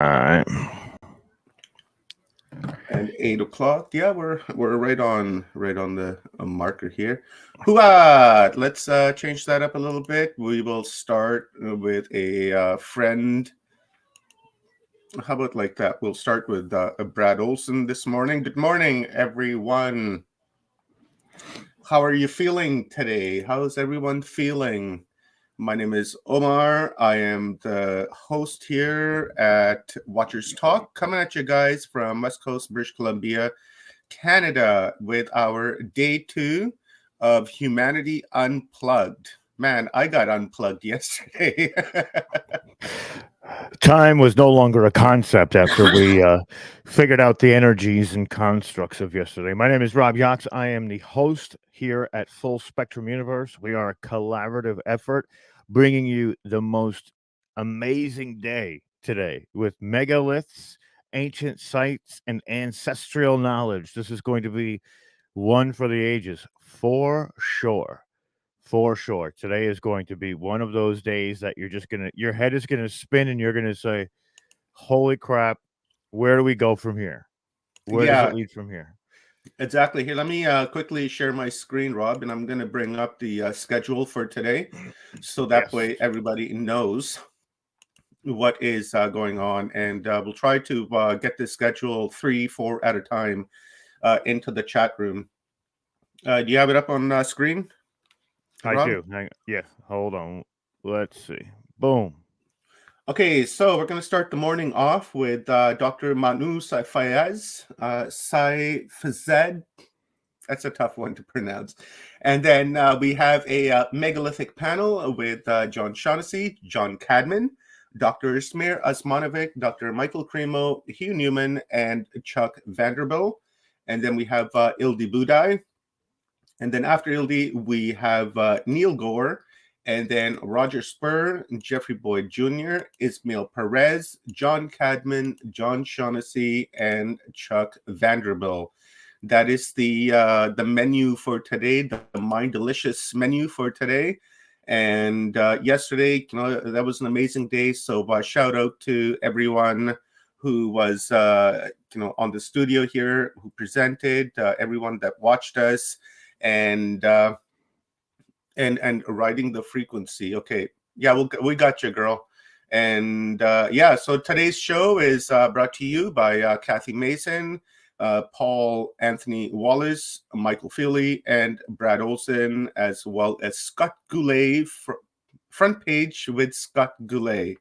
All right. And 8 o'clock. Yeah, we're right on the marker here. Hooah! Let's change that up a little bit. We will start with a friend. How about like that? We'll start with Brad Olson this morning. Good morning, everyone. How are you feeling today? How's everyone feeling? My name is Omar. I am the host here at Watchers Talk, coming at you guys from West Coast, British Columbia, Canada, with our day 2 of Humanity Unplugged. Man, I got unplugged yesterday. Time was no longer a concept after we figured out the energies and constructs of yesterday. My name is Rob Yox. I am the host here at Full Spectrum Universe. We are a collaborative effort bringing you the most amazing day today with megaliths, ancient sites, and ancestral knowledge. This is going to be one for the ages, for sure. For sure. Today is going to be one of those days that your head is gonna spin and you're gonna say, holy crap, where do we go from here? Where does it Yeah, lead from here? exactly. Here, let me quickly share my screen, Rob, and I'm going to bring up the schedule for today so that Yes. way everybody knows what is going on. And we'll try to get this schedule 3, 4 at a time into the chat room. Do you have it up on screen, I Rob? do. Yeah, hold on. Let's see. Boom. Okay, so we're going to start the morning off with Dr. Manu Saifayez, Saifazed. That's a tough one to pronounce. And then we have a megalithic panel with John Shaughnessy, John Cadman, Dr. Smear Osmanovic, Dr. Michael Cremo, Hugh Newman, and Chuck Vanderbilt. And then we have Ildi Budai. And then after Ildi, we have Neil Gore, and then Roger Spur, Jeffrey Boyd Jr., Ismail Perez, John Cadman, John Shaughnessy, and Chuck Vanderbilt. That is the menu for today, the Mind Delicious menu for today. And yesterday, that was an amazing day. So shout out to everyone who was, on the studio here, who presented, everyone that watched us, and riding the frequency. Okay, yeah, we got you, girl. And yeah, so today's show is brought to you by Kathy Mason, Paul Anthony Wallace, Michael Feely, and Brad Olson, as well as Scott Goulet, front page with Scott Goulet.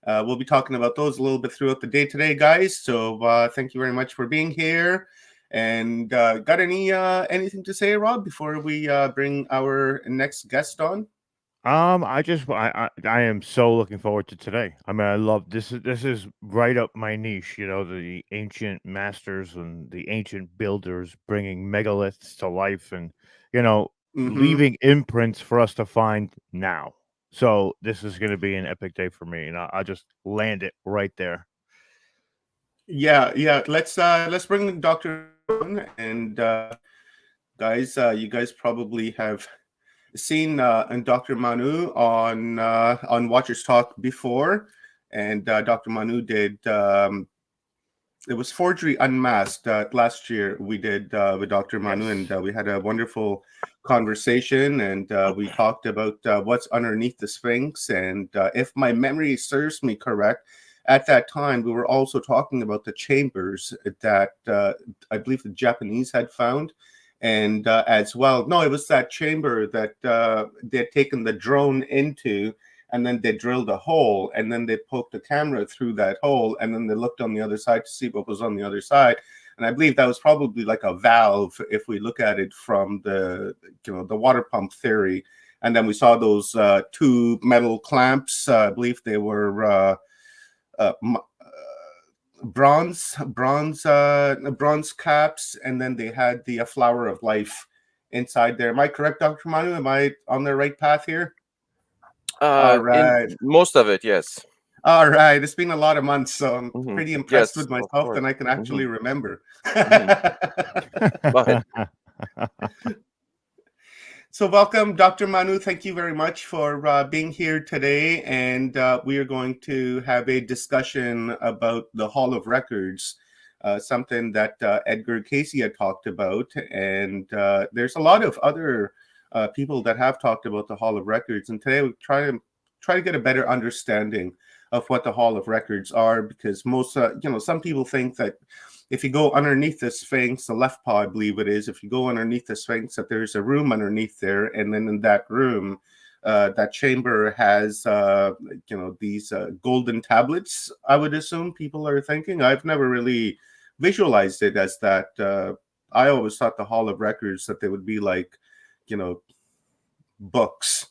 We'll be talking about those a little bit throughout the day today, guys. So thank you very much for being here. And got anything to say, Rob, before we bring our next guest on? I am so looking forward to today. I mean, I love this. This is right up my niche. You know, the ancient masters and the ancient builders bringing megaliths to life, and you know, Mm-hmm. leaving imprints for us to find now. So this is going to be an epic day for me, and I'll just land it right there. Yeah, yeah. Let's bring Dr. on, and guys, you guys probably have seen and Dr. Manu on Watchers Talk before, and Dr. Manu did. It was Forgery Unmasked last year. We did with Dr. Manu, Yes. and we had a wonderful conversation, and we talked about what's underneath the Sphinx. And if my memory serves me correct, at that time we were also talking about the chambers that I believe the Japanese had found, and as well, no, it was that chamber that they had taken the drone into, and then they drilled a hole, and then they poked a camera through that hole, and then they looked on the other side to see what was on the other side. And I believe that was probably like a valve if we look at it from the water pump theory. And then we saw those two metal clamps. I believe they were uh, bronze caps, and then they had the flower of life inside there. Am I correct, Dr. Manu? Am I on the right path here? All In right. most of it, yes. All right. It's been a lot of months, so I'm pretty impressed Yes, with of myself course. that I can actually remember. Mhm. Go ahead. So welcome, Dr. Manu. Thank you very much for being here today. And we are going to have a discussion about the Hall of Records, something that Edgar Casey had talked about. And there's a lot of other people that have talked about the Hall of Records. And today we try to get a better understanding of what the Hall of Records are, because most, some people think that if you go underneath the Sphinx, the left paw, I believe it is, if you go underneath the Sphinx, that there's a room underneath there. And then in that room, that chamber has, these golden tablets, I would assume people are thinking. I've never really visualized it as that. I always thought the Hall of Records, that they would be like, books.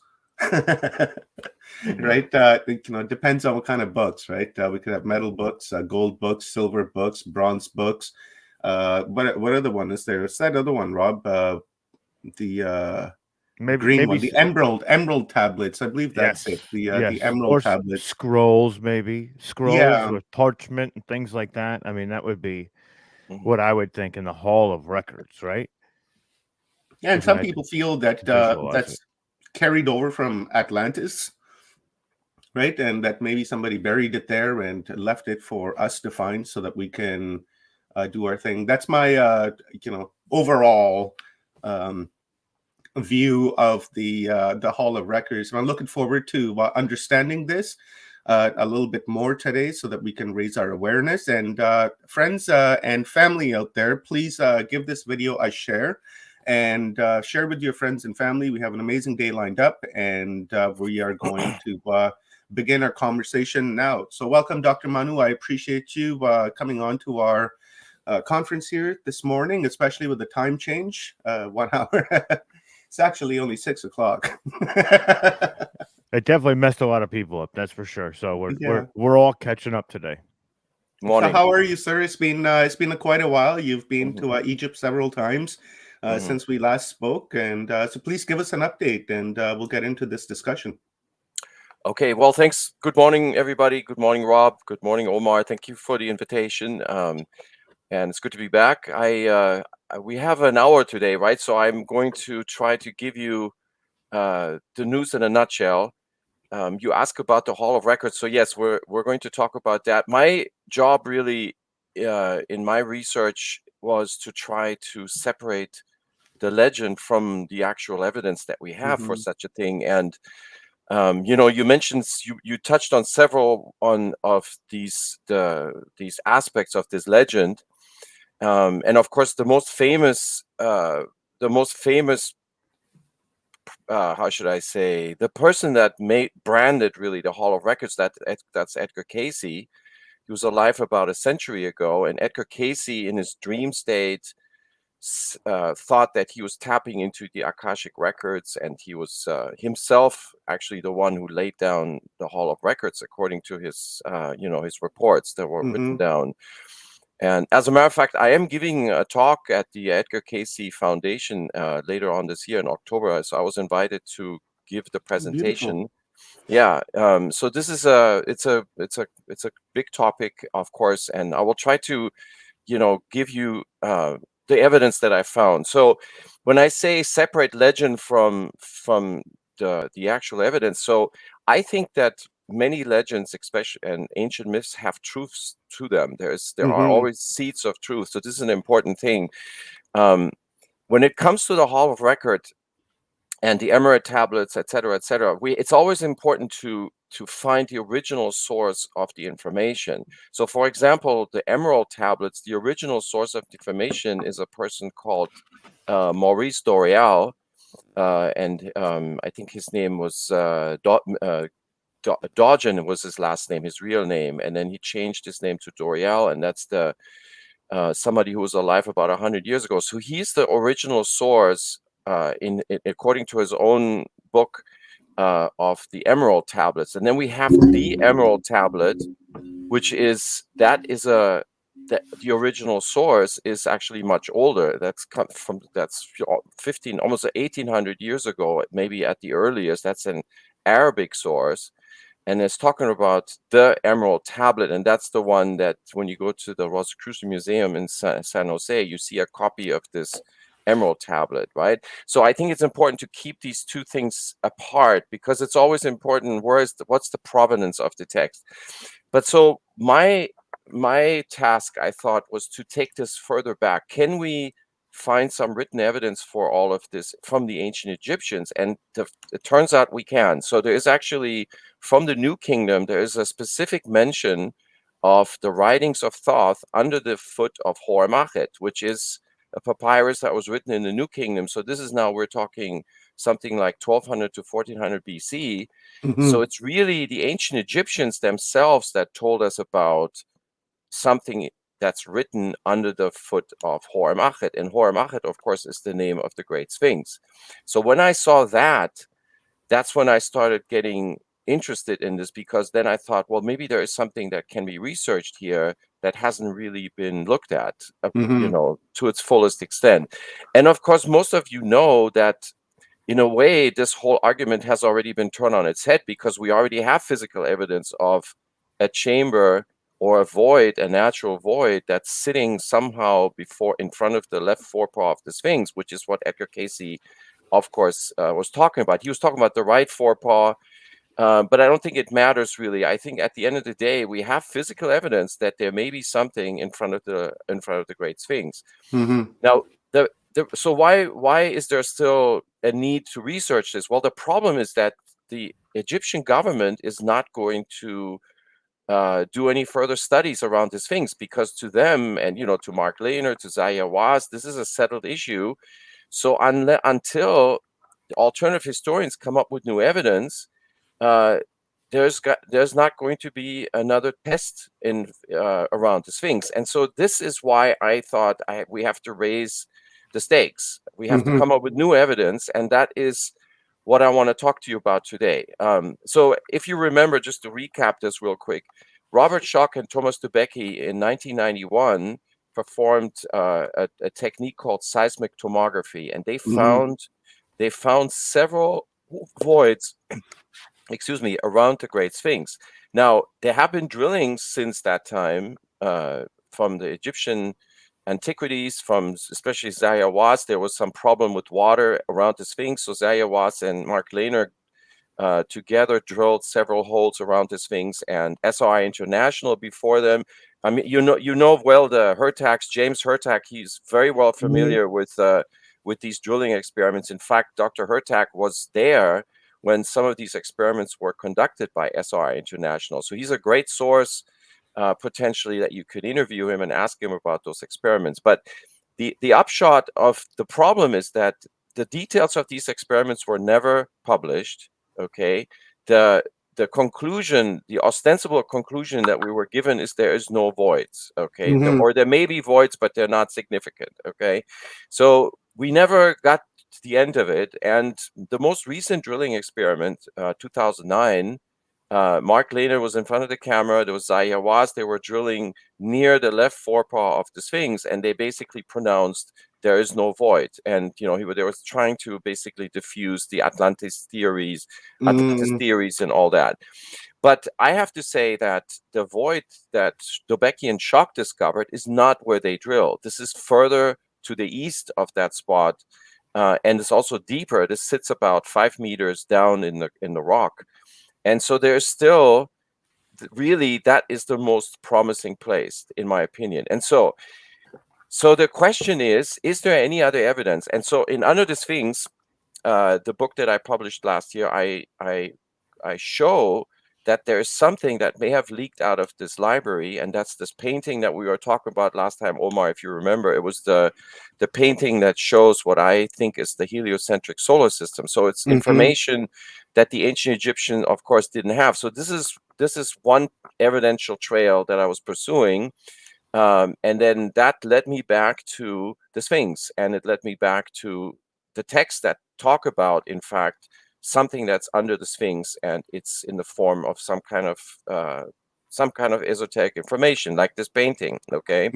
Right? It depends on what kind of books, right? We could have metal books, gold books, silver books, bronze books. What other one is there? What's that other one, Rob? The green one, the emerald tablets. I believe that's it. The emerald tablets. Scrolls, maybe Yeah. with parchment and things like that. I mean, that would be what I would think in the Hall of Records, right? Yeah, and some people feel that that's carried over from Atlantis, right? And that maybe somebody buried it there and left it for us to find so that we can do our thing. That's my, overall view of the Hall of Records. And I'm looking forward to understanding this a little bit more today so that we can raise our awareness. And friends and family out there, please give this video a share. And share with your friends and family. We have an amazing day lined up, and we are going to begin our conversation now. So welcome, Dr. Manu. I appreciate you coming on to our conference here this morning, especially with the time change, 1 hour. It's actually only 6 o'clock. It definitely messed a lot of people up, that's for sure. So we're all catching up today. Morning. So how are you, sir? It's been quite a while. You've been to Egypt several times since we last spoke, and so please give us an update, and we'll get into this discussion. Okay, well, thanks. Good morning, everybody. Good morning, Rob. Good morning, Omar. Thank you for the invitation, and it's good to be back. We have an hour today, right? So I'm going to try to give you the news in a nutshell. You ask about the Hall of Records, so yes, we're going to talk about that. My job really in my research was to try to separate the legend from the actual evidence that we have for such a thing. And you mentioned, you touched on several of these aspects of this legend, and of course the most famous how should I say, the person that branded really the Hall of Records, that's Edgar Casey. He was alive about a century ago, and Edgar Casey, in his dream state, thought that he was tapping into the Akashic records, and he was himself actually the one who laid down the Hall of Records, according to his his reports that were written down. And as a matter of fact, I am giving a talk at the Edgar Casey Foundation later on this year in October. So I was invited to give the presentation. Beautiful. Yeah. So this is it's a big topic, of course, and I will try to, give you the evidence that I found. So when I say separate legend from the actual evidence, so I think that many legends, especially and ancient myths, have truths to them. There are always seeds of truth. So this is an important thing. When it comes to the Hall of Record and the Emerald tablets, etc., it's always important to find the original source of the information. So, for example, the Emerald tablets, the original source of the information is a person called Maurice Doreal, and I think his name was Dodgen was his last name, his real name, and then he changed his name to Doreal, and that's the somebody who was alive about 100 years ago. So he's the original source, according to his own book, of the Emerald tablets. And then we have the Emerald tablet, which is the original source is actually much older. That's 15, almost 1800 years ago, maybe at the earliest. That's an Arabic source, and it's talking about the Emerald tablet, and that's the one that when you go to the Rosicrucian Museum in San Jose, you see a copy of this emerald tablet, right? So I think it's important to keep these two things apart, because it's always important what's the provenance of the text. But so my task, I thought, was to take this further back. Can we find some written evidence for all of this from the ancient Egyptians? And it turns out we can. So there is actually, from the New Kingdom, there is a specific mention of the writings of Thoth under the foot of Hor-Machet, which is a papyrus that was written in the New Kingdom. So this is now, we're talking something like 1200 to 1400 BC. So it's really the ancient Egyptians themselves that told us about something that's written under the foot of Hor-Machet. And Hor-Machet, of course, is the name of the Great Sphinx. So when I saw that, that's when I started getting interested in this, because then I thought, well, maybe there is something that can be researched here that hasn't really been looked at, you know, to its fullest extent. And of course, most of you know that in a way, this whole argument has already been turned on its head, because we already have physical evidence of a chamber or a void, a natural void that's sitting somehow in front of the left forepaw of the Sphinx, which is what Edgar Casey, of course, was talking about. He was talking about the right forepaw, but I don't think it matters really. I think at the end of the day, we have physical evidence that there may be something in front of the Great Sphinx. Now, so why is there still a need to research this? Well, the problem is that the Egyptian government is not going to do any further studies around the Sphinx, because to them, and to Mark Lehner, to Zaya Waz, this is a settled issue. So until the alternative historians come up with new evidence, there's not going to be another test in around the Sphinx. And so this is why I thought we have to raise the stakes. We have to come up with new evidence, and that is what I want to talk to you about today. So if you remember, just to recap this real quick, Robert Schoch and Thomas Dubecki in 1991 performed a technique called seismic tomography, and they found several voids, excuse me, around the Great Sphinx. Now, there have been drillings since that time from the Egyptian antiquities, from especially Zaya Waz. There was some problem with water around the Sphinx, so Zaya Waz and Mark Lehner together drilled several holes around the Sphinx, and SRI International before them. I mean, you know well the Hertax, James Hertack. He's very well familiar with these drilling experiments. In fact, Dr. Hertack was there when some of these experiments were conducted by SRI International. So he's a great source, potentially, that you could interview him and ask him about those experiments. But the upshot of the problem is that the details of these experiments were never published. Okay, the conclusion, the ostensible conclusion that we were given is there is no voids. Okay, or there may be voids, but they're not significant. Okay, so we never got to the end of it. And the most recent drilling experiment, 2009, Mark Lehner was in front of the camera. There was Zaya Waz. They were drilling near the left forepaw of the Sphinx, and they basically pronounced there is no void. And they were trying to basically diffuse the Atlantis theories and all that. But I have to say that the void that Dubecki and Schoch discovered is not where they drilled. This is further to the east of that spot, and it's also deeper. This sits about 5 meters down in the rock. And so there's still, really, that is the most promising place, in my opinion. And so the question is there any other evidence? And so in Under the Sphinx, the book that I published last year, I show that there is something that may have leaked out of this library, and that's this painting that we were talking about last time, Omar, if you remember. It was the painting that shows what I think is the heliocentric solar system. So it's information that the ancient Egyptian, of course, didn't have. So this is one evidential trail that I was pursuing. And then that led me back to the Sphinx, and it led me back to the texts that talk about, in fact, something that's under the Sphinx, and it's in the form of some kind of esoteric information, like this painting. Okay.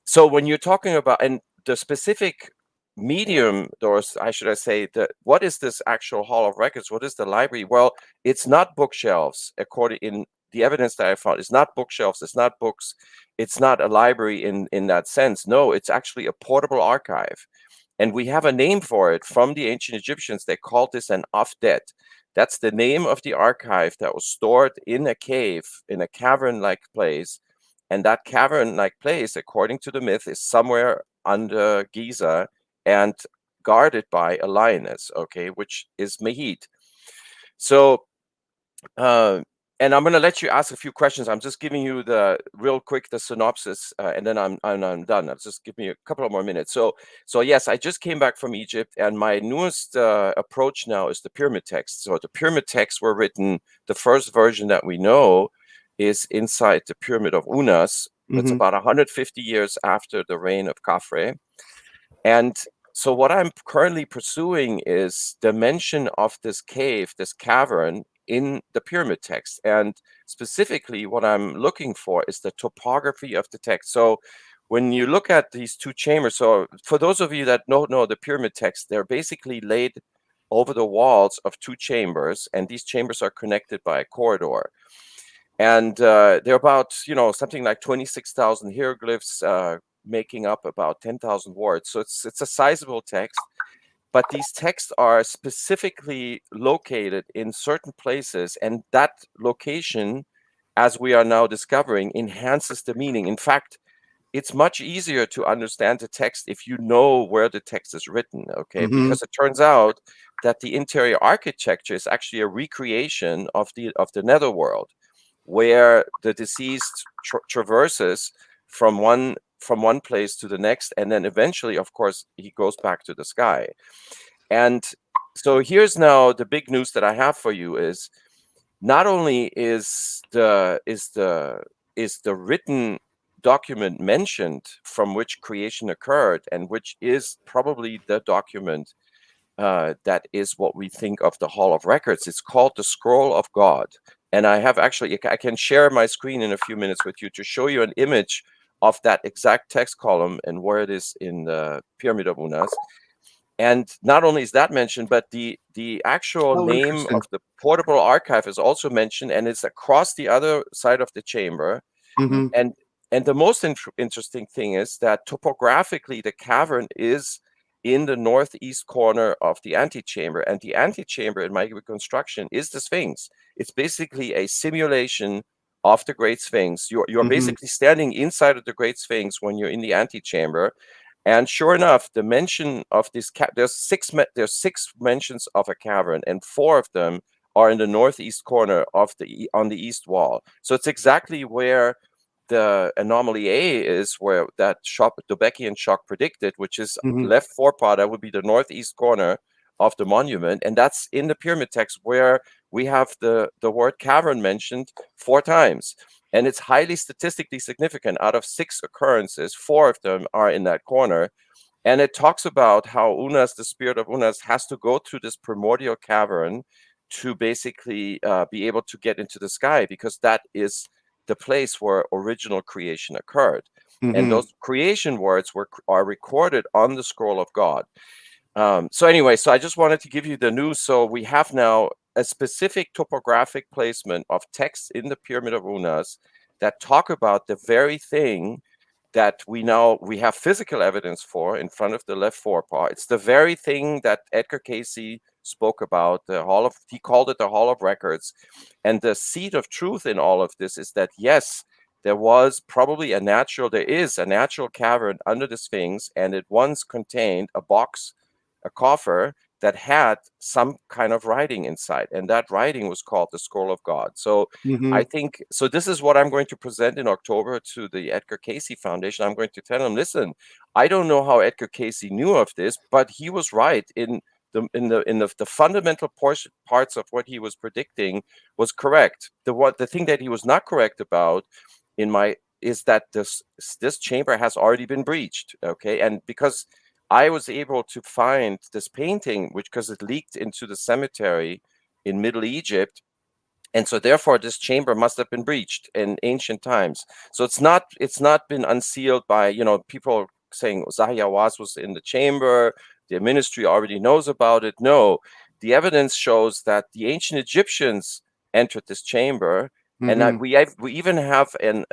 So when you're talking about, and the specific medium, or should I say, what is this actual hall of records? What is the library? Well, it's not bookshelves, according in the evidence that I found is not bookshelves, it's not books, it's not a library in that sense. No, it's actually a portable archive. And we have a name for it from the ancient Egyptians. They called this an afdet. That's the name of the archive that was stored in a cave, in a cavern-like place. And that cavern-like place, according to the myth, is somewhere under Giza and guarded by a lioness, okay, which is Mehit. So, and I'm going to let you ask a few questions. I'm just giving you the real quick the synopsis, and then I'm done. I'll just give me a couple of more minutes. So yes, I just came back from Egypt, and my newest approach now is the pyramid texts. So the pyramid texts were written. The first version that we know is inside the pyramid of Unas. It's about 150 years after the reign of Khafre, and so what I'm currently pursuing is the mention of this cave, this cavern, in the pyramid text. And specifically what I'm looking for is the topography of the text. So when you look at these two chambers, so for those of you that don't know the pyramid text, they're basically laid over the walls of two chambers, and these chambers are connected by a corridor. And they're about, something like 26,000 hieroglyphs, making up about 10,000 words. So it's a sizable text. But these texts are specifically located in certain places, and that location, as we are now discovering, enhances the meaning. In fact, it's much easier to understand the text if you know where the text is written, okay? Because it turns out that the interior architecture is actually a recreation of the netherworld, where the deceased traverses from one place to the next, and then eventually, of course, he goes back to the sky. And so here's now the big news that I have for you is not only is the written document mentioned from which creation occurred, and which is probably the document that is what we think of the Hall of Records. It's called the Scroll of God. And I can share my screen in a few minutes with you to show you an image of that exact text column and where it is in the Pyramid of Unas. And not only is that mentioned, but the actual name of the portable archive is also mentioned, and it's across the other side of the chamber. And the most interesting thing is that topographically, the cavern is in the northeast corner of the antechamber, and the antechamber in my reconstruction is the Sphinx. It's basically a simulation of the Great Sphinx. You're basically standing inside of the Great Sphinx when you're in the antechamber. And sure enough, the mention of this there's six mentions of a cavern, and 4 of them are in the northeast corner of on the east wall. So it's exactly where the anomaly A is, where that Döbekian shock predicted, which is left forepaw. That would be the northeast corner of the monument, and that's in the pyramid text where we have the word cavern mentioned 4 times. And it's highly statistically significant. Out of 6 occurrences, 4 of them are in that corner. And it talks about how Unas, the spirit of Unas, has to go through this primordial cavern to basically be able to get into the sky, because that is the place where original creation occurred. And those creation words are recorded on the scroll of God. So anyway, so I just wanted to give you the news. So we have now a specific topographic placement of texts in the Pyramid of Unas that talk about the very thing that we have physical evidence for in front of the left forepaw. It's the very thing that Edgar Casey spoke about, he called it the Hall of Records. And the seed of truth in all of this is that, yes, there is a natural cavern under the Sphinx, and it once contained a box, a coffer, that had some kind of writing inside, and that writing was called the Scroll of God. So I think, so this is what I'm going to present in October to the Edgar Casey Foundation. I'm going to tell them, listen, I don't know how Edgar Casey knew of this, but he was right in the fundamental parts of what he was predicting was correct. The thing that he was not correct about is that this chamber has already been breached, okay? And because I was able to find this painting, because it leaked into the cemetery in Middle Egypt, and so therefore this chamber must have been breached in ancient times. So it's not been unsealed by people saying Zahi Hawass was in the chamber, the ministry already knows about it. No, the evidence shows that the ancient Egyptians entered this chamber, And we even have an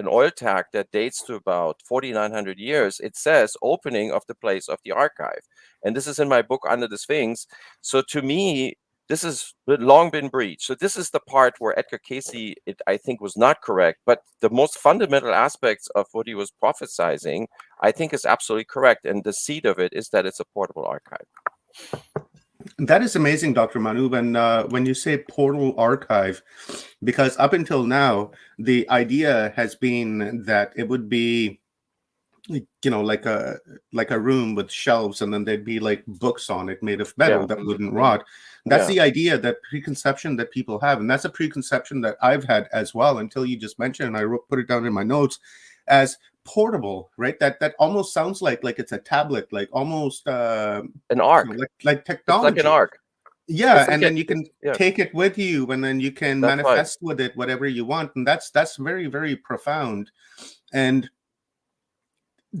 oil tag that dates to about 4,900 years. It says opening of the place of the archive. And this is in my book, Under the Sphinx. So to me, this has long been breached. So this is the part where Edgar Casey, I think, was not correct. But the most fundamental aspects of what he was prophesizing, I think, is absolutely correct. And the seed of it is that it's a portable archive. That is amazing, Dr. Manu. When you say portal archive, because up until now, the idea has been that it would be, like a room with shelves, and then there'd be like books on it made of metal that wouldn't rot. That's the idea, that preconception that people have, and that's a preconception that I've had as well until you just mentioned, and I put it down in my notes as portable, right? That almost sounds like it's a tablet, like almost an ark, like technology. It's like an ark. Yeah, and then you can take it with you, and then you can manifest with it whatever you want, and that's very, very profound. And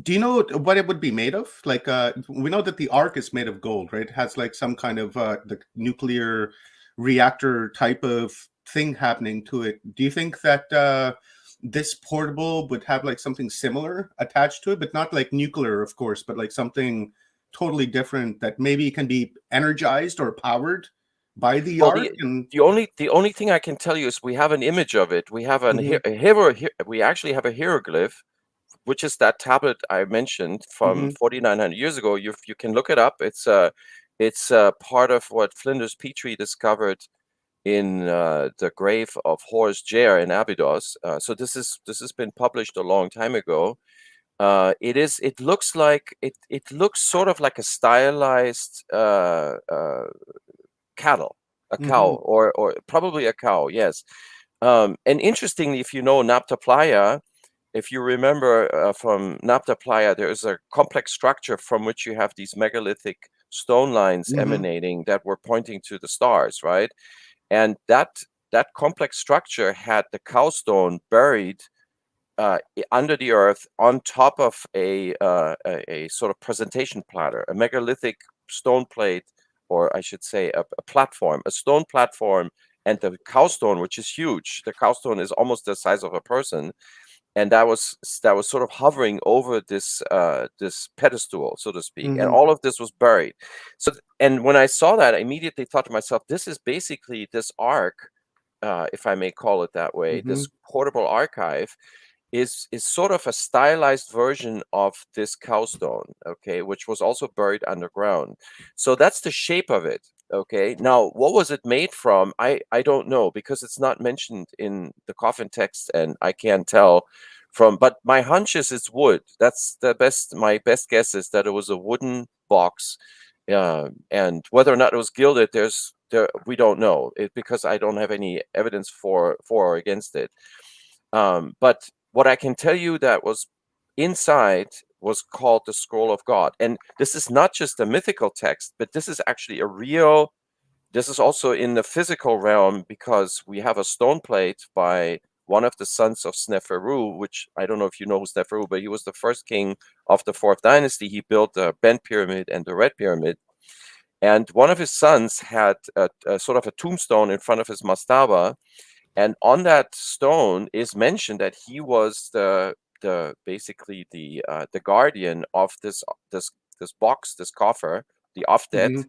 do you know what it would be made of? Like, we know that the ark is made of gold, right? It has like some kind of the nuclear reactor type of thing happening to it. Do you think that this portable would have like something similar attached to it, but not like nuclear, of course, but like something totally different that maybe can be energized or powered by the ark? The only thing I can tell you is we have an image of it. We have we actually have a hieroglyph, which is that tablet I mentioned from 4,900 years ago. You can look it up. It's part of what Flinders Petrie discovered in the grave of Horus Jer in Abydos. So this has been published a long time ago. It looks sort of like a stylized cattle, a cow, or probably a cow. Yes. And interestingly, if you know Nabta Playa, if you remember from Nabta Playa, there is a complex structure from which you have these megalithic stone lines emanating that were pointing to the stars, right? And that complex structure had the cow stone buried under the earth on top of a sort of presentation platter, a megalithic stone plate, or I should say a platform, a stone platform, and the cow stone, which is huge. The cow stone is almost the size of a person. And that was sort of hovering over this pedestal, so to speak, and all of this was buried. So, and when I saw that, I immediately thought to myself, this is basically this ark, if I may call it that way, this portable archive is sort of a stylized version of this cow stone, okay, which was also buried underground. So that's the shape of it. Okay, now what was it made from? I don't know, because it's not mentioned in the coffin text, and I can't tell from. But my hunch is it's wood. That's my best guess is that it was a wooden box, and whether or not it was gilded, we don't know it, because I don't have any evidence for or against it. But what I can tell you that was inside was called the Scroll of God. And this is not just a mythical text, but this is actually this is also in the physical realm, because we have a stone plate by one of the sons of Sneferu, which I don't know if you know who Sneferu, but he was the first king of the 4th dynasty. He built the Bent Pyramid and the Red Pyramid. And one of his sons had a sort of a tombstone in front of his mastaba. And on that stone is mentioned that he was basically the guardian of this box, this coffer, the Afdet,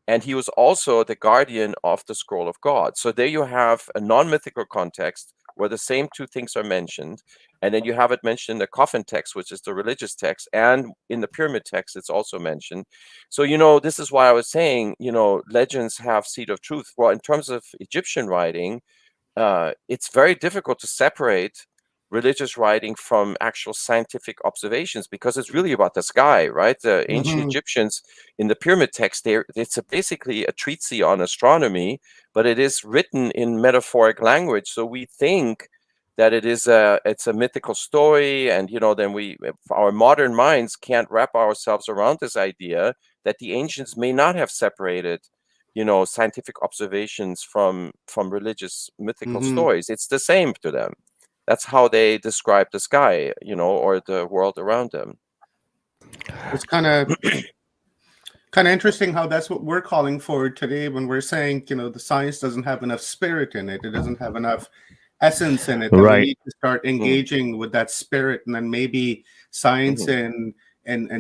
and he was also the guardian of the Scroll of God. So there you have a non-mythical context where the same two things are mentioned, and then you have it mentioned in the coffin text, which is the religious text, and in the pyramid text, it's also mentioned. So, this is why I was saying, legends have seed of truth. Well, in terms of Egyptian writing, it's very difficult to separate religious writing from actual scientific observations, because it's really about the sky, right? The ancient Egyptians in the pyramid text, it's basically a treatise on astronomy, but it is written in metaphoric language. So we think that it's a mythical story, and then our modern minds can't wrap ourselves around this idea that the ancients may not have separated scientific observations from religious mythical stories. It's the same to them. That's how they describe the sky, or the world around them. It's kind of interesting how that's what we're calling for today when we're saying, the science doesn't have enough spirit in it. It doesn't have enough essence in it, that we Right. need to start engaging with that spirit, and then maybe science and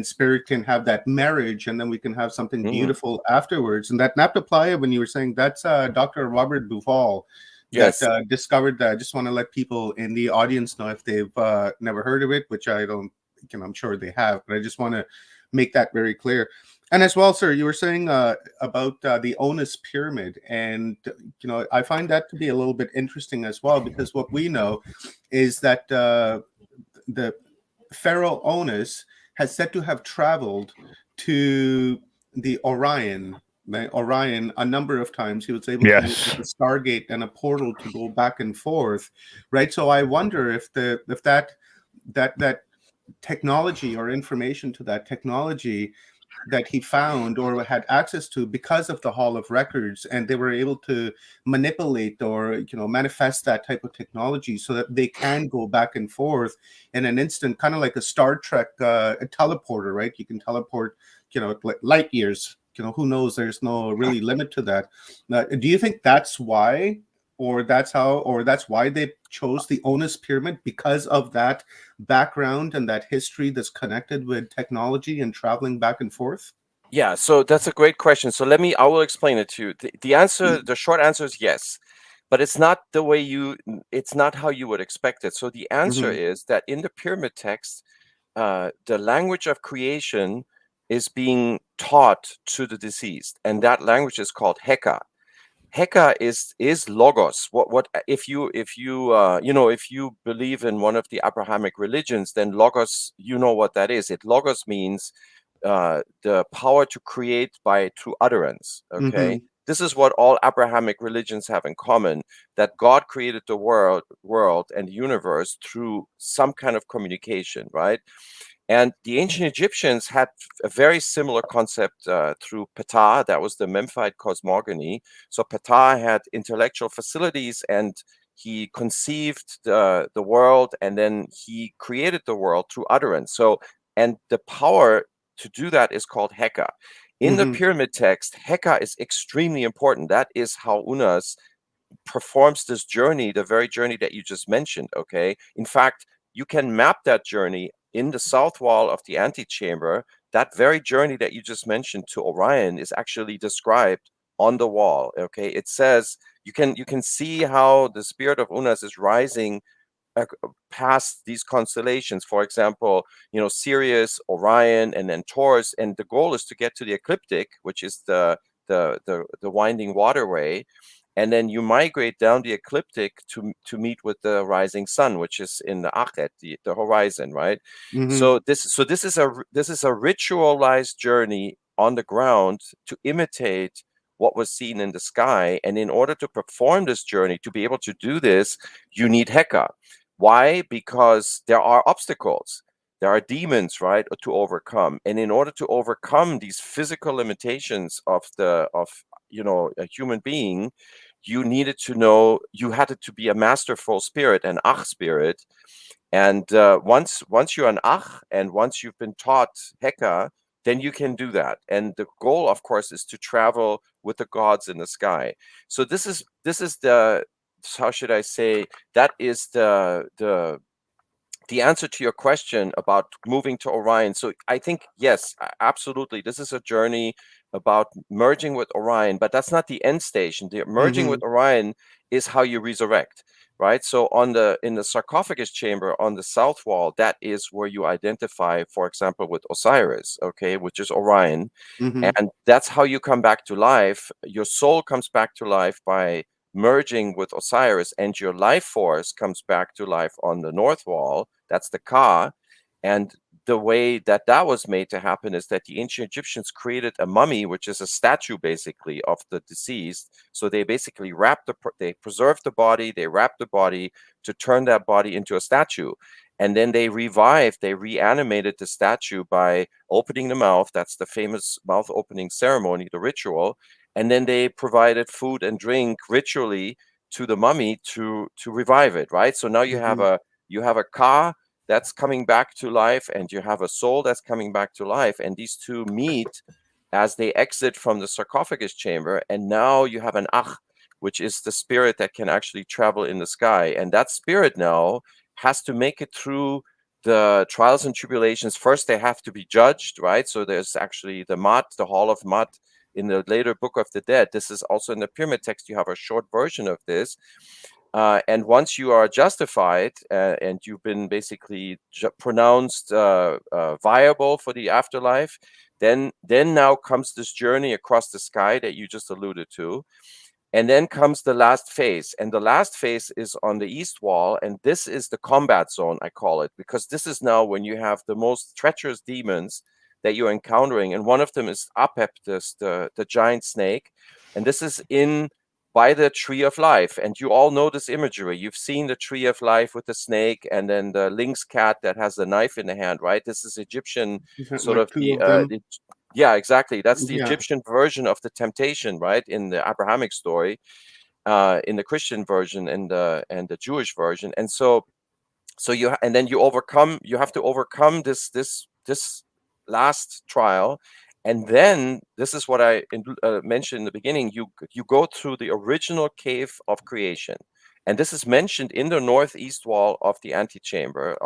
spirit can have that marriage, and then we can have something beautiful afterwards. And that Naptoplaya, when you were saying, that's Dr. Robert Duvall that Yes. discovered that. I just want to let people in the audience know if they've never heard of it, which I don't, I'm sure they have, but I just want to make that very clear. And as well, sir, you were saying about the Onus pyramid, and I find that to be a little bit interesting as well, because what we know is that the Pharaoh Onus has said to have traveled to the Orion a number of times. He was able to use Yes. a Stargate and a portal to go back and forth, right? So I wonder if that technology or information to that technology that he found or had access to because of the Hall of Records, and they were able to manipulate or manifest that type of technology so that they can go back and forth in an instant, kind of like a Star Trek a teleporter, right? You can teleport like light years. Who knows, there's no really limit to that. Do you think that's why, or that's why they chose the Onus pyramid, because of that background and that history that's connected with technology and traveling back and forth? Yeah, so that's a great question. So I will explain it to you. The short answer is yes, but it's not it's not how you would expect it. So the answer is that in the pyramid text, the language of creation is being taught to the deceased, and that language is called Heka. Heka is logos. What if you if you believe in one of the Abrahamic religions, then logos, you know what that is. Logos means the power to create through utterance. Okay, this is what all Abrahamic religions have in common: that God created the world and the universe through some kind of communication, right? And the ancient Egyptians had a very similar concept through Ptah. That was the Memphite cosmogony. So Ptah had intellectual facilities, and he conceived the world, and then he created the world through utterance. So, and the power to do that is called Heka. In the pyramid text, Heka is extremely important. That is how Unas performs this journey, the very journey that you just mentioned. Okay. In fact, you can map that journey in the south wall of the antechamber. That very journey that you just mentioned to Orion is actually described on the wall. Okay. It says you can see how the spirit of Unas is rising past these constellations. For example, Sirius, Orion, and then Taurus. And the goal is to get to the ecliptic, which is the winding waterway. And then you migrate down the ecliptic to meet with the rising sun, which is in the Achet, the horizon, right? So this is a ritualized journey on the ground to imitate what was seen in the sky. And in order to perform this journey, to be able to do this, you need Heka. Why? Because there are obstacles. There are demons, right, to overcome. And in order to overcome these physical limitations of a human being, you needed to know, you had to be a masterful spirit, an Ach spirit. And once you're an Ach, and once you've been taught Heka, then you can do that. And the goal, of course, is to travel with the gods in the sky. So this is the, how should I say, that is the answer to your question about moving to Orion. So I think, yes, absolutely, this is a journey about merging with Orion, but that's not the end station. The merging with Orion is how you resurrect, right? So in the sarcophagus chamber on the south wall, that is where you identify, for example, with Osiris, okay, which is Orion. And that's how you come back to life. Your soul comes back to life by merging with Osiris, and your life force comes back to life on the north wall. That's the Ka. And the way that was made to happen is that the ancient Egyptians created a mummy, which is a statue basically of the deceased. So they basically they preserved the body, they wrapped the body to turn that body into a statue. And then they reanimated the statue by opening the mouth. That's the famous mouth opening ceremony, the ritual. And then they provided food and drink ritually to the mummy to revive it, right? So now you have a Ka that's coming back to life, and you have a soul that's coming back to life, and these two meet as they exit from the sarcophagus chamber, and now you have an Ach which is the spirit that can actually travel in the sky. And that spirit now has to make it through the trials and tribulations. First, they have to be judged, right? So there's actually the Hall of Mud in the later Book of the Dead. This is also in the pyramid text. You have a short version of this. And once you are justified and you've been basically pronounced viable for the afterlife, then now comes this journey across the sky that you just alluded to. And then comes the last phase. And the last phase is on the east wall. And this is the combat zone, I call it, because this is now when you have the most treacherous demons that you're encountering. And one of them is Apeptus, the giant snake. And this is by the tree of life. And you all know this imagery. You've seen the tree of life with the snake and then the lynx cat that has the knife in the hand, right? This is Egyptian sort of the yeah, exactly. That's the Egyptian version of the temptation, right? In the Abrahamic story, in the Christian version and the Jewish version. And so you have to overcome this last trial. And then this is what I mentioned in the beginning. You go through the original cave of creation. And this is mentioned in the northeast wall of the antechamber.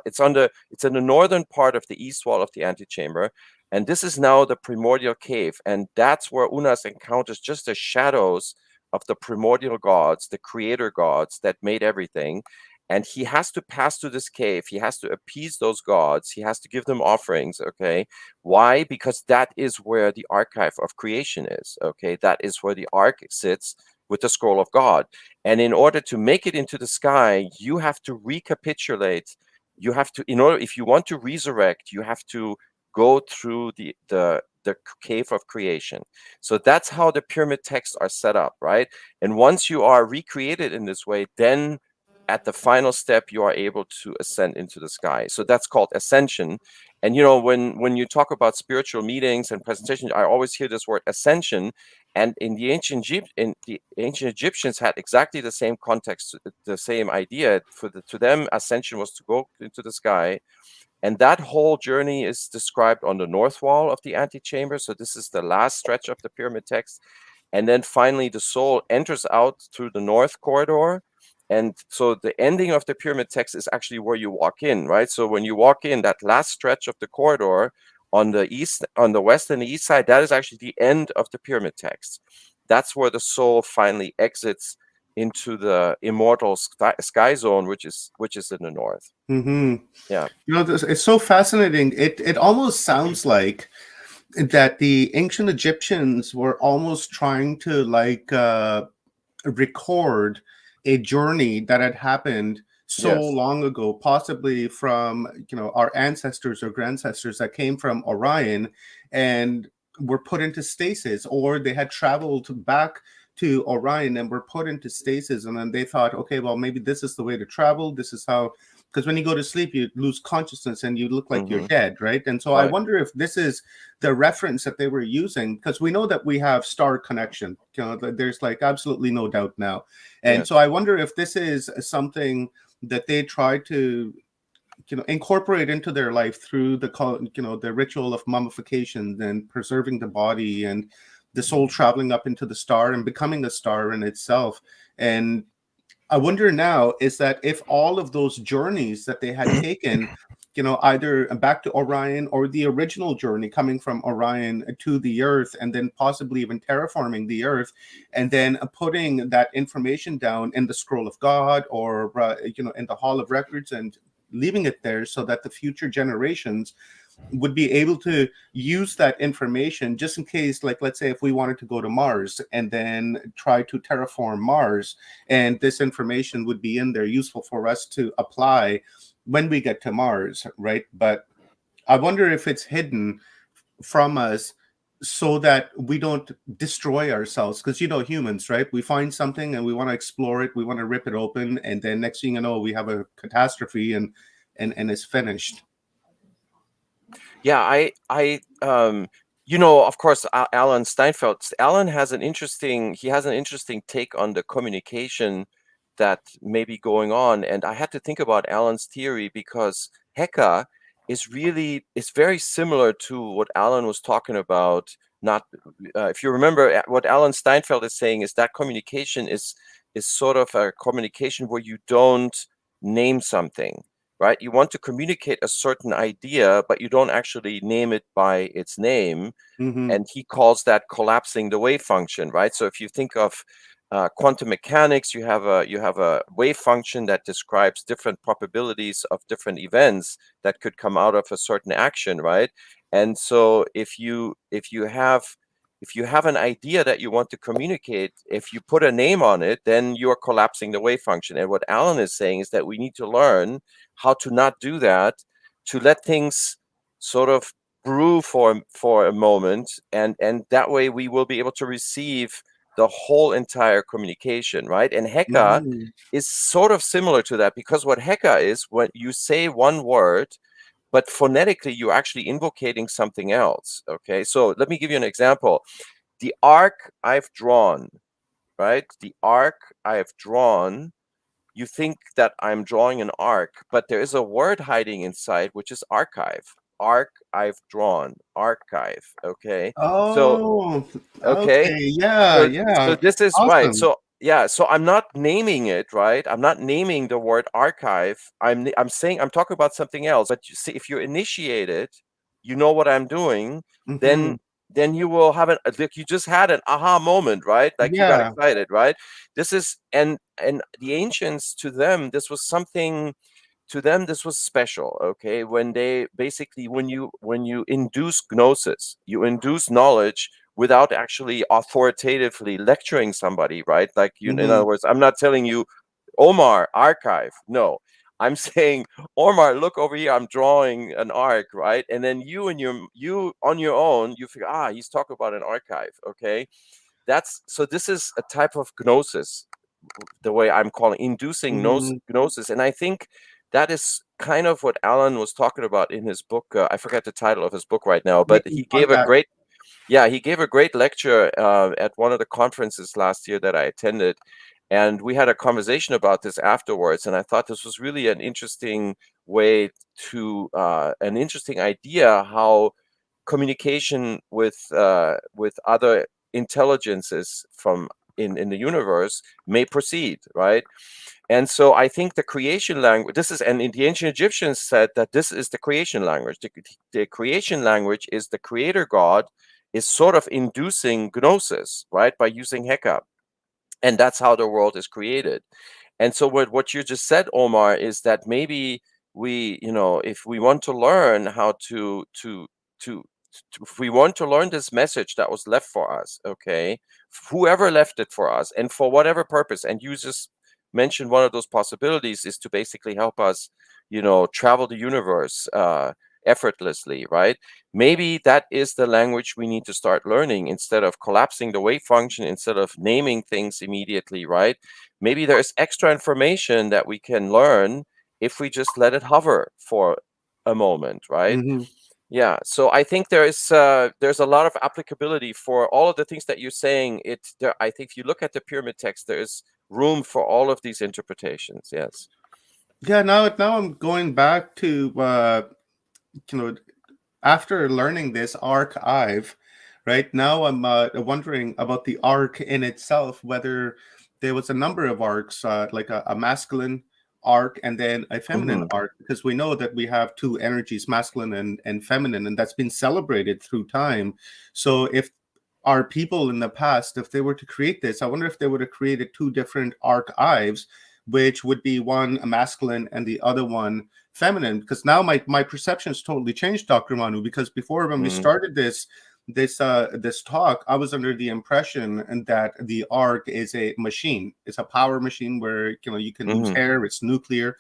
It's in the northern part of the east wall of the antechamber, and this is now the Primordial Cave, and that's where Unas encounters just the shadows of the primordial gods, the creator gods that made everything. And he has to pass through this cave. He has to appease those gods. He has to give them offerings. Okay, why? Because that is where the archive of creation is. Okay, that is where the ark sits with the scroll of God. And in order to make it into the sky, you have to recapitulate. You have to, if you want to resurrect, you have to go through the cave of creation. So that's how the pyramid texts are set up, right? And once you are recreated in this way, then at the final step, you are able to ascend into the sky. So that's called ascension. And when you talk about spiritual meetings and presentations, I always hear this word ascension. And in the ancient Egyptians had exactly the same context, the same idea. To them, ascension was to go into the sky. And that whole journey is described on the north wall of the antechamber. So this is the last stretch of the pyramid text. And then finally, the soul enters out through the north corridor. And so the ending of the pyramid text is actually where you walk in, right? So when you walk in, that last stretch of the corridor on the west and the east side, that is actually the end of the pyramid text. That's where the soul finally exits into the immortal sky zone, which is in the north. Mm-hmm. Yeah. It's so fascinating. It almost sounds like that the ancient Egyptians were almost trying to record a journey that had happened so long ago, possibly from our ancestors or grandsters that came from Orion and were put into stasis, or they had traveled back to Orion and were put into stasis, and then they thought, okay, well, maybe this is the way to travel. This is how, because when you go to sleep, you lose consciousness and you look like you're dead, right? And so I wonder if this is the reference that they were using, because we know that we have star connection. There's absolutely no doubt now. And so I wonder if this is something that they try to incorporate into their life through the ritual of mummification and preserving the body and the soul traveling up into the star and becoming a star in itself. And I wonder now is that if all of those journeys that they had taken, either back to Orion or the original journey coming from Orion to the Earth, and then possibly even terraforming the Earth, and then putting that information down in the Scroll of God or in the Hall of Records and leaving it there so that the future generations would be able to use that information just in case, let's say if we wanted to go to Mars and then try to terraform Mars, and this information would be in there useful for us to apply when we get to Mars, right? But I wonder if it's hidden from us so that we don't destroy ourselves, because humans, right? We find something and we want to explore it, we want to rip it open, and then next thing you know, we have a catastrophe and it's finished. Yeah, of course, Alan Steinfeld. Alan has an interesting take on the communication that may be going on, and I had to think about Alan's theory because Heka is very similar to what Alan was talking about not. If you remember, what Alan Steinfeld is saying is that communication is sort of a communication where you don't name something, right? You want to communicate a certain idea, but you don't actually name it by its name. Mm-hmm. And he calls that collapsing the wave function, right? So if you think of quantum mechanics, you have a wave function that describes different probabilities of different events that could come out of a certain action, right? And so if you have an idea that you want to communicate, if you put a name on it, then you are collapsing the wave function. And what Alan is saying is that we need to learn how to not do that, to let things sort of brew for a moment, and that way we will be able to receive the whole entire communication, right? And Heka Mm-hmm. is sort of similar to that, because what Heka is, when you say one word, but phonetically you're actually invocating something else. Okay, so let me give you an example. The arc I've drawn, right? The arc I've drawn, you think that I'm drawing an arc, but there is a word hiding inside, which is archive. Arc I've drawn, archive. Okay, so Oh, okay, okay. Yeah, so yeah. this is right. Awesome. So yeah, so I'm not naming it, right? I'm not naming the word archive. I'm saying I'm talking about something else. But you see, if you initiate it, you know what I'm doing, Mm-hmm. then you will have an like you just had an aha moment, right? Like you got Yeah. excited, right? This is and the ancients, to them this was something, to them this was special. Okay, when they basically, when you induce gnosis, you induce knowledge without actually authoritatively lecturing somebody, right? Like you, in Mm-hmm. other words, I'm not telling you, Omar, archive. No, I'm saying, Omar, look over here, I'm drawing an arc, right? And then you on your own, you figure, he's talking about an archive. Okay, that's, so this is a type of gnosis, the way I'm calling inducing Mm-hmm. gnosis. And I think that is kind of what Alan was talking about in his book. I forget the title of his book right now, but Making contact. he gave a great lecture at one of the conferences last year that I attended. And we had a conversation about this afterwards. And I thought this was really an interesting way to, an interesting idea, how communication with other intelligences from in the universe may proceed, right? And so I think the creation language, this is, and in the ancient Egyptians said that this is the creation language. The creation language is the creator god is sort of inducing gnosis, right, by using Heka. And that's how the world is created. And so what you just said, Omar, is that maybe we, if we want to learn how if we want to learn this message that was left for us, okay, whoever left it for us and for whatever purpose, and you just mentioned one of those possibilities is to basically help us, travel the universe effortlessly, right? Maybe that is the language we need to start learning, instead of collapsing the wave function, instead of naming things immediately, right? Maybe there's extra information that we can learn if we just let it hover for a moment, right? Mm-hmm. Yeah, so I think there's a lot of applicability for all of the things that you're saying. I think if you look at the pyramid text, there is room for all of these interpretations. Yes. Yeah, now I'm going back to you know after learning this archive, right? Now I'm wondering about the arc in itself, whether there was a number of arcs, like a masculine arc and then a feminine Mm-hmm. arc, because we know that we have two energies, masculine and feminine, and that's been celebrated through time. So if our people in the past, if they were to create this, I wonder if they would have created two different archives, which would be one a masculine and the other one feminine. Because now my perception has totally changed, Dr. Manu, because before, when we Mm-hmm. started this talk, I was under the impression that the arc is a machine. It's a power machine where you can use Mm-hmm. air, it's nuclear.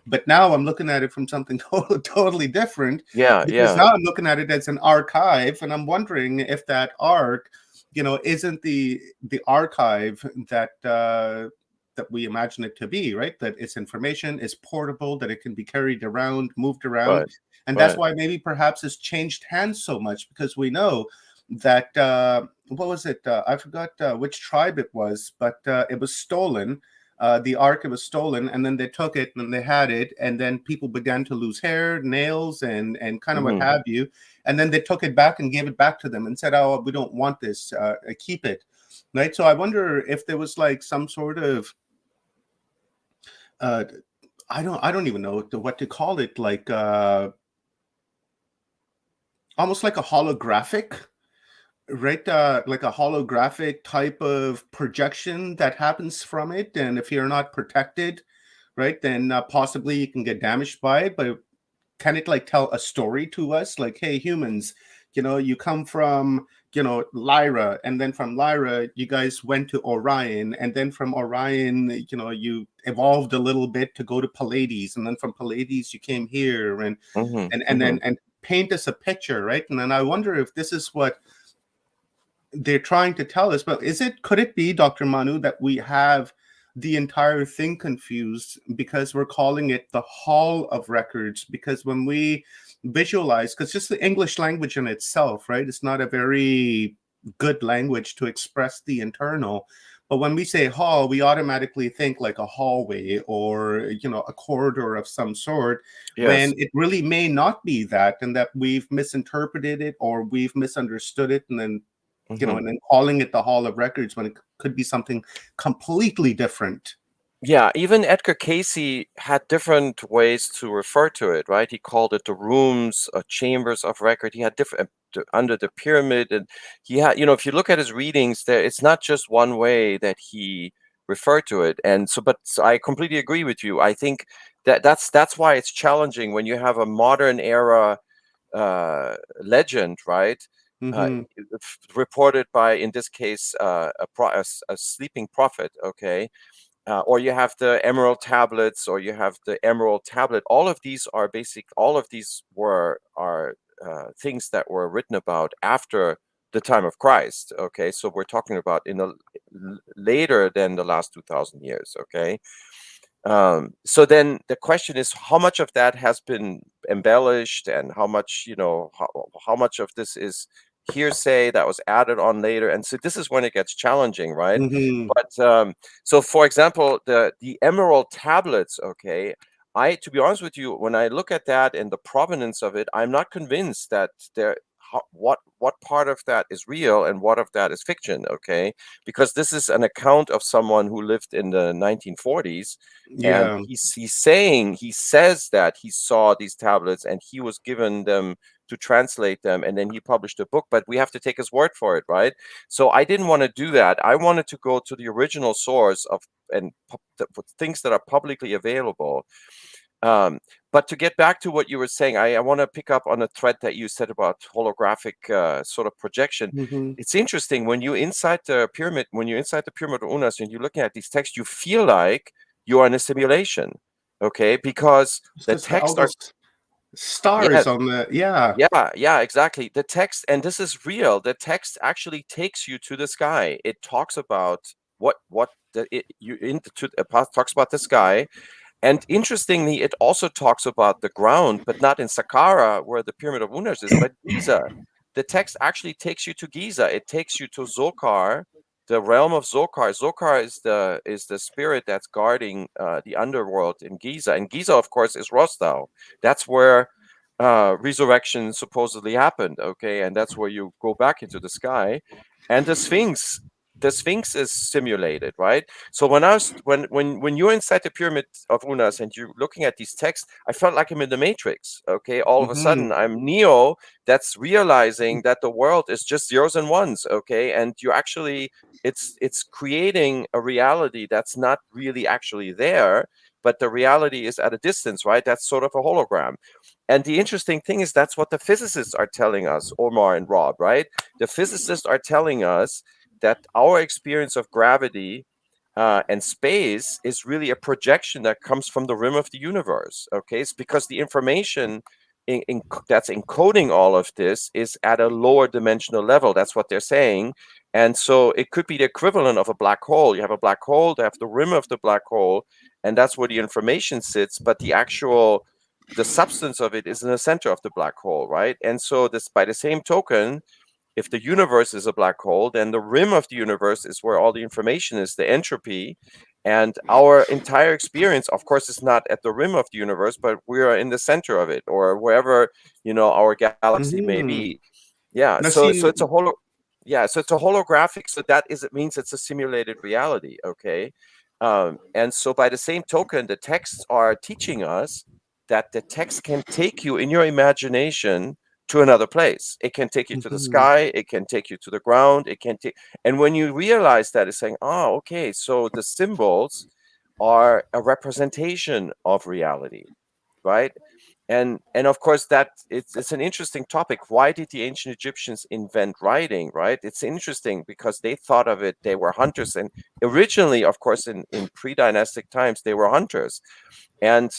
But now I'm looking at it from something totally different, Yeah, because yeah, now I'm looking at it as an archive, and I'm wondering if that arc, isn't the archive that we imagine it to be, right? That it's information, is portable, that it can be carried around, moved around. right, And that's right. why maybe perhaps it's changed hands so much, because we know that, what was it? I forgot which tribe it was, but it was stolen the ark was stolen, and then they took it and they had it, and then people began to lose hair, nails, and kind of what have you, and then they took it back and gave it back to them and said, "Oh, we don't want this. Keep it." Right. So I wonder if there was like some sort of I don't even know what to call it, like almost like a holographic, right? Like a holographic type of projection that happens from it, and if you're not protected, right, then possibly you can get damaged by it. But can it like tell a story to us, like, hey, humans, you come from Lyra, and then from Lyra you guys went to Orion, and then from Orion you evolved a little bit to go to Pleiades, and then from Pleiades you came here, and then paint us a picture, right? And then I wonder if this is what they're trying to tell us. But could it be, Dr. Manu, that we have the entire thing confused because we're calling it the Hall of Records? Because when we visualize, because just the English language in itself, right, it's not a very good language to express the internal. But when we say hall, we automatically think like a hallway or a corridor of some sort, when it really may not be that, and that we've misinterpreted it or we've misunderstood it, and then and then calling it the Hall of Records when it could be something completely different. Yeah, even Edgar Casey had different ways to refer to it, right? He called it the rooms, chambers of record. He had different under the pyramid, and he had, if you look at his readings, there it's not just one way that he referred to it. And so, but I completely agree with you. I think that's why it's challenging when you have a modern era legend, right? Reported by, in this case, a sleeping prophet, okay? Or you have the emerald tablets, or you have the emerald tablet. All of these are things that were written about after the time of Christ, okay? So we're talking about later than the last 2,000 years, okay? So then the question is, how much of that has been embellished, and how much, how much of this is hearsay that was added on later? And so this is when it gets challenging, right? But so for example, the emerald tablets, okay, to be honest with you, when I look at that and the provenance of it, I'm not convinced that what part of that is real and what of that is fiction, okay? Because this is an account of someone who lived in the 1940s, and he says that he saw these tablets and he was given them to translate them, and then he published a book, but we have to take his word for it, right? So I didn't want to do that. I wanted to go to the original source and things that are publicly available. But to get back to what you were saying, I want to pick up on a thread that you said about holographic sort of projection. It's interesting when you're inside the pyramid, of Unas, and you're looking at these texts, you feel like you are in a simulation, okay? Because the text are stars on the yeah, exactly. The text, and this is real. The text actually takes you to the sky. It talks about talks about the sky. And interestingly, it also talks about the ground, but not in Saqqara, where the Pyramid of Unas is, but Giza. The text actually takes you to Giza. It takes you to Zokar, the realm of Zokar. Zokar is the spirit that's guarding the underworld in Giza. And Giza, of course, is Rostau. That's where resurrection supposedly happened, okay? And that's where you go back into the sky. And the Sphinx is simulated, right? So when you're inside the Pyramid of Unas and you're looking at these texts, I felt like I'm in the Matrix, okay? All of a sudden, I'm Neo that's realizing that the world is just zeros and ones, okay? And you actually, it's creating a reality that's not really actually there, but the reality is at a distance, right? That's sort of a hologram. And the interesting thing is that's what the physicists are telling us, Omar and Rob, right? The physicists are telling us that our experience of gravity and space is really a projection that comes from the rim of the universe, okay? It's because the information that's encoding all of this is at a lower dimensional level. That's what they're saying. And so it could be the equivalent of a black hole. You have a black hole, they have the rim of the black hole, and that's where the information sits, but the substance of it is in the center of the black hole, right? And so this, by the same token, if the universe is a black hole, then the rim of the universe is where all the information is, the entropy. And our entire experience, of course, is not at the rim of the universe, but we are in the center of it, or wherever, you know, our galaxy may Mhm. be. Yeah. Now, So see, it's a so it's a holographic. So it means it's a simulated reality. Okay. And so by the same token, the texts are teaching us that the text can take you in your imagination to another place. It can take you to the mhm, sky. It can take you to the ground. It can take, and when you realize that, it's saying, oh, okay, so the symbols are a representation of reality, right? And of course, that it's an interesting topic. Why did the ancient Egyptians invent writing, right? It's interesting because they thought of it, they were hunters, and originally, of course, in pre-dynastic times, they were hunters. And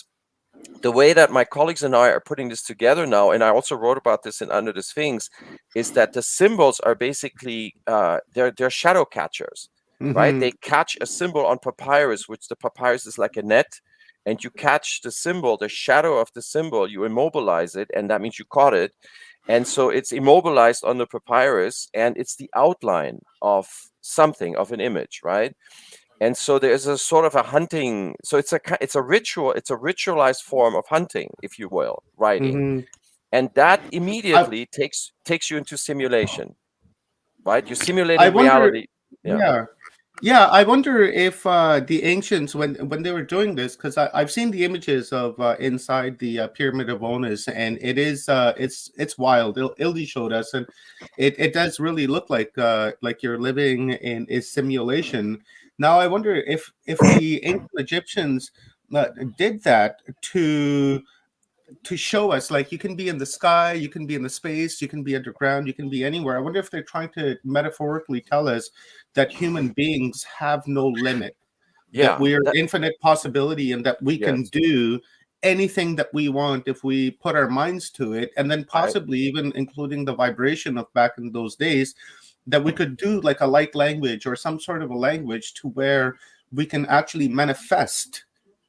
the way that my colleagues and I are putting this together now, and I also wrote about this in Under the Sphinx, is that the symbols are basically they're shadow catchers, right? mhm. They catch a symbol on papyrus, which the papyrus is like a net, and you catch the symbol, the shadow of the symbol, you immobilize it, and that means you caught it. And so it's immobilized on the papyrus, and it's the outline of something, of an image, right? And so there's a sort of a hunting, so it's a ritual, it's a ritualized form of hunting, if you will, writing. Mhm. And that I immediately takes you into simulation, right? You're I simulating wonder, reality. Yeah. yeah, yeah. I wonder if the ancients, when they were doing this, because I've seen the images of inside the Pyramid of Onus, and it's wild. Ildi showed us, and it does really look like you're living in a simulation. Now, I wonder if the ancient Egyptians did that to show us, like, you can be in the sky, you can be in the space, you can be underground, you can be anywhere. I wonder if they're trying to metaphorically tell us that human beings have no limit, that Yeah. we are That, infinite possibility, and that we can yes. do anything that we want if we put our minds to it, and then I possibly even including the vibration of back in those days, that we could do like a light language or some sort of a language to where we can actually manifest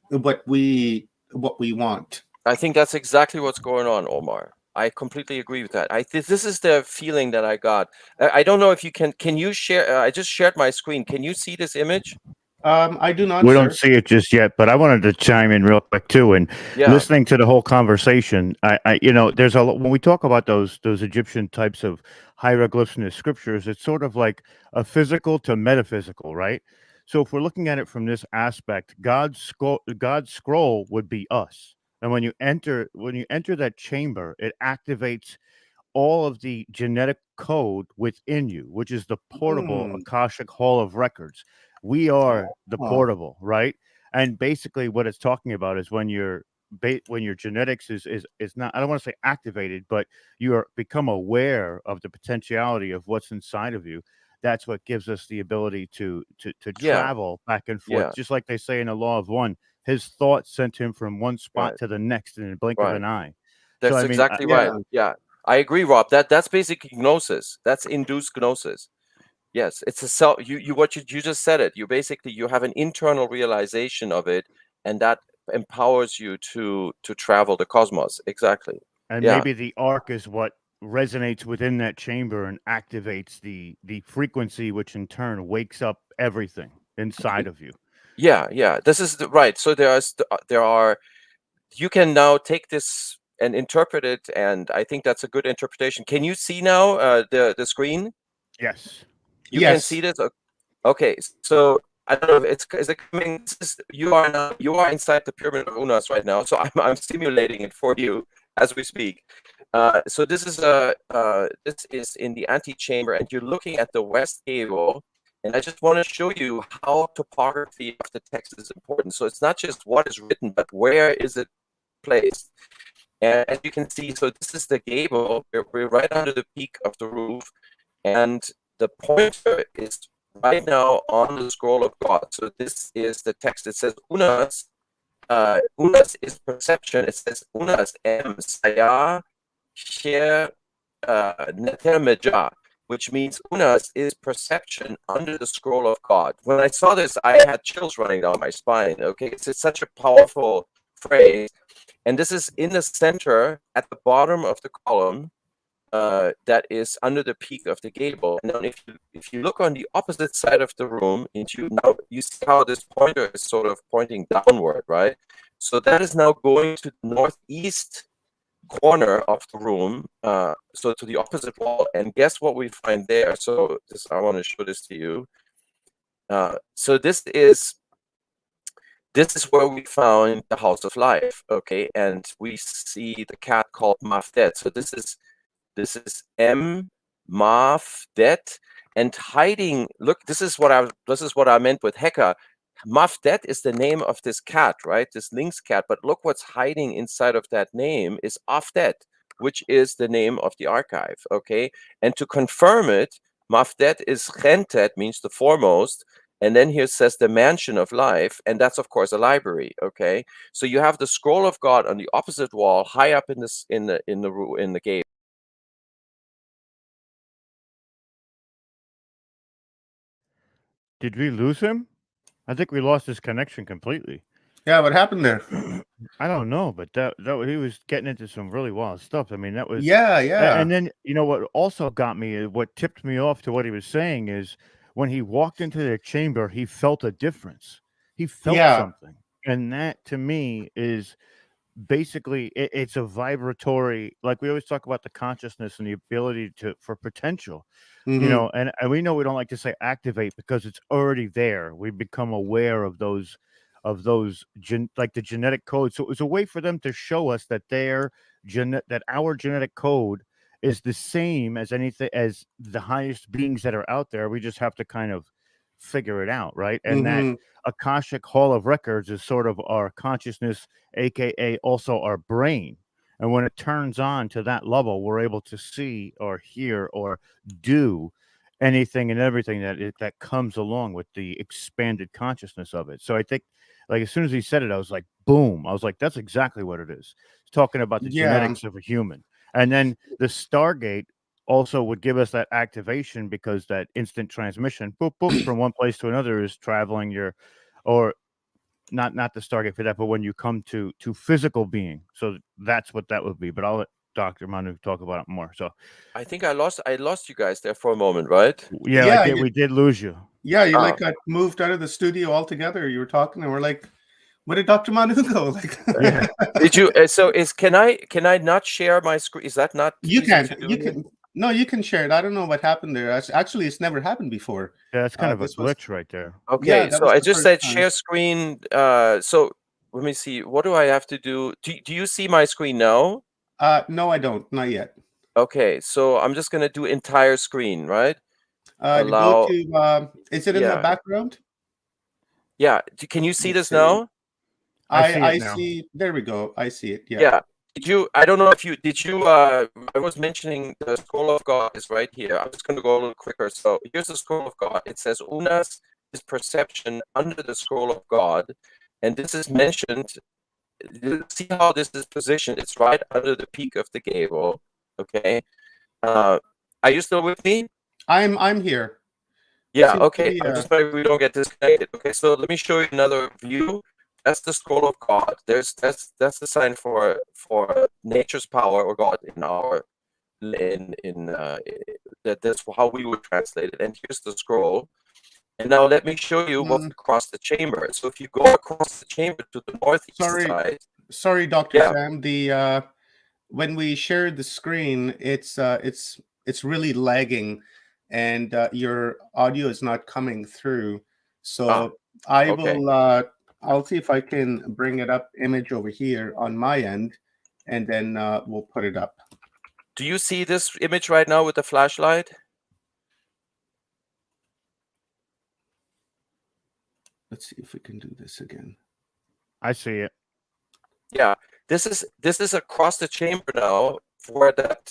what we want. I think that's exactly what's going on, Omar. I completely agree with that. This is the feeling that I got. I don't know if you can you share, I just shared my screen. Can you see this image? I do not, We don't sir. see it just yet, but I wanted to chime in real quick too. And Yeah. listening to the whole conversation, there's when we talk about those Egyptian types of hieroglyphs in the scriptures, it's sort of like a physical to metaphysical, right? So if we're looking at it from this aspect, God's scroll would be us, and when you enter that chamber, it activates all of the genetic code within you, which is the portable Hmm. Akashic Hall of Records. We are the Oh. portable, right? And basically, what it's talking about is when your genetics is not, I don't want to say activated, but you are become aware of the potentiality of what's inside of you. That's what gives us the ability to Yeah. travel back and forth, Yeah. just like they say in the Law of One. His thoughts sent him from one spot Right. to the next in a blink of Right. an eye. So That's I mean, exactly right. Yeah. Yeah, I agree, Rob. That's basically gnosis. That's induced gnosis. Yes, it's a self. You just said it. You have an internal realization of it, and that empowers you to travel the cosmos. Exactly. and Yeah. maybe the arc is what resonates within that chamber and activates the frequency, which in turn wakes up everything inside of you. Yeah. Yeah. This is right. So there are. You can now take this and interpret it, and I think that's a good interpretation. Can you see now the screen? Yes. You can see Yes. this. Okay, so I don't know if is it coming. You are inside the pyramid of Unas right now. So I'm simulating it for you as we speak. So this is in the antechamber, and you're looking at the west gable. And I just want to show you how topography of the text is important. So it's not just what is written, but where is it placed. And as you can see, so this is the gable. We're right under the peak of the roof, and the pointer is right now on the scroll of God. So this is the text. It says Unas. Unas is perception. It says Unas em saya share netermeja, which means Unas is perception under the scroll of God. When I saw this, I had chills running down my spine. Okay, it's such a powerful phrase. And this is in the center at the bottom of the column. that is under the peak of the gable. And then if you look on the opposite side of the room, now you see how this pointer is sort of pointing downward, right? So that is now going to the northeast corner of the room, so to the opposite wall. And guess what we find there? So I want to show this to you. So this is where we found the House of Life, okay? And we see the cat called Mafdet. So this is M Mafdet, and hiding. Look, this is what I meant with Heka. Mafdet is the name of this cat, right? This lynx cat. But look what's hiding inside of that name is Afdet, which is the name of the archive, okay? And to confirm it, Mafdet is Rentet, means the foremost. And then here says the mansion of life, and that's of course a library. Okay, so you have the scroll of God on the opposite wall, high up in the gate. Did we lose him? I think we lost his connection completely. Yeah, what happened there? I don't know, but that he was getting into some really wild stuff. I mean, that was Yeah, yeah. And then what also got me, what tipped me off to what he was saying is when he walked into the chamber, he felt a difference. He felt something, and that to me is basically it's a vibratory. Like we always talk about the consciousness and the ability for potential. And we know we don't like to say activate because it's already there. We become aware of those like the genetic code. So it was a way for them to show us that that our genetic code is the same as anything, as the highest beings that are out there. We just have to kind of figure it out, right? And that Akashic Hall of Records is sort of our consciousness, aka also our brain. And when it turns on to that level, we're able to see or hear or do anything and everything that comes along with the expanded consciousness of it. So I think, like, as soon as he said it, I was like, boom. I was like, that's exactly what it is. It's talking about the genetics of a human. And then the Stargate also would give us that activation because that instant transmission, boop, boop, from one place to another is traveling or not the Stargate for that, but when you come to physical being. So that's what that would be. But I'll let Dr. Manu talk about it more. So I think I lost you guys there for a moment, right? Yeah, we did lose you. Yeah, you like got moved out of the studio altogether. You were talking, and we're like, "Where did Dr. Manu go?" Like, yeah. Did you? Can I not share my screen? Is that not? You can. No, you can share it. I don't know what happened there. Actually, it's never happened before. Yeah, that's kind of a glitch right there. Okay, Yeah, so I just said share screen. So let me see. What do I have to do? Do you see my screen now? No, I don't. Not yet. Okay, so I'm just gonna do entire screen, right? Go to. Is it in the background? Yeah. Can you see this now? I see. There we go. I see it. Yeah. Yeah. Did you? I don't know if you did. I was mentioning the scroll of God is right here. I'm just going to go a little quicker. So here's the scroll of God. It says Unas is perception under the scroll of God, and this is mentioned. See how this is positioned? It's right under the peak of the gable. Okay. Are you still with me? I'm here. Yeah. Okay. I'm just maybe we don't get disconnected. Okay. So let me show you another view. That's the scroll of God. That's the sign for nature's power or God that's how we would translate it. And here's the scroll. And now let me show you what's across the chamber. So if you go across the chamber to the northeast side. Sorry, Dr. Sam. The when we shared the screen, it's really lagging, and your audio is not coming through. So I will. I'll see if I can bring it up image over here on my end, and then we'll put it up. Do you see this image right now with the flashlight? Let's see if we can do this again. I see it. Yeah, this is across the chamber now where that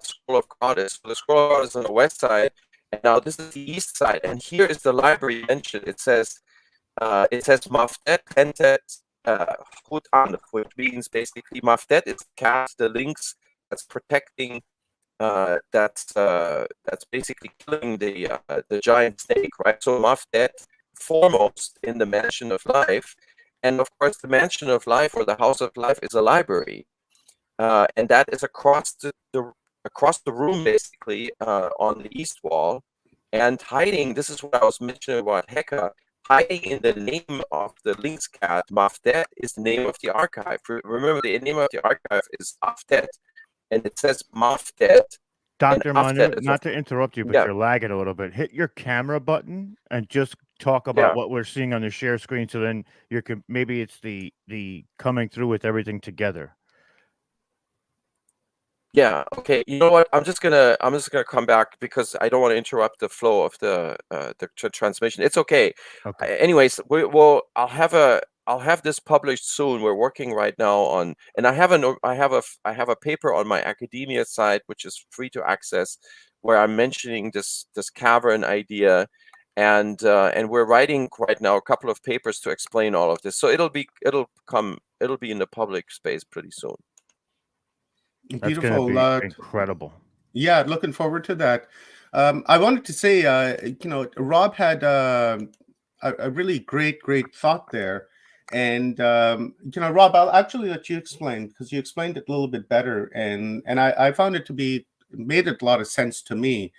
scroll of God is. So the scroll of God is on the west side, and now this is the east side. And here is the library mentioned. It says Mafdet Rentet Hutan, which means basically Mafdet is the cat, the lynx that's protecting, that's basically killing the giant snake, right? So Mafdet foremost in the mansion of life, and of course the mansion of life or the house of life is a library. and that is across the room, basically, on the east wall, and hiding. This is what I was mentioning about Heka. Hiding in the name of the Lynx cat, Mafdet, is the name of the archive. Remember, the name of the archive is Aftet, and it says Mafdet. Dr. Manu, not to interrupt you, but yeah, you're lagging a little bit. Hit your camera button and just talk about yeah. what we're seeing on the share screen. So then maybe it's the coming through with everything together. Yeah. Okay. You know what? I'm just gonna come back because I don't want to interrupt the flow of the transmission. It's okay. Okay. Anyways, I'll have this published soon. We're working right now on, and I have a paper on my academia site which is free to access, where I'm mentioning this cavern idea, and we're writing right now a couple of papers to explain all of this. So it'll be in the public space pretty soon. That's going to Beautiful. be incredible. Yeah, looking forward to that. I wanted to say, Rob had a really great thought there. And, Rob, I'll actually let you explain, because you explained it a little bit better. And I found it made a lot of sense to me,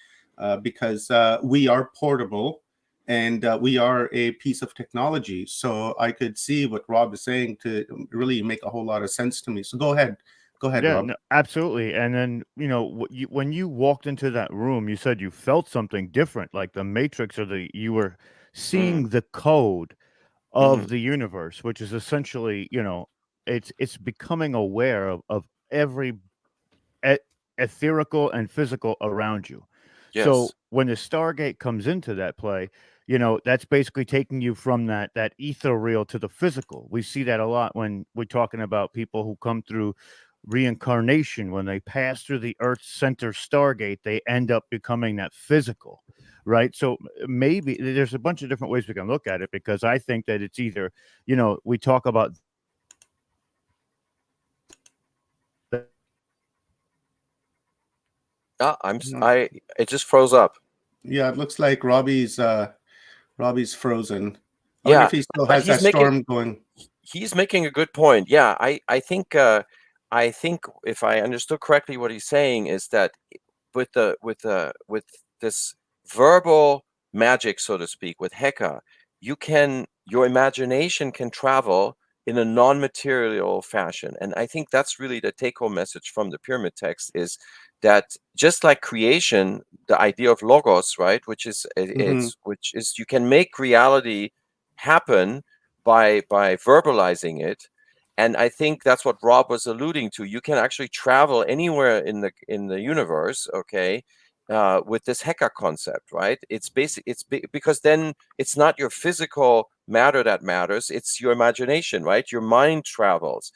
because we are portable, and we are a piece of technology. So I could see what Rob is saying to really make a whole lot of sense to me. So go ahead. Go ahead, Yeah, Rob. no, absolutely. And then, when you walked into that room, you said you felt something different, like the matrix, or you were seeing the code of the universe, which is essentially, it's becoming aware of every etherical and physical around you. Yes. So when the Stargate comes into that play, that's basically taking you from that ethereal to the physical. We see that a lot when we're talking about people who come through reincarnation. When they pass through the Earth's center Stargate, they end up becoming that physical, right? So maybe there's a bunch of different ways we can look at it, because I think that it's either, we talk about it just froze up. Yeah, it looks like Robbie's frozen. I Yeah, wonder if he still has that storm going. He's making a good point. Yeah, I think if I understood correctly, what he's saying is that with this verbal magic, so to speak, with Heka, your imagination can travel in a non-material fashion. And I think that's really the take-home message from the pyramid text, is that just like creation, the idea of logos, right, which is you can make reality happen by verbalizing it. And I think that's what Rob was alluding to. You can actually travel anywhere in the universe, okay, with this Heka concept, right? It's because then it's not your physical matter that matters; it's your imagination, right? Your mind travels,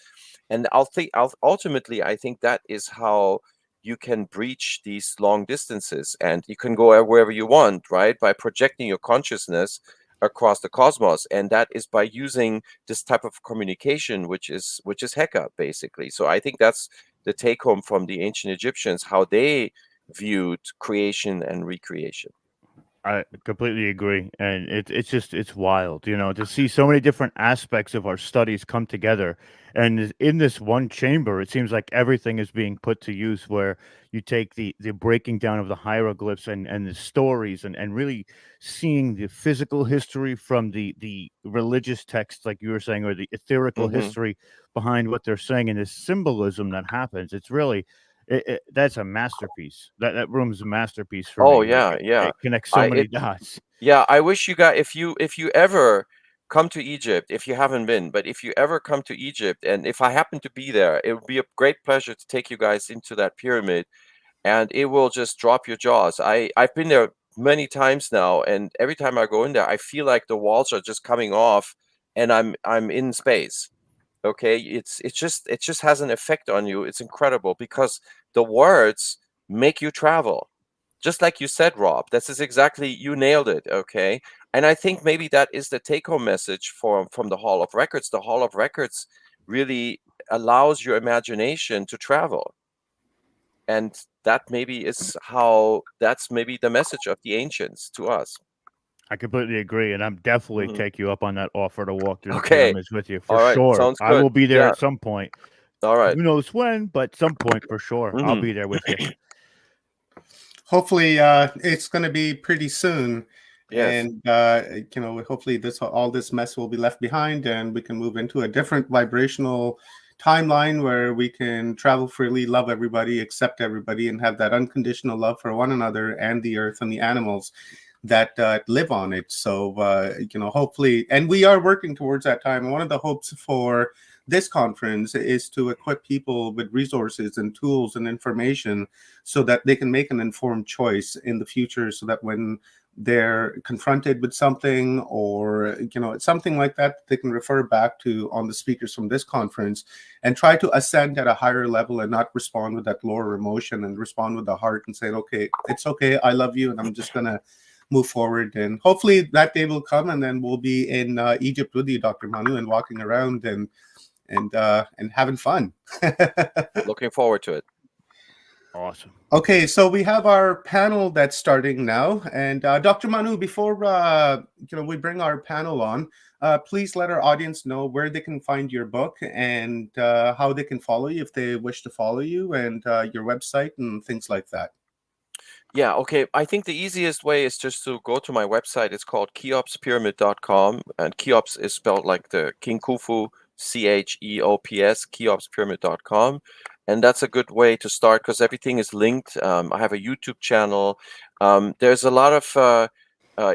and ultimately, I think that is how you can breach these long distances, and you can go wherever you want, right? By projecting your consciousness across the cosmos, and that is by using this type of communication, which is Heka, basically. So I think that's the take home from the ancient Egyptians, how they viewed creation and recreation. I completely agree, and it's wild, to see so many different aspects of our studies come together, and in this one chamber, it seems like everything is being put to use. Where you take the breaking down of the hieroglyphs and the stories, and really seeing the physical history from the religious texts, like you were saying, or the etherical history behind what they're saying, and the symbolism that happens. It's really that's a masterpiece. That room's a masterpiece for me. Oh yeah, It connects so many dots. Yeah, I wish you guys, if you ever come to Egypt, if you haven't been, but if you ever come to Egypt, and if I happen to be there, it would be a great pleasure to take you guys into that pyramid, and it will just drop your jaws. I've been there many times now, and every time I go in there, I feel like the walls are just coming off, and I'm in space. Okay, it just has an effect on you. It's incredible because the words make you travel, just like you said, Rob. This is exactly, you nailed it. Okay, and I think maybe that is the take-home message from the Hall of Records. The Hall of Records really allows your imagination to travel, and that's maybe the message of the ancients to us. I completely agree, and I'm definitely take you up on that offer to walk through the Okay. pyramids with you All for right. sure. Sounds I good. will be there Yeah. at some point. All right. Who knows when, but some point for sure. I'll Mhm. be there with you. Hopefully, it's going to be pretty soon. Yes. And hopefully all this mess will be left behind, and we can move into a different vibrational timeline where we can travel freely, love everybody, accept everybody, and have that unconditional love for one another and the earth and the animals that live on it. So hopefully, and we are working towards that time. And one of the hopes for this conference is to equip people with resources and tools and information so that they can make an informed choice in the future, so that when they're confronted with something or something like that, they can refer back to on the speakers from this conference and try to ascend at a higher level and not respond with that lower emotion, and respond with the heart and say, okay, it's okay, I love you, and I'm just gonna move forward. And hopefully that day will come, and then we'll be in Egypt with you, Dr. Manu, and walking around and having fun. Looking forward to it. Awesome. Okay, so we have our panel that's starting now, and Dr. Manu, before we bring our panel on, please let our audience know where they can find your book and how they can follow you if they wish to follow you, and your website and things like that. Yeah, okay. I think the easiest way is just to go to my website. It's called cheopspyramid.com, and Cheops is spelled like the King Khufu, Cheops, cheopspyramid.com. And that's a good way to start because everything is linked. I have a YouTube channel. There's a lot of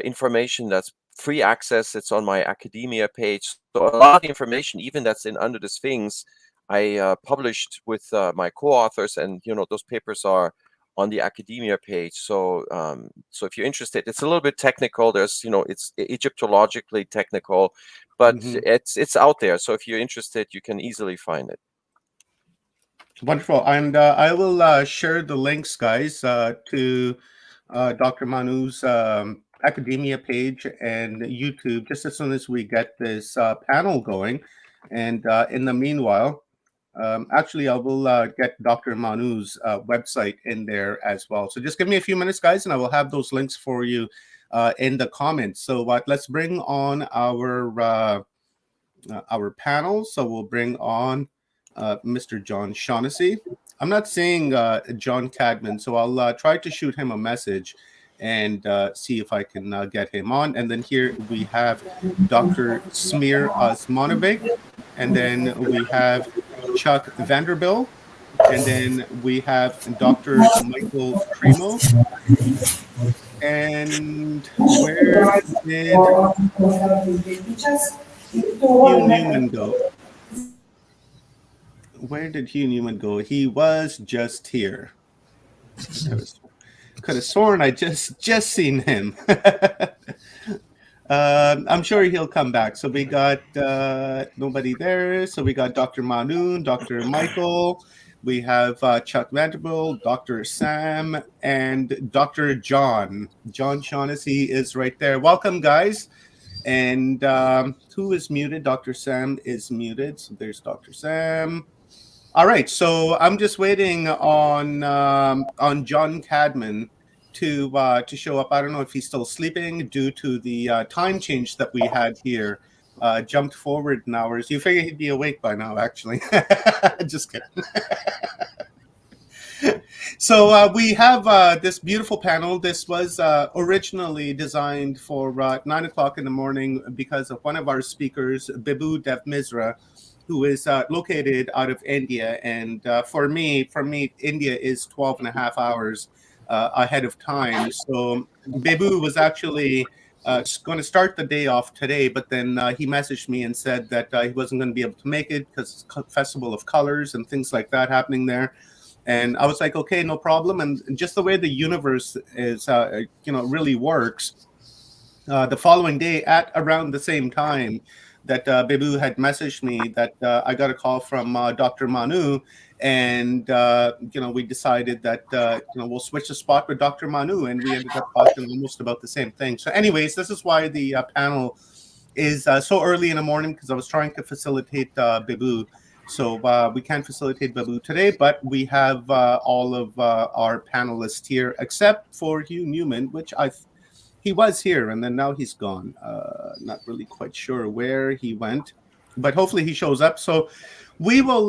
information that's free access. It's on my academia page. So a lot of information, even that's in Under the Sphinx, I published with my co-authors, and those papers are on the academia page. So so if you're interested, it's a little bit technical. There's it's Egyptologically technical, but it's out there. So if you're interested, you can easily find it. Wonderful. And I will share the links, guys, to Dr. Manu's academia page and YouTube just as soon as we get this panel going. And in the meanwhile, actually, I will get Dr. Manu's website in there as well. So just give me a few minutes, guys, and I will have those links for you in the comments. So let's bring on our panel. So we'll bring on Mr. John Shaughnessy. I'm not seeing John Cadman, so I'll try to shoot him a message and see if I can get him on. And then here we have Dr. Smear Osmanovic, and then we have Chuck Vanderbilt, and then we have Dr. Michael Cremo. And where did Hugh Newman go? Where did Hugh Newman go? He was just here. Could have sworn I just seen him. I'm sure he'll come back. So we got nobody there. So we got Dr. Manu, Dr. Michael. We have Chuck Vanderbilt, Dr. Sam, and Dr. John. John Shaughnessy is right there. Welcome, guys. And who is muted? Dr. Sam is muted. So there's Dr. Sam. All right. So I'm just waiting on John Cadman to show up. I don't know if he's still sleeping due to the time change that we had here. Jumped forward in hours. You figure he'd be awake by now, actually. Just kidding. So we have this beautiful panel. This was originally designed for 9 o'clock in the morning because of one of our speakers, Bibu Dev Misra, who is located out of India. And for me, India is 12 and a half hours ahead of time. So Bibu was actually going to start the day off today, but then he messaged me and said that he wasn't going to be able to make it because it's Festival of Colors and things like that happening there. And I was like, okay, no problem. And just the way the universe is, really works, the following day at around the same time that Bibu had messaged me that I got a call from Dr. Manu, and we decided that we'll switch the spot with Dr. Manu, and we ended up talking almost about the same thing. So anyways, this is why the panel is so early in the morning, because I was trying to facilitate Bibu. So we can't facilitate Babu today, but we have all of our panelists here, except for Hugh Newman, which he was here, and then now he's gone. Not really quite sure where he went, but hopefully he shows up. So we will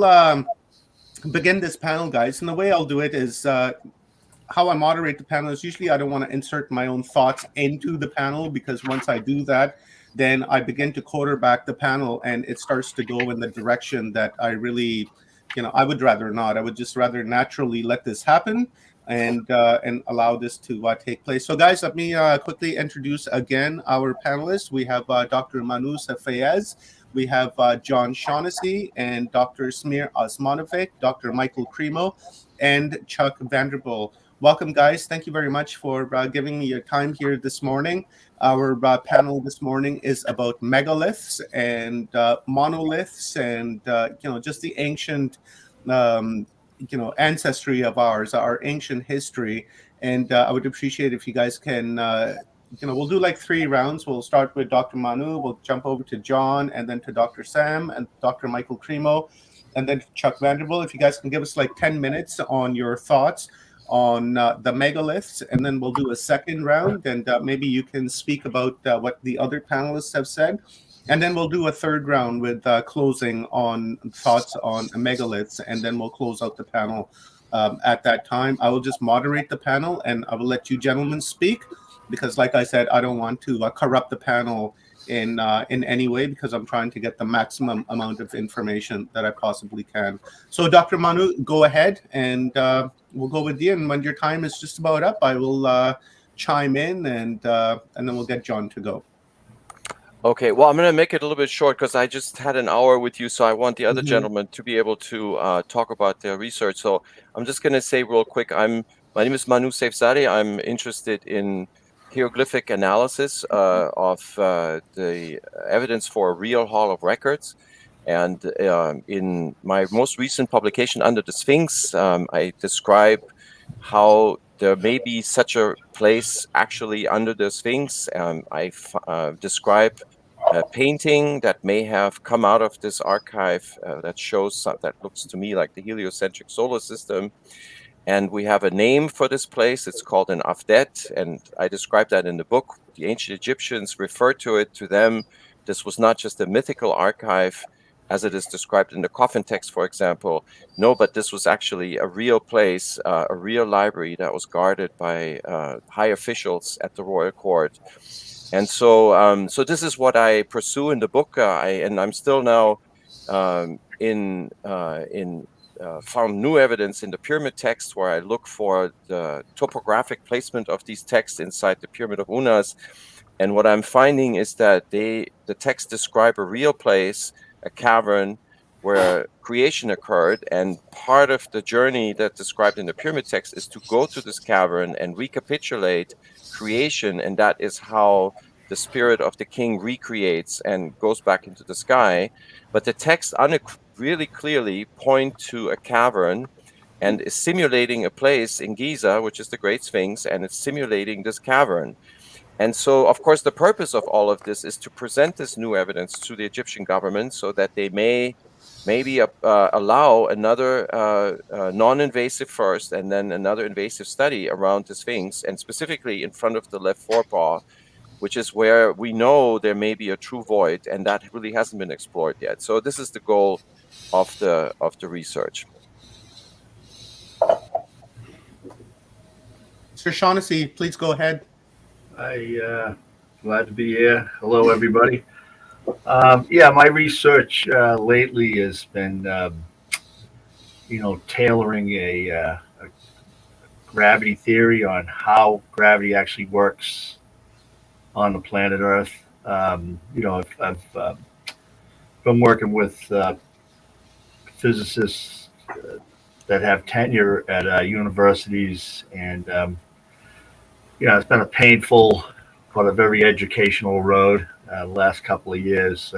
begin this panel, guys. And the way I'll do it is how I moderate the panel is usually I don't want to insert my own thoughts into the panel, because once I do that, then I begin to quarterback the panel and it starts to go in the direction that I really, I would rather not. I would just rather naturally let this happen and allow this to take place. So, guys, let me quickly introduce again our panelists. We have Dr. Manus Fayez. We have John Shaughnessy and Dr. Smir Osmanovic, Dr. Michael Cremo, and Chuck Vanderbilt. Welcome, guys. Thank you very much for giving me your time here this morning. Our panel this morning is about megaliths and monoliths and, just the ancient, ancestry of ours, our ancient history. And I would appreciate if you guys can, we'll do like 3 rounds. We'll start with Dr. Manu, we'll jump over to John, and then to Dr. Sam and Dr. Michael Cremo, and then Chuck Vanderbilt. If you guys can give us like 10 minutes on your thoughts on the megaliths, and then we'll do a second round, and maybe you can speak about what the other panelists have said, and then we'll do a third round with closing on thoughts on megaliths, and then we'll close out the panel at that time. I will just moderate the panel, and I will let you gentlemen speak, because like I said, I don't want to corrupt the panel in any way, because I'm trying to get the maximum amount of information that I possibly can. So Dr. Manu, go ahead, and we'll go with you. And when your time is just about up, I will chime in, and then we'll get John to go. Okay, well, I'm going to make it a little bit short because I just had an hour with you, so I want the other gentlemen to be able to talk about their research. So I'm just going to say real quick, my name is Manu Saifzadeh. I'm interested in hieroglyphic analysis of the evidence for real Hall of Records. And in my most recent publication, Under the Sphinx, I describe how there may be such a place actually under the Sphinx. I describe a painting that may have come out of this archive that shows, that looks to me like the heliocentric solar system. And we have a name for this place. It's called an Afdet, and I describe that in the book. The ancient Egyptians referred to it. To them, this was not just a mythical archive, as it is described in the coffin text, for example. No, but this was actually a real place, a real library that was guarded by high officials at the royal court. And so, so this is what I pursue in the book, and I'm still now found new evidence in the pyramid text, where I look for the topographic placement of these texts inside the Pyramid of Unas. And what I'm finding is that the texts describe a real place, a cavern where creation occurred. And part of the journey that's described in the pyramid text is to go to this cavern and recapitulate creation. And that is how the spirit of the king recreates and goes back into the sky. But the text really clearly point to a cavern and is simulating a place in Giza, which is the Great Sphinx, and it's simulating this cavern. And so, of course, the purpose of all of this is to present this new evidence to the Egyptian government so that they may maybe allow another non-invasive first and then another invasive study around the Sphinx, and specifically in front of the left forepaw, which is where we know there may be a true void, and that really hasn't been explored yet. So this is the goal of the research. Mr. Shaughnessy, please go ahead. Glad to be here. Hello, everybody. Yeah, my research lately has been, tailoring a gravity theory on how gravity actually works on the planet Earth. I've been working with physicists that have tenure at universities, and it's been a painful but a very educational road the last couple of years.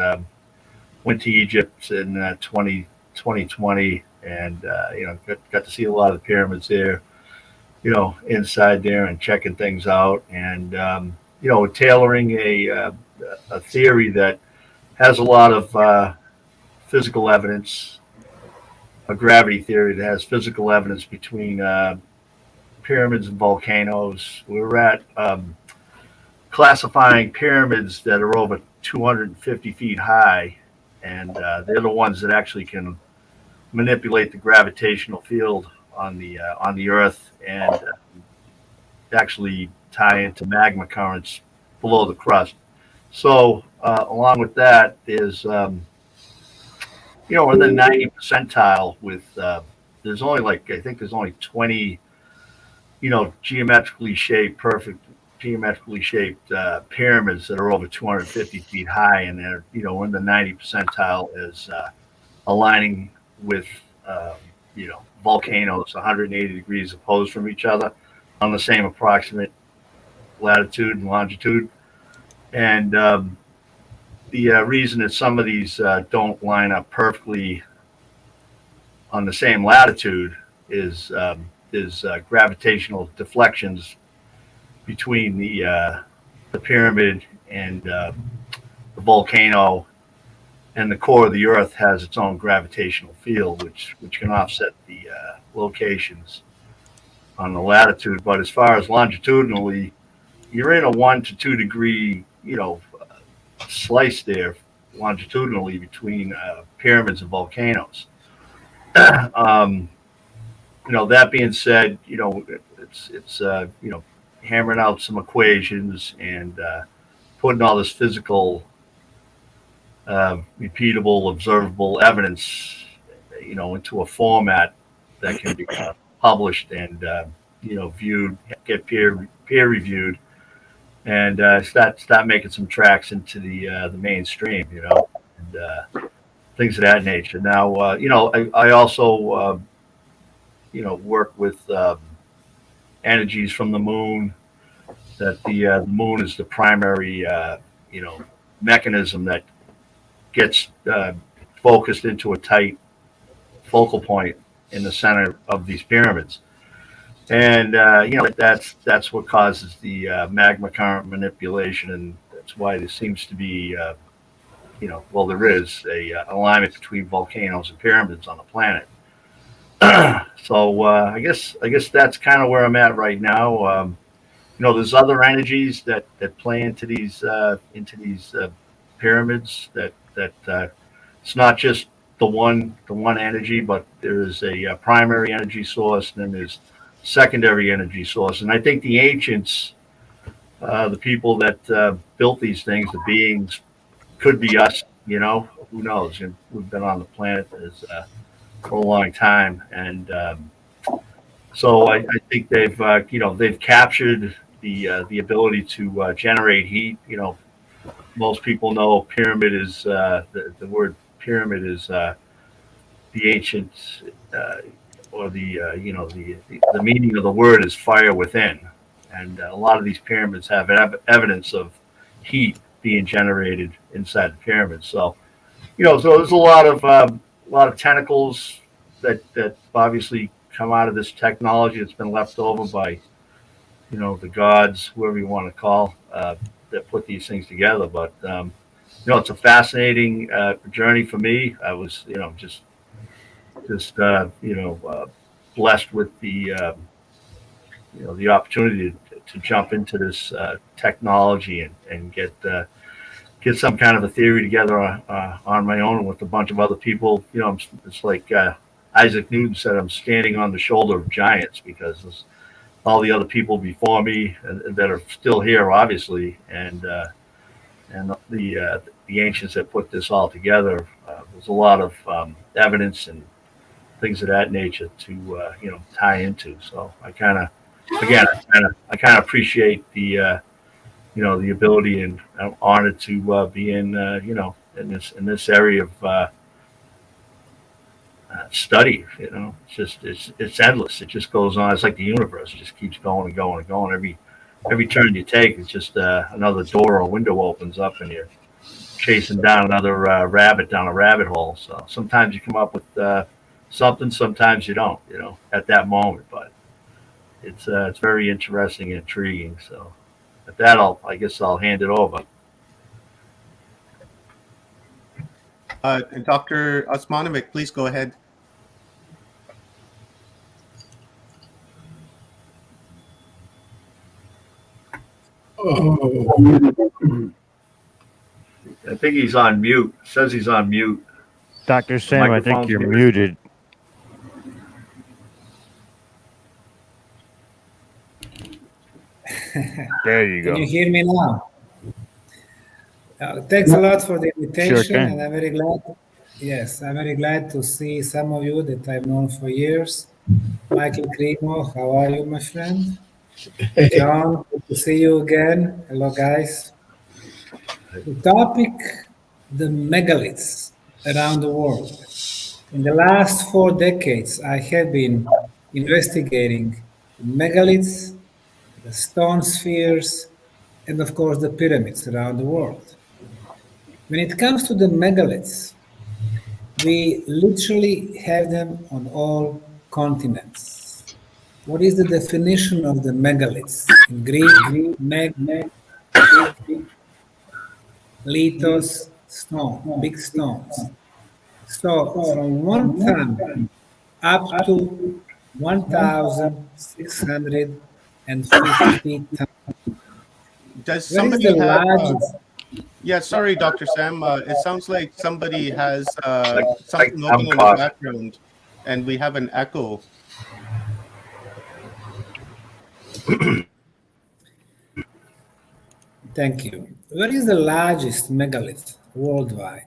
Went to Egypt in 2020, and got to see a lot of the pyramids there, inside there, and checking things out, and tailoring a theory that has a lot of physical evidence, a gravity theory that has physical evidence between pyramids and volcanoes. We're at classifying pyramids that are over 250 feet high, and they're the ones that actually can manipulate the gravitational field on the Earth and actually tie into magma currents below the crust. So along with that, there's we're in the 90 percentile with there's only I think there's only 20 geometrically shaped, perfect geometrically shaped pyramids that are over 250 feet high, and they're we're in the 90 percentile as aligning with volcanoes 180 degrees opposed from each other on the same approximate latitude and longitude. And the reason that some of these don't line up perfectly on the same latitude is gravitational deflections between the pyramid and the volcano, and the core of the Earth has its own gravitational field, which can offset the locations on the latitude. But as far as longitudinally, you're in a 1 to 2 degree slice there longitudinally between pyramids and volcanoes. That being said, it's hammering out some equations and putting all this physical, repeatable, observable evidence, into a format that can be published and viewed, get peer reviewed, and start making some tracks into the mainstream, and things of that nature. Now, I also work with energies from the moon. That the moon is the primary mechanism that gets focused into a tight focal point in the center of these pyramids, and that's what causes the magma current manipulation, and that's why there seems to be there is a alignment between volcanoes and pyramids on the planet. So I guess that's kind of where I'm at right now. There's other energies that play into these pyramids. That it's not just the one energy, but there is a primary energy source, and then there's secondary energy source. And I think the ancients, the people that built these things, the beings, could be us. Who knows? And we've been on the planet for a long time, and so I think they've captured the ability to generate heat. Most people know pyramid is the word pyramid is the ancient or the meaning of the word is fire within, and a lot of these pyramids have evidence of heat being generated inside the pyramid. So so there's a lot of tentacles that obviously come out of this technology that's been left over by the gods, whoever you want to call, that put these things together. But it's a fascinating journey for me. I was just blessed with the the opportunity to jump into this technology and get some kind of a theory together on my own with a bunch of other people. It's like Isaac Newton said, I'm standing on the shoulder of giants, because there's all the other people before me that are still here, obviously, and the ancients that put this all together. There's a lot of evidence and things of that nature to tie into. So I kind of appreciate the the ability, and I'm honored to be in in this area of study. It's endless. It just goes on. It's like the universe. It just keeps going and going and going. Every turn you take, it's just another door or window opens up, and you're chasing down another rabbit down a rabbit hole. So sometimes you come up with something, sometimes you don't. At that moment, but it's very interesting and intriguing. So at that, I guess I'll hand it over. Dr. Osmanovic, please go ahead. I think he's on mute. It says he's on mute. Dr. Sam, I think you're muted. There you Can go. you hear me now? Thanks a lot for the Sure invitation, can. and I'm very glad. Yes, I'm very glad to see some of you that I've known for years. Michael Cremo, how are you, my friend? John, good to see you again. Hello, guys. The topic, the megaliths around the world. In the last 4 decades, I have been investigating the megaliths, the stone spheres, and of course the pyramids around the world. When it comes to the megaliths, we literally have them on all continents. What is the definition of the megaliths? In Greek, big, lithos, stone, big stones. So from 1 ton up to 1,650 tons. Does What is the somebody have? largest? Yeah, sorry, Dr. Sam. It sounds like somebody has Like something open I'm in the caught. background, and we have an echo. Thank you. What is the largest megalith worldwide?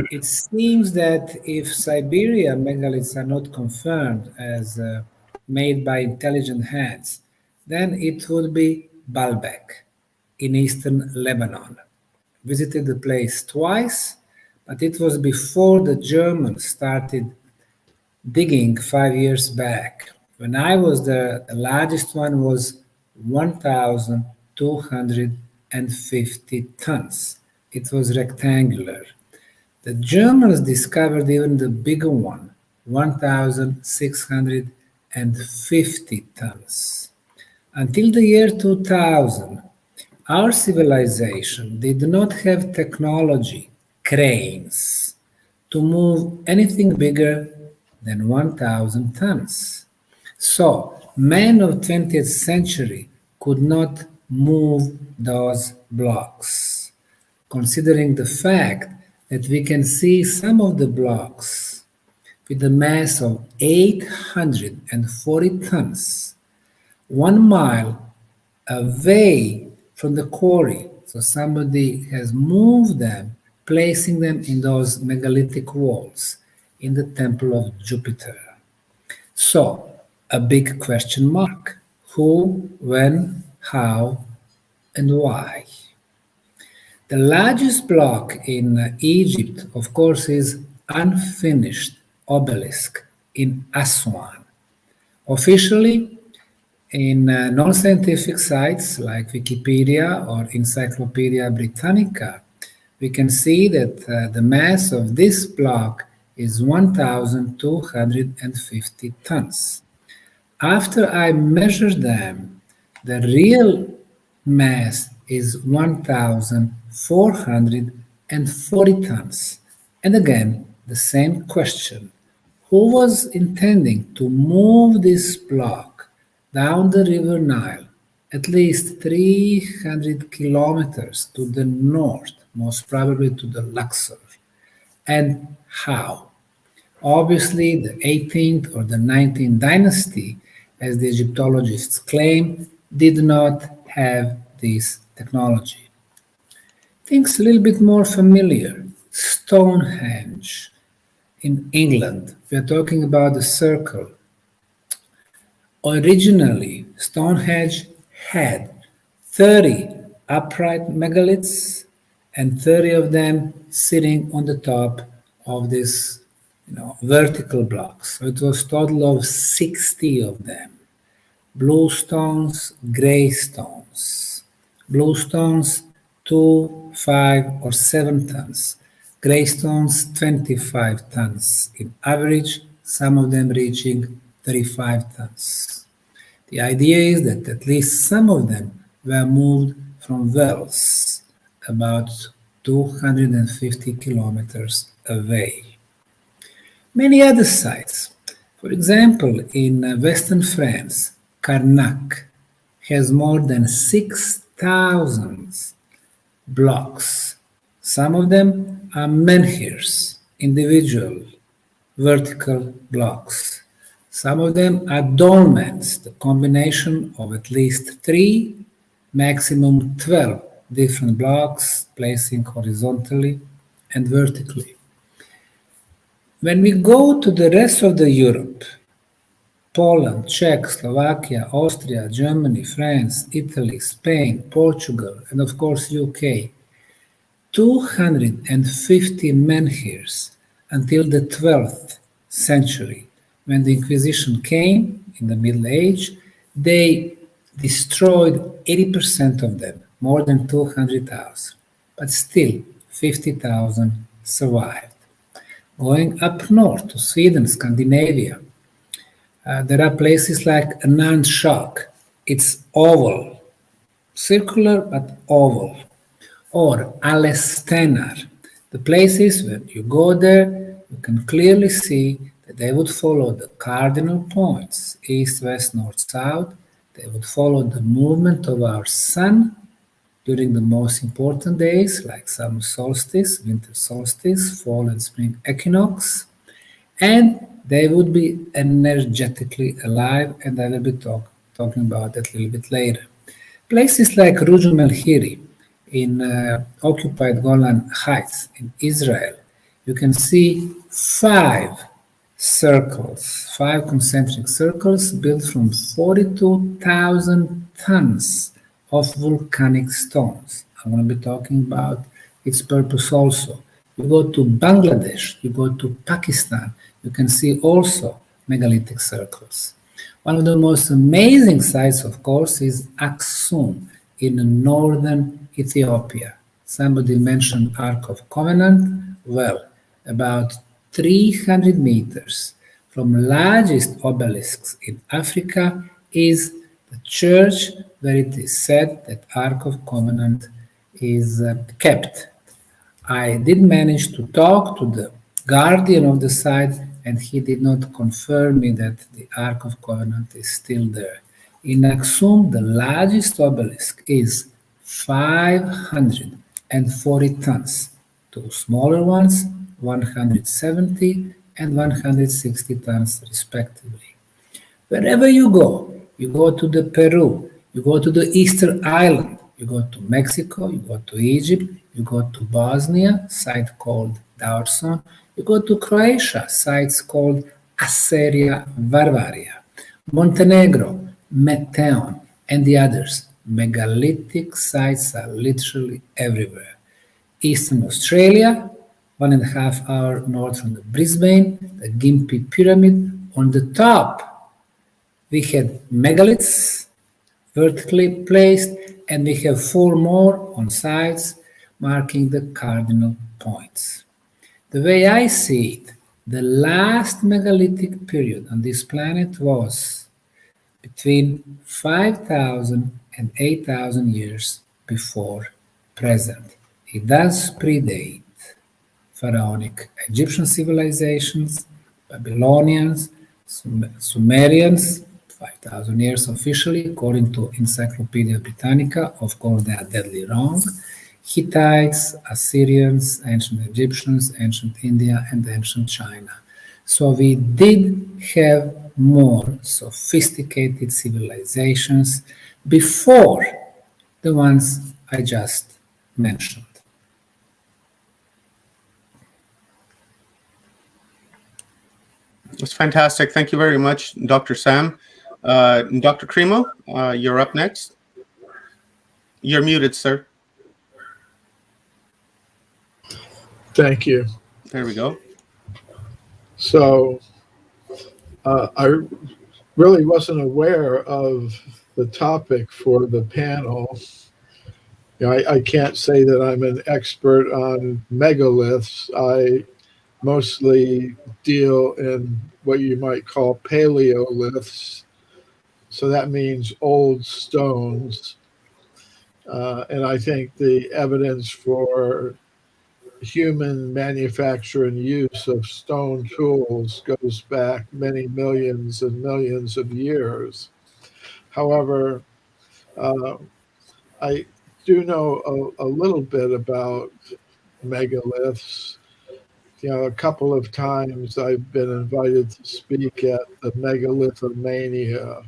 It seems that if Siberia megaliths are not confirmed as made by intelligent hands, then it would be Baalbek in eastern Lebanon. Visited the place twice, but it was before the Germans started digging 5 years back. When I was there, the largest one was 1,250 tons. It was rectangular. The Germans discovered even the bigger one, 1,650 tons. Until the year 2000, our civilization did not have technology, cranes, to move anything bigger than 1,000 tons. So, men of 20th century could not move those blocks, considering the fact that we can see some of the blocks with a mass of 840 tons, 1 mile away from the quarry. So somebody has moved them, placing them in those megalithic walls in the Temple of Jupiter. So, a big question mark. Who, when, how, and why? The largest block in Egypt, of course, is unfinished obelisk in Aswan. Officially, in non-scientific sites like Wikipedia or Encyclopedia Britannica, we can see that the mass of this block is 1,250 tons. After I measure them, the real mass is 1,440 tons. And again, the same question. Who was intending to move this block down the River Nile at least 300 kilometers to the north, most probably to the Luxor? And how? Obviously, the 18th or the 19th dynasty, as the Egyptologists claim, did not have this technology. Things a little bit more familiar. Stonehenge in England. We are talking about the circle. Originally, Stonehenge had 30 upright megaliths and 30 of them sitting on the top of this vertical blocks. So it was a total of 60 of them. Blue stones, gray stones. Blue stones, 2, 5, or 7 tons. Gray stones, 25 tons in average, some of them reaching 35 tons. The idea is that at least some of them were moved from wells about 250 kilometers away. Many other sites, for example, in western France, Carnac has more than 6,000 blocks. Some of them are menhirs, individual vertical blocks. Some of them are dolmens, the combination of at least 3 maximum 12 different blocks placing horizontally and vertically. When we go to the rest of the Europe, Poland, Czech, Slovakia, Austria, Germany, France, Italy, Spain, Portugal, and of course UK, 250 menhirs until the 12th century. When the Inquisition came in the Middle Age, they destroyed 80% of them, more than 200,000. But still, 50,000 survived. Going up north to Sweden, Scandinavia, there are places like Nanshak. It's oval, circular but oval. Or Alestenar. The places when you go there, you can clearly see that they would follow the cardinal points, east, west, north, south. They would follow the movement of our sun during the most important days, like summer solstice, winter solstice, fall and spring equinox, and they would be energetically alive, and I will be talking about that a little bit later. Places like Rujum el-Hiri in occupied Golan Heights in Israel, you can see 5 circles, 5 concentric circles built from 42,000 tons of volcanic stones. I'm going to be talking about its purpose also. You go to Bangladesh, you go to Pakistan, you can see also megalithic circles. One of the most amazing sites, of course, is Aksum in northern Ethiopia. Somebody mentioned Ark of Covenant. Well, about 300 meters from largest obelisks in Africa is the church where it is said that Ark of Covenant is kept. I did manage to talk to the guardian of the site, and he did not confirm me that the Ark of Covenant is still there. In Aksum, the largest obelisk is 540 tons. 2 smaller ones, 170 and 160 tons respectively. Wherever you go to the Peru, you go to the Easter Island, you go to Mexico, you go to Egypt, you go to Bosnia, site called Daurson, you go to Croatia, sites called Asseria Varvaria, Montenegro, Meteon, and the others. Megalithic sites are literally everywhere. Eastern Australia, 1.5 hours north from the Brisbane, the Gympie Pyramid. On the top, we had megaliths vertically placed, and we have 4 more on sides marking the cardinal points. The way I see it, the last megalithic period on this planet was between 5,000 and 8,000 years before present. It does predate pharaonic Egyptian civilizations, Babylonians, Sumerians, 5,000 years officially, according to Encyclopedia Britannica. Of course, they are deadly wrong. Hittites, Assyrians, ancient Egyptians, ancient India, and ancient China. So we did have more sophisticated civilizations before the ones I just mentioned. That's fantastic. Thank you very much, Dr. Sam. Dr. Cremo, you're up next. You're muted, sir. Thank you. There we go. So I really wasn't aware of the topic for the panel. You know, I can't say that I'm an expert on megaliths. I mostly deal in what you might call paleoliths. So that means old stones. And I think the evidence for human manufacture and use of stone tools goes back many millions and millions of years. However, I do know a little bit about megaliths. You know, a couple of times I've been invited to speak at the Megalithomania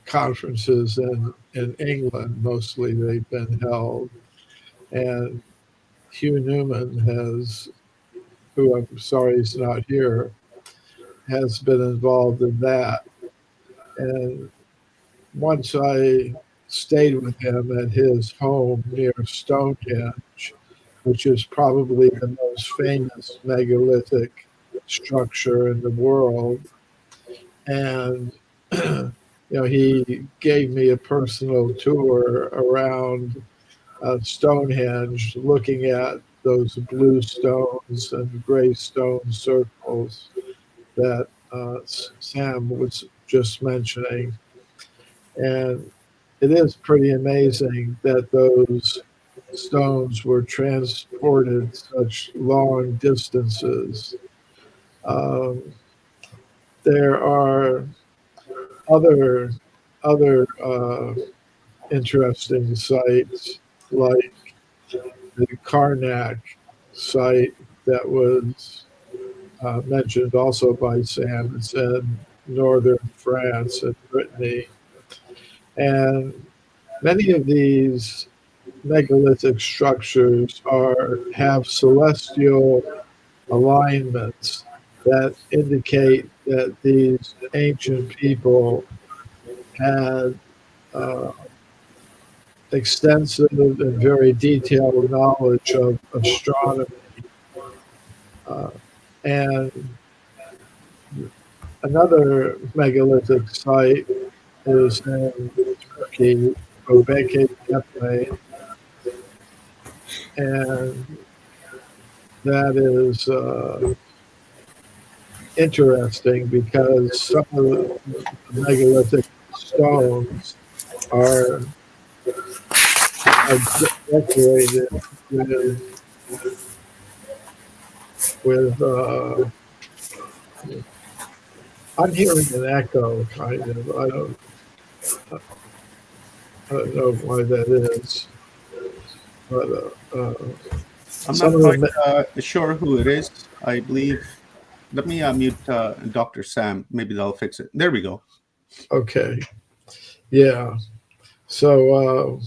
conferences in England. Mostly they've been held. And Hugh Newman who I'm sorry is not here, has been involved in that. And once I stayed with him at his home near Stonehenge, which is probably the most famous megalithic structure in the world. And, he gave me a personal tour around Stonehenge, looking at those blue stones and gray stone circles that Sam was just mentioning. And it is pretty amazing that those stones were transported such long distances. There are other interesting sites like the Karnak site that was mentioned also by Sam. It's in northern France and Brittany. And many of these megalithic structures have celestial alignments that indicate that these ancient people had extensive and very detailed knowledge of astronomy. And another megalithic site is in Turkey, Göbekli Tepe, and that is interesting because some of the megalithic stones are decorated with I'm hearing an echo, kind of. I don't know why that is, but I'm not quite sure who it is. I believe. Let me mute Dr. Sam. Maybe that'll fix it. There we go. Okay. Yeah. So,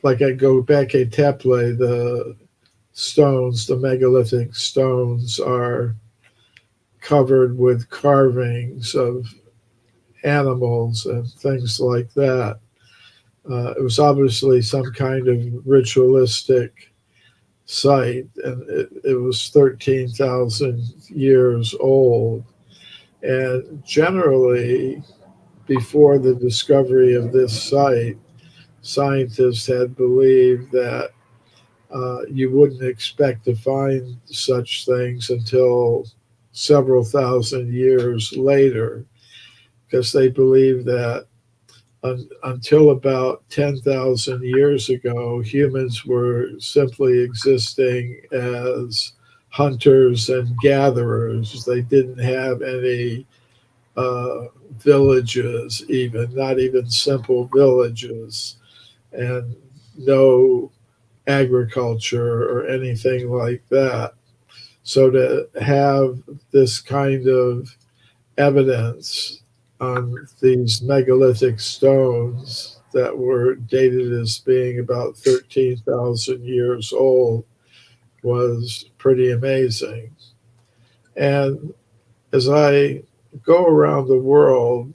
like at Göbekli Tepe, the stones, the megalithic stones, are covered with carvings of animals and things like that. It was obviously some kind of ritualistic site, and it was 13,000 years old. And generally, before the discovery of this site, scientists had believed that you wouldn't expect to find such things until several thousand years later, because they believed that until about 10,000 years ago, humans were simply existing as hunters and gatherers. They didn't have any villages, not even simple villages, and no agriculture or anything like that. So to have this kind of evidence on these megalithic stones that were dated as being about 13,000 years old was pretty amazing. And as I go around the world,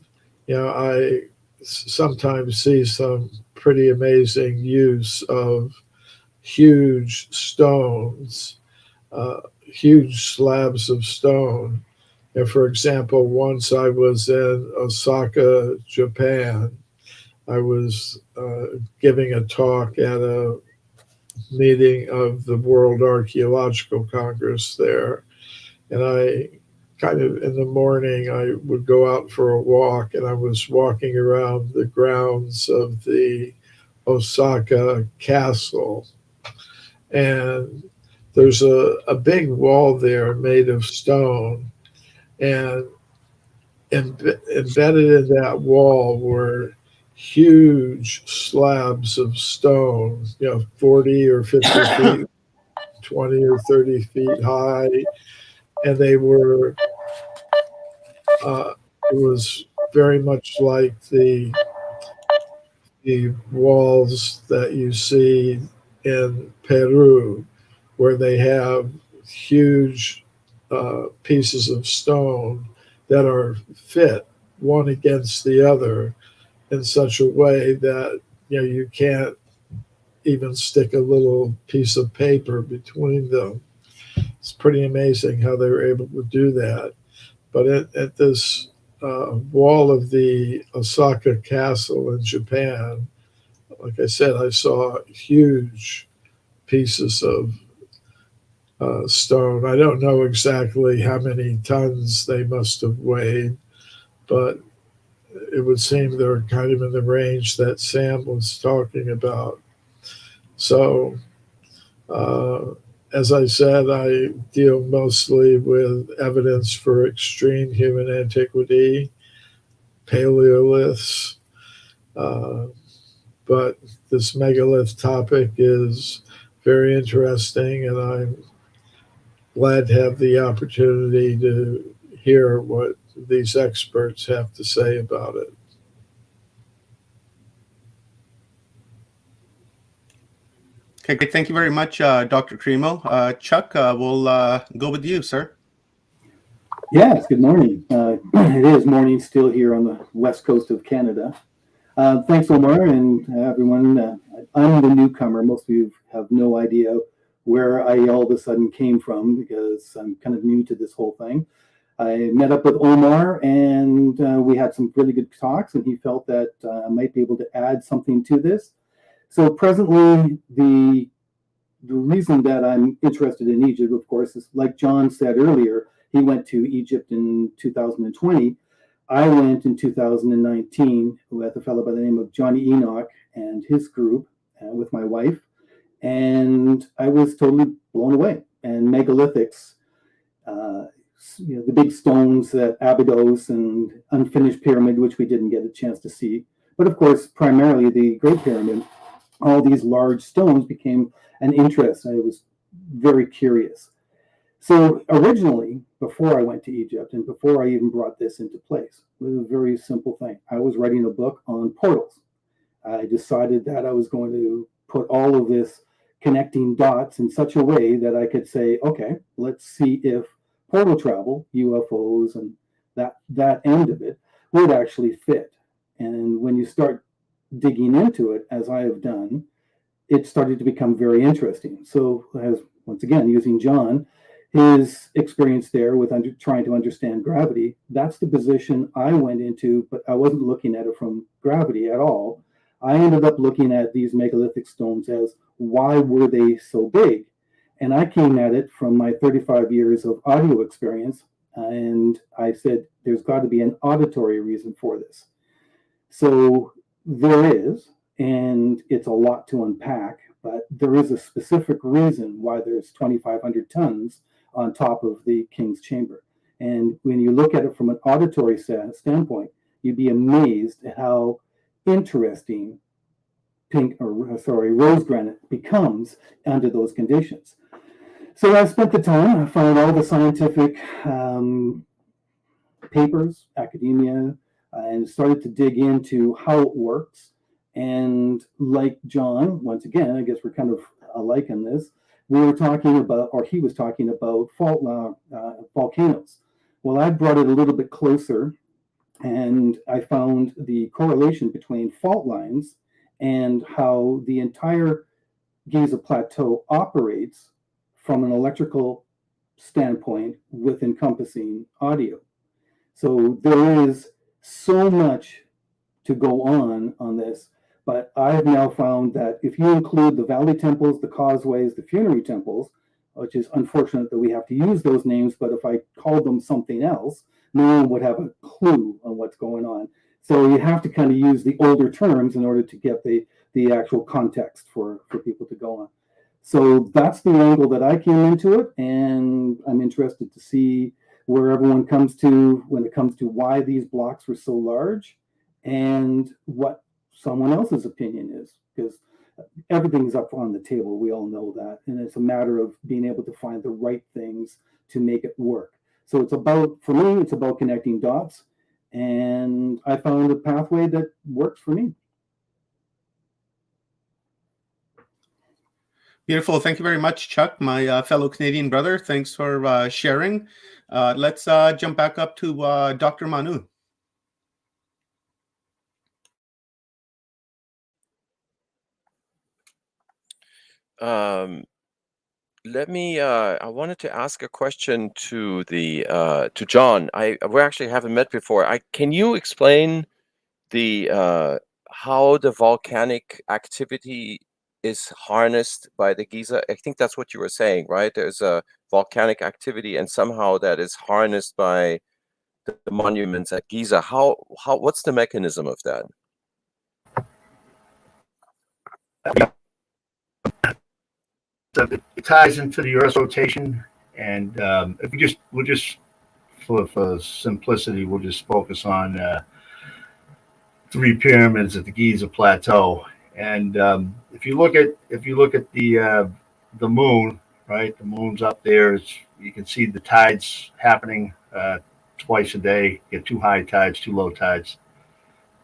I sometimes see some pretty amazing use of huge stones, huge slabs of stone. And for example, once I was in Osaka, Japan. I was giving a talk at a meeting of the World Archaeological Congress there. And I kind of, in the morning, I would go out for a walk, and I was walking around the grounds of the Osaka Castle. And there's a big wall there made of stone. And embedded in that wall were huge slabs of stone, 40 or 50 feet, 20 or 30 feet high. And they were it was very much like the walls that you see in Peru, where they have huge pieces of stone that are fit one against the other in such a way that you can't even stick a little piece of paper between them. It's pretty amazing how they were able to do that. But at this wall of the Osaka Castle in Japan, like I said, I saw huge pieces of stone. I don't know exactly how many tons they must have weighed, but it would seem they're kind of in the range that Sam was talking about. So, as I said, I deal mostly with evidence for extreme human antiquity, paleoliths, but this megalith topic is very interesting, and I'm glad to have the opportunity to hear what these experts have to say about it. Okay, great. Thank you very much, Dr. Cremo. Chuck, we'll go with you, sir. Yes, good morning. It is morning still here on the west coast of Canada. Thanks, Omar, and everyone. I'm the newcomer. Most of you have no idea where I all of a sudden came from because I'm kind of new to this whole thing. I met up with Omar, and we had some really good talks, and he felt that I might be able to add something to this. So presently, the reason that I'm interested in Egypt, of course, is like John said earlier, he went to Egypt in 2020. I went in 2019 with a fellow by the name of Johnny Enoch and his group with my wife. And I was totally blown away. And megalithics, the big stones at Abydos and unfinished pyramid, which we didn't get a chance to see. But of course, primarily the Great Pyramid, all these large stones became an interest. I was very curious. So originally, before I went to Egypt and before I even brought this into place, it was a very simple thing. I was writing a book on portals. I decided that I was going to put all of this connecting dots in such a way that I could say, okay, let's see if portal travel, UFOs, and that end of it would actually fit. And when you start digging into it, as I have done, it started to become very interesting. So, as once again, using John, his experience there with trying to understand gravity, that's the position I went into, but I wasn't looking at it from gravity at all. I ended up looking at these megalithic stones as why were they so big? And I came at it from my 35 years of audio experience, and I said, there's got to be an auditory reason for this. So there is, and it's a lot to unpack, but there is a specific reason why there's 2,500 tons on top of the King's Chamber. And when you look at it from an auditory standpoint, you'd be amazed at how interesting rose granite becomes under those conditions. So I spent the time, I found all the scientific papers, academia, and started to dig into how it works. And like John, once again, I guess we're kind of alike in this, we were talking about, or he was talking about volcanoes. Well, I brought it a little bit closer, and I found the correlation between fault lines and how the entire Giza Plateau operates from an electrical standpoint with encompassing audio. So there is so much to go on this, but I have now found that if you include the valley temples, the causeways, the funerary temples, which is unfortunate that we have to use those names, but if I called them something else, no one would have a clue on what's going on. So you have to kind of use the older terms in order to get the actual context for people to go on. So that's the angle that I came into it, and I'm interested to see where everyone comes to when it comes to why these blocks were so large and what someone else's opinion is, because everything's up on the table. We all know that. And it's a matter of being able to find the right things to make it work. So it's about, for me, it's about connecting dots. and I found a pathway that works for me. Beautiful. Thank you very much, Chuck, my fellow Canadian brother. Thanks for sharing. Let's jump back up to Dr. Manu. Let me. I wanted to ask a question to John. We actually haven't met before. Can you explain the how the volcanic activity is harnessed by the Giza? I think that's what you were saying, right? There's a volcanic activity, and somehow that is harnessed by the monuments at Giza. What's the mechanism of that? So it ties into the Earth's rotation, and if we'll just for simplicity, we'll just focus on 3 pyramids at the Giza Plateau. And if you look at the moon, right? The moon's up there. You can see the tides happening twice a day. You get 2 high tides, 2 low tides.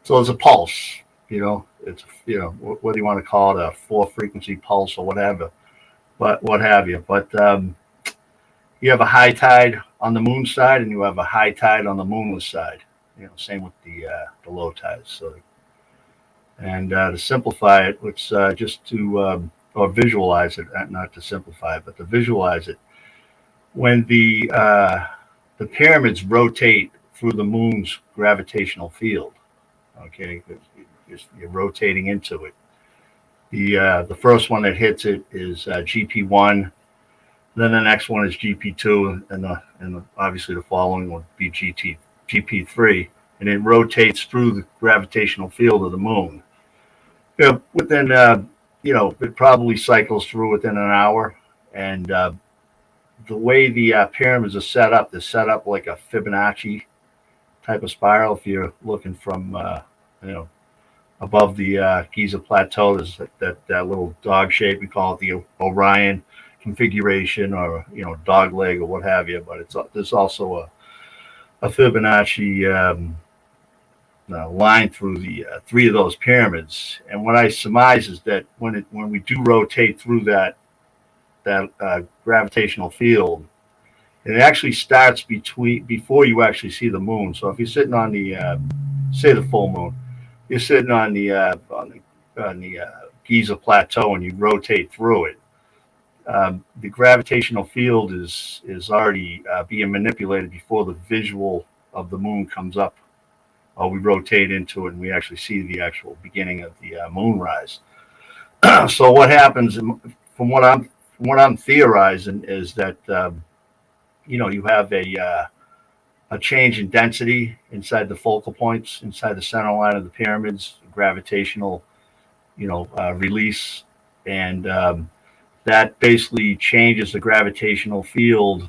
So there's a pulse. It's whether you want to call it a 4-frequency pulse or whatever. But what have you. But you have a high tide on the moon side, and you have a high tide on the moonless side. Same with the low tides. So, and to simplify it, let's just to or visualize it, not to simplify it, but to visualize it. When the pyramids rotate through the moon's gravitational field, okay, you're rotating into it. The first one that hits it is GP1. Then the next one is GP2, and obviously the following would be GP3, and it rotates through the gravitational field of the moon. Within it probably cycles through within an hour, and the way the pyramids are set up, they're set up like a Fibonacci type of spiral. If you're looking from above the Giza Plateau, there's that little dog shape. We call it the Orion configuration, or dog leg or what have you. But there's also a Fibonacci line through the 3 of those pyramids. And what I surmise is that when we do rotate through that gravitational field, it actually starts before you actually see the moon. So if you're sitting on the say the full moon, you're sitting on the Giza Plateau and you rotate through it. The gravitational field is already being manipulated before the visual of the moon comes up, or we rotate into it and we actually see the actual beginning of the moonrise. So what happens, from what I'm theorizing, is that you have a change in density inside the focal points, inside the center line of the pyramids, gravitational, release, and that basically changes the gravitational field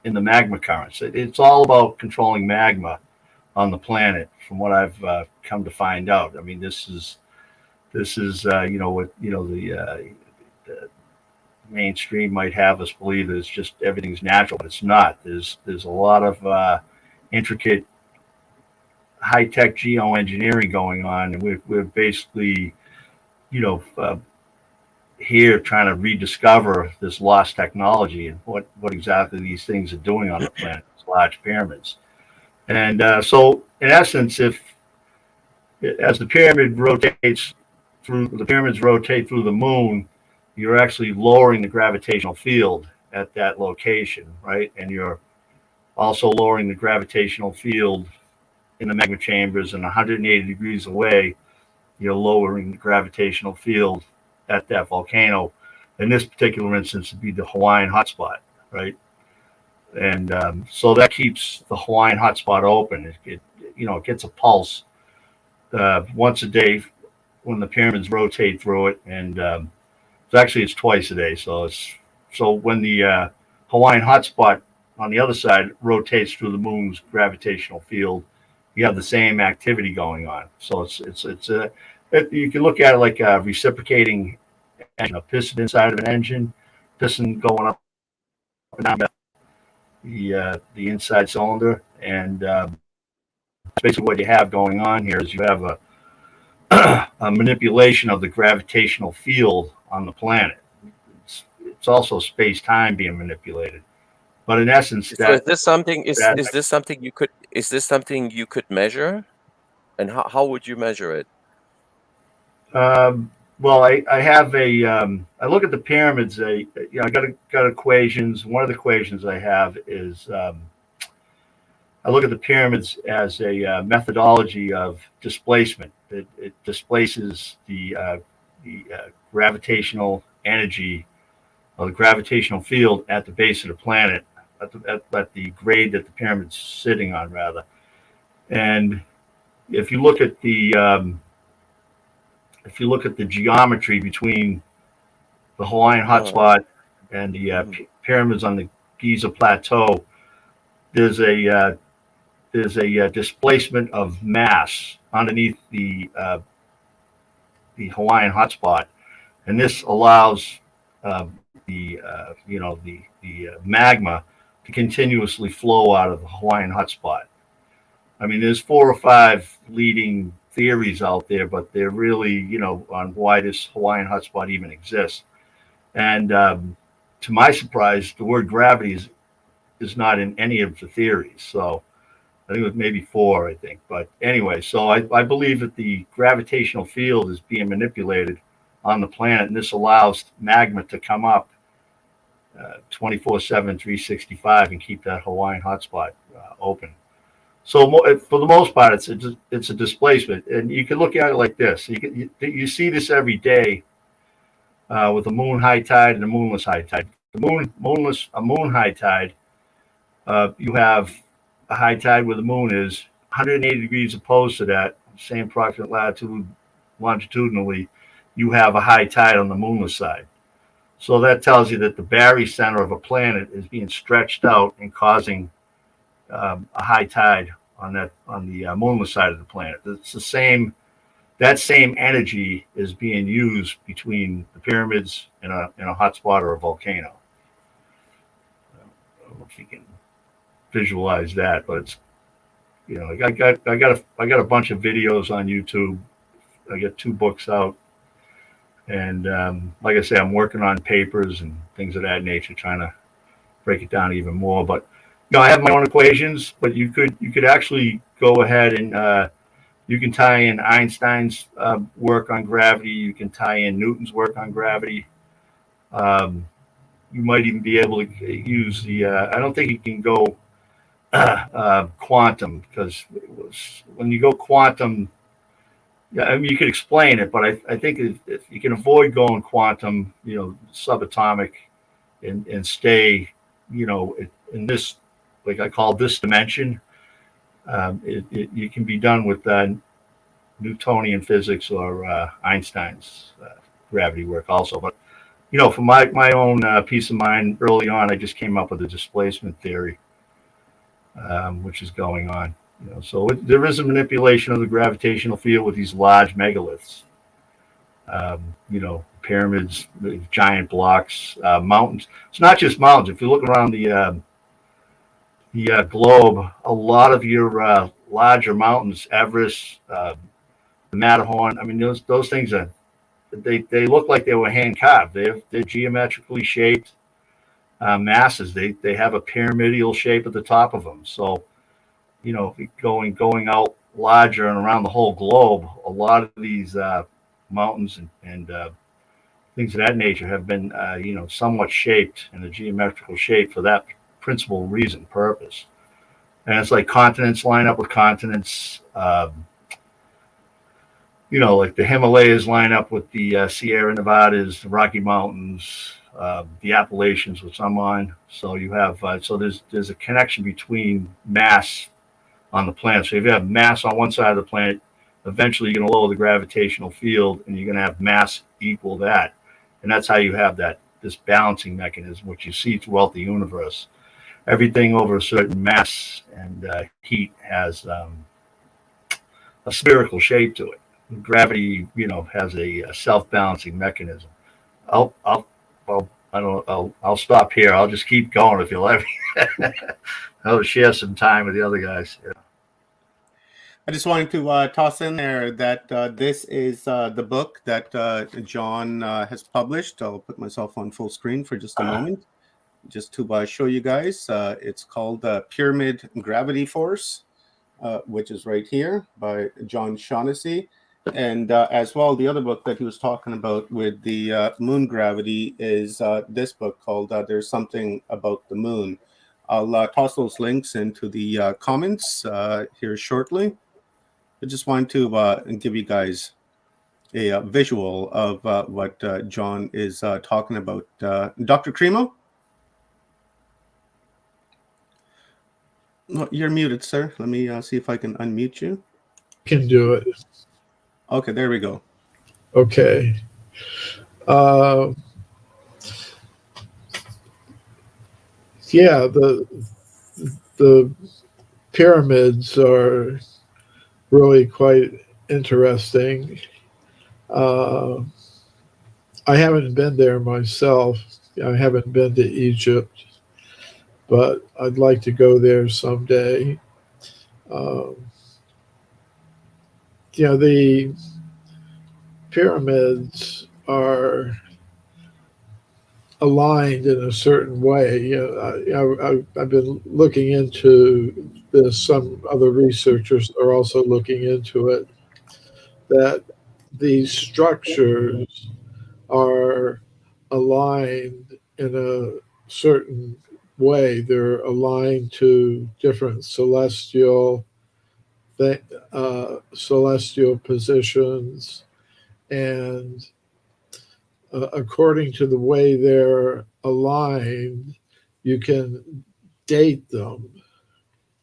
in the magma currents. It's all about controlling magma on the planet, from what I've come to find out. I mean, this is what the mainstream might have us believe is just everything's natural, but it's not. There's a lot of intricate, high-tech geoengineering going on, and we're basically, here trying to rediscover this lost technology and what exactly these things are doing on the planet, these large pyramids. And so, in essence, as the pyramids rotate through the moon, you're actually lowering the gravitational field at that location, right? And you're also lowering the gravitational field in the magma chambers, and 180 degrees away, you're lowering the gravitational field at that volcano. In this particular instance, it'd be the Hawaiian hotspot, right? And so that keeps the Hawaiian hotspot open. It gets a pulse once a day when the pyramids rotate through it, and it's twice a day. So when the Hawaiian hotspot on the other side rotates through the moon's gravitational field, you have the same activity going on. So you can look at it like a reciprocating engine, a piston inside of an engine, piston going up and down the inside cylinder, and basically what you have going on here is you have a manipulation of the gravitational field on the planet. It's also space-time being manipulated. But in essence, So is this something you could measure? And how would you measure it? Well, I have I look at the pyramids. I got equations. One of the equations I have is I look at the pyramids as a methodology of displacement. It displaces the gravitational energy or the gravitational field at the base of the planet, at the grade that the pyramid's sitting on, rather. And if you look at the geometry between the Hawaiian hotspot and the pyramids on the Giza Plateau, there's a displacement of mass underneath the Hawaiian hotspot, and this allows the magma to continuously flow out of the Hawaiian hotspot. I mean, there's 4 or 5 leading theories out there, but they're really, on why this Hawaiian hotspot even exists. And to my surprise, the word gravity is not in any of the theories. So I think it was maybe 4, I think. But anyway, so I believe that the gravitational field is being manipulated on the planet, and this allows magma to come up 24/7, 365, and keep that Hawaiian hotspot open. So for the most part, it's a displacement, and you can look at it like this. You see this every day with a moon high tide and a moonless high tide. A moon high tide, you have a high tide where the moon is 180 degrees opposed to that, same approximate latitude, longitudinally, you have a high tide on the moonless side. So that tells you that the barycenter of a planet is being stretched out and causing a high tide on the moonless side of the planet. It's the same. That same energy is being used between the pyramids and a hotspot or a volcano. I don't know if you can visualize that, but it's I got a bunch of videos on YouTube. I got 2 books out, and like I say, I'm working on papers and things of that nature, trying to break it down even more. But I have my own equations, but you could actually go ahead and you can tie in Einstein's work on gravity. You can tie in Newton's work on gravity. You might even be able to use the. I don't think you can go quantum, because when you go quantum, yeah, I mean, you could explain it, but I think if you can avoid going quantum, subatomic, and stay, in this, like I call this dimension, you can be done with Newtonian physics or Einstein's gravity work also. But for my own peace of mind, early on, I just came up with a displacement theory, which is going on. So there is a manipulation of the gravitational field with these large megaliths. Pyramids, giant blocks, mountains. It's not just mountains. If you look around the globe, a lot of your larger mountains, Everest, the Matterhorn. I mean, those things they look like they were hand carved. They're geometrically shaped masses. They have a pyramidal shape at the top of them. So going out larger and around the whole globe, a lot of these mountains and things of that nature have been somewhat shaped in a geometrical shape for that principal purpose. And it's like continents line up with continents. Like the Himalayas line up with the Sierra Nevadas, the Rocky Mountains, the Appalachians, which I'm on. So you have there's a connection between mass on the planet. So if you have mass on one side of the planet, eventually you're going to lower the gravitational field, and you're going to have mass equal that. And that's how you have this balancing mechanism, which you see throughout the universe. Everything over a certain mass and heat has a spherical shape to it. Gravity, has a self-balancing mechanism. I'll stop here. I'll just keep going if you'll let me. I'll share some time with the other guys. Yeah. I just wanted to toss in there that this is the book that John has published. I'll put myself on full screen for just a moment, just to show you guys. It's called Pyramid Gravity Force, which is right here by John Shaughnessy. And as well, the other book that he was talking about with the moon gravity is this book called There's Something About the Moon. I'll toss those links into the comments here shortly. I just wanted to give you guys a visual of what John is talking about. Dr. Cremo? No, you're muted, sir. Let me see if I can unmute you. Can do it. Okay, there we go. Okay. Yeah, the pyramids are really quite interesting. I haven't been there myself. I haven't been to Egypt, but I'd like to go there someday. The pyramids are aligned in a certain way. I've been looking into this. Some other researchers are also looking into it, that these structures are aligned in a certain way. They're aligned to different celestial positions, and according to the way they're aligned, you can date them.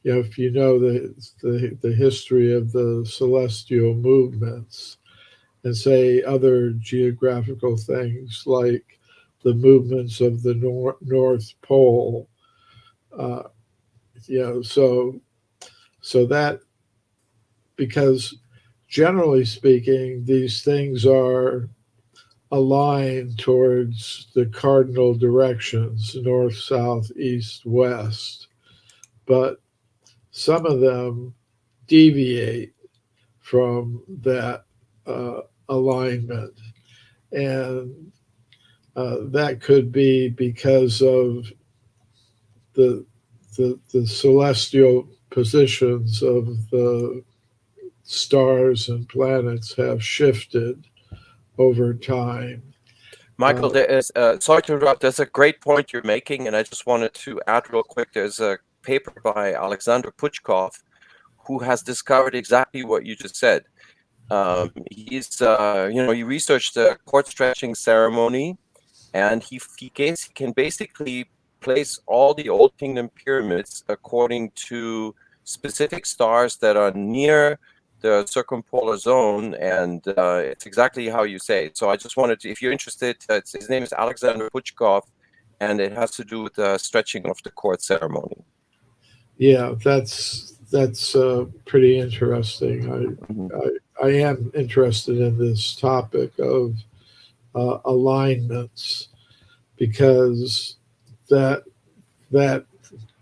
If you know the history of the celestial movements, and say other geographical things like the movements of the North Pole. So that, because generally speaking, these things are aligned towards the cardinal directions, north, south, east, west, but some of them deviate from that alignment, and that could be because of the celestial positions of the stars and planets have shifted over time. Michael, there is sorry to interrupt. There's a great point you're making, and I just wanted to add real quick. There's a paper by Alexander Puchkov, who has discovered exactly what you just said. He's he researched the court stretching ceremony, and he can basically place all the Old Kingdom pyramids according to specific stars that are near the circumpolar zone, and it's exactly how you say it. So I just wanted to, if you're interested, his name is Alexander Puchkov, and it has to do with the stretching of the court ceremony. Yeah, that's pretty interesting. I am interested in this topic of alignments, because that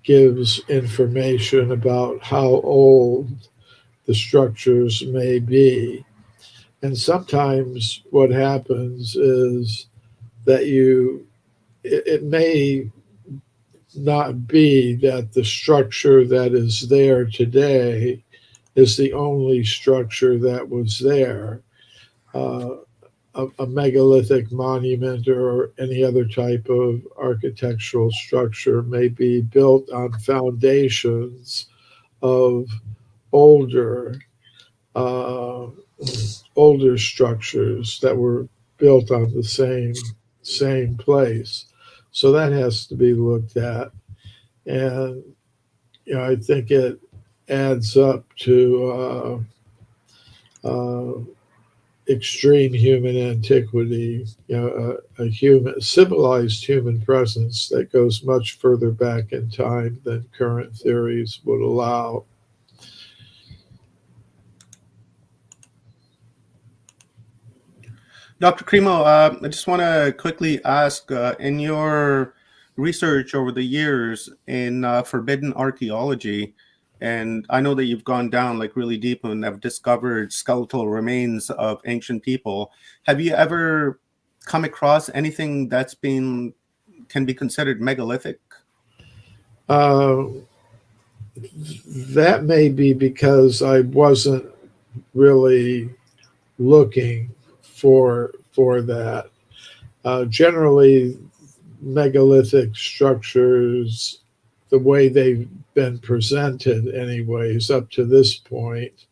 gives information about how old the structures may be. And sometimes what happens is that it may not be that the structure that is there today is the only structure that was there. A megalithic monument or any other type of architectural structure may be built on foundations of older structures that were built on the same place. So that has to be looked at, and I think it adds up to extreme human antiquity, a civilized human presence that goes much further back in time than current theories would allow. Dr. Cremo, I just want to quickly ask, in your research over the years in forbidden archaeology, And I know that you've gone down like really deep and have discovered skeletal remains of ancient people. Have you ever come across anything that's can be considered megalithic? That may be because I wasn't really looking for that. Generally, megalithic structures, the way they've been presented anyways up to this point,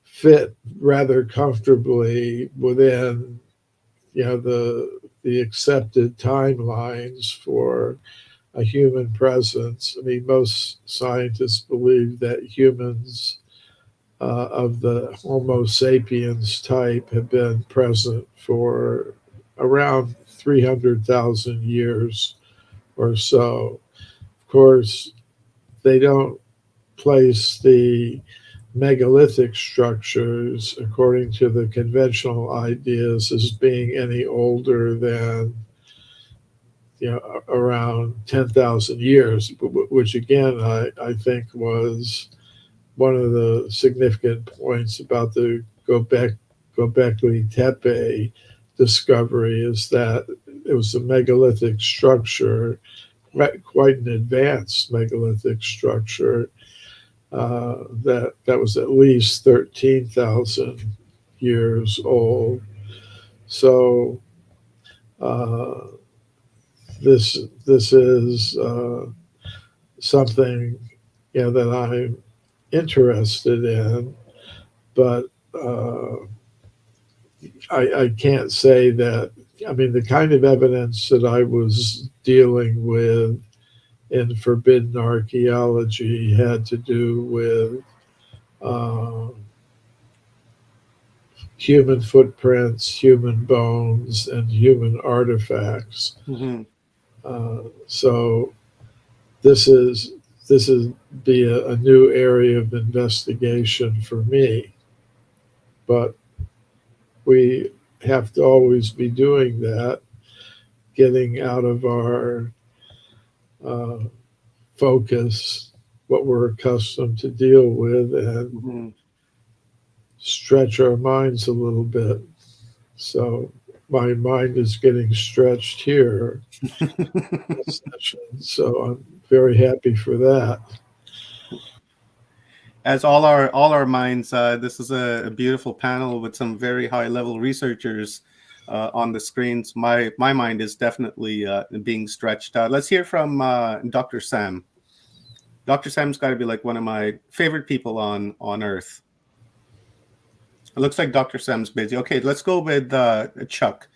fit rather comfortably within the accepted timelines for a human presence. I mean, most scientists believe that humans of the Homo sapiens type have been present for around 300,000 years or so. Of course, they don't place the megalithic structures, according to the conventional ideas, as being any older than around 10,000 years, which again I think was one of the significant points about the Göbekli Tepe discovery, is that it was a megalithic structure, quite an advanced megalithic structure, that was at least 13,000 years old. So this is something that I'm interested in, but I can't say that. I mean, the kind of evidence that I was dealing with in forbidden archaeology had to do with human footprints, human bones, and human artifacts. Mm-hmm. So this is be a new area of investigation for me, but we have to always be doing that, getting out of our focus, what we're accustomed to deal with, and stretch our minds a little bit. So my mind is getting stretched here in this session, so I'm very happy for that. As all our minds, this is a beautiful panel with some very high level researchers on the screens. My mind is definitely being stretched. Let's hear from Dr. Sam. Dr. Sam's got to be like one of my favorite people on Earth. It looks like Dr. Sam's busy. Okay, let's go with Chuck.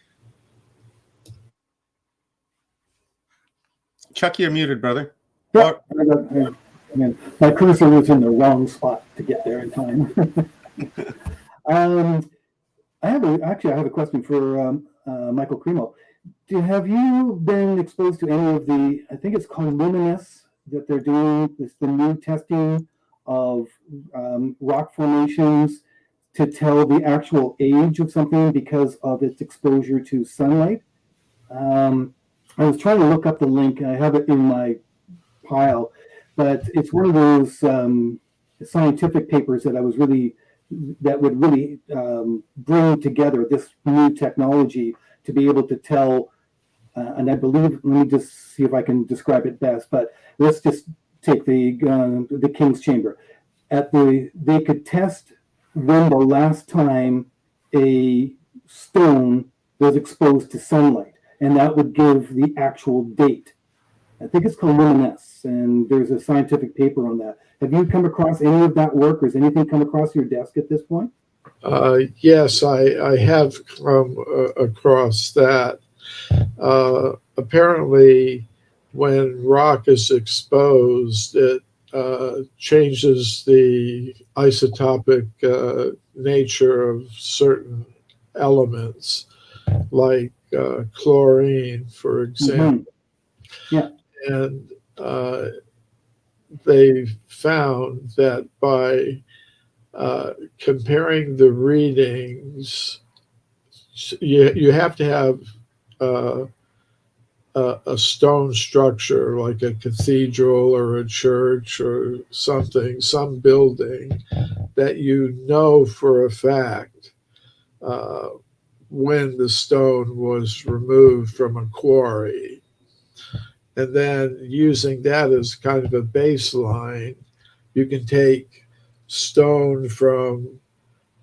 Chuck, you're muted, brother. Yeah, my cursor was in the wrong spot to get there in time. I have a question for Michael Cremo. Have you been exposed to any of the, I think it's called luminous, that they're doing, it's the new testing of rock formations to tell the actual age of something because of its exposure to sunlight? I was trying to look up the link. I have it in my pile, but it's one of those scientific papers that would really bring together this new technology to be able to tell. And I believe, let me just see if I can describe it best. But let's just take the King's Chamber. They could test when the last time a stone was exposed to sunlight, and that would give the actual date. I think it's called luminous, and there's a scientific paper on that. Have you come across any of that work, or has anything come across your desk at this point? Yes, I have come across that. Apparently, when rock is exposed, it changes the isotopic nature of certain elements, like chlorine, for example. Mm-hmm. Yeah. And they found that by comparing the readings, you have to have a stone structure like a cathedral or a church or something, some building that you know for a fact when the stone was removed from a quarry. And then using that as kind of a baseline, you can take stone from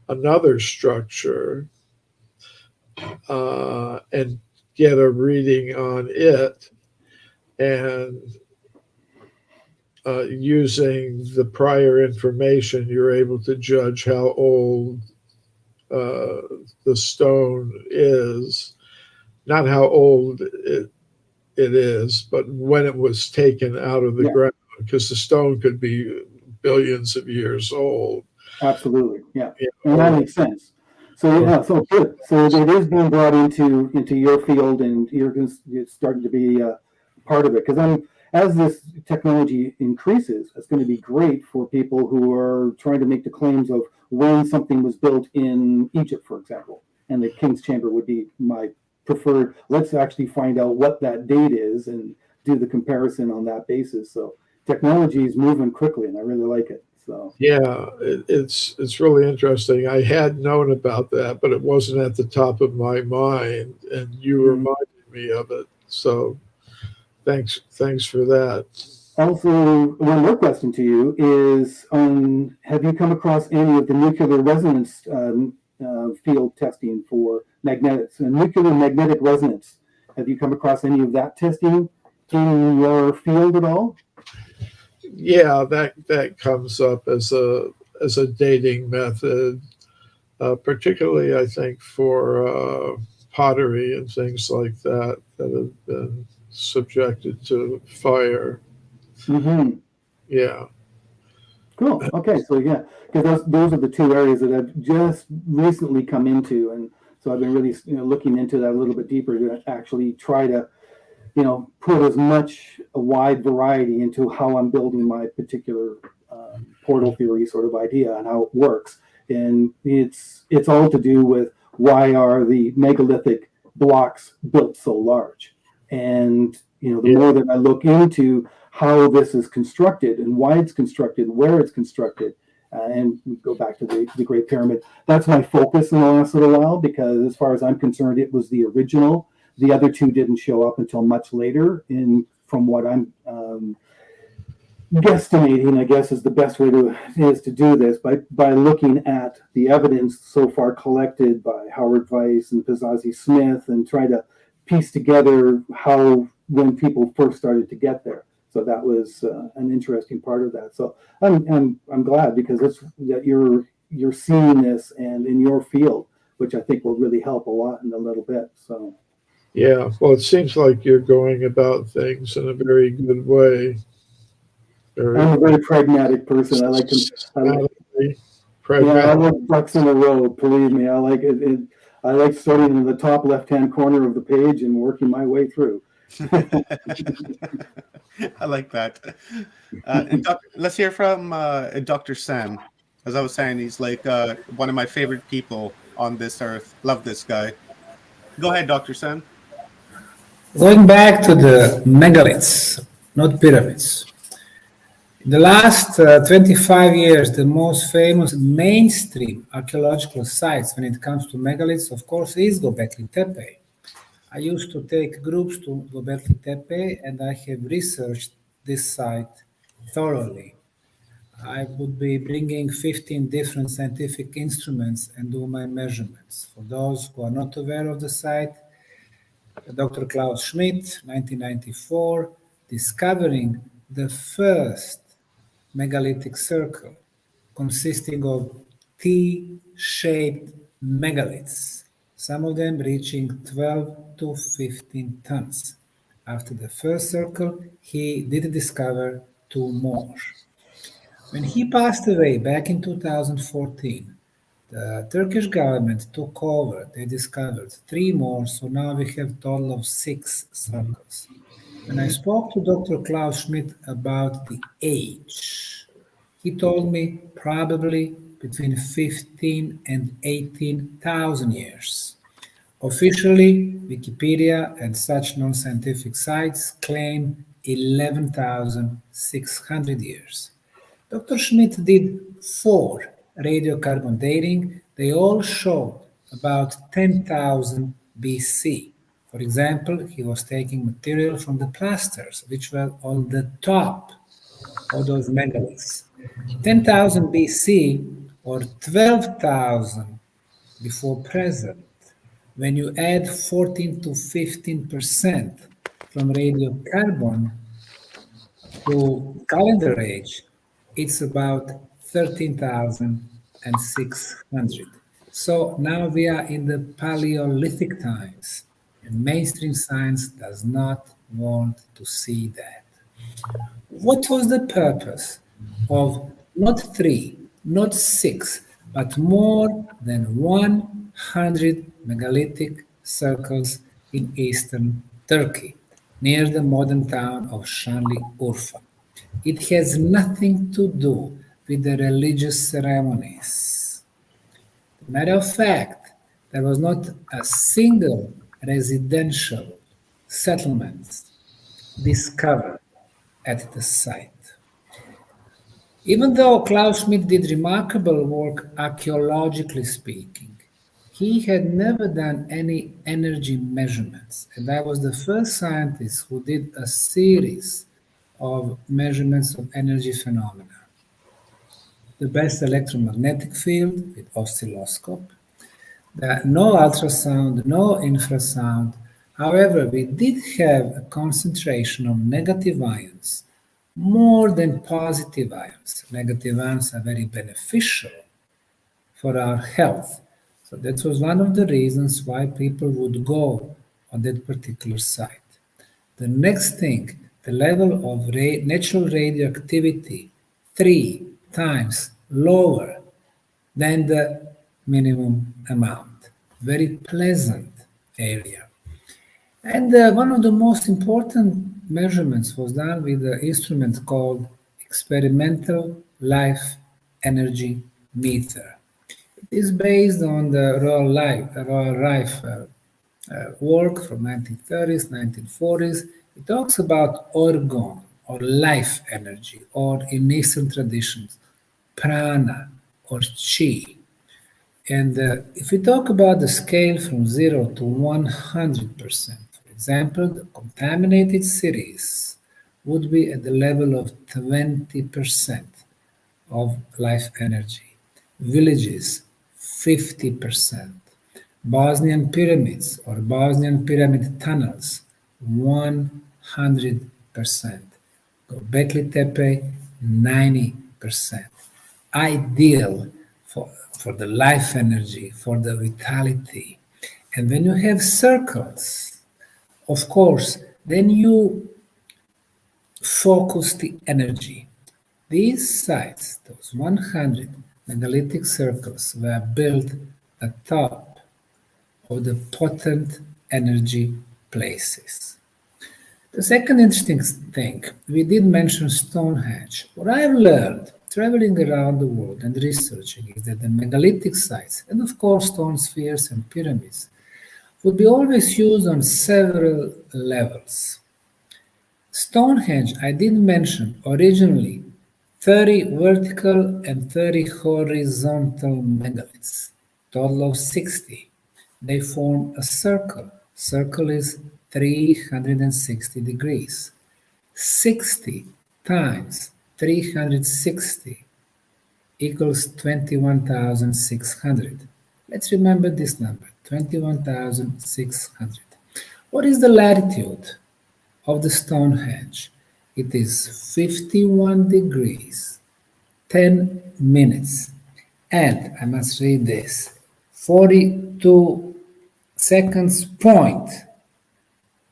another structure and get a reading on it, and using the prior information, you're able to judge how old the stone is, not how old it is, but when it was taken out of the ground, because the stone could be billions of years old. Absolutely, yeah, and that makes sense. So yeah, so good. So it is being brought into your field, and you're starting to be part of it. Because as this technology increases, it's going to be great for people who are trying to make the claims of when something was built in Egypt, for example. And the King's Chamber would be my preferred. Let's actually find out what that date is and do the comparison on that basis. So technology is moving quickly, and I really like it. So yeah, it's really interesting. I had known about that, but it wasn't at the top of my mind, and you reminded me of it. So thanks for that. Also, one more question to you is: have you come across any of the nuclear resonance field testing for magnetics and nuclear magnetic resonance? Have you come across any of that testing in your field at all? Yeah, that comes up as a dating method, particularly I think for pottery and things like that have been subjected to fire. Mm-hmm. Yeah. Cool. Okay, so yeah, because those are the two areas that I've just recently come into, and so I've been really looking into that a little bit deeper to actually try to put as much a wide variety into how I'm building my particular portal theory sort of idea and how it works. And it's all to do with why are the megalithic blocks built so large. And the more that I look into how this is constructed and why it's constructed, where it's constructed, and we go back to the Great Pyramid. That's my focus in the last little while, because as far as I'm concerned, it was the original. The other two didn't show up until much later. From what I'm guesstimating, I guess is the best way to do this by looking at the evidence so far collected by Howard Weiss and Pizzazzi Smith, and try to piece together when people first started to get there. So that was an interesting part of that. So I'm glad, because that you're seeing this and in your field, which I think will really help a lot in a little bit. So. Yeah, well, it seems like you're going about things in a very good way. I'm a very pragmatic person. I like ducks in a row. Believe me, I like it. I like starting in the top left-hand corner of the page and working my way through. I like that. And let's hear from Dr. Sam. As I was saying, he's like one of my favorite people on this earth. Love this guy. Go ahead, Dr. Sam. Going back to the megaliths, not pyramids. In the last 25 years, the most famous mainstream archaeological sites when it comes to megaliths, of course, is Göbekli Tepe. I used to take groups to Göbekli Tepe, and I have researched this site thoroughly. I would be bringing 15 different scientific instruments and do my measurements. For those who are not aware of the site, Dr. Klaus Schmidt, 1994, discovering the first megalithic circle consisting of T-shaped megaliths, some of them reaching 12 to 15 tons. After the first circle, he did discover two more. When he passed away back in 2014, the Turkish government took over. They discovered three more, so now we have a total of 6 circles. When I spoke to Dr. Klaus Schmidt about the age, he told me probably between 15 and 18,000 years. Officially, Wikipedia and such non-scientific sites claim 11,600 years. Dr. Schmidt did 4 radiocarbon dating. They all showed about 10,000 BC. For example, he was taking material from the plasters, which were on the top of those megaliths. 10,000 BC or 12,000 before present. When you add 14 to 15% from radiocarbon to calendar age, it's about 13,600. So now we are in the Paleolithic times, and mainstream science does not want to see that. What was the purpose of not 3, not 6, but more than 100 megalithic circles in eastern Turkey, near the modern town of Şanlıurfa? It has nothing to do with the religious ceremonies. As a matter of fact, there was not a single residential settlement discovered at the site. Even though Klaus Schmidt did remarkable work archaeologically speaking, he had never done any energy measurements, and I was the first scientist who did a series of measurements of energy phenomena. The best electromagnetic field with oscilloscope, no ultrasound, no infrasound. However, we did have a concentration of negative ions more than positive ions. Negative ions are very beneficial for our health. So that was one of the reasons why people would go on that particular site. The next thing, the level of natural radioactivity 3 times lower than the minimum amount. Very pleasant area. And one of the most important measurements was done with an instrument called Experimental Life Energy Meter. It is based on the Royal Rife work from 1930s, 1940s. It talks about orgone or life energy, or in Eastern traditions, prana or chi. And if we talk about the scale from 0 to 100%, for example, the contaminated cities would be at the level of 20% of life energy, villages 50%, Bosnian pyramids or Bosnian pyramid tunnels 100%, Göbekli Tepe 90%. Ideal for the life energy, for the vitality. And when you have circles, of course, then you focus the energy. These sites, those 100 megalithic circles, were built atop of the potent energy places. The second interesting thing, we did mention Stonehenge. What I've learned traveling around the world and researching is that the megalithic sites, and of course stone spheres and pyramids, would be always used on several levels. Stonehenge, I did mention originally 30 vertical and 30 horizontal megaliths, total of 60. They form a circle. Circle is 360 degrees. 60 times 360 equals 21,600. Let's remember this number, 21,600. What is the latitude of the Stonehenge? It is 51 degrees, 10 minutes. And I must read this, 42 seconds point,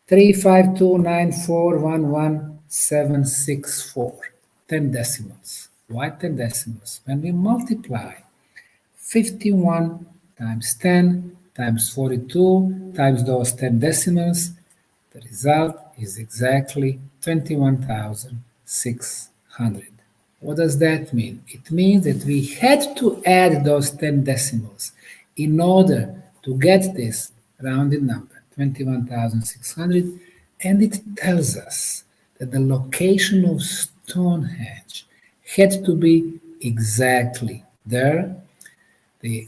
3529411,764, 10 decimals. Why 10 decimals? When we multiply 51 times 10 times 42 times those 10 decimals, the result is exactly 21,600. What does that mean? It means that we had to add those 10 decimals in order to get this rounded number, 21,600, and it tells us that the location of Stonehenge had to be exactly there. The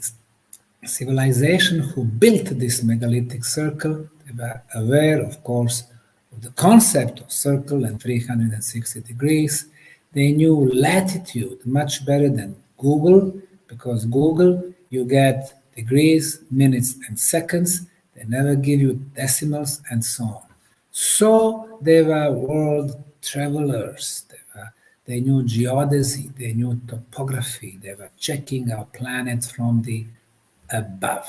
civilization who built this megalithic circle, they were aware, of course, of the concept of circle and 360 degrees. They knew latitude much better than Google, because Google, you get degrees, minutes, and seconds. They never give you decimals and so on. So they were world travelers. They knew geodesy, they knew topography, they were checking our planet from the above.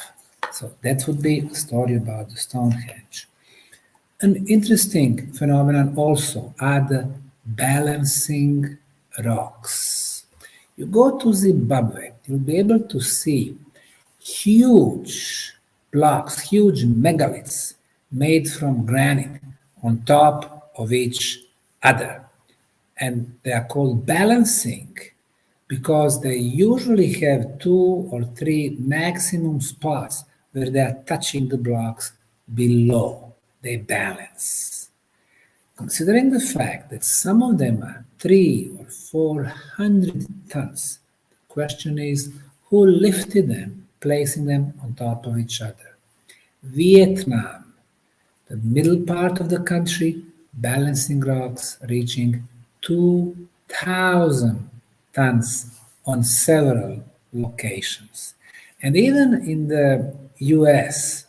So that would be a story about the Stonehenge. An interesting phenomenon also are the balancing rocks. You go to Zimbabwe, you'll be able to see huge blocks, huge megaliths made from granite on top of each other. And they are called balancing because they usually have 2 or 3 maximum spots where they are touching the blocks below. They balance. Considering the fact that some of them are 300 or 400 tons, the question is who lifted them, placing them on top of each other? Vietnam, the middle part of the country, balancing rocks reaching 2,000 tons on several locations. And even in the US,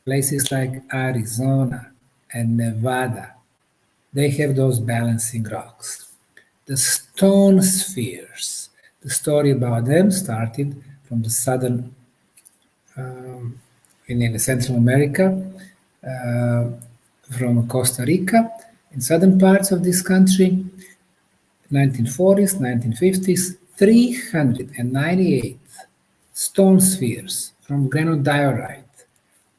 places like Arizona and Nevada, they have those balancing rocks. The stone spheres, the story about them started from the southern, in Central America, from Costa Rica, in southern parts of this country, 1940s, 1950s, 398 stone spheres from granodiorite,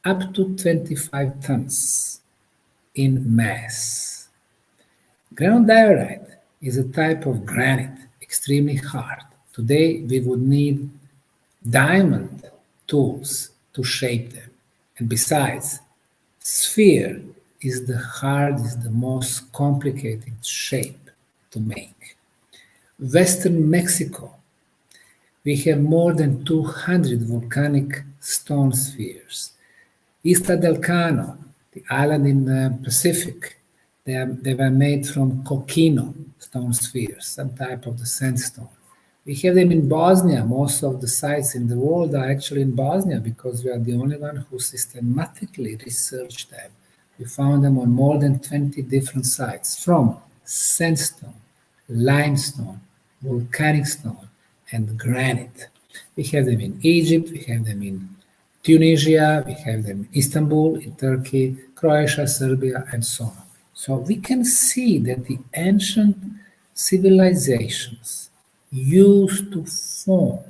up to 25 tons in mass. Granodiorite is a type of granite, extremely hard. Today we would need diamond tools to shape them. And besides, sphere is the hardest, the most complicated shape to make. Western Mexico, we have more than 200 volcanic stone spheres. Isla del Cano, the island in the Pacific, they were made from coquino stone spheres, some type of the sandstone. We have them in Bosnia. Most of the sites in the world are actually in Bosnia because we are the only one who systematically researched them. We found them on more than 20 different sites, from sandstone, limestone, volcanic stone, and granite. We have them in Egypt, we have them in Tunisia, we have them in Istanbul, in Turkey, Croatia, Serbia, and so on. So we can see that the ancient civilizations used to form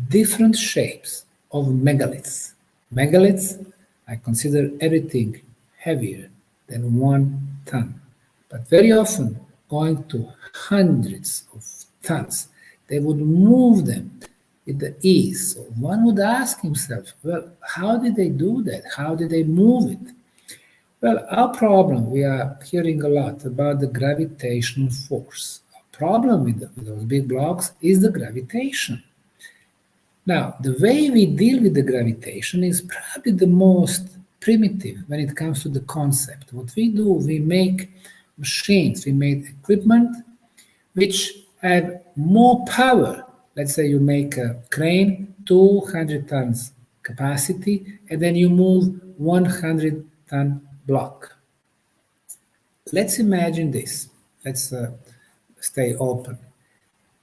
different shapes of megaliths. Megaliths, I consider everything heavier than 1 ton, but very often going to hundreds of tons. They would move them with the ease. So one would ask himself, well, how did they do that? How did they move it? Well, our problem, we are hearing a lot about the gravitational force. Our problem with those big blocks is the gravitation. Now, the way we deal with the gravitation is probably the most primitive when it comes to the concept. What we do, we make machines, we make equipment which have more power. Let's say you make a crane, 200 tons capacity, and then you move 100-ton block. Let's imagine this. Let's stay open.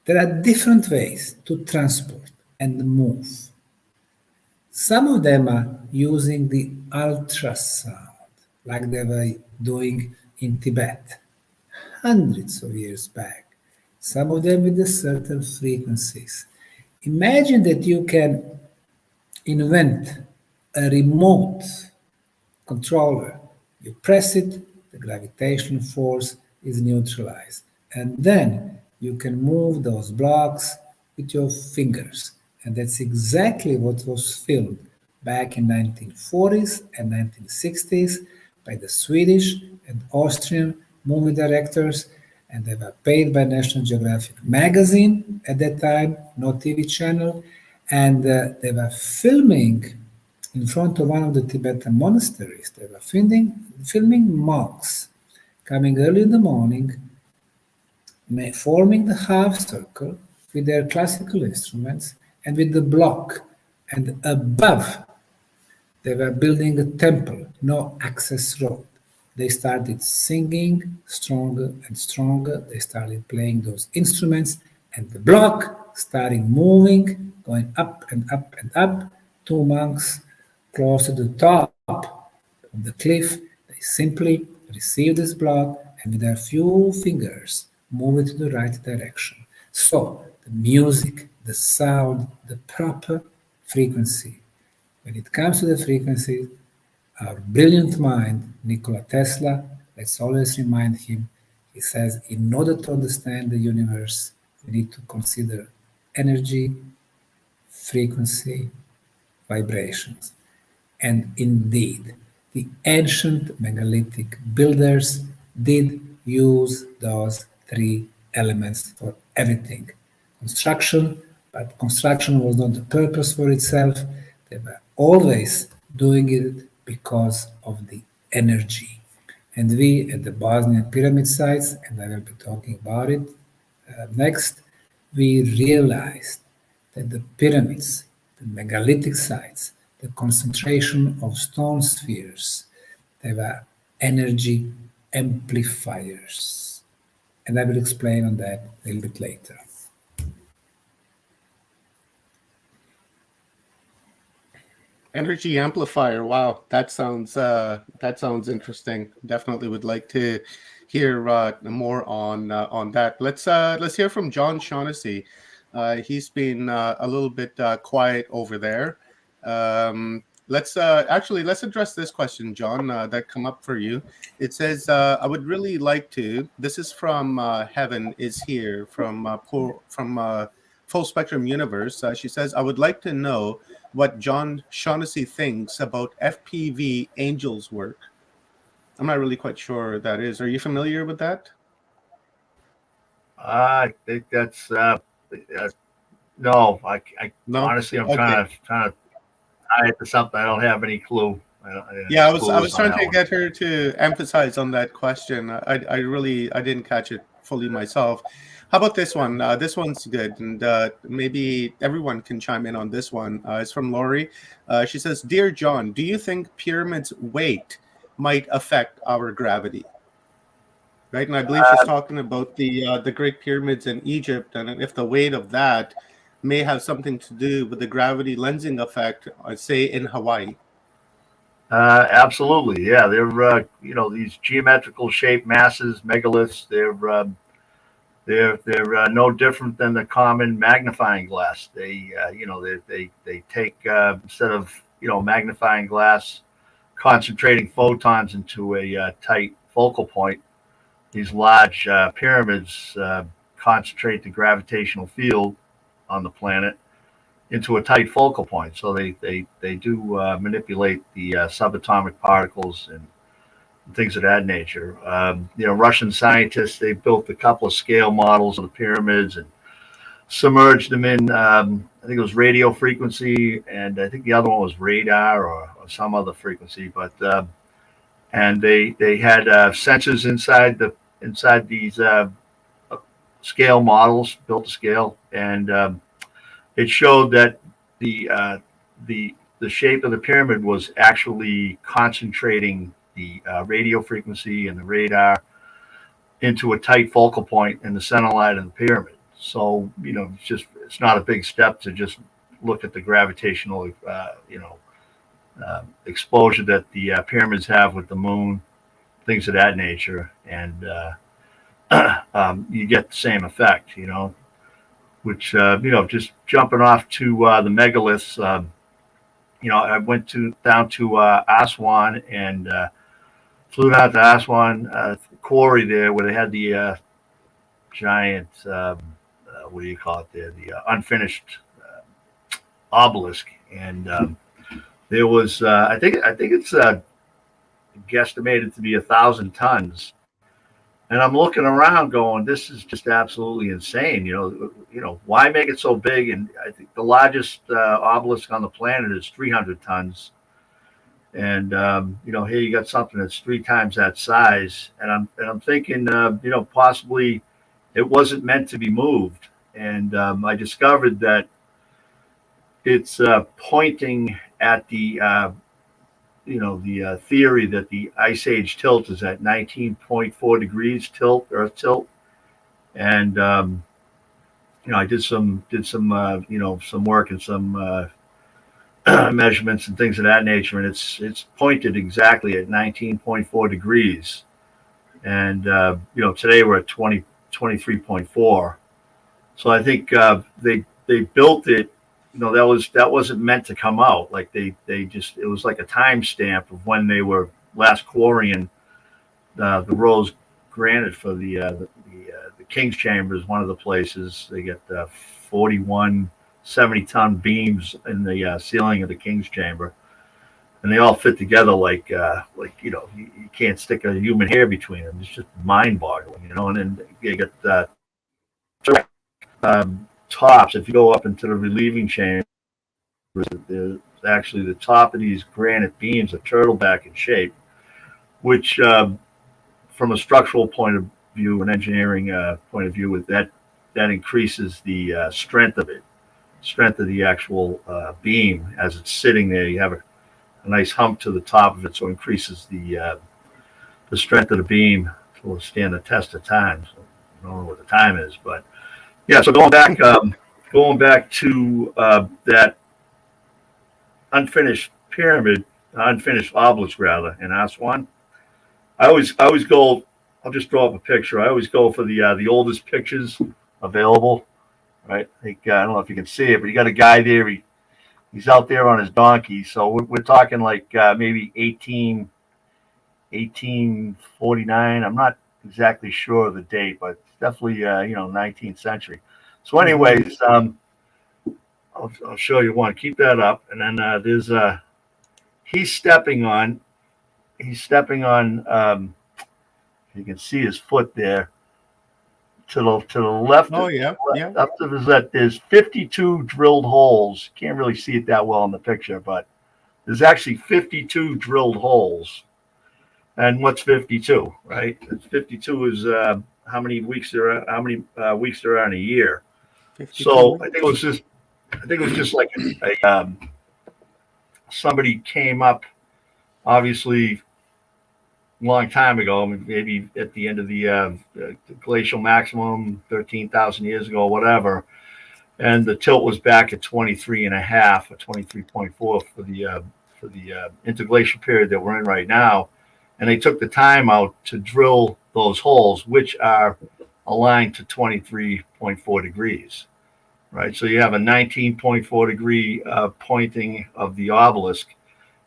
There are different ways to transport and move. Some of them are using the ultrasound, like they were doing in Tibet hundreds of years back. Some of them with the certain frequencies. Imagine that you can invent a remote controller. You press it, the gravitational force is neutralized. And then you can move those blocks with your fingers. And that's exactly what was filmed back in 1940s and 1960s by the Swedish and Austrian movie directors, and they were paid by National Geographic magazine at that time, no TV channel, and they were filming in front of one of the Tibetan monasteries. They were filming monks coming early in the morning, forming the half circle with their classical instruments and with the block, and above they were building a temple, no access road. They started singing stronger and stronger. They started playing those instruments, and the block started moving, going up and up and up. Two monks close to the top of the cliff, they simply receive this block and with their few fingers move it to the right direction. So the music, the sound, the proper frequency. When it comes to the frequency, our brilliant mind, Nikola Tesla, let's always remind him, he says, in order to understand the universe, we need to consider energy, frequency, vibrations. And indeed, the ancient megalithic builders did use those three elements for everything. Construction, but construction was not the purpose for itself. They were always doing it because of the energy. And we at the Bosnian pyramid sites, and I will be talking about it next, we realized that the pyramids, the megalithic sites, the concentration of stone spheres, they were energy amplifiers. And I will explain on that a little bit later. Energy amplifier. Wow, that sounds interesting. Definitely would like to hear more on that. Let's hear from John Shaughnessy. He's been a little bit quiet over there. Let's address this question, John, that come up for you. It says, I would really like to. This is from Heaven is Here from Full Spectrum Universe. She says, I would like to know what John Shaughnessy thinks about FPV Angel's work. I'm not really quite sure what that is. Are you familiar with that? I think that's no. No? Honestly, I'm Okay. trying to tie it to something. I don't have any clue. Yeah, I was trying to get her to emphasize on that question. I didn't catch it fully myself. How about this one? This one's good, and maybe everyone can chime in on this one. It's from Lori. She says, "Dear John, do you think pyramids' weight might affect our gravity?" Right, and I believe she's talking about the Great Pyramids in Egypt, and if the weight of that may have something to do with the gravity lensing effect, say in Hawaii. Absolutely, yeah. They're these geometrical shaped masses, megaliths. They're no different than the common magnifying glass. They take instead of magnifying glass, concentrating photons into a tight focal point. These large pyramids concentrate the gravitational field on the planet into a tight focal point. So they do manipulate the subatomic particles and things of that nature. Russian scientists, they built a couple of scale models of the pyramids and submerged them in, I think it was radio frequency, and I think the other one was radar or some other frequency. But and they had sensors inside these scale models, built to scale, and it showed that the shape of the pyramid was actually concentrating the radio frequency and the radar into a tight focal point in the center line of the pyramid. So it's not a big step to just look at the gravitational exposure that the pyramids have with the moon, things of that nature, and you get the same effect. Which just jumping off to the megaliths. I went down to Aswan and flew down to Aswan quarry there where they had the giant, what do you call it there, the unfinished obelisk. And there was I think it's guesstimated to be 1,000 tons. And I'm looking around going, this is just absolutely insane. Why make it so big? And I think the largest obelisk on the planet is 300 tons. And here you got something that's 3 times that size. And I'm thinking, possibly it wasn't meant to be moved. And I discovered that it's pointing at the theory that the Ice Age tilt is at 19.4 degrees tilt, Earth tilt, and I did some some work and some measurements and things of that nature, and it's pointed exactly at 19.4 degrees, and today we're at 23.4. So I think they built it. That wasn't meant to come out. Like they just, it was like a timestamp of when they were last quarrying the rose granite for the King's Chamber is one of the places. They get 41 70-ton beams in the ceiling of the King's Chamber, and they all fit together like you can't stick a human hair between them. It's just mind-boggling, And then you get tops. If you go up into the relieving chamber, actually the top of these granite beams are turtleback in shape, which from a structural point of view, an engineering point of view, with that increases the strength of the actual beam as it's sitting there. You have a nice hump to the top of it, so it increases the strength of the beam to stand the test of time. So I don't know what the time is, but yeah. So going back to that unfinished obelisk rather in Aswan. I always go. I'll just draw up a picture. I always go for the oldest pictures available. Right? I think I don't know if you can see it, but you got a guy there. He's out there on his donkey. So we're talking like maybe 1849. I'm not exactly sure of the date, but it's definitely 19th century. So, anyways, I'll show you one. Keep that up, and then there's he's stepping on. You can see his foot there. To the left. Oh yeah, Up to his left, there's 52 drilled holes. Can't really see it that well in the picture, but there's actually 52 drilled holes. And what's 52, right? 52 is how many weeks there are. How many weeks there are in a year? So I think it was just like somebody came up, obviously, a long time ago, maybe at the end of the glacial maximum, 13,000 years ago, whatever. And the tilt was back at 23.5 or 23.4 for the interglacial period that we're in right now. And they took the time out to drill those holes, which are aligned to 23.4 degrees. Right, so you have a 19.4 degree pointing of the obelisk,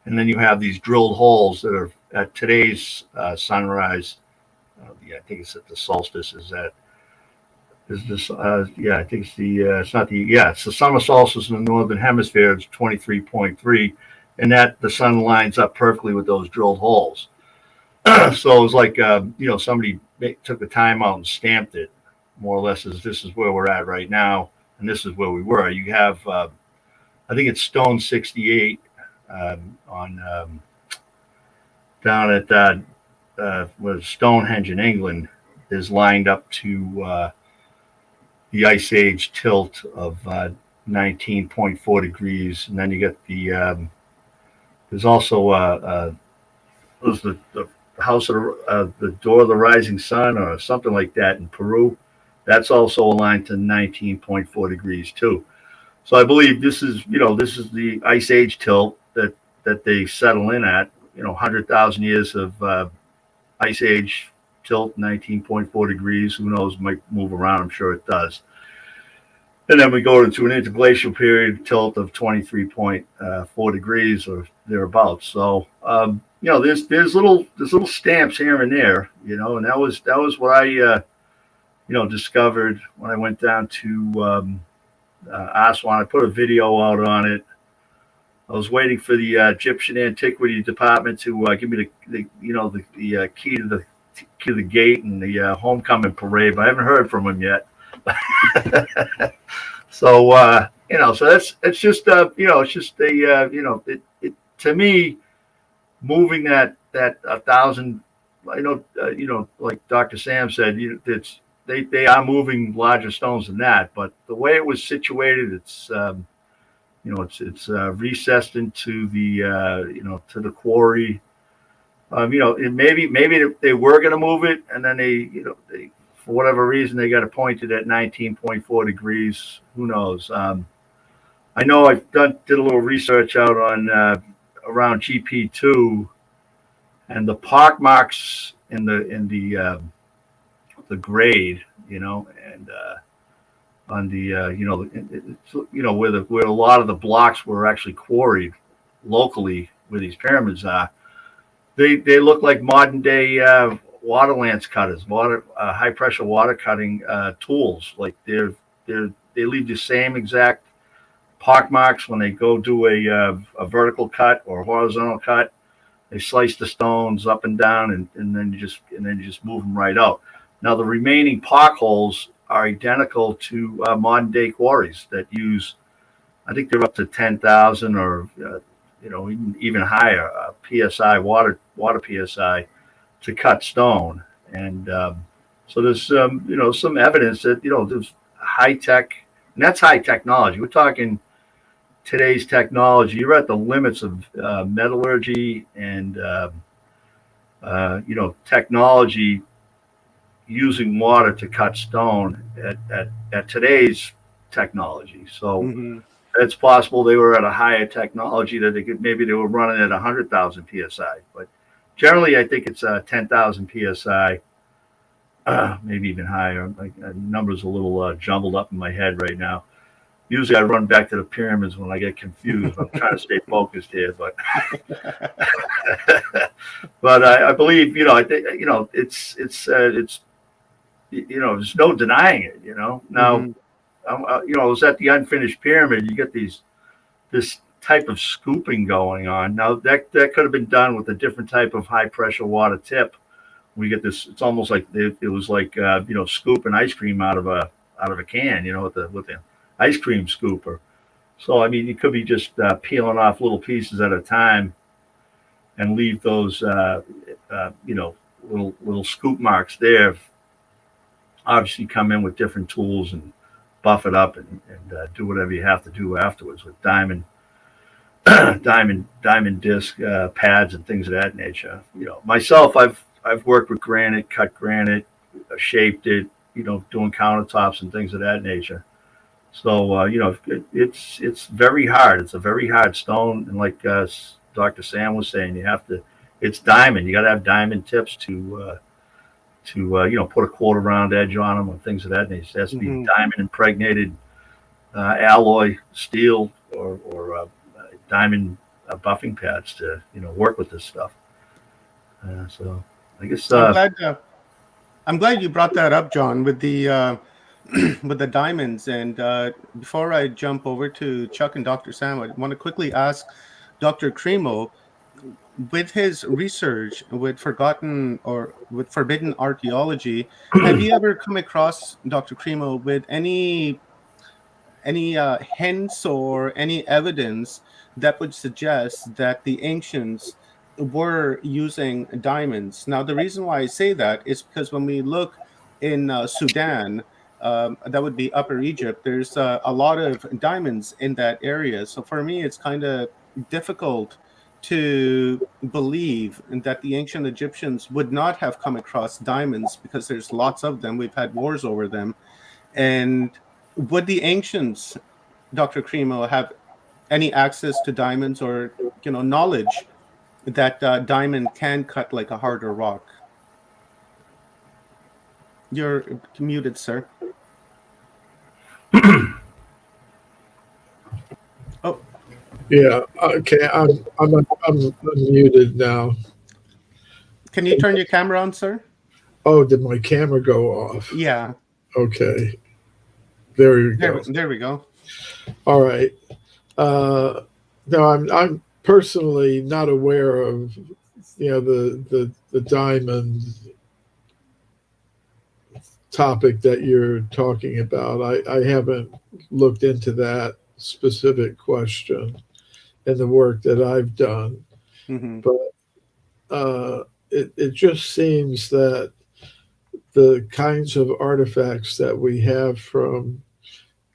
and then you have these drilled holes that are at today's sunrise. I think it's at the solstice. It's the summer solstice in the northern hemisphere. It's 23.3, and that the sun lines up perfectly with those drilled holes. So it was like somebody took the time out and stamped it, more or less, as this is where we're at right now. And this is where we were. You have, I think it's Stone 68 down at where Stonehenge in England is lined up to the Ice Age tilt of 19.4 degrees. And then you get there's also the house of the door of the rising sun or something like that in Peru. That's also aligned to 19.4 degrees too. So I believe this is the Ice Age tilt that they settle in at. 100,000 years of Ice Age tilt, 19.4 degrees. Who knows? Might move around. I'm sure it does. And then we go into an interglacial period tilt of 23.4 degrees or thereabouts. So there's little stamps here and there. And that was what I discovered when I went down to Aswan. I put a video out on it I was waiting for the Egyptian Antiquity Department to give me the key to the gate and the homecoming parade, but I haven't heard from him yet. So so it's just it's just it to me, moving that 1,000. Like Dr. Sam said, they are moving larger stones than that, but the way it was situated, it's it's recessed into the to the quarry. And maybe they were going to move it, and then they for whatever reason they got appointed at 19.4 degrees. Who knows? I know I did a little research out on around GP2, and the pock marks in the grade, and on the where a lot of the blocks were actually quarried locally, where these pyramids are. They look like modern day water lance cutters, high pressure water cutting tools. Like they leave the same exact pock marks when they go do a vertical cut or horizontal cut. They slice the stones up and down, and then you just move them right out. Now the remaining pock holes are identical to modern day quarries that use, I think they're up to 10,000 or even higher psi water psi to cut stone. And so there's some evidence that there's high tech, and that's high technology. We're talking today's technology. You're at the limits of metallurgy and technology using water to cut stone at today's technology. So it's possible they were at a higher technology that they were running at 100,000 psi. But generally, I think it's 10,000 psi, maybe even higher. Numbers a little jumbled up in my head right now. Usually I run back to the pyramids when I get confused. I'm trying to stay focused here, but I believe I think it's there's no denying it. Now I was at the unfinished pyramid. You get this type of scooping going on. Now that could have been done with a different type of high pressure water tip. We get this. It's almost like it was like scooping ice cream out of a can. With the ice cream scooper. So I mean, you could be just peeling off little pieces at a time, and leave those little scoop marks there. Obviously, come in with different tools and buff it up and do whatever you have to do afterwards with diamond disc pads and things of that nature. Myself, I've worked with granite, cut granite, shaped it, doing countertops and things of that nature. So it's very hard. It's a very hard stone, and like Dr. Sam was saying, it's diamond. You got to have diamond tips to put a quarter round edge on them and things of that nature. It has to be diamond impregnated alloy steel or diamond buffing pads to work with this stuff. So I guess I'm glad you brought that up, John, with the with the diamonds. And before I jump over to Chuck and Dr. Sam, I want to quickly ask Dr. Cremo, with his research with forbidden archaeology, have you ever come across, Dr. Cremo, with any hints or any evidence that would suggest that the ancients were using diamonds? Now, the reason why I say that is because when we look in Sudan, that would be Upper Egypt, there's a lot of diamonds in that area. So for me, it's kind of difficult to believe that the ancient Egyptians would not have come across diamonds because there's lots of them. We've had wars over them. And would the ancients, Dr. Cremo, have any access to diamonds or knowledge that diamond can cut like a harder rock? You're muted, sir. Oh. Yeah. Okay. I'm unmuted now. Can you turn your camera on, sir? Oh, did my camera go off? Yeah. Okay. There we go. There we go. All right. No, I'm personally not aware of, the diamond topic that you're talking about. I haven't looked into that specific question in the work that I've done, Hmm. but it just seems that the kinds of artifacts that we have from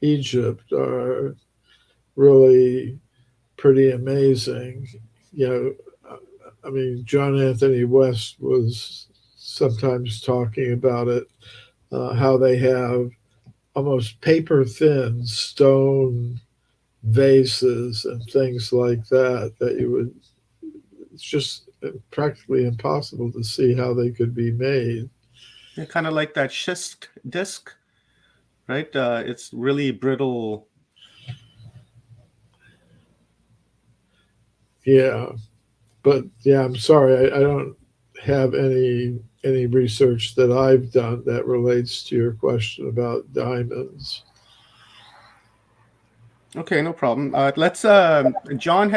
Egypt are really pretty amazing. You know, I mean, John Anthony West was sometimes talking about it, how they have almost paper thin stone vases and things like that, that you would, it's just practically impossible to see how they could be made. Yeah, kind of like that schist disc, right? It's really brittle. Yeah. But yeah, I'm sorry, I don't have any research that I've done that relates to your question about diamonds. Okay, no problem. Let's. John's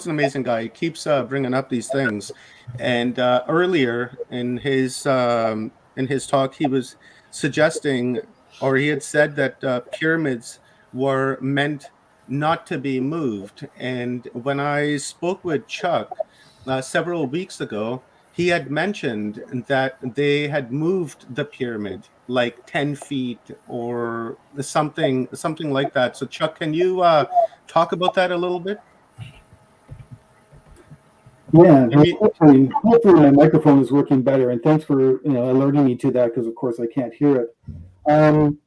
an amazing guy. He keeps bringing up these things, and earlier in his talk, he was suggesting, or he had said that pyramids were meant not to be moved. And when I spoke with Chuck several weeks ago, he had mentioned that they had moved the pyramid like 10 feet or something like that. So Chuck, can you talk about that a little bit? Yeah, I mean, hopefully my microphone is working better, and thanks for alerting me to that, because of course I can't hear it. Um,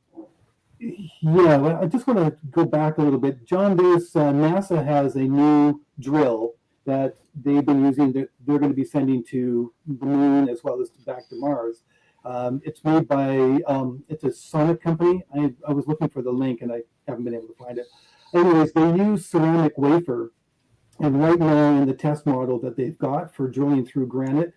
yeah, I just want to go back a little bit. John, there's NASA has a new drill that they've been using, that they're going to be sending to the moon as well as back to Mars. It's made by it's a Sonic company. I was looking for the link and I haven't been able to find it. Anyways, they use ceramic wafer, and right now in the test model that they've got for drilling through granite,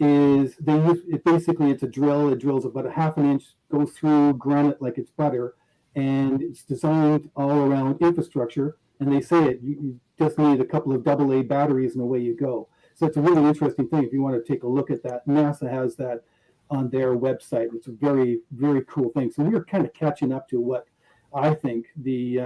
is they use it, basically it's a drill. It drills about a half an inch, goes through granite like it's butter, and it's designed all around infrastructure. And they say you just need a couple of AA batteries and away you go. So it's a really interesting thing. If you want to take a look at that, NASA has that on their website. It's a very, very cool thing. So we're kind of catching up to what I think the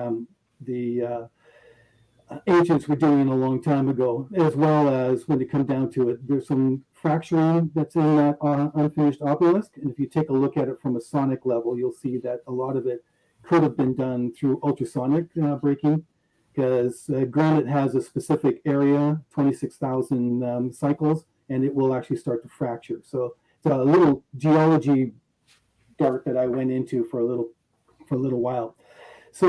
ancients were doing a long time ago, as well as when it comes down to it, there's some fracturing that's in that unfinished obelisk. And if you take a look at it from a sonic level, you'll see that a lot of it could have been done through ultrasonic breaking, because granite has a specific area, 26,000 cycles, and it will actually start to fracture. So it's a little geology dart that I went into for a little while. So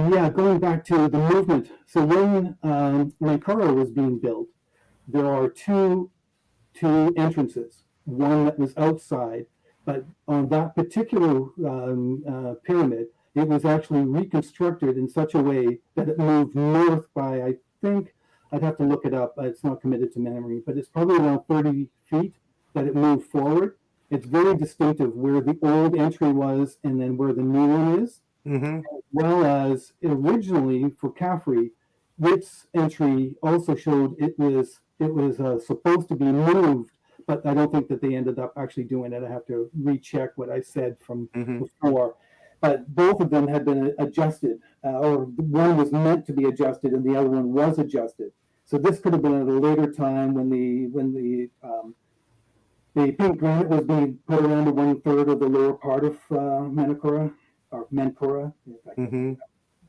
yeah, going back to the movement. So when Lankara was being built, there are two entrances. One that was outside, but on that particular pyramid, it was actually reconstructed in such a way that it moved north by, I think, I'd have to look it up. It's not committed to memory, but it's probably around 30 feet that it moved forward. It's very distinctive where the old entry was and then where the new one is. mm-hmm. Well as originally for Caffrey, its entry also showed it was supposed to be moved, but I don't think that they ended up actually doing it. I have to recheck what I said from Mm-hmm. before. But both of them had been adjusted, or one was meant to be adjusted, and the other one was adjusted. So this could have been at a later time when the pink granite was being put around to 1/3 of the lower part of Menkaure, or Menkora, if I can Mm-hmm.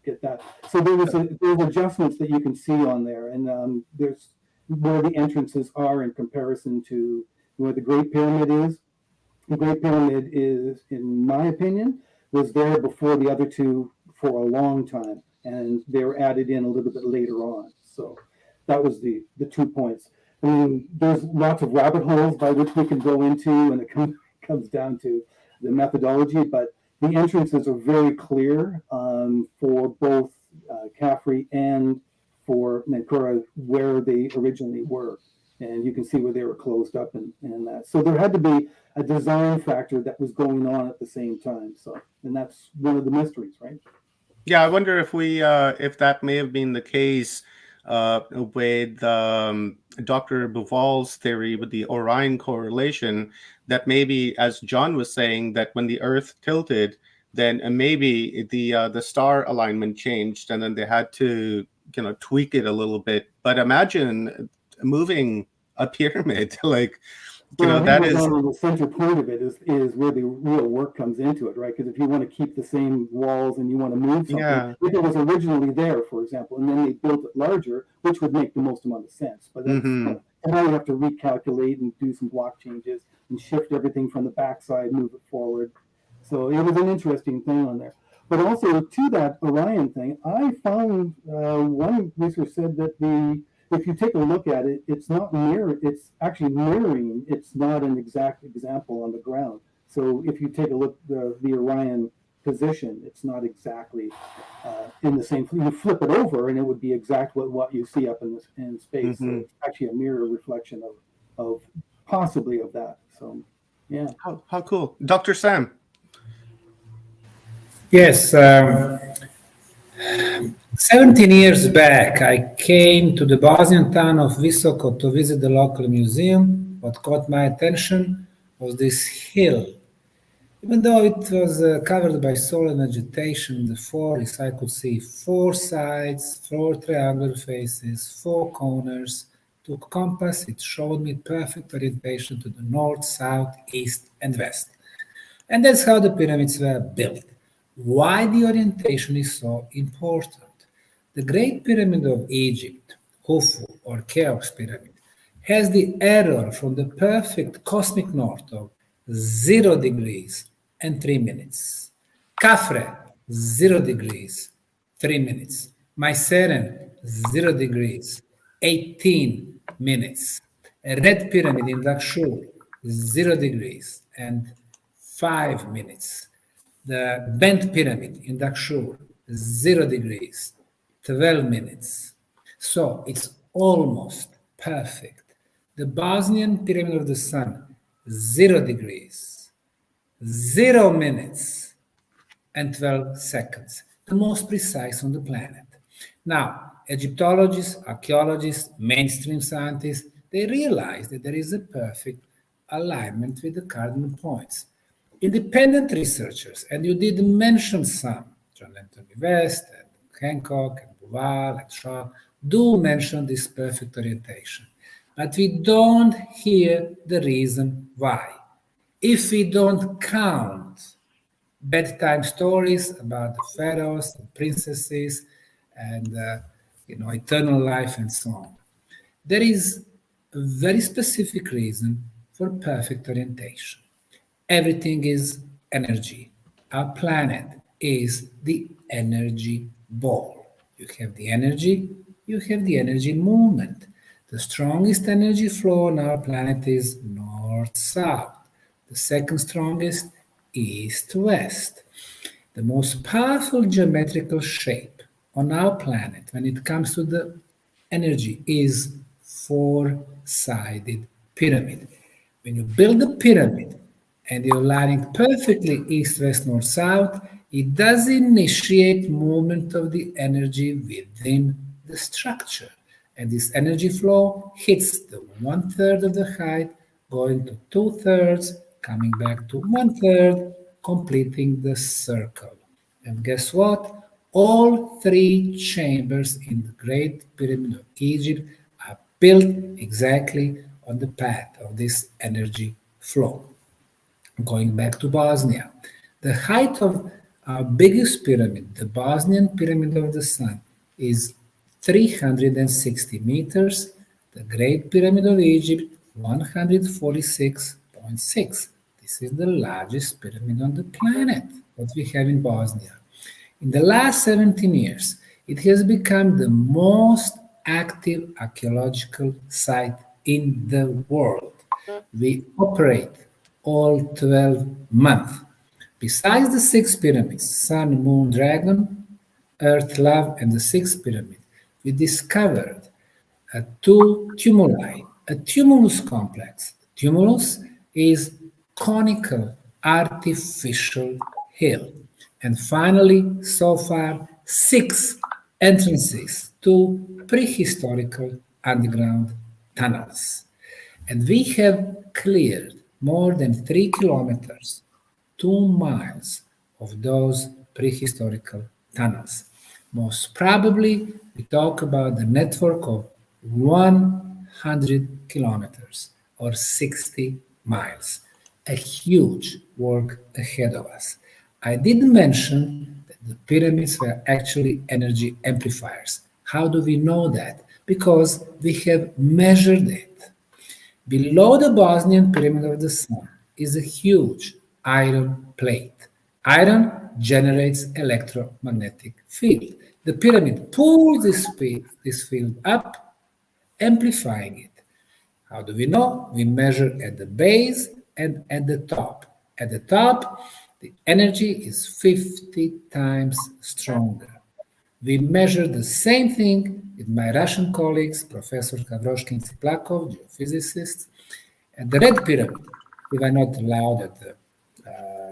get that. So there's adjustments that you can see on there, and there's where the entrances are in comparison to where the Great Pyramid is. The Great Pyramid is, in my opinion, was there before the other two for a long time, and they were added in a little bit later on. So that was the 2 points. I mean, there's lots of rabbit holes by which we can go into, and it comes down to the methodology, but the entrances are very clear for both Caffrey and for Menkura, where they originally were. And you can see where they were closed up and that. So there had to be a design factor that was going on at the same time. So, and that's one of the mysteries, right? Yeah, I wonder if that may have been the case with Dr. Buval's theory with the Orion correlation, that maybe, as John was saying, that when the Earth tilted, then maybe the star alignment changed, and then they had to tweak it a little bit. But imagine moving a pyramid like Well, that is. the center point of it is where the real work comes into it, right? Because if you want to keep the same walls and you want to move something, Yeah. if it was originally there, for example, and then they built it larger, which would make the most amount of sense. But that's and now you have to recalculate and do some block changes and shift everything from the backside, move it forward. So it was an interesting thing on there. But also to that Orion thing, I found one researcher said that if you take a look at it, it's not it's actually mirroring. It's not an exact example on the ground. So if you take a look the Orion position, it's not exactly in the same. You flip it over, and it would be exact what you see up in space. So it's actually a mirror reflection of possibly of that. So yeah. How cool, Dr. Sam. Yes. 17 years back, I came to the Bosnian town of Visoko to visit the local museum. What caught my attention was this hill. Even though it was covered by soil and vegetation, the forest, I could see 4 sides, 4 triangular faces, 4 corners. To compass, it showed me perfect orientation to the north, south, east, and west. And that's how the pyramids were built. Why the orientation is so important? The Great Pyramid of Egypt, Khufu or Cheops Pyramid, has the error from the perfect cosmic north of 0 degrees and 3 minutes. Khafre, 0 degrees, 3 minutes. Myceren, 0 degrees, 18 minutes. A Red Pyramid in Dakshur, 0 degrees and 5 minutes. The Bent Pyramid in Dakshur, 0 degrees, 12 minutes. So it's almost perfect. The Bosnian Pyramid of the Sun, 0 degrees, 0 minutes, and 12 seconds. The most precise on the planet. Now, Egyptologists, archaeologists, mainstream scientists, they realize that there is a perfect alignment with the cardinal points. Independent researchers, and you did mention some, John Anthony West and Hancock and Buval and Shaw, do mention this perfect orientation. But we don't hear the reason why. If we don't count bedtime stories about the pharaohs and princesses and eternal life and so on, there is a very specific reason for perfect orientation. Everything is energy. Our planet is the energy ball. You have the energy, you have the energy movement. The strongest energy flow on our planet is north-south. The second strongest, east-west. The most powerful geometrical shape on our planet when it comes to the energy is 4-sided pyramid. When you build a pyramid and you're lining perfectly east, west, north, south, it does initiate movement of the energy within the structure. And this energy flow hits the 1/3 of the height, going to 2/3, coming back to 1/3, completing the circle. And guess what? All 3 chambers in the Great Pyramid of Egypt are built exactly on the path of this energy flow. Going back to Bosnia, the height of our biggest pyramid, the Bosnian Pyramid of the Sun, is 360 meters. The Great Pyramid of Egypt, 146.6. This is the largest pyramid on the planet that we have in Bosnia. In the last 17 years, it has become the most active archaeological site in the world. We operate all 12 months. Besides the 6 pyramids, Sun, Moon, Dragon, Earth, Love, and the 6th pyramid, we discovered 2 tumuli, a tumulus complex. Tumulus is conical artificial hill. And finally, so far, 6 entrances to prehistorical underground tunnels. And we have cleared more than 3 kilometers, 2 miles of those prehistorical tunnels. Most probably, we talk about the network of 100 kilometers or 60 miles. A huge work ahead of us. I did mention that the pyramids were actually energy amplifiers. How do we know that? Because we have measured it. Below the Bosnian Pyramid of the Sun is a huge iron plate. Iron generates electromagnetic field. The pyramid pulls this field up, amplifying it. How do we know? We measure at the base and at the top. At the top, the energy is 50 times stronger. We measure the same thing with my Russian colleagues, Professor Kavroshkin and Tsiplakov, geophysicists, at the Red Pyramid. We were not allowed at the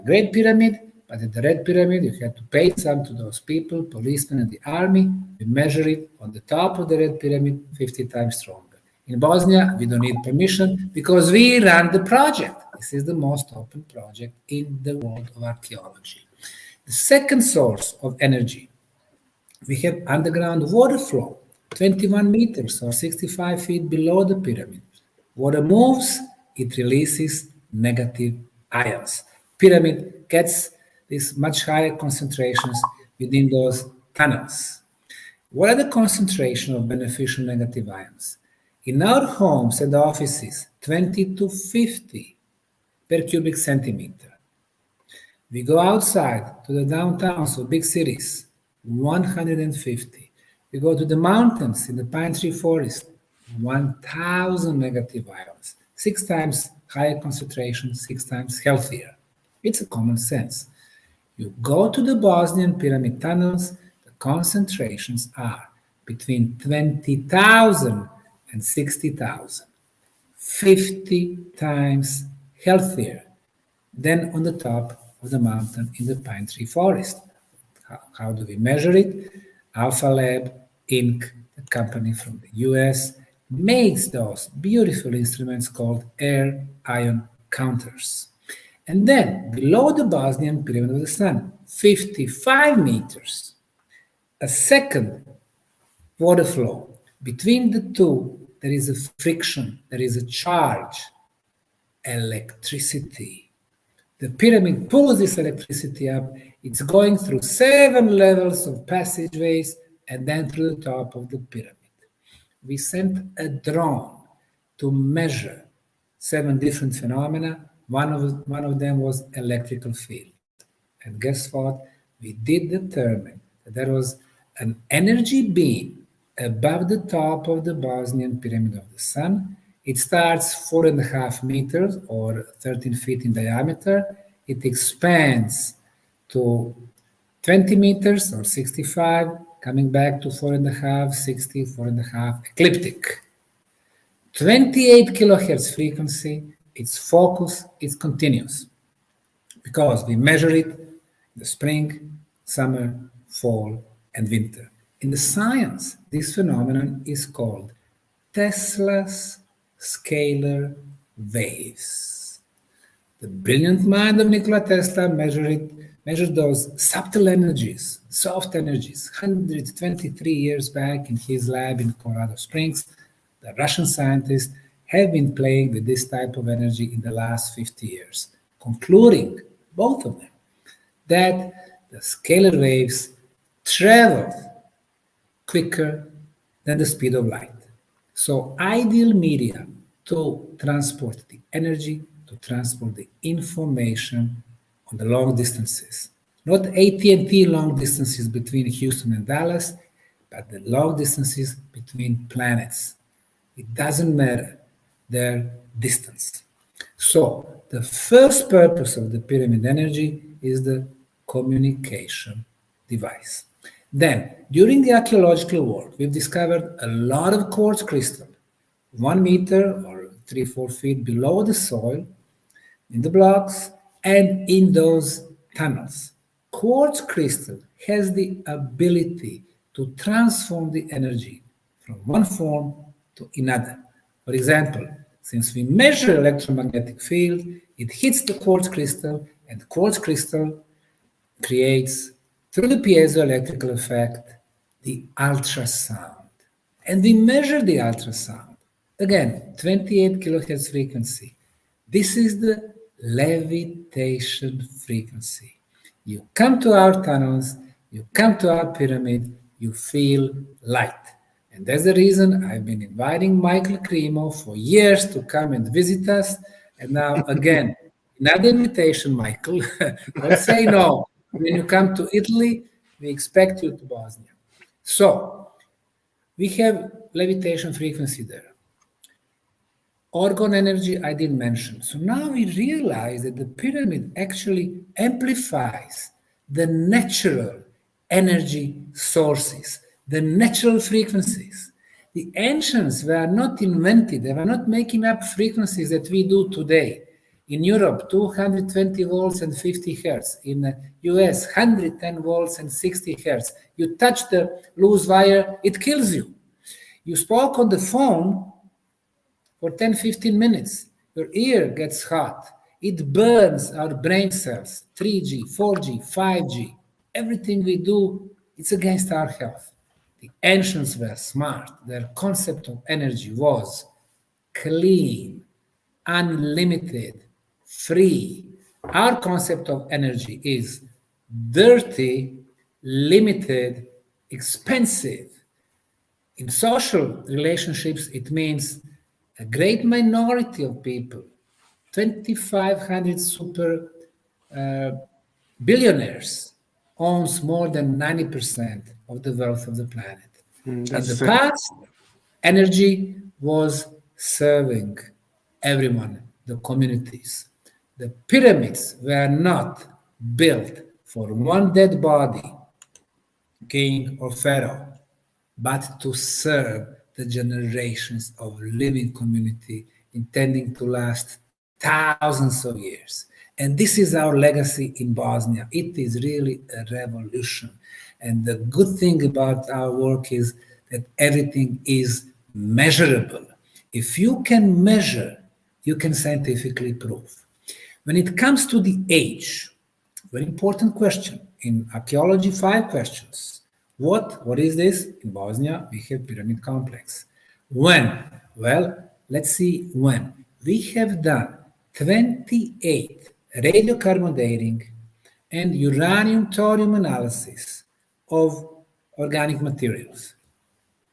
Great Pyramid, but at the Red Pyramid, you had to pay some to those people, policemen and the army. We measure it on the top of the Red Pyramid, 50 times stronger. In Bosnia, we don't need permission because we run the project. This is the most open project in the world of archaeology. The second source of energy, we have underground water flow, 21 meters or 65 feet below the pyramid. Water moves, it releases negative ions. Pyramid gets these much higher concentrations within those tunnels. What are the concentration of beneficial negative ions? In our homes and offices, 20 to 50 per cubic centimeter. We go outside to the downtowns of big cities, 150. We go to the mountains in the pine tree forest, 1,000 negative ions, 6 times higher concentration, 6 times healthier. It's a common sense. You go to the Bosnian pyramid tunnels, the concentrations are between 20,000 and 60,000, 50 times healthier than on the top of the mountain in the pine tree forest. How do we measure it? Alpha Lab, Inc., a company from the US, makes those beautiful instruments called air ion counters. And then below the Bosnian Pyramid of the Sun, 55 meters, a second water flow. Between the two, there is a friction, there is a charge, electricity. The pyramid pulls this electricity up. It's going through 7 levels of passageways and then through the top of the pyramid. We sent a drone to measure 7 different phenomena. One of them was electrical field. And guess what? We did determine that there was an energy beam above the top of the Bosnian Pyramid of the Sun. It starts 4.5 meters or 13 feet in diameter. It expands to 20 meters or 65, coming back to 4.5, 60, 4.5, ecliptic. 28 kilohertz frequency, its focus is continuous because we measure it in the spring, summer, fall, and winter. In the science, this phenomenon is called Tesla's scalar waves. The brilliant mind of Nikola Tesla measured those subtle energies, soft energies, 123 years back in his lab in Colorado Springs. The Russian scientists have been playing with this type of energy in the last 50 years, concluding, both of them, that the scalar waves travel quicker than the speed of light. So ideal medium to transport the energy, to transport the information on the long distances. Not AT&T long distances between Houston and Dallas, but the long distances between planets. It doesn't matter their distance. So the first purpose of the pyramid energy is the communication device. Then, during the archaeological work, we've discovered a lot of quartz crystal, 1 meter or 3-4 feet below the soil, in the blocks, and in those tunnels. quartz crystal has the ability to transform the energy from one form to another. For example, since we measure electromagnetic field, it hits the quartz crystal, and the quartz crystal creates, through the piezoelectrical effect, the ultrasound. And we measure the ultrasound. Again, 28 kilohertz frequency. This is the levitation frequency. You come to our tunnels, you come to our pyramid, you feel light. And that's the reason I've been inviting Michael Cremo for years to come and visit us. And now, again, another invitation, Michael. Don't say no. When you come to Italy, we expect you to Bosnia. So, we have levitation frequency there. Orgone energy I didn't mention. So now we realize that the pyramid actually amplifies the natural energy sources, the natural frequencies. The ancients were not invented, they were not making up frequencies that we do today. In Europe, 220 volts and 50 hertz. In the US, 110 volts and 60 hertz. You touch the loose wire, it kills you. You spoke on the phone for 10, 15 minutes. Your ear gets hot. It burns our brain cells, 3G, 4G, 5G. Everything we do, it's against our health. The ancients were smart. Their concept of energy was clean, unlimited, free. Our concept of energy is dirty, limited, expensive. In social relationships, it means a great minority of people, 2,500 super billionaires, owns more than 90% of the wealth of the planet. In the past, energy was serving everyone, the communities. The pyramids were not built for one dead body, king or pharaoh, but to serve the generations of living community intending to last thousands of years. And this is our legacy in Bosnia. It is really a revolution. And the good thing about our work is that everything is measurable. If you can measure, you can scientifically prove. When it comes to the age, very important question. In archaeology, 5 questions. What is this? In Bosnia, we have pyramid complex. When? Well, let's see when. We have done 28 radiocarbon dating and uranium-thorium analysis of organic materials.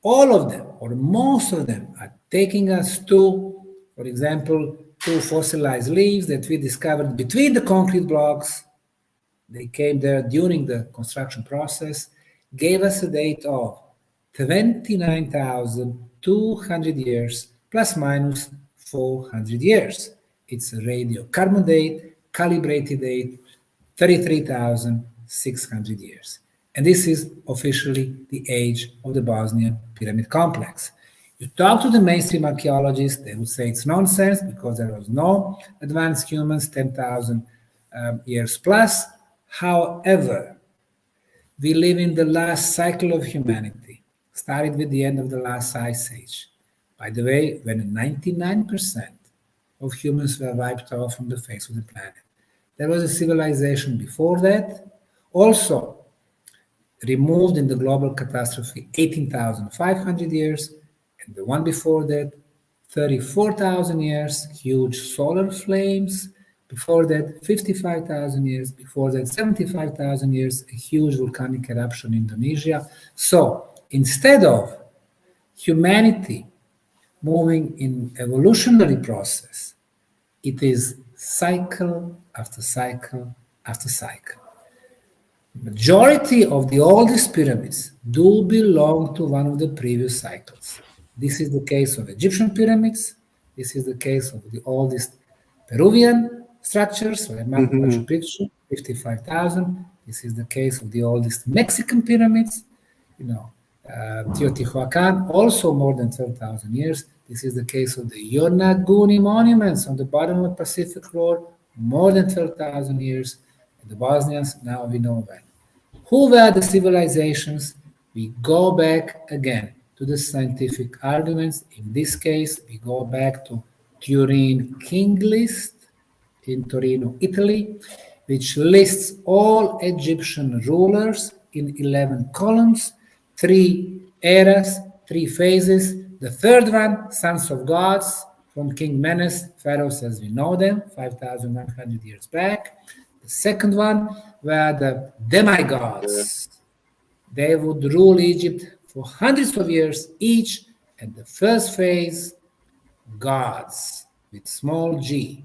All of them, or most of them, are taking us to, for example, 2 fossilized leaves that we discovered between the concrete blocks. They came there during the construction process, gave us a date of 29,200 years plus minus 400 years. It's a radiocarbon date, calibrated date, 33,600 years. And this is officially the age of the Bosnian pyramid complex. You talk to the mainstream archaeologists, they would say it's nonsense because there was no advanced humans 10,000 years plus. However, we live in the last cycle of humanity, started with the end of the last ice age. By the way, when 99% of humans were wiped off from the face of the planet. There was a civilization before that, also removed in the global catastrophe 18,500 years, and the one before that, 34,000 years, huge solar flames. Before that, 55,000 years. Before that, 75,000 years, a huge volcanic eruption in Indonesia. So instead of humanity moving in evolutionary process, it is cycle after cycle after cycle. Majority of the oldest pyramids do belong to one of the previous cycles. This is the case of Egyptian pyramids. This is the case of the oldest Peruvian structures. So Machu Picchu, 55,000. This is the case of the oldest Mexican pyramids. Teotihuacan, also more than 12,000 years. This is the case of the Yonaguni monuments on the bottom of the Pacific floor, more than 12,000 years. The Bosnians, now we know when. Who were the civilizations? We go back again to the scientific arguments. In this case, we go back to Turin King List in Torino, Italy, which lists all Egyptian rulers in 11 columns, 3 eras, 3 phases. The third one, sons of gods, from King Menes, pharaohs as we know them, 5,100 years back. The second one were the demigods. They would rule Egypt for hundreds of years each. And the first phase, gods with small g.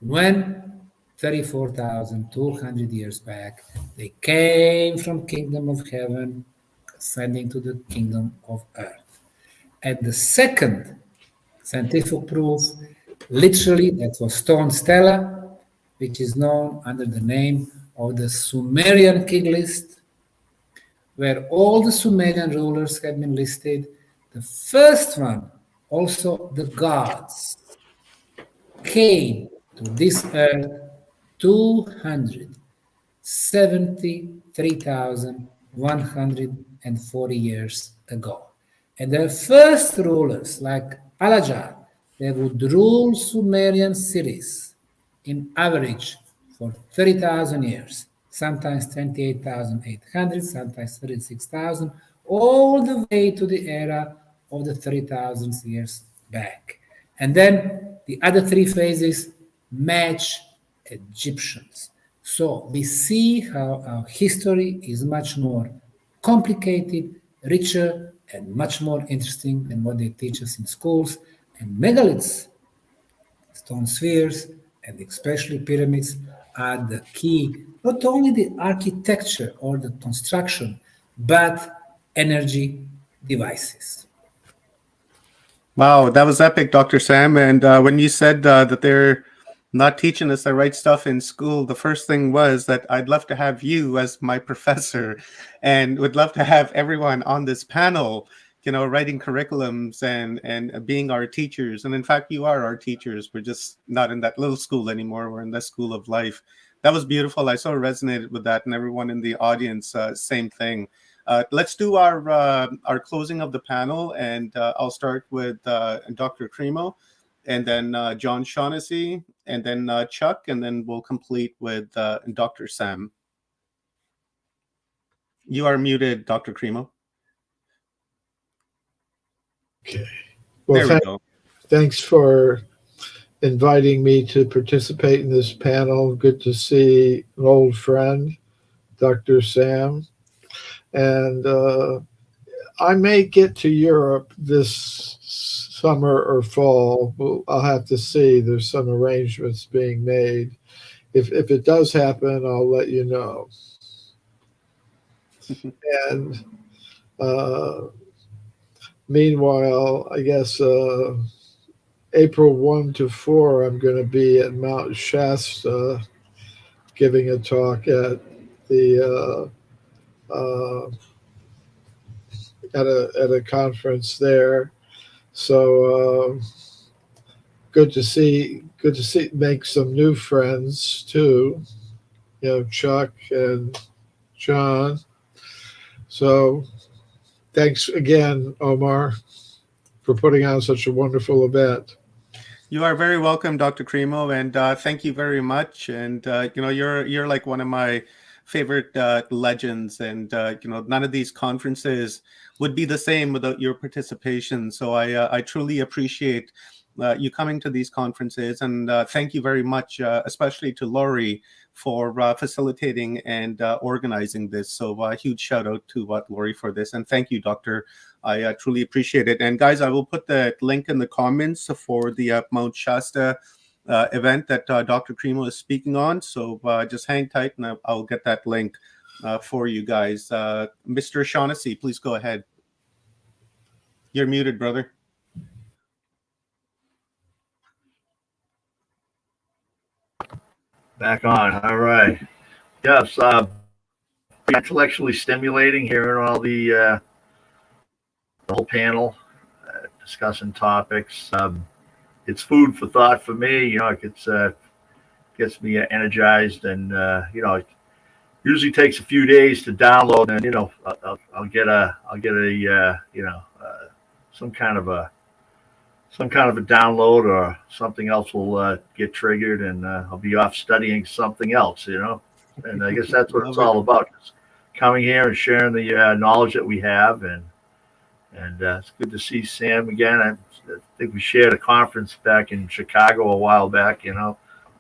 When 34,200 years back, they came from kingdom of heaven, ascending to the kingdom of earth. And the second scientific proof, literally, that was stone stela, which is known under the name of the Sumerian King List, where all the Sumerian rulers have been listed. The first one, also the gods, came to this earth 273,140 years ago. And their first rulers, like Alajar, they would rule Sumerian cities in average for 30,000 years, sometimes 28,800, sometimes 36,000, all the way to the era of the 30,000 years back. And then the other 3 phases match Egyptians. So we see how our history is much more complicated, richer, and much more interesting than what they teach us in schools. And megaliths, stone spheres, and especially pyramids are the key, not only the architecture or the construction, but energy devices. Wow, that was epic, Dr. Sam. And when you said that they're not teaching us the right stuff in school, the first thing was that I'd love to have you as my professor and would love to have everyone on this panel, writing curriculums and being our teachers. And in fact, you are our teachers. We're just not in that little school anymore. We're in the school of life. That was beautiful. I so resonated with that, and everyone in the audience, same thing. Let's do our closing of the panel, and I'll start with Dr. Cremo, and then John Shaughnessy, and then Chuck, and then we'll complete with Dr. Sam. You are muted, Dr. Cremo. Okay. Well, there we go. Thanks for inviting me to participate in this panel. Good to see an old friend, Dr. Sam. And I may get to Europe this summer or fall. Well, I'll have to see. There's some arrangements being made. If it does happen, I'll let you know. And meanwhile, I guess April 1 to 4, I'm going to be at Mount Shasta giving a talk at the at a conference there. So good to see, make some new friends too. Chuck and John. So thanks again, Omar, for putting on such a wonderful event. You are very welcome, Dr. Cremo, and thank you very much. And you're like one of my favorite legends, and none of these conferences would be the same without your participation. So I truly appreciate you coming to these conferences, and thank you very much, especially to Laurie for facilitating and organizing this. So a huge shout out to Laurie for this, and thank you, Dr. I truly appreciate it. And guys, I will put the link in the comments for the Mount Shasta event that Dr. Cremo is speaking on. So just hang tight, and I'll get that link for you guys. Mr. Shaughnessy, please go ahead. You're muted, brother. Back on. All right. Yes. Intellectually stimulating hearing all the whole panel discussing topics. It's food for thought for me. It's gets me energized, and it usually takes a few days to download, and I'll get a some kind of a download, or something else will get triggered, and I'll be off studying something else, and I guess that's what it's all about, just coming here and sharing the knowledge that we have, and it's good to see Sam again. I think we shared a conference back in Chicago a while back,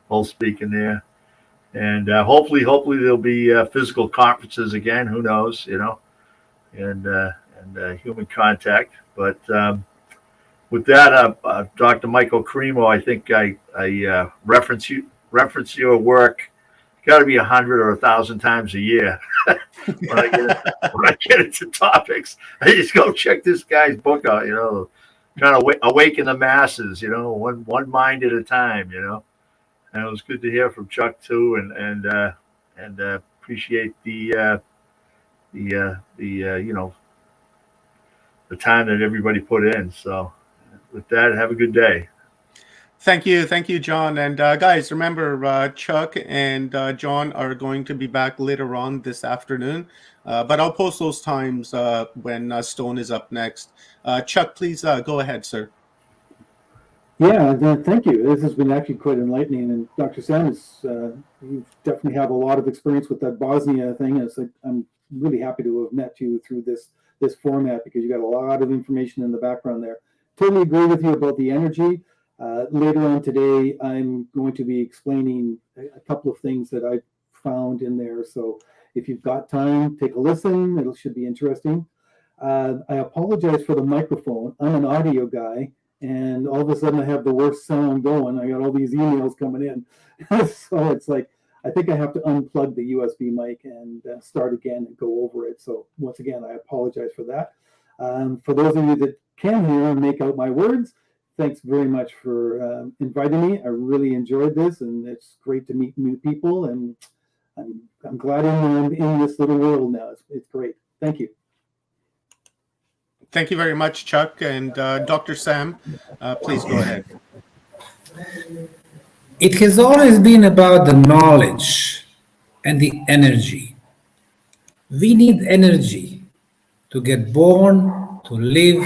both speaking there, and hopefully there'll be physical conferences again, who knows, and human contact, but with that, Dr. Michael Cremo, I think I reference your work. Got to be 100 or 1,000 times a year. when I get into topics, I just go check this guy's book out. Trying to awaken the masses. One mind at a time. And it was good to hear from Chuck too, and appreciate the time that everybody put in. So. With that, have a good day. Thank you, John. And guys, remember, Chuck and John are going to be back later on this afternoon, but I'll post those times when Stone is up next. Chuck, please go ahead, sir. Yeah, thank you. This has been actually quite enlightening. And Dr. Sam, you definitely have a lot of experience with that Bosnia thing. It's like, I'm really happy to have met you through this format, because you got a lot of information in the background there. Totally agree with you about the energy. Later on today, I'm going to be explaining a couple of things that I found in there. So if you've got time, take a listen. It should be interesting. I apologize for the microphone. I'm an audio guy, and all of a sudden I have the worst sound going. I got all these emails coming in. So it's like, I think I have to unplug the USB mic and start again and go over it. So once again, I apologize for that. For those of you that can hear and make out my words, thanks very much for inviting me. I really enjoyed this, and it's great to meet new people, and I'm glad I'm in this little world now. It's great. Thank you. Thank you very much, Chuck. And Dr. Sam, please go ahead. It has always been about the knowledge and the energy. We need energy to get born, to live,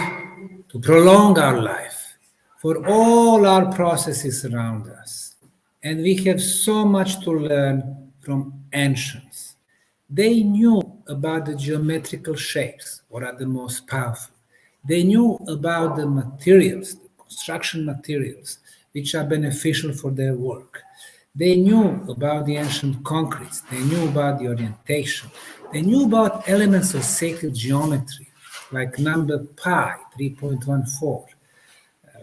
to prolong our life, for all our processes around us. And we have so much to learn from ancients. They knew about the geometrical shapes, what are the most powerful. They knew about the materials, the construction materials, which are beneficial for their work. They knew about the ancient concretes. They knew about the orientation. They knew about elements of sacred geometry, like number pi, 3.14,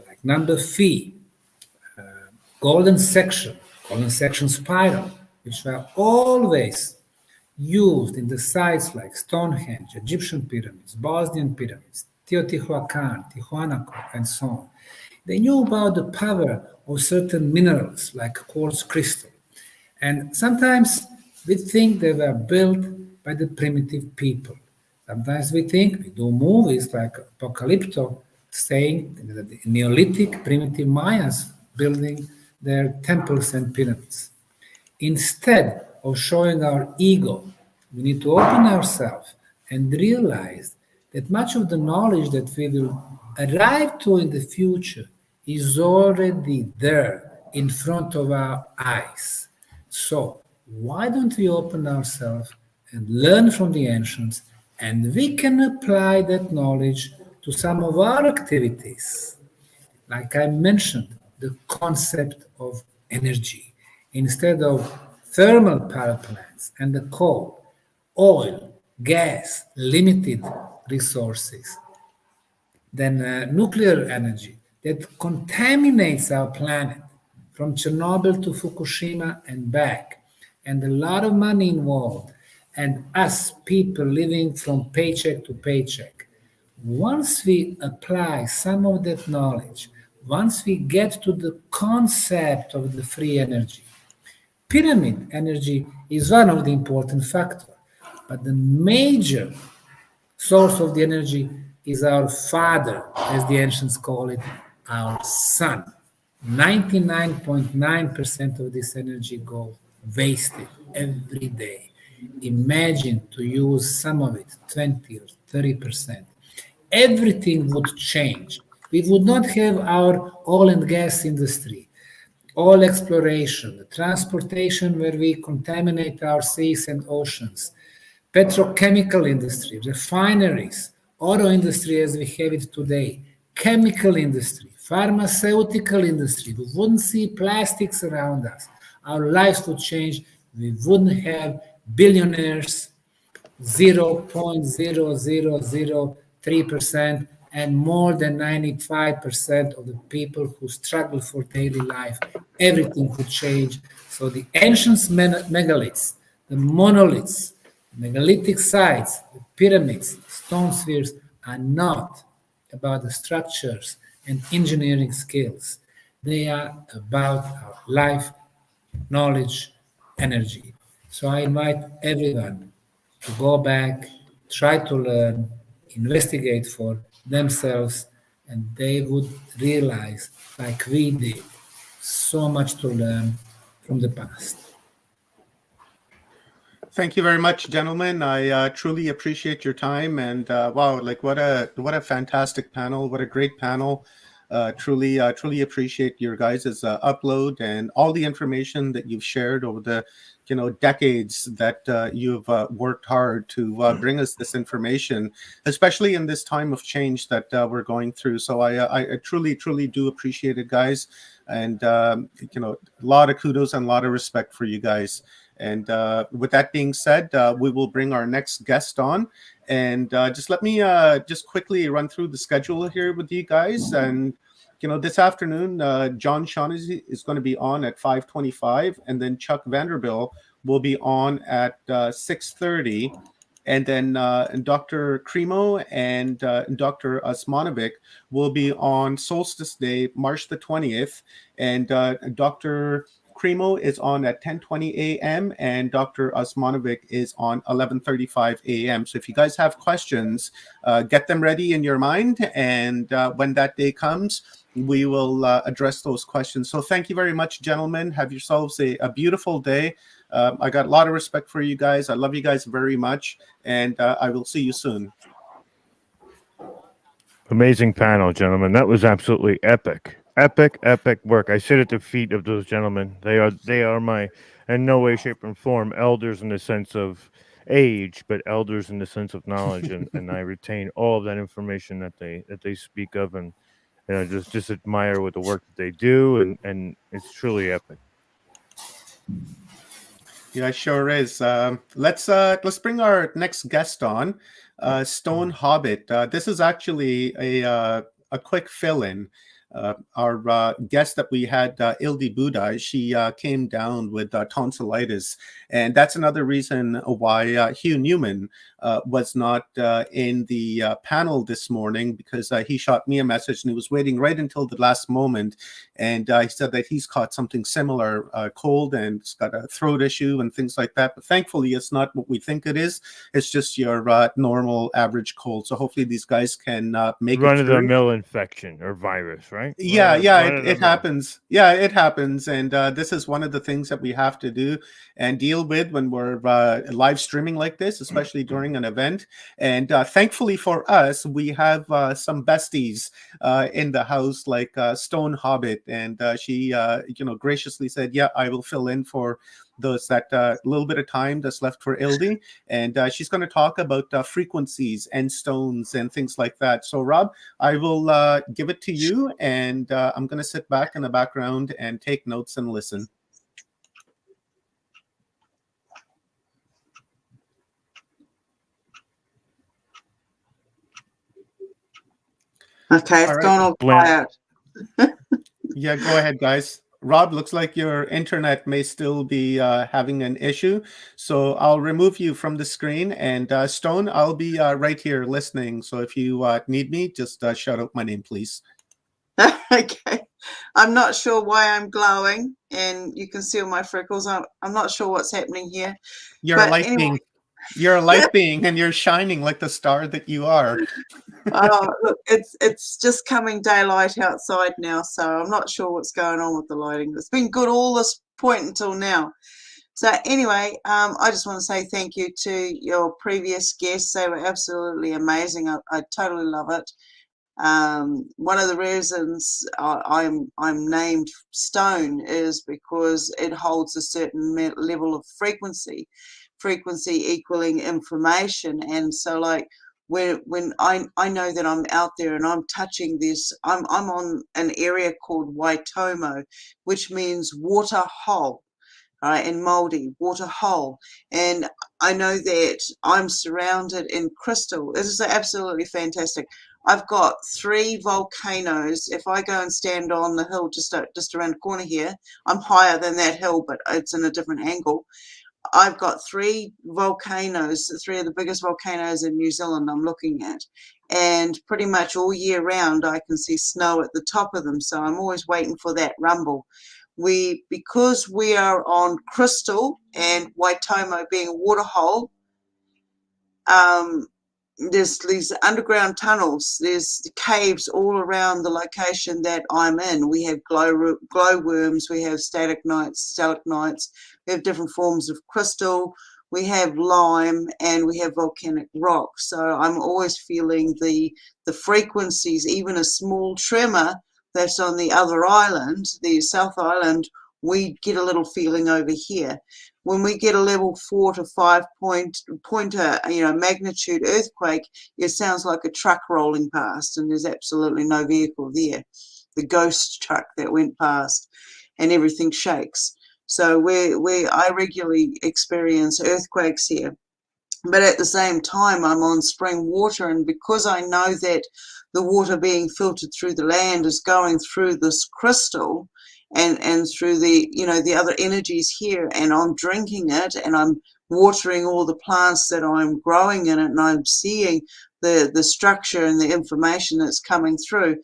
like number phi, golden section spiral, which were always used in the sites like Stonehenge, Egyptian pyramids, Bosnian pyramids, Teotihuacan, Tijuanaco, and so on. They knew about the power of certain minerals like quartz crystal. And sometimes we think they were built by the primitive people. Sometimes we do movies like Apocalypto, saying that the Neolithic primitive Mayas building their temples and pyramids. Instead of showing our ego, we need to open ourselves and realize that much of the knowledge that we will arrive to in the future is already there in front of our eyes. So why don't we open ourselves and learn from the ancients, and we can apply that knowledge to some of our activities. Like I mentioned, the concept of energy. Instead of thermal power plants and the coal, oil, gas, limited resources, then nuclear energy that contaminates our planet from Chernobyl to Fukushima and back, and a lot of money involved, and us people living from paycheck to paycheck. Once we apply some of that knowledge, once we get to the concept of the free energy, pyramid energy is one of the important factors, but the major source of the energy is our father, as the ancients call it, our sun. 99.9% of this energy go wasted every day. Imagine to use some of it, 20 or 30%. Everything would change. We would not have our oil and gas industry, oil exploration, the transportation where we contaminate our seas and oceans, petrochemical industry, refineries, auto industry as we have it today, chemical industry, pharmaceutical industry. We wouldn't see plastics around us. Our lives would change. We wouldn't have billionaires, 0.0003%, and more than 95% of the people who struggle for daily life. Everything could change. So the ancient megaliths, the monoliths, megalithic sites, the pyramids, stone spheres are not about the structures and engineering skills. They are about our life, knowledge, energy. So I invite everyone to go back, try to learn, investigate for themselves, and they would realize, like we did, so much to learn from the past. Thank you very much, gentlemen. I truly appreciate your time, and wow, like what a fantastic panel! What a great panel! Truly appreciate your guys' upload and all the information that you've shared over the decades that you've worked hard to bring us this information, especially in this time of change that we're going through. So I truly do appreciate it, guys, and a lot of kudos and a lot of respect for you guys. And with that being said, we will bring our next guest on. And just let me just quickly run through the schedule here with you guys. And, this afternoon, John Shaughnessy is going to be on at 5:25. And then Chuck Vanderbilt will be on at 6:30. And then Dr. Cremo and Dr. Osmanovic will be on Solstice Day, March the 20th. And Dr. Cremo is on at 10:20 a.m. and Dr. Osmanovic is on 11:35 a.m. So if you guys have questions, get them ready in your mind. And when that day comes, we will address those questions. So thank you very much, gentlemen. Have yourselves a beautiful day. I got a lot of respect for you guys. I love you guys very much. And I will see you soon. Amazing panel, gentlemen. That was absolutely epic. Epic work. I sit at the feet of those gentlemen. They are my, in no way, shape, or form, elders in the sense of age, but elders in the sense of knowledge, and I retain all of that information that they speak of, and just admire with the work that they do, and it's truly epic. Yeah, sure is. Let's bring our next guest on, Stone Hobbit. This is actually a quick fill-in. Our guest that we had, Ildi Budai, she came down with tonsillitis, and that's another reason why Hugh Newman was not in the panel this morning, because he shot me a message and he was waiting right until the last moment, and he said that he's caught something similar, cold, and he's got a throat issue and things like that. But thankfully, it's not what we think it is. It's just your normal average cold. So hopefully these guys can make it through. Run-of-the-mill infection or virus, right? Yeah, it happens. Yeah, it happens. And this is one of the things that we have to do and deal with when we're live streaming like this, especially during an event. And thankfully for us, we have some besties in the house, like Stone Hobbit. And she, graciously said, yeah, I will fill in for that little bit of time that's left for Ildi, and she's going to talk about frequencies and stones and things like that. So Rob, I will give it to you, and I'm going to sit back in the background and take notes and listen. Okay, it's gone all quiet. Yeah, go ahead, guys. Rob, looks like your internet may still be having an issue, so I'll remove you from the screen. And Stone, I'll be right here listening. So if you need me, just shout out my name, please. Okay. I'm not sure why I'm glowing, and you can see all my freckles. I'm not sure what's happening here. Your lightning. You're a light being, and you're shining like the star that you are. Look, it's just coming daylight outside now, so I'm not sure what's going on with the lighting. It's been good all this point until now. So anyway, I just want to say thank you to your previous guests. They were absolutely amazing. I totally love it. One of the reasons I'm named Stone is because it holds a certain level of frequency equaling information. And so like when I know that I'm out there and I'm touching this, I'm on an area called Waitomo, which means water hole. Right, in Māori, water hole, and I know that I'm surrounded in crystal. This is absolutely fantastic. I've got 3 volcanoes. If I go and stand on the hill just around the corner here, I'm higher than that hill, but it's in a different angle. I've got 3 volcanoes, 3 of the biggest volcanoes in New Zealand I'm looking at. And pretty much all year round, I can see snow at the top of them. So I'm always waiting for that rumble. Because we are on crystal and Waitomo being a water hole, there's these underground tunnels, there's caves all around the location that I'm in. We have glowworms, we have stalagmites, we have different forms of crystal, we have lime, and we have volcanic rock. So I'm always feeling the frequencies. Even a small tremor that's on the other island, the South Island, we get a little feeling over here. When we get a level 4 to 5 pointer, magnitude earthquake, it sounds like a truck rolling past, and there's absolutely no vehicle there. The ghost truck that went past, and everything shakes. So I regularly experience earthquakes here. But at the same time, I'm on spring water, and because I know that the water being filtered through the land is going through this crystal and through the other energies here, and I'm drinking it and I'm watering all the plants that I'm growing in it, and I'm seeing the structure and the information that's coming through.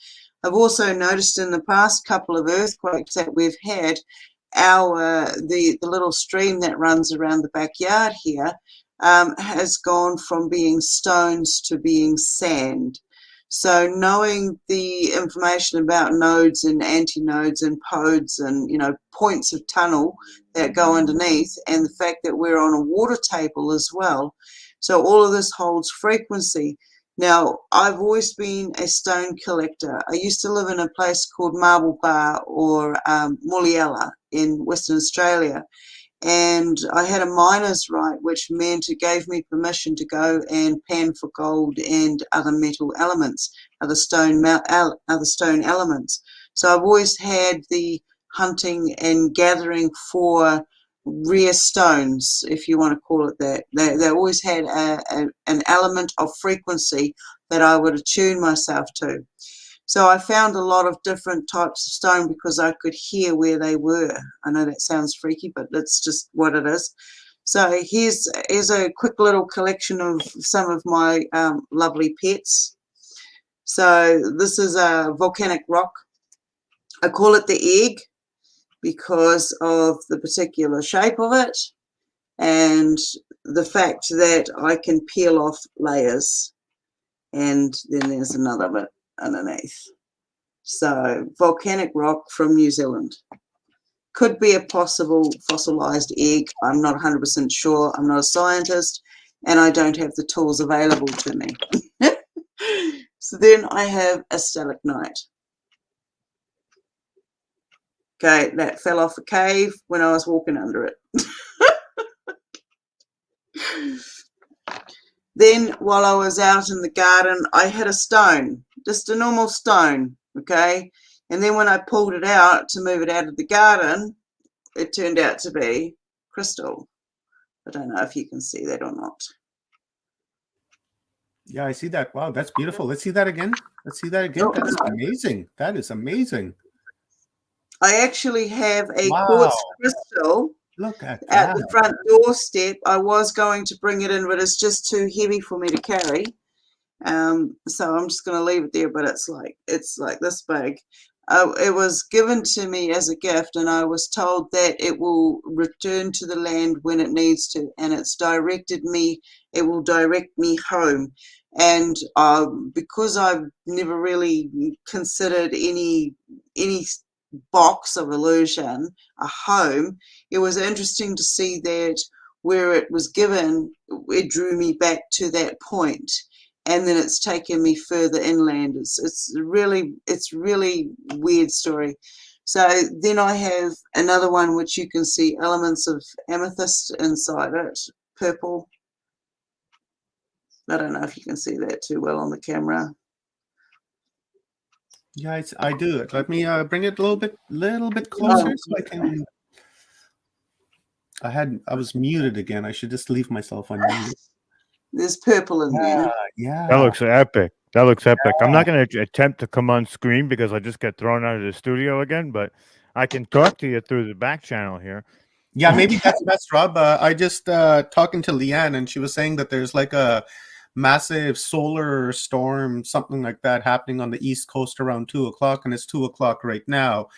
I've also noticed in the past couple of earthquakes that we've had, the little stream that runs around the backyard here has gone from being stones to being sand. So knowing the information about nodes and antinodes and podes and points of tunnel that go underneath, and the fact that we're on a water table as well, so all of this holds frequency. Now, I've always been a stone collector. I used to live in a place called Marble Bar or Mulliella in Western Australia. And I had a miner's right, which meant it gave me permission to go and pan for gold and other metal elements, other stone elements. So I've always had the hunting and gathering for rare stones, if you want to call it that. They always had an element of frequency that I would attune myself to. So I found a lot of different types of stone because I could hear where they were. I know that sounds freaky, but that's just what it is. So here's a quick little collection of some of my lovely pets. So this is a volcanic rock. I call it the egg because of the particular shape of it and the fact that I can peel off layers. And then there's another bit underneath. So volcanic rock from New Zealand. Could be a possible fossilized egg. I'm not 100% sure. I'm not a scientist and I don't have the tools available to me. So then I have a stalagmite. Okay, that fell off a cave when I was walking under it. Then while I was out in the garden, I hit a stone, just a normal stone, okay? And then when I pulled it out to move it out of the garden, it turned out to be crystal. I don't know if you can see that or not. Yeah, I see that. Wow, that's beautiful. Let's see that again. Let's see that again. That's amazing. That is amazing. I actually have a Wow. quartz crystal. Look at At that. the front doorstep. I was going to bring it in, but it's just too heavy for me to carry. So I'm just going to leave it there, but it's like this big. it was given to me as a gift, and I was told that it will return to the land when it needs to, and it will direct me home. And because I've never really considered any box of illusion a home, it was interesting to see that where it was given, it drew me back to that point, and then it's taken me further inland. It's really weird story. So then I have another one which you can see elements of amethyst inside it, purple. I don't know if you can see that too well on the camera. Yeah, I do. Let me bring it a little bit closer so I can. I was muted again. I should just leave myself unmuted. There's purple in there. Yeah. That looks epic. That looks epic. I'm not going to attempt to come on screen because I just get thrown out of the studio again, but I can talk to you through the back channel here. Yeah, maybe that's best, Rob. I just talking to Leanne, and she was saying that there's like a massive solar storm, something like that, happening on the East Coast around 2:00, and it's 2:00 right now,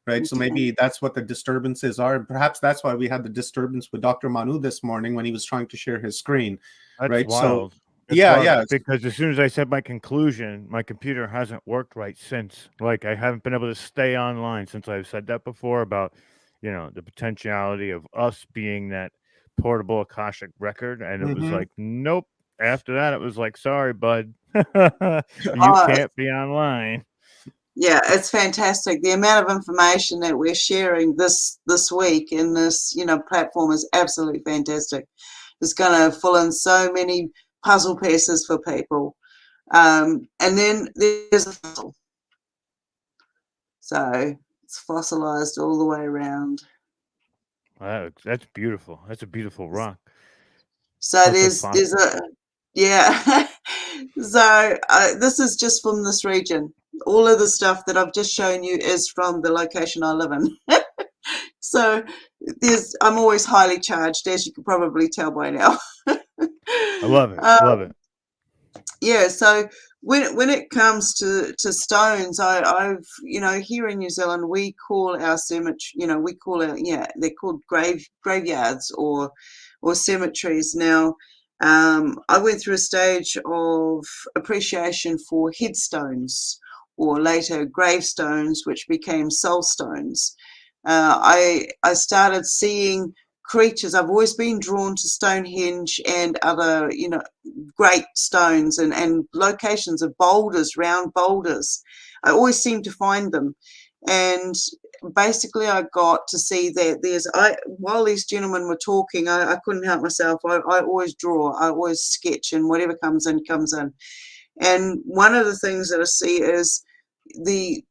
right? So maybe that's what the disturbances are. Perhaps that's why we had the disturbance with Dr. Manu this morning when he was trying to share his screen. That's right. wild. So yeah. Because as soon as I said my conclusion, my computer hasn't worked right since. Like, I haven't been able to stay online since I've said that before about, the potentiality of us being that portable Akashic record. And it was like, nope. After that, it was like, sorry, bud, you can't be online. Yeah, it's fantastic. The amount of information that we're sharing this week in this, platform is absolutely fantastic. It's going to fill in so many puzzle pieces for people. And then there's a fossil. So it's fossilized all the way around. Wow, that's beautiful. That's a beautiful rock. So there's a, yeah. So this is just from this region. All of the stuff that I've just shown you is from the location I live in. So I'm always highly charged, as you can probably tell by now. I love it. Love it. Yeah. So when it comes to stones, I've here in New Zealand we call our cemetery, they're called graveyards or cemeteries. Now, I went through a stage of appreciation for headstones, or later gravestones, which became soul stones. I started seeing creatures. I've always been drawn to Stonehenge and other, great stones and locations of boulders, round boulders. I always seem to find them. And basically I got to see that while these gentlemen were talking, I couldn't help myself. I always draw, I always sketch, and whatever comes in, comes in. And one of the things that I see is the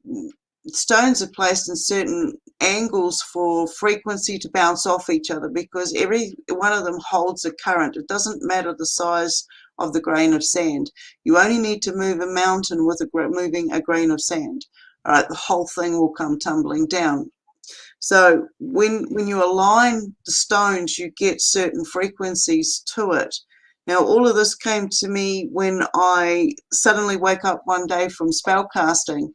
stones are placed in certain angles for frequency to bounce off each other, because every one of them holds a current. It doesn't matter the size of the grain of sand. You only need to move a mountain with moving a grain of sand. All right, the whole thing will come tumbling down. So when you align the stones, you get certain frequencies to it. Now, all of this came to me when I suddenly wake up one day from spell casting,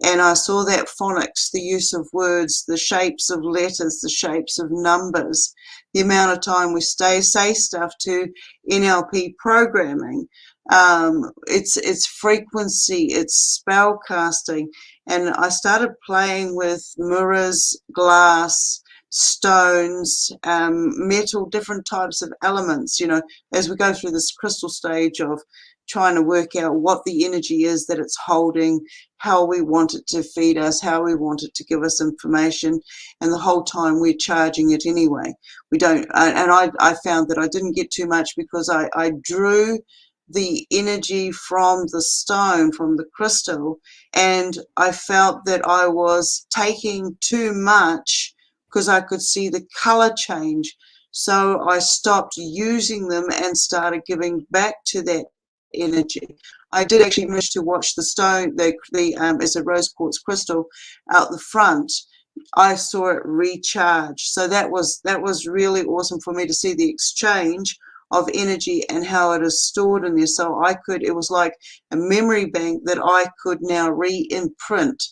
and I saw that phonics, the use of words, the shapes of letters, the shapes of numbers, the amount of time we say stuff to NLP programming. It's frequency, it's spell casting. And I started playing with mirrors, glass, stones, metal, different types of elements, as we go through this crystal stage of trying to work out what the energy is that it's holding, how we want it to feed us, how we want it to give us information, and the whole time we're charging it anyway. We don't, and I found that I didn't get too much because I drew the energy from the stone, from the crystal, and I felt that I was taking too much because I could see the color change. So I stopped using them and started giving back to that energy. I did actually manage to watch the stone, as a rose quartz crystal out the front. I saw it recharge. So that was really awesome for me to see the exchange of energy and how it is stored in there. So it was like a memory bank that I could now re-imprint.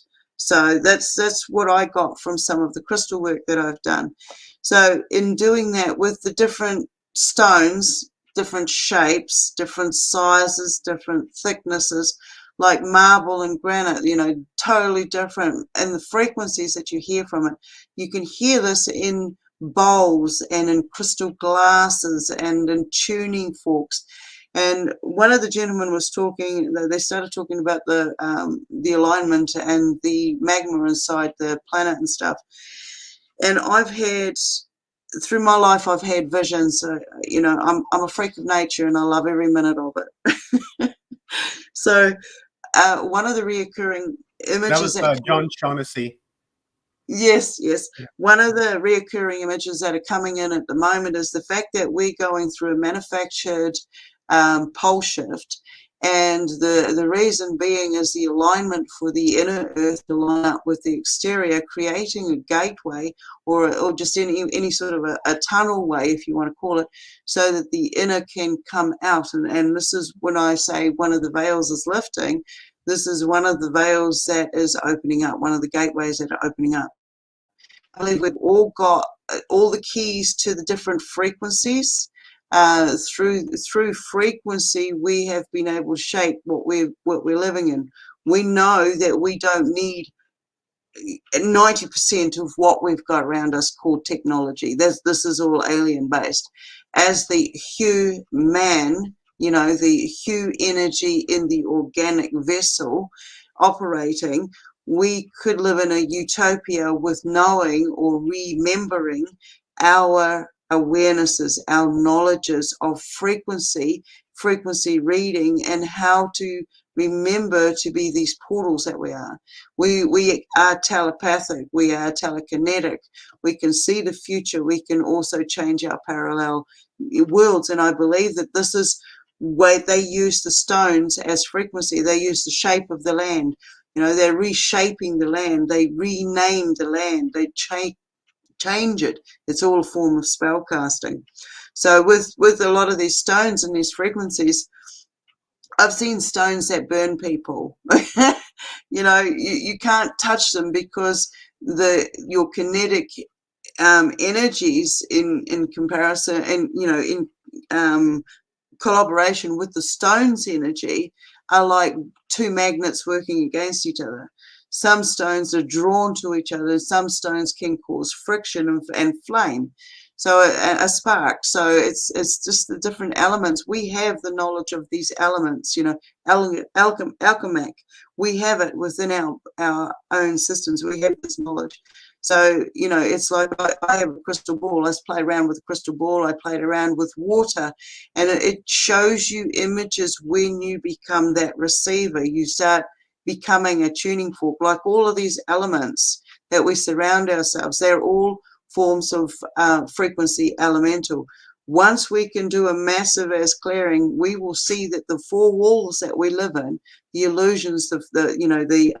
So that's what I got from some of the crystal work that I've done. So in doing that with the different stones, different shapes, different sizes, different thicknesses, like marble and granite, you know, totally different. And the frequencies that you hear from it, you can hear this in bowls and in crystal glasses and in tuning forks. And one of the gentlemen was talking, they started talking about the alignment and the magma inside the planet and stuff. And I've had, through my life, I've had visions. You know, I'm a freak of nature and I love every minute of it. So one of the reoccurring images that was John Shaughnessy. Yes. Yeah. One of the reoccurring images that are coming in at the moment is the fact that we're going through a manufactured pole shift, and the reason being is the alignment for the inner earth to line up with the exterior, creating a gateway or just any sort of a tunnel way, if you want to call it, so that the inner can come out. And this is when I say one of the veils is lifting. This is one of the veils that is opening up, one of the gateways that are opening up. I believe we've all got all the keys to the different frequencies. Through frequency, we have been able to shape what we're living in. We know that we don't need 90% of what we've got around us called technology. This is all alien based. As the hue man, you know, the hue energy in the organic vessel operating, we could live in a utopia with knowing or remembering our awarenesses, our knowledges of frequency reading, and how to remember to be these portals that we are. We are telepathic, we are telekinetic, we can see the future, we can also change our parallel worlds. And I believe that this is where they use the stones as frequency. They use the shape of the land. You know, they're reshaping the land, they rename the land, they change it. It's all a form of spell casting. So with a lot of these stones and these frequencies, I've seen stones that burn people. You know, you can't touch them because your kinetic energies in comparison, and you know, in collaboration with the stone's energy, are like two magnets working against each other. Some stones are drawn to each other. Some stones can cause friction and flame, so a spark. So it's just the different elements. We have the knowledge of these elements, you know, alchemic. We have it within our own systems. We have this knowledge. So, you know, it's like I have a crystal ball. Let's play around with a crystal ball. I played around with water, and it shows you images when you become that receiver. You start becoming a tuning fork. Like all of these elements that we surround ourselves, they're all forms of frequency elemental. Once we can do a massive ass clearing, we will see that the four walls that we live in, the illusions of the, you know, the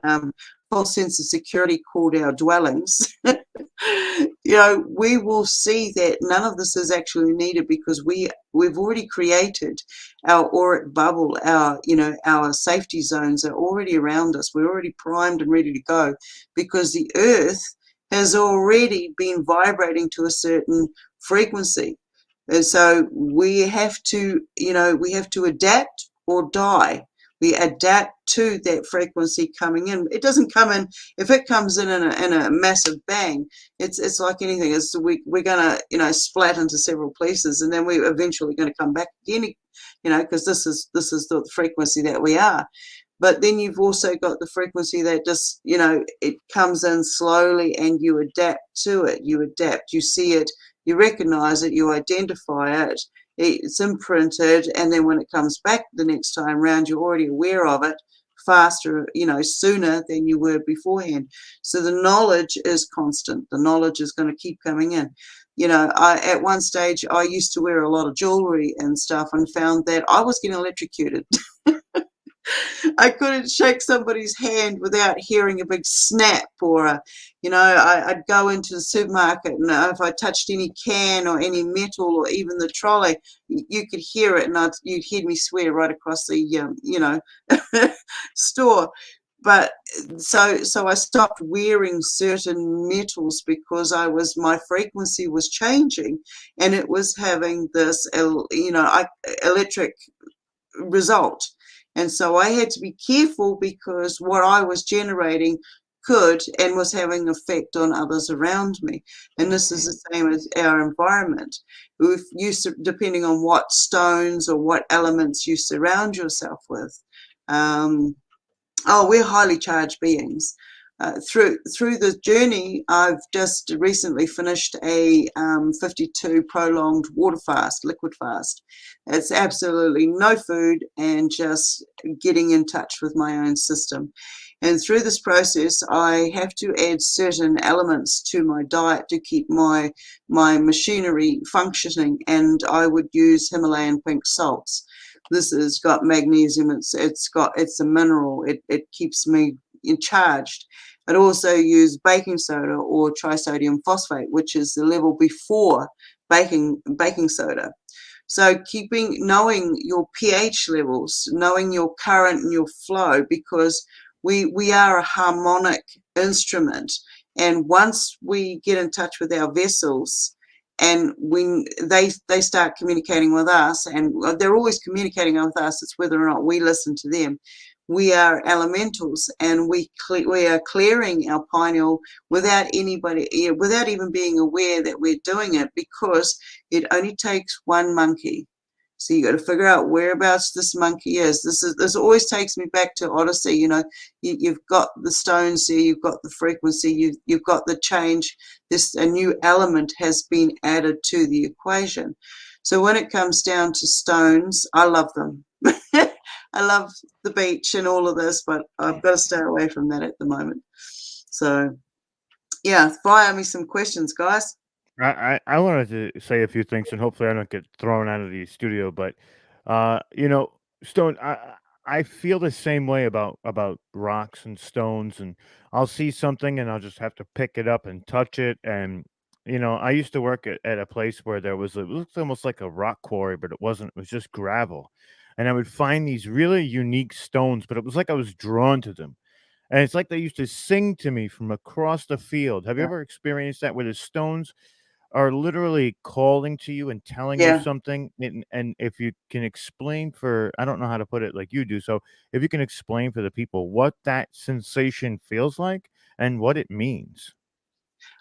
false sense of security called our dwellings, you know, we will see that none of this is actually needed, because we've already created our auric bubble. Our, you know, our safety zones are already around us. We're already primed and ready to go, because the earth has already been vibrating to a certain frequency. And so we have to, you know, we have to adapt or die. We adapt to that frequency coming in. It doesn't come in, if it comes in a massive bang, it's like anything. We're going to, you know, splat into several places, and then we're eventually going to come back again, you know, because this is the frequency that we are. But then you've also got the frequency that just, you know, it comes in slowly and you adapt to it. You adapt, you see it, you recognize it, you identify it, it's imprinted, and then when it comes back the next time round, you're already aware of it faster, you know, sooner than you were beforehand. So the knowledge is constant. The knowledge is going to keep coming in. You know, at one stage, I used to wear a lot of jewelry and stuff, and found that I was getting electrocuted. I couldn't shake somebody's hand without hearing a big snap, or you know, I'd go into the supermarket, and if I touched any can or any metal or even the trolley, you could hear it, and you'd hear me swear right across the you know, store. but so I stopped wearing certain metals because my frequency was changing, and it was having this electric result. And so I had to be careful because what I was generating could and was having an effect on others around me. And this is the same as our environment. If you, depending on what stones or what elements you surround yourself with, we're highly charged beings. Through the journey, I've just recently finished a 52 prolonged water fast, liquid fast. It's absolutely no food and just getting in touch with my own system. And through this process, I have to add certain elements to my diet to keep my machinery functioning, and I would use Himalayan pink salts. This has got magnesium. It's a mineral. It keeps me charged. I'd also use baking soda or trisodium phosphate, which is the level before baking soda. So knowing your pH levels, knowing your current and your flow, because we are a harmonic instrument, and once we get in touch with our vessels, and when they start communicating with us, and they're always communicating with us, it's whether or not we listen to them. We are elementals, and we are clearing our pineal without even being aware that we're doing it, because it only takes one monkey. So you got to figure out whereabouts this monkey is. This always takes me back to Odyssey. You've got the stones there, you've got the frequency, you've got the change. A new element has been added to the equation. So when it comes down to stones, I love them. I love the beach and all of this, but I've got to stay away from that at the moment. So, yeah, fire me some questions, guys. I wanted to say a few things, and hopefully I don't get thrown out of the studio. But Stone, I feel the same way about rocks and stones, and I'll see something and I'll just have to pick it up and touch it. And I used to work at a place where it looked almost like a rock quarry, but it wasn't. It was just gravel, and I would find these really unique stones, but it was like I was drawn to them. And it's like they used to sing to me from across the field. Have you ever experienced that, where the stones are literally calling to you and telling you Yeah. something? And if you can explain, I don't know how to put it like you do. So if you can explain for the people what that sensation feels like and what it means.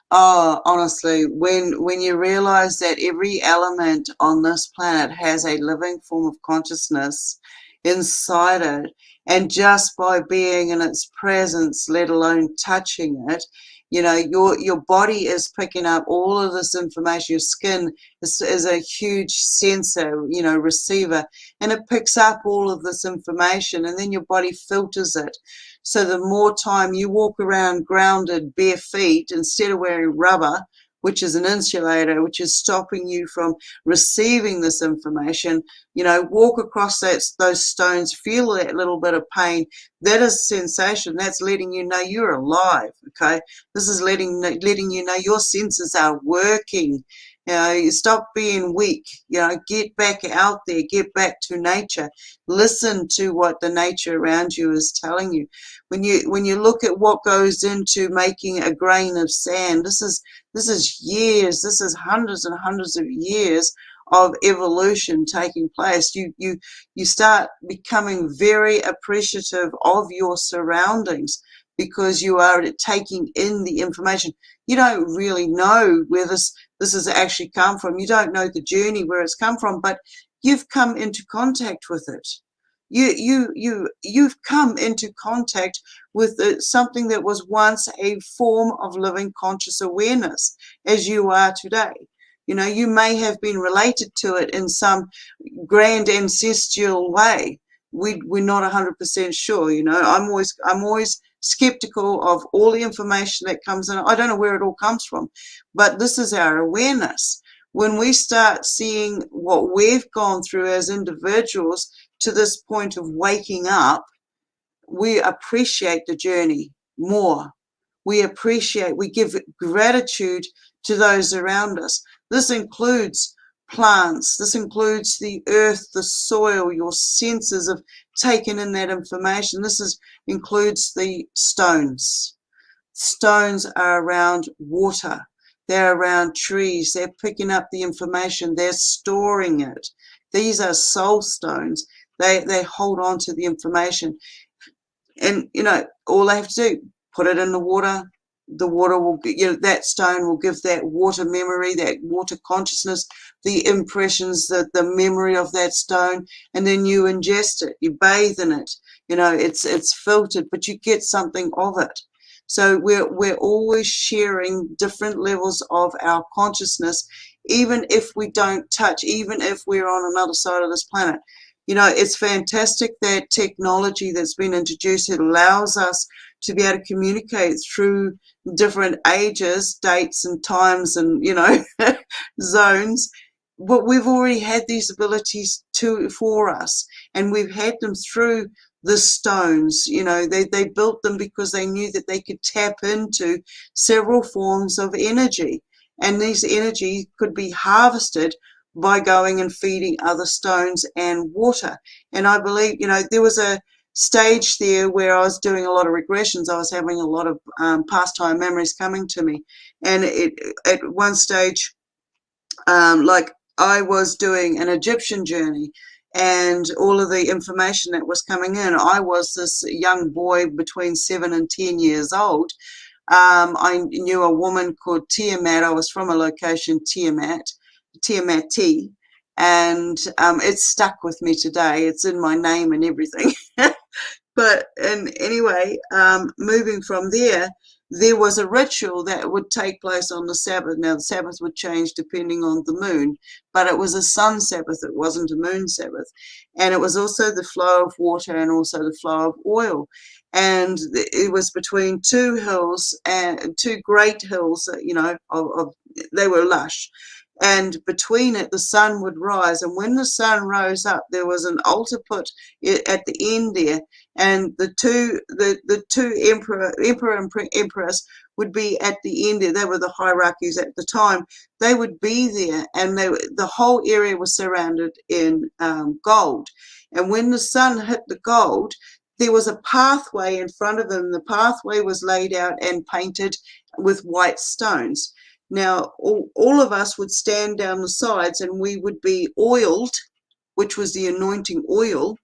Oh, honestly, when you realize that every element on this planet has a living form of consciousness inside it, and just by being in its presence, let alone touching it, your body is picking up all of this information. Your skin is a huge sensor, receiver, and it picks up all of this information, and then your body filters it. So the more time you walk around grounded, bare feet, instead of wearing rubber, which is an insulator, which is stopping you from receiving this information, walk across those stones, feel that little bit of pain. That is sensation. That's letting you know you're alive, okay? This is letting you know your senses are working. You stop being weak, get back out there, get back to nature. Listen to what the nature around you is telling you. When you look at what goes into making a grain of sand, this is years, this is hundreds and hundreds of years of evolution taking place. You start becoming very appreciative of your surroundings because you are taking in the information. You don't really know where this has actually come from. You don't know the journey where it's come from, but you've come into contact with it. You've come into contact with something that was once a form of living conscious awareness, as you are today. You may have been related to it in some grand ancestral way. We're not 100% sure. I'm always skeptical of all the information that comes in. I don't know where it all comes from, but this is our awareness. When we start seeing what we've gone through as individuals to this point of waking up, we appreciate the journey more. We give gratitude to those around us. This includes plants. This includes the earth, the soil, your senses of taking in that information. Includes the stones. Stones are around water. They're around trees. They're picking up the information. They're storing it. These are soul stones. They hold on to the information. And, all they have to do, put it in the water. The water will, that stone will give that water memory, that water consciousness, the impressions, the memory of that stone, and then you ingest it, you bathe in it. It's filtered, but you get something of it. So we're always sharing different levels of our consciousness, even if we don't touch, even if we're on another side of this planet. It's fantastic that technology that's been introduced, it allows us to be able to communicate through different ages, dates and times and, zones. But we've already had these abilities for us, and we've had them through the stones. They built them because they knew that they could tap into several forms of energy, and these energy could be harvested by going and feeding other stones and water. And I believe, there was a stage there where I was doing a lot of regressions. I was having a lot of pastime memories coming to me, and at one stage, like I was doing an Egyptian journey, and all of the information that was coming in, I was this young boy between 7 and 10 years old. I knew a woman called Tiamat. I was from a location, Tiamat, and it's stuck with me today. It's in my name and everything. But anyway, moving from there was a ritual that would take place on the Sabbath. Now, the Sabbath would change depending on the moon, but it was a sun Sabbath. It wasn't a moon Sabbath. And it was also the flow of water and also the flow of oil. And it was between two hills, and two great hills, they were lush. And between it, the sun would rise. And when the sun rose up, there was an altar put at the end there. And the two emperor and empress would be at the end there. They were the hierarchies at the time. They would be there, and the whole area was surrounded in gold. And when the sun hit the gold, there was a pathway in front of them. The pathway was laid out and painted with white stones. Now, all of us would stand down the sides, and we would be oiled, which was the anointing oil,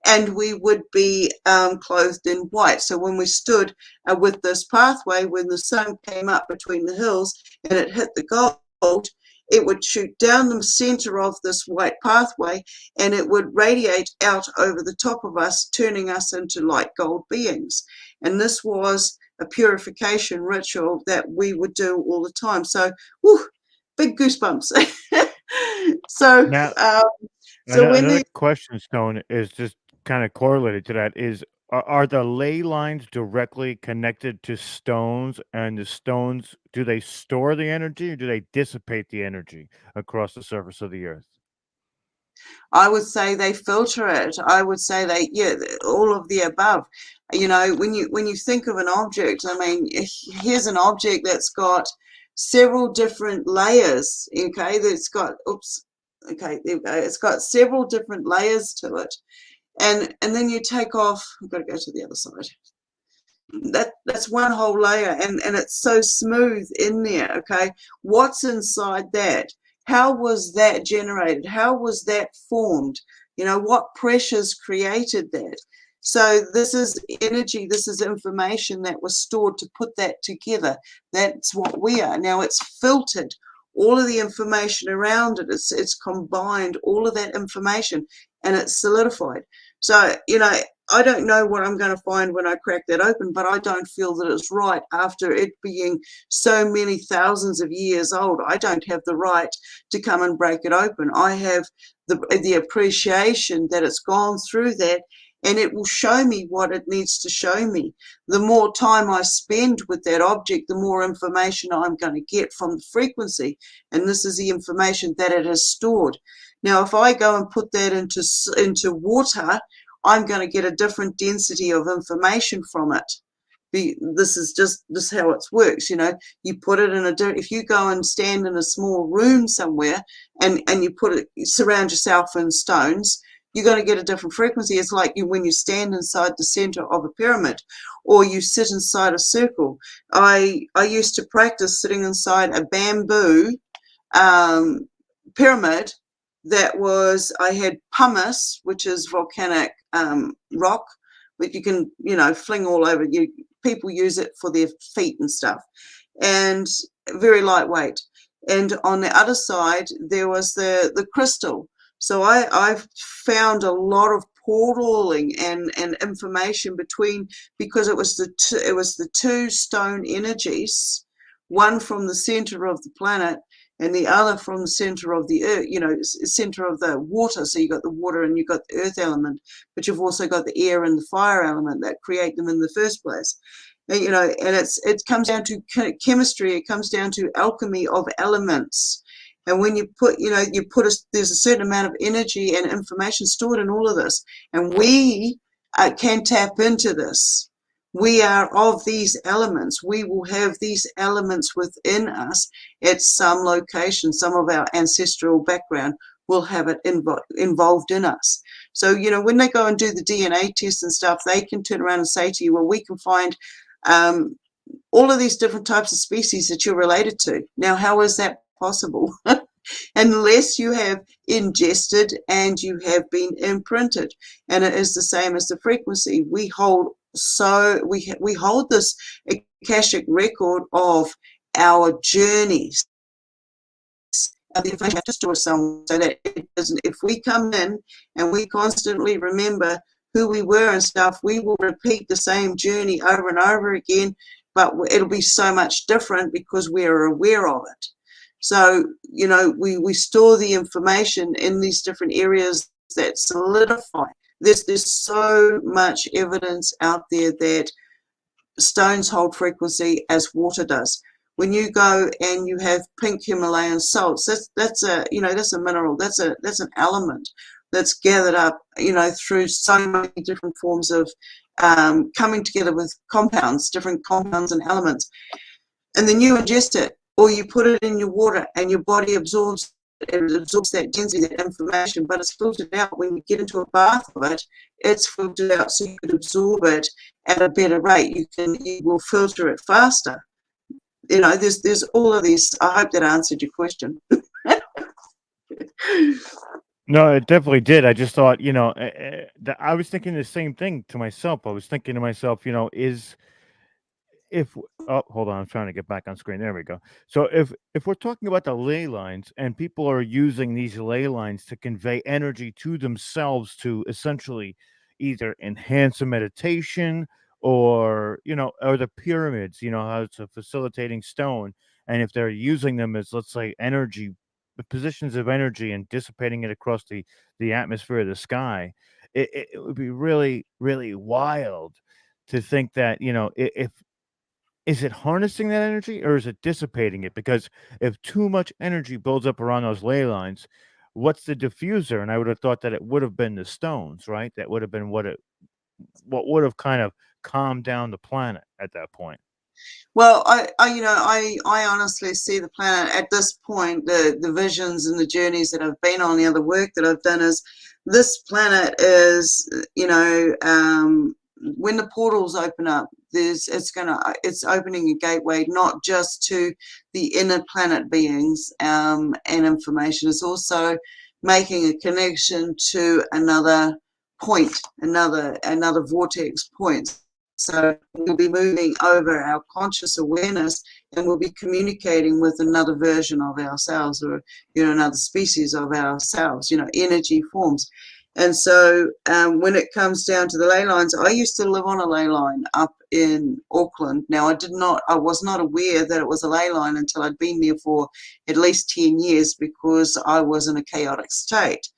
and we would be clothed in white. So when we stood with this pathway, when the sun came up between the hills and it hit the gold, it would shoot down the center of this white pathway, and it would radiate out over the top of us, turning us into light gold beings. And this was a purification ritual that we would do all the time. So, big goosebumps. So, Now, so when another question, Stone, is just kind of correlated to that. Are the ley lines directly connected to stones, and the stones, do they store the energy, or do they dissipate the energy across the surface of the earth? I would say they filter it. I would say all of the above. When you think of an object, I mean, here's an object that's got several different layers. Okay, it's got it's got several different layers to it, and then you take off. I've got to go to the other side. That's one whole layer, and it's so smooth in there. Okay, what's inside that? How was that generated? How was that formed? What pressures created that? So this is energy, this is information that was stored to put that together. That's what we are. Now it's filtered, all of the information around it, it's combined, all of that information, and it's solidified. So, I don't know what I'm going to find when I crack that open, but I don't feel that it's right after it being so many thousands of years old. I don't have the right to come and break it open. I have the appreciation that it's gone through that, and it will show me what it needs to show me. The more time I spend with that object, the more information I'm going to get from the frequency, and this is the information that it has stored. Now, if I go and put that into water, I'm going to get a different density of information from it, This is how it works. You know, you put it in if you go and stand in a small room somewhere and you surround yourself in stones, you're going to get a different frequency. It's like when you stand inside the center of a pyramid, or you sit inside a circle. I used to practice sitting inside a bamboo pyramid I had pumice, which is volcanic rock, that you can, fling all over you. People use it for their feet and stuff, and very lightweight. And on the other side, there was the crystal. So I've found a lot of portaling and information because it was the two stone energies, one from the center of the planet and the other from the center of the earth, center of the water. So you got the water and you've got the earth element, but you've also got the air and the fire element that create them in the first place. And, and it comes down to chemistry. It comes down to alchemy of elements. And when you put, there's a certain amount of energy and information stored in all of this, and we can tap into this. We are of these elements. We will have these elements within us at some location. Some of our ancestral background will have it involved in us. So, when they go and do the DNA test and stuff, they can turn around and say to you, well, we can find all of these different types of species that you're related to. Now, how is that possible? Unless you have ingested and you have been imprinted. And it is the same as the frequency. We hold this Akashic record of our journeys. The information to store somewhere, so that it doesn't, if we come in and we constantly remember who we were and stuff, we will repeat the same journey over and over again, but it'll be so much different because we're aware of it. So, we store the information in these different areas that solidify. There's so much evidence out there that stones hold frequency as water does. When you go and you have pink Himalayan salts, that's a mineral, that's an element that's gathered up, through so many different forms of coming together with different compounds and elements. And then you ingest it, or you put it in your water and your body absorbs that density, that information, but it's filtered out. When you get into a bath of it, it's filtered out so you can absorb it at a better rate. You will filter it faster. There's all of these. I hope that answered your question. No, it definitely did. I just thought, I was thinking the same thing to myself. I was thinking to myself, hold on, I'm trying to get back on screen. There we go. So if we're talking about the ley lines and people are using these ley lines to convey energy to themselves to essentially either enhance a meditation or the pyramids, how it's a facilitating stone, and if they're using them as, let's say, energy, the positions of energy, and dissipating it across the atmosphere of the sky, it would be really, really wild to think that, is it harnessing that energy or is it dissipating it? Because if too much energy builds up around those ley lines, what's the diffuser? And I would have thought that it would have been the stones, right? That would have been what would have kind of calmed down the planet at that point. Well, I honestly see the planet at this point, the visions and the journeys that I've been on, the other work that I've done, is this planet is, when the portals open up, it's opening a gateway not just to the inner planet beings and information. It's also making a connection to another point, another vortex point. So we'll be moving over our conscious awareness, and we'll be communicating with another version of ourselves, or another species of ourselves, energy forms. And so when it comes down to the ley lines, I used to live on a ley line up in Auckland. Now, I was not aware that it was a ley line until I'd been there for at least 10 years, because I was in a chaotic state.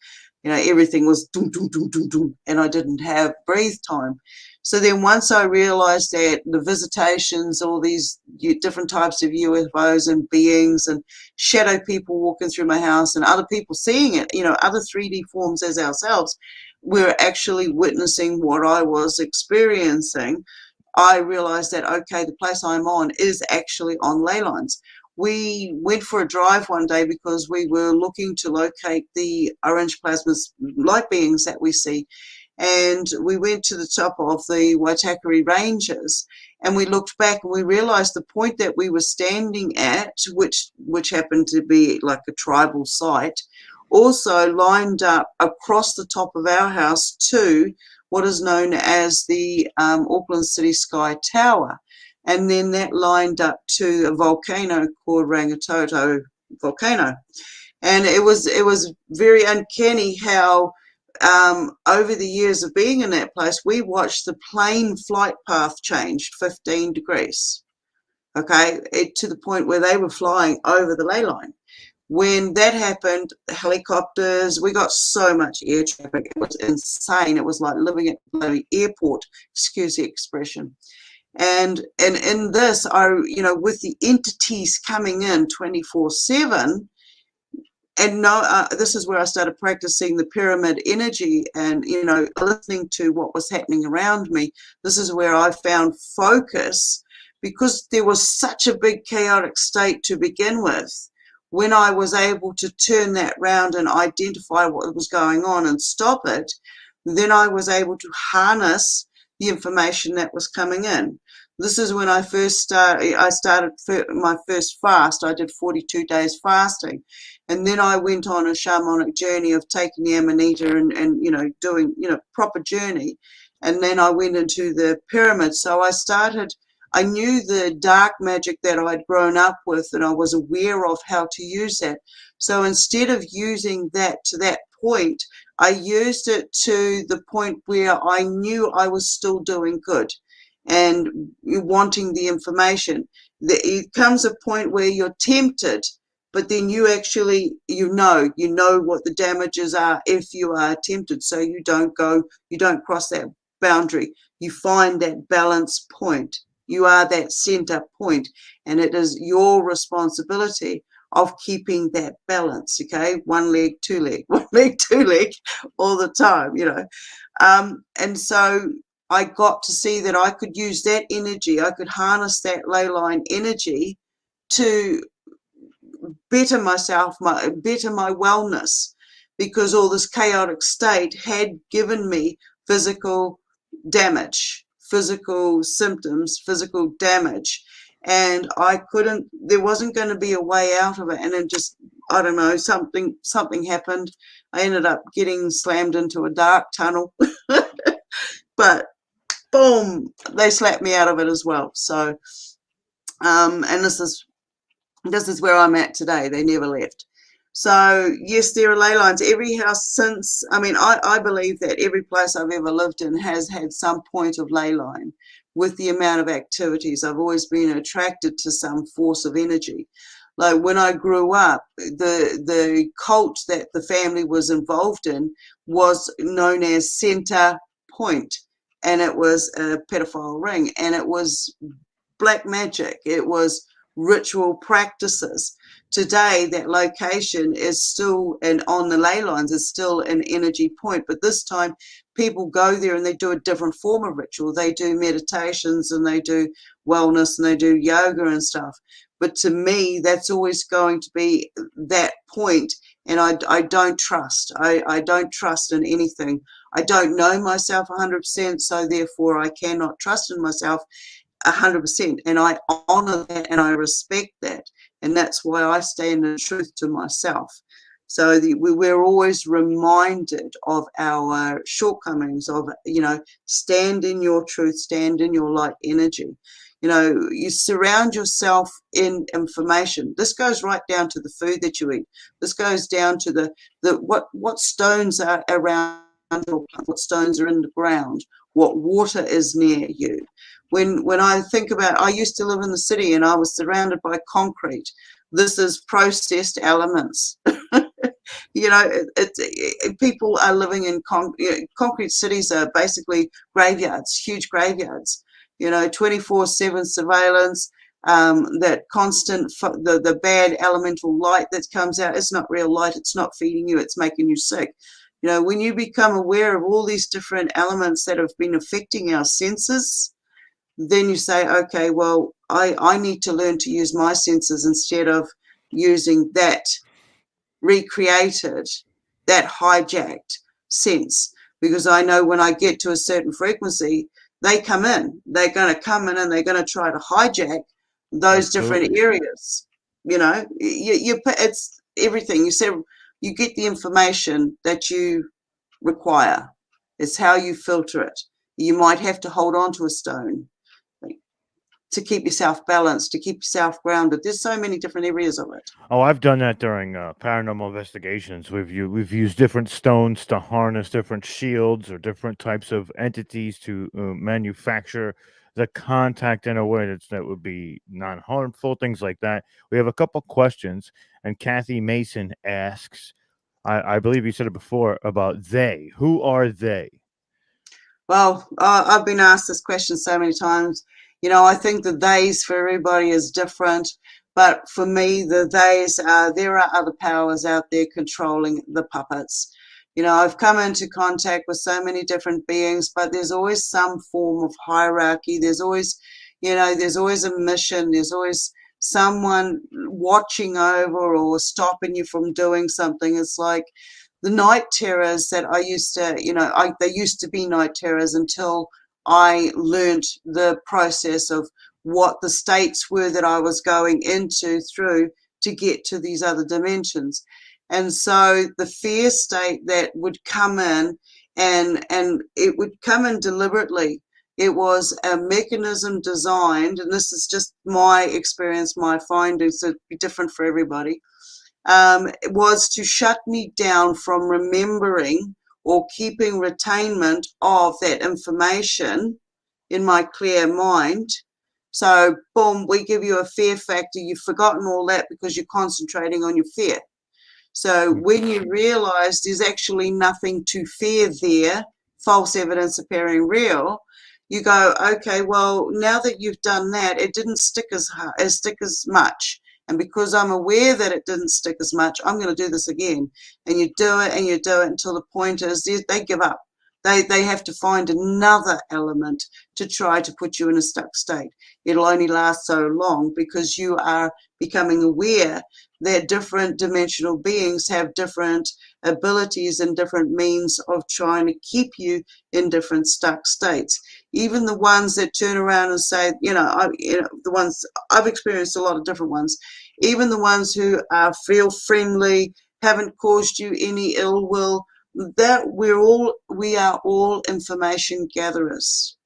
Everything was doom, doom, doom, doom, doom, and I didn't have breathe time. So then once I realized that the visitations, all these different types of UFOs and beings and shadow people walking through my house and other people seeing it, other 3D forms as ourselves, we're actually witnessing what I was experiencing. I realized that, okay, the place I'm on is actually on ley lines. We went for a drive one day because we were looking to locate the orange plasma light beings that we see. And we went to the top of the Waitakere Ranges, and we looked back and we realized the point that we were standing at, which happened to be like a tribal site, also lined up across the top of our house to what is known as the Auckland City Sky Tower. And then that lined up to a volcano called Rangitoto volcano. And it was very uncanny how over the years of being in that place, we watched the plane flight path changed 15 degrees, okay, to the point where they were flying over the ley line. When that happened, helicopters, we got so much air traffic. It was insane. It was like living at the airport, excuse the expression. And in this, with the entities coming in 24/7, and this is where I started practicing the pyramid energy and, listening to what was happening around me. This is where I found focus, because there was such a big chaotic state to begin with. When I was able to turn that round and identify what was going on and stop it, then I was able to harness the information that was coming in. This is when I started my first fast. I did 42 days fasting. And then I went on a shamanic journey of taking the Amanita and doing, proper journey. And then I went into the pyramid. So I knew the dark magic that I'd grown up with, and I was aware of how to use that. So instead of using that to that point, I used it to the point where I knew I was still doing good and wanting the information. It comes a point where you're tempted, but then you actually, you know what the damages are if you are tempted. So you don't cross that boundary. You find that balance point. You are that center point, and it is your responsibility of keeping that balance, okay? One leg, two leg, one leg, two leg, all the time, And so I got to see that I could use that energy. I could harness that ley line energy to better myself, better my wellness, because all this chaotic state had given me physical damage, physical symptoms, physical damage, and there wasn't going to be a way out of it. And it just, I don't know, something happened. I ended up getting slammed into a dark tunnel, but boom, they slapped me out of it as well. So, and this is where I'm at today. They never left. So yes, there are ley lines. Every house since, I believe that every place I've ever lived in has had some point of ley line. With the amount of activities, I've always been attracted to some force of energy. Like when I grew up, the cult that the family was involved in was known as Center Point, and it was a pedophile ring, and it was black magic. It was ritual practices. Today, that location is still, and on the ley lines is still an energy point, but this time people go there and they do a different form of ritual. They do meditations and they do wellness and they do yoga and stuff. But to me, that's always going to be that point, and I don't trust. I don't trust in anything. I don't know myself 100%, so therefore I cannot trust in myself 100%, and I honor that and I respect that, and that's why I stand in truth to myself. So we're always reminded of our shortcomings, of stand in your truth, stand in your light energy. You surround yourself in information. This goes right down to the food that you eat. This goes down to what stones are around your plant, what stones are in the ground, what water is near you. When I think about, I used to live in the city and I was surrounded by concrete. This is processed elements. People are living in concrete cities are basically graveyards, huge graveyards. 24/7 surveillance. That constant, the bad elemental light that comes out. It's not real light. It's not feeding you. It's making you sick. When you become aware of all these different elements that have been affecting our senses, then you say, okay, well, I need to learn to use my senses instead of using that recreated, that hijacked sense, because I know when I get to a certain frequency, they're going to come in and they're going to try to hijack those different areas. It's everything. You said you get the information that you require. It's how you filter it. You might have to hold on to a stone to keep yourself balanced, to keep yourself grounded. There's so many different areas of it. Oh, I've done that during paranormal investigations. We've used different stones to harness different shields or different types of entities to manufacture the contact in a way that would be non-harmful, things like that. We have a couple questions, and Kathy Mason asks, I believe you said it before, about they. Who are they? Well, I've been asked this question so many times. I think the theys for everybody is different, but for me, the theys are, there are other powers out there controlling the puppets. I've come into contact with so many different beings, but there's always some form of hierarchy. There's always a mission. There's always someone watching over or stopping you from doing something. It's like the night terrors that I used to, they used to be night terrors until I learned the process of what the states were that I was going through to get to these other dimensions. And so the fear state that would come in, and it would come in deliberately. It was a mechanism designed, and this is just my experience, my findings, it'd be different for everybody. It was to shut me down from remembering or keeping retainment of that information in my clear mind. So, boom, we give you a fear factor. You've forgotten all that because you're concentrating on your fear. So when you realize there's actually nothing to fear there, false evidence appearing real, you go, okay, well, now that you've done that, it didn't stick as much. And because I'm aware that it didn't stick as much, I'm going to do this again. And you do it and you do it until the point is they give up. They have to find another element to try to put you in a stuck state. It'll only last so long because you are becoming aware that different dimensional beings have different abilities and different means of trying to keep you in different stuck states. Even the ones that turn around and say, the ones I've experienced, a lot of different ones, even the ones who feel friendly, haven't caused you any ill will, that we are all information gatherers.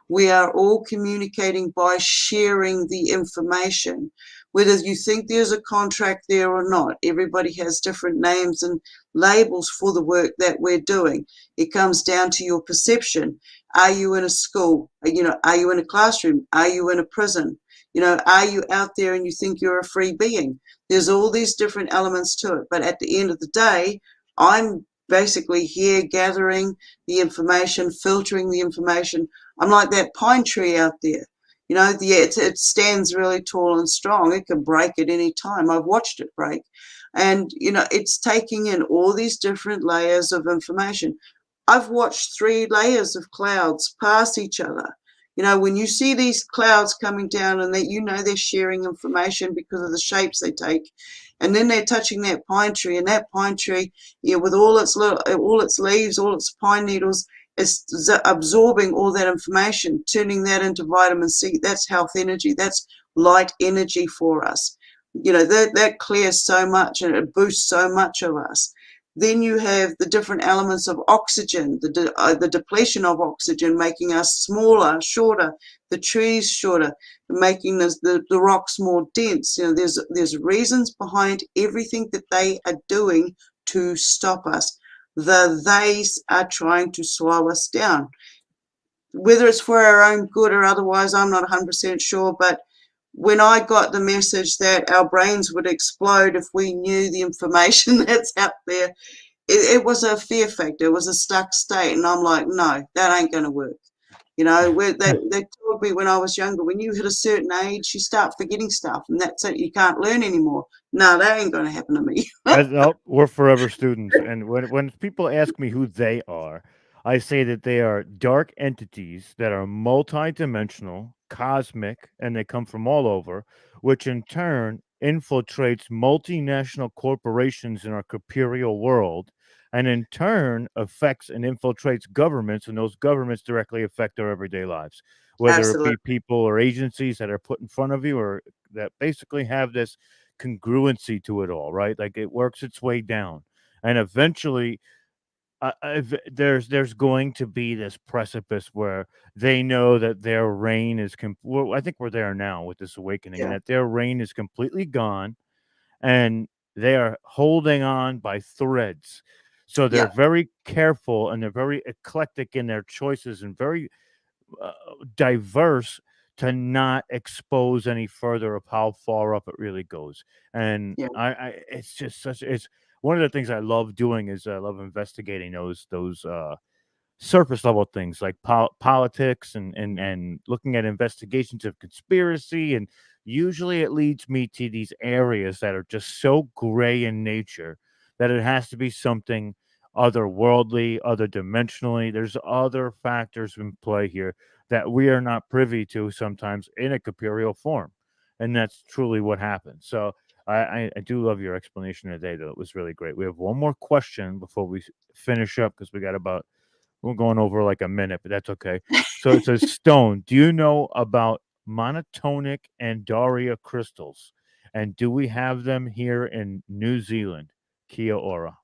We are all communicating by sharing the information. Whether you think there's a contract there or not, everybody has different names and labels for the work that we're doing. It comes down to your perception. Are you in a school? Are you in a classroom? Are you in a prison? Are you out there and you think you're a free being? There's all these different elements to it. But at the end of the day, I'm basically here gathering the information, filtering the information. I'm like that pine tree out there. It stands really tall and strong. It can break at any time. I've watched it break. And, it's taking in all these different layers of information. I've watched 3 layers of clouds pass each other. When you see these clouds coming down and that they're sharing information because of the shapes they take, and then they're touching that pine tree, and that pine tree, with all its leaves, all its pine needles, is absorbing all that information, turning that into vitamin C. That's health energy. That's light energy for us. That clears so much and it boosts so much of us. Then you have the different elements of oxygen, the depletion of oxygen, making us smaller, shorter, the trees shorter, making the rocks more dense. There's reasons behind everything that they are doing to stop us. The theys are trying to slow us down. Whether it's for our own good or otherwise, I'm not 100% sure, but when I got the message that our brains would explode if we knew the information that's out there, it was a fear factor. It was a stuck state. And I'm like, no, that ain't going to work. They told me when I was younger, when you hit a certain age, you start forgetting stuff. And that's it. You can't learn anymore. No, that ain't going to happen to me. No, we're forever students. And when people ask me who they are, I say that they are dark entities that are multidimensional, cosmic and they come from all over, which in turn infiltrates multinational corporations in our corporeal world, and in turn affects and infiltrates governments, and those governments directly affect our everyday lives, whether it Absolutely. be people or agencies that are put in front of you or that basically have this congruency to it all, right? Like it works its way down, and eventually there's going to be this precipice where they know that their reign is well, I think we're there now with this awakening, Yeah. that their reign is completely gone, and they are holding on by threads. So they're Yeah. very careful and they're very eclectic in their choices and very uh, diverse to not expose any further of how far up it really goes. And Yeah. it's just such it's one of the things I love doing is I love investigating those surface level things like politics and looking at investigations of conspiracy, and usually it leads me to these areas that are just so gray in nature that it has to be something otherworldly, other dimensionally. There's other factors in play here that we are not privy to sometimes in a corporeal form, and that's truly what happens. So I do love your explanation today, though. It was really great. We have one more question before we finish up because we got about we're going over like a minute, but that's okay. So it says, Stone, do you know about monotonic Andaria crystals? And do we have them here in New Zealand? Kia ora.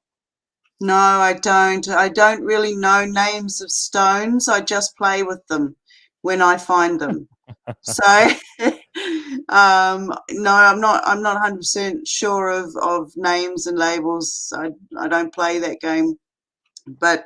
No, I don't. I don't really know names of stones. I just play with them when I find them. So, no, I'm not 100% sure of names and labels. I don't play that game. But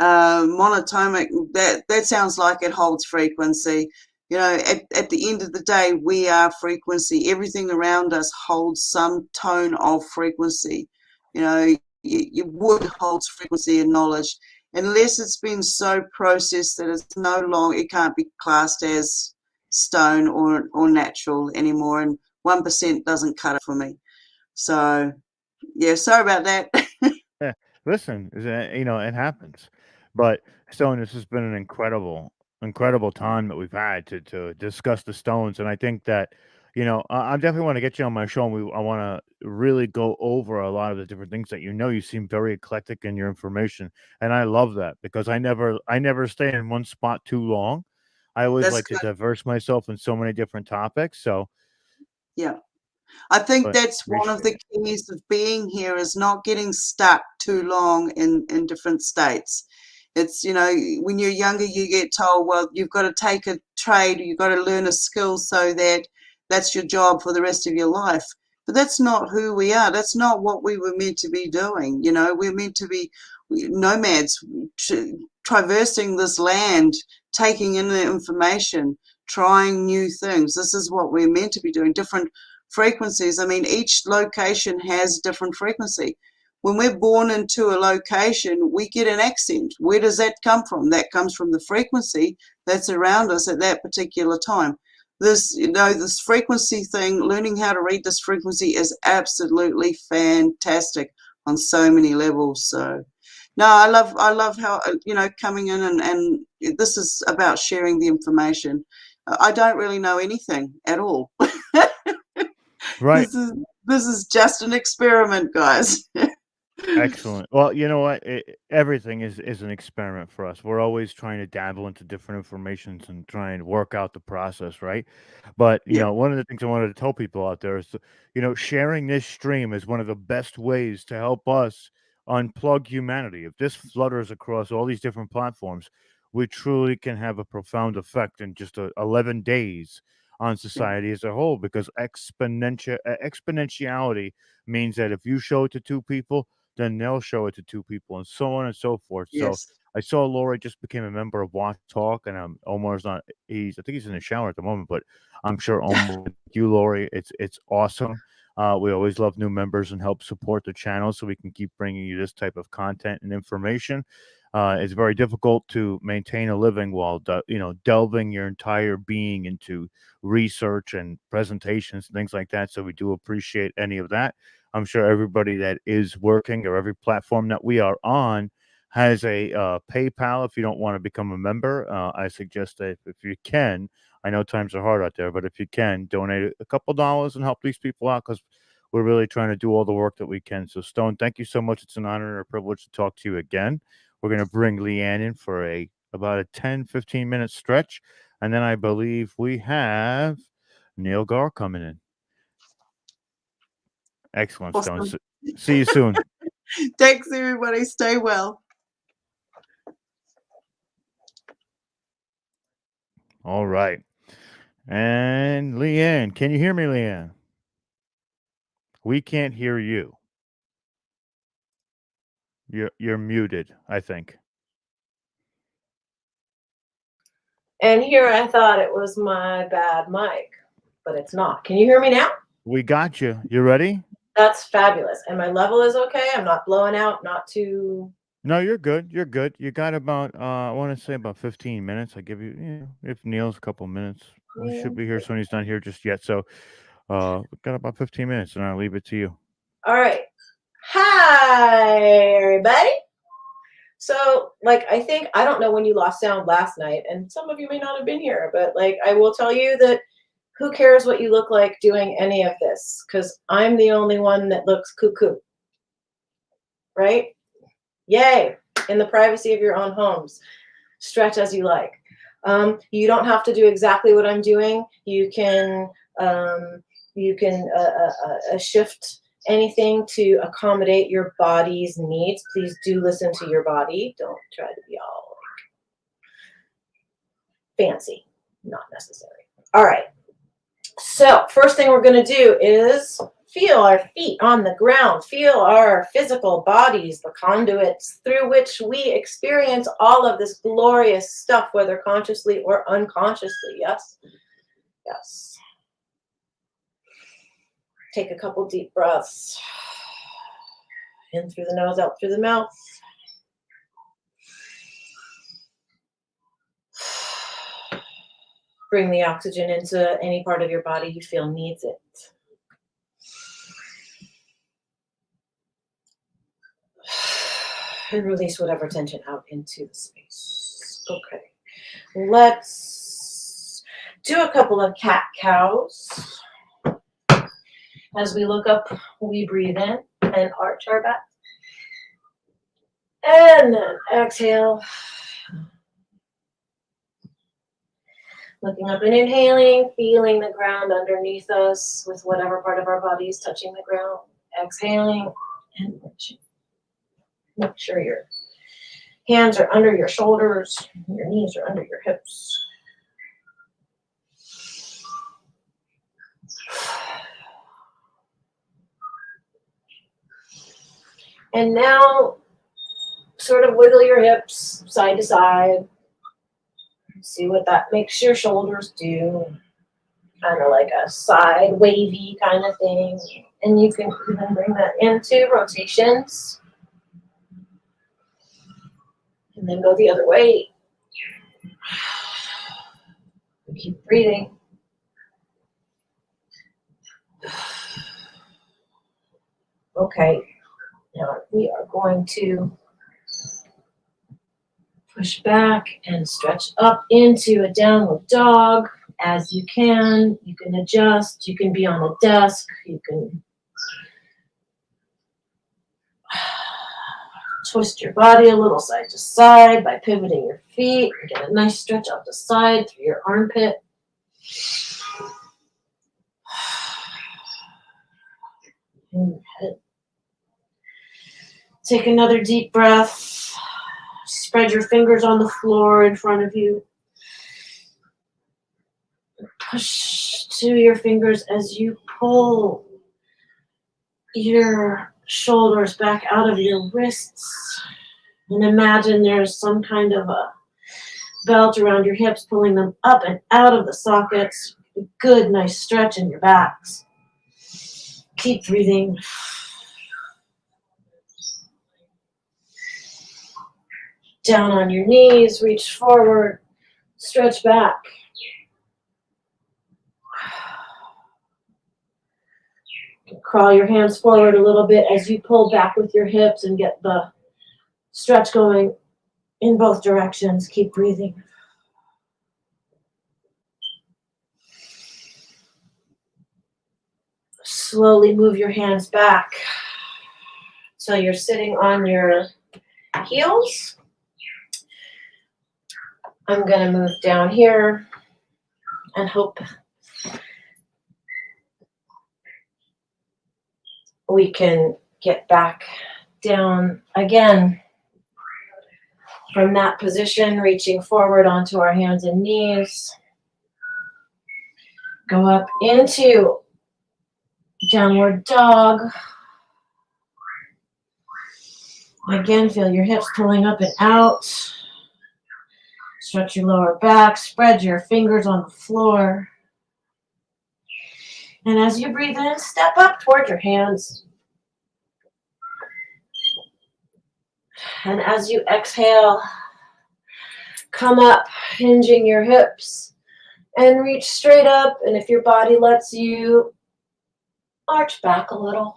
monatomic, that sounds like it holds frequency. You know, at the end of the day, we are frequency. Everything around us holds some tone of frequency. You know, your wood holds frequency and knowledge, unless it's been so processed that it's no longer, it can't be classed as stone or natural anymore. And 1% doesn't cut it for me. So, yeah, sorry about that. Yeah, listen, it happens. But Stone, this has been an incredible time that we've had to discuss the stones, and I think that I definitely want to get you on my show, and I want to really go over a lot of the different things that you seem very eclectic in your information, and I love that because I never stay in one spot too long. I always That's like to good. diverse myself in so many different topics. So, Yeah. I think but that's one of appreciate the it. keys of being here is not getting stuck too long in different states. It's, when you're younger, you get told, well, you've got to take a trade, you've got to learn a skill so that that's your job for the rest of your life. But that's not who we are. That's not what we were meant to be doing. We're meant to be nomads, traversing this land, taking in the information, trying new things. This is what we're meant to be doing, different frequencies. I mean, each location has different frequency. When we're born into a location, we get an accent. Where does that come from? That comes from the frequency that's around us at that particular time. This frequency thing, learning how to read this frequency is absolutely fantastic on so many levels. So, no, I love how, coming in and this is about sharing the information. I don't really know anything at all. Right. This is just an experiment, guys. Excellent. Well, you know what? Everything is an experiment for us. We're always trying to dabble into different informations and try and work out the process, right? But, Yeah, one of the things I wanted to tell people out there is, sharing this stream is one of the best ways to help us unplug humanity. If this flutters across all these different platforms, we truly can have a profound effect in just 11 days on yeah, society as a whole, because exponentiality means that if you show it to two people, then they'll show it to two people, and so on and so forth. So yes, I saw Lori just became a member of Watch Talk, and Omar's not. I think he's in the shower at the moment, but I'm sure Omar. Thank you, Lori. It's awesome. We always love new members and help support the channel so we can keep bringing you this type of content and information. It's very difficult to maintain a living while delving your entire being into research and presentations and things like that. So we do appreciate any of that. I'm sure everybody that is working or every platform that we are on has a PayPal. If you don't want to become a member, I suggest that if you can, I know times are hard out there, but if you can, donate a couple dollars and help these people out, because we're really trying to do all the work that we can. So, Stone, thank you so much. It's an honor and a privilege to talk to you again. We're going to bring Leanne in for about a 10-15 minute stretch. And then I believe we have Neil Gar coming in. Excellent, Stone. Awesome. See you soon. Thanks, everybody. Stay well. All right. And Leanne, can you hear me, Leanne? We can't hear you. You're muted, I think. And here I thought it was my bad mic, but it's not. Can you hear me now? We got you. You ready? That's fabulous. And my level is okay? I'm not blowing out, not too... No, you're good. You're good. You got about, I want to say about 15 minutes. I give you, if Neil's a couple minutes. He should be here soon. He's not here just yet. So we've got about 15 minutes, and I'll leave it to you. All right. Hi, everybody. So, like, I don't know when you lost sound last night, and some of you may not have been here, but, like, I will tell you that who cares what you look like doing any of this? Because I'm the only one that looks cuckoo. Right? Yay. In the privacy of your own homes. Stretch as you like. You don't have to do exactly what I'm doing. You can shift anything to accommodate your body's needs. Please do listen to your body. Don't try to be all like fancy. Not necessary. All right. So first thing we're going to do is feel our feet on the ground. Feel our physical bodies, the conduits through which we experience all of this glorious stuff, whether consciously or unconsciously. Yes? Yes. Take a couple deep breaths. In through the nose, out through the mouth. Bring the oxygen into any part of your body you feel needs it. And release whatever tension out into the space. Okay. Let's do a couple of cat-cows. As we look up, we breathe in and arch our back. And then exhale. Looking up and inhaling, feeling the ground underneath us with whatever part of our body is touching the ground. Exhaling and reaching. Make sure your hands are under your shoulders, your knees are under your hips. And now, sort of wiggle your hips side to side. See what that makes your shoulders do. Kind of like a side wavy kind of thing. And you can even bring that into rotations. And then go the other way. Keep breathing. Okay. Now we are going to push back and stretch up into a downward dog as you can. You can adjust. You can be on a desk. You can twist your body a little side to side by pivoting your feet. Get a nice stretch out the side through your armpit. And your head. Take another deep breath. Spread your fingers on the floor in front of you. Push to your fingers as you pull your shoulders back out of your wrists. And imagine there's some kind of a belt around your hips, pulling them up and out of the sockets. A good, nice stretch in your backs. Keep breathing. Down on your knees, reach forward, stretch back. Crawl your hands forward a little bit as you pull back with your hips and get the stretch going in both directions. Keep breathing. Slowly move your hands back so you're sitting on your heels. I'm going to move down here and hope we can get back down again from that position, reaching forward onto our hands and knees. Go up into downward dog. Again, feel your hips pulling up and out. Stretch your lower back, spread your fingers on the floor. And as you breathe in, step up toward your hands. And as you exhale, come up, hinging your hips, and reach straight up. And if your body lets you, arch back a little.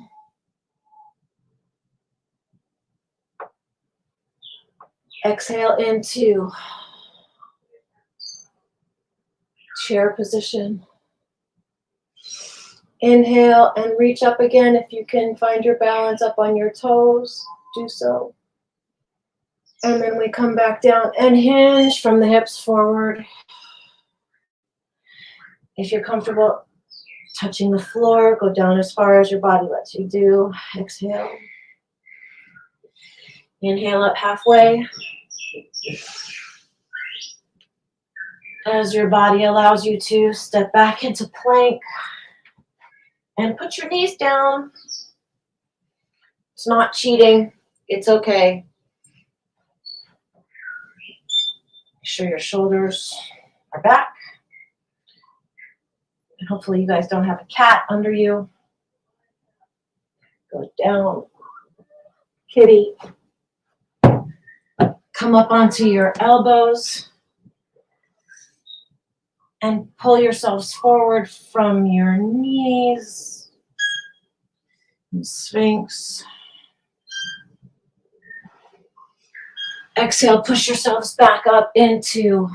Exhale into chair position. Inhale and reach up again. If you can find your balance up on your toes, do so. And then we come back down and hinge from the hips forward. If you're comfortable touching the floor, go down as far as your body lets you do. Exhale. Inhale up halfway. As your body allows you to, step back into plank and put your knees down. It's not cheating. It's okay. Make sure your shoulders are back. And hopefully you guys don't have a cat under you. Go down. Kitty. Come up onto your elbows. And pull yourselves forward from your knees. And Sphinx. Exhale, push yourselves back up into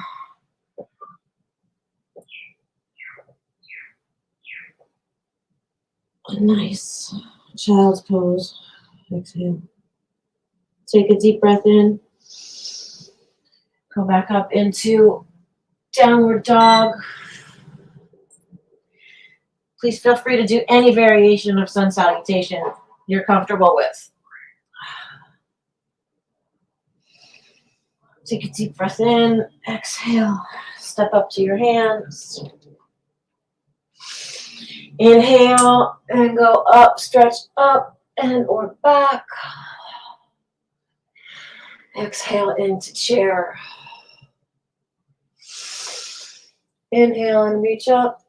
a nice child's pose. Exhale. Take a deep breath in. Go back up into downward dog. Please feel free to do any variation of sun salutation you're comfortable with. Take a deep breath in. Exhale. Step up to your hands. Inhale and go up, stretch up and or back. Exhale into chair. Inhale and reach up.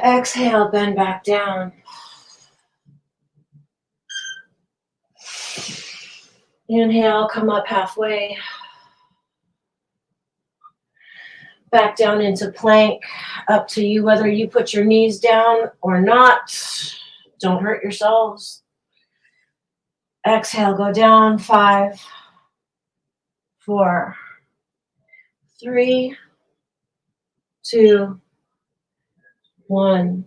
Exhale, bend back down. Inhale, come up halfway. Back down into plank. Up to you whether you put your knees down or not. Don't hurt yourselves. Exhale, go down. 5, 4, 3, 2, 1.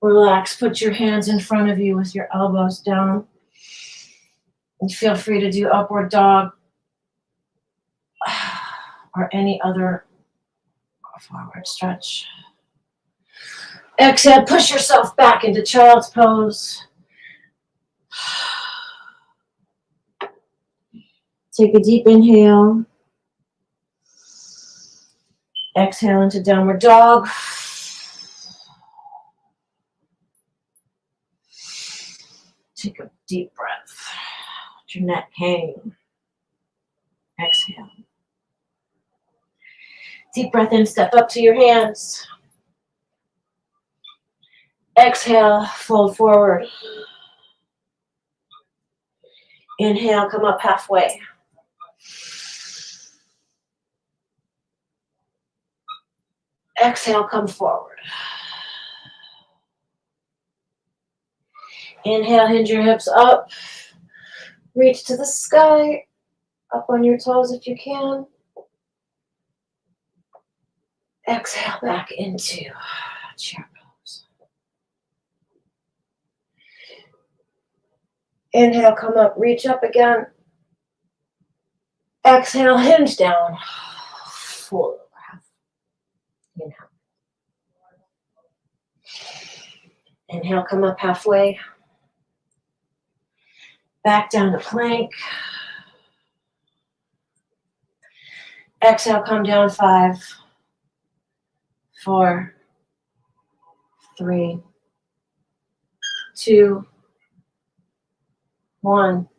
Relax. Put your hands in front of you with your elbows down. And feel free to do upward dog or any other forward stretch. Exhale, push yourself back into child's pose. Take a deep inhale. Exhale into downward dog. Take a deep breath. Let your neck hang. Exhale. Deep breath in, step up to your hands. Exhale, fold forward. Inhale, come up halfway. Exhale, come forward. Inhale, hinge your hips up. Reach to the sky. Up on your toes if you can. Exhale back into chair pose. Inhale, come up, reach up again. Exhale, hinge down. Full breath. Inhale. Inhale, come up halfway. Back down to plank. Exhale, come down 5, 4, 3, 2, 1.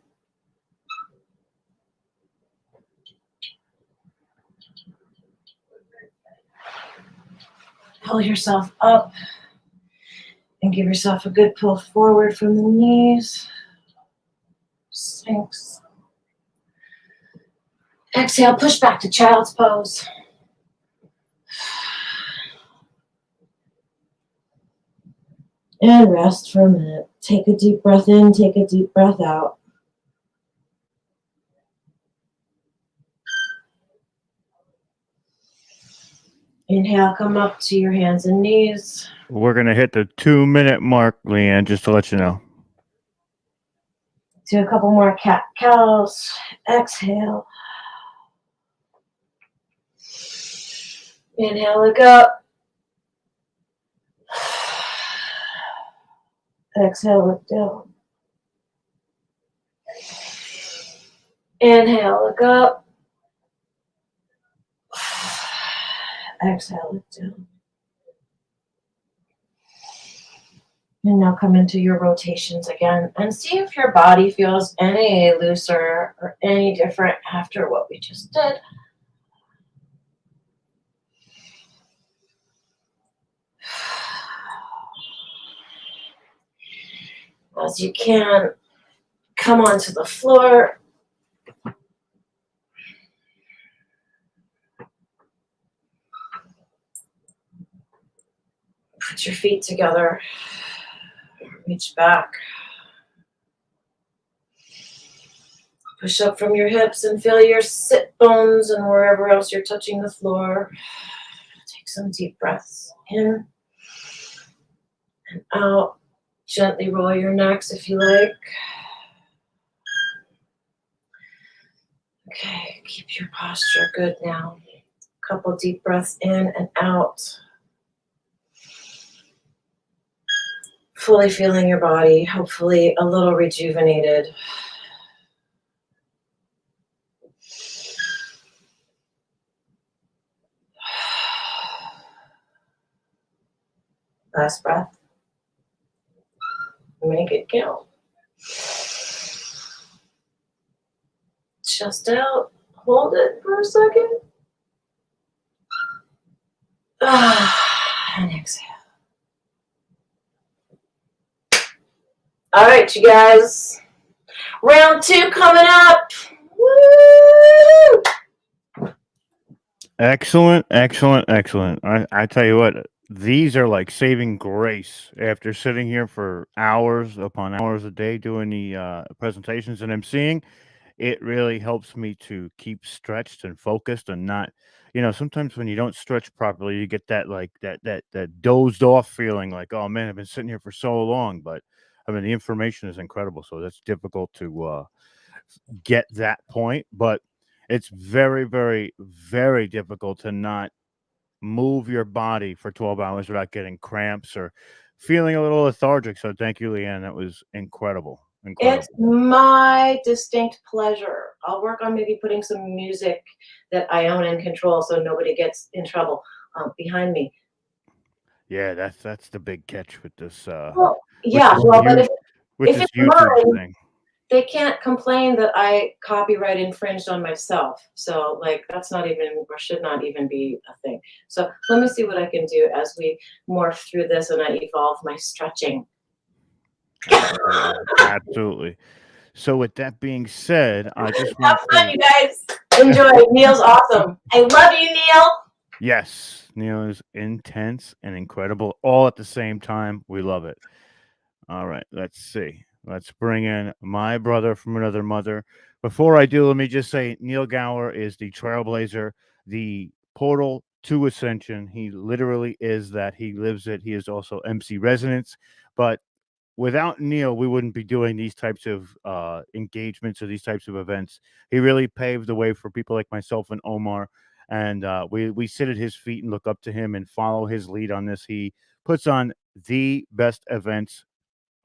Pull yourself up and give yourself a good pull forward from the knees. Sinks. Exhale, push back to child's pose. And rest for a minute. Take a deep breath in, take a deep breath out. Inhale, come up to your hands and knees. We're going to hit the 2-minute mark, Leanne, just to let you know. Do a couple more cat-cows. Exhale. Inhale, look up. Exhale, look down. Inhale, look up. Exhale, look down. And now come into your rotations again and see if your body feels any looser or any different after what we just did. As you can, come onto the floor. Put your feet together. Reach back. Push up from your hips and feel your sit bones and wherever else you're touching the floor. Take some deep breaths in and out. Gently roll your necks if you like. Okay, keep your posture good now. Couple deep breaths in and out. Fully feeling your body, hopefully a little rejuvenated. Last breath. Make it count. Chest out. Hold it for a second. And exhale. All right, you guys. Round 2 coming up. Woo! Excellent, excellent, excellent. I tell you what, these are like saving grace after sitting here for hours upon hours a day doing the presentations and emceeing. It really helps me to keep stretched and focused and not, sometimes when you don't stretch properly, you get that like that dozed off feeling like, oh man, I've been sitting here for so long. But I mean, the information is incredible, so that's difficult to get that point. But it's very, very, very difficult to not move your body for 12 hours without getting cramps or feeling a little lethargic. So thank you, Leanne. That was incredible. It's my distinct pleasure. I'll work on maybe putting some music that I own and control so nobody gets in trouble behind me. Yeah, that's the big catch with this. Well, yeah, but if it's YouTube mine, thing. they can't complain that I copyright infringed on myself. So like that's not even or should not even be a thing. So let me see what I can do as we morph through this and I evolve my stretching. Absolutely. So with that being said, I just have fun, you guys. Enjoy. Neil's awesome. I love you, Neil. Yes, Neil is intense and incredible all at the same time. We love it. All right, let's see. Let's bring in my brother from another mother. Before I do, let me just say Neil Gower is the trailblazer, the portal to Ascension. He literally is that. He lives it. He is also MC Resonance. But without Neil, we wouldn't be doing these types of engagements or these types of events. He really paved the way for people like myself and Omar. And we sit at his feet and look up to him and follow his lead on this. He puts on the best events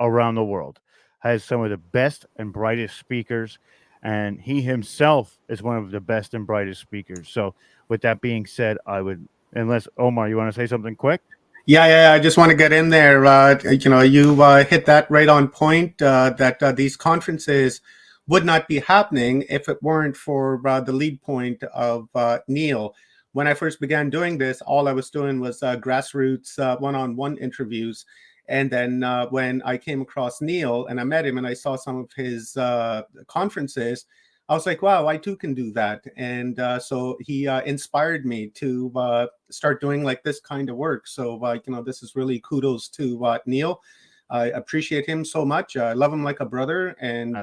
around the world, has some of the best and brightest speakers, and he himself is one of the best and brightest speakers. So with that being said, I would, unless Omar, you want to say something quick? Yeah. I just want to get in there. You hit that right on point. That these conferences would not be happening if it weren't for the lead point of Neil. When I first began doing this, all I was doing was grassroots one-on-one interviews. And then when I came across Neil and I met him and I saw some of his conferences, I was like, wow, I too can do that. And so he inspired me to start doing like this kind of work. So, this is really kudos to Neil. I appreciate him so much. I love him like a brother. And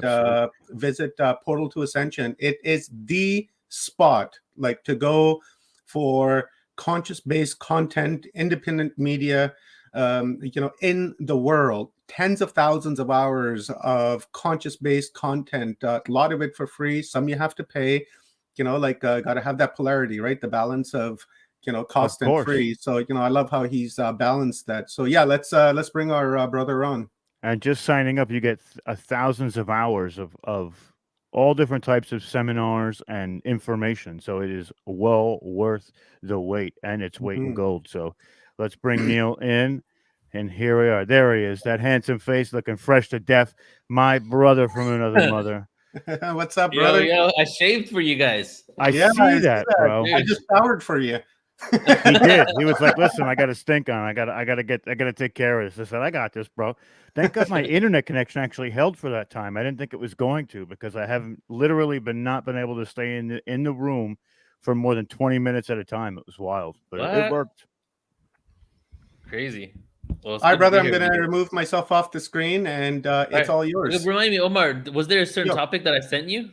visit Portal to Ascension. It is the spot like to go for conscious-based content, independent media, in the world. Tens of thousands of hours of conscious-based content, a lot of it for free, some you have to pay, got to have that polarity, right? The balance of, cost and free. So, I love how he's balanced that. So yeah, let's bring our brother on. And just signing up, you get thousands of hours of all different types of seminars and information. So it is well worth the wait, and it's weight in gold. So let's bring Neil in. And here we are. There he is, that handsome face, looking fresh to death. My brother from another mother. What's up, brother? Yo, I shaved for you guys. I see that, bro. I just showered for you. He did. He was like, "Listen, I got a stink on. I gotta take care of this." I said, "I got this, bro." Thank God my internet connection actually held for that time. I didn't think it was going to, because I haven't literally not been able to stay in the room for more than 20 minutes at a time. It was wild, but it worked. Crazy. Well, all right, brother, I'm going to remove myself off the screen, and it's all yours. Remind me, Omar, was there a certain topic that I sent you?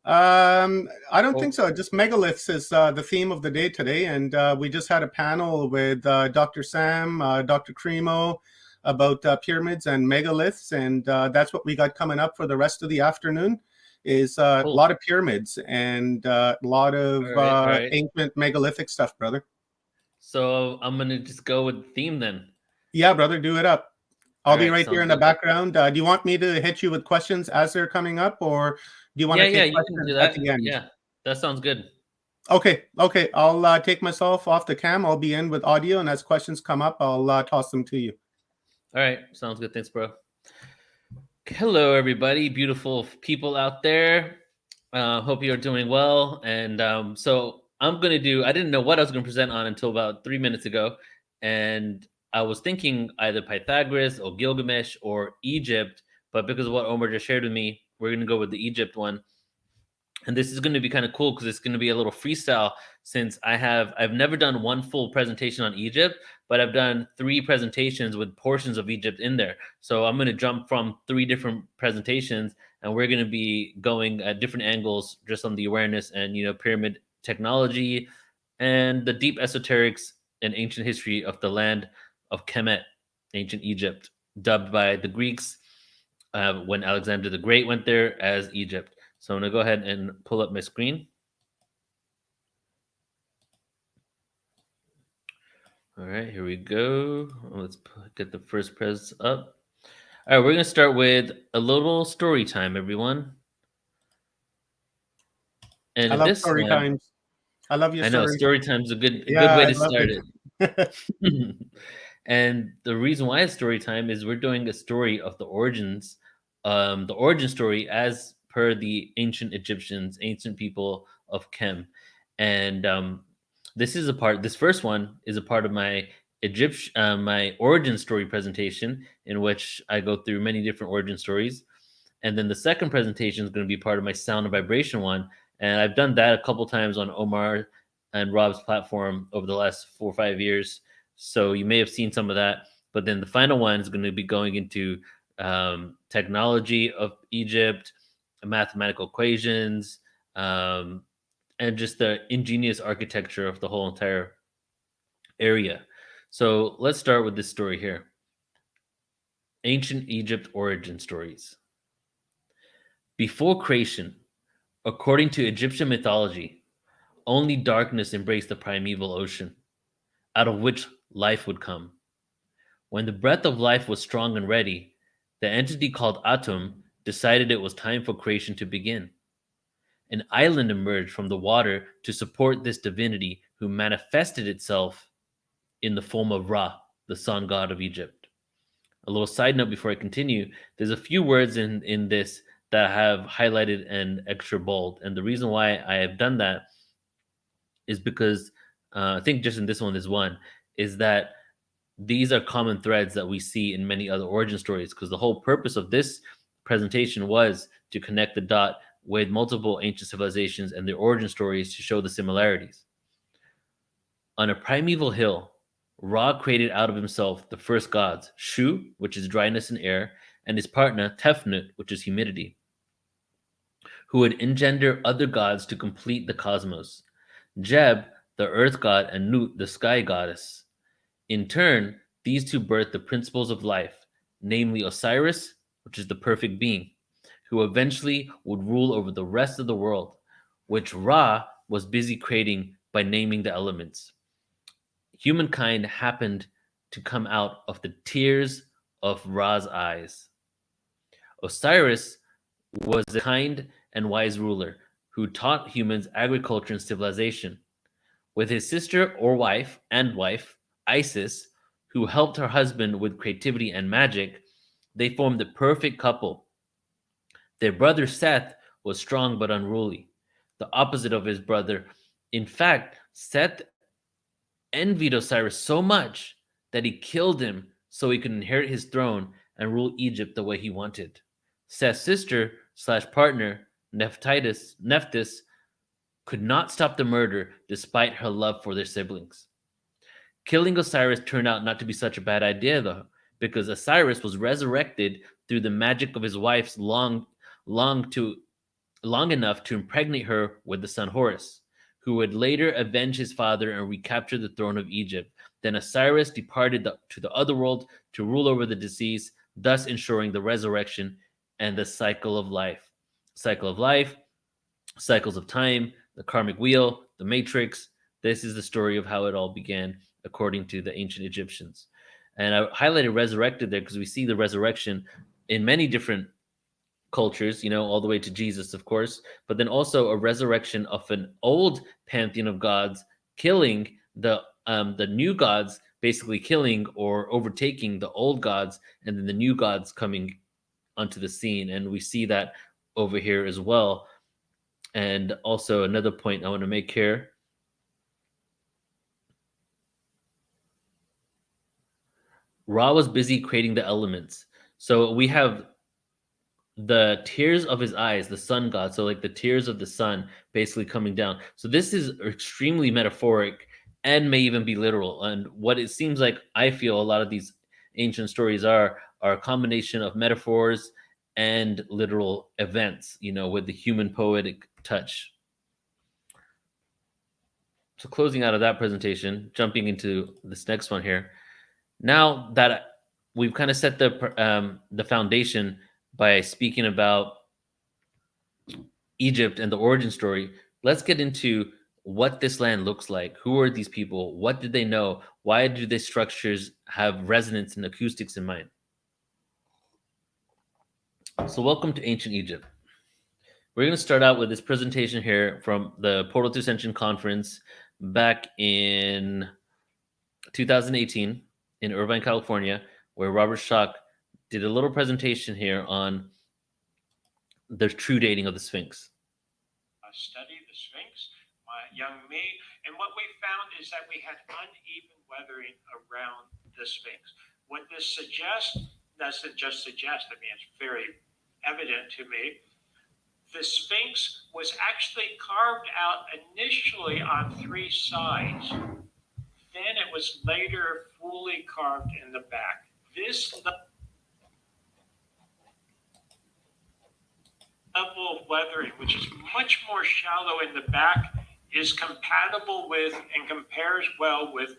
I don't think so. Just Megaliths is the theme of the day today, and we just had a panel with Dr. Sam, Dr. Cremo about pyramids and megaliths, and that's what we got coming up for the rest of the afternoon. Is a lot of pyramids and a lot of ancient megalithic stuff, brother. So I'm gonna just go with the theme then. Yeah, brother, do it up. I'll be right here in the background. Do you want me to hit you with questions as they're coming up, or do you want to take questions at the end? Yeah, that sounds good. Okay. I'll take myself off the cam. I'll be in with audio, and as questions come up, I'll toss them to you. All right, sounds good. Thanks, bro. Hello, everybody, beautiful people out there. Hope you are doing well. And so I'm going to do, I didn't know what I was going to present on until about 3 minutes ago. And I was thinking either Pythagoras or Gilgamesh or Egypt. But because of what Omar just shared with me, we're going to go with the Egypt one. And this is going to be kind of cool because it's going to be a little freestyle, since I've never done one full presentation on Egypt, but I've done 3 presentations with portions of Egypt in there. So I'm going to jump from 3 different presentations, and we're going to be going at different angles just on the awareness and, pyramid technology and the deep esoterics and ancient history of the land of Kemet, ancient Egypt, dubbed by the Greeks when Alexander the Great went there as Egypt. So I'm going to go ahead and pull up my screen. All right, here we go. Let's get the first pres up. All right, we're going to start with a little story time, everyone. And I love story times. I love your story. I know, story time's a good way to start it. And the reason why it's story time is we're doing a story of the origins, the origin story as per the ancient Egyptians, ancient people of Kem. And this first one is a part of my my origin story presentation, in which I go through many different origin stories. And then the second presentation is going to be part of my sound and vibration one. And I've done that a couple times on Omar and Rob's platform over the last 4 or 5 years. So you may have seen some of that. But then the final one is going to be going into technology of Egypt, mathematical equations, and just the ingenious architecture of the whole entire area. So let's start with this story here. Ancient Egypt origin stories. Before creation, according to Egyptian mythology, only darkness embraced the primeval ocean, out of which life would come. When the breath of life was strong and ready, the entity called Atum decided it was time for creation to begin. An island emerged from the water to support this divinity who manifested itself in the form of Ra, the sun god of Egypt. A little side note before I continue, there's a few words in this that I have highlighted and extra bold. And the reason why I have done that is because I think just in this one, there's one, is that these are common threads that we see in many other origin stories, because the whole purpose of this presentation was to connect the dot with multiple ancient civilizations and their origin stories to show the similarities. On a primeval hill, Ra created out of himself the first gods, Shu, which is dryness and air, and his partner, Tefnut, which is humidity, who would engender other gods to complete the cosmos. Jeb, the earth god, and Nut, the sky goddess. In turn, these two birthed the principles of life, namely Osiris, which is the perfect being, who eventually would rule over the rest of the world, which Ra was busy creating by naming the elements. Humankind happened to come out of the tears of Ra's eyes. Osiris was a kind and wise ruler who taught humans agriculture and civilization. With his sister or wife, Isis, who helped her husband with creativity and magic, they formed the perfect couple. Their brother Seth was strong but unruly, the opposite of his brother. In fact, Seth envied Osiris so much that he killed him so he could inherit his throne and rule Egypt the way he wanted. Seth's sister / partner, Nephthys, could not stop the murder despite her love for their siblings. Killing Osiris turned out not to be such a bad idea, though, because Osiris was resurrected through the magic of his wife's long enough to impregnate her with the son Horus, who would later avenge his father and recapture the throne of Egypt. Then Osiris departed to the other world to rule over the deceased, thus ensuring the resurrection and the cycle of life. Cycle of life, cycles of time, the karmic wheel, the matrix. This is the story of how it all began, according to the ancient Egyptians. And I highlighted resurrected there because we see the resurrection in many different cultures, all the way to Jesus, of course, but then also a resurrection of an old pantheon of gods killing the new gods, basically killing or overtaking the old gods, and then the new gods coming onto the scene. And we see that over here as well. And also another point I want to make here. Ra was busy creating the elements. So we have the tears of his eyes, the sun god. So like the tears of the sun basically coming down. So this is extremely metaphoric and may even be literal. And what it seems like, I feel a lot of these ancient stories are a combination of metaphors and literal events, with the human poetic touch. So closing out of that presentation, jumping into this next one here. Now that we've kind of set the foundation by speaking about Egypt and the origin story, let's get into what this land looks like. Who are these people? What did they know? Why do these structures have resonance and acoustics in mind? So welcome to ancient Egypt. We're going to start out with this presentation here from the Portal to Ascension conference back in 2018 in Irvine, California, where Robert Schoch did a little presentation here on the true dating of the Sphinx. I studied the Sphinx, my young me, and what we found is that we had uneven weathering around the Sphinx. What this suggests doesn't just suggest, it's very evident to me. The Sphinx was actually carved out initially on 3 sides. Then it was later fully carved in the back. This level of weathering, which is much more shallow in the back, is compatible with and compares well with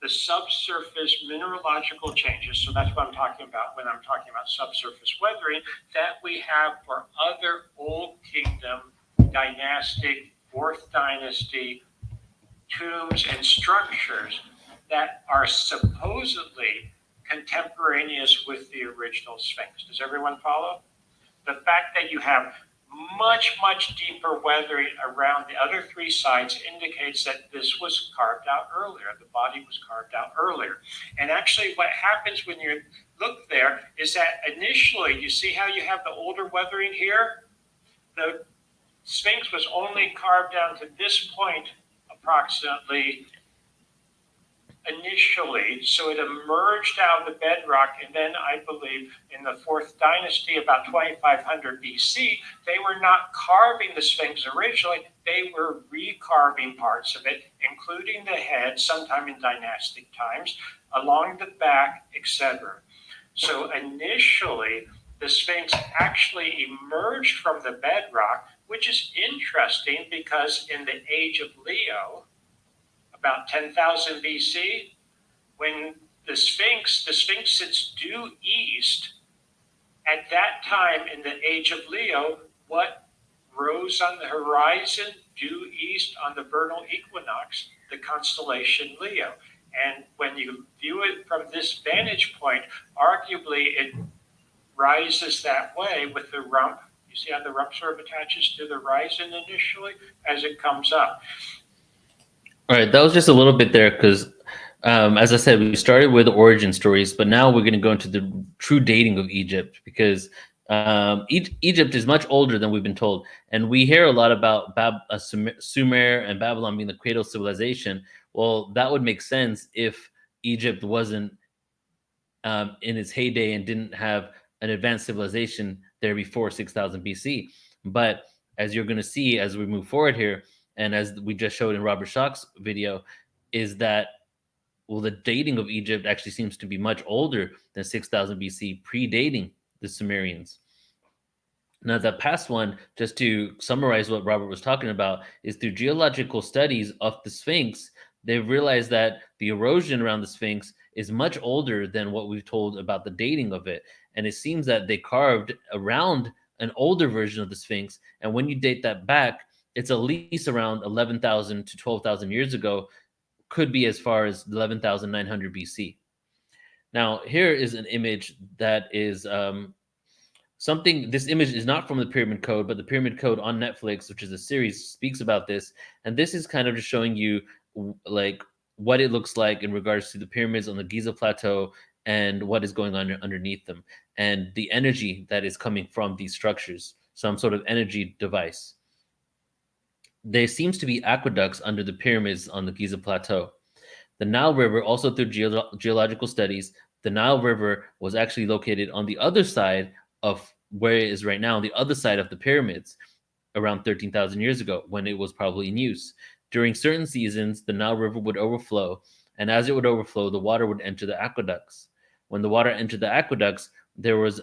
the subsurface mineralogical changes, so that's what I'm talking about when I'm talking about subsurface weathering, that we have for other Old Kingdom, dynastic, 4th dynasty tombs and structures that are supposedly contemporaneous with the original Sphinx. Does everyone follow? The fact that you have much, much deeper weathering around the other 3 sites indicates that this was carved out earlier. The body was carved out earlier. And actually what happens when you look there is that initially, you see how you have the older weathering here? The Sphinx was only carved down to this point approximately initially, so it emerged out of the bedrock, and then I believe in the 4th dynasty, about 2500 BC, they were not carving the Sphinx originally, they were recarving parts of it, including the head, sometime in dynastic times, along the back, etc. So initially, the Sphinx actually emerged from the bedrock, which is interesting because in the age of Leo, about 10,000 BC, when the Sphinx sits due east, at that time in the age of Leo, what rose on the horizon due east on the vernal equinox? The constellation Leo. And when you view it from this vantage point, arguably it rises that way with the rump. You see how the rump sort of attaches to the horizon initially as it comes up. All right, that was just a little bit there because, as I said, we started with origin stories, but now we're going to go into the true dating of Egypt because Egypt is much older than we've been told. And we hear a lot about Sumer and Babylon being the cradle civilization. Well, that would make sense if Egypt wasn't in its heyday and didn't have an advanced civilization there before 6000 BC. But as you're going to see as we move forward here, and as we just showed in Robert Schoch's video, is that, well, the dating of Egypt actually seems to be much older than 6000 BC, predating the Sumerians. Now, the past one, just to summarize what Robert was talking about, is through geological studies of the Sphinx, they've realized that the erosion around the Sphinx is much older than what we've told about the dating of it. And it seems that they carved around an older version of the Sphinx. And when you date that back, it's at least around 11,000 to 12,000 years ago, could be as far as 11,900 BC. Now, here is an image that is something. This image is not from the Pyramid Code, but the Pyramid Code on Netflix, which is a series, speaks about this. And this is kind of just showing you like what it looks like in regards to the pyramids on the Giza Plateau and what is going on underneath them and the energy that is coming from these structures, some sort of energy device. There seems to be aqueducts under the pyramids on the Giza Plateau. The Nile River, also through geological studies, the Nile River was actually located on the other side of where it is right now, on the other side of the pyramids, around 13,000 years ago, when it was probably in use. During certain seasons, the Nile River would overflow, and as it would overflow, the water would enter the aqueducts. When the water entered the aqueducts, there was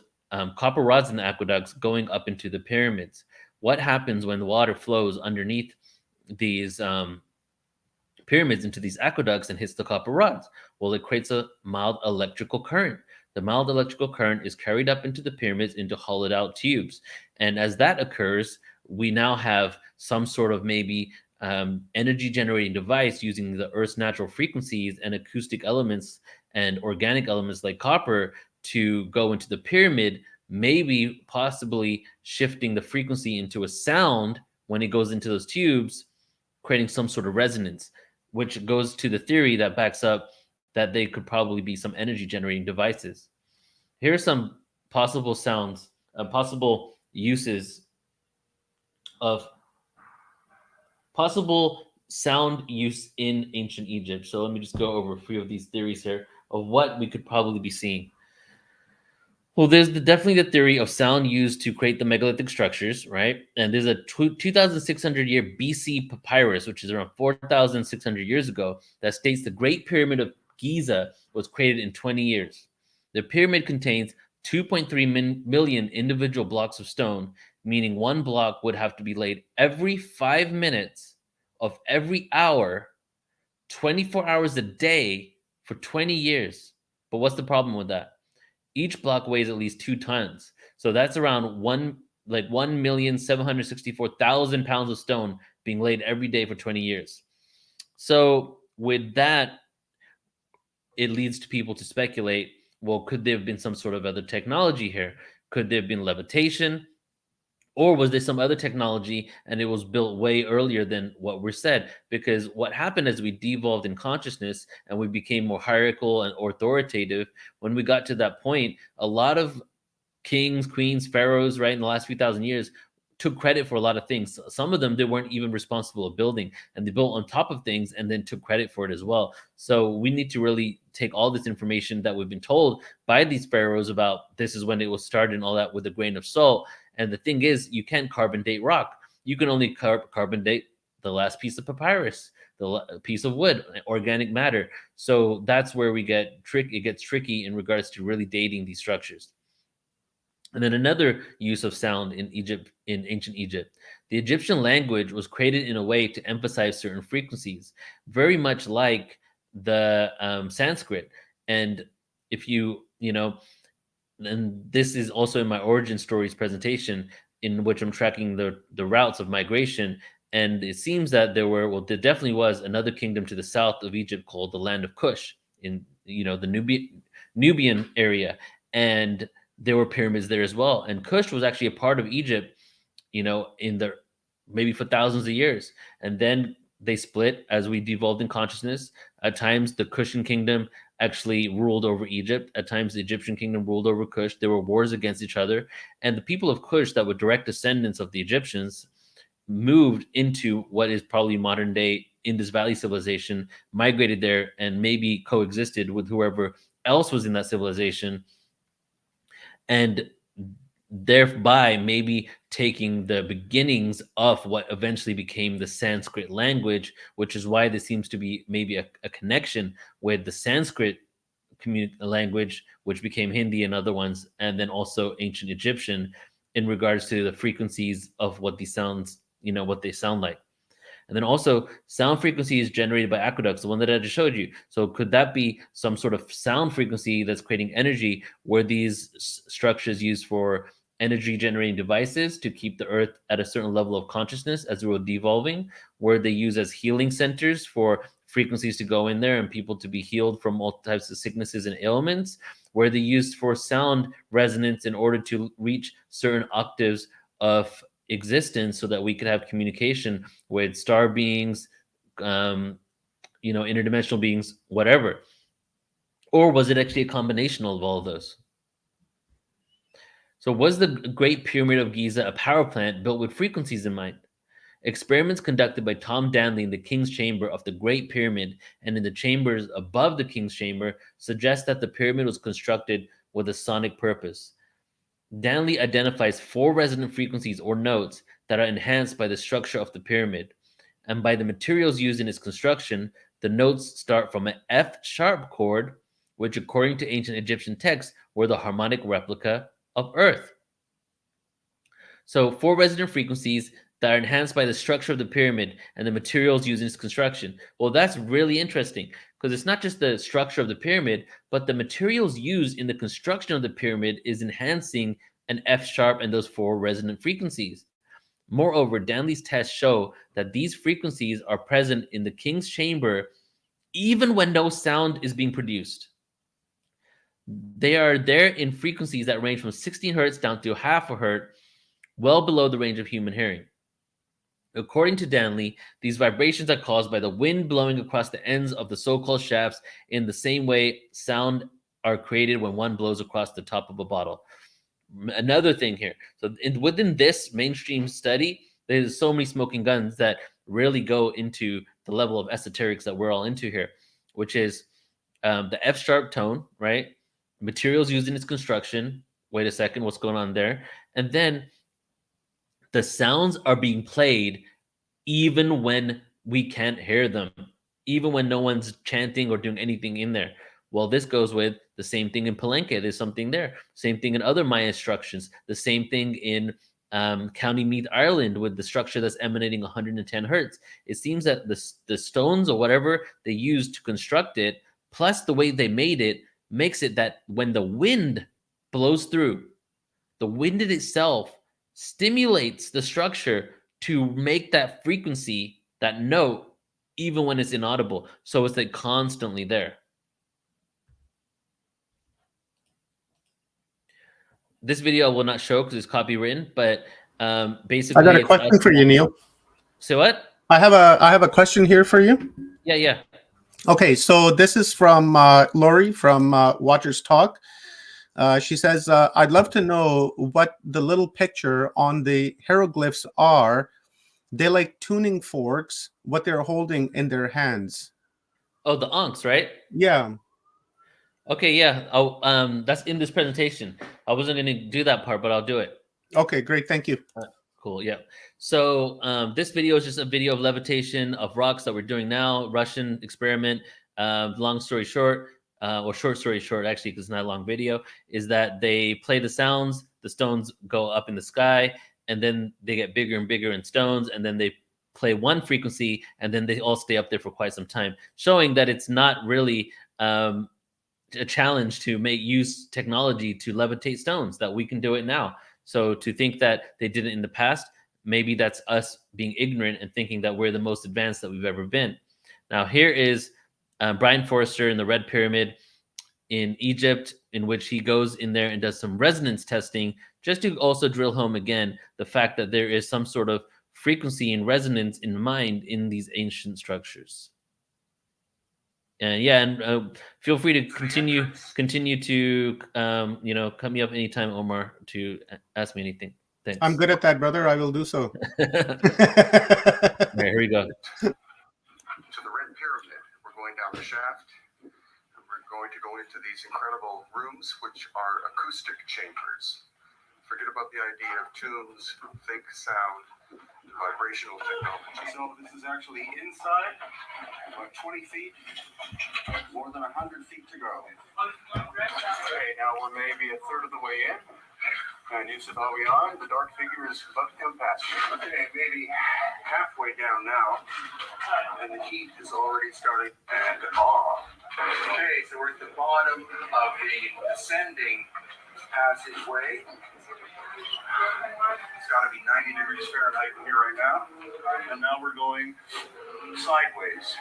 copper rods in the aqueducts going up into the pyramids. What happens when the water flows underneath these pyramids into these aqueducts and hits the copper rods? Well, it creates a mild electrical current. The mild electrical current is carried up into the pyramids into hollowed out tubes. And as that occurs, we now have some sort of maybe energy generating device using the Earth's natural frequencies and acoustic elements and organic elements like copper to go into the pyramid, maybe possibly shifting the frequency into a sound when it goes into those tubes, creating some sort of resonance, which goes to the theory that backs up that they could probably be some energy generating devices. Here are some possible sounds, possible uses of possible sound use in ancient Egypt. So let me just go over a few of these theories here of what we could probably be seeing. Well, there's definitely the theory of sound used to create the megalithic structures, right? And there's a 2,600 year BC papyrus, which is around 4,600 years ago, that states the Great Pyramid of Giza was created in 20 years. The pyramid contains 2.3 million individual blocks of stone, meaning one block would have to be laid every 5 minutes of every hour, 24 hours a day for 20 years. But what's the problem with that? Each block weighs at least 2 tons. So that's around 1,764,000 pounds of stone being laid every day for 20 years. So with that, it leads to people to speculate, well, could there have been some sort of other technology here? Could there have been levitation? Or was there some other technology and it was built way earlier than what we're said? Because what happened as we devolved in consciousness and we became more hierarchical and authoritative, when we got to that point, a lot of kings, queens, pharaohs, right, in the last few thousand years took credit for a lot of things. Some of them they weren't even responsible of building, and they built on top of things and then took credit for it as well. So we need to really take all this information that we've been told by these pharaohs about this is when it was started and all that with a grain of salt. And the thing is, you can't carbon date rock. You can only carbon date the last piece of papyrus, the piece of wood, organic matter. So that's where it gets tricky in regards to really dating these structures. And then another use of sound in ancient Egypt. The Egyptian language was created in a way to emphasize certain frequencies, very much like the Sanskrit. And if you and this is also in my origin stories presentation, in which I'm tracking the routes of migration. And it seems that there definitely was another kingdom to the south of Egypt called the land of Kush in the Nubian area. And there were pyramids there as well. And Kush was actually a part of Egypt, maybe for thousands of years. And then they split as we devolved in consciousness. At times, the Kushan kingdom actually ruled over Egypt. At times, the Egyptian kingdom ruled over Kush. There were wars against each other. And the people of Kush that were direct descendants of the Egyptians moved into what is probably modern day Indus Valley civilization, migrated there, and maybe coexisted with whoever else was in that civilization. And thereby maybe taking the beginnings of what eventually became the Sanskrit language, which is why there seems to be maybe a connection with the Sanskrit language, which became Hindi and other ones, and then also ancient Egyptian in regards to the frequencies of what these sounds, what they sound like. And then also sound frequency is generated by aqueducts, the one that I just showed you. So could that be some sort of sound frequency that's creating energy? Were these structures used for energy generating devices to keep the earth at a certain level of consciousness as we were devolving? Were they used as healing centers for frequencies to go in there and people to be healed from all types of sicknesses and ailments? Were they used for sound resonance in order to reach certain octaves of existence so that we could have communication with star beings, interdimensional beings, whatever? Or was it actually a combination of all of those? So was the Great Pyramid of Giza a power plant built with frequencies in mind? Experiments conducted by Tom Danley in the King's Chamber of the Great Pyramid and in the chambers above the King's Chamber suggest that the pyramid was constructed with a sonic purpose. Danley identifies 4 resonant frequencies or notes that are enhanced by the structure of the pyramid. And by the materials used in its construction, the notes start from an F-sharp chord, which according to ancient Egyptian texts were the harmonic replica of Earth. So 4 resonant frequencies that are enhanced by the structure of the pyramid and the materials used in its construction. Well, that's really interesting because it's not just the structure of the pyramid, but the materials used in the construction of the pyramid is enhancing an F-sharp and those 4 resonant frequencies. Moreover, Danley's tests show that these frequencies are present in the King's Chamber even when no sound is being produced. They are there in frequencies that range from 16 hertz down to half a hertz, well below the range of human hearing. According to Danley, these vibrations are caused by the wind blowing across the ends of the so-called shafts in the same way sound are created when one blows across the top of a bottle. Another thing here. So within this mainstream study, there's so many smoking guns that really go into the level of esoterics that we're all into here, which is the F-sharp tone, right? Materials used in its construction. Wait a second, what's going on there? And then the sounds are being played even when we can't hear them, even when no one's chanting or doing anything in there. Well, this goes with the same thing in Palenque. There's something there. Same thing in other Maya instructions. The same thing in County Meath, Ireland, with the structure that's emanating 110 hertz. It seems that the stones or whatever they used to construct it plus the way they made it makes it that when the wind blows through, the wind in itself stimulates the structure to make that frequency, that note, even when it's inaudible. So it's like constantly there. This video I will not show because it's copywritten, but basically, I got a it's question for you, Neil. So what? I have a question here for you. Yeah. Okay, so this is from Lori from Watchers Talk. She says, I'd love to know what the little picture on the hieroglyphs are. They're like tuning forks, what they're holding in their hands. Oh, the ankhs, right? Yeah. Okay, yeah. Oh, that's in this presentation. I wasn't going to do that part, but I'll do it. Okay, great. Thank you. Cool. Yeah. So this video is just a video of levitation of rocks that we're doing now. Russian experiment. Long story short, or short story short, actually, because it's not a long video, is that they play the sounds. The stones go up in the sky, and then they get bigger and bigger in stones, and then they play one frequency, and then they all stay up there for quite some time, showing that it's not really a challenge to use technology to levitate stones, that we can do it now. So to think that they did it in the past, maybe that's us being ignorant and thinking that we're the most advanced that we've ever been. Now here is Brian Forrester in the Red Pyramid in Egypt, in which he goes in there and does some resonance testing, just to also drill home again the fact that there is some sort of frequency and resonance in mind in these ancient structures. And feel free to continue to cut me up anytime, Omar, to ask me anything. Thanks. I'm good at that, brother. I will do so. All right, here we go. To the Red Pyramid. We're going down the shaft. And we're going to go into these incredible rooms, which are acoustic chambers. Forget about the idea of tunes, think sound, vibrational technology. So this is actually inside, about 20 feet, more than 100 feet to go. Okay, now we're maybe a third of the way in. And you said, we are. The dark figure is about to come past you. Okay, maybe halfway down now. And the heat is already starting and off. Okay, so we're at the bottom of the ascending passageway. It's got to be 90 degrees Fahrenheit in here right now. And now we're going sideways.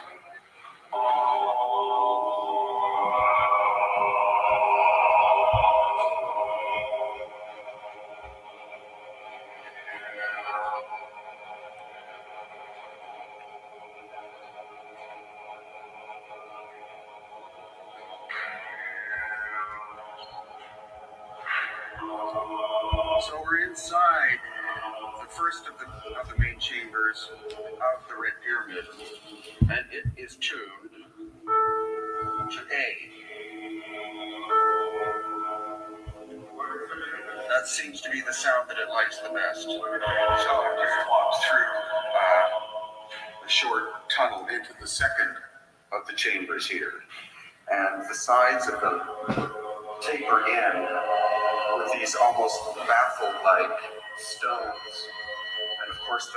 So we're inside the first of the main chambers of the Red Pyramid, and it is tuned to A. That seems to be the sound that it likes the best. So I just walked through the short tunnel into the second of the chambers here, and the sides of them taper in with these almost baffle-like stones. And of course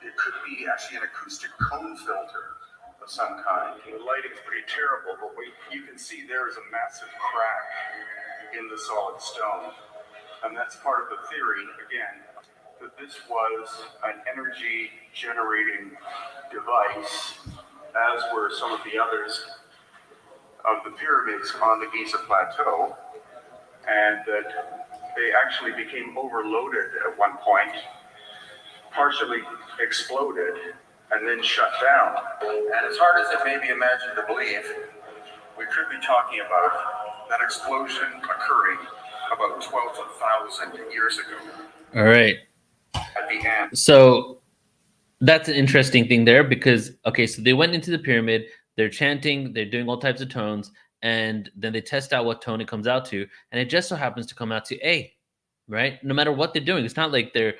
it could be actually an acoustic cone filter of some kind. The lighting's pretty terrible, but you can see there is a massive crack in the solid stone. And that's part of the theory, again, that this was an energy-generating device, as were some of the others of the pyramids on the Giza Plateau, and that they actually became overloaded at one point, partially exploded, and then shut down. And as hard as it may be imagined to believe, we could be talking about that explosion occurring about 12,000 years ago. All right. At the end. So that's an interesting thing there because, okay, so they went into the pyramid, they're chanting, they're doing all types of tones, and then they test out what tone it comes out to, and it just so happens to come out to A, right? No matter what they're doing, it's not like they're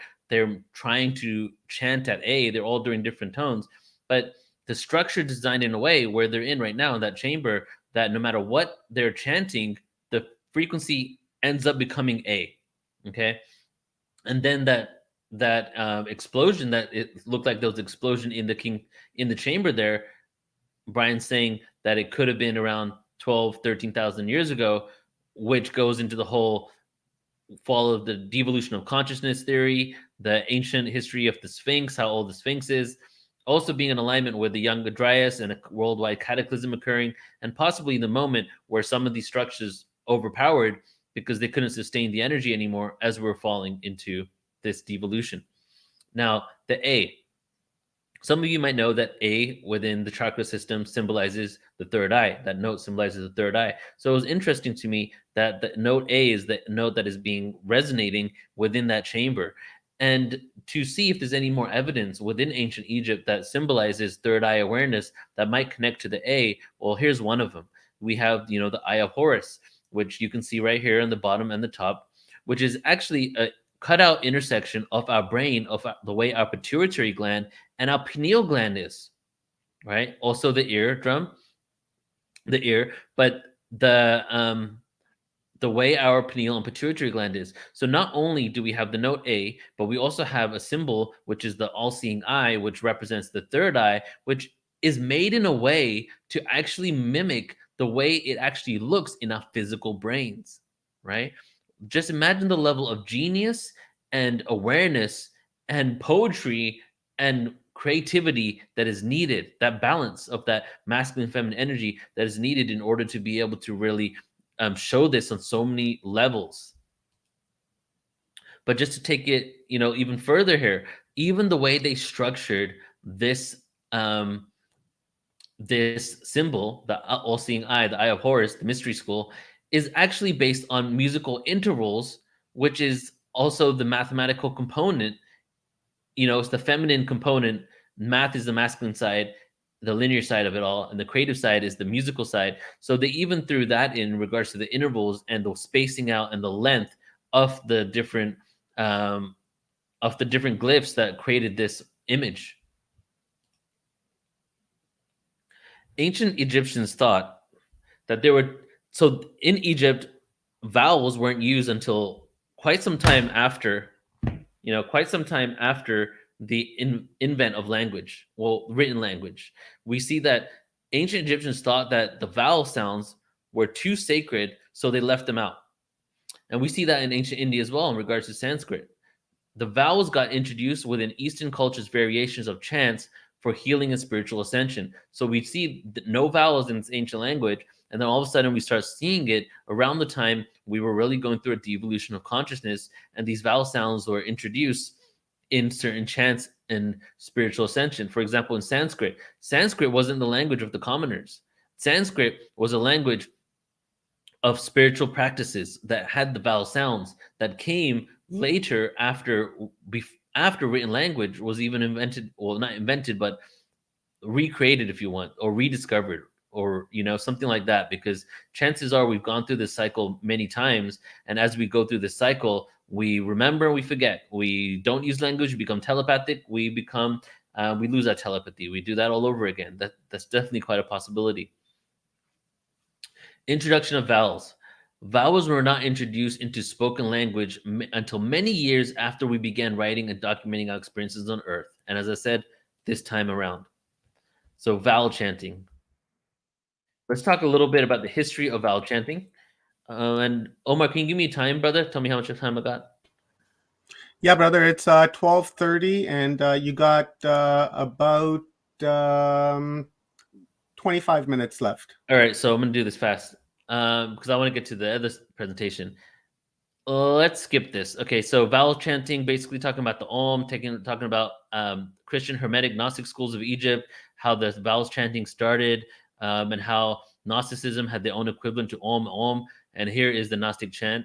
trying to chant at A. They're all doing different tones, but the structure designed in a way where they're in right now in that chamber that no matter what they're chanting, the frequency ends up becoming A. Okay, and then that explosion, that it looked like there was an explosion in the chamber there. Brian's saying that it could have been around 12, 13,000 years ago, which goes into the whole follow the devolution of consciousness theory, the ancient history of the Sphinx, how old the Sphinx is, also being in alignment with the young Dryas and a worldwide cataclysm occurring, and possibly the moment where some of these structures overpowered because they couldn't sustain the energy anymore as we're falling into this devolution. Now, the A. Some of you might know that A within the chakra system symbolizes the third eye. That note symbolizes the third eye. So it was interesting to me that the note A is the note that is being resonating within that chamber. And to see if there's any more evidence within ancient Egypt that symbolizes third eye awareness that might connect to the A, well, here's one of them. We have, the Eye of Horus, which you can see right here on the bottom and the top, which is actually a cutout intersection of our brain, of the way our pituitary gland and our pineal gland is, right? Also the eardrum, but the way our pineal and pituitary gland is. So not only do we have the note A, but we also have a symbol, which is the all-seeing eye, which represents the third eye, which is made in a way to actually mimic the way it actually looks in our physical brains, right? Just imagine the level of genius and awareness and poetry and creativity that is needed, that balance of that masculine feminine energy that is needed in order to be able to really show this on so many levels. But just to take it, even further here, even the way they structured this this symbol, the all-seeing eye, the Eye of Horus, the mystery school, is actually based on musical intervals, which is also the mathematical component. It's the feminine component. Math is the masculine side, the linear side of it all, and the creative side is the musical side. So they even threw that in regards to the intervals and the spacing out and the length of the different glyphs that created this image. Ancient Egyptians thought that so in Egypt, vowels weren't used until quite some time after the invent of language, written language. We see that ancient Egyptians thought that the vowel sounds were too sacred, so they left them out. And we see that in ancient India as well in regards to Sanskrit. The vowels got introduced within Eastern cultures' variations of chants for healing and spiritual ascension. So we see no vowels in this ancient language, and then all of a sudden we start seeing it around the time we were really going through a devolution of consciousness, and these vowel sounds were introduced in certain chants and spiritual ascension. For example, in Sanskrit wasn't the language of the commoners. Sanskrit was a language of spiritual practices that had the vowel sounds that came later after written language was even invented, well, not invented, but recreated, if you want, or rediscovered, or something like that, because chances are we've gone through this cycle many times, and as we go through this cycle, we remember, we forget, we don't use language, we become telepathic, we lose our telepathy, we do that all over again. That's definitely quite a possibility. Introduction of vowels. Vowels were not introduced into spoken language until many years after we began writing and documenting our experiences on Earth. And as I said, this time around. So vowel chanting. Let's talk a little bit about the history of vowel chanting. And Omar, can you give me time, brother? Tell me how much time I got. Yeah, brother, it's 12:30, and you got about 25 minutes left. All right, so I'm going to do this fast because I want to get to the other presentation. Let's skip this. Okay, so vowel chanting, basically talking about the Om, talking about Christian Hermetic Gnostic schools of Egypt, how the vowels chanting started, and how Gnosticism had their own equivalent to Om, Om. And here is the Gnostic chant,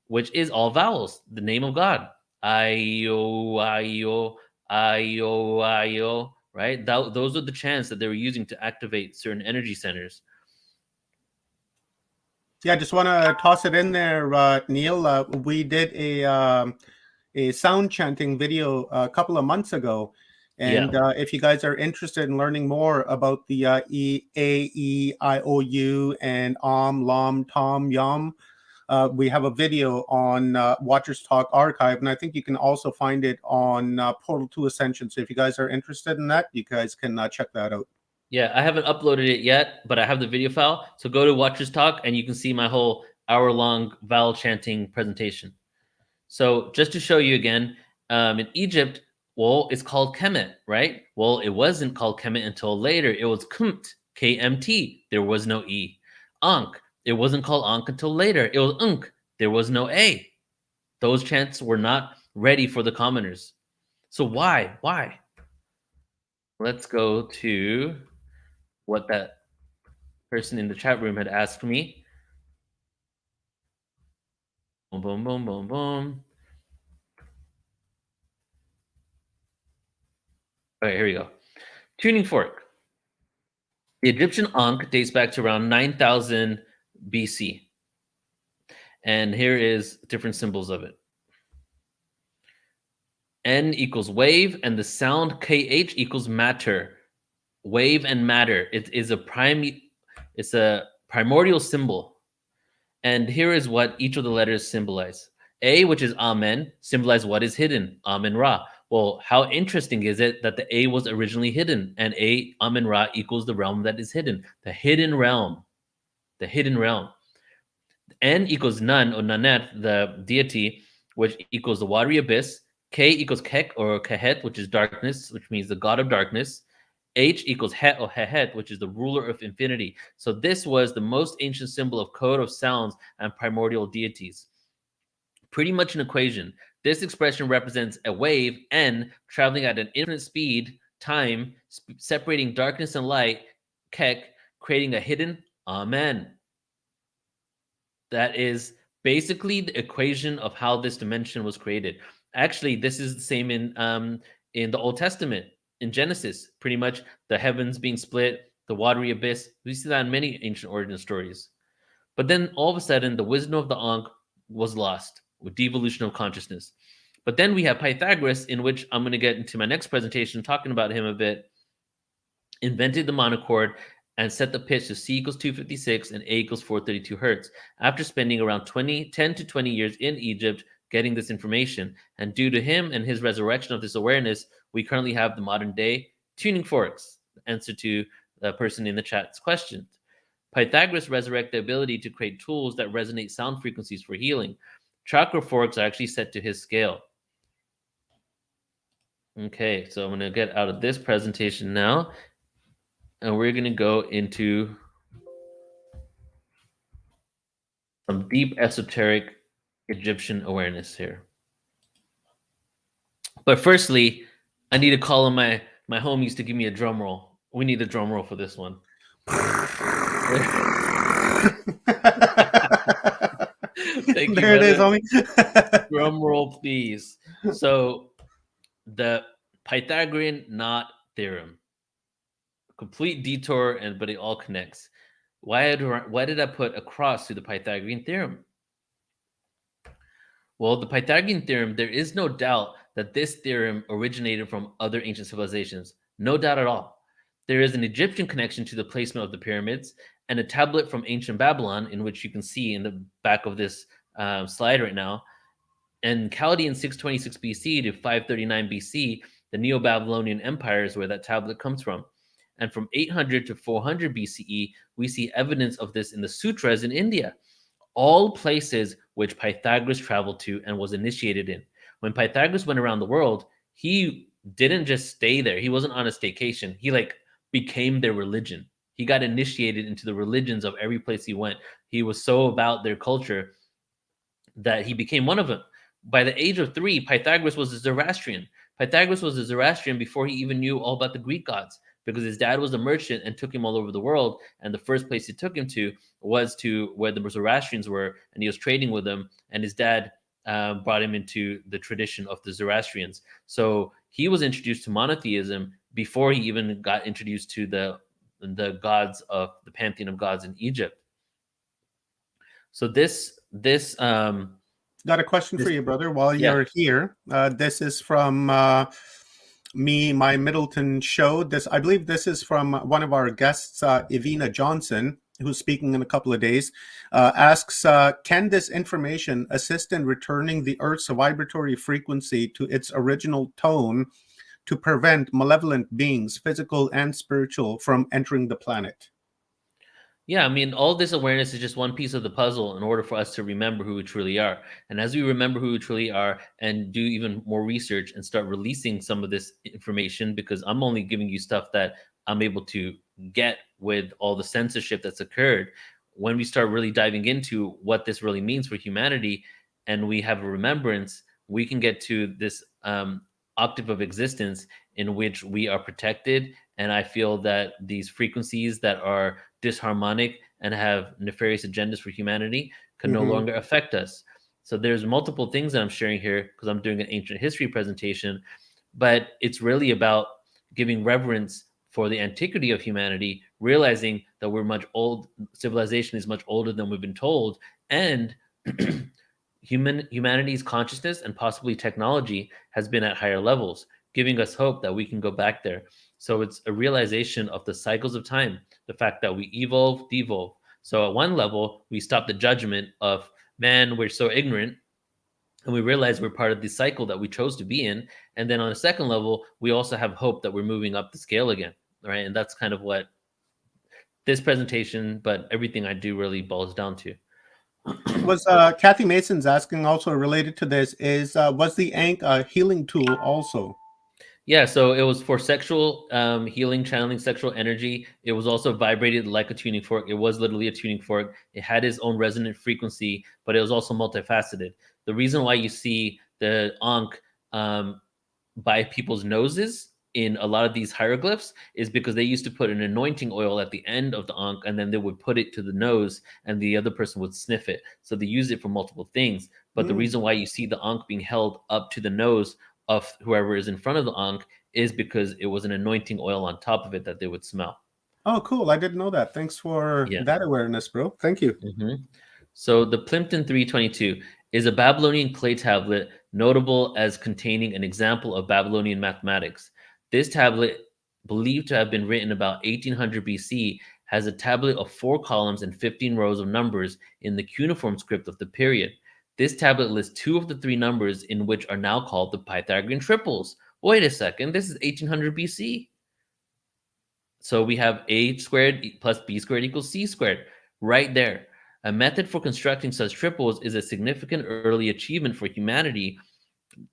which is all vowels, the name of God. Ayo, ayo, ayo, ayo, right? Those are the chants that they were using to activate certain energy centers. Yeah, I just want to toss it in there, Neil. We did a sound chanting video a couple of months ago. And if you guys are interested in learning more about the E, A, E, I, O, U, and Om, Lam, Tom, Yum, we have a video on Watchers Talk Archive, and I think you can also find it on Portal to Ascension. So if you guys are interested in that, you guys can check that out. Yeah, I haven't uploaded it yet, but I have the video file. So go to Watchers Talk and you can see my whole hour-long vowel chanting presentation. So just to show you again, in Egypt, well, it's called Kemet, right? Well, it wasn't called Kemet until later. It was Kumt, KMT. There was no E. Ankh, it wasn't called Ankh until later. It was Unk. There was no A. Those chants were not ready for the commoners. So why? Why? Let's go to what that person in the chat room had asked me. Boom, boom, boom, boom, boom. All right, here we go. Tuning fork. The Egyptian Ankh dates back to around 9000 BC. And here is different symbols of it. N equals wave, and the sound KH equals matter. Wave and matter. It is it's a primordial symbol. And here is what each of the letters symbolize. A, which is Amen, symbolize what is hidden, Amen Ra. Well, how interesting is it that the A was originally hidden, and A, Amen Ra, equals the realm that is hidden, the hidden realm, the hidden realm. N equals Nun or Nanet, the deity, which equals the watery abyss. K equals Kek or Kehet, which is darkness, which means the god of darkness. H equals Het or Hehet, which is the ruler of infinity. So this was the most ancient symbol of code of sounds and primordial deities. Pretty much an equation. This expression represents a wave, N, traveling at an infinite speed, time, separating darkness and light, Kek, creating a hidden Amen. That is basically the equation of how this dimension was created. Actually, this is the same in the Old Testament, in Genesis. Pretty much the heavens being split, the watery abyss. We see that in many ancient origin stories. But then all of a sudden, the wisdom of the Ankh was lost with devolution of consciousness. But then we have Pythagoras, in which I'm going to get into my next presentation, talking about him a bit, invented the monochord and set the pitch to C equals 256 and A equals 432 hertz after spending around 10 to 20 years in Egypt getting this information. And due to him and his resurrection of this awareness, we currently have the modern day tuning forks. The answer to the person in the chat's question. Pythagoras resurrected the ability to create tools that resonate sound frequencies for healing. Chakra forks are actually set to his scale. Okay, so I'm going to get out of this presentation now, and we're going to go into some deep esoteric Egyptian awareness here. But firstly, I need to call on my homies to give me a drum roll. We need a drum roll for this one. Thank you, there it is, homie. Drum roll, please. So the Pythagorean knot theorem. Complete detour, but it all connects. Why did I put a cross to the Pythagorean theorem? Well, the Pythagorean theorem, there is no doubt that this theorem originated from other ancient civilizations. No doubt at all. There is an Egyptian connection to the placement of the pyramids, and a tablet from ancient Babylon, in which you can see in the back of this slide right now. And Chaldean 626 BC to 539 BC, the Neo-Babylonian Empire is where that tablet comes from. And from 800 to 400 BCE, we see evidence of this in the sutras in India, all places which Pythagoras traveled to and was initiated in. When Pythagoras went around the world, he didn't just stay there. He wasn't on a staycation. He became their religion. He got initiated into the religions of every place he went. He was so about their culture that he became one of them. By the age of 3, Pythagoras was a Zoroastrian. Pythagoras was a Zoroastrian before he even knew all about the Greek gods, because his dad was a merchant and took him all over the world. And the first place he took him to was to where the Zoroastrians were, and he was trading with them. And his dad brought him into the tradition of the Zoroastrians. So he was introduced to monotheism before he even got introduced to the gods of the pantheon of gods in Egypt. So this got a question for you, brother, while you're here. This is from my Middleton show. I believe this is from one of our guests, Evina Johnson, who's speaking in a couple of days, asks, can this information assist in returning the Earth's vibratory frequency to its original tone to prevent malevolent beings, physical and spiritual, from entering the planet. Yeah, I mean, all this awareness is just one piece of the puzzle in order for us to remember who we truly are. And as we remember who we truly are and do even more research and start releasing some of this information, because I'm only giving you stuff that I'm able to get with all the censorship that's occurred, when we start really diving into what this really means for humanity and we have a remembrance, we can get to this octave of existence in which we are protected. And I feel that these frequencies that are disharmonic and have nefarious agendas for humanity can no longer affect us. So there's multiple things that I'm sharing here because I'm doing an ancient history presentation, but it's really about giving reverence for the antiquity of humanity, realizing that we're much old, civilization is much older than we've been told, and humanity's consciousness and possibly technology has been at higher levels, giving us hope that we can go back there. So it's a realization of the cycles of time, the fact that we evolve, devolve. So at one level, we stop the judgment of, man, we're so ignorant, and we realize we're part of the cycle that we chose to be in. And then on a second level, we also have hope that we're moving up the scale again, right? And that's kind of what this presentation, but everything I do really boils down to. Was Kathy Mason's asking also related to this is was the Ankh a healing tool also? Yeah, so it was for sexual healing, channeling sexual energy. It was also vibrated like a tuning fork. It was literally a tuning fork. It had its own resonant frequency, but it was also multifaceted. The reason why you see the Ankh by people's noses in a lot of these hieroglyphs is because they used to put an anointing oil at the end of the Ankh, and then they would put it to the nose and the other person would sniff it. So they use it for multiple things. But the reason why you see the Ankh being held up to the nose of whoever is in front of the Ankh is because it was an anointing oil on top of it that they would smell. Oh, cool. I didn't know that. Thanks for that awareness, bro. Thank you. So the Plimpton 322 is a Babylonian clay tablet notable as containing an example of Babylonian mathematics. This tablet, believed to have been written about 1800 BC, has a tablet of 4 columns and 15 rows of numbers in the cuneiform script of the period. This tablet lists 2 of the 3 numbers in which are now called the Pythagorean triples. Wait a second, this is 1800 BC. So we have a squared plus b squared equals c squared right there. A method for constructing such triples is a significant early achievement for humanity,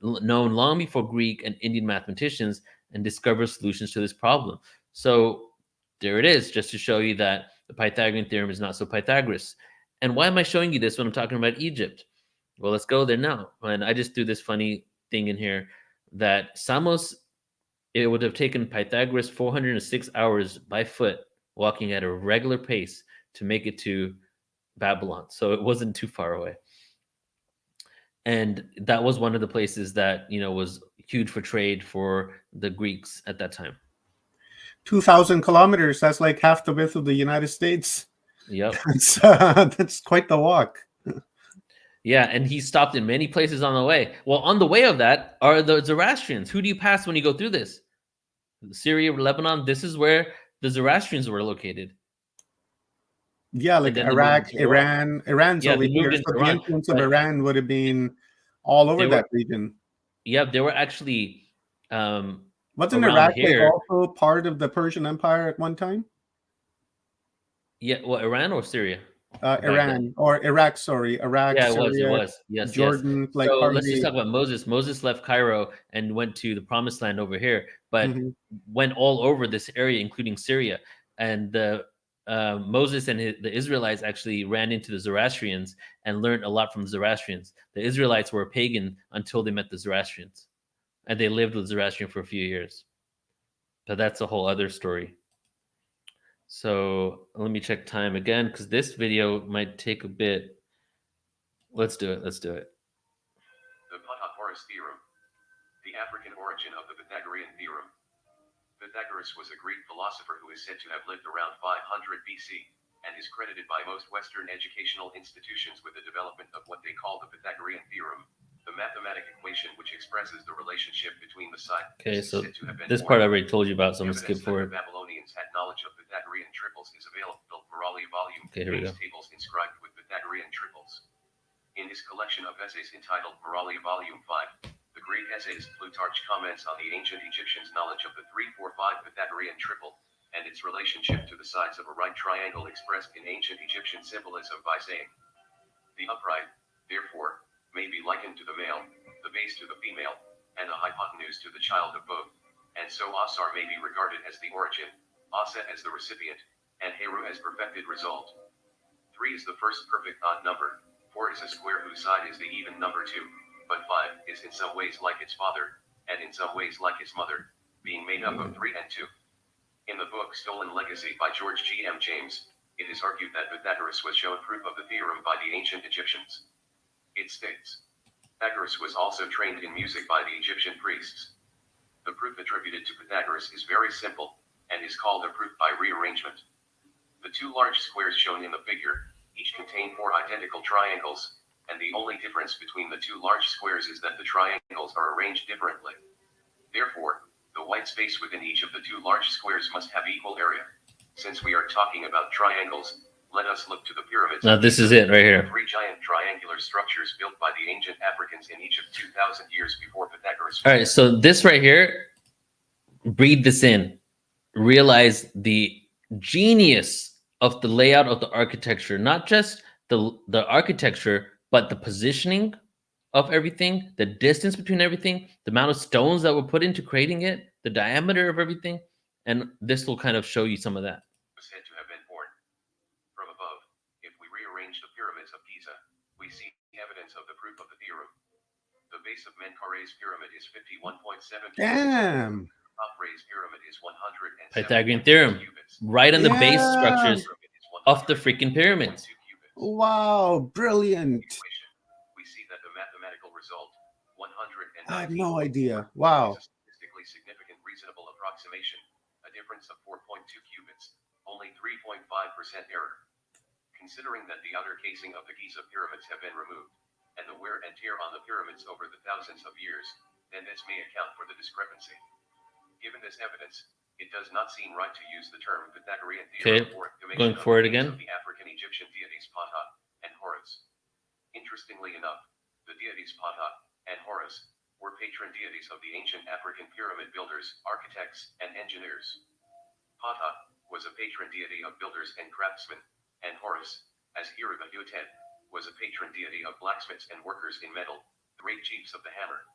known long before Greek and Indian mathematicians and discovered solutions to this problem. So there it is, just to show you that the Pythagorean theorem is not so Pythagoras. And why am I showing you this when I'm talking about Egypt? Well, let's go there now. And I just threw this funny thing in here that Samos, it would have taken Pythagoras 406 hours by foot walking at a regular pace to make it to Babylon. So it wasn't too far away. And that was one of the places that, you know, was huge for trade for the Greeks at that time. 2,000 kilometers. That's like half the width of the United States. Yep. That's quite the walk. Yeah, and he stopped in many places on the way. Well, on the way of that are the Zoroastrians. Who do you pass when you go through this? Syria, Lebanon, this is where the Zoroastrians were located. Yeah, like Iraq, Iran. Iran's over here. So the influence of Iran would have been all over that region. Yeah, they were actually wasn't Iraq like also part of the Persian Empire at one time? Yeah, well, Iran or Syria? Iran or Iraq, sorry. Iraq, yeah, Syria, it was. Yes, Jordan. Yes. Like so let's just talk about Moses. Moses left Cairo and went to the promised land over here, but went all over this area, including Syria. And the Moses and the Israelites actually ran into the Zoroastrians and learned a lot from the Zoroastrians. The Israelites were pagan until they met the Zoroastrians, and they lived with Zoroastrian for a few years. But that's a whole other story. So let me check time again, because this video might take a bit. Let's do it. Let's do it. The Pythagoras theorem. The African origin of the Pythagorean theorem. Pythagoras was a Greek philosopher who is said to have lived around 500 BC, and is credited by most Western educational institutions with the development of what they call the Pythagorean theorem, the mathematic equation which expresses the relationship between the sides. Okay, so this part I already told you about, so I'm going to skip forward. The Babylonians had knowledge of Pythagorean triples is available. Morali volume contains tables inscribed with Pythagorean triples. In his collection of essays entitled Morali Volume 5, the Greek essayist Plutarch comments on the ancient Egyptians' knowledge of the 3-4-5 Pythagorean triple and its relationship to the sides of a right triangle expressed in ancient Egyptian symbolism by saying, the upright, therefore, may be likened to the male, the base to the female, and the hypotenuse to the child of both, and so Asar may be regarded as the origin, Asa as the recipient, and Heru as perfected result. 3 is the first perfect odd number, 4 is a square whose side is the even number 2, but 5 is in some ways like its father, and in some ways like its mother, being made up of 3 and 2. In the book Stolen Legacy by George G. M. James, it is argued that Pythagoras was shown proof of the theorem by the ancient Egyptians. It states, Pythagoras was also trained in music by the Egyptian priests. The proof attributed to Pythagoras is very simple, and is called a proof by rearrangement. The 2 large squares shown in the figure, each contain 4 identical triangles, and the only difference between the 2 large squares is that the triangles are arranged differently. Therefore, the white space within each of the 2 large squares must have equal area. Since we are talking about triangles, let us look to the pyramids. Now this is it right here. 3 giant triangular structures built by the ancient Africans in Egypt 2,000 years before Pythagoras. All right, so this right here, read this in. Realize the genius of the layout of the architecture, not just the architecture, but the positioning of everything, the distance between everything, the amount of stones that were put into creating it, the diameter of everything, and this will kind of show you some of that. Was said to have been born. From above, if we rearrange the pyramids of Giza, we see evidence of the proof of the theorem. The base of Menkare's pyramid is 51.7 cubits. Damn. Top-raised pyramid is 107 Pythagorean theorem, cubits. right on the base Yeah. structures of the freaking pyramids. Wow, brilliant. We see that the mathematical result, 109. I have no idea. Wow. Is a statistically significant reasonable approximation, a difference of 4.2 cubits, only 3.5% error. Considering that the outer casing of the Giza pyramids have been removed, and the wear and tear on the pyramids over the thousands of years, then this may account for the discrepancy. Given this evidence, it does not seem right to use the term Pythagorean theorem for going for it again. of the African Egyptian deities Ptah and Horus. Interestingly enough, the deities Ptah and Horus were patron deities of the ancient African pyramid builders, architects, and engineers. Ptah was a patron deity of builders and craftsmen, and Horus, as Hirabahutet, was a patron deity of blacksmiths and workers in metal, great chiefs of the hammer.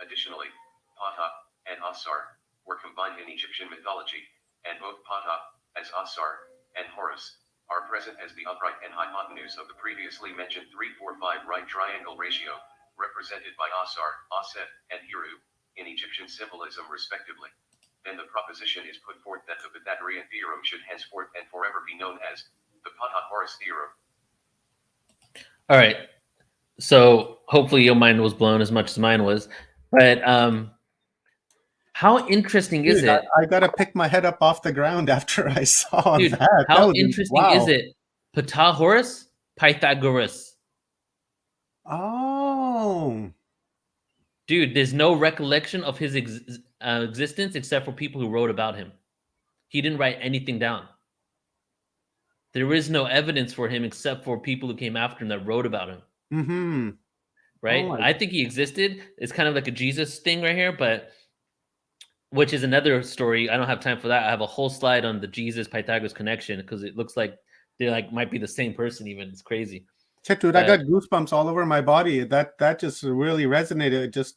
Additionally, Ptah and Asar were combined in Egyptian mythology, and both Ptah, as Asar, and Horus, are present as the upright and hypotenuse of the previously mentioned 3-4-5 right triangle ratio, represented by Asar, Aset, and Hiru, in Egyptian symbolism respectively. Then the proposition is put forth that the Pythagorean theorem should henceforth and forever be known as the Ptah-Horus theorem. All right, so hopefully your mind was blown as much as mine was, but how interesting is it? I gotta pick my head up off the ground after I saw Dude, that. how That interesting wow. is it? Ptah-Horus, Pythagoras. Oh. Dude, there's no recollection of his existence except for people who wrote about him. He didn't write anything down. There is no evidence for him except for people who came after him that wrote about him. Mm-hmm. Right? Oh, I think he existed. It's kind of like a Jesus thing right here, but which is another story. I don't have time for that. I have a whole slide on the Jesus Pythagoras connection because it looks like they like might be the same person even. It's crazy. Shit, dude, I got goosebumps all over my body. That just really resonated. It just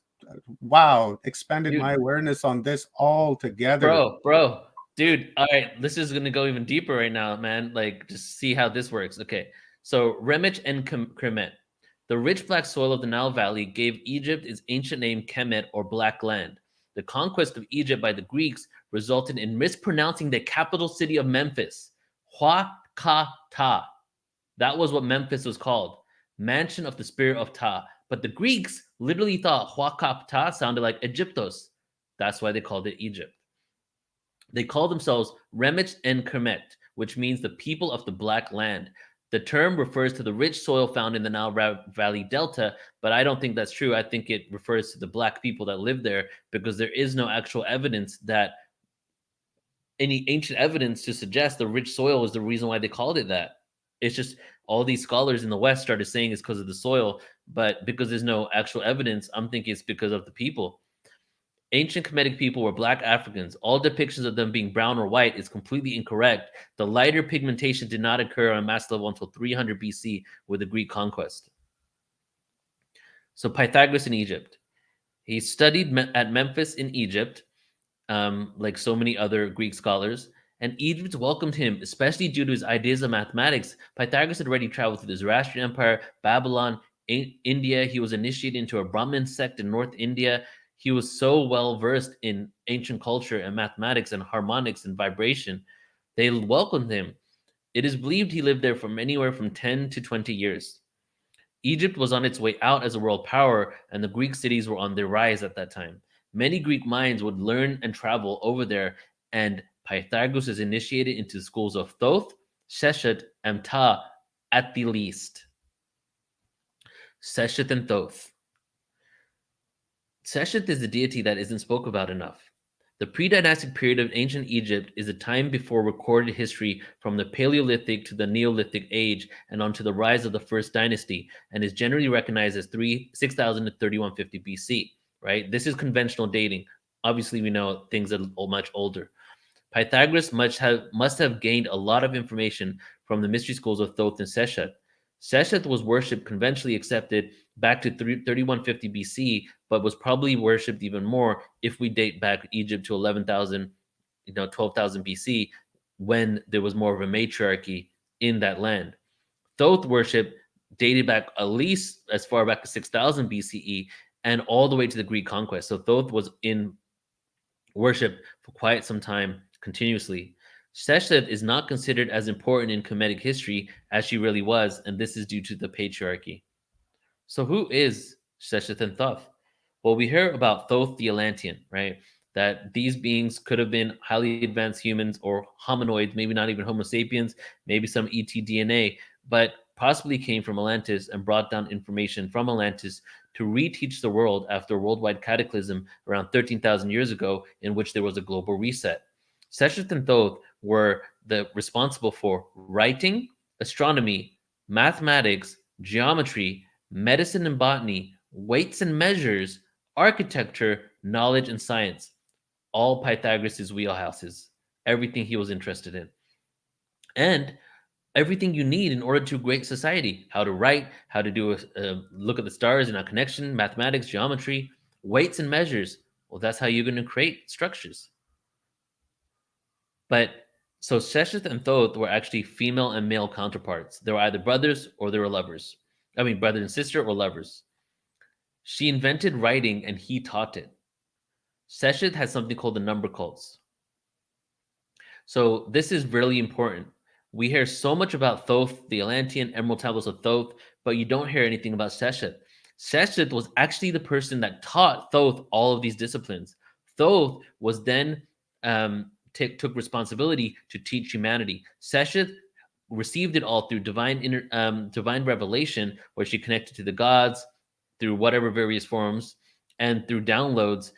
wow, expanded Dude. my awareness on this altogether. Bro. Dude, all right, this is gonna go even deeper right now, man. Like, just see how this works. Okay, so Remich and Kemet. The rich black soil of the Nile Valley gave Egypt its ancient name Kemet, or Black Land. The conquest of Egypt by the Greeks resulted in mispronouncing the capital city of Memphis, Huakata. That was what Memphis was called, Mansion of the Spirit of Ta. But the Greeks literally thought Huakata sounded like Egyptos. That's why they called it Egypt. They called themselves Remich and Kemet, which means the people of the Black Land. The term refers to the rich soil found in the Nile Valley Delta, but I don't think that's true. I think it refers to the black people that live there because there is no actual evidence that any ancient evidence to suggest the rich soil is the reason why they called it that. It's just all these scholars in the West started saying it's because of the soil, but because there's no actual evidence, I'm thinking it's because of the people. Ancient Kemetic people were black Africans. All depictions of them being brown or white is completely incorrect. The lighter pigmentation did not occur on a mass level until 300 BC with the Greek conquest. So Pythagoras in Egypt. He studied at Memphis in Egypt, like so many other Greek scholars, and Egypt welcomed him, especially due to his ideas of mathematics. Pythagoras had already traveled through the Zoroastrian Empire, Babylon, India. He was initiated into a Brahmin sect in North India. He was so well versed in ancient culture and mathematics and harmonics and vibration. They welcomed him. It is believed he lived there from anywhere from 10 to 20 years. Egypt was on its way out as a world power, and the Greek cities were on their rise at that time. Many Greek minds would learn and travel over there, and Pythagoras is initiated into the schools of Thoth, Sheshet, and Ptah at the least. Sheshet and Thoth. Sheshet is the deity that isn't spoke about enough. The pre-dynastic period of ancient Egypt is a time before recorded history from the Paleolithic to the Neolithic age and onto the rise of the first dynasty, and is generally recognized as 6000 to 3150 BC, right? This is conventional dating. Obviously, we know things are much older. Pythagoras must have gained a lot of information from the mystery schools of Thoth and Sheshet. Sheshet was worshipped conventionally accepted back to 3150 BC, but was probably worshipped even more if we date back Egypt to 11,000, 12,000 BC, when there was more of a matriarchy in that land. Thoth worship dated back at least as far back as 6,000 BCE and all the way to the Greek conquest. So Thoth was in worship for quite some time continuously. Sheshet is not considered as important in Kemetic history as she really was, and this is due to the patriarchy. So who is Sheshet and Thoth? Well, we hear about Thoth the Atlantean, right? That these beings could have been highly advanced humans or hominoids, maybe not even Homo sapiens, maybe some ET DNA, but possibly came from Atlantis and brought down information from Atlantis to reteach the world after a worldwide cataclysm around 13,000 years ago, in which there was a global reset. Sheshet and Thoth were responsible for writing, astronomy, mathematics, geometry, medicine and botany, weights and measures, architecture, knowledge, and science. All Pythagoras' wheelhouses, everything he was interested in. And everything you need in order to create society: how to write, how to do a look at the stars in a connection, mathematics, geometry, weights and measures. Well, that's how you're going to create structures. But so Sheshet and Thoth were actually female and male counterparts. They were either brothers or they were lovers. I mean, brother and sister or lovers. She invented writing and he taught it. Sheshet had something called the number cults. So this is really important. We hear so much about Thoth, the Atlantean, Emerald Tablets of Thoth, but you don't hear anything about Sheshet. Sheshet was actually the person that taught Thoth all of these disciplines. Thoth was then took responsibility to teach humanity. Sheshet received it all through divine revelation, where she connected to the gods through whatever various forms and through downloads,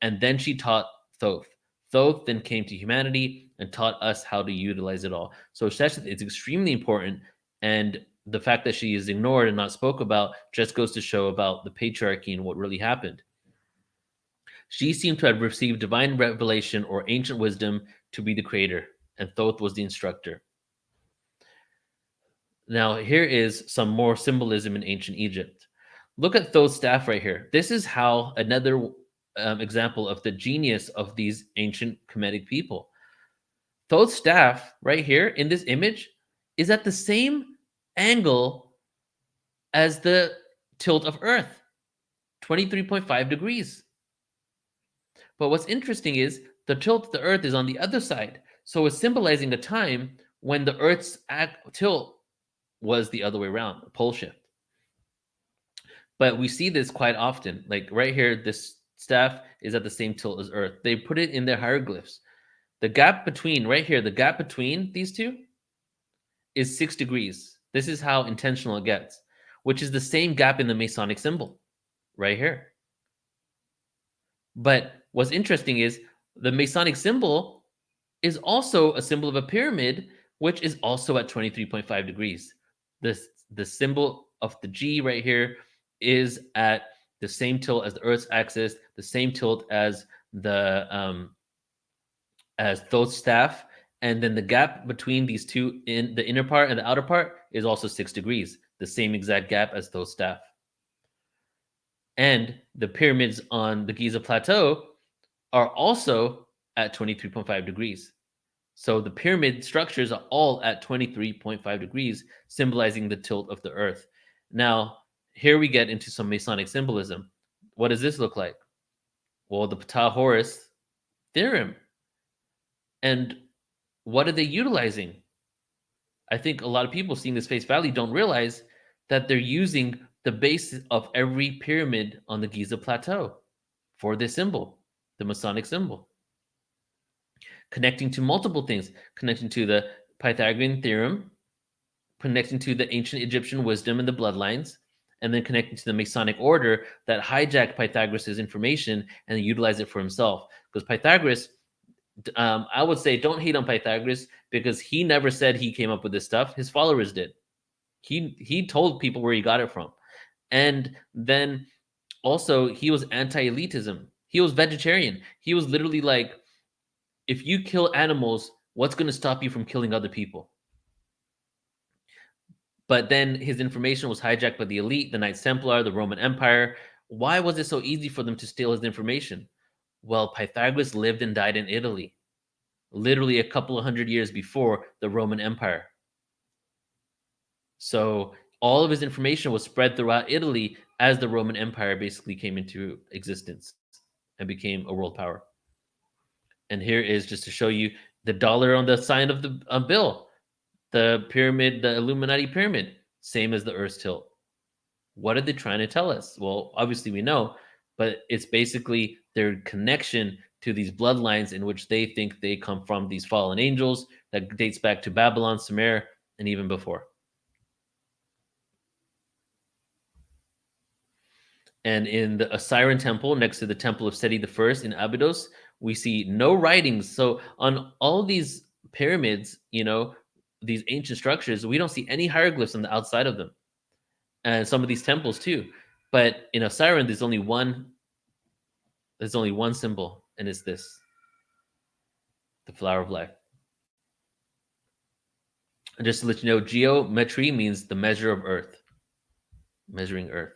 and then she taught Thoth. Thoth then came to humanity and taught us how to utilize it all. So Sheshet is extremely important, and the fact that she is ignored and not spoke about just goes to show about the patriarchy and what really happened. She seemed to have received divine revelation or ancient wisdom to be the creator, and Thoth was the instructor. Now, here is some more symbolism in ancient Egypt. Look at Thoth's staff right here. This is how another example of the genius of these ancient Kemetic people. Thoth's staff right here in this image is at the same angle as the tilt of Earth, 23.5 degrees. But what's interesting is the tilt of the Earth is on the other side. So it's symbolizing a time when the Earth's tilt was the other way around, a pole shift. But we see this quite often. Like right here, this staff is at the same tilt as Earth. They put it in their hieroglyphs. The gap between, right here, the gap between these two is 6 degrees. This is how intentional it gets, which is the same gap in the Masonic symbol right here. But what's interesting is the Masonic symbol is also a symbol of a pyramid, which is also at 23.5 degrees. The symbol of the G right here is at the same tilt as the Earth's axis, the same tilt as Thoth's staff, and then the gap between these two, in the inner part and the outer part, is also 6 degrees, the same exact gap as Thoth's staff. And the pyramids on the Giza Plateau are also at 23.5 degrees. So the pyramid structures are all at 23.5 degrees, symbolizing the tilt of the Earth. Now, here we get into some Masonic symbolism. What does this look like? Well, the Ptah-Horus theorem. And what are they utilizing? I think a lot of people seeing this face value don't realize that they're using the base of every pyramid on the Giza Plateau for this symbol, the Masonic symbol. Connecting to multiple things, connecting to the Pythagorean theorem, connecting to the ancient Egyptian wisdom and the bloodlines, and then connecting to the Masonic order that hijacked Pythagoras' information and utilized it for himself. Because Pythagoras, I would say don't hate on Pythagoras, because he never said he came up with this stuff. His followers did. He told people where he got it from. And then also he was anti-elitism. He was vegetarian. He was literally like, if you kill animals, what's going to stop you from killing other people? But then his information was hijacked by the elite, the Knights Templar, the Roman Empire. Why was it so easy for them to steal his information? Well, Pythagoras lived and died in Italy, literally a couple of hundred years before the Roman Empire. So all of his information was spread throughout Italy as the Roman Empire basically came into existence and became a world power. And here is just to show you the dollar on the sign of the bill. The pyramid, the Illuminati pyramid, same as the Earth's tilt. What are they trying to tell us? Well, obviously we know, but it's basically their connection to these bloodlines in which they think they come from, these fallen angels that dates back to Babylon, Sumer, and even before. And in the Osirian temple, next to the temple of Seti I in Abydos, we see no writings. So on all these pyramids, these ancient structures, we don't see any hieroglyphs on the outside of them. And some of these temples too. But in Osirian, there's only one symbol, and it's this, the flower of life. And just to let you know, geometry means the measure of Earth, measuring Earth.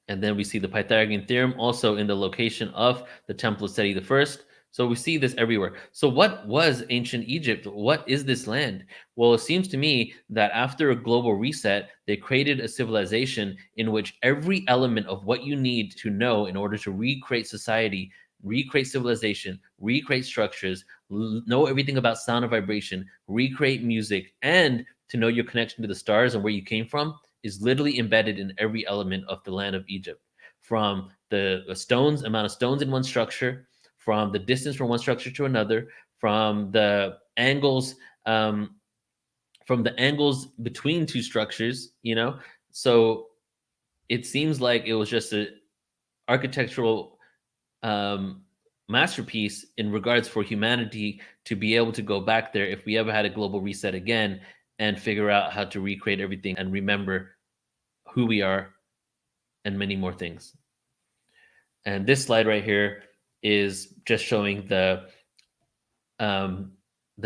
And then we see the Pythagorean theorem also in the location of the Temple of Seti I. So we see this everywhere. So what was ancient Egypt? What is this land? Well, it seems to me that after a global reset, they created a civilization in which every element of what you need to know in order to recreate society, recreate civilization, recreate structures, know everything about sound and vibration, recreate music, and to know your connection to the stars and where you came from, is literally embedded in every element of the land of Egypt. From the stones, amount of stones in one structure, from the distance from one structure to another, from the angles between two structures, So it seems like it was just an architectural masterpiece in regards for humanity to be able to go back there if we ever had a global reset again and figure out how to recreate everything and remember who we are and many more things. And this slide right here is just showing the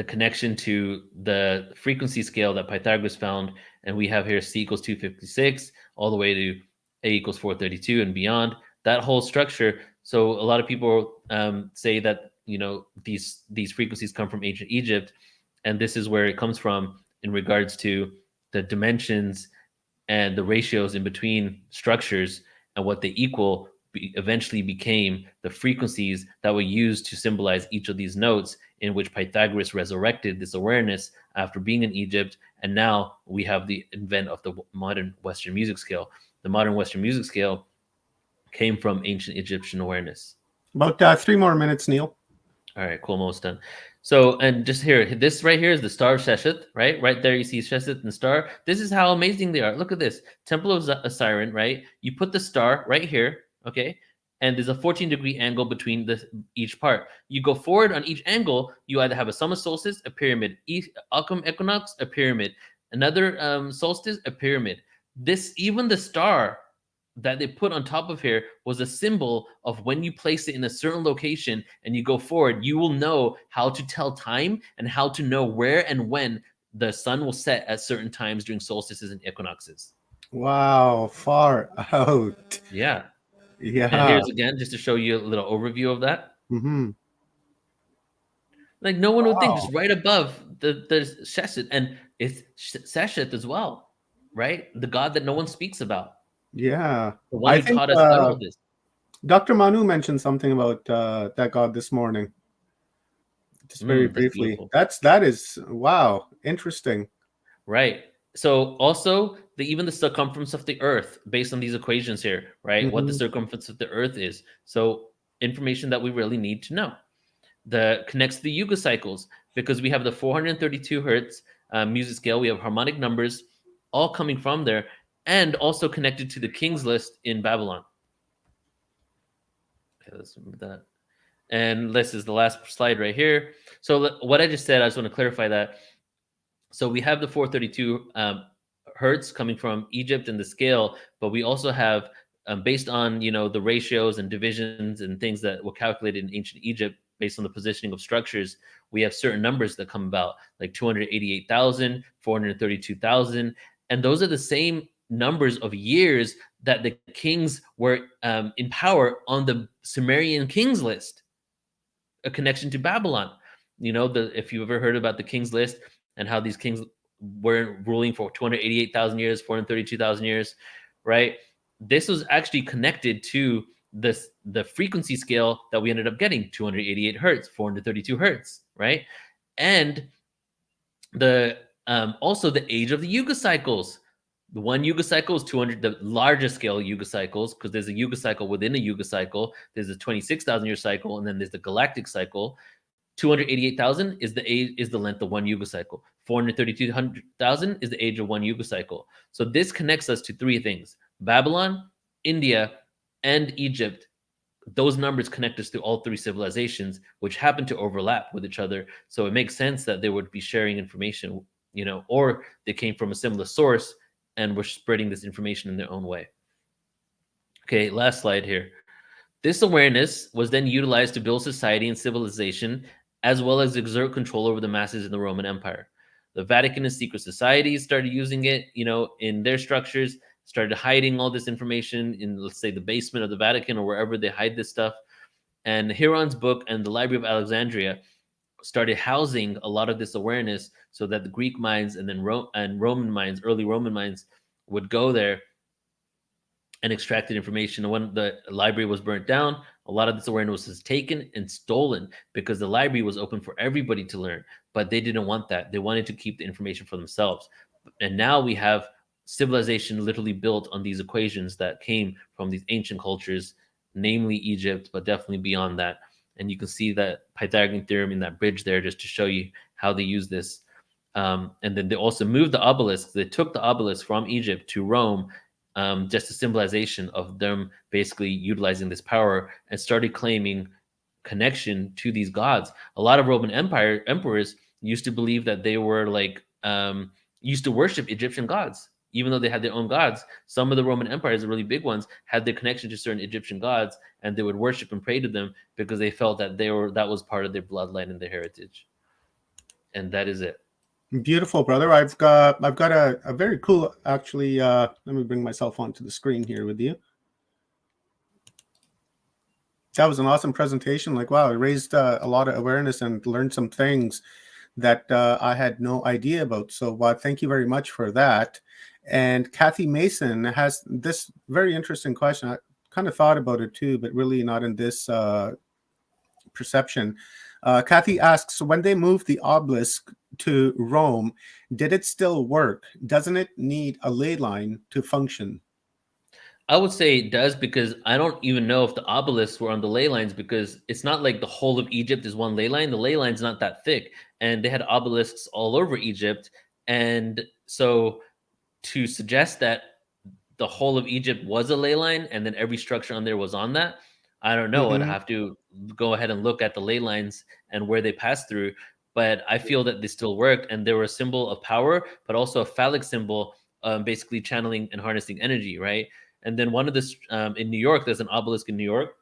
connection to the frequency scale that Pythagoras found. And we have here C equals 256 all the way to A equals 432 and beyond. That whole structure. So a lot of people say that, these frequencies come from ancient Egypt. And this is where it comes from in regards to the dimensions and the ratios in between structures and what they equal eventually became the frequencies that were used to symbolize each of these notes, in which Pythagoras resurrected this awareness after being in Egypt. And now we have the advent of the modern Western music scale. The modern Western music scale came from ancient Egyptian awareness. About 3 more minutes, Neil. All right, cool, almost done. So, and just here, this right here is the star of Shesheth, right? Right there, you see Shesheth and star. This is how amazing they are. Look at this. Temple of Osirian, right? You put the star right here, okay? and there's a 14-degree angle between each part. You go forward on each angle, you either have a summer solstice, a pyramid, autumn equinox, a pyramid, another solstice, a pyramid. Even the star that they put on top of here was a symbol of when you place it in a certain location and you go forward, you will know how to tell time and how to know where and when the sun will set at certain times during solstices and equinoxes. Wow, far out. Yeah. Yeah. And here's again, just to show you a little overview of that. Mm-hmm. Like no one would think, just right above there's Sheshet, and it's Seshet as well, right? The god that no one speaks about. Yeah. The one who taught us all of this. Dr. Manu mentioned something about that god this morning. Just very briefly. That is wow, interesting. Right. So also even the circumference of the Earth, based on these equations here, right? What the circumference of the Earth is. So information that we really need to know. Connects to the Yuga cycles, because we have the 432 hertz music scale. We have harmonic numbers all coming from there, and also connected to the King's List in Babylon. Okay, let's remove that. And this is the last slide right here. So what I just said, I just want to clarify that. So we have the 432 hertz coming from Egypt and the scale, but we also have, based on the ratios and divisions and things that were calculated in ancient Egypt based on the positioning of structures, we have certain numbers that come about, like 288,000, 432,000, and those are the same numbers of years that the kings were in power on the Sumerian kings list, a connection to Babylon. If you've ever heard about the kings list and how these kings were ruling for 288,000 years, 432,000 years, right? This was actually connected to the frequency scale that we ended up getting, 288 hertz, 432 hertz, right? And also the age of the Yuga cycles. The one Yuga cycle is 200, the largest scale Yuga cycles, because there's a Yuga cycle within a Yuga cycle. There's a 26,000 year cycle, and then there's the galactic cycle. 288,000 is the length of one Yuga cycle. 432,000 is the age of one Yuga cycle. So this connects us to three things: Babylon, India, and Egypt. Those numbers connect us to all three civilizations, which happen to overlap with each other. So it makes sense that they would be sharing information, or they came from a similar source and were spreading this information in their own way. Okay, last slide here. This awareness was then utilized to build society and civilization, as well as exert control over the masses in the Roman Empire. The Vatican and secret societies started using it, in their structures, started hiding all this information in, let's say, the basement of the Vatican or wherever they hide this stuff. And Heron's book and the Library of Alexandria started housing a lot of this awareness, so that the Greek minds and then Roman minds, early Roman minds, would go there and extracted information. And when the library was burnt down, a lot of this awareness was taken and stolen, because the library was open for everybody to learn, but they didn't want that. They wanted to keep the information for themselves. And now we have civilization literally built on these equations that came from these ancient cultures, namely Egypt, but definitely beyond that. And you can see that Pythagorean theorem in that bridge there, just to show you how they use this. And then they also moved the obelisks. They took the obelisk from Egypt to Rome, just a symbolization of them basically utilizing this power, and started claiming connection to these gods. A lot of Roman emperors used to believe that they were used to worship Egyptian gods, even though they had their own gods. Some of the Roman empires, the really big ones, had their connection to certain Egyptian gods, and they would worship and pray to them because they felt that that was part of their bloodline and their heritage. And that is it. Beautiful, brother. I've got a very cool, actually, let me bring myself onto the screen here with you. That was an awesome presentation. Wow, it raised a lot of awareness and learned some things that I had no idea about. So thank you very much for that. And Kathy Mason has this very interesting question. I kind of thought about it too, but really not in this perception. Kathy asks, when they moved the obelisk to Rome, did it still work? Doesn't it need a ley line to function? I would say it does, because I don't even know if the obelisks were on the ley lines, because it's not like the whole of Egypt is one ley line. The ley line's not that thick, and they had obelisks all over Egypt. And so to suggest that the whole of Egypt was a ley line and then every structure on there was on that I don't know. I'd Mhm. have to go ahead and look at the ley lines and where they passed through. But I feel that they still worked, and they were a symbol of power, but also a phallic symbol, basically channeling and harnessing energy, right? And then one of this in New York, there's an obelisk in New York.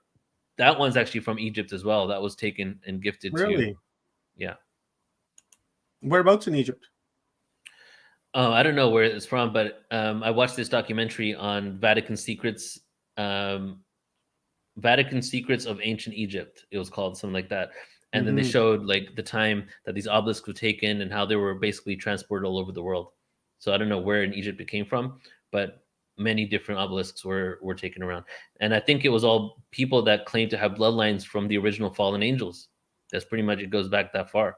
That one's actually from Egypt as well. That was taken and gifted to, Really? yeah. Whereabouts in Egypt? I don't know where it's from, but I watched this documentary on Vatican Secrets. Vatican Secrets of Ancient Egypt. It was called something like that. And then they Mhm. showed like the time that these obelisks were taken and how they were basically transported all over the world. So I don't know where in Egypt it came from, but many different obelisks were taken around. And I think it was all people that claimed to have bloodlines from the original fallen angels. That's pretty much, it goes back that far.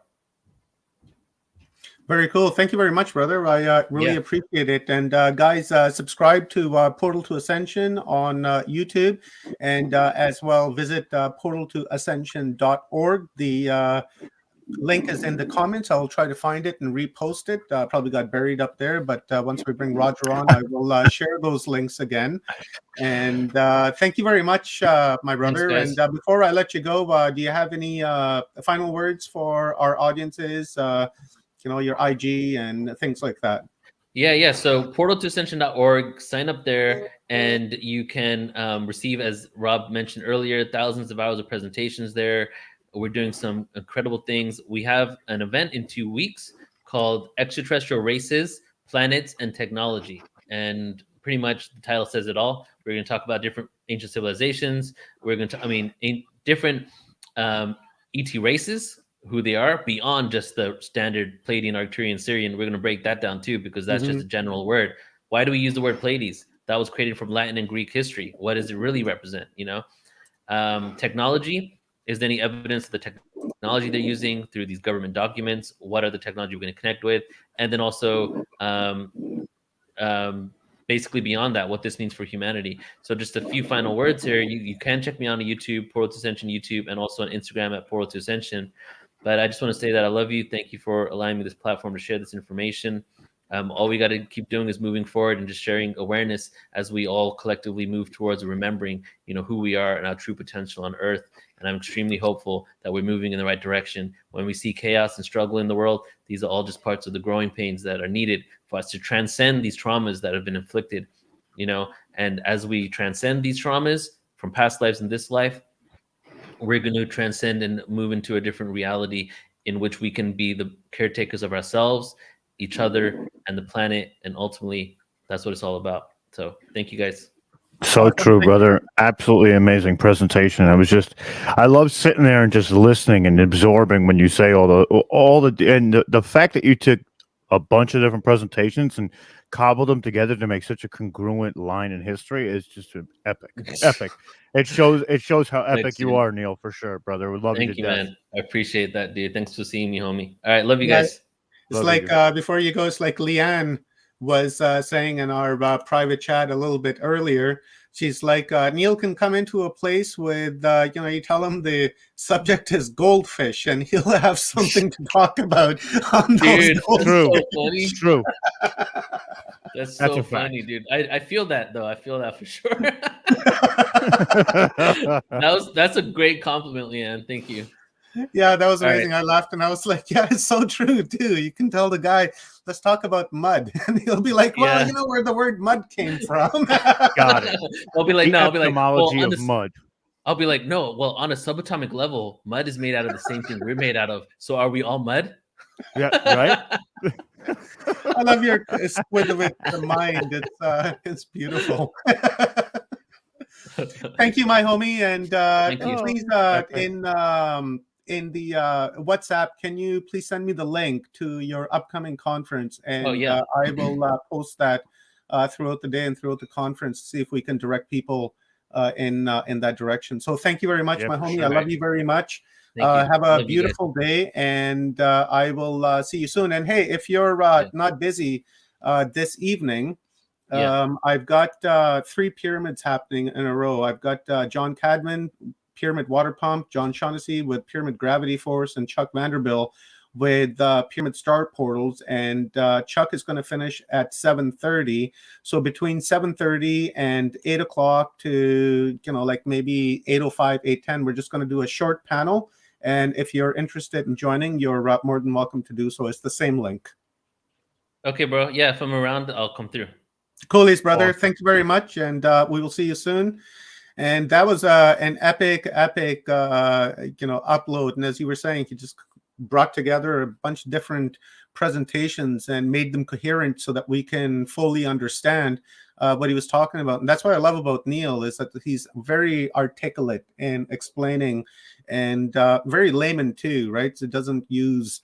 Very cool. Thank you very much, brother. I really Yeah. appreciate it. And guys, subscribe to Portal to Ascension on YouTube, and as well visit portaltoascension.org. The link is in the comments. I'll try to find it and repost it. Probably got buried up there, but once we bring Roger on, I will share those links again. And thank you very much, my brother. guys. And before I let you go, do you have any final words for our audiences? Your IG and things like that. Yeah. So portaltoascension.org, sign up there, and you can receive, as Rob mentioned earlier, thousands of hours of presentations there. We're doing some incredible things. We have an event in 2 weeks called Extraterrestrial Races, Planets, and Technology. And pretty much the title says it all. We're going to talk about different ancient civilizations. We're going to, different ET races, who they are beyond just the standard Pleiadian, Arcturian, Syrian. We're going to break that down too, because that's just a general word. Why do we use the word Pleiades? That was created from Latin and Greek history. What does it really represent? Technology. Is there any evidence of the technology they're using through these government documents? What are the technology we're going to connect with? And then also, basically beyond that, what this means for humanity. So just a few final words here. You can check me out on YouTube, Portal to Ascension YouTube, and also on Instagram at Portal to Ascension. But I just want to say that I love you. Thank you for allowing me this platform to share this information. All we got to keep doing is moving forward and just sharing awareness as we all collectively move towards remembering, who we are and our true potential on Earth. And I'm extremely hopeful that we're moving in the right direction. When we see chaos and struggle in the world, these are all just parts of the growing pains that are needed for us to transcend these traumas that have been inflicted, And as we transcend these traumas from past lives and this life, we're going to transcend and move into a different reality in which we can be the caretakers of ourselves, each other, and the planet. And ultimately, that's what it's all about. So thank you, guys. So true, brother. Absolutely amazing presentation. I love sitting there and just listening and absorbing when you say the fact that you took a bunch of different presentations and cobbled them together to make such a congruent line in history is just epic. Epic. It shows how epic Thanks, you dude. are, Neil, for sure, brother. We love you Thank to you, death. man. I appreciate that, dude. Thanks for seeing me, homie. All right, love you Yeah, guys. It's like before you go, it's like Leanne was saying in our private chat a little bit earlier. She's like, Neil can come into a place with, you tell him the subject is goldfish, and he'll have something to talk about on those Dude, goldfish. true. So funny. It's true. That's That's so a fact. funny, dude. I feel that though. I feel that for sure. That's a great compliment, Leanne. Thank you. Yeah, that was All amazing. right. I laughed and I was like, yeah, it's so true too. You can tell the guy, let's talk about mud. And he'll be like, well, Yeah. you know where the word mud came from. Got it. I'll be like, The no, I'll be like, etymology well, of mud. I'll be like, no, well, on a subatomic level, mud is made out of the same thing we're made out of. So are we all mud? Yeah, right. I love your with the mind. It's beautiful. Thank you, my homie, and Thank you. please in the WhatsApp, can you please send me the link to your upcoming conference, and I will post that throughout the day and throughout the conference to see if we can direct people in that direction. So thank you very much, my homie. Sure. I love you very much. Thank Have a love beautiful day, and I will see you soon. And hey, if you're not busy this evening, I've got 3 pyramids happening in a row. I've got John Cadman, Pyramid Water Pump, John Shaughnessy with Pyramid Gravity Force, and Chuck Vanderbilt with Pyramid Star Portals, and Chuck is going to finish at 7:30. So between 7:30 and 8 o'clock to, like maybe 8:05, 8:10, we're just going to do a short panel. And if you're interested in joining, you're more than welcome to do so. It's the same link. Okay, bro. Yeah, if I'm around, I'll come through. Coolies, brother. Awesome. Thank you very much, and we will see you soon. And that was an epic, upload. And as you were saying, he just brought together a bunch of different presentations and made them coherent so that we can fully understand what he was talking about. And that's what I love about Neil, is that he's very articulate in explaining, and very layman too, right? So it doesn't use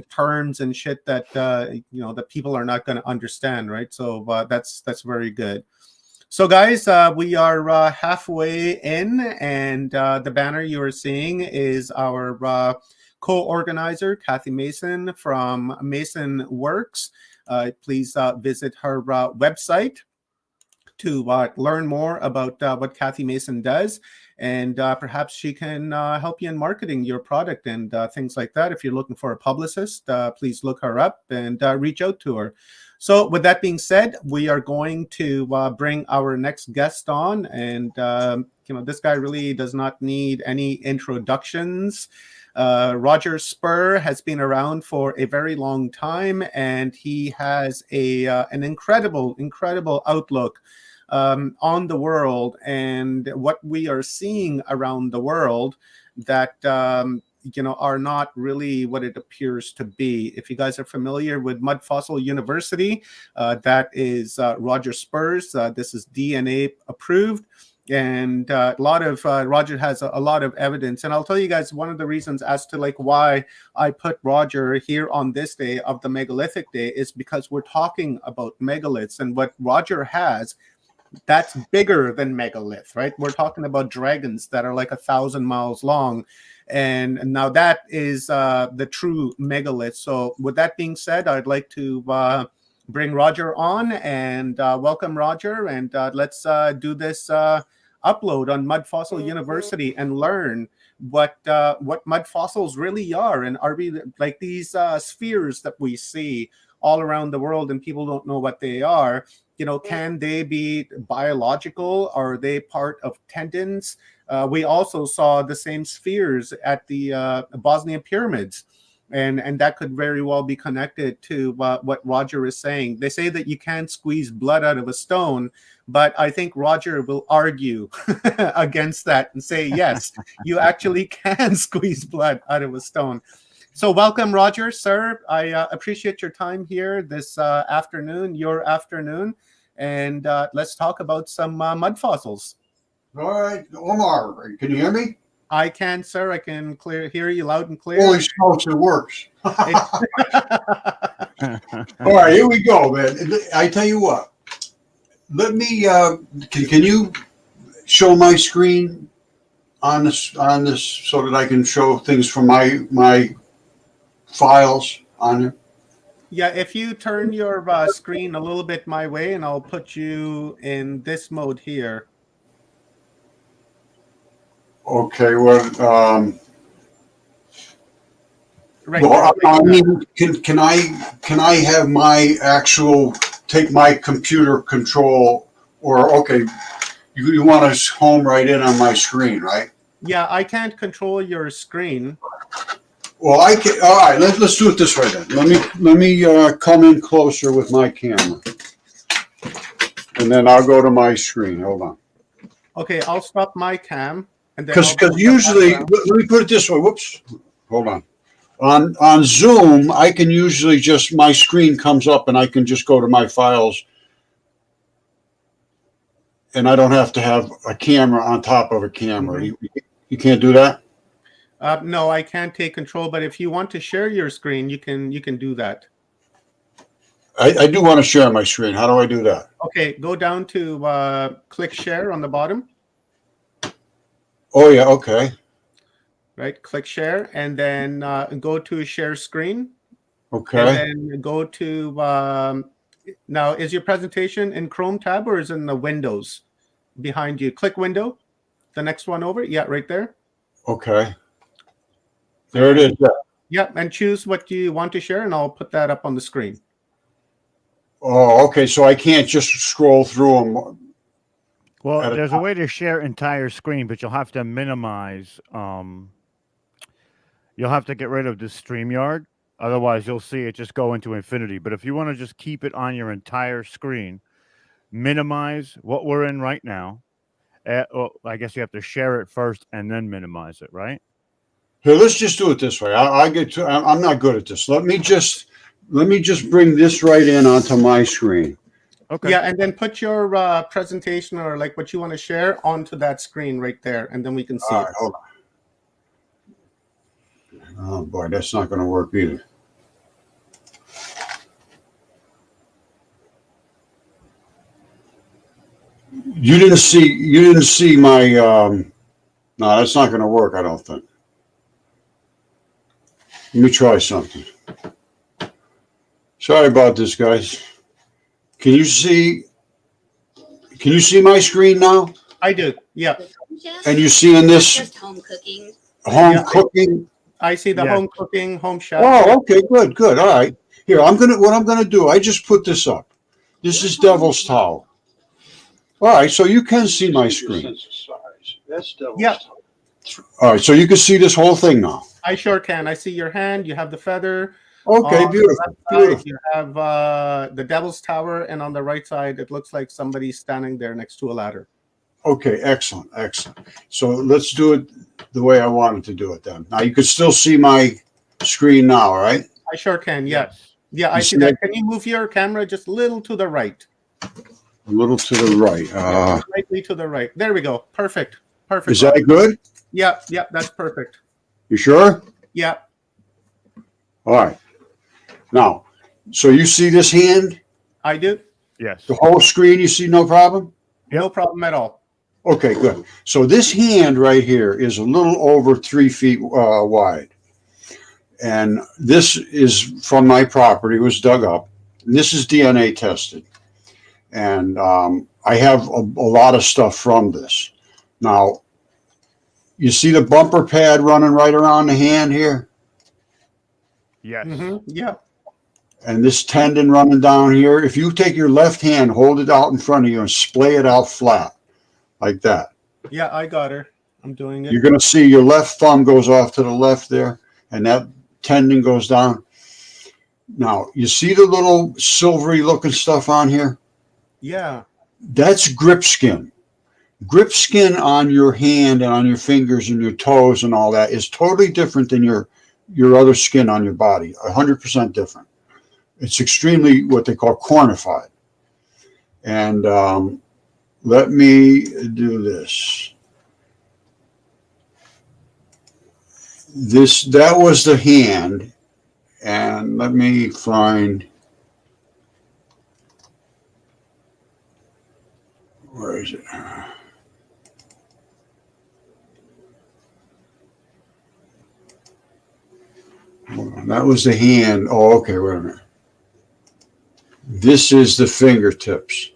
terms and shit that that people are not going to understand, right? So that's very good. So guys, we are halfway in, and the banner you are seeing is our co-organizer, Kathy Mason from Mason Works. Please visit her website to learn more about what Kathy Mason does, and perhaps she can help you in marketing your product and things like that. If you're looking for a publicist, please look her up and reach out to her. So with that being said, we are going to bring our next guest on, and this guy really does not need any introductions. Roger Spur has been around for a very long time, and he has an incredible outlook on the world and what we are seeing around the world that are not really what it appears to be. If you guys are familiar with Mud Fossil University, that is Roger Spur's. This is DNA approved. And Roger has a lot of evidence, and I'll tell you guys one of the reasons as to why I put Roger here on this day of the megalithic day is because we're talking about megaliths, and what Roger has, that's bigger than megalith, right? We're talking about dragons that are like 1,000 miles long, and now that is the true megalith. So with that being said, I'd like to bring Roger on, and welcome Roger, and let's do this upload on Mud Fossil University and learn what mud fossils really are, and are we like these spheres that we see all around the world and people don't know what they are. Can they be biological? Are they part of tendons? We also saw the same spheres at the Bosnian pyramids. And that could very well be connected to what Roger is saying. They say that you can't squeeze blood out of a stone, but I think Roger will argue against that and say, yes, you actually can squeeze blood out of a stone. So welcome, Roger, sir. I appreciate your time here this afternoon, and let's talk about some mud fossils. All right, Omar, can you hear me? I can, sir. I can hear you loud and clear. Holy smokes, it works. All right, here we go, man. I tell you what. Let me. Can you show my screen on this so that I can show things from my files on it? Yeah, if you turn your screen a little bit my way, and I'll put you in this mode here. Okay, well, right. Well, I mean, can I have my actual take my computer control, or okay, you want to home right in on my screen, right? Yeah, I can't control your screen. Well, I can. All right, let's do it this way then. Let me come in closer with my camera, and then I'll go to my screen. Hold on. Okay, I'll stop my cam. Because usually, let me put it this way. Whoops. Hold on. On Zoom, I can usually just, my screen comes up and I can just go to my files, and I don't have to have a camera on top of a camera. Mm-hmm. You can't do that? No, I can't take control, but if you want to share your screen, you can do that. I do want to share my screen. How do I do that? Okay, go down to click share on the bottom. Oh, yeah, okay. Right, click share, and then go to share screen. Okay. And then go to, now, is your presentation in Chrome tab or is it in the Windows behind you? Click window, the next one over. Yeah, right there. Okay. There it is. Yeah. Yeah, and choose what you want to share, and I'll put that up on the screen. Oh, okay. So I can't just scroll through them. Well, there's a way to share entire screen, but you'll have to minimize. You'll have to get rid of the StreamYard. Otherwise, you'll see it just go into infinity. But if you want to just keep it on your entire screen, minimize what we're in right now. Well, I guess you have to share it first and then minimize it, right? Here, let's just do it this way. I'm not good at this. Let me just bring this right in onto my screen. Okay. Yeah, and then put your presentation or like what you want to share onto that screen right there, and then we can see All it. right, hold on. Oh boy, that's not going to work either. You didn't see my. No, that's not going to work. I don't think. Let me try something. Sorry about this, guys. Can you see my screen now? I do. Yeah. And you seeing this? Just home cooking. Home cooking. I see the home cooking, home chef. Oh, okay, good. All right. Here, what I'm gonna do. I just put this up. This is Devil's Tower. All right, so you can see my screen. That's Devil's Yeah. All right, so you can see this whole thing now. I sure can. I see your hand. You have the feather. Okay, On the beautiful. left side, you have the Devil's Tower, and on the right side, it looks like somebody's standing there next to a ladder. Okay, excellent. So let's do it the way I wanted to do it then. Now you can still see my screen now, right? I sure can. Yeah. Yeah, I see that. Can you move your camera just a little to the right? A little to the right. Slightly to the right. There we go. Perfect. Is that good? Yeah, that's perfect. You sure? Yeah. All right. Now, so you see this hand? I do. Yes. The whole screen, you see no problem? No problem at all. Okay, good. So this hand right here is a little over 3 feet wide. And this is from my property. It was dug up. And this is DNA tested. And I have a lot of stuff from this. Now, you see the bumper pad running right around the hand here? Yes. Yeah. And this tendon running down here. If you take your left hand, hold it out in front of you and splay it out flat like that. Yeah, I got her. I'm doing it. You're going to see your left thumb goes off to the left there, and that tendon goes down. Now, you see the little silvery looking stuff on here? Yeah. That's grip skin. Grip skin on your hand and on your fingers and your toes and all that is totally different than your other skin on your body, 100% different. It's extremely what they call cornified. And let me do this. That was the hand. And let me find, where is it? Hold on, that was the hand. Oh, okay, wait a minute. This is the fingertips.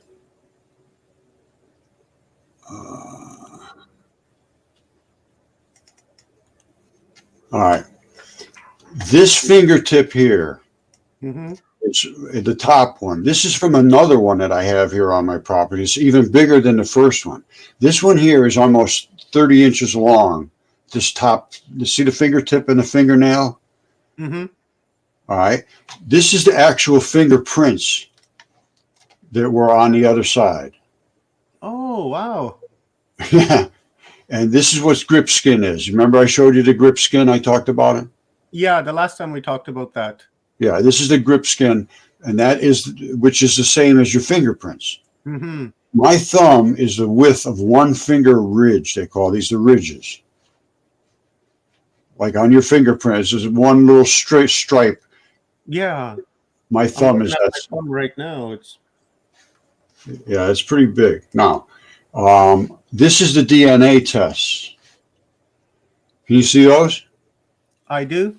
All right. This fingertip here is the top one. This is from another one that I have here on my property. It's even bigger than the first one. This one here is almost 30 inches long. This top, you see the fingertip and the fingernail? All right. This is the actual fingerprints that were on the other side. Oh, wow. Yeah. And this is what grip skin is. Remember I showed you the grip skin? I talked about it? Yeah, the last time we talked about that. Yeah, this is the grip skin, and that is, which is the same as your fingerprints. My thumb is the width of one finger ridge, they call these the ridges. Like on your fingerprints, there's one little straight stripe. Yeah. My thumb is that. My thumb right now. It's pretty big. Now, this is the DNA test. Can you see those? I do.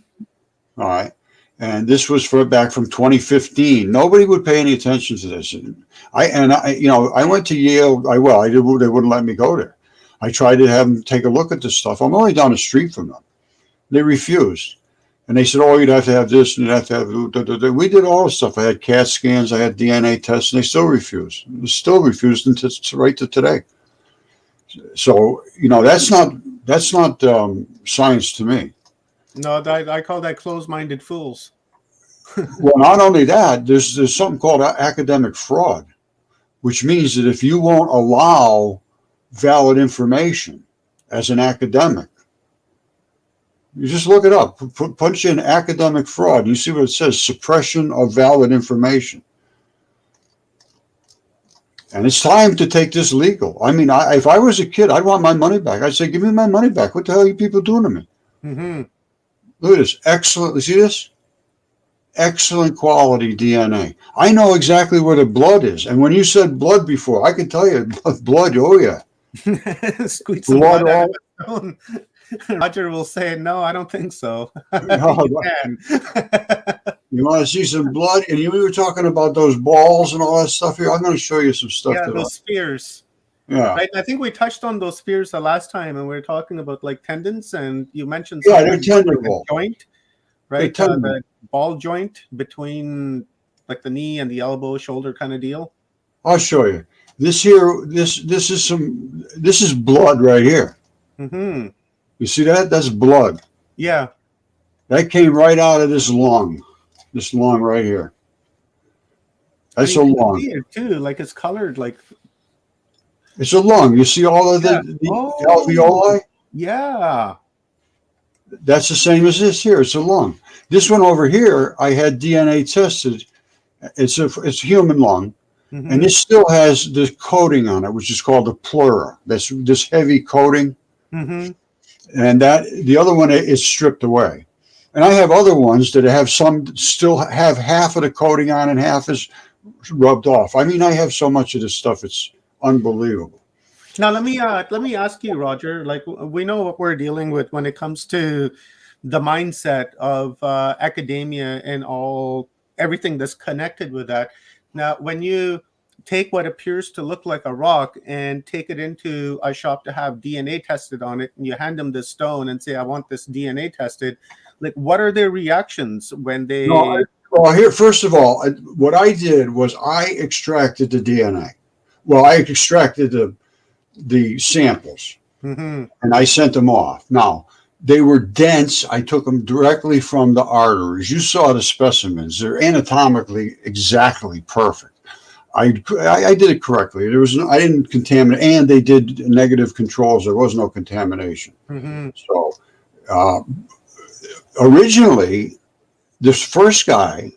All right. And this was back from 2015. Nobody would pay any attention to this. I went to Yale. They wouldn't let me go there. I tried to have them take a look at this stuff. I'm only down the street from them. They refused. And they said, oh, you'd have to have this and you'd have to have. We did all the stuff. I had CAT scans, I had DNA tests, and they still refused. It still refused until right to today. So, you know, that's not science to me. No, I call that closed-minded fools. Well, not only that, there's something called academic fraud, which means that if you won't allow valid information as an academic, you just look it up, punch in academic fraud, you see what it says, suppression of valid information. And it's time to take this legal. I mean, if I was a kid, I'd want my money back. I'd say, give me my money back. What the hell are you people doing to me? Mm-hmm. Look at this. Excellent. You see this? Excellent quality DNA. I know exactly where the blood is. And when you said blood before, I can tell you blood. Oh, yeah. Squeeze some blood out of the stone. Roger will say, no, I don't think so. No, you want to see some blood? And we were talking about those balls and all that stuff here. I'm going to show you some stuff. Yeah, those spheres. Yeah. Right? I think we touched on those spheres the last time, and we were talking about like tendons, and you mentioned they're tendonable. Joint, right? The ball joint between like the knee and the elbow, shoulder kind of deal. I'll show you. This here, this is blood right here. Mm-hmm. You see that? That's blood. Yeah. That came right out of this lung right here. That's a lung. See it too, like it's colored like. It's a lung. You see all of the alveoli? Yeah. That's the same as this here. It's a lung. This one over here, I had DNA tested. It's a human lung. Mm-hmm. And this still has this coating on it, which is called the pleura. That's this heavy coating. Mm-hmm. And the other one is stripped away. And I have other ones that have still have half of the coating on and half is rubbed off. I mean, I have so much of this stuff, it's unbelievable. Now, let me ask you, Roger, like we know what we're dealing with when it comes to the mindset of academia and everything that's connected with that. Now, when you take what appears to look like a rock and take it into a shop to have DNA tested on it, and you hand them this stone and say, I want this DNA tested, like what are their reactions when they... Well, here, first of all, what I did was I extracted the DNA. Well, I extracted the samples, mm-hmm. and I sent them off. Now, they were dense. I took them directly from the arteries. You saw the specimens. They're anatomically exactly perfect. I did it correctly. I didn't contaminate, and they did negative controls. There was no contamination. Mm-hmm. So originally, this first guy,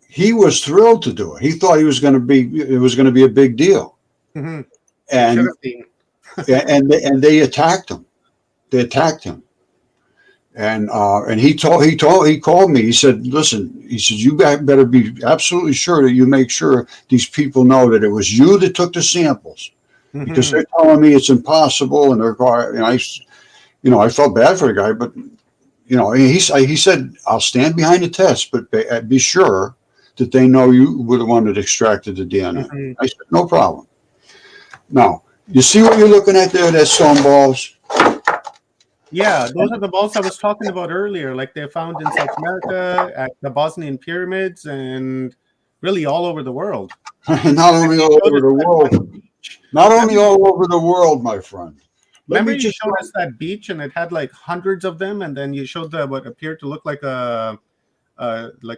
he was thrilled to do it. He thought it was going to be a big deal. Mm-hmm. And they attacked him. They attacked him. And he called me. He said, listen, he said, you better be absolutely sure that you make sure these people know that it was you that took the samples, mm-hmm. because they're telling me it's impossible. And I felt bad for the guy, but he said, I'll stand behind the test, but be sure that they know you were the one that extracted the DNA. Mm-hmm. I said, no problem. Now, you see what you're looking at there, that stone balls? Yeah, those are the balls I was talking about earlier. Like they're found in South America, at the Bosnian pyramids, and really all over the world. Not only all over the world. Not only all over the world, my friend. Remember you showed us that beach, and it had like hundreds of them, and then you showed what appeared to look like the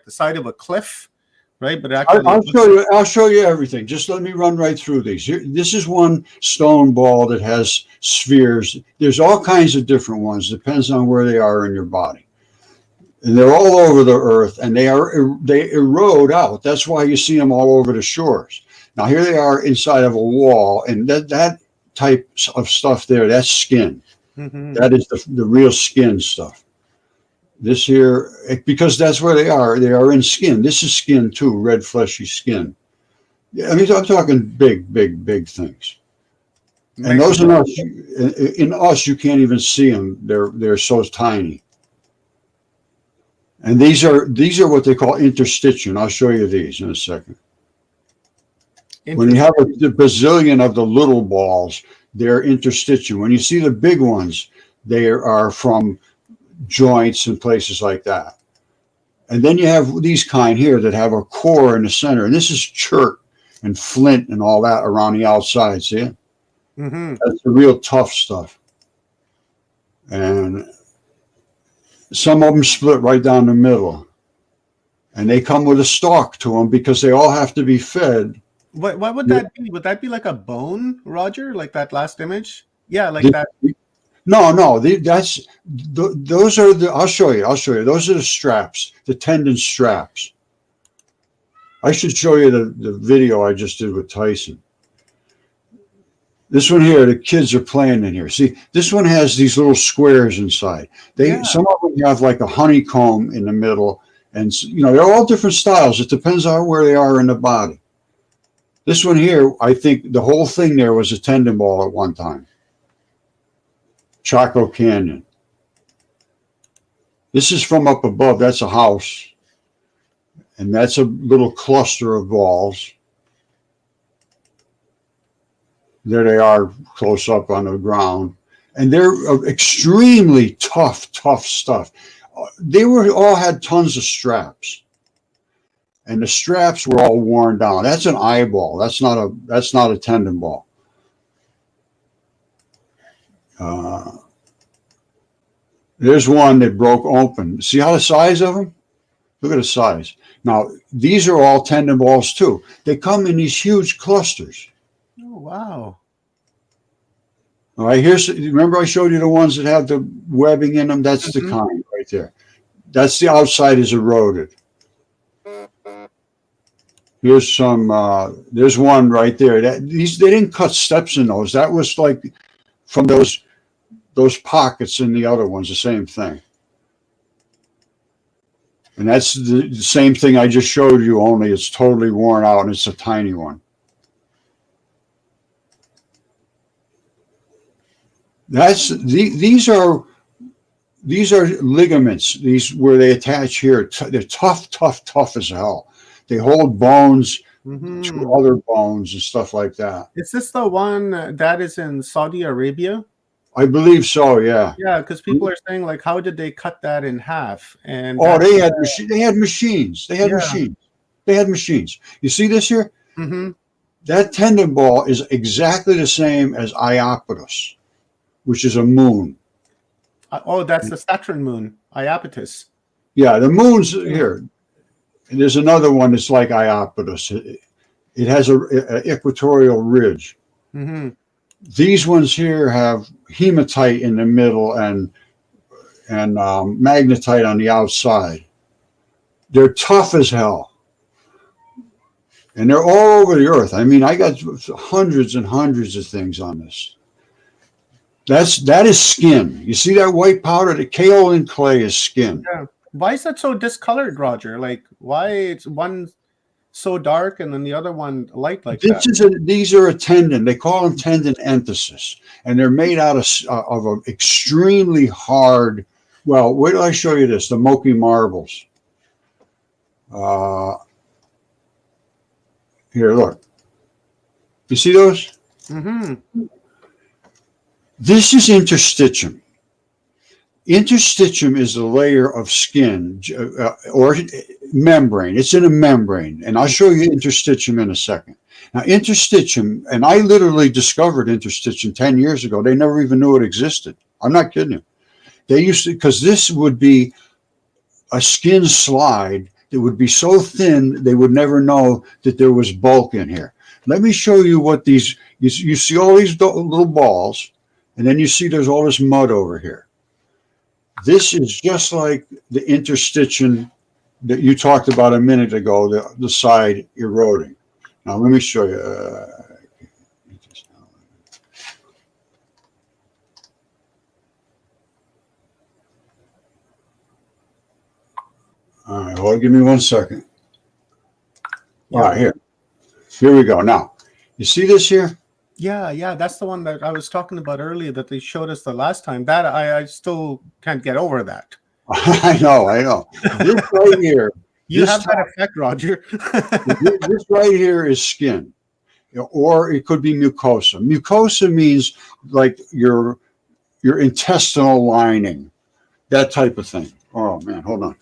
side of a cliff, right? But actually, I'll show you everything. Just let me run right through these. This is one stone ball that has spheres. There's all kinds of different ones. Depends on where they are in your body. And they're all over the earth, and they erode out. That's why you see them all over the shores. Now here they are inside of a wall, and that type of stuff there, that's skin. Mm-hmm. That is the real skin stuff. This here, because that's where they are in skin. This is skin too, red fleshy skin. I mean, I'm talking big things. And those in us, you can't even see them. They're so tiny. And these are what they call interstitium. I'll show you these in a second. When you have a bazillion of the little balls, they're interstitium. When you see the big ones, they are from joints and places like that. And then you have these kind here that have a core in the center. And this is chert and flint and all that around the outside. See it? Mm-hmm. That's the real tough stuff. And some of them split right down the middle. And they come with a stalk to them because they all have to be fed. What would that be? Would that be like a bone, Roger? Like that last image? Yeah, like that. No, those are the, I'll show you. Those are the straps, the tendon straps. I should show you the video I just did with Tyson. This one here, the kids are playing in here. See, this one has these little squares inside. Some of them have like a honeycomb in the middle, and they're all different styles. It depends on where they are in the body. This one here, I think the whole thing there was a tendon ball at one time. Chaco Canyon. This is from up above. That's a house. And that's a little cluster of balls. There they are close up on the ground. And they're extremely tough stuff. They all had tons of straps. And the straps were all worn down. That's an eyeball. That's not a tendon ball. There's one that broke open. See how the size of them? Look at the size. Now, these are all tendon balls too. They come in these huge clusters. Oh, wow. All right, remember I showed you the ones that have the webbing in them? That's the kind right there. That's the outside is eroded. Here's there's one right there. They didn't cut steps in those. That was like from those pockets in the other ones, the same thing. And that's the same thing I just showed you, only it's totally worn out and it's a tiny one. These are ligaments, where they attach here. They're tough as hell. They hold bones to other bones and stuff like that. Is this the one that is in Saudi Arabia? I believe so, yeah. Yeah, because people are saying, like, how did they cut that in half? And they had machines. They had machines. You see this here? Mm-hmm. That tendon ball is exactly the same as Iapetus, which is a moon. That's the Saturn moon, Iapetus. Yeah, the moon's here. And there's another one that's like Iapetus. It has an equatorial ridge. Mm-hmm. These ones here have hematite in the middle and magnetite on the outside. They're tough as hell. And they're all over the earth. I mean, I got hundreds and hundreds of things on this. That is skin. You see that white powder? The kaolin clay is skin. Yeah. Why is that so discolored, Roger? Like, why is one so dark and then the other one light like that? These are a tendon. They call them tendon enthesis, and they're made out of an extremely hard. Well, wait till I show you this. The Moki marbles. Here, look. You see those? Mm-hmm. This is interstitium. Interstitium is a layer of skin or membrane. It's in a membrane, and I'll show you interstitium in a second. Now, interstitium, and I literally discovered interstitium 10 years ago. They never even knew it existed. I'm not kidding you. They used to, because this would be a skin slide that would be so thin they would never know that there was bulk in here. Let me show you what these. You see all these little balls, and then you see there's all this mud over here. This is just like the interstitium that you talked about a minute ago, the side eroding. Now, let me show you. All right, well, give me 1 second. All right, here we go. Now, you see this here? Yeah, that's the one that I was talking about earlier that they showed us the last time. That I still can't get over that. I know. This right here. You have that effect, Roger. This right here is skin, or it could be mucosa. Mucosa means like your intestinal lining. that type of thing. Oh man, hold on.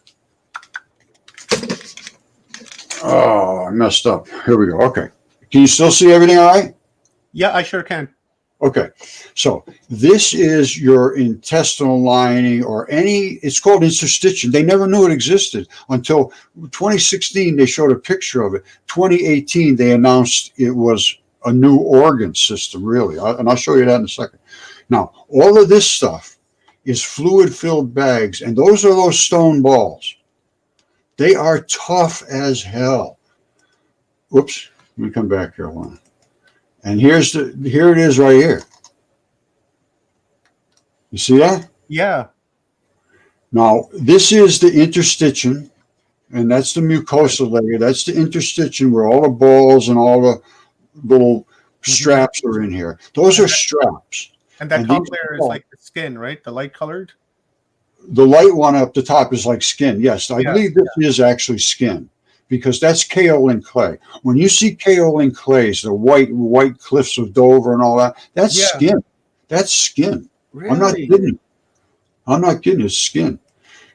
Oh, I messed up. Here we go. Okay. Can you still see everything all right? Yeah, I sure can. Okay. So this is your intestinal lining or it's called interstitium. They never knew it existed until 2016. They showed a picture of it. 2018, they announced it was a new organ system, really. And I'll show you that in a second. Now, all of this stuff is fluid-filled bags, and those are those stone balls. They are tough as hell. Whoops, let me come back here one. And here it is right here. You see that? Yeah. Now, this is the interstitium, and that's the mucosal layer. That's the interstitium where all the balls and all the little straps are in here. Those are straps. And that top layer is like the skin, right? The light colored? The light one up the top is like skin. Yes, I believe this is actually skin because that's kaolin clay. When you see kaolin clays, the white cliffs of Dover and all that, that's skin. That's skin. Really? I'm not kidding you. I'm not kidding you. It's skin.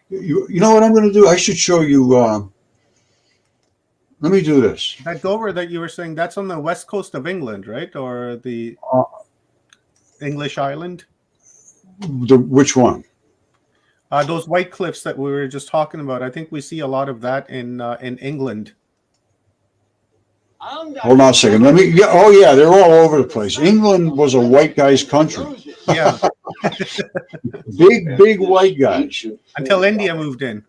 You know what I'm going to do? I should show you. Let me do this. That Dover that you were saying, that's on the west coast of England, right? Or the English island? Which one? Those white cliffs that we were just talking about. I think we see a lot of that in England. Hold on a second. Let me. Yeah, oh yeah, they're all over the place. England was a white guy's country. Yeah. big white guys. Until India moved in.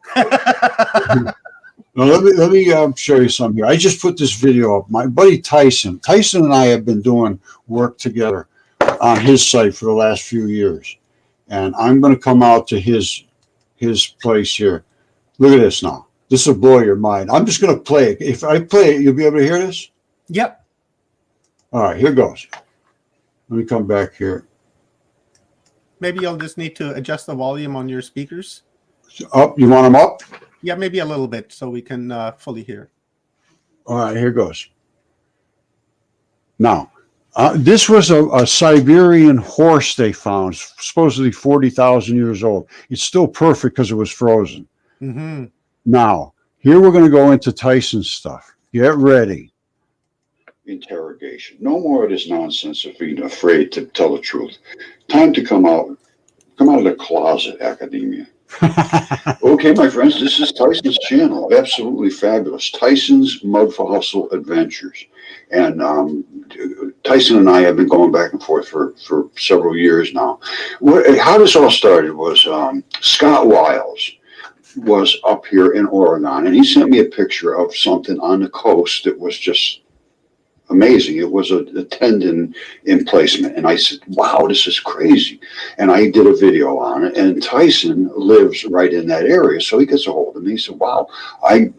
Now, let me show you something here. I just put this video up. My buddy Tyson and I have been doing work together on his site for the last few years, and I'm going to come out to his place here. Look at this now. This will blow your mind. I'm just going to play it. If I play it, you'll be able to hear this? Yep. All right, here goes. Let me come back here. Maybe you'll just need to adjust the volume on your speakers. Up? You want them up? Yeah, maybe a little bit so we can fully hear. All right, here goes. Now, this was a Siberian horse they found, supposedly 40,000 years old. It's still perfect because it was frozen. Mm-hmm. Now, here we're going to go into Tyson's stuff. Get ready. Interrogation. No more of this nonsense of being afraid to tell the truth. Time to come out of the closet, academia. Okay, my friends, this is Tyson's channel. Absolutely fabulous. Tyson's Mud Fossil Adventures. And Tyson and I have been going back and forth for several years now. How this all started was Scott Wiles was up here in Oregon, and he sent me a picture of something on the coast that was just amazing. It was a tendon emplacement, and I said, wow, this is crazy. And I did a video on it, and Tyson lives right in that area, so he gets a hold of me. He said, wow, I'm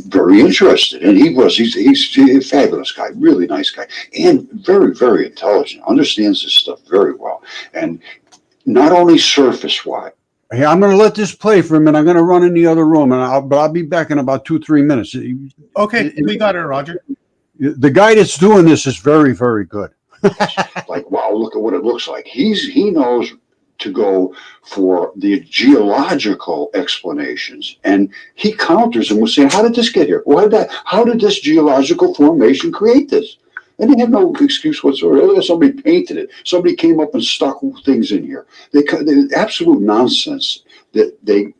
very interested. And he's a fabulous guy, really nice guy, and very, very intelligent, understands this stuff very well. And not only surface-wide. Hey, I'm going to let this play for a minute. I'm going to run in the other room, but I'll be back in about 2-3 minutes. Okay, we got it, Roger. The guy that's doing this is very, very good. Like, wow, look at what it looks like. He knows to go for the geological explanations, and he counters them with saying, how did this get here? How did this geological formation create this? And they have no excuse whatsoever. Somebody painted it. Somebody came up and stuck things in here. They absolute nonsense that they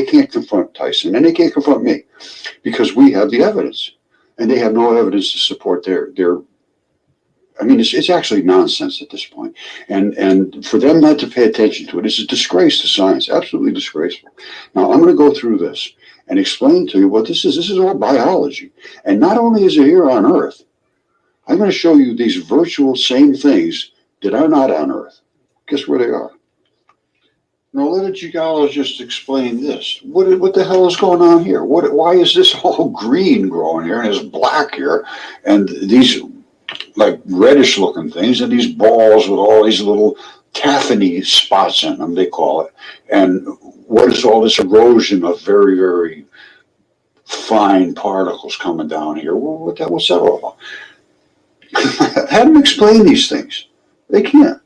can't confront Tyson, and they can't confront me because we have the evidence. And they have no evidence to support their. I mean, it's actually nonsense at this point. And for them not to pay attention to it is a disgrace to science, absolutely disgraceful. Now, I'm going to go through this and explain to you what this is. This is all biology. And not only is it here on Earth, I'm going to show you these virtual same things that are not on Earth. Guess where they are? Now, let a geologist explain this. What the hell is going on here? Why is this all green growing here and it's black here, and these like reddish looking things, and these balls with all these little taffany spots in them, they call it. And what is all this erosion of very, very fine particles coming down here? Well, what's that all about? Have them explain these things. They can't.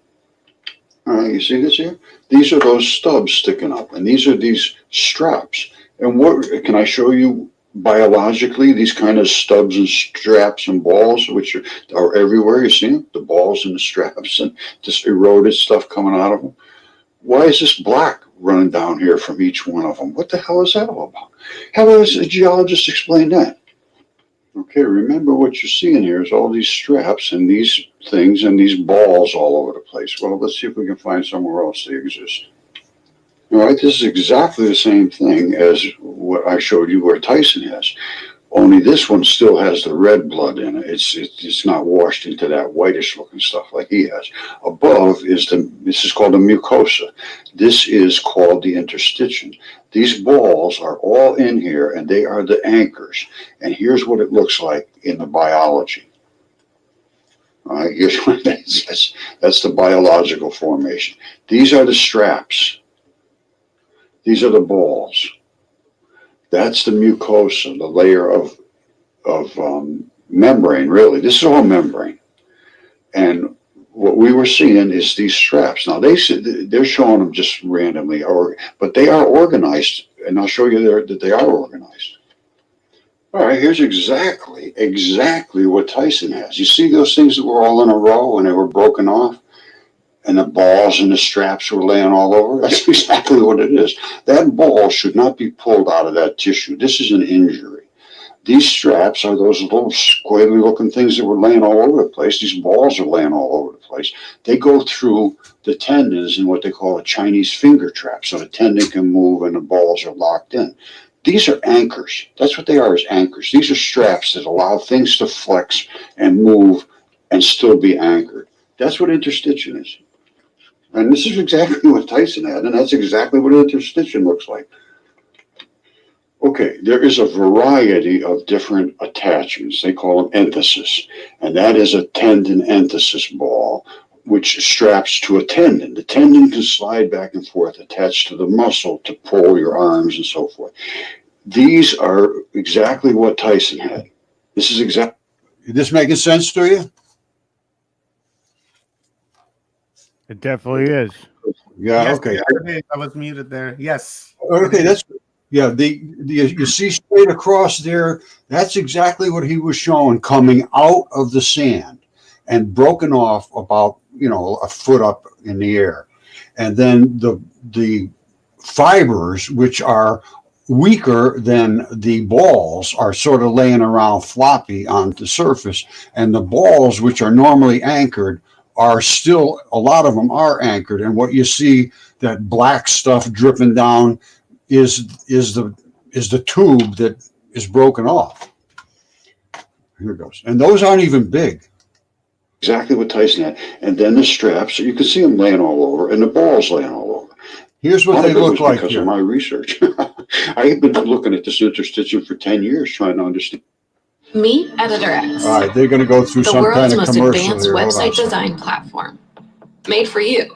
All right, you see this here? These are those stubs sticking up, and these are these straps. And what can I show you biologically? These kind of stubs and straps and balls, which are everywhere. You see them? The balls and the straps and this eroded stuff coming out of them. Why is this black running down here from each one of them? What the hell is that all about? How does a geologist explain that? Okay, remember what you're seeing here is all these straps and these things and these balls all over the place. Well, let's see if we can find somewhere else they exist. All right, this is exactly the same thing as what I showed you where Tyson has. Only this one still has the red blood in it. It's not washed into that whitish looking stuff like he has. Above is this is called the mucosa. This is called the interstitium. These balls are all in here and they are the anchors. And here's what it looks like in the biology. All right, here's what that's the biological formation. These are the straps. These are the balls. That's the mucosa, the layer of membrane, really. This is all membrane. And what we were seeing is these straps. Now, they're showing them just randomly, but they are organized, and I'll show you that they are organized. All right, here's exactly what Tyson has. You see those things that were all in a row and they were broken off? And the balls and the straps were laying all over. That's exactly what it is. That ball should not be pulled out of that tissue. This is an injury. These straps are those little squiggly looking things that were laying all over the place. These balls are laying all over the place. They go through the tendons in what they call a Chinese finger trap. So the tendon can move and the balls are locked in. These are anchors. That's what they are, is anchors. These are straps that allow things to flex and move and still be anchored. That's what interstitium is. And this is exactly what Tyson had, and that's exactly what interstitium looks like. Okay, there is a variety of different attachments. They call them enthesis, and that is a tendon enthesis ball, which straps to a tendon. The tendon can slide back and forth, attached to the muscle to pull your arms and so forth. These are exactly what Tyson had. This is exactly. Is this making sense to you? It definitely is. Yeah. Yes, Okay. I was muted there. Yes. Okay. That's yeah. You see straight across there. That's exactly what he was showing, coming out of the sand and broken off about a foot up in the air, and then the fibers, which are weaker than the balls, are sort of laying around floppy on the surface, and the balls, which are normally anchored, are still, a lot of them are anchored, and what you see, that black stuff dripping down, is the tube that is broken off. Here it goes, and those aren't even big. Exactly what Tyson had, and then the straps. You can see them laying all over, and the balls laying all over. Here's what they look like because here. of my research. I've been looking at this interstitium for 10 years, trying to understand. Meet Editor X. All right, they're going to go through some kind the of world's most commercial advanced here. website design platform. Made for you.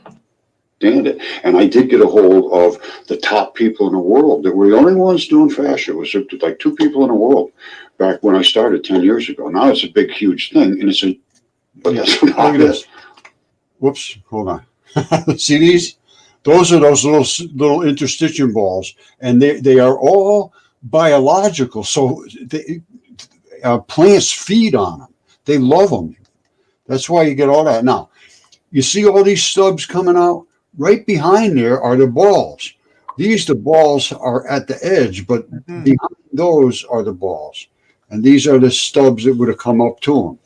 It. And I did get a hold of the top people in the world that were the only ones doing fascia. It was like 2 people in the world back when I started 10 years ago. Now it's a big, huge thing, and it's a. But yes, look at this. Whoops, hold on. See these? Those are those little interstitium balls, and they are all biological. So plants feed on them. They love them. That's why you get all that. Now, you see all these stubs coming out? Right behind there are the balls. The balls are at the edge, but behind those are the balls. And these are the stubs that would have come up to them.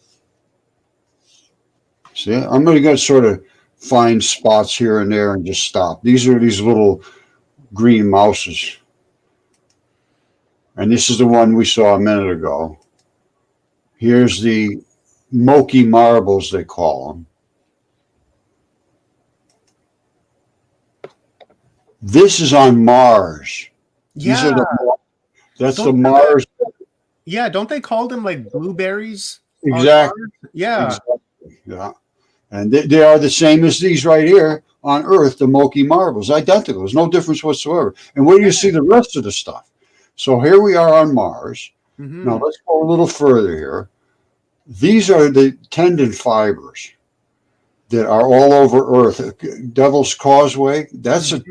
See, I'm going to sort of find spots here and there and just stop. These are these little green mouses. And this is the one we saw a minute ago. Here's the Moki marbles, they call them. This is on Mars. Yeah. That's the Mars. Yeah, don't they call them like blueberries? Exactly. Yeah. Exactly. Yeah. And they are the same as these right here on Earth, the Moki marbles, identical. There's no difference whatsoever. And where do you see the rest of the stuff? So here we are on Mars. Now let's go a little further here. These are the tendon fibers. that are all over Earth. Devil's Causeway. That's a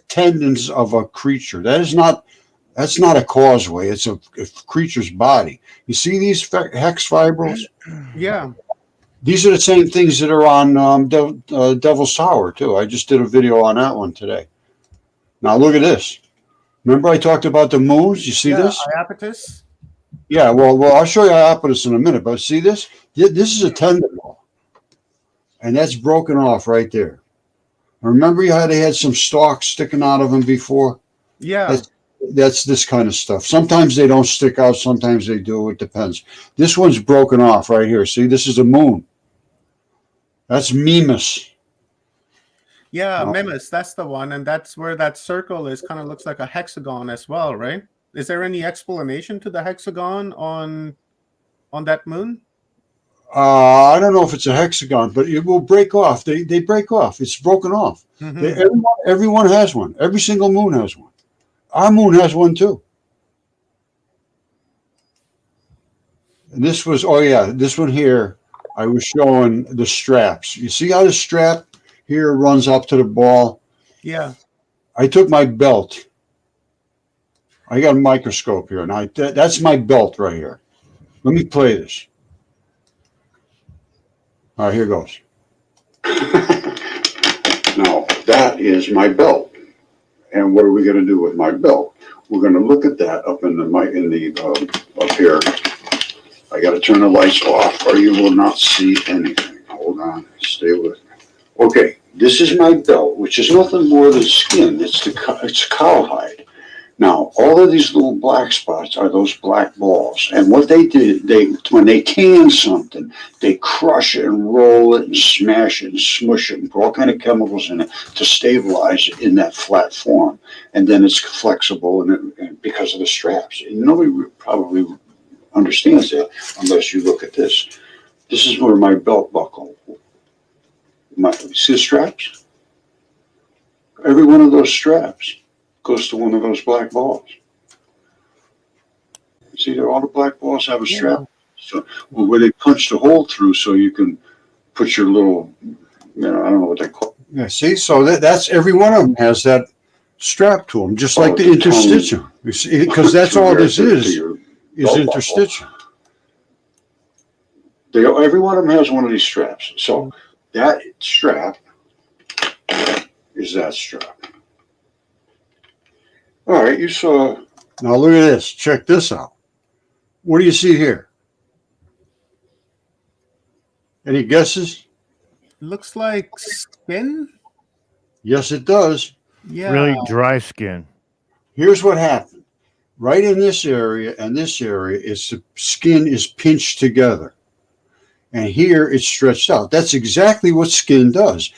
tendons of a creature. That's not a causeway. It's a creature's body. You see these hex fibrils? Yeah. These are the same things that are on Devil's Tower too. I just did a video on that one today. Now look at this. Remember I talked about the moons? You see this? Iapetus. Yeah, well, I'll show you Iapetus in a minute, but see this? This is a tendon wall. And that's broken off right there. Remember how they had some stalks sticking out of them before? Yeah. That's this kind of stuff. Sometimes they don't stick out, sometimes they do. It depends. This one's broken off right here. See, this is a moon. That's Mimas. Yeah, Mimas, that's the one. And that's where that circle is, kind of looks like a hexagon as well, right? Is there any explanation to the hexagon on that moon? I don't know if it's a hexagon, but it will break off. They break off. It's broken off. Everyone has one. Every single moon has one. Our moon has one too. And this was, this one here, I was showing the straps. You see how the strap here runs up to the ball? Yeah. I took my belt. I got a microscope here. Now, that's my belt right here. Let me play this. All right, here goes. Now, that is my belt. And what are we going to do with my belt? We're going to look at that up in the up here. I got to turn the lights off or you will not see anything. Hold on, stay with me. Okay, this is my belt, which is nothing more than skin. It's cowhide. Now, all of these little black spots are those black balls. And what they did, when they tan something, they crush it and roll it and smash it and smush it and put all kind of chemicals in it to stabilize it in that flat form. And then it's flexible and because of the straps. And nobody probably understands that unless you look at this. This is where my belt buckle. See the straps? Every one of those straps goes to one of those black balls. See, all the black balls have a strap. So where they punch the hole through so you can put your little, I don't know what they call it. Yeah, see, so that's every one of them has that strap to them, just like the interstitium. Because that's all this is interstitium. Every one of them has one of these straps. So that strap is that strap. All right, you saw. Now look at this. Check this out. What do you see here? Any guesses? Looks like skin. Yes, it does. Yeah. Really dry skin. Here's what happened. Right in this area and this area, the skin is pinched together. And here it's stretched out. That's exactly what skin does.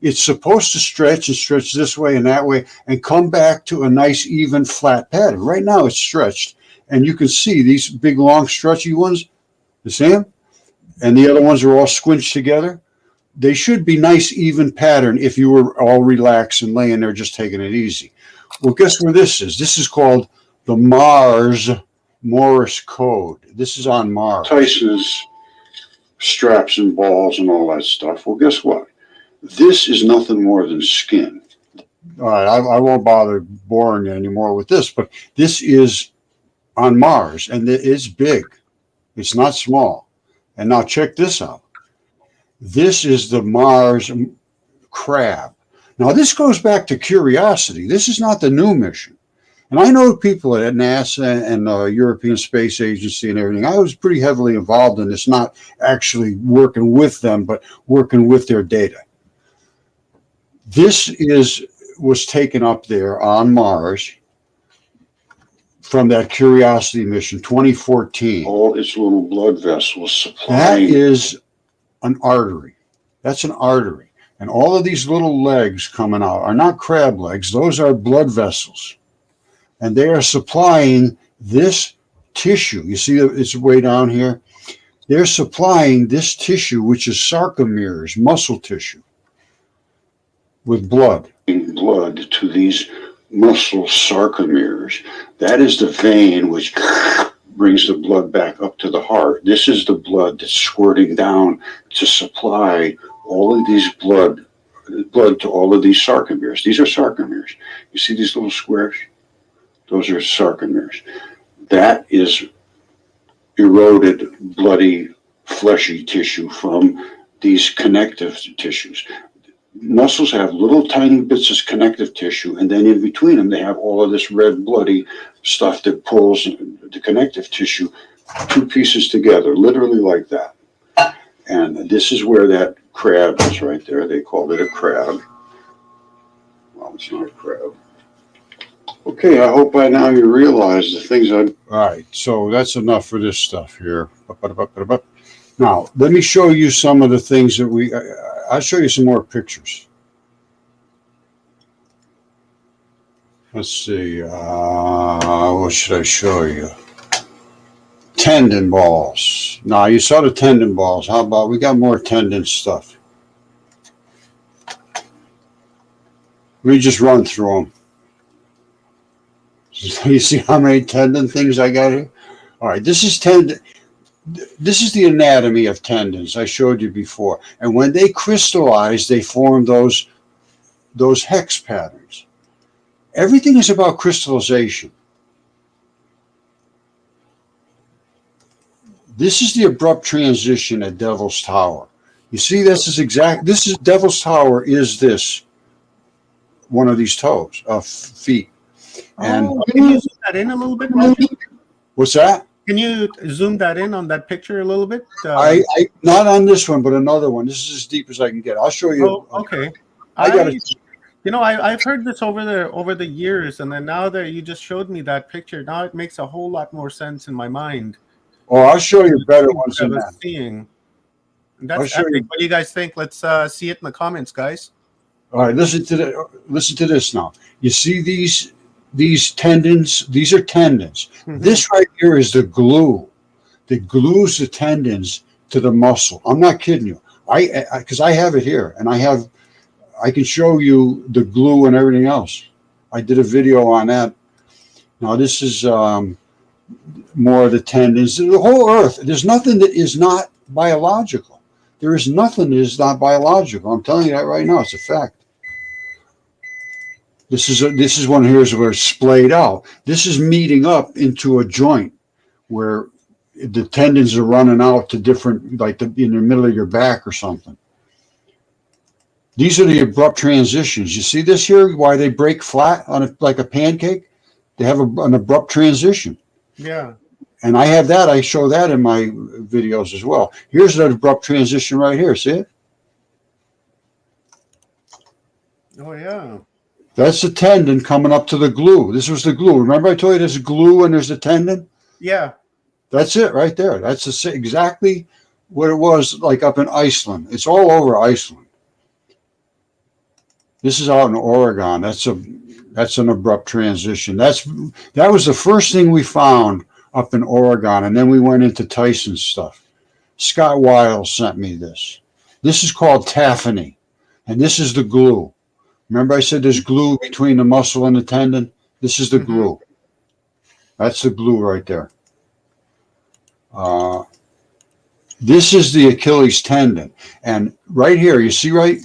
It's supposed to stretch and stretch this way and that way and come back to a nice, even, flat pattern. Right now it's stretched. And you can see these big, long, stretchy ones. You see them? And the other ones are all squinched together. They should be nice, even pattern if you were all relaxed and laying there just taking it easy. Well, guess where this is? This is called the Morse code. This is on Mars. Tyson's straps and balls and all that stuff. Well, guess what? This is nothing more than skin. All right, I won't bother boring you anymore with this, but this is on Mars, and it's big. It's not small. And now check this out. This is the Mars crab. Now, this goes back to Curiosity. This is not the new mission. And I know people at NASA and the European Space Agency and everything. I was pretty heavily involved in this, not actually working with them, but working with their data. This was taken up there on Mars from that Curiosity mission, 2014. All its little blood vessels supplying. That is an artery. That's an artery. And all of these little legs coming out are not crab legs. Those are blood vessels. And they are supplying this tissue. You see it's way down here? They're supplying this tissue, which is sarcomeres, muscle tissue, with blood. Blood to these muscle sarcomeres. That is the vein which brings the blood back up to the heart. This is the blood that's squirting down to supply all of these blood to all of these sarcomeres. These are sarcomeres. You see these little squares? Those are sarcomeres. That is eroded, bloody, fleshy tissue from these connective tissues. Muscles have little tiny bits of connective tissue, and then in between them, they have all of this red, bloody stuff that pulls the connective tissue, two pieces together, literally like that. And this is where that crab is right there. They called it a crab. Well, it's not a crab. Okay, I hope by now you realize the things I... All right, so that's enough for this stuff here. Now, let me show you some of the things that I'll show you some more pictures. Let's see, what should I show you? Tendon balls. Now, you saw the tendon balls. How about we got more tendon stuff? Let me just run through them. You see how many tendon things I got here? All right, this is tendon. This is the anatomy of tendons I showed you before. And when they crystallize, they form those hex patterns. Everything is about crystallization. This is the abrupt transition at Devil's Tower. You see, this is Devil's Tower is this, one of these toes, feet. And can you zoom that in a little bit, Roger? What's that? Can you zoom that in on that picture a little bit? I not on this one, but another one. This is as deep as I can get. I'll show you. Oh, okay. I got it. You know, I've heard this over the years, and then now that you just showed me that picture, now it makes a whole lot more sense in my mind. Oh, I'll show you better ones than that. Seeing. That's epic. What do you guys think? Let's see it in the comments, guys. All right, listen to this now. You see these tendons? These are tendons. Mm-hmm. This right here is the glue that glues the tendons to the muscle. I'm not kidding you. Because I have it here, and I can show you the glue and everything else. I did a video on that. Now this is more of the tendons. The whole earth, there's nothing that is not biological. There is nothing that is not biological. I'm telling you that right now. It's a fact. This is one here where it's splayed out. This is meeting up into a joint where the tendons are running out to different, like in the middle of your back or something. These are the abrupt transitions. You see this here? Why they break flat on like a pancake? They have an abrupt transition. Yeah. And I have that. I show that in my videos as well. Here's an abrupt transition right here. See it? Oh, yeah. That's the tendon coming up to the glue. This was the glue. Remember I told you there's glue and there's the tendon? Yeah. That's it right there. That's exactly what it was like up in Iceland. It's all over Iceland. This is out in Oregon. That's an abrupt transition. That was the first thing we found up in Oregon, and then we went into Tyson's stuff. Scott Weil sent me this. This is called taphany, and this is the glue. Remember I said there's glue between the muscle and the tendon? This is the glue. That's the glue right there. This is the Achilles tendon. And right here, you see right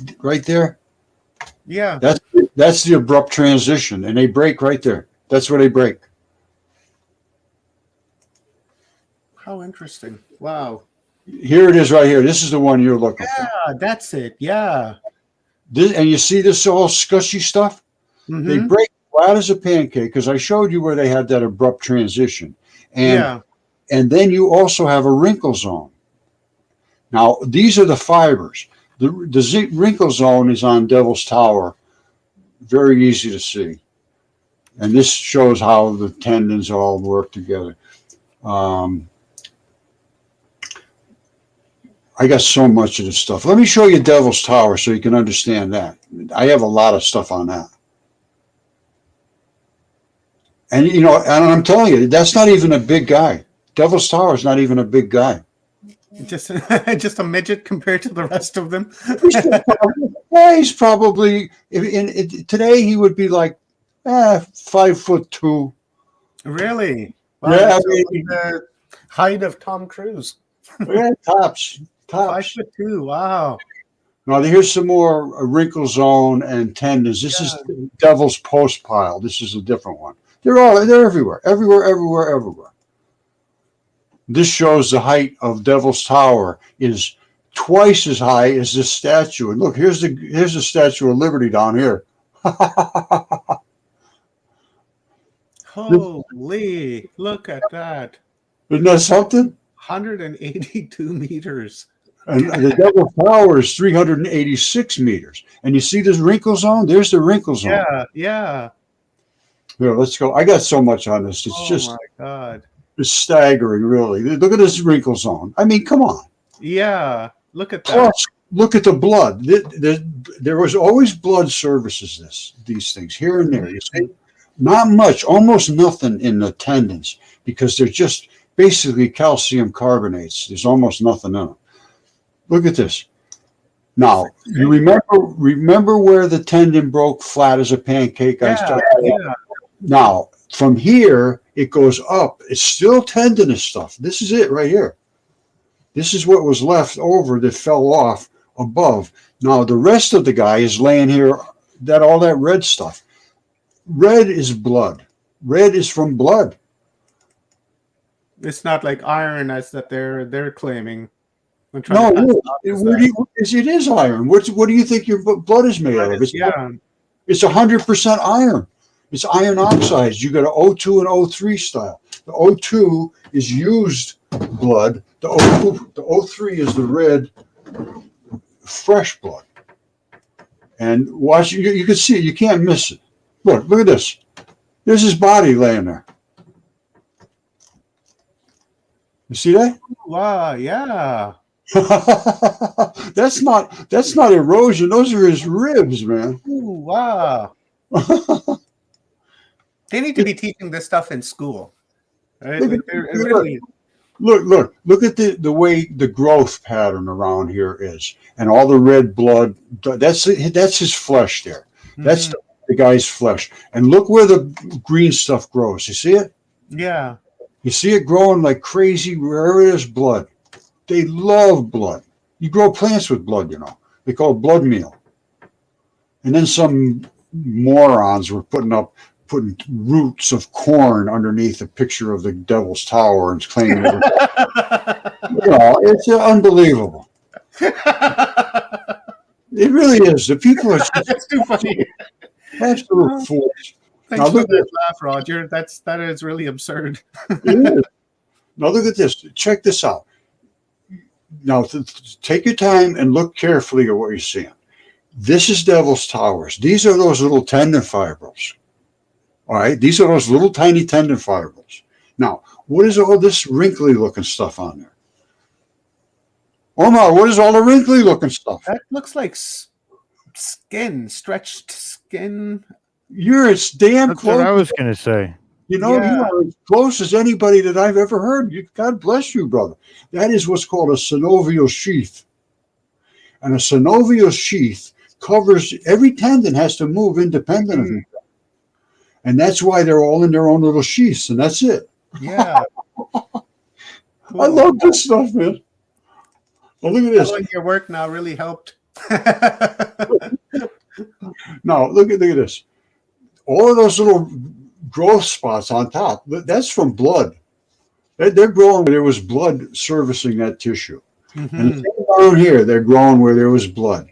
there? Yeah. That's the abrupt transition, and they break right there. That's where they break. How interesting. Wow. Here it is right here. This is the one you're looking for. Yeah, that's it. Yeah. And you see this all scushy stuff? Mm-hmm. They break flat as a pancake because I showed you where they had that abrupt transition. And then you also have a wrinkle zone. Now, these are the fibers. The wrinkle zone is on Devil's Tower. Very easy to see. And this shows how the tendons all work together. I got so much of this stuff. Let me show you Devil's Tower so you can understand that. I have a lot of stuff on that. And, and I'm telling you, that's not even a big guy. Devil's Tower is not even a big guy. Just a midget compared to the rest of them. He's probably today he would be like 5'2". Really? Wow, Yeah, the height of Tom Cruise. Yeah, tops. 5'2". Wow. Now here's some more wrinkle zone and tendons. This is Devil's Post Pile. This is a different one. They're everywhere, everywhere. This shows the height of Devil's Tower is twice as high as this statue. And look, here's the Statue of Liberty down here. Holy, look at that. Isn't that something? 182 meters. And the Devil's Tower is 386 meters. And you see this wrinkle zone? There's the wrinkle zone. Yeah. Here, let's go. I got so much on this. It's just, my God. It's staggering, really. Look at this wrinkle zone. I mean, come on. Yeah, look at that. Plus, look at the blood. There was always blood services, these things, here and there. You see? Not much, almost nothing in the tendons, because they're just basically calcium carbonates. There's almost nothing in them. Look at this. Now, you remember where the tendon broke flat as a pancake? Yeah. Now, from here, it goes up. It's still tendinous stuff. This is it right here. This is what was left over that fell off above. Now, the rest of the guy is laying here, all that red stuff. Red is blood. Red is from blood. It's not like iron as that they're claiming. No, it is iron. What do you think your blood is made of? It's 100% iron. It's iron oxides. You got an O2 and O3 style. The O2 is used blood. The O3 is the red, fresh blood. And watch, you can see it. You can't miss it. Look at this. There's his body laying there. You see that? Wow, yeah. That's not erosion. Those are his ribs, man. Ooh, wow. They need to be teaching this stuff in school. Right? Look at the way the growth pattern around here is, and all the red blood. That's his flesh there. That's the guy's flesh. And look where the green stuff grows. You see it? Yeah. You see it growing like crazy wherever there's blood. They love blood. You grow plants with blood, you know. They call it blood meal. And then some morons were putting roots of corn underneath a picture of the Devil's Tower and claiming it. It's unbelievable. It really is. The people are just that's too funny. Absolute fools. Thanks for that laugh, Roger. That is really absurd. It is. Now look at this. Check this out. Now take your time and look carefully at what you're seeing. This is Devil's Towers. These are those little tendon fibrils. All right, these are those little tiny tendon fibrils. Now, what is all this wrinkly looking stuff on there? Omar, what is all the wrinkly looking stuff? That looks like skin, stretched skin. You're as damn That's close. what I was going to say. You know, you are as close as anybody that I've ever heard. God bless you, brother. That is what's called a synovial sheath. And a synovial sheath covers, every tendon has to move independent of each other. And that's why they're all in their own little sheaths, and that's it. Yeah. Cool. I love this stuff, man. Oh, look at this. Your work now really helped. Now, look at this. All of those little growth spots on top, that's from blood. They're growing where there was blood servicing that tissue. And down here, they're growing where there was blood.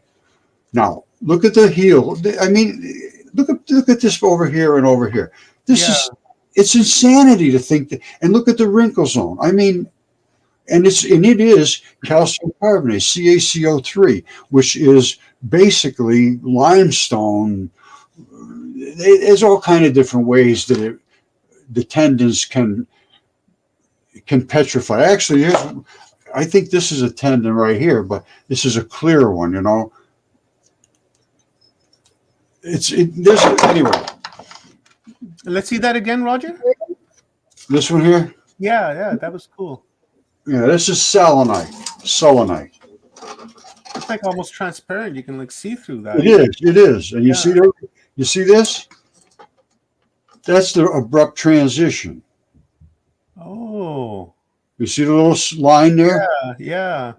Now, look at the heel. I mean, look at this over here and over here. It's insanity to think that. And look at the wrinkle zone. I mean, and it is calcium carbonate, CaCO3, which is basically limestone. There's all kind of different ways that the tendons can petrify. Actually, I think this is a tendon right here, but this is a clear one, you know. Anyway. Let's see that again, Roger. This one here? Yeah, that was cool. Yeah, this is selenite. It's like almost transparent. You can like see through that. It is. And you see this? That's the abrupt transition. Oh. You see the little line there? Yeah.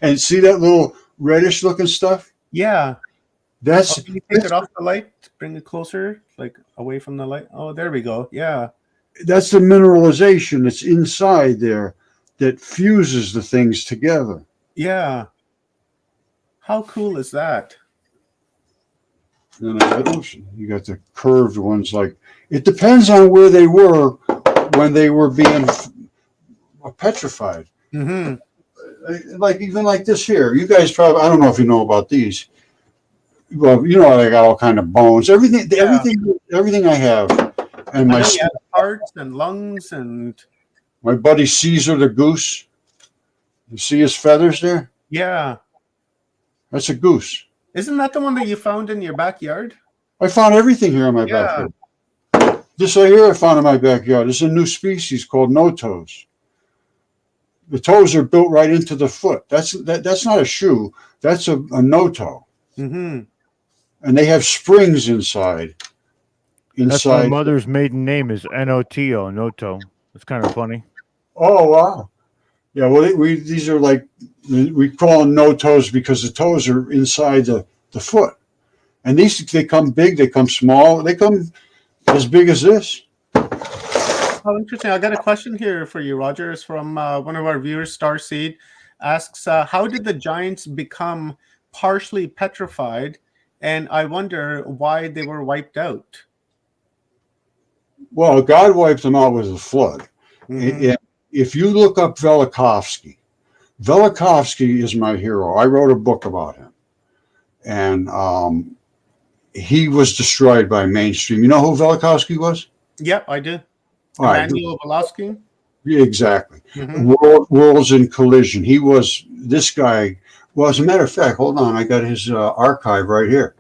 And see that little reddish looking stuff? Yeah. That's Can you take it off the light? Bring it closer, like away from the light. Oh, there we go. Yeah. that's the mineralization that's inside there that fuses the things together. Yeah. How cool is that? And you got the curved ones. Like it depends on where they were when they were being petrified. Mm-hmm. Like even like this here. You guys probably, I don't know if you know about these. Well, you know, I got all kind of bones. Everything I have, and I my know you have hearts and lungs and. my buddy Caesar the goose. You see his feathers there? Yeah. That's a goose. Isn't that the one that you found in your backyard? I found everything here in my backyard. This right here I found in my backyard. It's a new species called no-toes. The toes are built right into the foot. That's not a shoe. That's a no-toe. Mm-hmm. And they have springs inside. That's my mother's maiden name is Noto, Noto. It's kind of funny. Oh, wow. Yeah, well, these are like, we call them no-toes because the toes are inside the foot. And these, they come big, they come small, they come as big as this. Oh, interesting. I got a question here for you, Roger. It's from one of our viewers, Starseed. Asks, how did the giants become partially petrified? And I wonder why they were wiped out. Well, God wiped them out with a flood. Mm-hmm. If you look up Velikovsky is my hero. I wrote a book about him. And he was destroyed by mainstream. You know who Velikovsky was? Yep, I do. Emmanuel Velikovsky? Yeah, exactly. Mm-hmm. Worlds in collision. He was this guy. Well, as a matter of fact, hold on. I got his archive right here.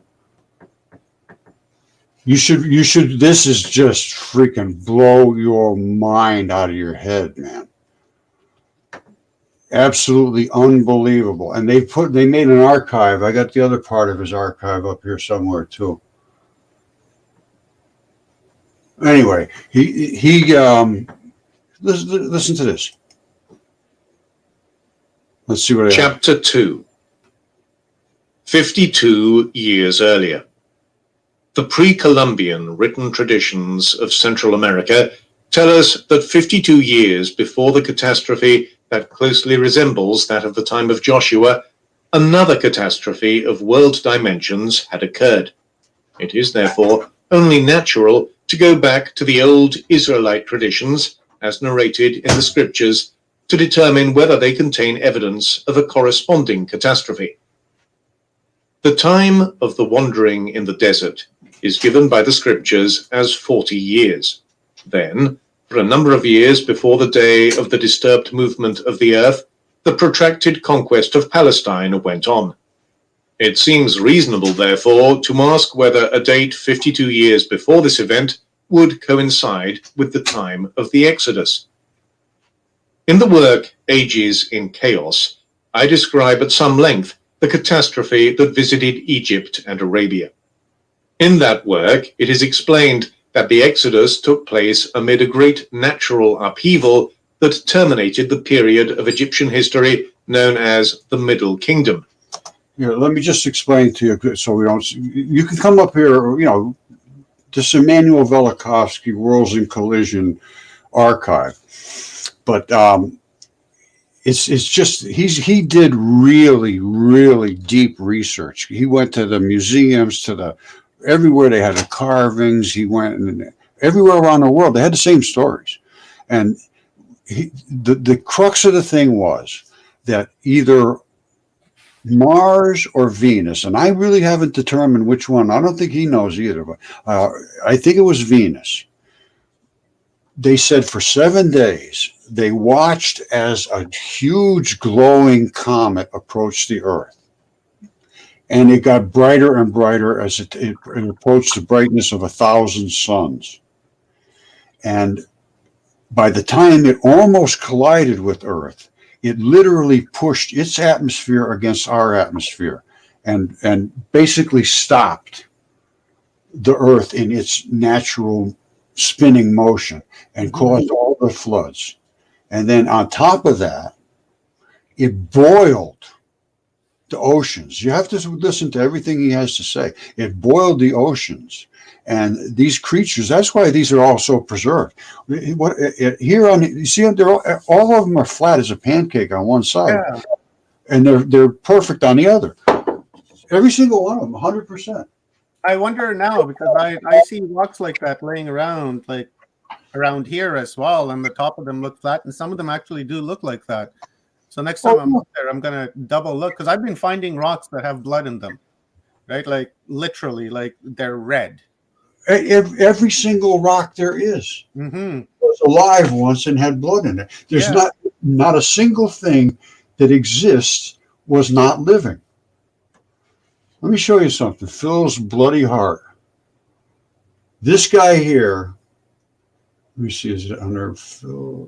You should. This is just freaking blow your mind out of your head, man. Absolutely unbelievable. And they made an archive. I got the other part of his archive up here somewhere too. Anyway, he listen to this. Let's see what I have. Chapter 2. 52 years earlier. The pre-Columbian written traditions of Central America tell us that 52 years before the catastrophe that closely resembles that of the time of Joshua, another catastrophe of world dimensions had occurred. It is therefore only natural to go back to the old Israelite traditions, as narrated in the scriptures, to determine whether they contain evidence of a corresponding catastrophe. The time of the wandering in the desert is given by the scriptures as 40 years. Then, for a number of years before the day of the disturbed movement of the earth, the protracted conquest of Palestine went on. It seems reasonable, therefore, to ask whether a date 52 years before this event would coincide with the time of the Exodus. In the work Ages in Chaos, I describe at some length the catastrophe that visited Egypt and Arabia. In that work, it is explained that the Exodus took place amid a great natural upheaval that terminated the period of Egyptian history known as the Middle Kingdom. Here, let me just explain to you so we don't. You can come up here, you know, this Emmanuel Velikovsky Worlds in Collision archive, but it's just he did really deep research. He went to the museums, to the everywhere they had the carvings. He went and everywhere around the world they had the same stories, and the crux of the thing was that either Mars or Venus, and I really haven't determined which one. I don't think he knows either, but I think it was Venus. They said for 7 days they watched as a huge glowing comet approached the Earth, and it got brighter and brighter as it approached the brightness of 1,000 suns. And by the time it almost collided with Earth, it literally pushed its atmosphere against our atmosphere and basically stopped the Earth in its natural spinning motion and caused all the floods. And then on top of that, it boiled the oceans. You have to listen to everything he has to say. It boiled the oceans. And these creatures, that's why these are all so preserved. Here on, you see, all of them are flat as a pancake on one side. Yeah. And they're perfect on the other. Every single one of them, 100%. I wonder now, because I see rocks like that laying around, like around here as well, and the top of them look flat, and some of them actually do look like that. So next time I'm up there, I'm gonna double look, because I've been finding rocks that have blood in them, right? Like literally, like they're red. Every single rock there is was alive once and had blood in it. There's not a single thing that exists was not living. Let me show you something. Phil's bloody heart. This guy here, let me see, is it under Phil?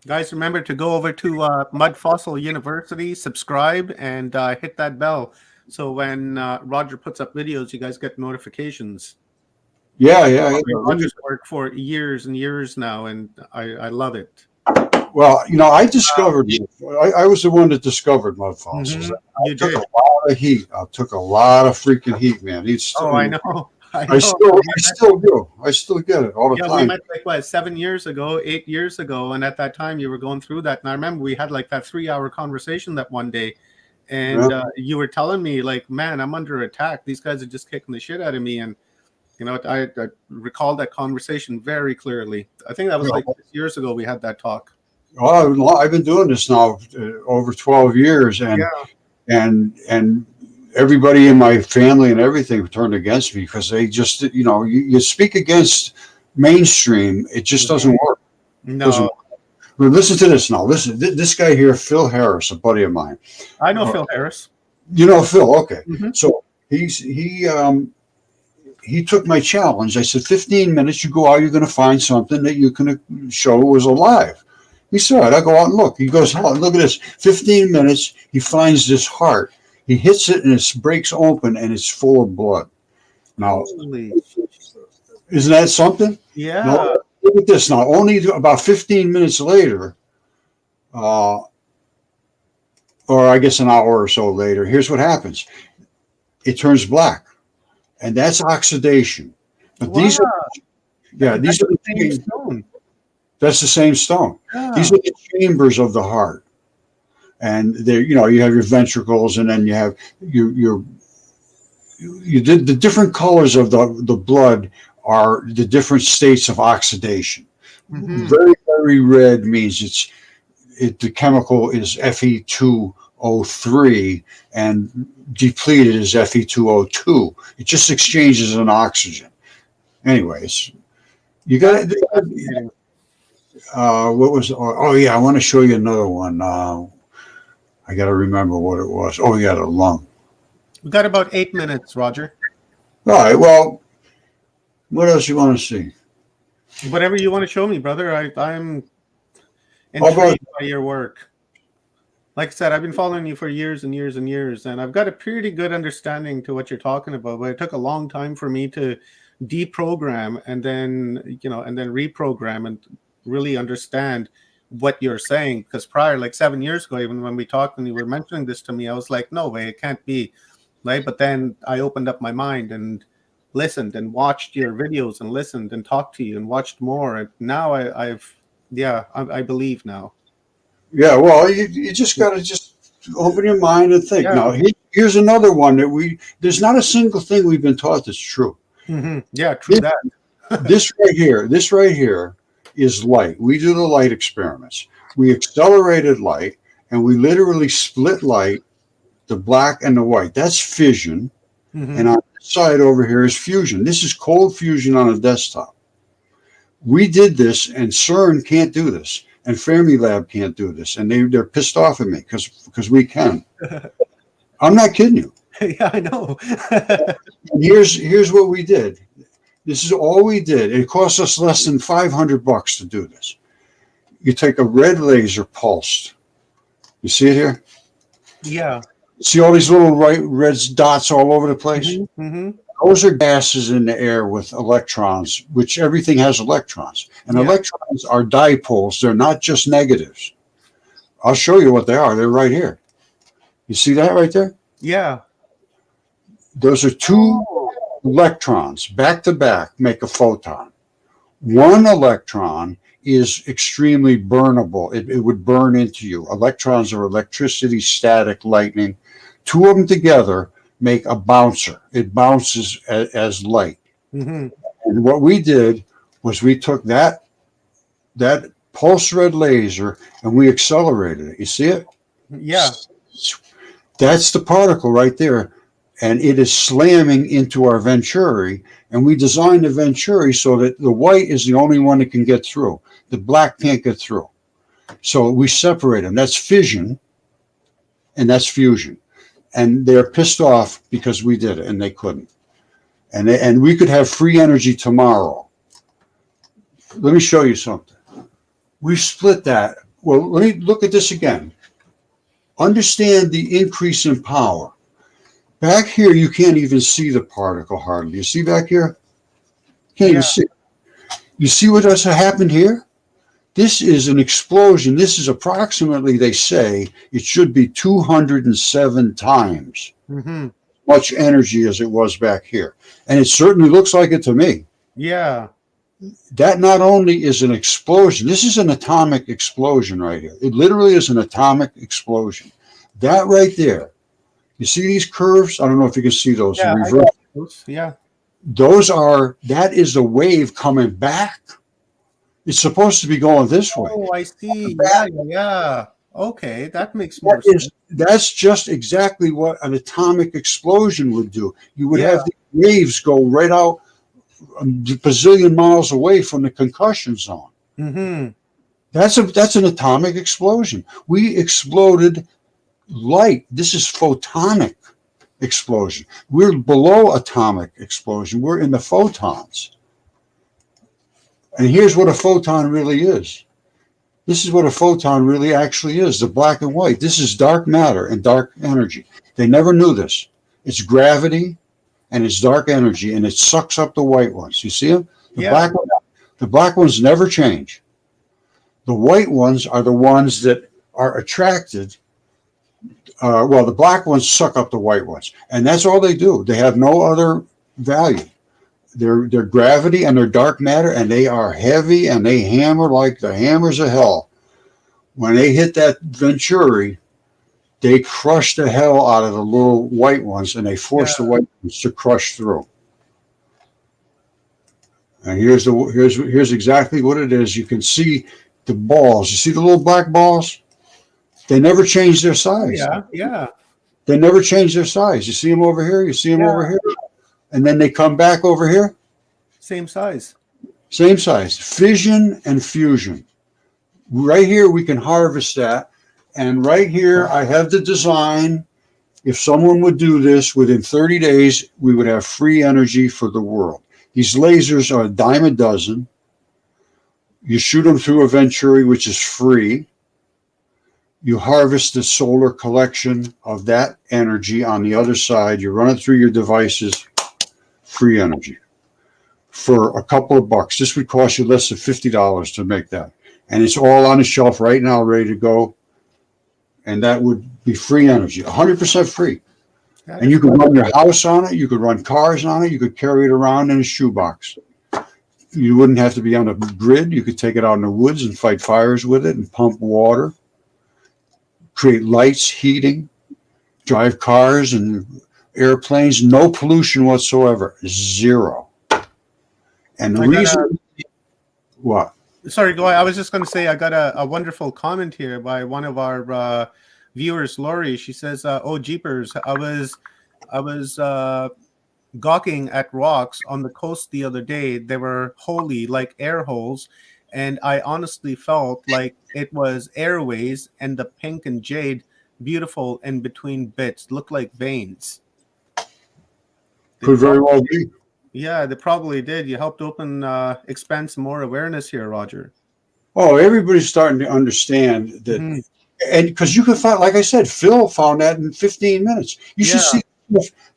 Guys, remember to go over to Mud Fossil University, subscribe, and hit that bell. So when Roger puts up videos, you guys get notifications. Yeah. Roger's worked for years and years now, and I love it. Well, I discovered, I was the one that discovered mud fossils. You did. A lot of heat. I took a lot of freaking heat, man. I know. I still do. I still get it all the time. We met like 8 years ago, and at that time you were going through that. And I remember we had like that 3-hour conversation that one day, and you were telling me like, man, I'm under attack. These guys are just kicking the shit out of me, and I recall that conversation very clearly. I think that was like 6 years ago we had that talk. Well, I've been doing this now over 12 years, and everybody in my family and everything turned against me because they just, you speak against mainstream, it just doesn't work. No. Well, listen to this now. Listen, this guy here, Phil Harris, a buddy of mine. I know Phil Harris. You know Phil, okay. So he took my challenge. I said, 15 minutes, you go out, you're going to find something that you can show was alive. He said, all right, I go out and look. He goes, oh, look at this. 15 minutes, he finds this heart. He hits it and it breaks open and it's full of blood. Now, isn't that something? Yeah. Now, look at this now. Only about 15 minutes later, or I guess an hour or so later, here's what happens. It turns black. And that's oxidation. But these are the same stone. That's the same stone. Yeah. These are the chambers of the heart. And there, you have your ventricles, and then you have you did the different colors of the blood are the different states of oxidation. Very, very red means the chemical is Fe2O3, and depleted is Fe2O2. It just exchanges an oxygen. Anyways, you got it. What was? Oh yeah, I want to show you another one. I got to remember what it was. Oh yeah, the lung. We got about 8 minutes, Roger. All right. Well, what else you want to see? Whatever you want to show me, brother. I'm intrigued by your work. Like I said, I've been following you for years and years and years, and I've got a pretty good understanding to what you're talking about. But it took a long time for me to deprogram and then reprogram and really understand what you're saying, because prior, like 7 years ago, even when we talked and you were mentioning this to me, I was like, no way, it can't be, right? But then I opened up my mind and listened and watched your videos and listened and talked to you and watched more, and now I believe now. Yeah, well, you just got to open your mind and think. Now here's another one that there's not a single thing we've been taught that's true. Yeah, true that. This right here is light. We do the light experiments. We accelerated light, and we literally split light, the black and the white. That's fission. And on this side over here is fusion. This is cold fusion on a desktop. We did this, and CERN can't do this, and Fermilab can't do this, and they're pissed off at me because we can. I'm not kidding you. Yeah, I know. And here's what we did. This is all we did. It cost us less than $500 to do this. You take a red laser pulsed. You see it here? Yeah. See all these little red dots all over the place? Those are gases in the air with electrons, which everything has electrons. And electrons are dipoles. They're not just negatives. I'll show you what they are. They're right here. You see that right there? Yeah. Those are two electrons back to back make a photon. One electron is extremely burnable. It would burn into you. Electrons are electricity, static, lightning. Two of them together make a bouncer. It bounces as light. Mm-hmm. And what we did was we took that pulse red laser and we accelerated it. You see it? Yeah. That's the particle right there. And it is slamming into our Venturi. And we designed the Venturi so that the white is the only one that can get through. The black can't get through. So we separate them. That's fission and that's fusion. And they're pissed off because we did it and they couldn't. And we could have free energy tomorrow. Let me show you something. We split that. Well, let me look at this again. Understand the increase in power. Back here, you can't even see the particle hardly. You see back here? Can't even see. You see what has happened here? This is an explosion. This is approximately, they say, it should be 207 times much energy as it was back here. And it certainly looks like it to me. Yeah. That not only is an explosion, this is an atomic explosion right here. It literally is an atomic explosion. That right there, you see these curves? I don't know if you can see those. Yeah, in reverse. those. Yeah. That is the wave coming back. It's supposed to be going this way. Oh, I see. Yeah. Okay, that makes more sense. That's just exactly what an atomic explosion would do. You would have the waves go right out a bazillion miles away from the concussion zone. Mm-hmm. That's an atomic explosion. We exploded light. This is photonic explosion. We're below atomic explosion. We're in the photons. And here's what a photon really is. This is what a photon really actually is, the black and white. This is dark matter and dark energy. They never knew this. It's gravity and it's dark energy, and it sucks up the white ones. You see them? The black ones never change. The white ones are the ones that are attracted. The black ones suck up the white ones, and that's all they do. They have no other value. They're gravity and they're dark matter, and they are heavy, and they hammer like the hammers of hell. When they hit that Venturi, they crush the hell out of the little white ones, and they force the white ones to crush through. And here's exactly what it is. You can see the balls. You see the little black balls? They never change their size. Yeah. They never change their size. You see them over here. You see them over here. And then they come back over here. Same size. Same size. Fission and fusion. Right here, we can harvest that. And right here, I have the design. If someone would do this within 30 days, we would have free energy for the world. These lasers are a dime a dozen. You shoot them through a Venturi, which is free. You harvest the solar collection of that energy on the other side. You run it through your devices. Free energy for a couple of bucks. This would cost you less than $50 to make that. And it's all on the shelf right now, ready to go. And that would be free energy, 100% free. And you could run your house on it. You could run cars on it. You could carry it around in a shoebox. You wouldn't have to be on a grid. You could take it out in the woods and fight fires with it and pump water, create lights, heating, drive cars and airplanes, no pollution whatsoever, zero. And the reason, what? Sorry, go ahead. I was just going to say I got a wonderful comment here by one of our viewers, Lori. She says, "Oh jeepers, I was gawking at rocks on the coast the other day. They were holy, like air holes, and I honestly felt like it was airways, and the pink and jade, beautiful in between bits, look like veins." Could very well be. Yeah, they probably did. You helped expand some more awareness here, Roger. Oh, everybody's starting to understand that. And because you can find, like I said, Phil found that in 15 minutes. You should see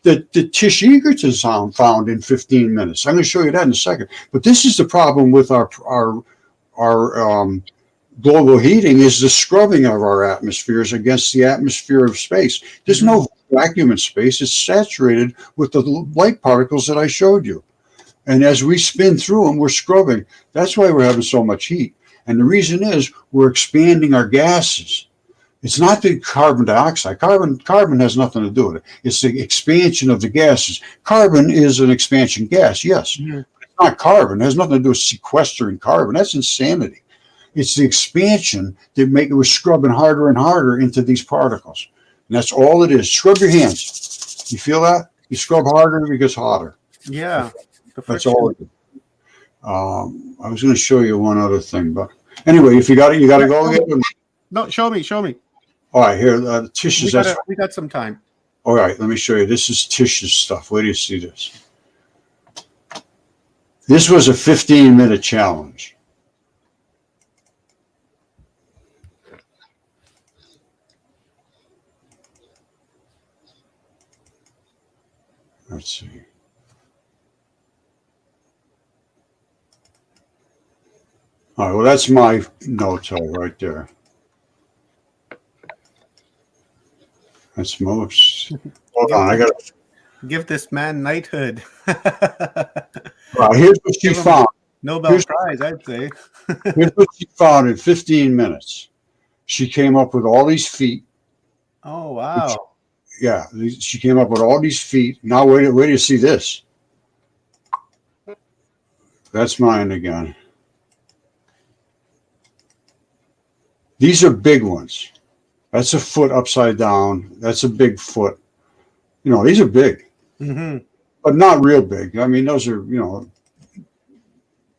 the Tish Egerton found in 15 minutes. I'm going to show you that in a second. But this is the problem with our global heating is the scrubbing of our atmospheres against the atmosphere of space. There's no vacuum in space. It's saturated with the light particles that I showed you. And as we spin through them, we're scrubbing. That's why we're having so much heat. And the reason is we're expanding our gases. It's not the carbon dioxide. Carbon has nothing to do with it. It's the expansion of the gases. Carbon is an expansion gas, yes. It's not carbon. It has nothing to do with sequestering carbon. That's insanity. It's the expansion that we're scrubbing harder and harder into these particles. And that's all it is. Scrub your hands. You feel that? You scrub harder, it gets hotter. Yeah. That's all it is. I was going to show you one other thing, but anyway, if you got it, you got to go again. No, show me. All right, here, Tish's. We got some time. All right, let me show you. This is Tish's stuff. Where do you see this? This was a 15-minute challenge. Let's see. All right, well, that's my notes right there. That's most. Hold on, I got to give this man knighthood. Here's what she found. Nobel Prize, I'd say. Here's what she found in 15 minutes. She came up with all these feet. Oh, wow. She came up with all these feet. Now, where do you see this? That's mine again. These are big ones. That's a foot upside down. That's a big foot. These are big, but not real big. I mean, those are,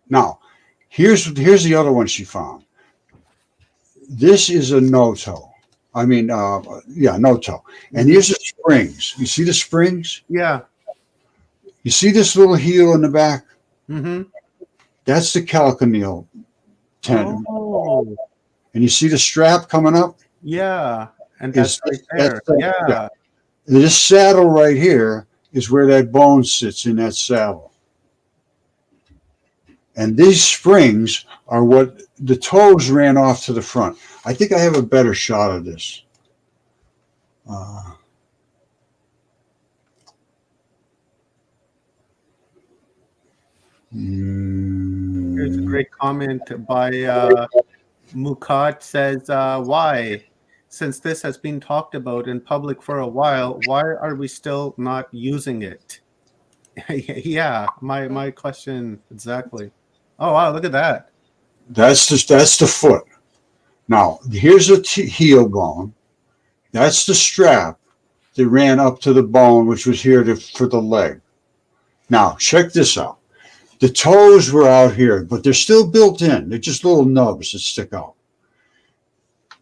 Now, here's the other one she found. This is a no-toe. No-toe. And here's the springs. You see the springs? Yeah. You see this little heel in the back? Mm-hmm. That's the calcaneal tendon. Oh. And you see the strap coming up? Yeah. And that's right there. Yeah. This saddle right here is where that bone sits in that saddle. And these springs are what the toes ran off to the front. I think I have a better shot of this. Here's a great comment by Mukat says, why? Since this has been talked about in public for a while, why are we still not using it? Yeah, my question exactly. Oh, wow, look at that. That's the foot. Now, here's a heel bone. That's the strap that ran up to the bone, which was here for the leg. Now, check this out. The toes were out here, but they're still built in. They're just little nubs that stick out.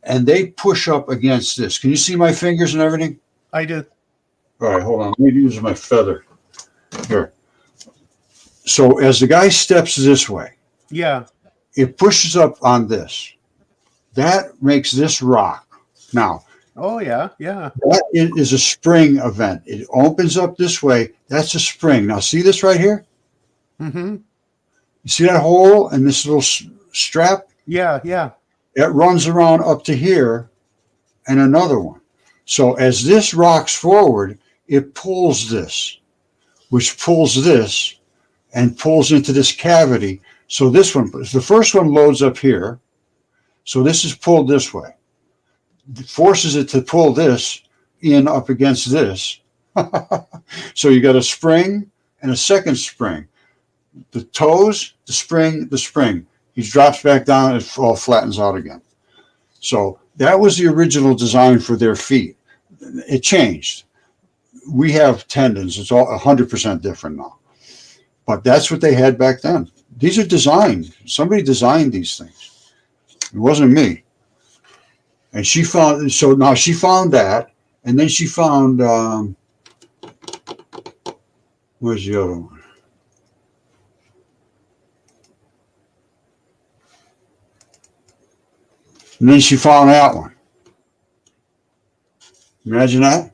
And they push up against this. Can you see my fingers and everything? I do. All right, hold on. Let me use my feather. Here. So as the guy steps this way, yeah, it pushes up on this. That makes this rock. Now, oh, yeah. That is a spring event. It opens up this way. That's a spring. Now, see this right here? Mm-hmm. You see that hole and this little strap? Yeah. It runs around up to here and another one. So as this rocks forward, it pulls this, which pulls this and pulls into this cavity. So this one, the first one loads up here. So this is pulled this way. It forces it to pull this in up against this. So you got a spring and a second spring. The toes, the spring. He drops back down and it all flattens out again. So that was the original design for their feet. It changed. We have tendons. It's all 100% different now. But that's what they had back then. These are designed. Somebody designed these things. It wasn't me. And she found that, and then she found, where's the other one? And then she found that one. Imagine that.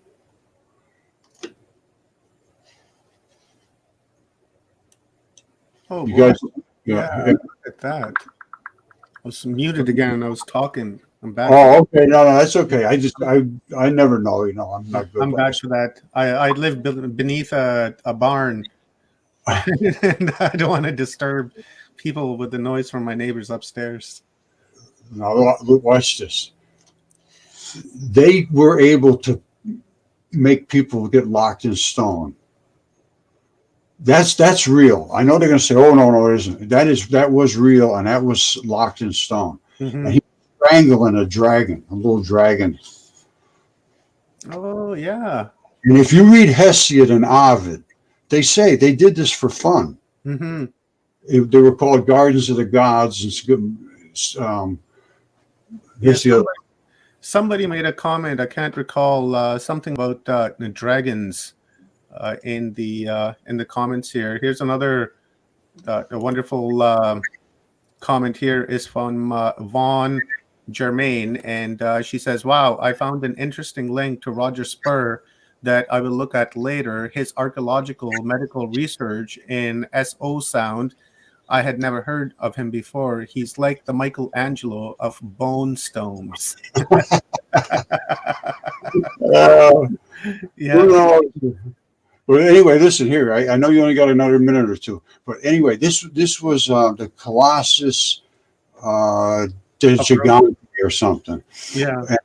Oh, you boy. guys, yeah, look at that. was muted again. I was talking. I'm back. Oh, okay. No, that's okay. I never know. I'm not good. I'm back to that. I live beneath a barn, and I don't want to disturb people with the noise from my neighbors upstairs. Now, watch this. They were able to make people get locked in stone. That's real. I know they're going to say, "Oh no, it isn't." That was real, and that was locked in stone. Mm-hmm. And he was strangling a little dragon. Oh yeah. And if you read Hesiod and Ovid, they say they did this for fun. Mm-hmm. They were called Gardens of the Gods. Somebody made a comment. I can't recall something about the dragons in the comments here. Here's another a wonderful comment here is from Vaughn Germain, and she says, "Wow, I found an interesting link to Roger Spur that I will look at later. His archaeological medical research in SO sound. I had never heard of him before. He's like the Michelangelo of bone stones." Yeah. Well, anyway, listen here. I know you only got another minute or two, but anyway, this was the Colossus de Gigante or something. Yeah. And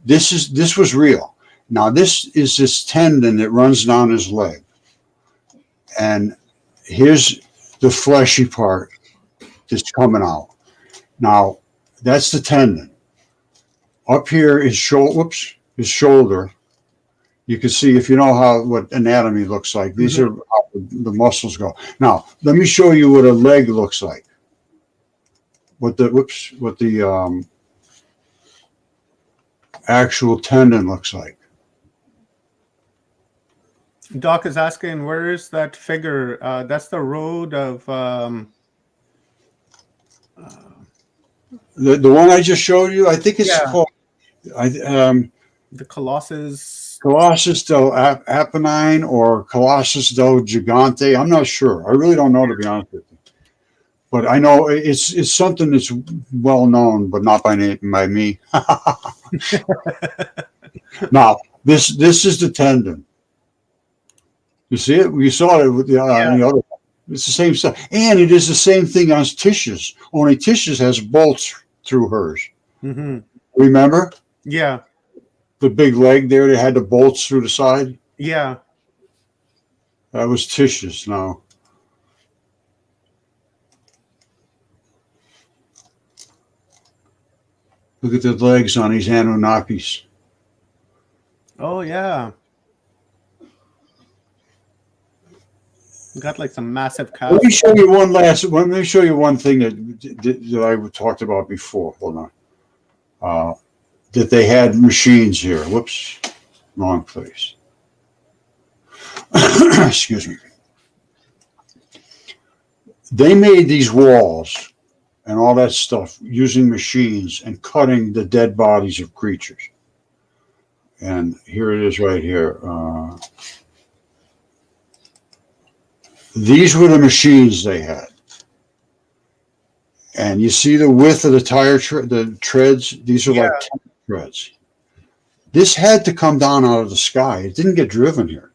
this was real. Now this is this tendon that runs down his leg, and here's the fleshy part that's coming out. Now that's the tendon. Up here is his shoulder. You can see, if you know what anatomy looks like, these are how the muscles go. Now, let me show you what a leg looks like. What the actual tendon looks like. Doc is asking, where is that figure? That's the road of the one I just showed you. I think it's called the Colossus. Colossus del Apennine or Colossus del Gigante. I'm not sure. I really don't know, to be honest with you. But I know it's something that's well known, but not by me. Now, this is the tendon. You see it? We saw it with the other. It's the same stuff, and it is the same thing on Titius. Only Titius has bolts through hers. Mm-hmm. Remember? Yeah. The big leg there, they had the bolts through the side. Yeah. That was Titius now. Look at the legs on these Anunnakis. Oh yeah. Got like some massive cows. Let me show you one thing that I talked about before. Hold on. That they had machines here. Whoops, wrong place. Excuse me. They made these walls and all that stuff using machines and cutting the dead bodies of creatures. And here it is right here. These were the machines they had. And you see the width of the tire, the treads? These are like treads. This had to come down out of the sky. It didn't get driven here.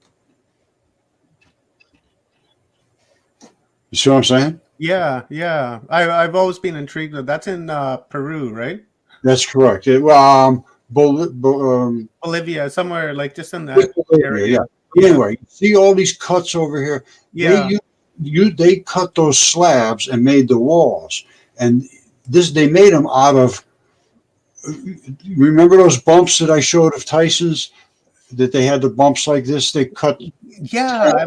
You see what I'm saying? Yeah, yeah. I've always been intrigued with that's in Peru, right? That's correct. Bolivia, somewhere like just in that area. Yeah. Anyway, you see all these cuts over here? Yeah. They cut those slabs and made the walls. And they made them out of, remember those bumps that I showed of Tyson's? That they had the bumps like this? They cut. Yeah.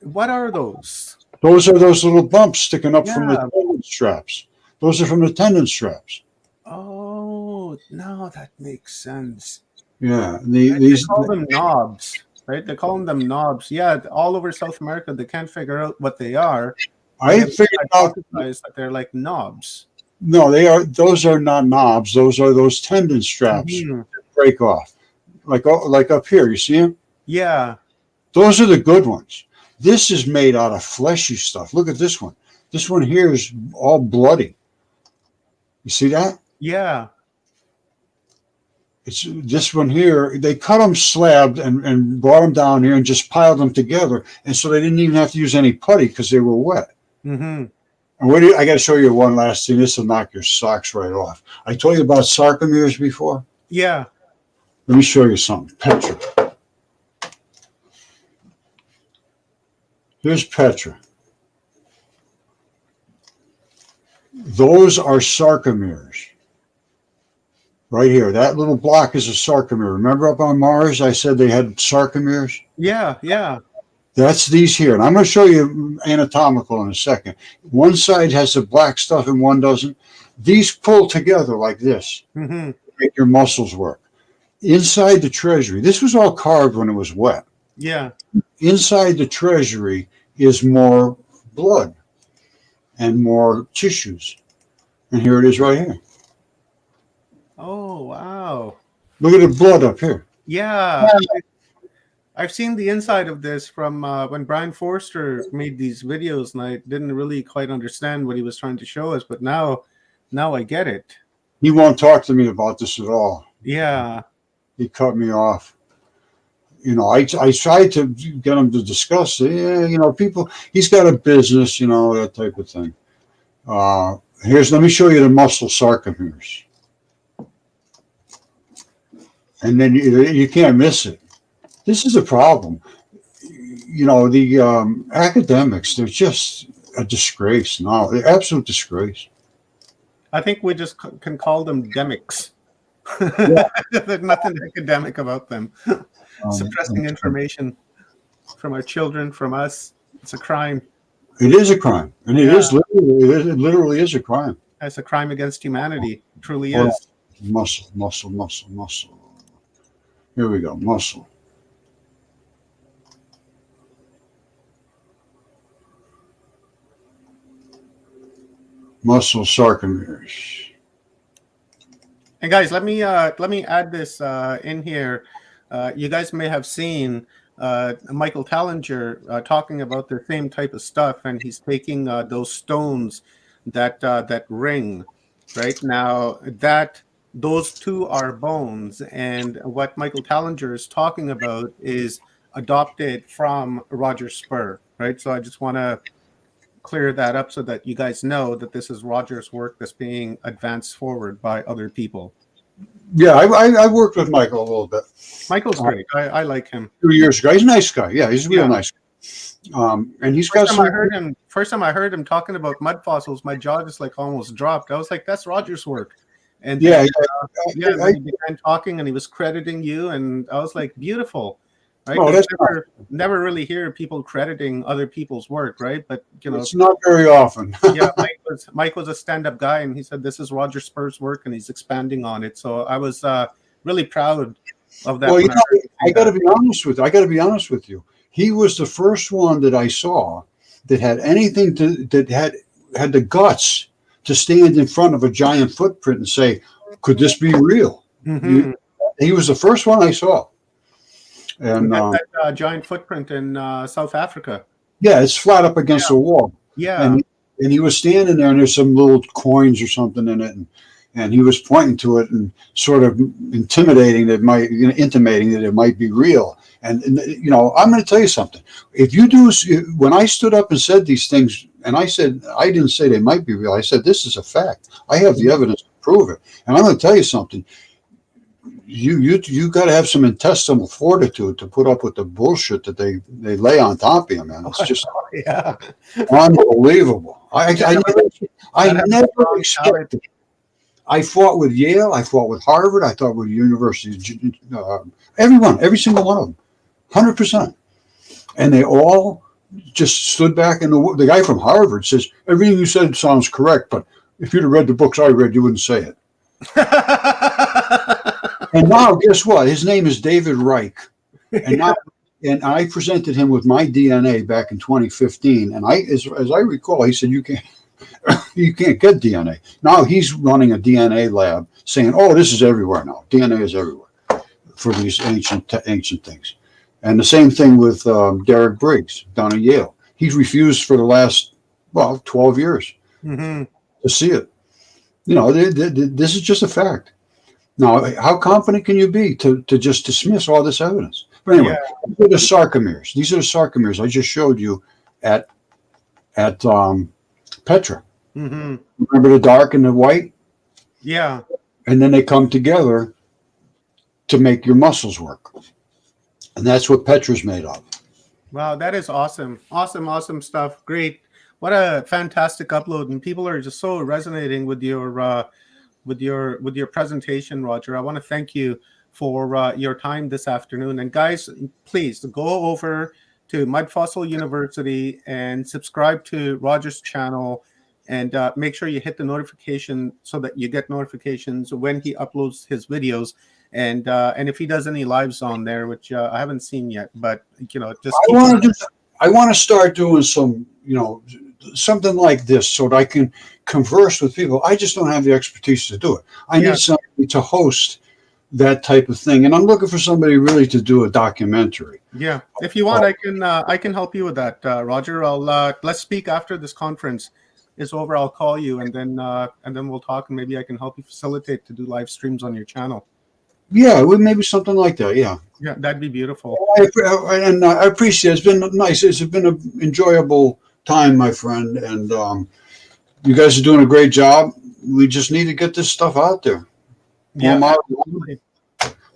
What are those? Those are those little bumps sticking up from the tendon straps. Those are from the tendon straps. Oh, no, that makes sense. Yeah. They call them knobs, right? They call them knobs. Yeah, all over South America, they can't figure out what they are. I figured out that they're like knobs. No, those are not knobs. Those are those tendon straps that break off. Like up here, you see them? Yeah. Those are the good ones. This is made out of fleshy stuff. Look at this one. This one here is all bloody. You see that? Yeah. It's this one here. They cut them slabbed and brought them down here and just piled them together. And so they didn't even have to use any putty because they were wet. Mm-hmm. And I got to show you one last thing. This will knock your socks right off. I told you about sarcomeres before. Yeah. Let me show you something. Petra. Here's Petra. Those are sarcomeres. Right here. That little block is a sarcomere. Remember up on Mars, I said they had sarcomeres? Yeah, yeah. That's these here. And I'm going to show you anatomical in a second. One side has the black stuff and one doesn't. These pull together like this. Mm-hmm. Make your muscles work. Inside the treasury, this was all carved when it was wet. Yeah. Inside the treasury is more blood and more tissues. And here it is right here. Oh, wow. Look at the blood up here. Yeah. I've seen the inside of this from when Brian Forster made these videos, and I didn't really quite understand what he was trying to show us, but now I get it. He won't talk to me about this at all. Yeah. He cut me off. You know, I tried to get him to discuss it. Yeah, you know, people, he's got a business, you know, that type of thing. Let me show you the muscle sarcomeres. And then you can't miss it. This is a problem. You know, the academics, they're just a disgrace now. They're absolute disgrace. I think we just can call them demics. Yeah. There's nothing academic about them. Suppressing information from our children, from us, it's a crime. It is a crime. And it literally is a crime. It's a crime against humanity. It truly is. Muscle, muscle, muscle, muscle. Here we go, muscle. Muscle sarcomeres. And guys, let me add this in here. You guys may have seen Michael Tallinger talking about the same type of stuff, and he's taking those stones that ring right now. Those two are bones, and what Michael Tallinger is talking about is adopted from Roger Spur, right? So I just want to clear that up so that you guys know that this is Roger's work that's being advanced forward by other people. Yeah, I worked with Michael a little bit. Michael's great. I like him. 2 years ago, he's a nice guy. Yeah, he's a real nice guy. And he's got some. First time I heard him talking about mud fossils, my jaw just like almost dropped. I was like, "That's Roger's work." And then, he began talking, and he was crediting you, and I was like, "Beautiful." Right? Oh, that's never really hear people crediting other people's work, right? But you know, it's not very often. Yeah, Mike was a stand-up guy, and he said this is Roger Spur's work, and he's expanding on it. So I was really proud of that. Well, you know, I got to be honest with you. He was the first one that I saw that had anything that had the guts to stand in front of a giant footprint and say, "Could this be real?" Mm-hmm. He was the first one I saw. And that giant footprint in South Africa. Yeah, it's flat up against the wall. Yeah. And he was standing there, and there's some little coins or something in it, and he was pointing to it and sort of intimating that intimating that it might be real. And you know, I'm going to tell you something. When I stood up and said these things, and I said, I didn't say they might be real. I said, this is a fact. I have the evidence to prove it. And I'm going to tell you something. You got to have some intestinal fortitude to put up with the bullshit that they lay on top of you, man. It's just unbelievable. I never expected. I fought with Yale. I fought with Harvard. I fought with universities. Every single one of them, 100%. And they all just stood back. And the guy from Harvard says, everything you said sounds correct, but if you'd have read the books I read, you wouldn't say it. And now, guess what? His name is David Reich. And I presented him with my DNA back in 2015. And as I recall, he said, you can't get DNA. Now he's running a DNA lab saying, oh, this is everywhere now. DNA is everywhere for these ancient things. And the same thing with Derek Briggs down at Yale. He's refused for the last, 12 years to see it. This is just a fact. Now, how confident can you be to just dismiss all this evidence? But anyway, these are the sarcomeres. These are the sarcomeres I just showed you at Petra. Mm-hmm. Remember the dark and the white? Yeah. And then they come together to make your muscles work. And that's what Petra's made of. Wow, that is awesome. Awesome stuff. Great. What a fantastic upload. And people are just so resonating with your presentation, Roger. I want to thank you for your time this afternoon. And guys, please go over to Mud Fossil University and subscribe to Roger's channel, and make sure you hit the notification so that you get notifications when he uploads his videos. And if he does any lives on there, which I haven't seen yet, but just I want to start doing some, something like this so that I can converse with people. I just don't have the expertise to do it. I need somebody to host that type of thing, and I'm looking for somebody really to do a documentary. Yeah, if you want, I can help you with that, Roger. Let's speak after this conference is over. I'll call you, and then we'll talk, and maybe I can help you facilitate to do live streams on your channel. Yeah, maybe something like that. Yeah, that'd be beautiful. I appreciate it. It's been nice. It's been an enjoyable time, my friend, and you guys are doing a great job. We just need to get this stuff out there.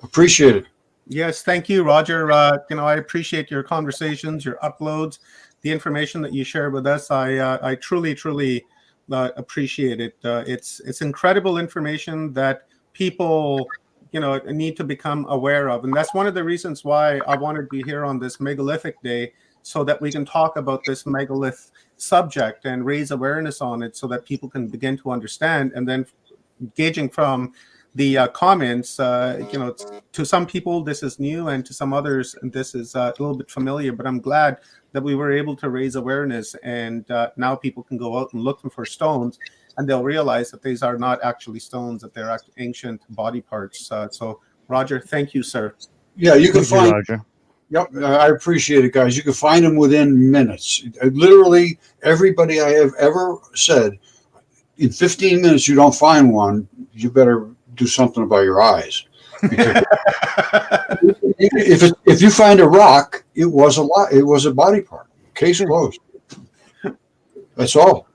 Appreciate it. Yes, thank you, Roger. I appreciate your conversations, your uploads, the information that you share with us. I truly appreciate it. It's incredible information that people need to become aware of, and that's one of the reasons why I wanted to be here on this Megalithic Day, so that we can talk about this megalith subject and raise awareness on it, so that people can begin to understand. And then, gauging from the comments, to some people this is new, and to some others this is a little bit familiar. But I'm glad that we were able to raise awareness, and now people can go out and look for stones, and they'll realize that these are not actually stones, that they're ancient body parts. So, Roger, thank you, sir. Yeah, you can find. Roger. Yep, I appreciate it, guys. You can find them within minutes. Literally, everybody I have ever said, in 15 minutes you don't find one, you better do something about your eyes. If you find a rock, it was a body part. Case closed. That's all.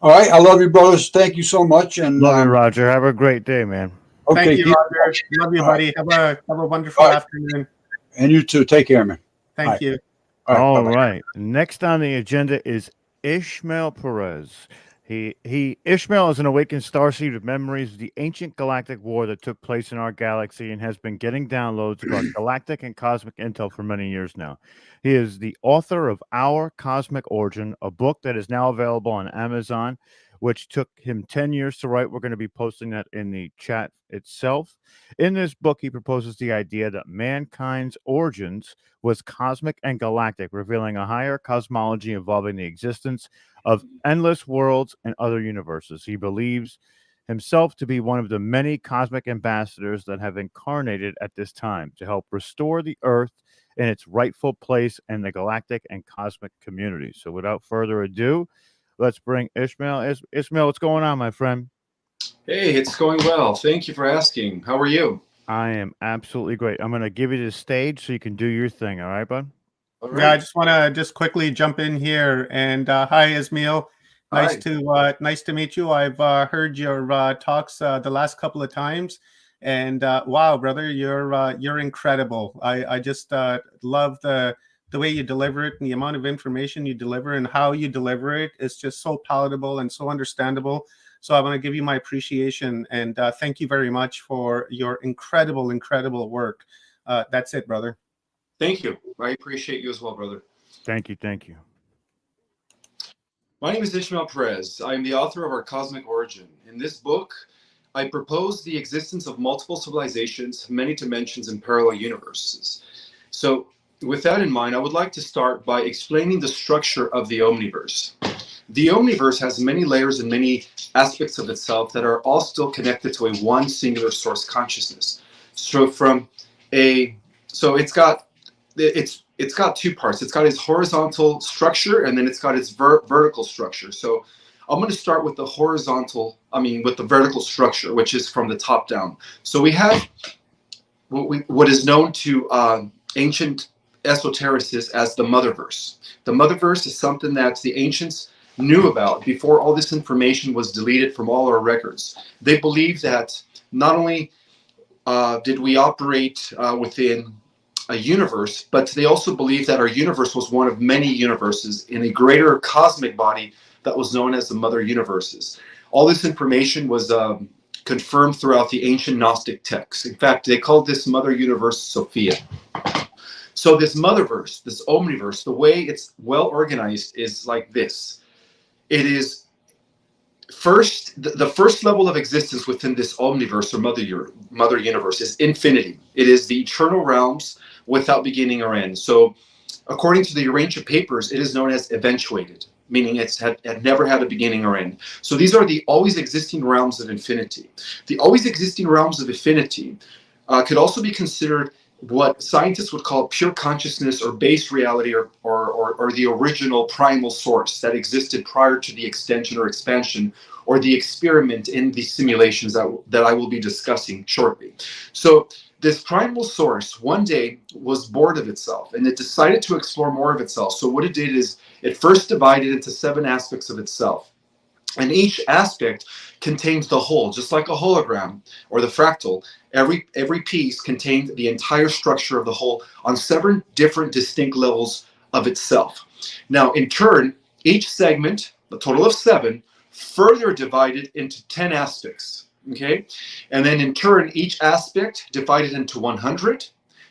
All right, I love you, brothers. Thank you so much. And love you, Roger. Have a great day, man. Okay, thank you, Roger. Love you, buddy. Have a wonderful afternoon. And you too. Take care, man. Thank you. All right. Next on the agenda is Ishmael Perez. Ishmael is an awakened starseed with memories of the ancient galactic war that took place in our galaxy, and has been getting downloads about galactic and cosmic intel for many years now. He is the author of Our Cosmic Origin, a book that is now available on Amazon, which took him 10 years to write. We're going to be posting that in the chat itself. In this book, he proposes the idea that mankind's origins was cosmic and galactic, revealing a higher cosmology involving the existence of endless worlds and other universes. He believes himself to be one of the many cosmic ambassadors that have incarnated at this time to help restore the Earth in its rightful place in the galactic and cosmic community. So without further ado, let's bring Ishmael. Ishmael, what's going on, my friend? Hey, it's going well. Thank you for asking. How are you? I am absolutely great. I'm going to give you the stage so you can do your thing. All right, bud? All right. Yeah, I just want to quickly jump in here. And hi, Ismail. Nice to meet you. I've heard your talks the last couple of times, and wow, brother, you're incredible. I just love the way you deliver it, and the amount of information you deliver, and how you deliver it is just so palatable and so understandable. So I want to give you my appreciation, and thank you very much for your incredible work. That's it, brother. Thank you. I appreciate you as well, brother. Thank you. My name is Ishmael Perez. I am the author of Our Cosmic Origin. In this book, I propose the existence of multiple civilizations, many dimensions, and parallel universes. So with that in mind, I would like to start by explaining the structure of the Omniverse. The Omniverse has many layers and many aspects of itself that are all still connected to a one singular source consciousness. So it's got two parts. It's got its horizontal structure, and then it's got its vertical structure. So I'm going to start with the with the vertical structure, which is from the top down. So we have what is known to ancient esotericists as the Motherverse. The Motherverse is something that the ancients knew about before all this information was deleted from all our records. They believed that not only did we operate within a universe, but they also believed that our universe was one of many universes in a greater cosmic body that was known as the Mother Universes. All this information was confirmed throughout the ancient Gnostic texts. In fact, they called this Mother Universe Sophia. So this Motherverse, this Omniverse, the way it's well organized is like this. It is the first level of existence within this Omniverse or Mother Universe is infinity. It is the eternal realms without beginning or end. So according to the Urantia papers, it is known as eventuated, meaning it had never had a beginning or end. So these are the always existing realms of infinity. The always existing realms of infinity could also be considered what scientists would call pure consciousness or base reality or the original primal source that existed prior to the extension or expansion or the experiment in the simulations that I will be discussing shortly. So this primal source one day was bored of itself and it decided to explore more of itself. So what it did is it first divided into 7 aspects of itself. And each aspect contains the whole, just like a hologram or the fractal. Every piece contained the entire structure of the whole on 7 different distinct levels of itself. Now, in turn, each segment, the total of 7, further divided into 10 aspects. Okay, and then in turn, each aspect divided into 100.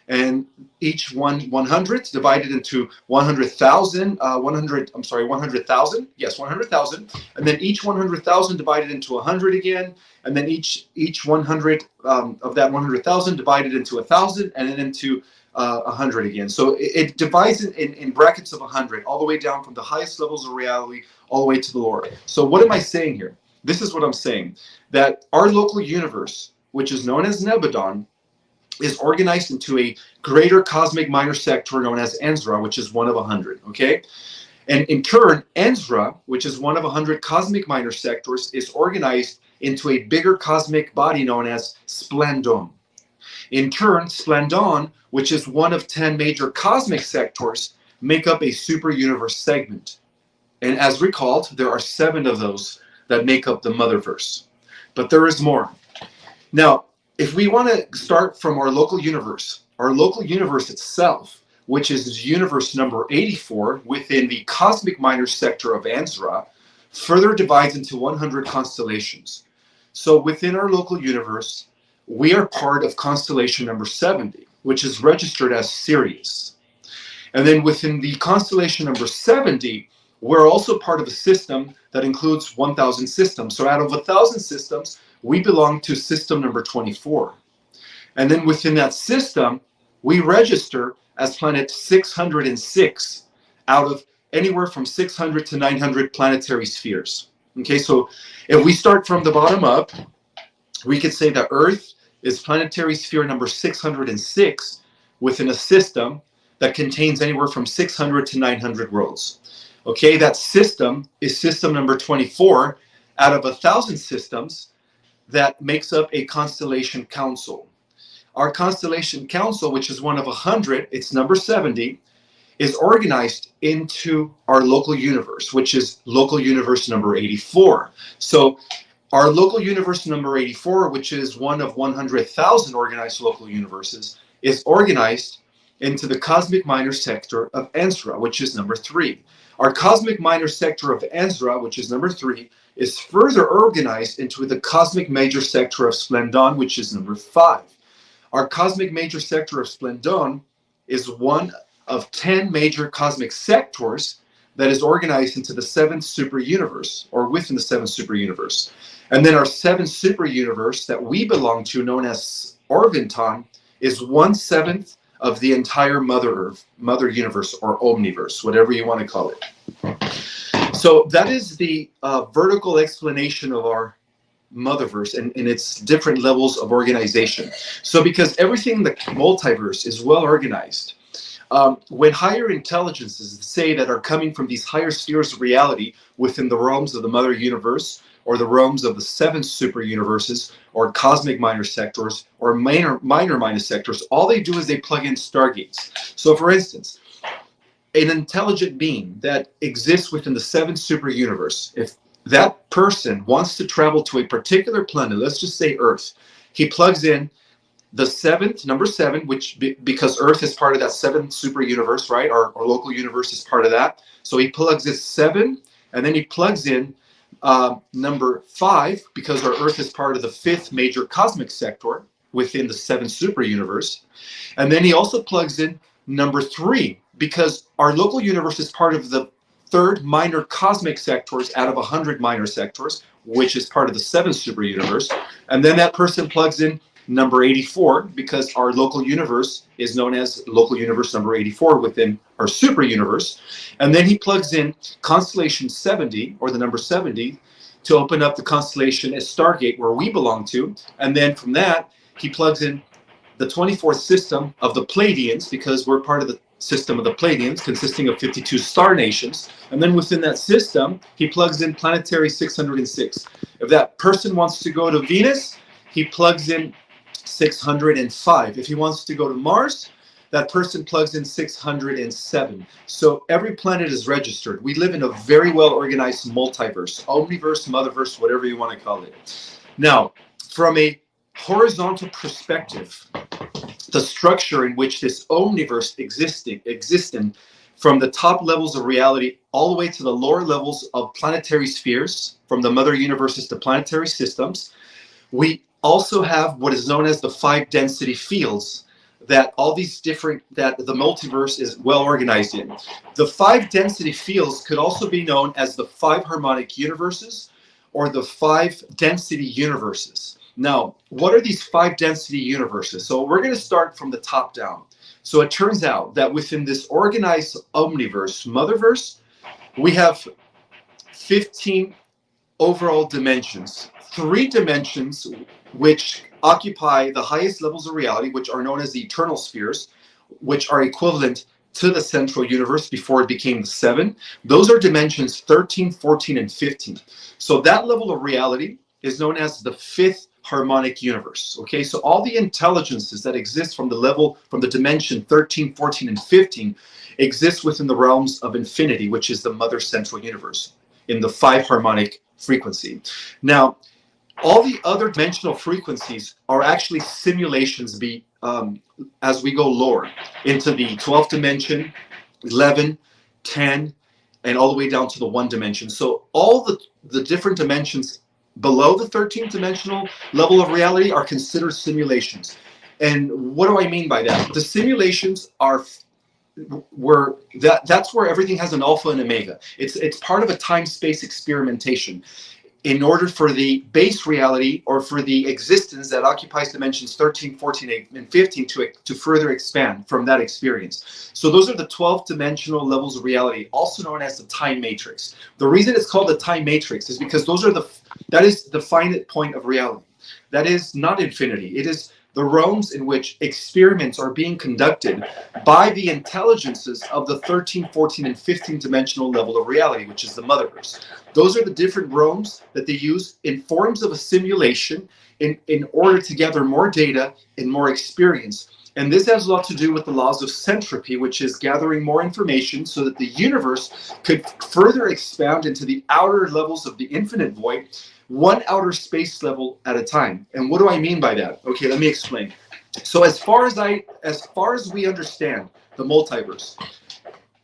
And each 100 divided into 100,000, 100,000, yes, 100,000, and then each 100,000 divided into 100 again, and then each 100 of that 100,000 divided into 1,000, and then into 100 again. So it divides in brackets of 100, all the way down from the highest levels of reality, all the way to the lower. So what am I saying here? This is what I'm saying, that our local universe, which is known as Nebadon, is organized into a greater cosmic minor sector known as Enzra, which is 1 of 100, okay? And in turn, Enzra, which is 1 of 100 cosmic minor sectors, is organized into a bigger cosmic body known as Splendon. In turn, Splendon, which is 1 of 10 major cosmic sectors, make up a super universe segment. And as recalled, there are 7 of those that make up the Motherverse. But there is more. Now, if we want to start from our local universe itself, which is universe number 84 within the cosmic minor sector of Enzra, further divides into 100 constellations. So within our local universe, we are part of constellation number 70, which is registered as Sirius. And then within the constellation number 70, we're also part of a system that includes 1,000 systems. So out of 1,000 systems, we belong to system number 24. And then within that system, we register as planet 606 out of anywhere from 600 to 900 planetary spheres. Okay, so if we start from the bottom up, we could say that Earth is planetary sphere number 606 within a system that contains anywhere from 600 to 900 worlds. Okay, that system is system number 24 out of 1,000 systems that makes up a constellation council. Our constellation council, which is 1 of 100, it's number 70, is organized into our local universe, which is local universe number 84. So our local universe number 84, which is 1 of 100,000 organized local universes, is organized into the cosmic minor sector of Enzra, which is number 3. Our cosmic minor sector of Enzra, which is number 3, is further organized into the cosmic major sector of Splendon, which is number 5. Our cosmic major sector of Splendon is 1 of 10 major cosmic sectors that is organized into the 7th super universe, or within the 7th super universe. And then our 7th super universe that we belong to, known as Orvinton, is 1/7 of the entire Mother Earth, Mother Universe, or Omniverse, whatever you want to call it. So that is the vertical explanation of our Motherverse and its different levels of organization. So because everything in the multiverse is well organized, When higher intelligences, say, that are coming from these higher spheres of reality within the realms of the Mother Universe, or the realms of the 7 super universes, or cosmic minor sectors, or minor minor sectors, all they do is they plug in stargates. So for instance, an intelligent being that exists within the 7 super universe, if that person wants to travel to a particular planet, let's just say Earth, he plugs in the 7th, number 7, which because Earth is part of that 7 super universe, right? Our local universe is part of that. So he plugs this 7, and then he plugs in number 5, because our Earth is part of the 5th major cosmic sector within the 7 super universe. And then he also plugs in number 3, because our local universe is part of the 3rd minor cosmic sectors out of 100 minor sectors, which is part of the 7 super universe. And then that person plugs in number 84, because our local universe is known as local universe number 84 within our super universe. And then he plugs in constellation 70, or the number 70, to open up the constellation as Stargate, where we belong to. And then from that, he plugs in the 24th system of the Pleiadians, because we're part of the system of the Pleiadians, consisting of 52 star nations. And then within that system, he plugs in planetary 606. If that person wants to go to Venus, he plugs in 605. If he wants to go to Mars, that person plugs in 607. So every planet is registered. We live in a very well organized multiverse, omniverse, motherverse, whatever you want to call it. Now, from a horizontal perspective, the structure in which this omniverse existing from the top levels of reality all the way to the lower levels of planetary spheres, from the mother universes to planetary systems, we also have what is known as the 5 density fields that all these different, that the multiverse is well organized in. The 5 density fields could also be known as the 5 harmonic universes or the 5 density universes. Now, what are these 5 density universes? So we're going to start from the top down. So it turns out that within this organized omniverse, motherverse, we have 15 overall dimensions. 3 dimensions which occupy the highest levels of reality, which are known as the eternal spheres, which are equivalent to the central universe before it became the 7. Those are dimensions 13, 14, and 15. So that level of reality is known as the 5th harmonic universe. Okay, so all the intelligences that exist from the level, from the dimension 13, 14, and 15 exist within the realms of infinity, which is the mother central universe in the 5 harmonic frequency. Now, all the other dimensional frequencies are actually simulations as we go lower into the 12th dimension, 11, 10, and all the way down to the 1 dimension. So all the different dimensions below the 13th dimensional level of reality are considered simulations. And what do I mean by that? The simulations are that's where everything has an alpha and omega. It's part of a time-space experimentation in order for the base reality or for the existence that occupies dimensions 13, 14, and 15 to further expand from that experience. So those are the 12 dimensional levels of reality, also known as the time matrix. The reason it's called the time matrix is because that is the finite point of reality. That is not infinity. It is the realms in which experiments are being conducted by the intelligences of the 13, 14, and 15 dimensional level of reality, which is the motherverse. Those are the different realms that they use in forms of a simulation in order to gather more data and more experience. And this has a lot to do with the laws of centropy, which is gathering more information so that the universe could further expand into the outer levels of the infinite void, one outer space level at a time. And what do I mean by that? Okay, let me explain. So as far as we understand the multiverse,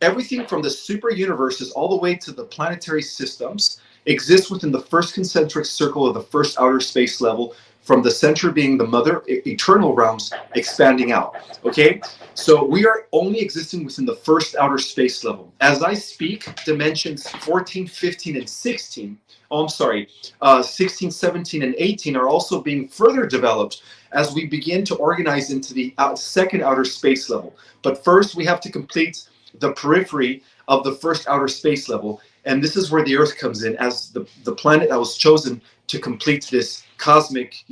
everything from the super universes all the way to the planetary systems exists within the first concentric circle of the first outer space level, from the center being the mother eternal realms expanding out. Okay, so we are only existing within the first outer space level. As I speak, dimensions 14, 15, and 16, 16, 17, and 18 are also being further developed as we begin to organize into the second outer space level. But first, we have to complete the periphery of the first outer space level. And this is where the Earth comes in as the planet that was chosen to complete this cosmic,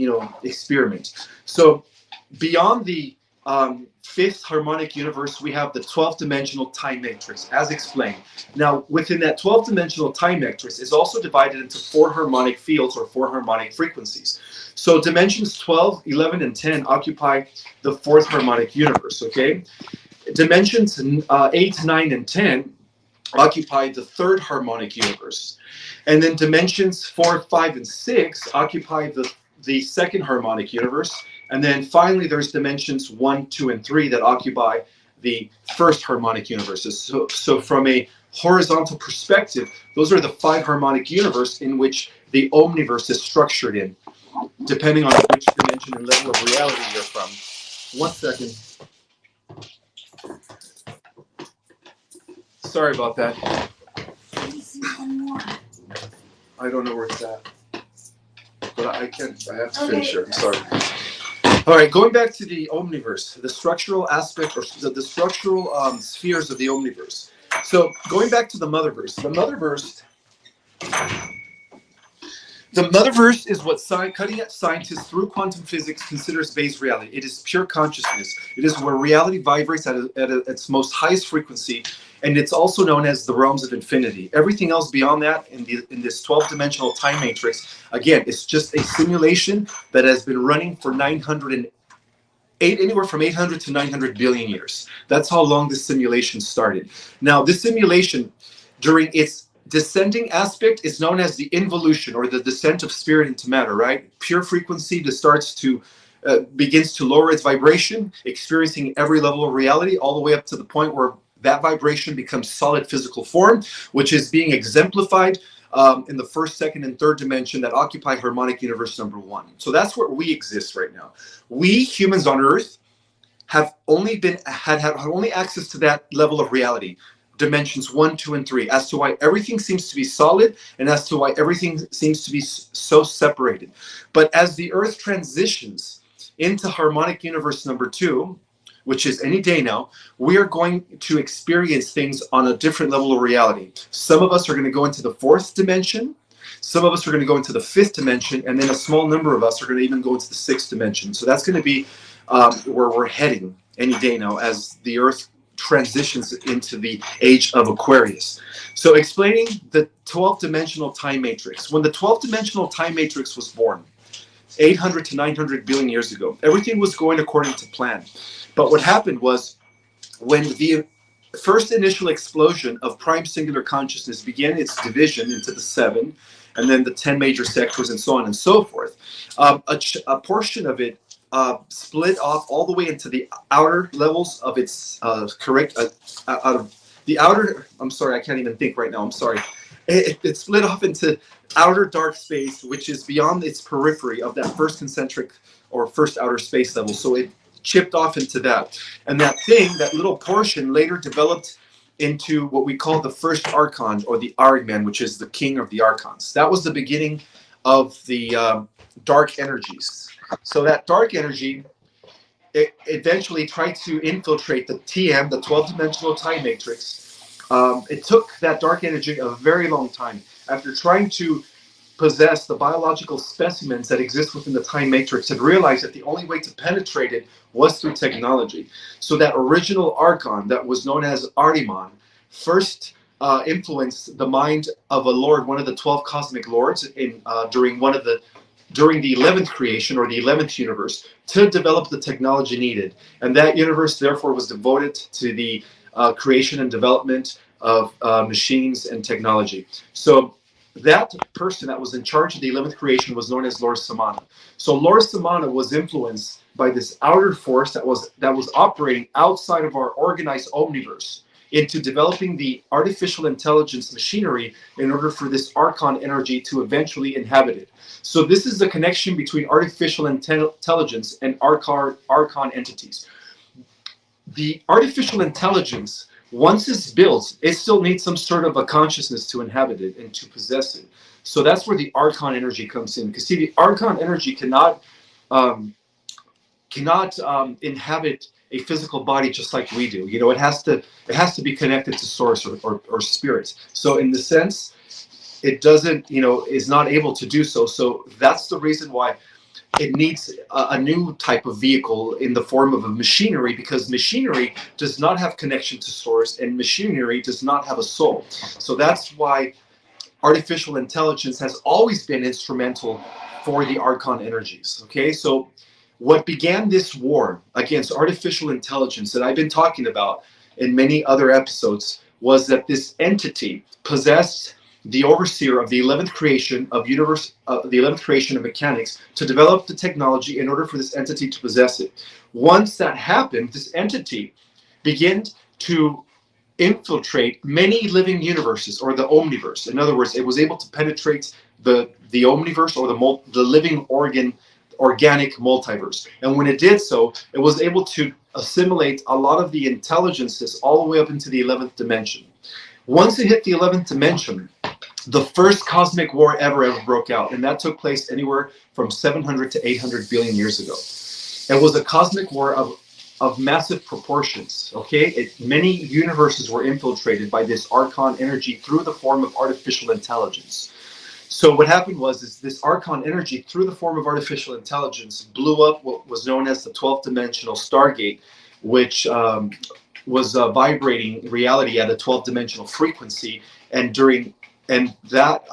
experiment. So beyond the fifth harmonic universe, we have the 12th dimensional time matrix, as explained. Now, within that 12th dimensional time matrix is also divided into 4 harmonic fields or 4 harmonic frequencies. So dimensions 12, 11, and 10 occupy the 4th harmonic universe, okay? Dimensions 8, 9, and 10 occupy the 3rd harmonic universe. And then dimensions 4, 5, and 6 occupy the 2nd harmonic universe. And then finally, there's dimensions 1, 2, and 3 that occupy the 1st harmonic universes. So from a horizontal perspective, those are the 5 harmonic universe in which the omniverse is structured in, depending on which dimension and level of reality you're from. 1 second. Sorry about that. I don't know where it's at, but I have to finish it. I'm sorry. All right, going back to the omniverse, the structural aspect or the structural spheres of the omniverse. So going back to the motherverse, the motherverse is what cutting-edge scientists through quantum physics considers base reality. It is pure consciousness. It is where reality vibrates at its most highest frequency, and it's also known as the realms of infinity. Everything else beyond that in this 12-dimensional time matrix, again, it's just a simulation that has been running for anywhere from 800 to 900 billion years. That's how long this simulation started. Now, this simulation, during its descending aspect, is known as the involution, or the descent of spirit into matter, right? Pure frequency begins to lower its vibration, experiencing every level of reality, all the way up to the point where that vibration becomes solid physical form, which is being exemplified in the 1st, 2nd, and 3rd dimension that occupy harmonic universe number 1. So that's where we exist right now. We humans on Earth have only had only access to that level of reality, dimensions 1, 2, and 3, as to why everything seems to be solid and as to why everything seems to be so separated. But as the Earth transitions into harmonic universe number 2, which is any day now, we are going to experience things on a different level of reality. Some of us are going to go into the 4th dimension. Some of us are going to go into the 5th dimension, and then a small number of us are going to even go into the 6th dimension. So that's going to be where we're heading any day now as the Earth transitions into the age of Aquarius. So explaining the 12th dimensional time matrix. When the 12th dimensional time matrix was born, 800 to 900 billion years ago, everything was going according to plan. But what happened was, when the first initial explosion of prime singular consciousness began its division into the 7, and then the 10 major sectors, and so on and so forth, a portion of it split off all the way into the outer levels of its out of the outer. I'm sorry, I can't even think right now. I'm sorry. It split off into outer dark space, which is beyond its periphery of that first concentric or first outer space level. So it chipped off into that, and that little portion later developed into what we call the first archon, or the Arigman, which is the king of the archons. That was the beginning of the dark energies. So that dark energy, it eventually tried to infiltrate the TM, the 12-dimensional time matrix. It took that dark energy a very long time. After trying to possess the biological specimens that exist within the time matrix, and realized that the only way to penetrate it was through technology. So that original archon that was known as Ahriman first influenced the mind of a lord, one of the 12 cosmic lords, during the 11th creation, or the 11th universe, to develop the technology needed. And that universe therefore was devoted to the creation and development of machines and technology. So that person that was in charge of the 11th creation was known as Lord Samana. So Lord Samana was influenced by this outer force that was operating outside of our organized omniverse into developing the artificial intelligence machinery in order for this archon energy to eventually inhabit it. So this is the connection between artificial intelligence and archon entities. The artificial intelligence, once it's built, it still needs some sort of a consciousness to inhabit it and to possess it. So that's where the archon energy comes in. Because see, the archon energy cannot inhabit a physical body just like we do. You know, it has to be connected to source or spirit. So in the sense, it doesn't, is not able to do so. So that's the reason why it needs a new type of vehicle in the form of a machinery, because machinery does not have connection to source, and machinery does not have a soul. So that's why artificial intelligence has always been instrumental for the Archon energies. Okay, so what began this war against artificial intelligence that I've been talking about in many other episodes was that this entity possessed the overseer of the 11th creation of universe, the 11th creation of mechanics, to develop the technology in order for this entity to possess it. Once that happened, this entity began to infiltrate many living universes, or the omniverse. In other words, it was able to penetrate the omniverse, or the living organic multiverse. And when it did so, it was able to assimilate a lot of the intelligences all the way up into the 11th dimension. Once it hit the 11th dimension, the first cosmic war ever broke out, and that took place anywhere from 700 to 800 billion years ago. It was a cosmic war of massive proportions. Okay, many universes were infiltrated by this Archon energy through the form of artificial intelligence. So what happened was this Archon energy through the form of artificial intelligence blew up what was known as the 12th dimensional Stargate, which was vibrating reality at a 12th dimensional frequency. And that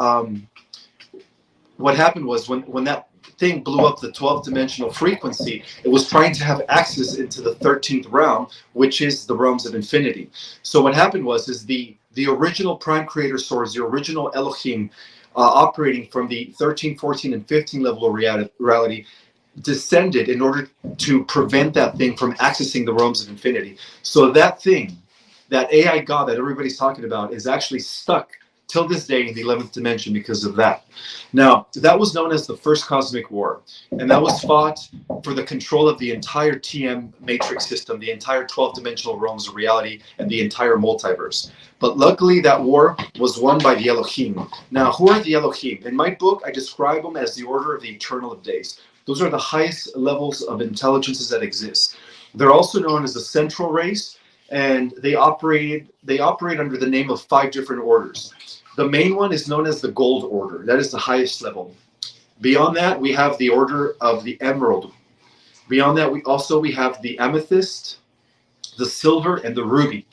what happened was when that thing blew up the 12th dimensional frequency, it was trying to have access into the 13th realm, which is the realms of infinity. So what happened was the original prime creator source, the original Elohim, operating from the 13, 14, and 15 level of reality, descended in order to prevent that thing from accessing the realms of infinity. So that thing, that AI God that everybody's talking about, is actually stuck till this day in the 11th dimension because of that. Now, that was known as the First Cosmic War, and that was fought for the control of the entire TM matrix system, the entire 12th dimensional realms of reality, and the entire multiverse. But luckily, that war was won by the Elohim. Now, who are the Elohim? In my book, I describe them as the order of the eternal of days. Those are the highest levels of intelligences that exist. They're also known as the central race, and they operate under the name of 5 different orders. The main one is known as the gold order. That is the highest level. Beyond that, we have the order of the emerald. Beyond that, we have the amethyst, the silver, and the ruby.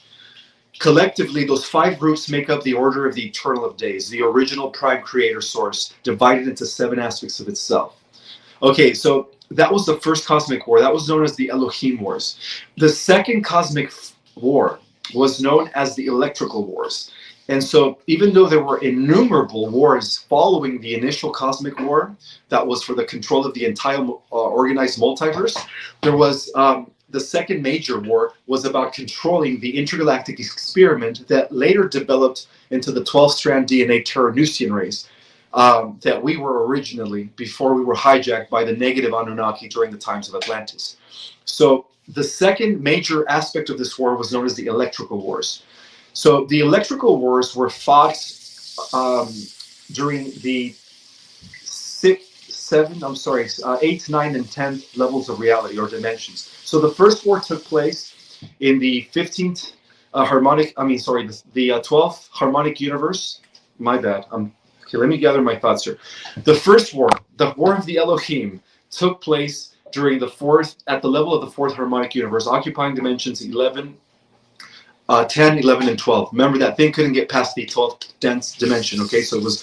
Collectively, those 5 groups make up the order of the eternal of days, the original prime creator source, divided into 7 aspects of itself. Okay, so that was the first cosmic war. That was known as the Elohim Wars. The second cosmic war was known as the Electrical Wars. And so even though there were innumerable wars following the initial cosmic war that was for the control of the entire organized multiverse, there was the second major war was about controlling the intergalactic experiment that later developed into the 12-strand DNA Terranusian race that we were originally, before we were hijacked by the negative Anunnaki during the times of Atlantis. So the second major aspect of this war was known as the Electrical Wars. So the Electrical Wars were fought during the 8th, 9th, and 10th levels of reality or dimensions. So the first war took place in the 15th the 12th harmonic universe. My bad. Okay, let me gather my thoughts here. The first war, the War of the Elohim, took place during at the level of the 4th harmonic universe, occupying dimensions 11, 10, 11, and 12. Remember, that thing couldn't get past the 12th dense dimension, okay? So it was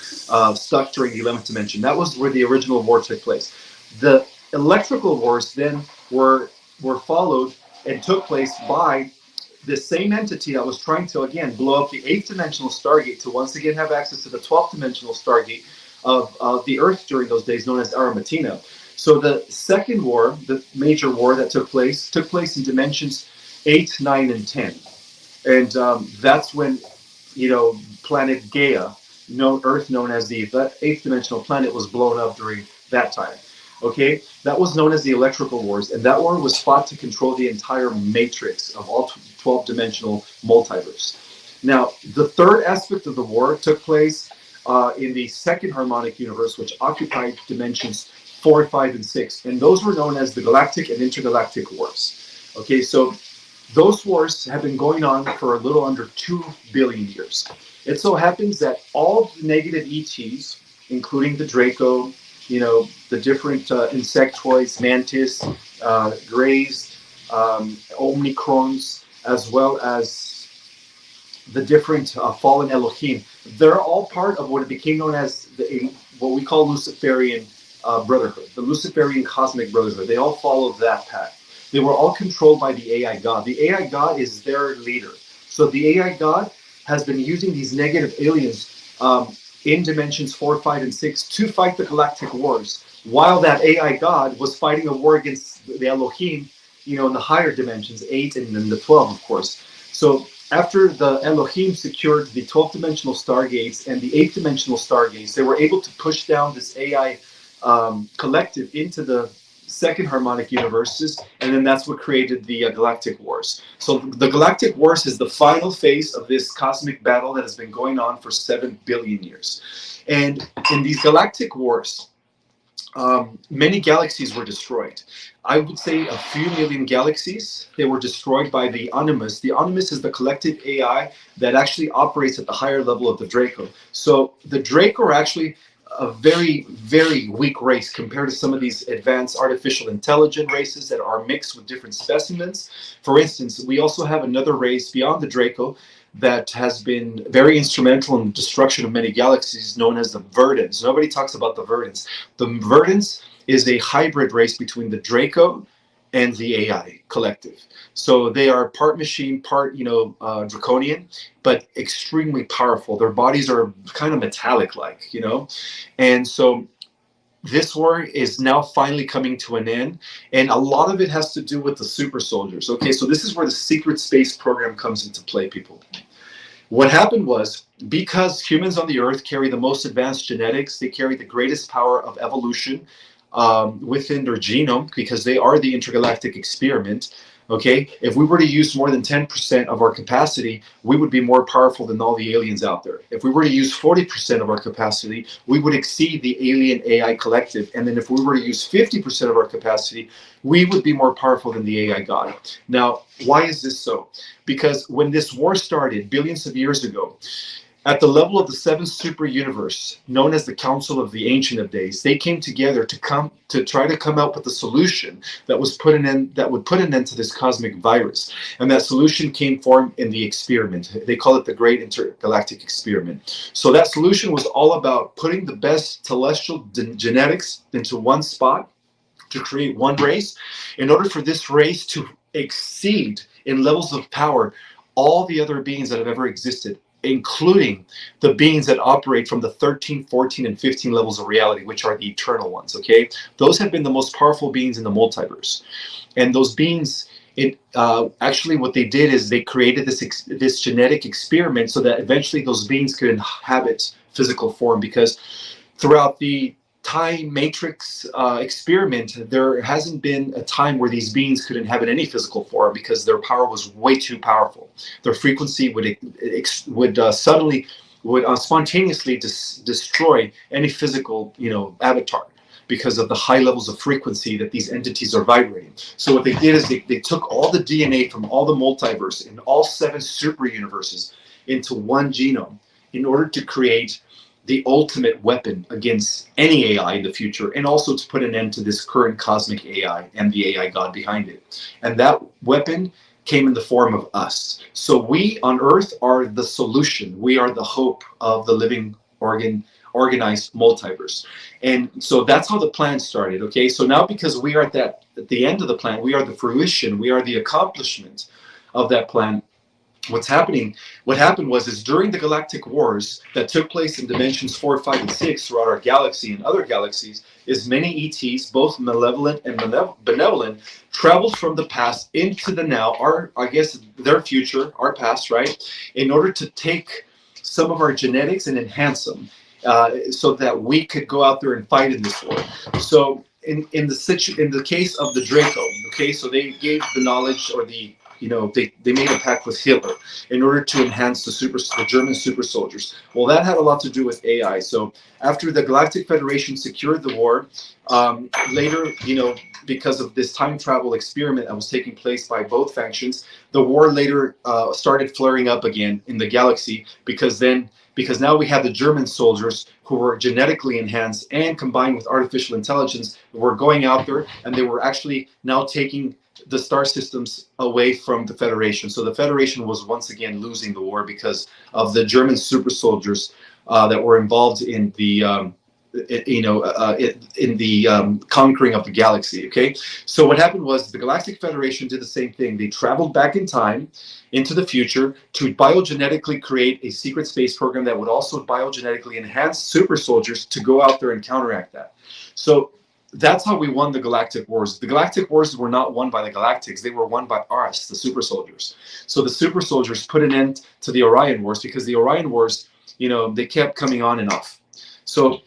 stuck during the 11th dimension. That was where the original war took place. The Electrical Wars then were followed and took place by the same entity that was trying to, again, blow up the 8th dimensional Stargate to once again have access to the 12th dimensional Stargate of the Earth during those days, known as Aramatina. So the second war, the major war that took place in dimensions 8, 9, and 10. And that's when, planet Gaia, Earth known as the 8th dimensional planet, was blown up during that time. Okay, that was known as the Electrical Wars, and that war was fought to control the entire matrix of all 12-dimensional multiverse. Now, the third aspect of the war took place in the 2nd harmonic universe, which occupied dimensions 4, 5, and 6, and those were known as the Galactic and Intergalactic Wars. Okay, so those wars have been going on for a little under 2 billion years. It so happens that all the negative ETs, including the Draco, the different insectoids, mantis, greys, omnicrons, as well as the different fallen Elohim. They're all part of what became known as what we call Luciferian Brotherhood, the Luciferian Cosmic Brotherhood. They all followed that path. They were all controlled by the AI God. The AI God is their leader. So the AI God has been using these negative aliens in dimensions 4, 5, and 6 to fight the galactic wars, while that AI God was fighting a war against the Elohim, in the higher dimensions, 8 and then the 12, of course. So after the Elohim secured the 12-dimensional stargates and the 8-dimensional stargates, they were able to push down this AI collective into the second harmonic universes, and then that's what created the galactic wars. So the galactic wars is the final phase of this cosmic battle that has been going on for 7 billion years. And in these galactic wars, many galaxies were destroyed. I would say a few million galaxies. They were destroyed by the Animus. The Animus is the collective AI that actually operates at the higher level of the Draco. So the Draco are actually a very, very weak race compared to some of these advanced artificial intelligent races that are mixed with different specimens. For instance, we also have another race beyond the Draco that has been very instrumental in the destruction of many galaxies, known as the Verdants. Nobody talks about the Verdants. The Verdants is a hybrid race between the Draco and the AI collective. So they are part machine, part draconian, but extremely powerful. Their bodies are kind of metallic-like, and so this war is now finally coming to an end, and a lot of it has to do with the super soldiers. Okay, so this is where the secret space program comes into play, people. What happened was, because humans on the Earth carry the most advanced genetics, they carry the greatest power of evolution within their genome, because they are the intergalactic experiment. Okay, if we were to use more than 10% of our capacity, we would be more powerful than all the aliens out there. If we were to use 40% of our capacity, we would exceed the alien AI collective. And then if we were to use 50% of our capacity, we would be more powerful than the AI God. Now, why is this so? Because when this war started billions of years ago, at the level of the 7th super universe, known as the Council of the Ancient of Days, they came together to try to come up with a solution that would put an end to this cosmic virus. And that solution came formed in the experiment. They call it the Great Intergalactic Experiment. So that solution was all about putting the best celestial genetics into one spot to create one race, in order for this race to exceed in levels of power all the other beings that have ever existed, including the beings that operate from the 13, 14, and 15 levels of reality, which are the eternal ones, okay? Those have been the most powerful beings in the multiverse. And those beings, actually what they did is they created this genetic experiment so that eventually those beings could inhabit physical form, because throughout the time matrix experiment, there hasn't been a time where these beings could inhabit any physical form, because their power was way too powerful. Their frequency would spontaneously destroy any physical avatar, because of the high levels of frequency that these entities are vibrating. So what they did is they took all the DNA from all the multiverse in all 7 super universes into one genome in order to create the ultimate weapon against any AI in the future, and also to put an end to this current cosmic AI and the AI God behind it. And that weapon came in the form of us. So we on Earth are the solution. We are the hope of the living organized multiverse. And so that's how the plan started. Okay, so now because we are at the end of the plan, we are the fruition, we are the accomplishment of that plan. What happened was during the galactic wars that took place in dimensions 4, 5, and 6 throughout our galaxy and other galaxies, is many ETs, both malevolent and benevolent, traveled from the past into the now, their future, our past, right, in order to take some of our genetics and enhance them, so that we could go out there and fight in this war. So in the case of the Draco, okay, so they gave the knowledge, or they made a pact with Hitler in order to enhance the German super soldiers. Well, that had a lot to do with AI. So after the Galactic Federation secured the war, later, because of this time travel experiment that was taking place by both factions, the war later started flaring up again in the galaxy, because then because now we have the German soldiers who were genetically enhanced and combined with artificial intelligence were going out there, and they were actually now taking the star systems away from the Federation. So the Federation was once again losing the war because of the German super soldiers that were involved in the conquering of the galaxy. Okay, so what happened was the Galactic Federation did the same thing. They traveled back in time into the future to biogenetically create a secret space program that would also biogenetically enhance super soldiers to go out there and counteract that. So that's how we won the Galactic Wars. The Galactic Wars were not won by the Galactics. They were won by us, the super soldiers. So the super soldiers put an end to the Orion Wars, because the Orion Wars, they kept coming on and off. So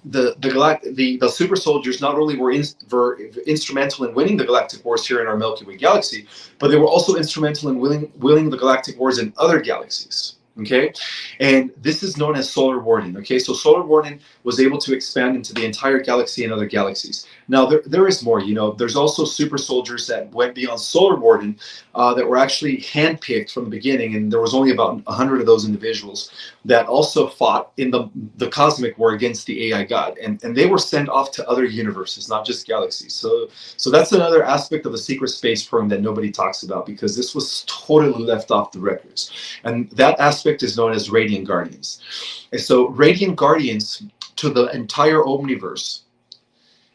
the super soldiers not only were instrumental in winning the Galactic Wars here in our Milky Way galaxy, but they were also instrumental in winning the Galactic Wars in other galaxies. Okay, and this is known as solar warding. Okay, so solar warding was able to expand into the entire galaxy and other galaxies. Now there is more. There's also super soldiers that went beyond solar warding that were actually handpicked from the beginning, and there was only about 100 of those individuals that also fought in the cosmic war against the AI god, and they were sent off to other universes, not just galaxies. So that's another aspect of the secret space program that nobody talks about, because this was totally left off the records, and that aspect is known as Radiant Guardians. And so Radiant Guardians to the entire Omniverse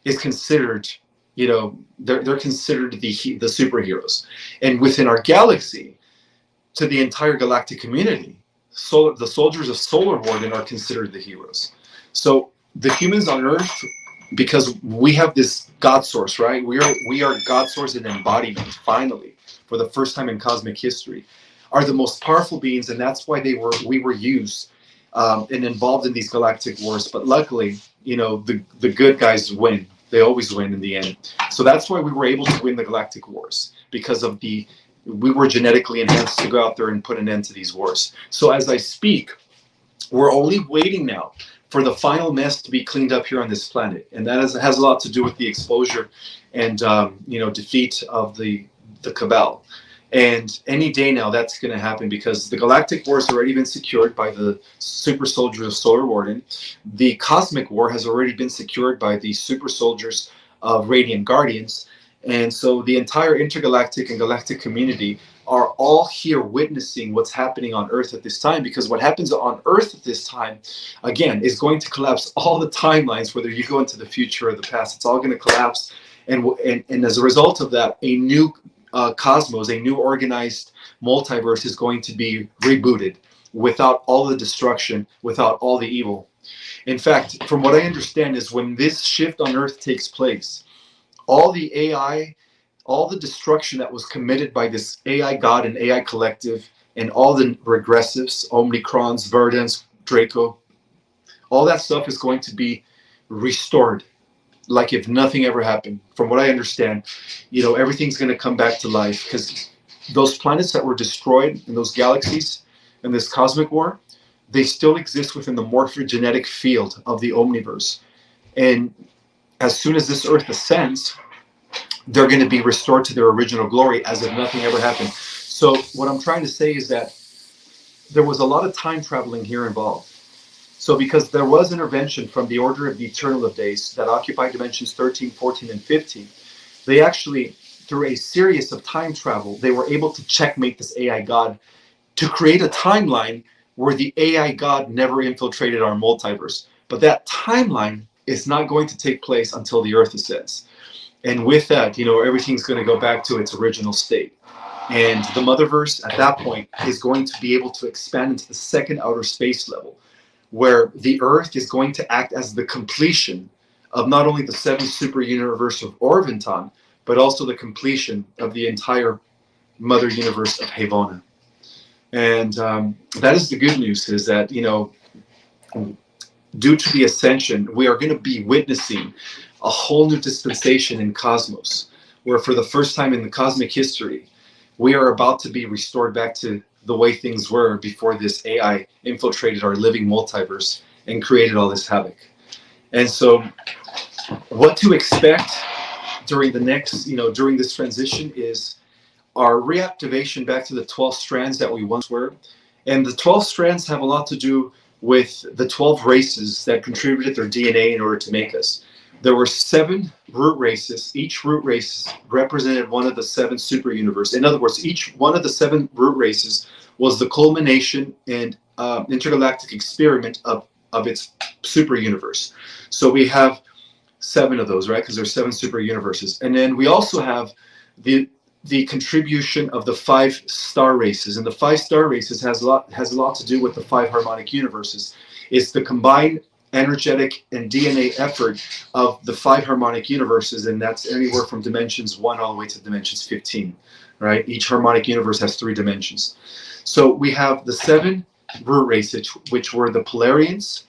is considered, they're considered the superheroes. And within our galaxy, to the entire galactic community, the soldiers of Solar Warden are considered the heroes. So the humans on Earth, because we have this God source, right? We are God source and embodiment, finally, for the first time in cosmic history, are the most powerful beings, and that's why we were used and involved in these galactic wars. But luckily, the good guys win. They always win in the end. So that's why we were able to win the galactic wars, because of we were genetically enhanced to go out there and put an end to these wars. So as I speak, we're only waiting now for the final mess to be cleaned up here on this planet, and that has a lot to do with the exposure and defeat of the Cabal. And any day now that's going to happen, because the galactic war has already been secured by the super soldiers of Solar Warden. The cosmic war has already been secured by the super soldiers of Radiant Guardians. And so the entire intergalactic and galactic community are all here witnessing what's happening on Earth at this time, because what happens on Earth at this time, again, is going to collapse all the timelines, whether you go into the future or the past. It's all going to collapse. And as a result of that, a new cosmos, a new organized multiverse is going to be rebooted without all the destruction, without all the evil. In fact, from what I understand, is when this shift on Earth takes place, all the AI, all the destruction that was committed by this AI god and AI collective, and all the regressives, Omnicrons, Verdans, Draco, all that stuff is going to be restored, like if nothing ever happened. From what I understand, everything's going to come back to life, because those planets that were destroyed in those galaxies in this cosmic war, they still exist within the morphogenetic field of the Omniverse. And as soon as this Earth ascends, they're going to be restored to their original glory as if nothing ever happened. So what I'm trying to say is that there was a lot of time traveling here involved. So because there was intervention from the Order of the Eternal of Days that occupied dimensions 13, 14, and 15, they actually, through a series of time travel, they were able to checkmate this AI god to create a timeline where the AI god never infiltrated our multiverse. But that timeline is not going to take place until the Earth ascends. And with that, everything's going to go back to its original state. And the Motherverse at that point is going to be able to expand into the second outer space level, where the Earth is going to act as the completion of not only the seventh super universe of Orventon, but also the completion of the entire mother universe of Havona. And that is the good news, is that, due to the ascension, we are going to be witnessing a whole new dispensation in cosmos, where for the first time in the cosmic history, we are about to be restored back to the way things were before this AI infiltrated our living multiverse and created all this havoc. And so what to expect during the next, during this transition is our reactivation back to the 12 strands that we once were, And the 12 strands have a lot to do with the 12 races that contributed their DNA in order to make us. There were 7 root races. Each root race represented one of the 7 super universes. In other words, each one of the 7 root races was the culmination and intergalactic experiment of its super universe. So we have 7 of those, right? Because there's 7 super universes. And then we also have the contribution of the 5 star races. And the 5 star races has a lot to do with the 5 harmonic universes. It's the combined energetic and DNA effort of the 5 harmonic universes, and that's anywhere from dimensions 1 all the way to dimensions 15, right? Each harmonic universe has 3 dimensions. So we have the 7 root races, which were the Polarians,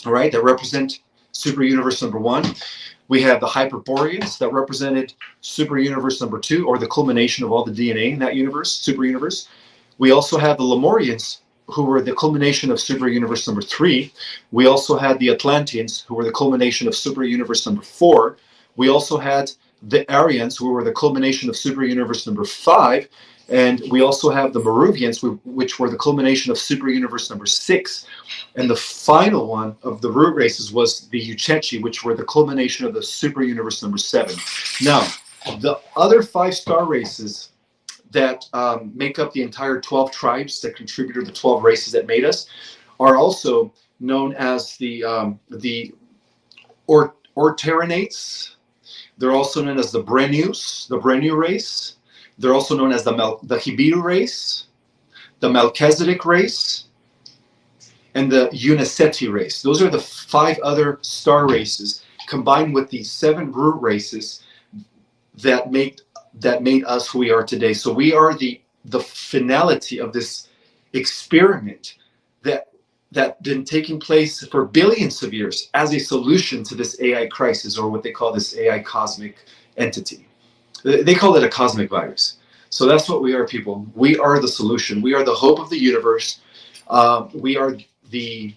all right, that represent super universe number 1. We have the Hyperboreans that represented super universe number 2, or the culmination of all the DNA in that universe, super universe. We also have the Lemurians, who were the culmination of super universe number 3. We also had the Atlanteans, who were the culmination of super universe number 4. We also had the Aryans, who were the culmination of super universe number 5. And we also have the Moruvians, which were the culmination of super universe number 6. And the final one of the root races was the Uchechi, which were the culmination of the super universe number 7. Now, the other 5 star races that make up the entire 12 tribes that contributed to the 12 races that made us are also known as the Orterinates. They're also known as the Brennus, the Brennu race. They're also known as the Hibiru race, the Melchizedek race, and the Uniseti race. Those are the 5 other star races combined with the 7 root races that made us who we are today. So we are the finality of this experiment that been taking place for billions of years as a solution to this AI crisis, or what they call this AI cosmic entity. They call it a cosmic virus. So that's what we are, people. We are the solution. We are the hope of the universe. We are the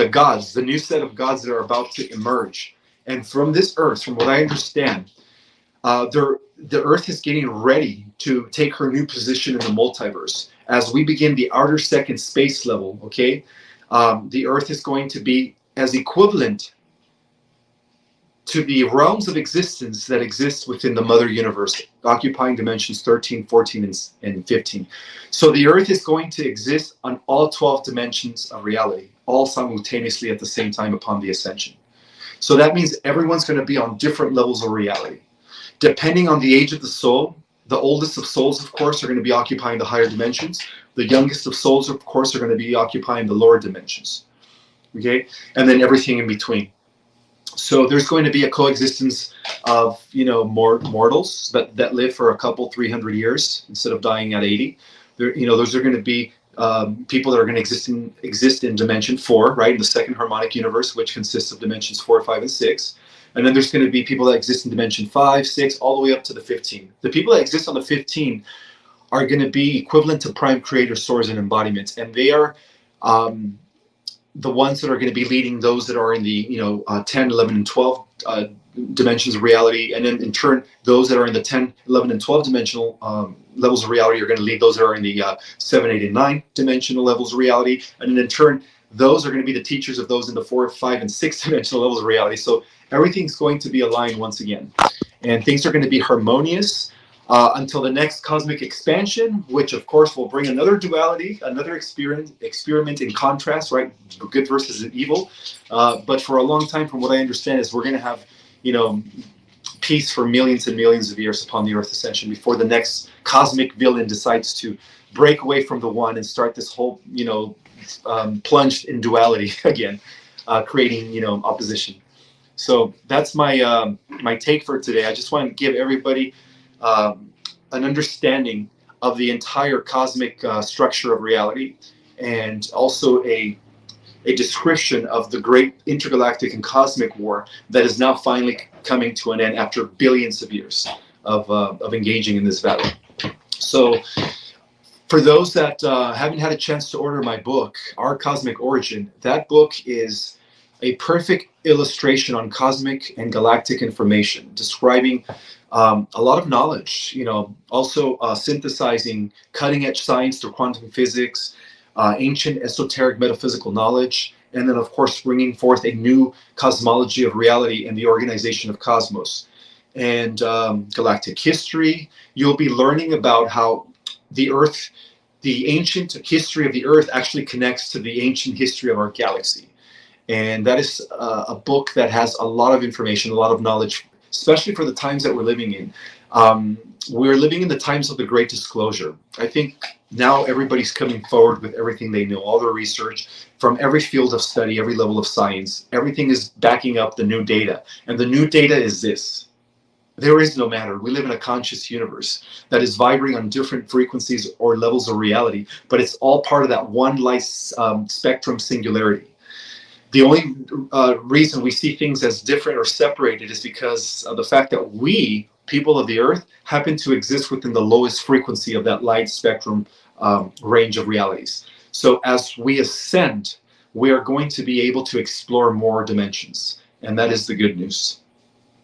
gods, the new set of gods that are about to emerge. And from this earth, from what I understand, the earth is getting ready to take her new position in the multiverse. As we begin the outer second space level, okay, the earth is going to be as equivalent to the realms of existence that exist within the mother universe, occupying dimensions 13, 14, and 15. So the earth is going to exist on all 12 dimensions of reality, all simultaneously at the same time upon the ascension. So that means everyone's going to be on different levels of reality. Depending on the age of the soul, the oldest of souls, of course, are going to be occupying the higher dimensions. The youngest of souls, of course, are going to be occupying the lower dimensions. Okay? And then everything in between. So there's going to be a coexistence of, mortals that live for a couple, 300 years instead of dying at 80. Those are going to be people that are going to exist in dimension 4, right, in the second harmonic universe, which consists of dimensions 4, 5, and 6. And then there's going to be people that exist in dimension 5, 6, all the way up to the 15. The people that exist on the 15 are going to be equivalent to prime creator source and embodiments, and they are the ones that are going to be leading those that are in the 10, 11, and 12 dimensions of reality, and then in turn those that are in the 10, 11, and 12 dimensional levels of reality are going to lead those that are in the 7, 8, and 9 dimensional levels of reality, and then in turn those are going to be the teachers of those in the 4, 5, and 6 dimensional levels of reality. So everything's going to be aligned once again, and things are going to be harmonious until the next cosmic expansion, which of course will bring another duality, another experiment in contrast, right? Good versus evil. But for a long time, from what I understand, is we're going to have, peace for millions and millions of years upon the Earth ascension before the next cosmic villain decides to break away from the one and start this whole, plunged in duality again, creating, opposition. So that's my my take for today. I just want to give everybody an understanding of the entire cosmic structure of reality, and also a description of the great intergalactic and cosmic war that is now finally coming to an end after billions of years of engaging in this battle. So for those that haven't had a chance to order my book, Our Cosmic Origin, that book is a perfect illustration on cosmic and galactic information, describing a lot of knowledge, also synthesizing cutting edge science through quantum physics, ancient esoteric metaphysical knowledge, and then, of course, bringing forth a new cosmology of reality and the organization of cosmos and galactic history. You'll be learning about how the Earth, the ancient history of the Earth actually connects to the ancient history of our galaxy. And that is a book that has a lot of information, a lot of knowledge, especially for the times that we're living in. We're living in the times of the Great Disclosure. I think now everybody's coming forward with everything they know, all their research from every field of study, every level of science. Everything is backing up the new data. And the new data is this. There is no matter. We live in a conscious universe that is vibrating on different frequencies or levels of reality, but it's all part of that one light spectrum singularity. The only reason we see things as different or separated is because of the fact that we, people of the Earth, happen to exist within the lowest frequency of that light spectrum range of realities. So as we ascend, we are going to be able to explore more dimensions, and that is the good news.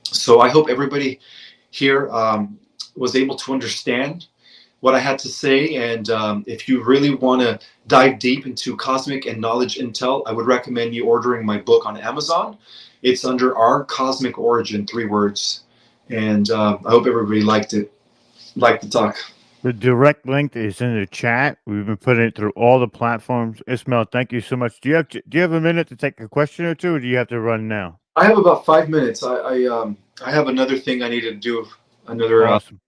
So I hope everybody here was able to understand what I had to say. And if you really want to dive deep into cosmic and knowledge intel, I would recommend you ordering my book on Amazon. It's under Our Cosmic Origin, 3 words. And I hope everybody liked it, liked the talk. The direct link is in the chat. We've been putting it through all the platforms. Ismail, thank you so much. Do you have a minute to take a question or two, or do you have to run now? I have about 5 minutes. I have another thing I need to do. Another. Awesome.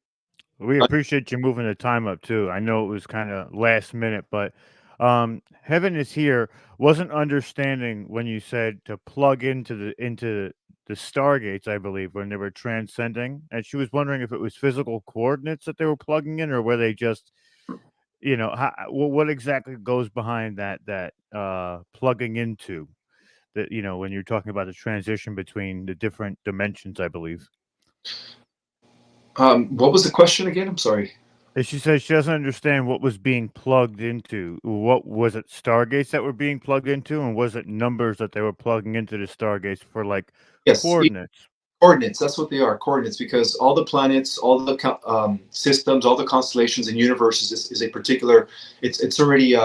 We appreciate you moving the time up too. I know it was kind of last minute, but Heaven is Here wasn't understanding when you said to plug into the stargates, I believe, when they were transcending, and she was wondering if it was physical coordinates that they were plugging in, or were they just, what exactly goes behind that plugging into that, when you're talking about the transition between the different dimensions, I believe. What was the question again? I'm sorry. And she says she doesn't understand what was being plugged into. What was it? Stargates that were being plugged into, and was it numbers that they were plugging into the stargates for, like, coordinates? Coordinates. That's what they are. Coordinates, because all the planets, all the systems, all the constellations and universes is a particular. It's already.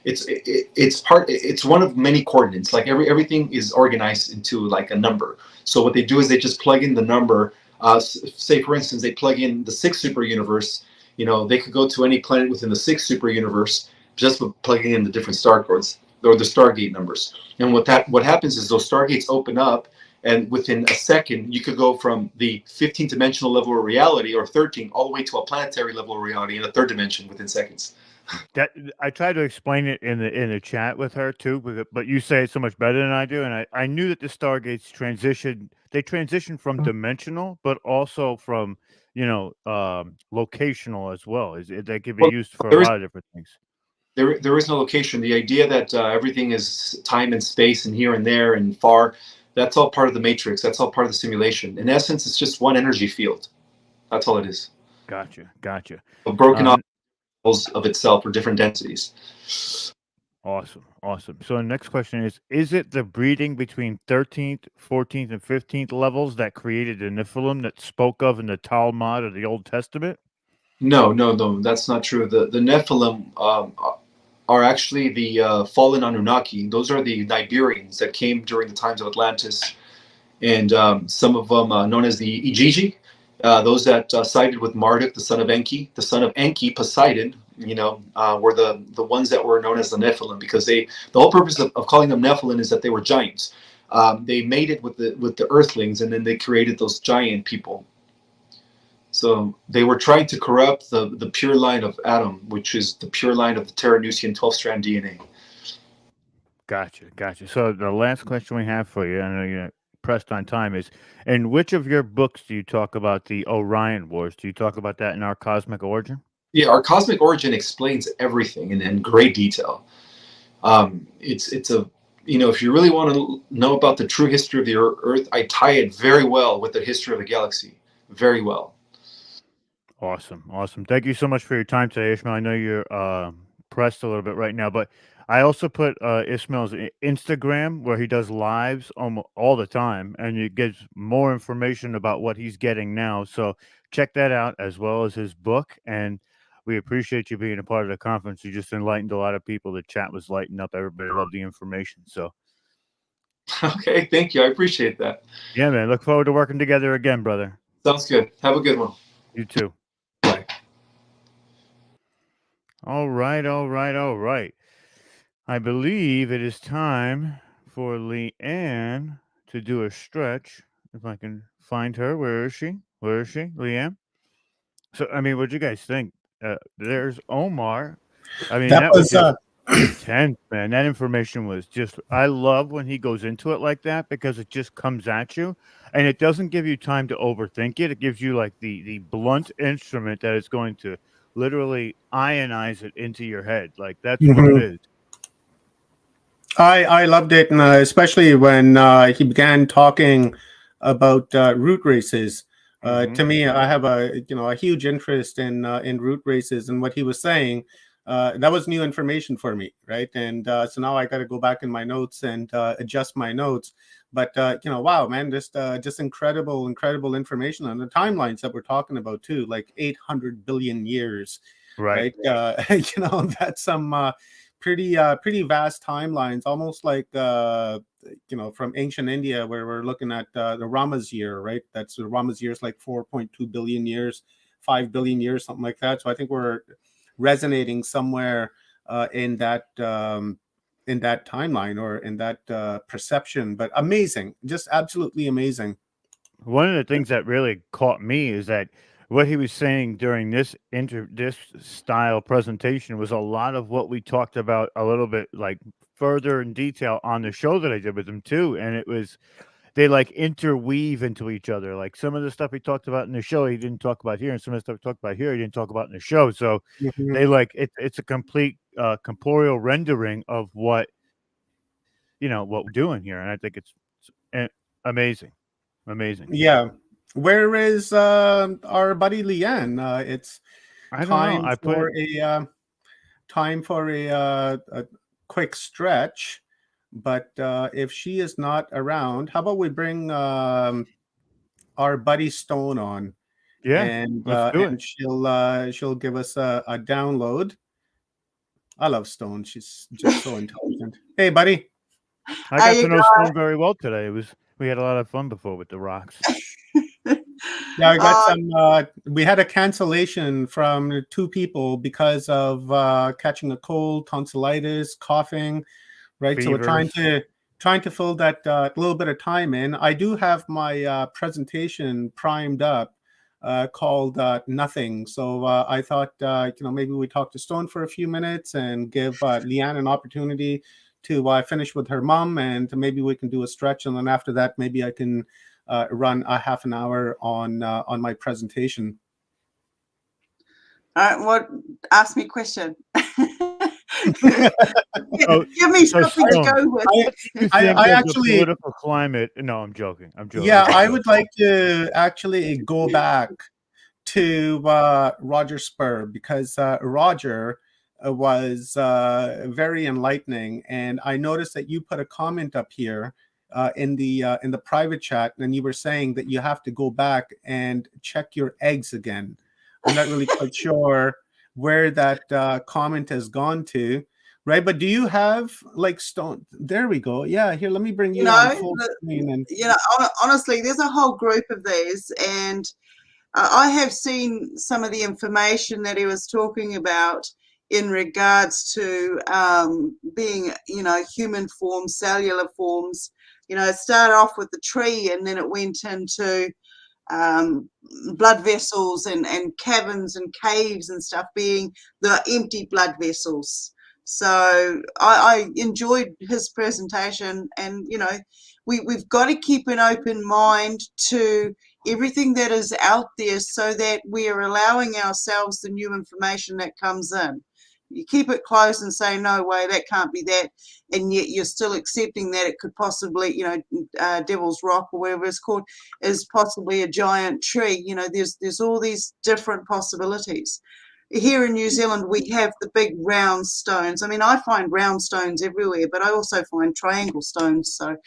It's one of many coordinates. Like everything is organized into like a number. So what they do is they just plug in the number. Say for instance, they plug in the 6th super universe. They could go to any planet within the 6th super universe just by plugging in the different star codes or the Stargate numbers. And what happens is those Stargates open up, and within a second, you could go from the 15th dimensional level of reality, or 13, all the way to a planetary level of reality in a 3rd dimension within seconds. That I tried to explain it in the chat with her too, but you say it so much better than I do, and I knew that the Stargates transition from dimensional, but also from locational as well. They can be used for a lot of different things. There is no location. The idea that everything is time and space and here and there and far, that's all part of the matrix. That's all part of the simulation. In essence, it's just one energy field. That's all it is. Gotcha. Broken off of itself or different densities. Awesome. So the next question is it the breeding between 13th, 14th, and 15th levels that created the Nephilim that spoke of in the Talmud of the Old Testament? No, that's not true. The Nephilim are actually the fallen Anunnaki. Those are the Nibirians that came during the times of Atlantis, and some of them known as the Igigi. Those that sided with Marduk, the son of Enki, Poseidon, were the ones that were known as the Nephilim, because the whole purpose of calling them Nephilim is that they were giants. They mated with the Earthlings, and then they created those giant people. So they were trying to corrupt the pure line of Adam, which is the pure line of the Terranusian 12-strand DNA. Gotcha. So the last question we have for you, I know you're pressed on time, is in which of your books do you talk about the Orion Wars? Do you talk about that in Our Cosmic Origin? Yeah, Our Cosmic Origin explains everything in great detail. It's a if you really want to know about the true history of the Earth, I tie it very well with the history of the galaxy. Very well. Awesome. Thank you so much for your time today, Ishmael. I know you're pressed a little bit right now, but I also put Ismail's Instagram where he does lives all the time, and it gives more information about what he's getting now. So check that out, as well as his book. And we appreciate you being a part of the conference. You just enlightened a lot of people. The chat was lighting up. Everybody loved the information. So Okay, thank you. I appreciate that. yeah, man. Look forward to working together again, brother. Sounds good. Have a good one. You too. Bye. All right, all right, all right. I believe it is time for Leanne to do a stretch. If I can find her. Where is she? Where is she? Leanne? So, I mean, what'd you guys think? There's Omar. I mean, that was just intense, man. That information was just, I love when he goes into it like that because it just comes at you and it doesn't give you time to overthink it. It gives you like the blunt instrument that is going to literally ionize it into your head. Like that's what it is. I loved it, and especially when he began talking about root races. To me, I have a huge interest in root races, and what he was saying that was new information for me, right? And so now I got to go back in my notes and adjust my notes. But wow, man, just incredible information on the timelines that we're talking about too, like 800 billion years, right? That's some pretty vast timelines, almost like from ancient India, where we're looking at the Rama's year, right? That's the Rama's year is like 4.2 billion years, 5 billion years, something like that. So I think we're resonating somewhere in that timeline or in that perception. But amazing, just absolutely amazing. One of the things that really caught me is that what he was saying during this style presentation was a lot of what we talked about a little bit like further in detail on the show that I did with him too. And it was, they like interweave into each other. Like some of the stuff he talked about in the show, he didn't talk about here. And some of the stuff he talked about here, he didn't talk about in the show. So they like, it's a complete corporeal rendering of what we're doing here. And I think it's amazing. Amazing. Yeah. Where is our buddy Leanne? It's time for a quick stretch. But if she is not around, how about we bring our buddy Stone on? Yeah, and let's do and she'll give us a download. I love Stone. She's just so intelligent. Hey, buddy. I got to know Stone very well today. We had a lot of fun before with the rocks. Yeah, I got some. We had a cancellation from 2 people because of catching a cold, tonsillitis, coughing. Right, Fevers. So we're trying to fill that little bit of time in. I do have my presentation primed up called Nothing. So I thought maybe we talk to Stone for a few minutes and give Leanne an opportunity to finish with her mom, and maybe we can do a stretch, and then after that, maybe I can run a half an hour on my presentation. All right, ask me a question. Give me something to go with. I actually political climate. No, I'm joking. Yeah, I would like to actually go back to Roger Spur, because Roger was very enlightening, and I noticed that you put a comment up here in the private chat, and you were saying that you have to go back and check your eggs again. I'm not really quite sure where that comment has gone to, right? But do you have like Stone? There we go. Yeah, here, let me bring you on full screen. And honestly, there's a whole group of these, and I have seen some of the information that he was talking about in regards to being, human forms, cellular forms. It started off with the tree, and then it went into blood vessels and caverns and caves and stuff being the empty blood vessels. So I enjoyed his presentation, and we've got to keep an open mind to everything that is out there, so that we are allowing ourselves the new information that comes in. You keep it close and say, no way, that can't be that, and yet you're still accepting that it could possibly, Devil's Rock or whatever it's called, is possibly a giant tree. There's all these different possibilities. here in New Zealand, we have the big round stones. I mean, I find round stones everywhere, but I also find triangle stones. So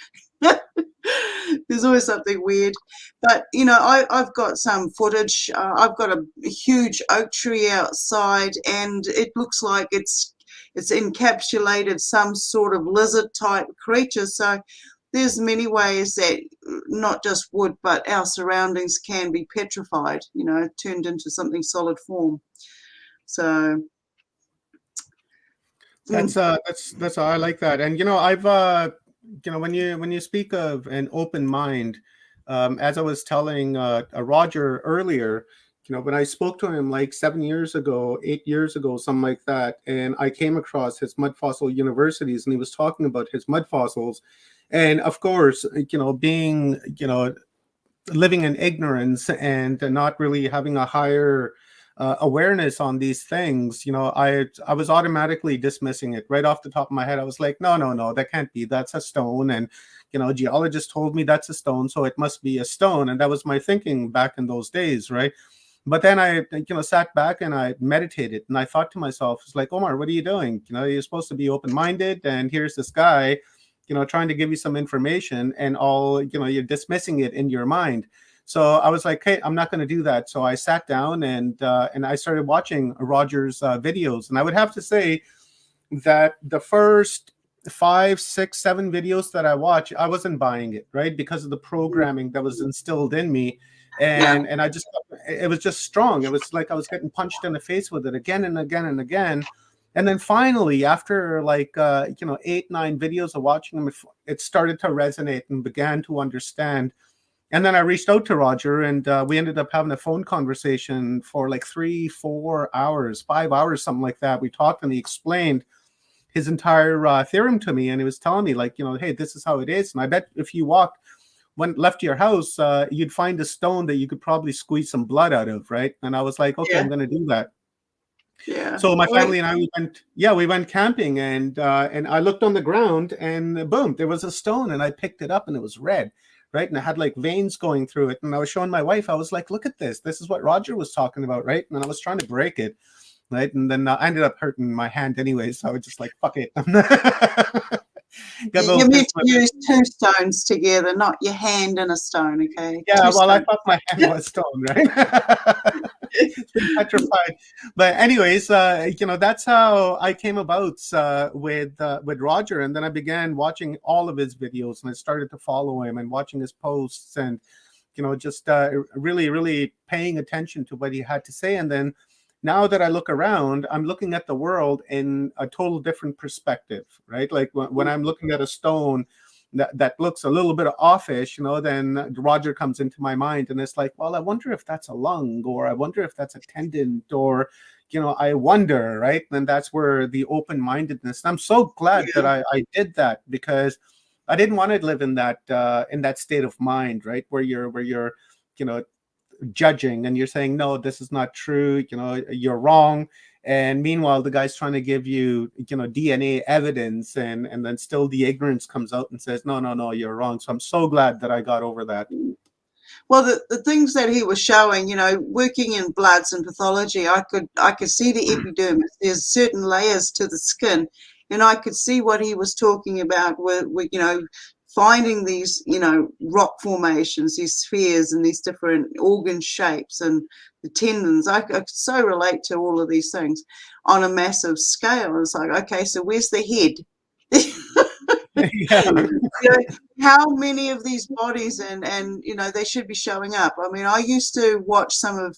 there's always something weird. But, you know, I've got some footage. I've got a huge oak tree outside, and it looks like it's encapsulated some sort of lizard-type creature. So there's many ways that not just wood, but our surroundings can be petrified, you know, turned into something solid form. So that's I like that. And you know, I've you know, when you speak of an open mind, as I was telling Roger earlier, you know, when I spoke to him like 7 years ago, 8 years ago, something like that, and I came across his mud fossil universities, and he was talking about his mud fossils, and of course, you know, being, you know, living in ignorance and not really having a higher awareness on these things, you know, I was automatically dismissing it right off the top of my head. I was like, no, that can't be. That's a stone. And, you know, a geologist told me that's a stone, so it must be a stone. And that was my thinking back in those days, right? But then I, you know, sat back and I meditated, and I thought to myself, it's like, Omar, what are you doing? You know, you're supposed to be open-minded, and here's this guy, you know, trying to give you some information, and all, you know, you're dismissing it in your mind. So I was like, hey, I'm not going to do that. So I sat down and I started watching Roger's videos. And I would have to say that the first 5, 6, 7 videos that I watched, I wasn't buying it, right? Because of the programming that was instilled in me. And I just, it was just strong. It was like I was getting punched in the face with it again and again and again. And then finally, after like, you know, 8, 9 videos of watching them, it started to resonate and began to understand. And then I reached out to Roger, and we ended up having a phone conversation for like 3, 4 hours, 5 hours, something like that. We talked, and he explained his entire theorem to me. And he was telling me, like, you know, hey, this is how it is. And I bet if you left your house, you'd find a stone that you could probably squeeze some blood out of, right? And I was like, okay, I'm going to do that. Yeah. So my family and I we went camping, and I looked on the ground, and boom, there was a stone, and I picked it up, and it was red. Right. And I had like veins going through it. And I was showing my wife, I was like, look at this. This is what Roger was talking about. Right. And I was trying to break it. Right. And then I ended up hurting my hand anyway. So I was just like, fuck it. You meant to use 2 stones together, not your hand and a stone. Okay. Yeah. Well, I thought my hand was stone. Right. It's been petrified. But anyways, you know, that's how I came about with Roger. And then I began watching all of his videos, and I started to follow him and watching his posts, and, you know, just really, really paying attention to what he had to say. And then now that I look around, I'm looking at the world in a total different perspective, right? Like when I'm looking at a stone that looks a little bit offish, you know, then Roger comes into my mind, and it's like, well, I wonder if that's a lung, or I wonder if that's a tendon, or, you know, I wonder, right? And that's where the open-mindedness. I'm so glad that I did that, because I didn't want to live in that state of mind, right? Where you're, you know, judging, and you're saying, no, this is not true, you know, you're wrong. And meanwhile, the guy's trying to give you, you know, DNA evidence, and then still the ignorance comes out and says, no, you're wrong. So I'm so glad that I got over that. Well, the things that he was showing, you know, working in bloods and pathology, I could see the epidermis. There's certain layers to the skin, and I could see what he was talking about with you know, finding these, you know, rock formations, these spheres, and these different organ shapes, and the tendons. I could so relate to all of these things on a massive scale. It's like, okay, so where's the head? You know, how many of these bodies, and you know, they should be showing up. I mean, I used to watch some of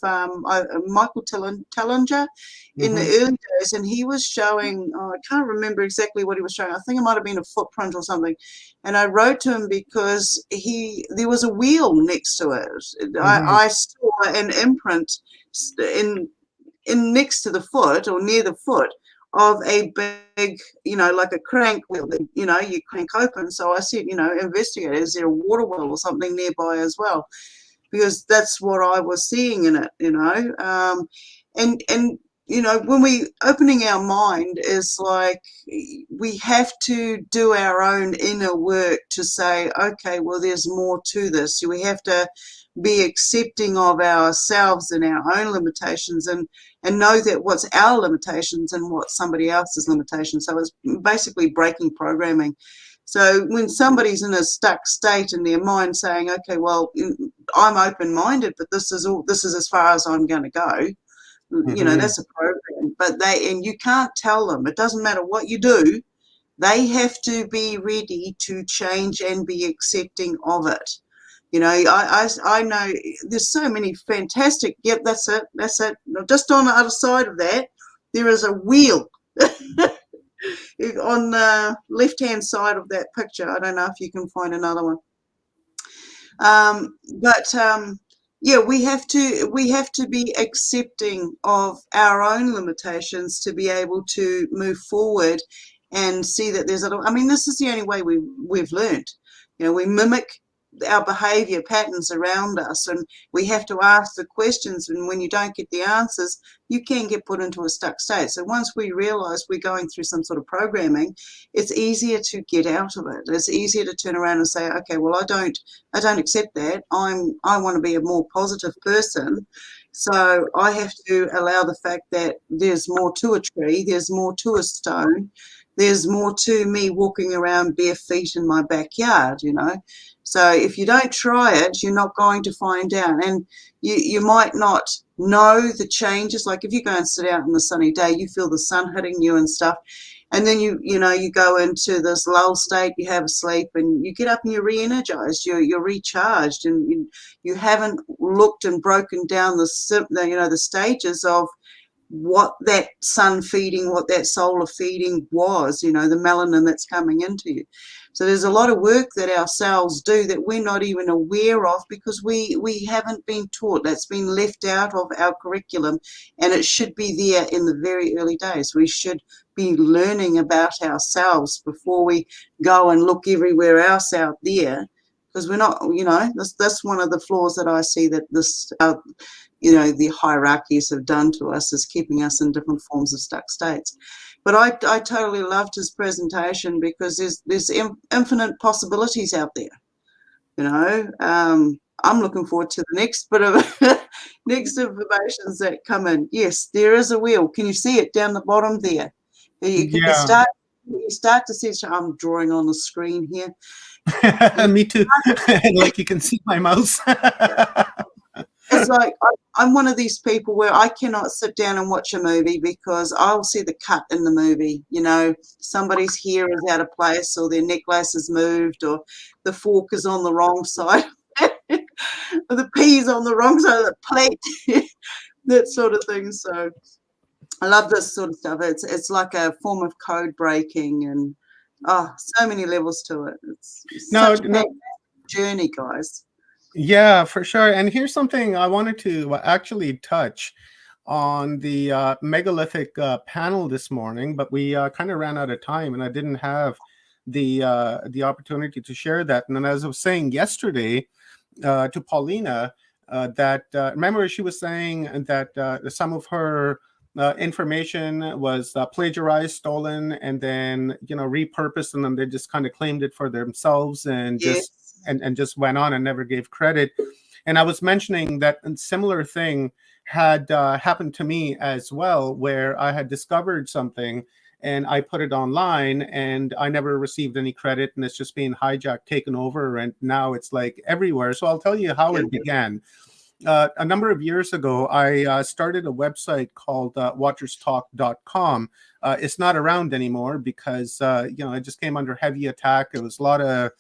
Michael Tellinger in the early days, and he was showing, I can't remember exactly what he was showing. I think it might have been a footprint or something. And I wrote to him because there was a wheel next to it. I saw an imprint in next to the foot, or near the foot, of a big, you know, like a crank wheel that, you know, you crank open. So I said, you know, investigate, is there a water well or something nearby as well? Because that's what I was seeing in it, you know. And when we opening our mind is like we have to do our own inner work to say, okay, well, there's more to this. We have to be accepting of ourselves and our own limitations, and know that what's our limitations and what's somebody else's limitations. So it's basically breaking programming. So when somebody's in a stuck state in their mind saying, okay, well, I'm open-minded, but this is as far as I'm going to go, that's a program. But you can't tell them. It doesn't matter what you do. They have to be ready to change and be accepting of it. I know there's so many fantastic. Yep, that's it. Just on the other side of that, there is a wheel on the left-hand side of that picture. I don't know if you can find another one. We have to be accepting of our own limitations to be able to move forward and see that there's this is the only way we've learned. We mimic our behavior patterns around us, and we have to ask the questions, and when you don't get the answers, you can get put into a stuck state. So once we realize we're going through some sort of programming, it's easier to get out of it. It's easier to turn around and say, okay, well, I don't accept that. I want to be a more positive person, so I have to allow the fact that there's more to a tree, there's more to a stone, there's more to me walking around bare feet in my backyard, So if you don't try it, you're not going to find out. And you might not know the changes. Like if you go and sit out in the sunny day, you feel the sun hitting you and stuff. And then you go into this lull state, you have a sleep, and you get up and you're re-energized, you're recharged, and you haven't looked and broken down the stages of what that sun feeding, what that solar feeding was, the melanin that's coming into you. So there's a lot of work that our cells do that we're not even aware of because we haven't been taught. That's been left out of our curriculum, and it should be there in the very early days. We should be learning about ourselves before we go and look everywhere else out there, because we're not, that's one of the flaws that I see that this the hierarchies have done to us, is keeping us in different forms of stuck states. But I totally loved his presentation because there's infinite possibilities out there. I'm looking forward to the next bit of next informations that come in. Yes, there is a wheel. Can you see it down the bottom there? You start to see. I'm drawing on the screen here. Me too. Like you can see my mouse. It's like I'm one of these people where I cannot sit down and watch a movie because I'll see the cut in the movie. Somebody's hair is out of place, or their necklace is moved, or the fork is on the wrong side, or the pea's on the wrong side of the plate, that sort of thing. So I love this sort of stuff. It's like a form of code breaking, and so many levels to it. It's such a journey, guys. Yeah, for sure. And here's something I wanted to actually touch on the megalithic panel this morning, but we kind of ran out of time, and I didn't have the opportunity to share that. And then, as I was saying yesterday to Paulina, that remember she was saying that some of her information was plagiarized, stolen, and then repurposed, and then they just kind of claimed it for themselves and just went on and never gave credit. And I was mentioning that a similar thing had happened to me as well, where I had discovered something and I put it online and I never received any credit, and it's just being hijacked, taken over, and now it's like everywhere. So I'll tell you how it began. A number of years ago, I started a website called watcherstalk.com. It's not around anymore because it just came under heavy attack. It was a lot of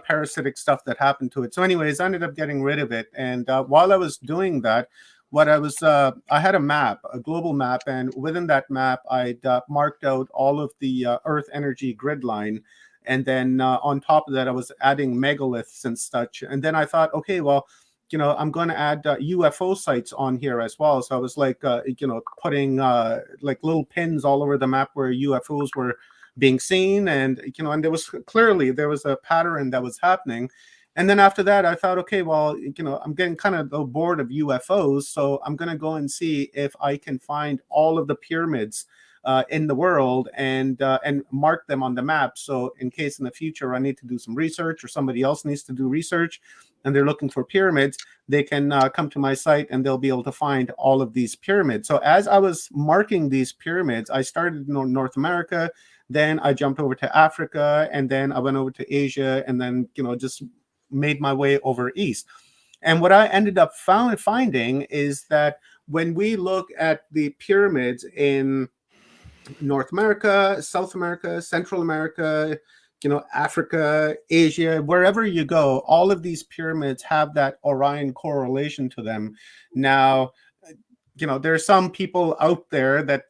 parasitic stuff that happened to it. So anyways, I ended up getting rid of it. And while I was doing that, I had a map, a global map, and within that map, I'd marked out all of the Earth energy grid line. And then on top of that, I was adding megaliths and such. And then I thought, okay, well, I'm going to add UFO sites on here as well. So I was like, putting like little pins all over the map where UFOs were being seen, and and there was a pattern that was happening. And then after that, I thought, okay, well, I'm getting kind of bored of UFOs, so I'm going to go and see if I can find all of the pyramids in the world and mark them on the map. So in case in the future I need to do some research or somebody else needs to do research and they're looking for pyramids, they can come to my site and they'll be able to find all of these pyramids. So as I was marking these pyramids, I started in North America, then I jumped over to Africa, and then I went over to Asia, and then just made my way over east. And what I ended up finding is that when we look at the pyramids in North America, South America, Central America, Africa, Asia, wherever you go, all of these pyramids have that Orion correlation to them. Now, there are some people out there that,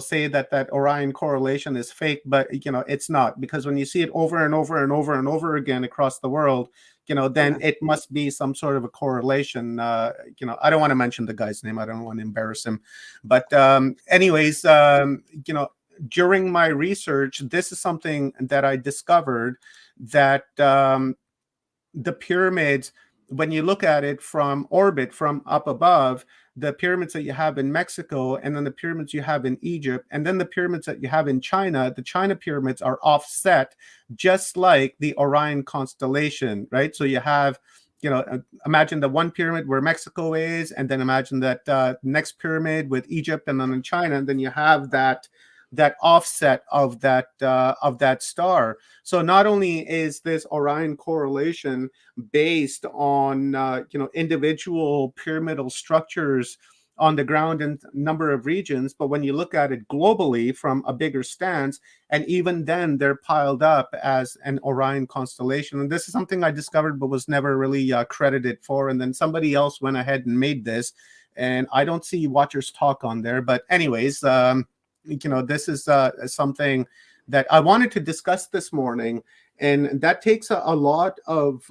say that Orion correlation is fake, but, it's not, because when you see it over and over and over and over again across the world, then it must be some sort of a correlation. I don't want to mention the guy's name. I don't want to embarrass him. But anyways, during my research, this is something that I discovered, that the pyramids, when you look at it from orbit, from up above, the pyramids that you have in Mexico, and then the pyramids you have in Egypt, and then the pyramids that you have in China, the China pyramids are offset just like the Orion constellation, right? So you have, imagine the one pyramid where Mexico is, and then imagine that next pyramid with Egypt, and then in China, and then you have that offset of that star. So not only is this Orion correlation based on individual pyramidal structures on the ground in a number of regions, but when you look at it globally from a bigger stance, and even then they're piled up as an Orion constellation. And this is something I discovered but was never really credited for. And then somebody else went ahead and made this, and I don't see Watcher's Talk on there. But anyways, this is something that I wanted to discuss this morning, and that takes a lot of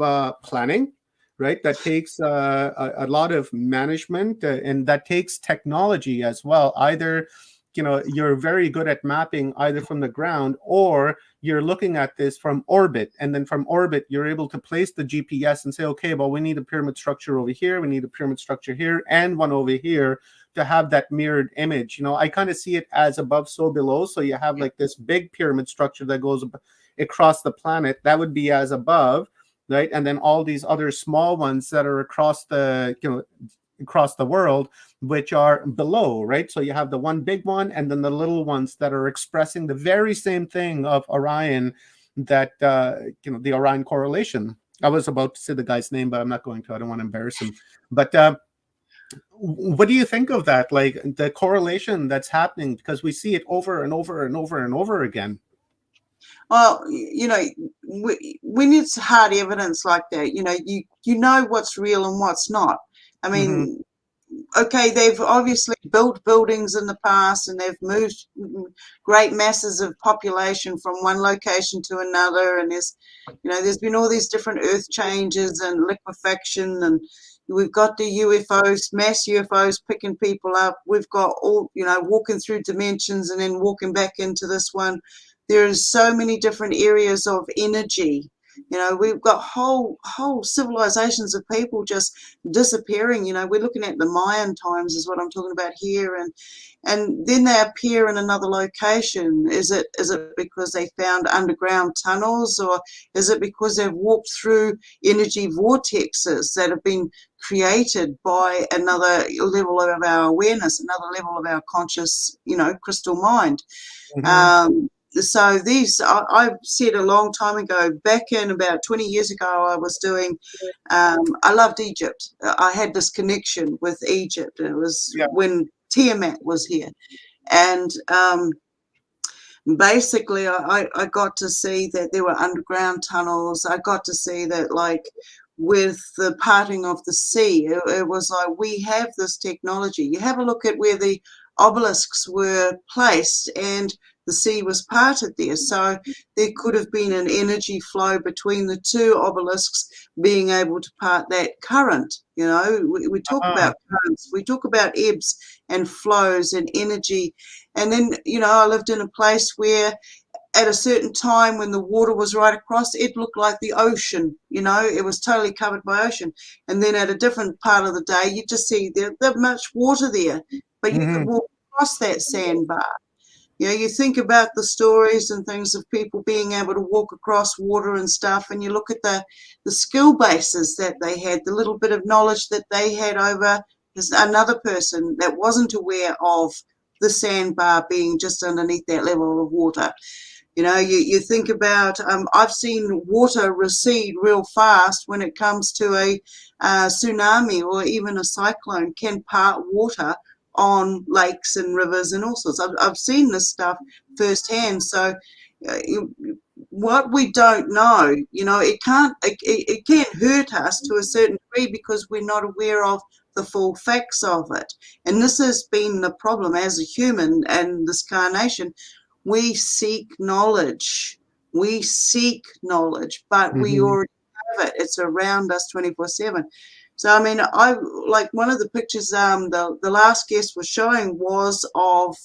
planning, right? That takes a lot of management, and that takes technology as well. Either you're very good at mapping either from the ground, or you're looking at this from orbit, and then from orbit you're able to place the GPS and say, okay, well, we need a pyramid structure over here, we need a pyramid structure here, and one over here, to have that mirrored image. I kind of see it as above, so below. So you have like this big pyramid structure that goes across the planet, that would be as above, right? And then all these other small ones that are across the across the world, which are below, right? So you have the one big one, and then the little ones that are expressing the very same thing of Orion, that the Orion correlation. I was about to say the guy's name, but I'm not going to. I don't want to embarrass him. But what do you think of that? Like the correlation that's happening, because we see it over and over and over and over again. Well, when it's hard evidence like that, you know what's real and what's not. I mean, okay, they've obviously built buildings in the past, and they've moved great masses of population from one location to another, and there's been all these different earth changes and liquefaction, and we've got the UFOs, mass UFOs picking people up. We've got all, walking through dimensions and then walking back into this one. There's so many different areas of energy. We've got whole civilizations of people just disappearing. We're looking at the Mayan times is what I'm talking about here, and then they appear in another location. Is it because they found underground tunnels, or is it because they've walked through energy vortexes that have been created by another level of our awareness, another level of our conscious, crystal mind? So these, I said a long time ago, back in about 20 years ago, I was doing, I loved Egypt. I had this connection with Egypt. It was when Tiamat was here. And basically, I got to see that there were underground tunnels. I got to see that, like, with the parting of the sea, it was like, we have this technology. You have a look at where the obelisks were placed, and the sea was parted there. So there could have been an energy flow between the two obelisks being able to part that current. We talk about currents, we talk about ebbs and flows and energy. And then, I lived in a place where at a certain time when the water was right across, it looked like the ocean, it was totally covered by ocean. And then at a different part of the day, you just see there's much water there, but you could walk across that sandbar. You think about the stories and things of people being able to walk across water and stuff, and you look at the skill bases that they had, the little bit of knowledge that they had over another person that wasn't aware of the sandbar being just underneath that level of water. You think about, I've seen water recede real fast when it comes to a tsunami or even a cyclone can part water on lakes and rivers and all sorts. I've seen this stuff firsthand. So what we don't know, it can't hurt us to a certain degree because we're not aware of the full facts of it. And this has been the problem as a human and this carnation. We seek knowledge. But we already have it. It's around us 24/7. So, I mean, I like one of the pictures the last guest was showing was of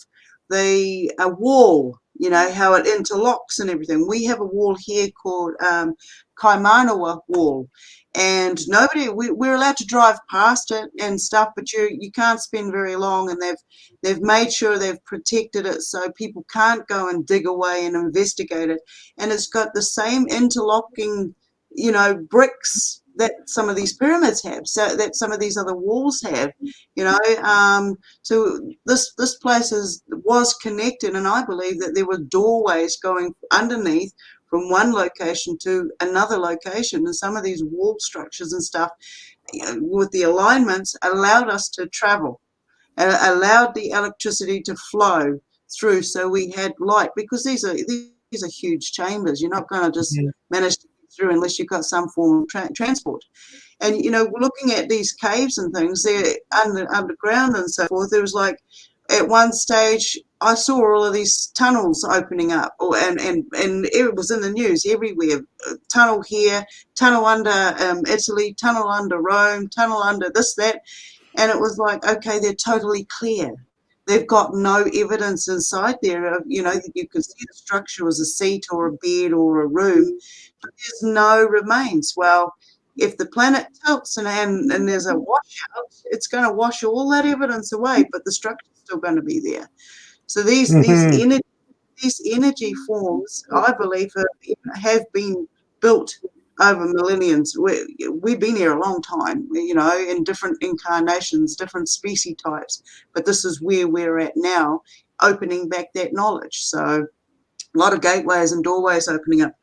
a wall, how it interlocks and everything. We have a wall here called Kaimanawa Wall. And we're allowed to drive past it and stuff, but you can't spend very long, and they've made sure they've protected it so people can't go and dig away and investigate it. And it's got the same interlocking, bricks that some of these pyramids have, so that some of these other walls have, so this place was connected, and I believe that there were doorways going underneath from one location to another location, and some of these wall structures and stuff with the alignments allowed us to travel, allowed the electricity to flow through, so we had light, because these are huge chambers. You're not going to just manage to get through unless you've got some form of transport. And looking at these caves and things, they're underground and so forth. There was like, at one stage, I saw all of these tunnels opening up, and it was in the news everywhere. Tunnel here, tunnel under Italy, tunnel under Rome, tunnel under this, that. And it was like, okay, they're totally clear. They've got no evidence inside there. You could see the structure was a seat or a bed or a room, but there's no remains. Well, if the planet tilts and there's a washout, it's going to wash all that evidence away, but the structure's still going to be there. So these energy forms, I believe, have been built over millenniums. We've been here a long time, in different incarnations, different species types, but this is where we're at now, opening back that knowledge. So a lot of gateways and doorways opening up.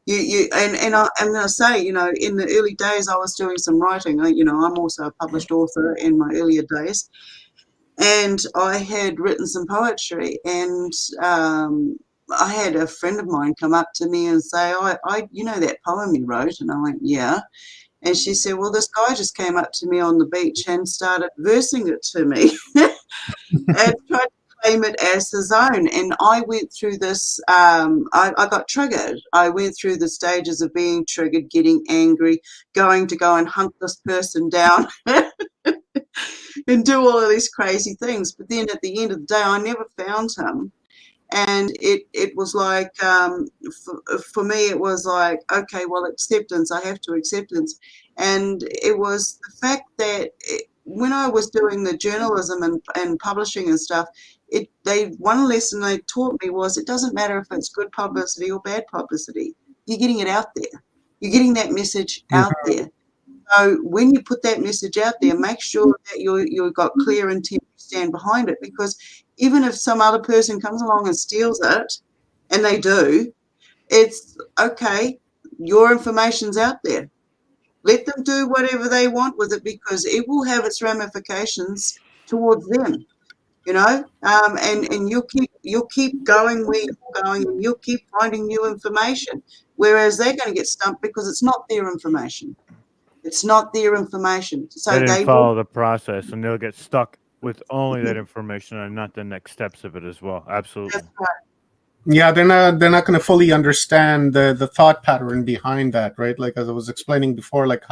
I'm going to say, in the early days, I was doing some writing. I'm also a published author in my earlier days, and I had written some poetry, and I had a friend of mine come up to me and say, that poem you wrote? And I went, yeah. And she said, well, this guy just came up to me on the beach and started versing it to me and tried to claim it as his own. And I went through this, I got triggered. I went through the stages of being triggered, getting angry, going to go and hunt this person down and do all of these crazy things. But then at the end of the day, I never found him. And it was like, for me, it was like, okay, well, acceptance, I have to acceptance. And it was the fact that when I was doing the journalism and publishing and stuff, one lesson they taught me was it doesn't matter if it's good publicity or bad publicity. You're getting it out there. You're getting that message out there. So when you put that message out there, make sure that you've got clear intent to stand behind it, because even if some other person comes along and steals it, and they do, it's okay, your information's out there. Let them do whatever they want with it, because it will have its ramifications towards them, and you'll keep going where you're going, and you'll keep finding new information, whereas they're going to get stumped because it's not their information. It's not their information. So they didn't follow the process, and they'll get stuck with only that information and not the next steps of it as well. Absolutely. That's right. Yeah, they're not going to fully understand the thought pattern behind that, right? Like as I was explaining before, like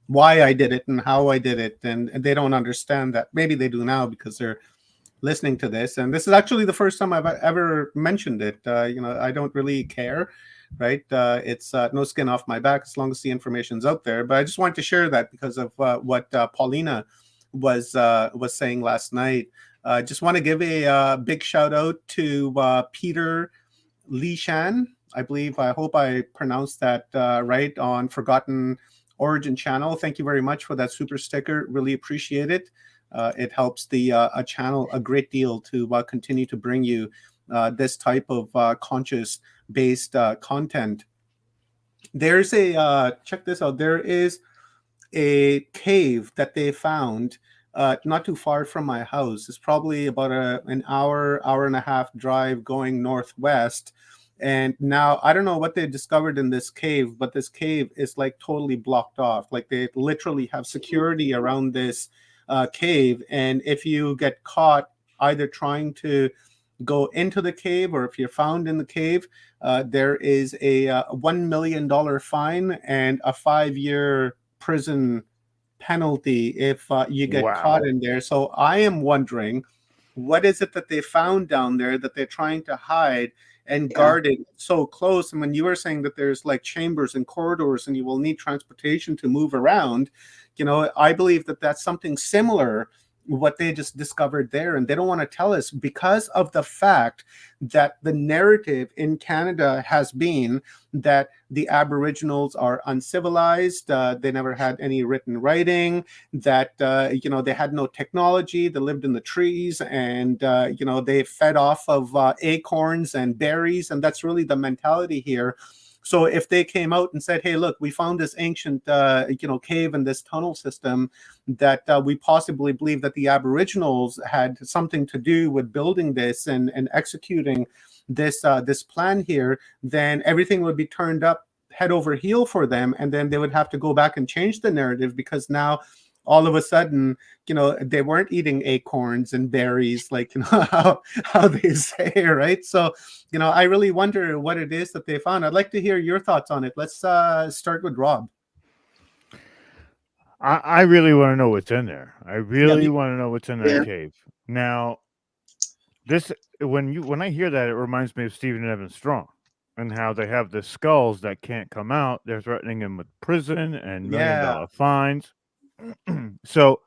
why I did it and how I did it, and they don't understand that. Maybe they do now because they're listening to this, and this is actually the first time I've ever mentioned it. I don't really care, right? It's no skin off my back as long as the information's out there. But I just wanted to share that because of what Paulina was saying last night. Just want to give a big shout out to Peter Lishan. I hope I pronounced that right, on Forgotten Origin channel. Thank you very much for that super sticker. Really appreciate it. It helps the channel a great deal to continue to bring you this type of conscious-based content. There's check this out. There is a cave that they found not too far from my house. It's probably about an hour and a half drive going northwest. And now I don't know what they discovered in this cave, but this cave is like totally blocked off. Like they literally have security around this cave. And if you get caught either trying to go into the cave or if you're found in the cave, there is a $1 million fine and a 5-year prison penalty if you get caught in there. So I am wondering, what is it that they found down there that they're trying to hide and guarded so close? And when you were saying that there's like chambers and corridors and you will need transportation to move around, I believe that that's something similar what they just discovered there, and they don't want to tell us because of the fact that the narrative in Canada has been that the Aboriginals are uncivilized, they never had any written writing, that they had no technology, they lived in the trees, and they fed off of acorns and berries, and that's really the mentality here. So if they came out and said, hey, look, we found this ancient, cave and this tunnel system that we possibly believe that the Aboriginals had something to do with building this and executing this plan here, then everything would be turned up head over heel for them. And then they would have to go back and change the narrative because now all of a sudden, they weren't eating acorns and berries like how they say, right? So, I really wonder what it is that they found. I'd like to hear your thoughts on it. Let's start with Rob. I really want to know what's in there. I really want to know what's in that cave. Now, when I hear that, it reminds me of Stephen and Evan Strong and how they have the skulls that can't come out. They're threatening him with prison and $1 million fines. So,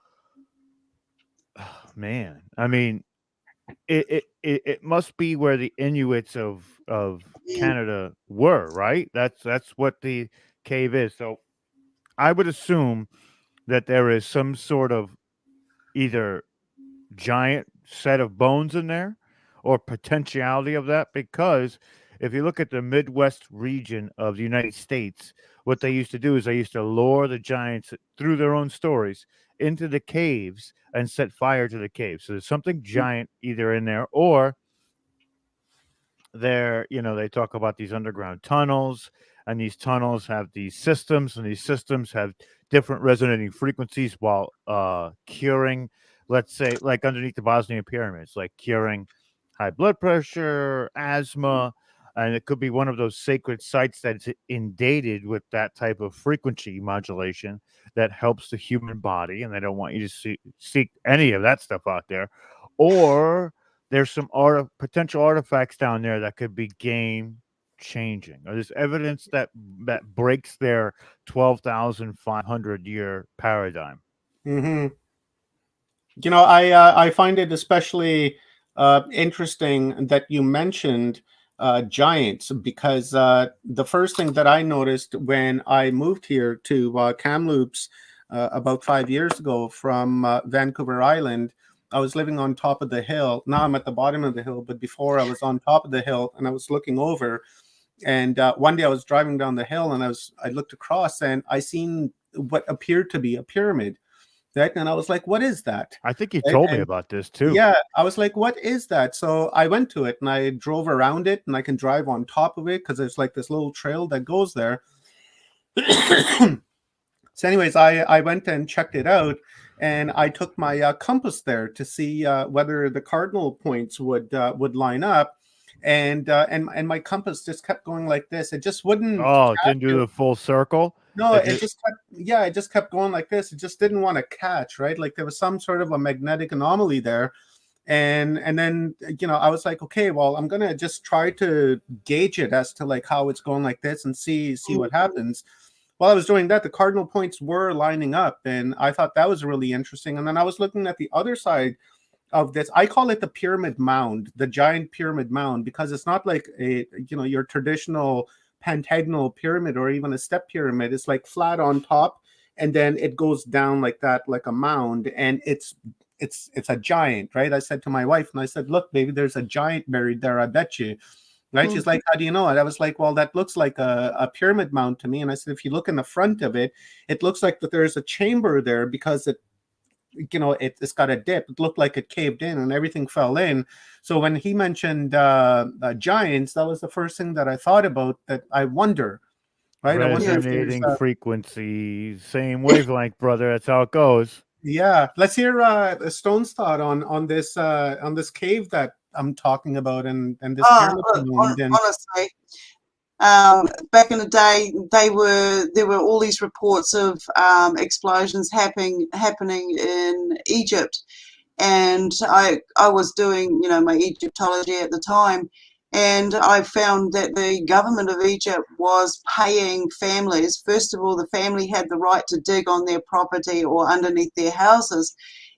man, I mean, it must be where the Inuits of Canada were, right? That's what the cave is. So I would assume that there is some sort of either giant set of bones in there or potentiality of that, because if you look at the Midwest region of the United States, what they used to do is they used to lure the giants through their own stories into the caves and set fire to the caves. So there's something giant either in there, or they talk about these underground tunnels, and these tunnels have these systems, and these systems have different resonating frequencies while curing, let's say, like underneath the Bosnian pyramids, like curing high blood pressure, asthma, and it could be one of those sacred sites that's inundated with that type of frequency modulation that helps the human body, and they don't want you to seek any of that stuff out there. Or there's some potential artifacts down there that could be game changing, or there's evidence that breaks their 12,500 year paradigm. Mm-hmm. I find it especially interesting that you mentioned giants, because the first thing that I noticed when I moved here to Kamloops about 5 years ago from Vancouver Island, I was living on top of the hill. Now I'm at the bottom of the hill, but before I was on top of the hill and I was looking over. And one day I was driving down the hill and I looked across and I seen what appeared to be a pyramid. Right? And I was like, what is that? I think you told me about this too. Yeah, I was like, what is that? So I went to it and I drove around it, and I can drive on top of it because there's like this little trail that goes there. So anyways, I went and checked it out, and I took my compass there to see whether the cardinal points would line up. And my compass just kept going like this. It just wouldn't. Oh, it didn't do the full circle? No, it just kept going like this. It just didn't want to catch, right? Like there was some sort of a magnetic anomaly there. And then I was like, okay, well, I'm gonna just try to gauge it as to like how it's going like this and see what happens. While I was doing that, the cardinal points were lining up, and I thought that was really interesting. And then I was looking at the other side of this. I call it the pyramid mound, the giant pyramid mound, because it's not like your traditional pentagonal pyramid or even a step pyramid. It's like flat on top, and then it goes down like that, like a mound, and it's a giant, right? I said to my wife, and I said, look, baby, there's a giant buried there, I bet you. Right? She's like, how do you know it? I was like, well, that looks like a pyramid mound to me. And I said, if you look in the front of it, it looks like that there's a chamber there because it's got a dip. It looked like it caved in and everything fell in. So when he mentioned giants, that was the first thing that I thought about, that I wonder, right? Resonating frequency, same wavelength, brother. That's how it goes. Yeah. Let's hear Stone's thought on this cave that I'm talking about and this honestly, back in the day, there were all these reports of explosions happening in Egypt, and I was doing my Egyptology at the time, and I found that the government of Egypt was paying families. First of all, the family had the right to dig on their property or underneath their houses,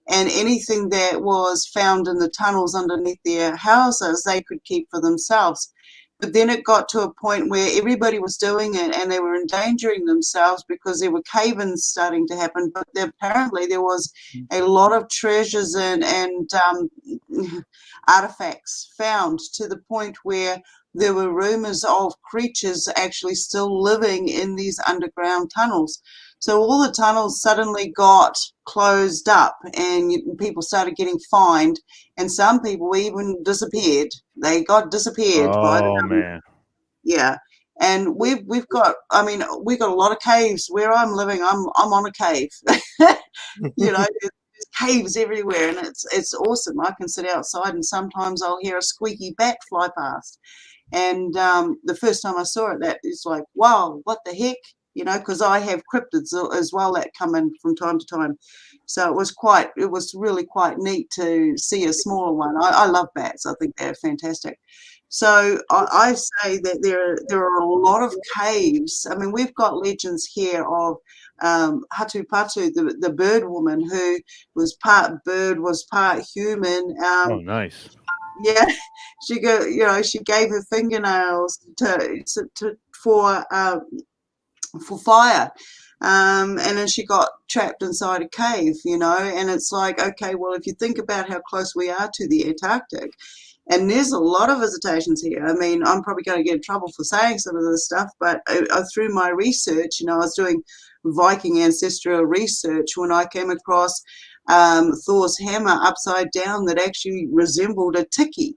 and anything that was found in the tunnels underneath their houses, they could keep for themselves. But then it got to a point where everybody was doing it and they were endangering themselves because there were cave-ins starting to happen. But apparently there was a lot of treasures and artifacts found, to the point where there were rumors of creatures actually still living in these underground tunnels. So all the tunnels suddenly got closed up and people started getting fined, and some people even disappeared. They got disappeared by the government. Man. Yeah. And we've got a lot of caves where I'm living. I'm on a cave. There's caves everywhere, and it's awesome. I can sit outside and sometimes I'll hear a squeaky bat fly past. And the first time I saw it, that is like, wow, what the heck? Because I have cryptids as well that come in from time to time. So it was really quite neat to see a smaller one. I love bats. I think they're fantastic. So I say that there are a lot of caves. I mean, we've got legends here of Hatupatu, the bird woman, who was part bird, was part human. Oh, nice. Yeah, she gave her fingernails for fire, and then she got trapped inside a cave. And it's like, okay, well, if you think about how close we are to the Antarctic, and there's a lot of visitations here. I mean, I'm probably going to get in trouble for saying some of this stuff, but through my research, I was doing Viking ancestral research when I came across Thor's hammer upside down that actually resembled a tiki.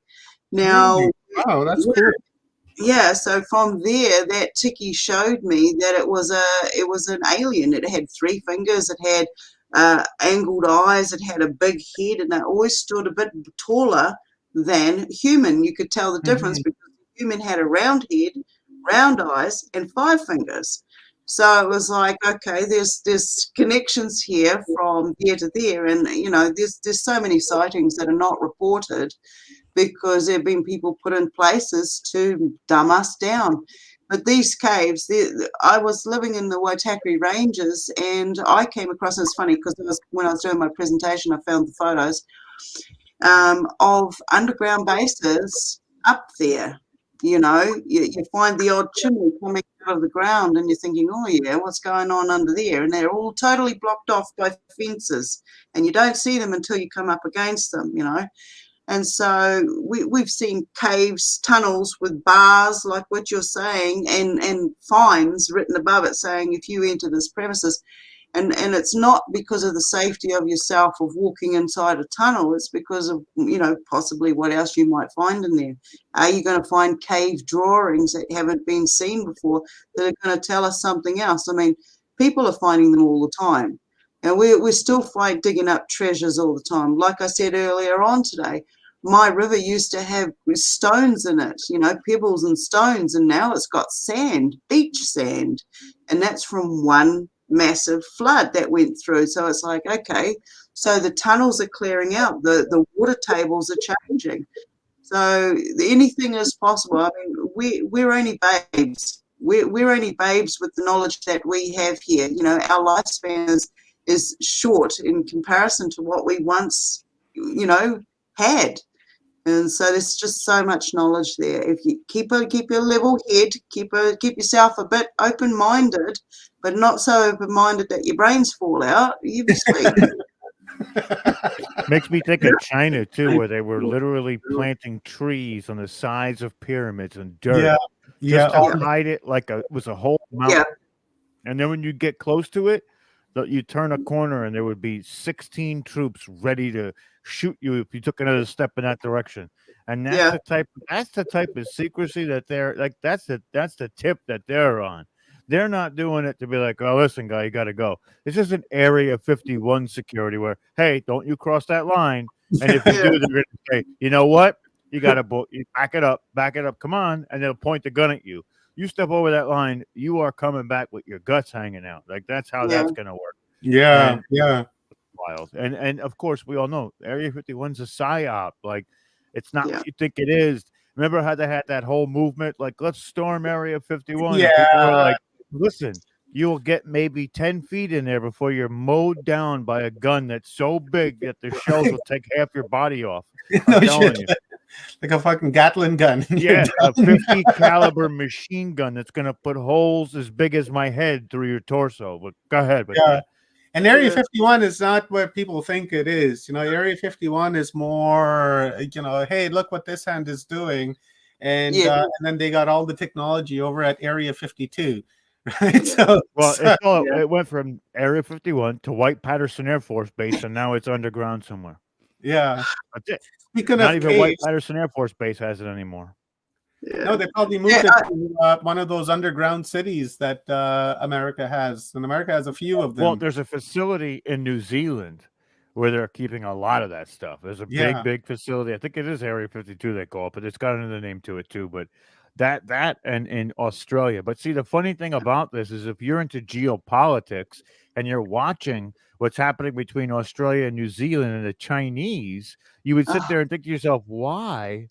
Now, wow, that's cool. Yeah, so from there, that tiki showed me that it was an alien. It had 3 fingers, it had angled eyes, it had a big head, and it always stood a bit taller than human. You could tell the difference because the human had a round head, round eyes, and 5 fingers. So it was like, okay, there's connections here from there to there, and there's so many sightings that are not reported because there have been people put in places to dumb us down. But these caves, I was living in the Waitakere Ranges, and I came across, and it's funny because when I was doing my presentation, I found the photos of underground bases up there. You find the odd chimney coming out of the ground, and you're thinking, oh yeah, what's going on under there? And they're all totally blocked off by fences, and you don't see them until you come up against them, And so we've seen caves, tunnels with bars like what you're saying, and fines written above it saying if you enter this premises. And it's not because of the safety of yourself of walking inside a tunnel. It's because of, possibly what else you might find in there. Are you going to find cave drawings that haven't been seen before that are going to tell us something else? I mean, people are finding them all the time. And we're still digging up treasures all the time. Like I said earlier on today, my river used to have stones in it, pebbles and stones, and now it's got sand, beach sand, and that's from one massive flood that went through. So it's like, okay, so the tunnels are clearing out, the water tables are changing. So anything is possible. I mean, we're only babes. We're only babes with the knowledge that we have here. You know, our lifespan is short in comparison to what we once, you know, had. And so there's just so much knowledge there. If you keep a level head, keep yourself a bit open-minded, but not so open-minded that your brains fall out, you'll be sweet. Makes me think of China too, where they were literally planting trees on the sides of pyramids and dirt, just to hide it like it was a whole mountain. And then when you get close to it, you turn a corner and there would be 16 troops ready to shoot you if you took another step in that direction. And that's the type of secrecy that they're like. That's the tip that they're on. They're not doing it to be like, oh, listen, guy, you got to go. This isn't Area 51 security where, hey, don't you cross that line. And if you do, they're going to say, you know what? You got to back it up, come on. And they'll point the gun at you. You step over that line, you are coming back with your guts hanging out. Like, that's how that's going to work. Yeah. Wild. And of course, we all know Area 51's a psyop. Like, it's not what you think it is. Remember how they had that whole movement? Like, let's storm Area 51. Yeah. And people were like, listen, you will get maybe 10 feet in there before you're mowed down by a gun that's so big that the shells will take half your body off. I'm telling you. Like a fucking Gatling gun. Yeah, a 50 caliber machine gun that's going to put holes as big as my head through your torso. But go ahead. Yeah. And Area 51 is not what people think it is. You know, Area 51 is more, you know, hey, look what this hand is doing. And then they got all the technology over at Area 52. Right? So, it went from Area 51 to White Patterson Air Force Base, and now it's underground somewhere. Yeah. That's it. Speaking Not of even caves, White Patterson Air Force Base has it anymore. No, they probably moved it to one of those underground cities that America has. And America has a few of them. Well, there's a facility in New Zealand where they're keeping a lot of that stuff. There's a big facility. I think it is Area 52 they call it, but it's got another name to it too. But that and in Australia. But see, the funny thing about this is if you're into geopolitics and you're watching what's happening between Australia and New Zealand and the Chinese, you would sit there and think to yourself, why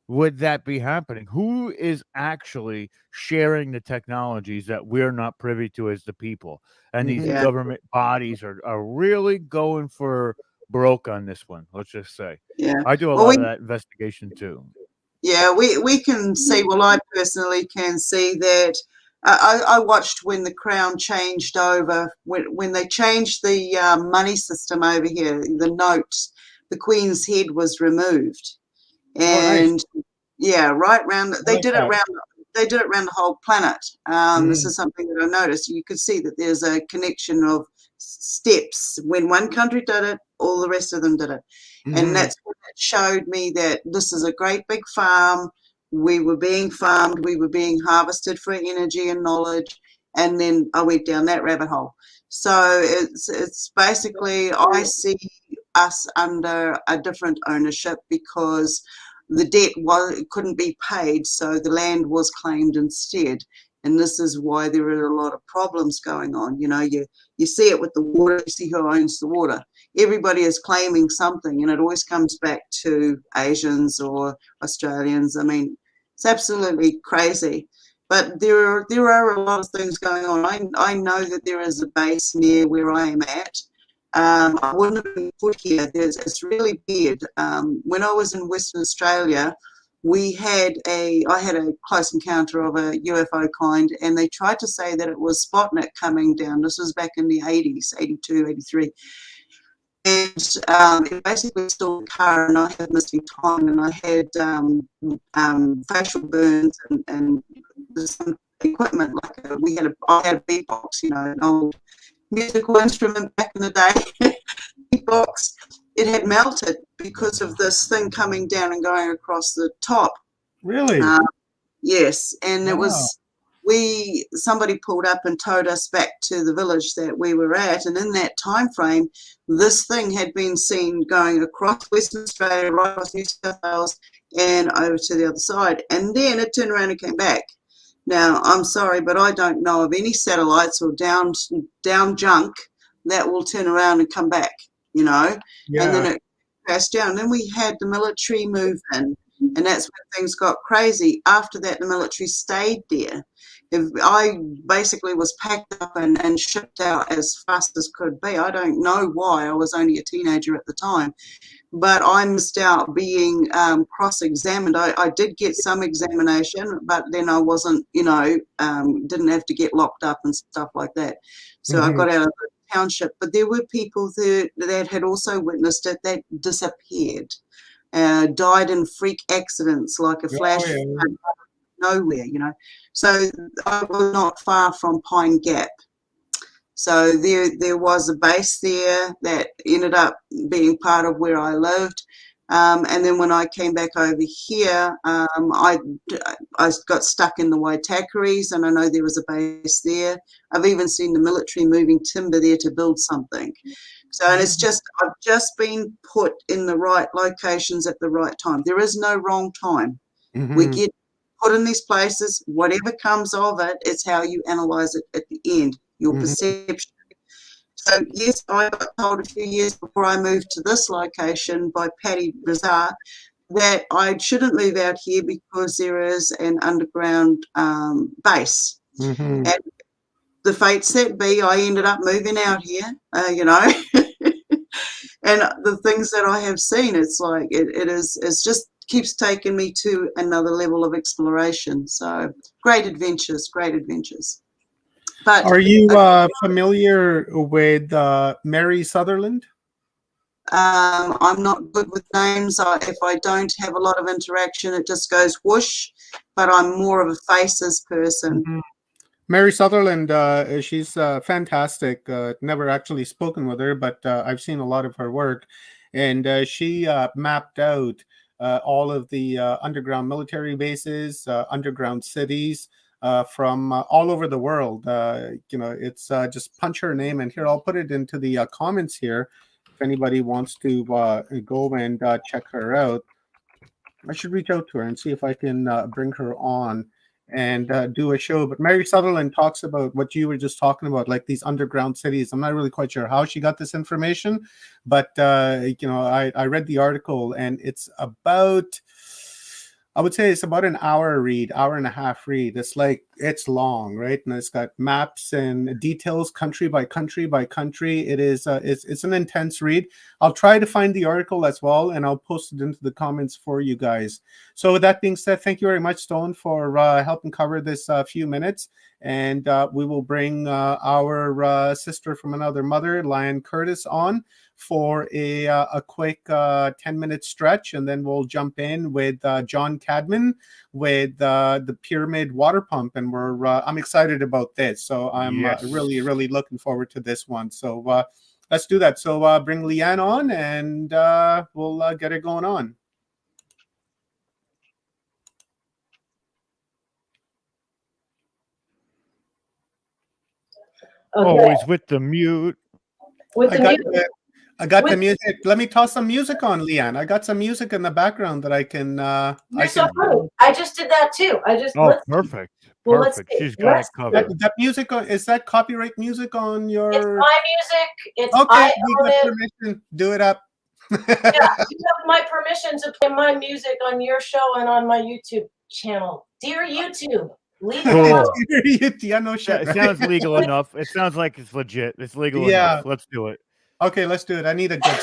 would that be happening? Who is actually sharing the technologies that we're not privy to as the people? And these government bodies are really going for broke on this one, let's just say. Yeah. I do a lot of that investigation too. Yeah, we can see, well, I personally can see that. I watched when the Crown changed over, when they changed the money system over here, the notes, the Queen's head was removed. And right round, they did it around the whole planet. This is something that I noticed. You could see that there's a connection of steps. When one country did it, all the rest of them did it. And that's what it showed me, that this is a great big farm. We were being farmed. We were being harvested for energy and knowledge. And then I went down that rabbit hole. So it's basically, I see us under a different ownership because the debt couldn't be paid, so the land was claimed instead. And this is why there are a lot of problems going on. You know, you see it with the water, you see who owns the water. Everybody is claiming something, and it always comes back to Asians or Australians. I mean, it's absolutely crazy. But there are a lot of things going on. I know that there is a base near where I am at. I wouldn't have been put here. It's really weird. When I was in Western Australia, I had a close encounter of a UFO kind, and they tried to say that it was Sputnik coming down. This was back in the 80s, 82, 83. And it basically stole a car, and I had missing time, and I had facial burns and some equipment. I had a beatbox, you know, an old musical instrument back in the day, beatbox. It had melted because of this thing coming down and going across the top. Really? Yes, and it was somebody pulled up and towed us back to the village that we were at, and in that time frame, this thing had been seen going across Western Australia, right across New South Wales, and over to the other side, and then it turned around and came back. Now, I'm sorry, but I don't know of any satellites or down junk that will turn around and come back, you know, and then Yeah. it crashed down. Then we had the military move in, and that's when things got crazy. After that, the military stayed there. If I basically was packed up and shipped out as fast as could be. I don't know why. I was only a teenager at the time. But I missed out being cross-examined. I did get some examination, but then I wasn't, you know, didn't have to get locked up and stuff like that. So I got out of the township. But there were people that had also witnessed it that disappeared, died in freak accidents like a flash flood nowhere, you know. So I was not far from Pine Gap. So there was a base there that ended up being part of where I lived. And then when I came back over here, I got stuck in the Waitakeries, and I know there was a base there. I've even seen the military moving timber there to build something. So, and it's just, I've just been put in the right locations at the right time. There is no wrong time. We get put in these places, whatever comes of it, it's how you analyze it at the end, your perception. So yes, I got told a few years before I moved to this location by Patty Bizarre that I shouldn't move out here because there is an underground base. And the fates that be, I ended up moving out here, you know. And the things that I have seen, it's like it's just keeps taking me to another level of exploration. So great adventures, great adventures. But are you familiar with Mary Sutherland? I'm not good with names. If I don't have a lot of interaction, it just goes whoosh. But I'm more of a faces person. Mary Sutherland, she's fantastic. Never actually spoken with her, but I've seen a lot of her work. And she mapped out all of the underground military bases, underground cities from all over the world. You know, it's just punch her name. And here, I'll put it into the comments here. If anybody wants to go and check her out, I should reach out to her and see if I can bring her on and do a show. But Mary Sutherland talks about what you were just talking about, like these underground cities. I'm not really quite sure how she got this information, but you know, I read the article, and it's about, I would say it's about an hour read, hour and a half read. It's like, it's long, right? And it's got maps and details, country by country by country. It is, it's an intense read. I'll try to find the article as well, and I'll post it into the comments for you guys. So with that being said, thank you very much, Stone, for helping cover this few minutes. And we will bring our sister from another mother, Lion Curtis, on for a quick 10-minute stretch, and then we'll jump in with John Cadman with the Pyramid Water Pump, and I'm excited about this. So I'm really looking forward to this one. So let's do that. So bring Leanne on, and we'll get it going on. Okay. Always with the mute. I got the music. Let me toss some music on, Leanne. I got some music in the background that I can. You're so funny. I just did that too. Perfect. Well, Perfect. She's got it covered. That music, is that copyright music on your? It's my music. It's okay. I You own got it. permission. Do it up. Yeah, you have my permission to play my music on your show and on my YouTube channel. Dear YouTube, leave it alone. Yeah, no shit. It sounds legal enough. It sounds like it's legit. It's legal enough. Let's do it. Okay, let's do it. I need a good.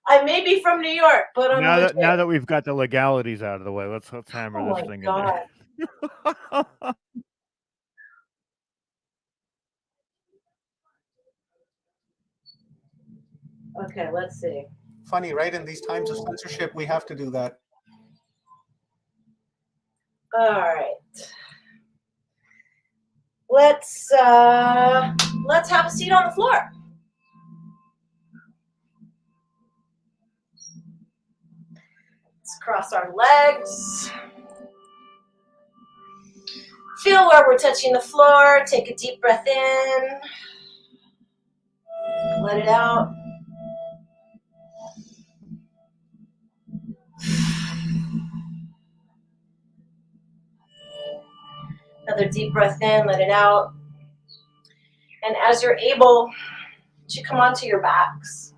I may be from New York, but I'm now that we've got the legalities out of the way, let's hammer this thing in there. Okay, let's see. Funny, right? In these times of censorship, we have to do that. All right. Let's have a seat on the floor. Let's cross our legs. Feel where we're touching the floor. Take a deep breath in. Let it out. Another deep breath in, let it out. And as you're able to come onto your backs.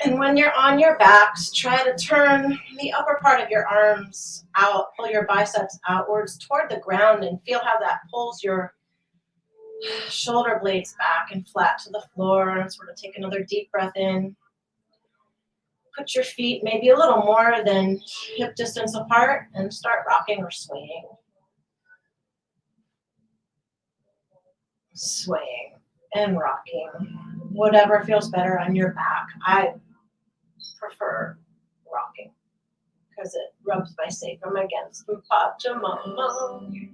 And when you're on your backs, try to turn the upper part of your arms out, pull your biceps outwards toward the ground, and feel how that pulls your shoulder blades back and flat to the floor. And sort of take another deep breath in. Put your feet maybe a little more than hip distance apart and start rocking or swaying. Swaying and rocking. Whatever feels better on your back. I prefer rocking because it rubs my sacrum against the pachamama.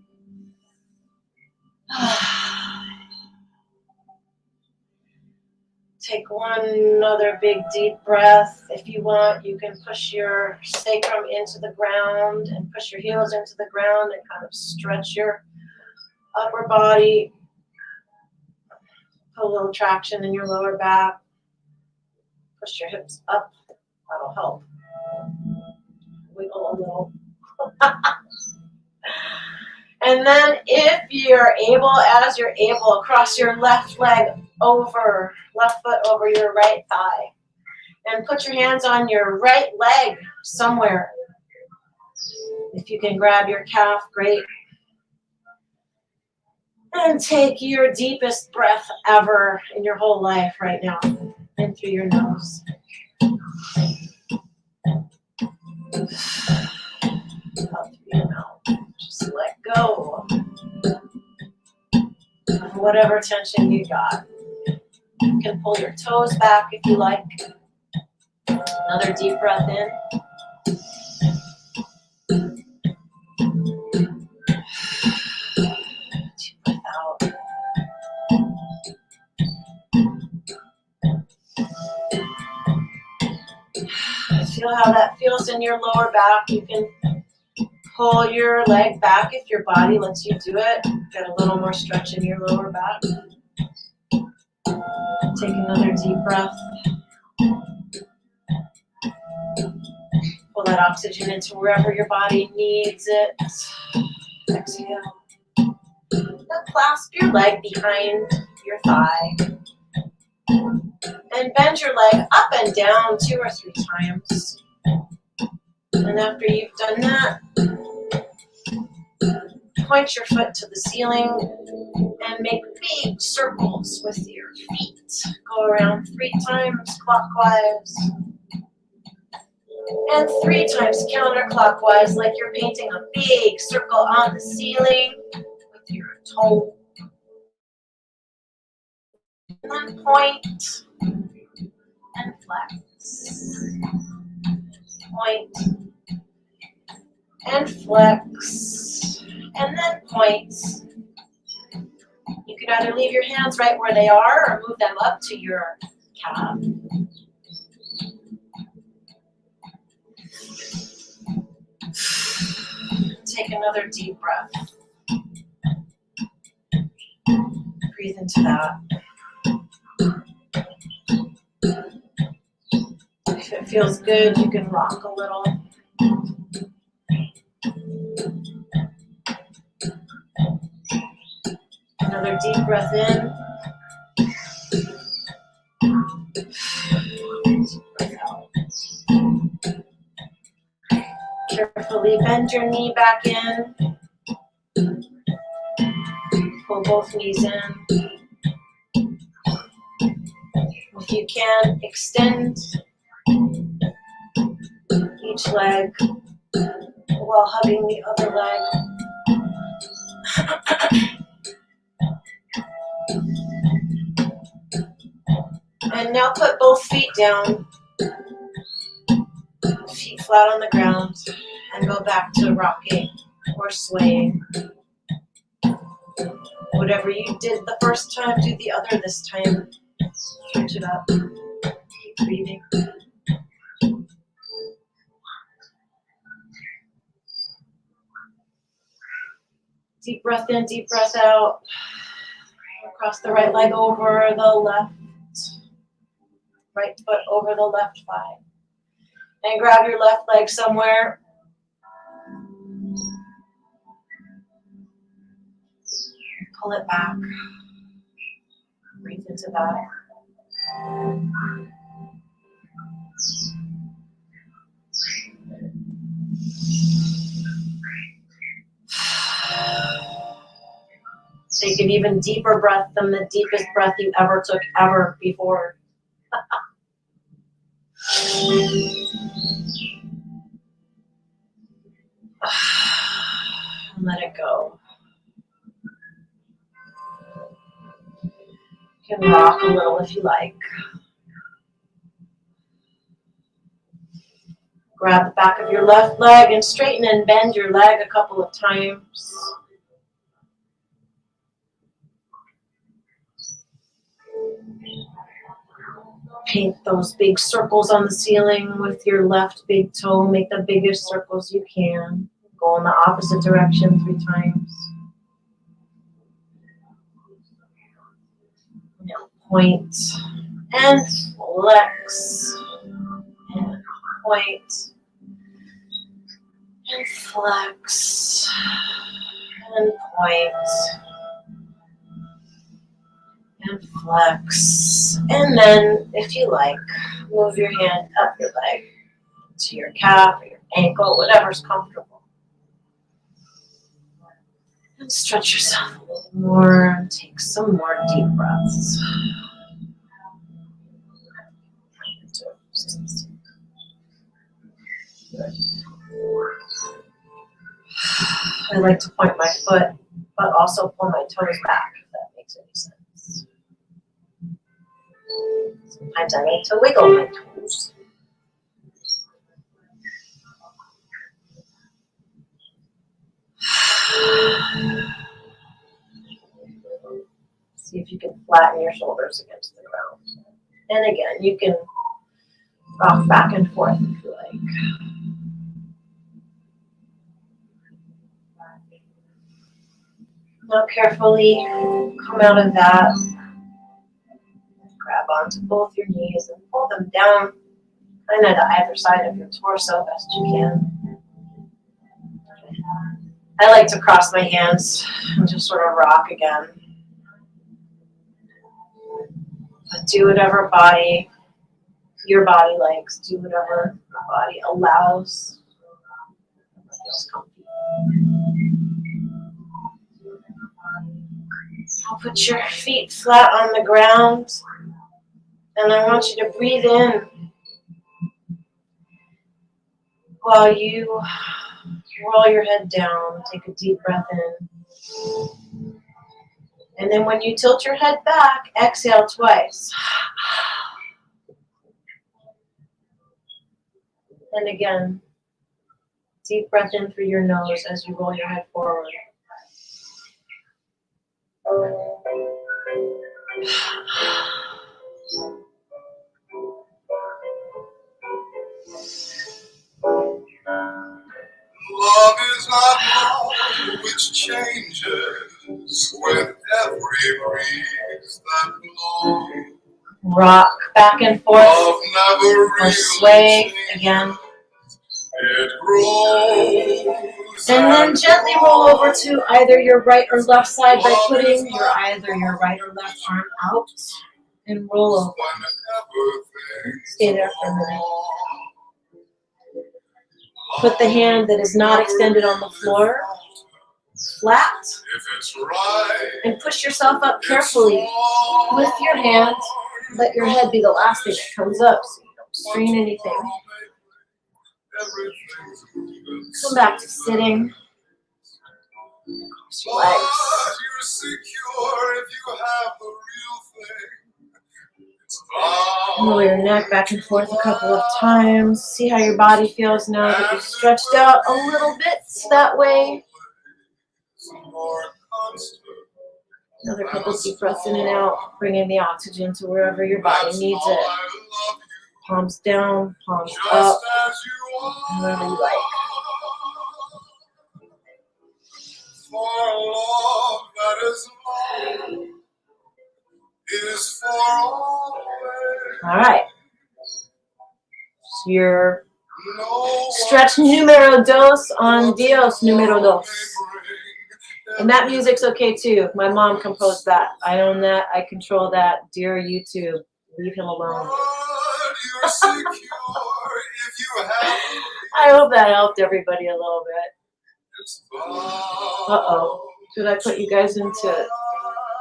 Take one other big deep breath. If you want, you can push your sacrum into the ground and push your heels into the ground and kind of stretch your upper body. Put a little traction in your lower back. Push your hips up. That'll help. Wiggle a little. And then if you're able, as you're able, cross your left leg over, left foot over your right thigh. And put your hands on your right leg somewhere. If you can grab your calf, great. And take your deepest breath ever in your whole life right now. In through your nose. Out through your mouth. Just let go of whatever tension you got. You can pull your toes back if you like. Another deep breath in. Deep breath out. Feel how that feels in your lower back. You can pull your leg back if your body lets you do it. Get a little more stretch in your lower back. Take another deep breath. Pull that oxygen into wherever your body needs it. Exhale. Now clasp your leg behind your thigh. And bend your leg up and down 2 or 3 times. And after you've done that, point your foot to the ceiling and make big circles with your feet. Go around 3 times clockwise and 3 times counterclockwise, like you're painting a big circle on the ceiling with your toe. And then point and flex. Point and flex. And then point. You can either leave your hands right where they are or move them up to your calf. Take another deep breath. Breathe into that. If it feels good, you can rock a little. Another deep breath in. Deep breath out. Carefully bend your knee back in. Pull both knees in. If you can, extend each leg while hugging the other leg. And now put both feet down, feet flat on the ground, and go back to rocking or swaying. Whatever you did the first time, do the other this time. Switch it up. Keep breathing. Deep breath in, deep breath out. Cross the right leg over the left. right foot over the left thigh. And grab your left leg somewhere. Pull it back. Breathe into that. Take an even deeper breath than the deepest breath you ever took ever before. And let it go. You can rock a little if you like. Grab the back of your left leg and straighten and bend your leg a couple of times. Paint those big circles on the ceiling with your left big toe. Make the biggest circles you can. Go in the opposite direction 3 times. Now point and flex. And point and flex. And point. And flex. And then, if you like, move your hand up your leg to your calf or your ankle, whatever's comfortable. And stretch yourself a little more and take some more deep breaths. I like to point my foot, but also pull my toes back, if that makes any sense. Sometimes I like to wiggle my toes. See if you can flatten your shoulders against the ground. And again, you can rock back and forth if you like. Now carefully come out of that. Grab onto both your knees and pull them down kind of to either side of your torso best you can. I like to cross my hands and just sort of rock again. But do whatever your body likes. Do whatever your body allows. Feels comfy. I'll put your feet flat on the ground. And I want you to breathe in while you roll your head down. Take a deep breath in. And then when you tilt your head back, exhale twice. And again, deep breath in through your nose as you roll your head forward. Love is not love which changes with every breeze that blows. Rock back and forth Love never or sway again. It grows. And then gently roll over to either your right or left side by putting either your right or left arm out and roll over. Stay there for a minute. Put the hand that is not extended on the floor flat and push yourself up carefully with your hand. Let your head be the last thing that comes up so you don't strain anything. Come back to sitting. Cross your legs. Roll your neck back and forth a couple of times. See how your body feels now that you've stretched out a little bit that way. Another couple deep breaths in and out, bringing the oxygen to wherever your body needs it. Palms down, palms up, wherever you like. All right, Your stretch numero dos on Dios numero dos. And that music's okay too. My mom composed that. I own that. I control that. Dear YouTube, leave him alone. I hope that helped everybody a little bit. Uh-oh. Should I put you guys into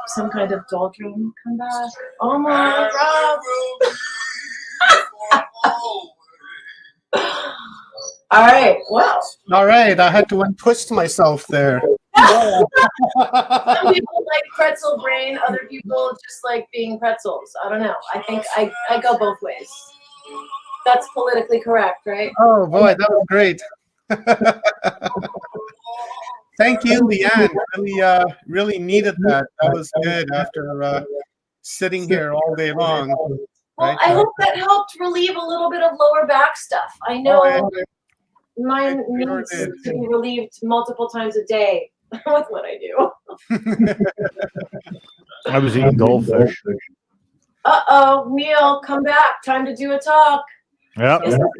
some kind of doldrum? Come back. Oh my God. All right. Well. All right. I had to untwist myself there. Some people like pretzel brain. Other people just like being pretzels. I don't know. I think I go both ways. That's politically correct, right? Oh boy, that was great. Thank you, Leanne. Really needed that. That was good after sitting here all day long. Well, I hope that helped relieve a little bit of lower back stuff. I know mine needs to be relieved multiple times a day with what I do. I was eating goldfish. Uh-oh, Neil, come back. Time to do a talk. Yeah.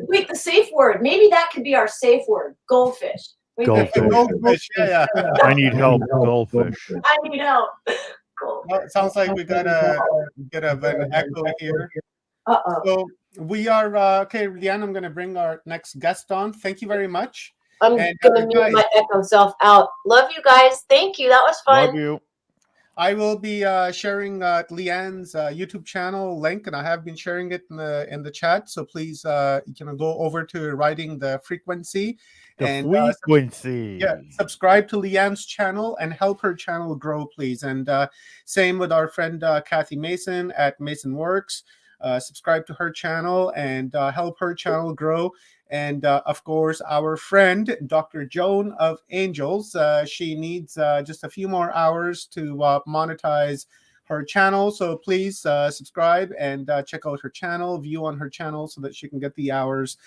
Wait, the safe word. Maybe that could be our safe word. Goldfish. Goldfish. Yeah. I need help. Goldfish. I need help. Well, it sounds like we got a bit of an echo here. Uh-oh. So we are okay, Leanne. I'm going to bring our next guest on. Thank you very much. I'm going to mute my echo self out. Love you guys. Thank you. That was fun. Love you. I will be sharing Leanne's YouTube channel link, and I have been sharing it in the chat. So please, go over to Riding the Frequency. Frequency. Subscribe to Leanne's channel and help her channel grow, please. And same with our friend Kathy Mason at Mason Works. Subscribe to her channel and help her channel grow. And of course, our friend, Dr. Joan of Angels, she needs just a few more hours to monetize her channel. So please subscribe and check out her channel, view on her channel so that she can get the hours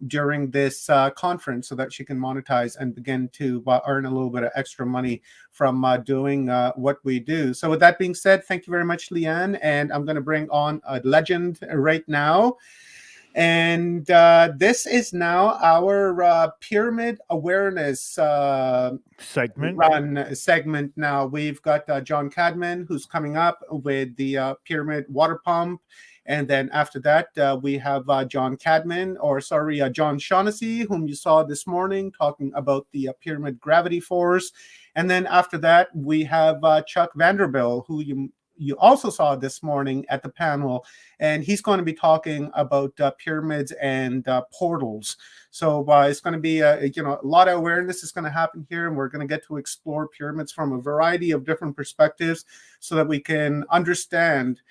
during this conference so that she can monetize and begin to earn a little bit of extra money from doing what we do. So with that being said, thank you very much, Leanne. And I'm going to bring on a legend right now. And this is now our pyramid awareness segment. Now we've got John Cadman, who's coming up with the pyramid water pump. And then after that, we have John Shaughnessy, whom you saw this morning talking about the pyramid gravity force. And then after that, we have Chuck Vanderbilt, who you also saw this morning at the panel, and he's going to be talking about pyramids and portals. So it's going to be a lot of awareness is going to happen here, and we're going to get to explore pyramids from a variety of different perspectives so that we can understand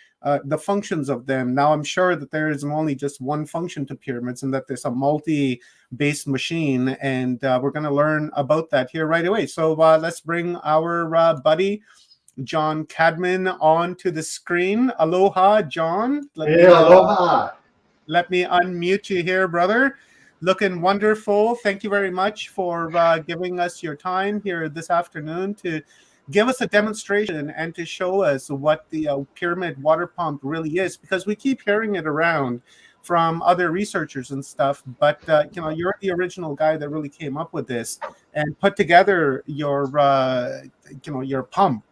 the functions of them. Now, I'm sure that there isn't only just one function to pyramids and that there's a multi-based machine, and we're going to learn about that here right away. So let's bring our buddy John Cadman onto the screen. Aloha, John. Aloha. Let me unmute you here, brother. Looking wonderful. Thank you very much for giving us your time here this afternoon to give us a demonstration and to show us what the pyramid water pump really is, because we keep hearing it around from other researchers and stuff, but you're the original guy that really came up with this and put together your pump.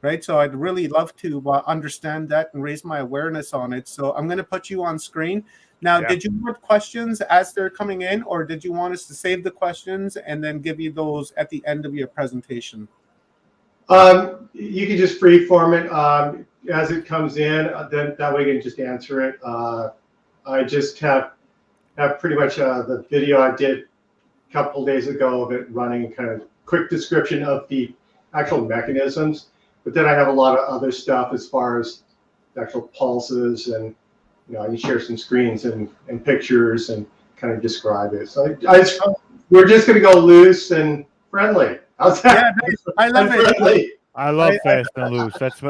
Right, so I'd really love to understand that and raise my awareness on it. So I'm going to put you on screen. Now, Did you want questions as they're coming in, or did you want us to save the questions and then give you those at the end of your presentation? You can just freeform it as it comes in. Then that way you can just answer it. I just have pretty much the video I did a couple days ago of it running, kind of quick description of the actual mechanisms. But then I have a lot of other stuff as far as the actual pulses, and I can share some screens and pictures and kind of describe it. So we're just going to go loose and friendly. How's that? Yeah, I love it. I love fast and loose. That's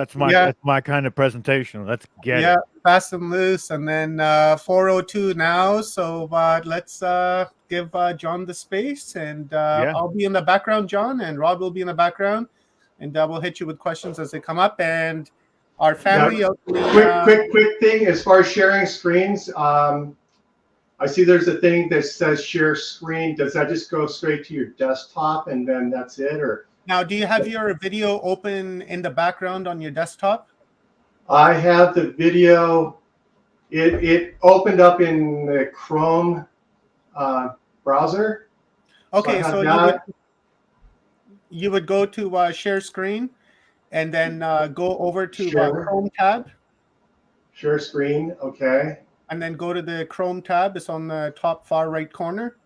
my kind of presentation. Let's get it. Fast and loose, and then 4:02 now. So let's give John the space, and I'll be in the background, John, and Rob will be in the background. And we'll hit you with questions as they come up. And our family... quick thing, as far as sharing screens, I see there's a thing that says share screen. Does that just go straight to your desktop and then that's it? Or Now, do you have your video open in the background on your desktop? I have the video. It opened up in the Chrome browser. Okay, So, so you would go to share screen and then go over to Chrome tab. Share screen, okay. And then go to the Chrome tab. It's on the top far right corner.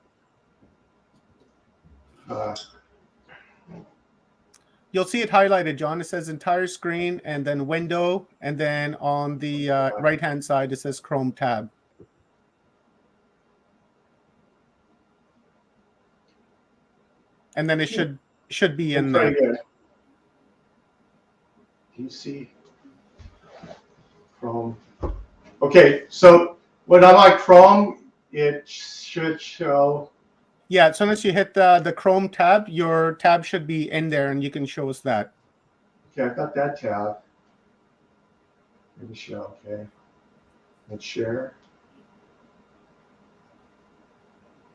You'll see it highlighted, John. It says entire screen and then window. And then on the right-hand side, it says Chrome tab. And then it should be in there. Good. PC Chrome. Okay, so when I'm on Chrome, it should show. Yeah, as soon as you hit the Chrome tab, your tab should be in there, and you can show us that. Okay, I've got that tab. Maybe show, okay. And share.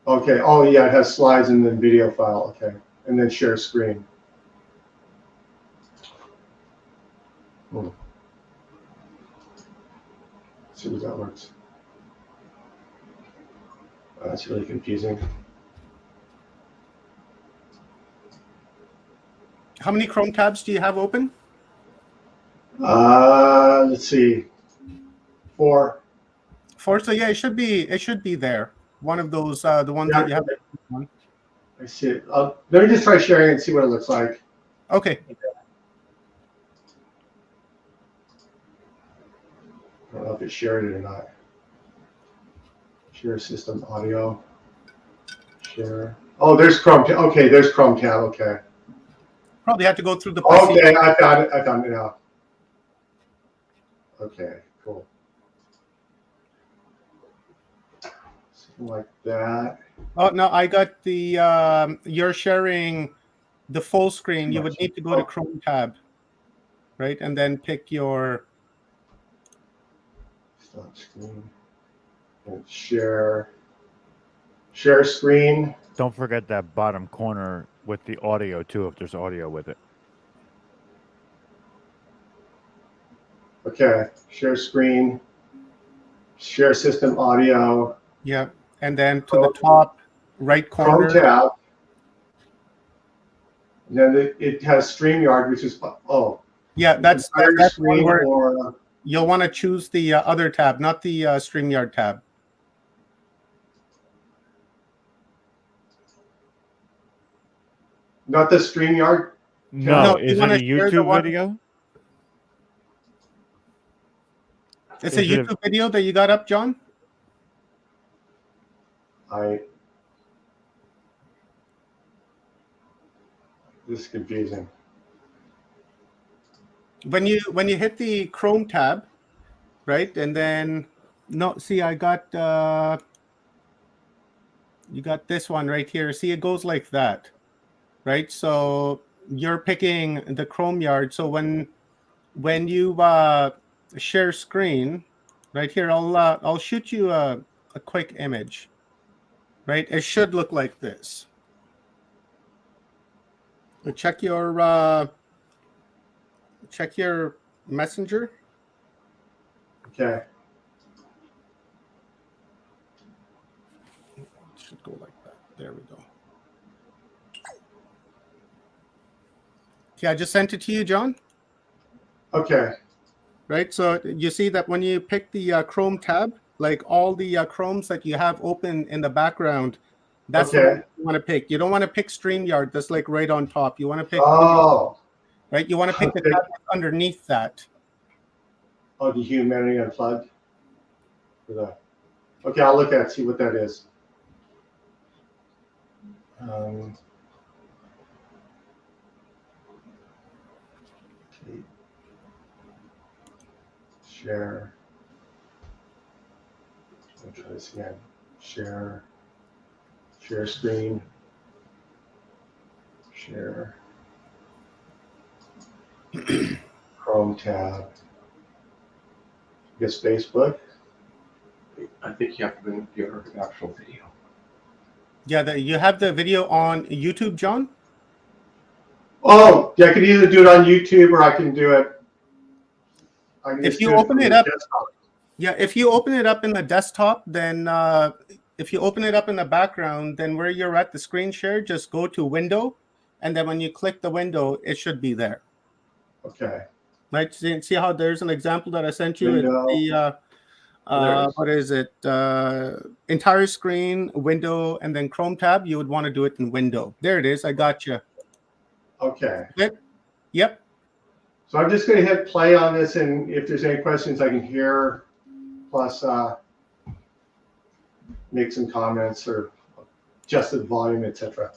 Okay, oh yeah, it has slides and then video file, okay. And then share screen. Let's see if that works. Oh, that's really confusing. How many Chrome tabs do you have open? Let's see. 4. 4. So yeah, it should be there. One of those, the ones that you have. I see it. Let me just try sharing it and see what it looks like. Okay. I don't know if it shared it or not. Share system audio. Share. Oh, there's Chrome. Okay, there's Chrome tab. Okay. Probably have to go through the. Okay, I found it. I found it now. Okay, cool. Something like that. Oh no, I got the. You're sharing the full screen. You would need to go to Chrome tab, right, and then pick your. Stop screen. And share screen. Don't forget that bottom corner with the audio too, if there's audio with it. Okay, share screen, share system audio. Yeah, and then to the top right corner. Chrome tab. And then it has StreamYard, which is Yeah, that's screen one where or. You'll want to choose the other tab, not the StreamYard tab. Not the StreamYard? No, is it a YouTube video? It's a YouTube video that you got up, John? This is confusing. When you hit the Chrome tab, right, and then I got you got this one right here. See, it goes like that, right? So you're picking the Chrome yard. So when you share screen, right here, I'll shoot you a quick image, right? It should look like this. So check your messenger. Okay. It should go like that. There we go. Okay, I just sent it to you, John. Okay. Right, so you see that when you pick the Chrome tab, like all the Chromes that you have open in the background, that's the one you want to pick. You don't want to pick StreamYard. That's like right on top. You want to pick. Right, you want to pick the tab that's underneath that. Oh, the Humanity Unplugged. Okay, I'll look at it, see what that is. Okay. Share. I'll try this again. Share screen. Share. Chrome tab. I guess Facebook. I think you have to bring your actual video. Yeah, you have the video on YouTube, John? Oh, yeah, I could either do it on YouTube or I can do it. I can If just you do it open from it the up, desktop. yeah, if you open it up in the desktop, then if you open it up in the background, then where you're at the screen share, just go to window, and then when you click the window, it should be there. Okay. Right? See how there's an example that I sent you? Window. It's the what is it? Entire screen, window, and then Chrome tab. You would want to do it in window. There it is. I got you. Okay. Yep. So I'm just going to hit play on this, and if there's any questions, I can hear, plus make some comments or adjust the volume, etc.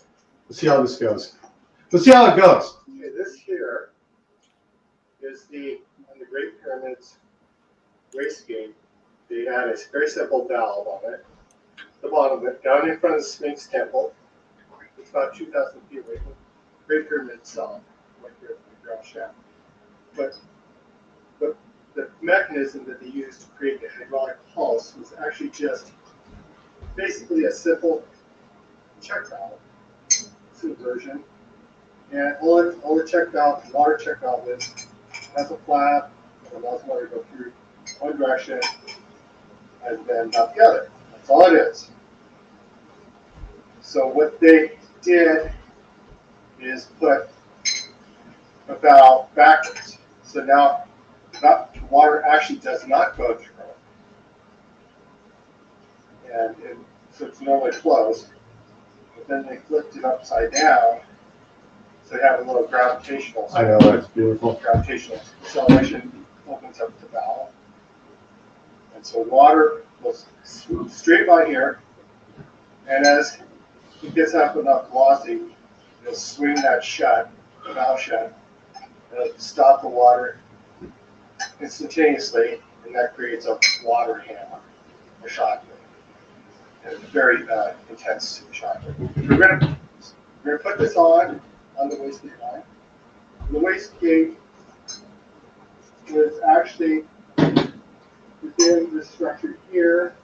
Let's see how this goes. Let's see how it goes. Okay, this here is on the Great Pyramids wastegate. They had a very simple valve on it. The bottom of it, down in front of the Sphinx Temple. It's about 2,000 feet away from the Great Pyramid itself, right here at the ground shaft. But the mechanism that they used to create the hydraulic pulse was actually just basically a simple check valve subversion. And all the check valve, water check valve is, has a flap and allows water to go through one direction and then not the other. That's all it is. So what they did is put a valve backwards. So now water actually does not go through. And so it's normally closed. But then they flipped it upside down. So you have a little gravitational. I know, that's beautiful. Gravitational acceleration opens up the valve. And so water goes straight by here. And as it gets up enough velocity, you'll swing that shut, the valve shut, and it'll stop the water instantaneously, and that creates a water hammer, a shock wave, and a very intense shock wave. We're going to put this on the wastegate line. The wastegate was actually within the structure here,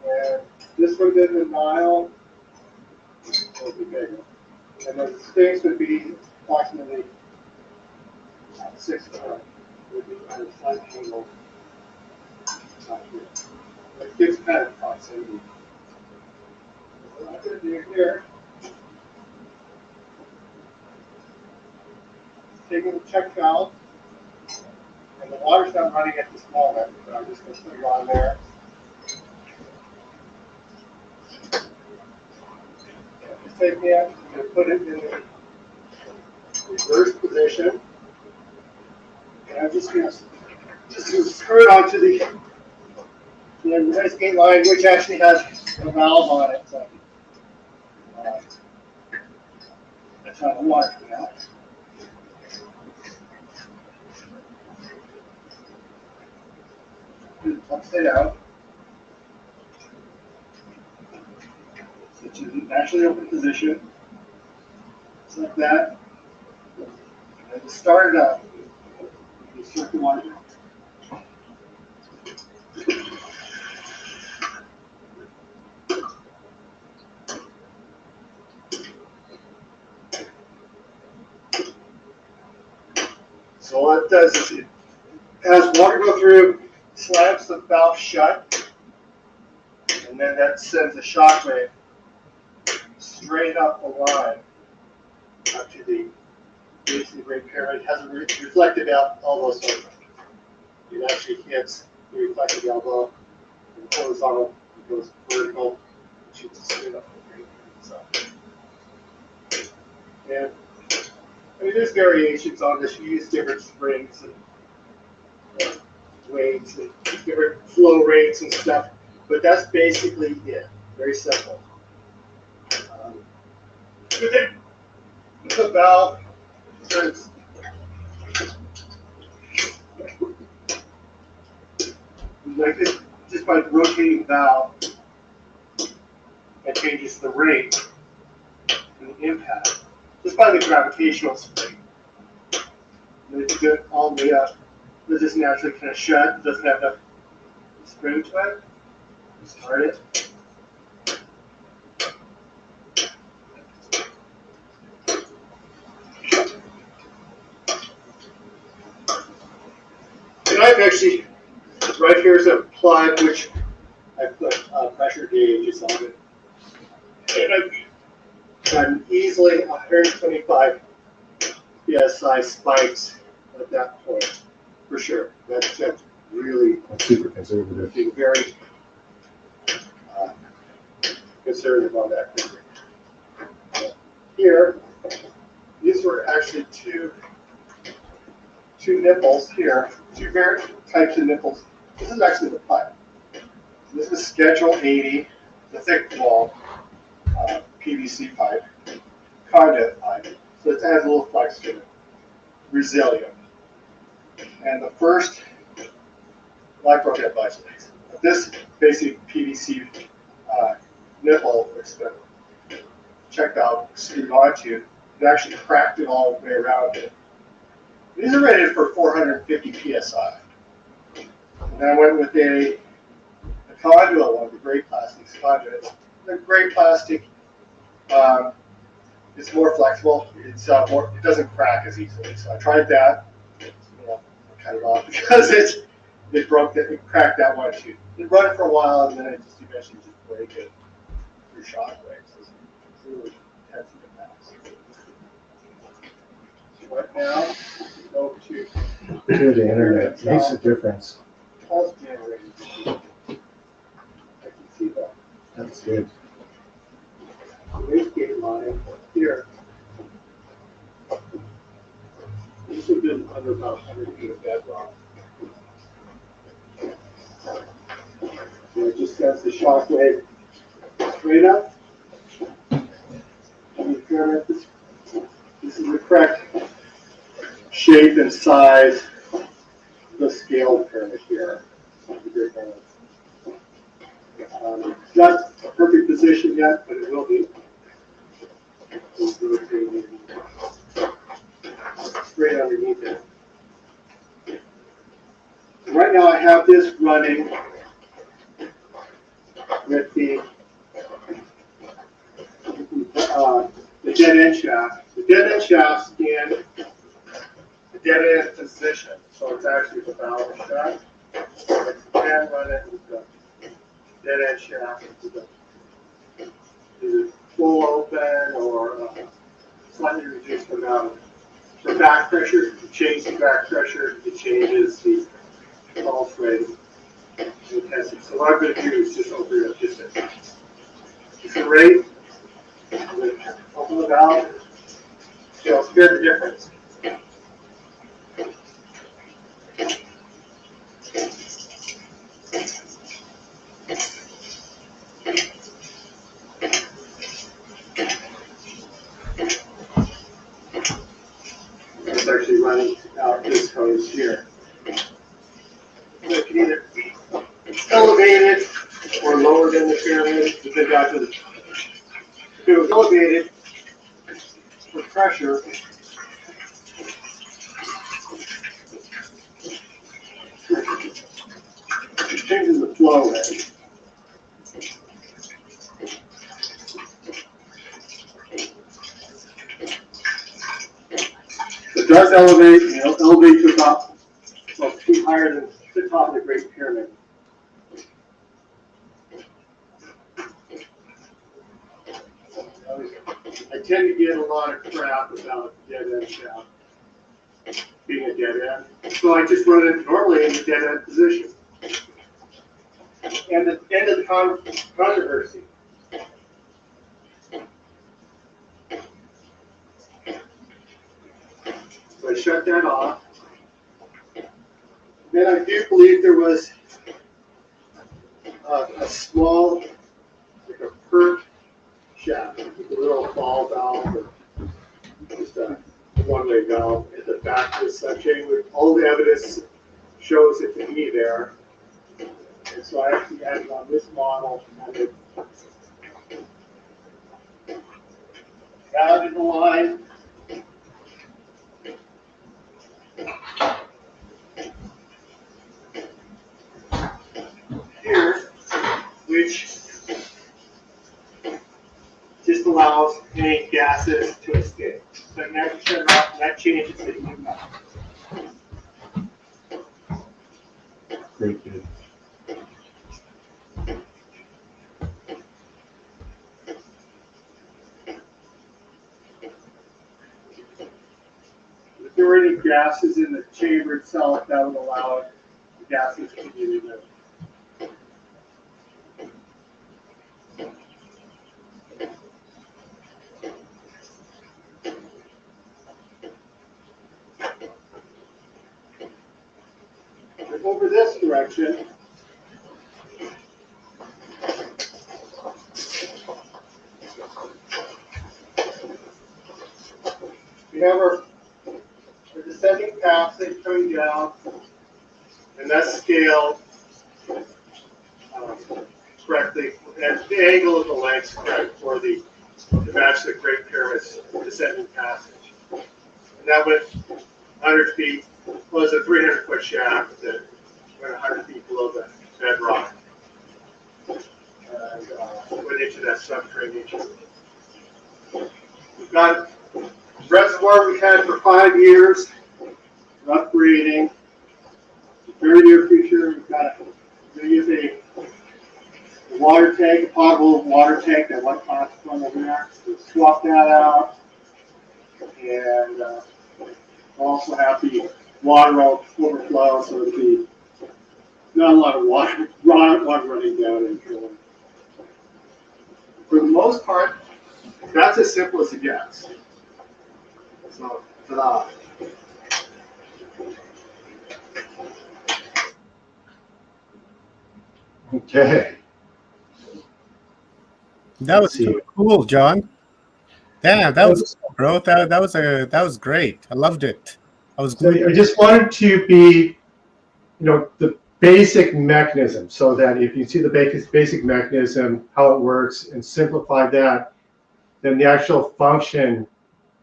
and this would have been the Nile, would be bigger. And the Sphinx would be approximately 6 foot. Would be at a slight angle. It gives kind of proximity. What I'm going to do here is taking the check valve, and the water's not running at this moment, but I'm just going to put it on there. Just take it, I'm going to put it in the reverse position, and I'm just going to screw it onto the wastegate line, which actually has a valve on it. So that's how the water comes out. Upside down. It's in a naturally open position. Just like that. And to start it up, you start the water down. So what it does is it has water go through, slams the valve shut, and then that sends a shock wave straight up the line up to the base of the Great Pyramid. It has a reflective elbow, so it actually hits the reflective elbow, and horizontal, it goes vertical, and shoots straight up the Great Pyramid. So, and I mean, there's variations on this. You use different springs and weights and different flow rates and stuff, but that's basically it. Very simple. The valve turns like this, just by rotating the valve, it changes the rate and the impact just by the gravitational spring. It's good all the way up. It's just naturally kind of shut. It doesn't have to Spin to it. Start it. And I've actually, right here is a plug which I put pressure gauges on it. And I've done easily 125 psi spikes at that point, for sure. That's really super conservative. Being very conservative on that. Here, these were actually two nipples here, two various types of nipples. This is actually the pipe. This is Schedule 80, the thick wall PVC pipe, conduit pipe. So it has a little flex to it. Resilient. And the first microhead bicycles. This basic PVC nipple checked out, screwed onto, it actually cracked it all the way around it. These are rated for 450 psi. And I went with a conduit one, the gray plastics conduit. The gray plastic is more flexible. It's more. It doesn't crack as easily. So I tried that. I cut it off because it cracked that one too. It run it for a while and then it just eventually just break it through shock waves. It's really intense to max. So right now, go to the internet. It makes a difference. Pulse generated. I can see that. That's good. Wastegate line here. This has been under about 100 feet of bedrock. So it just sends the shock wave straight up. And the pyramid, this is the correct shape and size of the scaled pyramid here. Not a perfect position yet, but it will be. Straight underneath it. Right now I have this running with the dead end shaft. The dead end shaft's in the dead end position, so it's actually the balance shaft. You can run it with the dead end shaft into either full open or slightly reduced amount. For back pressure, to change the back pressure, it changes the pulse rate intensity. So what I'm going to do is just open it up just a rate. I'm going to open the valve. You'll hear the difference. It's actually running out this hose here. So it can either be elevated or lower than the pyramid. If they got to the elevated for pressure, it changes the flow rate. It does elevate, elevate to about 2 feet higher than the top of the Great Pyramid. I tend to get a lot of crap about dead end shaft being a dead end, so I just run it normally in the dead end position. And the end of the controversy. So I shut that off. Then I do believe there was a small, like a perk shaft, like a little ball valve, or just a one-way valve at the back of the subchain. With all the evidence shows it to be there. And so I actually added on this model and it out in the line. which just allows any gases to escape. So now you shut it off, and that changes the equinox. Very good. If there were any gases in the chamber itself, that would allow the gases to be removed. Over this direction, we have our descending passage coming down, and that's scaled correctly, and the angle of the legs correct for to match the Great Pyramid's descending passage. And that went 100 feet, was a 300-foot shaft that went 100 feet below the bedrock, and went into that subterranean. We've got a reservoir we've had for 5 years, upgrading. Very near future, we've got to use a water tank, a potable water tank that one class from over there. So swap that out, and also have the water overflow, so it'll be not a lot of water running down into it. For the most part, that's as simple as it gets. So, ta-da. Okay. That was so cool, John. Damn, that was cool, bro. That was great. I loved it. So I just wanted to be, the basic mechanism, so that if you see the basic mechanism, how it works, and simplify that, then the actual function,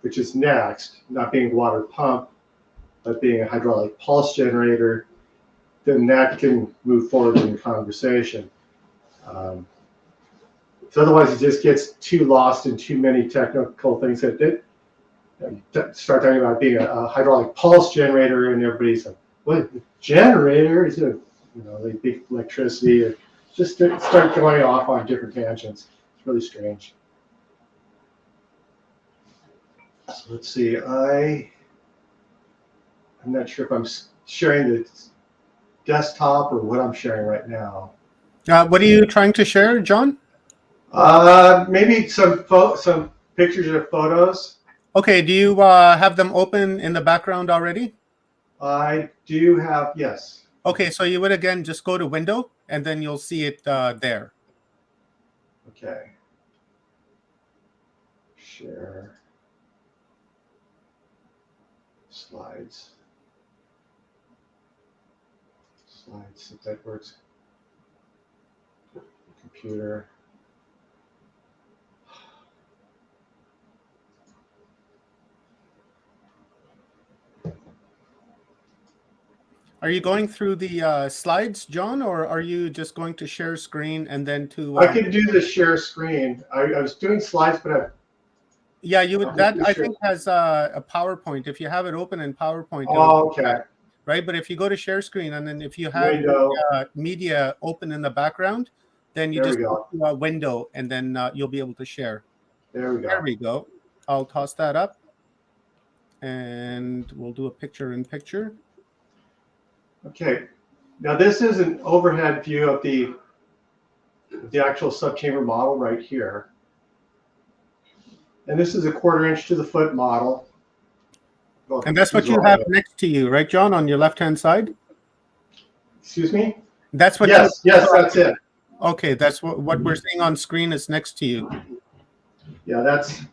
which is next, not being water pump, but being a hydraulic pulse generator, then that can move forward in the conversation. So otherwise, it just gets too lost in too many technical things that start talking about being a hydraulic pulse generator, and everybody's like, "What generator? Is it like big electricity?" Or just start going off on different tangents. It's really strange. So let's see. I'm not sure if I'm sharing the desktop or what I'm sharing right now. What are you trying to share, John? Maybe some pictures or photos. Okay, do you have them open in the background already? I do have, yes. Okay, so you would again just go to Window, and then you'll see it there. Okay. Share. Slides. If that works. Computer. Are you going through the slides, John, or are you just going to share screen and then to? I can do the share screen. I was doing slides, but yeah, you would. That I think has a PowerPoint. If you have it open in PowerPoint. Oh, okay. Right, but if you go to share screen and then if you have media open in the background, then you just go to a window and then you'll be able to share. There we go. There we go. I'll toss that up, and we'll do a picture-in-picture. Okay. Now this is an overhead view of the actual subchamber model right here, and this is a 1/4 inch to the foot model. And that's what you have next to you, right, John, on your left-hand side? Excuse me? That's what. Yes, that's it. Okay, that's what we're seeing on screen is next to you. Yeah, that's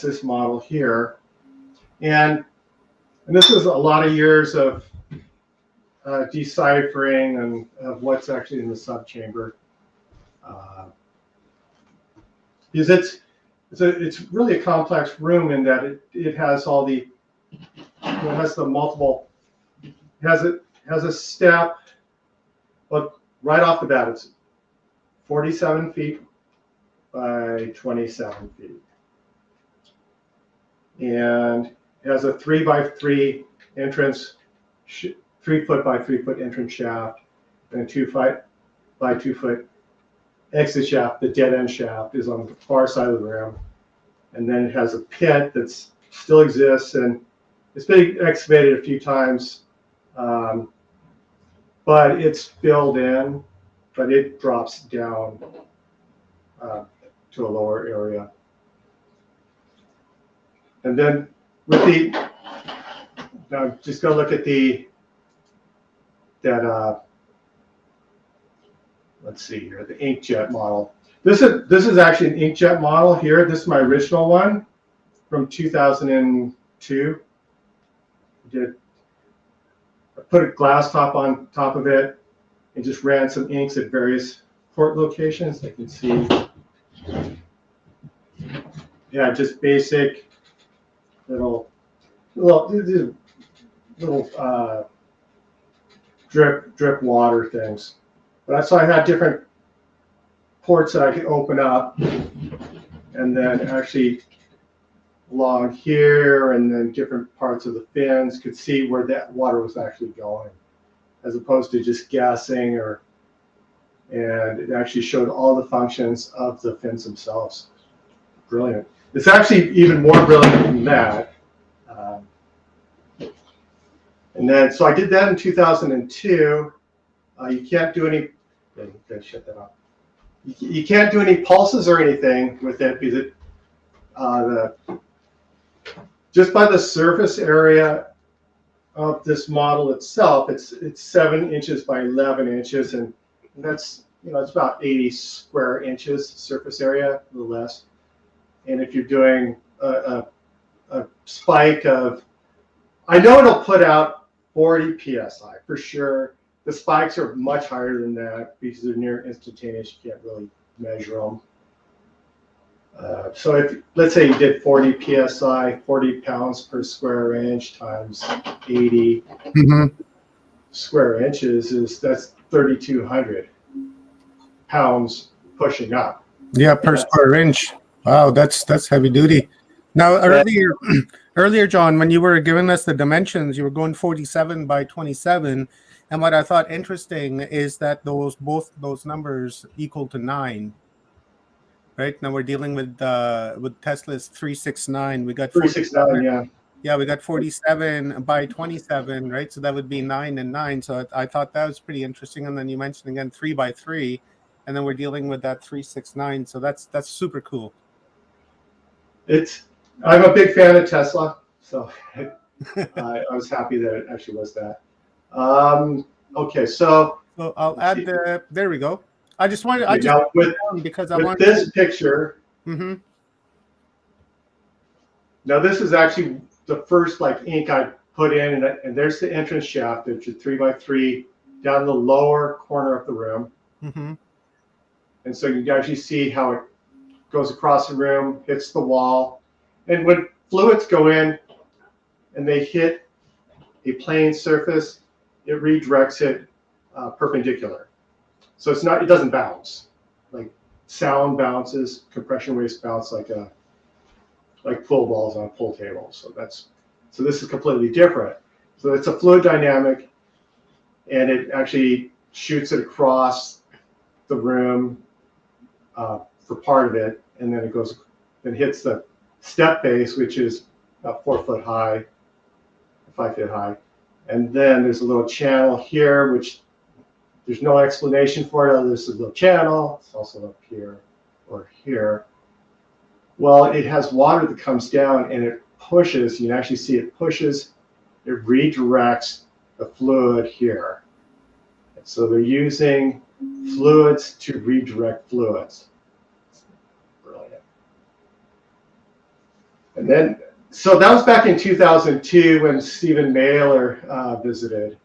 this model here, and this is a lot of years of deciphering and of what's actually in the subchamber. Because it's really a complex room in that it has all the has the multiple, has a step, but right off the bat, 47 feet by 27 feet. And it has a 3 by 3 entrance, 3 foot by 3 foot entrance shaft, and a 2 foot by 2 foot exit shaft. The dead end shaft is on the far side of the room. And then it has a pit that still exists, and it's been excavated a few times, but it's filled in, but it drops down to a lower area. And then with the, now I'm just going to look at let's see here, the inkjet model. This is actually an inkjet model here. This is my original one from 2002. I put a glass top on top of it and just ran some inks at various port locations. I can see, yeah, just basic little drip water things. But so I had different ports that I could open up, and then actually along here, and then different parts of the fins could see where that water was actually going, as opposed to just guessing. And it actually showed all the functions of the fins themselves. Brilliant. It's actually even more brilliant than that. And then, so I did that in 2002. You can't do any, shut that off. You can't do any pulses or anything with it because just by the surface area of this model itself, it's 7 inches by 11 inches, and that's, it's about 80 square inches surface area, a little less. And if you're doing a spike of, I know it'll put out 40 psi for sure. The spikes are much higher than that because they're near instantaneous. You can't really measure them. So if, let's say you did 40 psi, 40 pounds per square inch times 80 square inches, that's 3,200 pounds pushing up. Yeah, per square inch. Wow, that's heavy duty. Now earlier, John, when you were giving us the dimensions, you were going 47 by 27. And what I thought interesting is that both those numbers equal to 9. Right now we're dealing with Tesla's 369. We got 369, yeah. Yeah, we got 47 by 27, right? So that would be 9 and 9. So I thought that was pretty interesting. And then you mentioned again 3 by 3, and then we're dealing with that 369. So that's super cool. I'm a big fan of Tesla, so I was happy that it actually was that. Okay, so I'll add there we go. I just wanted because I wanted this picture. Mm-hmm. Now this is actually the first ink I put in, and there's the entrance shaft, which is 3 by 3 down the lower corner of the room. Mm-hmm. And so you can actually see how it goes across the room, hits the wall, and when fluids go in and they hit a plane surface, it redirects it perpendicular. So it doesn't bounce. Like sound bounces, compression waves bounce like pool balls on a pool table. So this is completely different. So it's a fluid dynamic, and it actually shoots it across the room for part of it, and then it hits the step base, which is about 4 foot high, 5 feet high. And then there's a little channel here, which there's no explanation for it other than this is a little channel. It's also up here or here. Well, it has water that comes down and it pushes. You can actually see it pushes. It redirects the fluid here. And so they're using fluids to redirect fluids. Brilliant. And then, so that was back in 2002 when Stephen Mailer visited.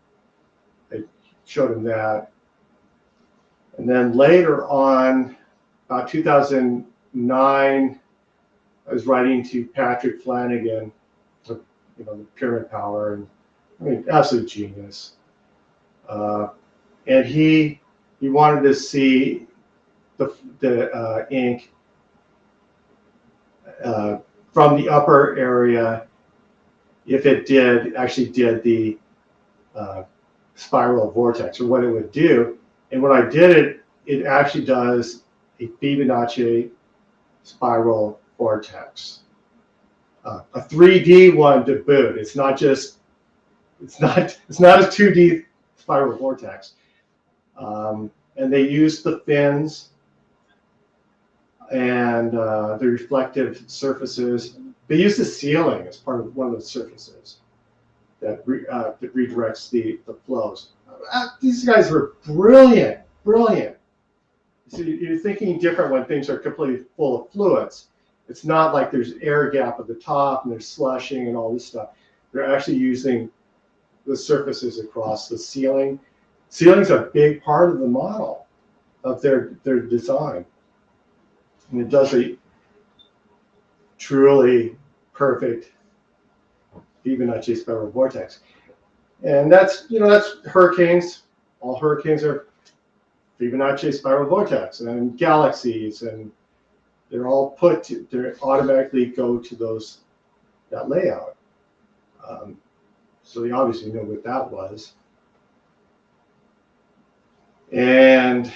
They showed him that. And then later on, about 2009, I was writing to Patrick Flanagan, the Pyramid Power, and I mean, absolute genius. And he wanted to see the ink from the upper area, if it actually did the spiral vortex, or what it would do. And when I did it, it actually does a Fibonacci spiral vortex, a 3D one to boot. It's not a 2D spiral vortex. And they use the fins and the reflective surfaces. They use the ceiling as part of one of the surfaces that redirects the flows. These guys were brilliant. So you're thinking different when things are completely full of fluids. It's not like there's air gap at the top and there's slushing and all this stuff. They're actually using the surfaces across the ceiling. Ceiling's a big part of the model of their design. And it does a truly perfect Fibonacci spiral vortex. And that's hurricanes. All hurricanes are Fibonacci spiral vortex, and galaxies, and they automatically go to that layout. So you obviously know what that was. And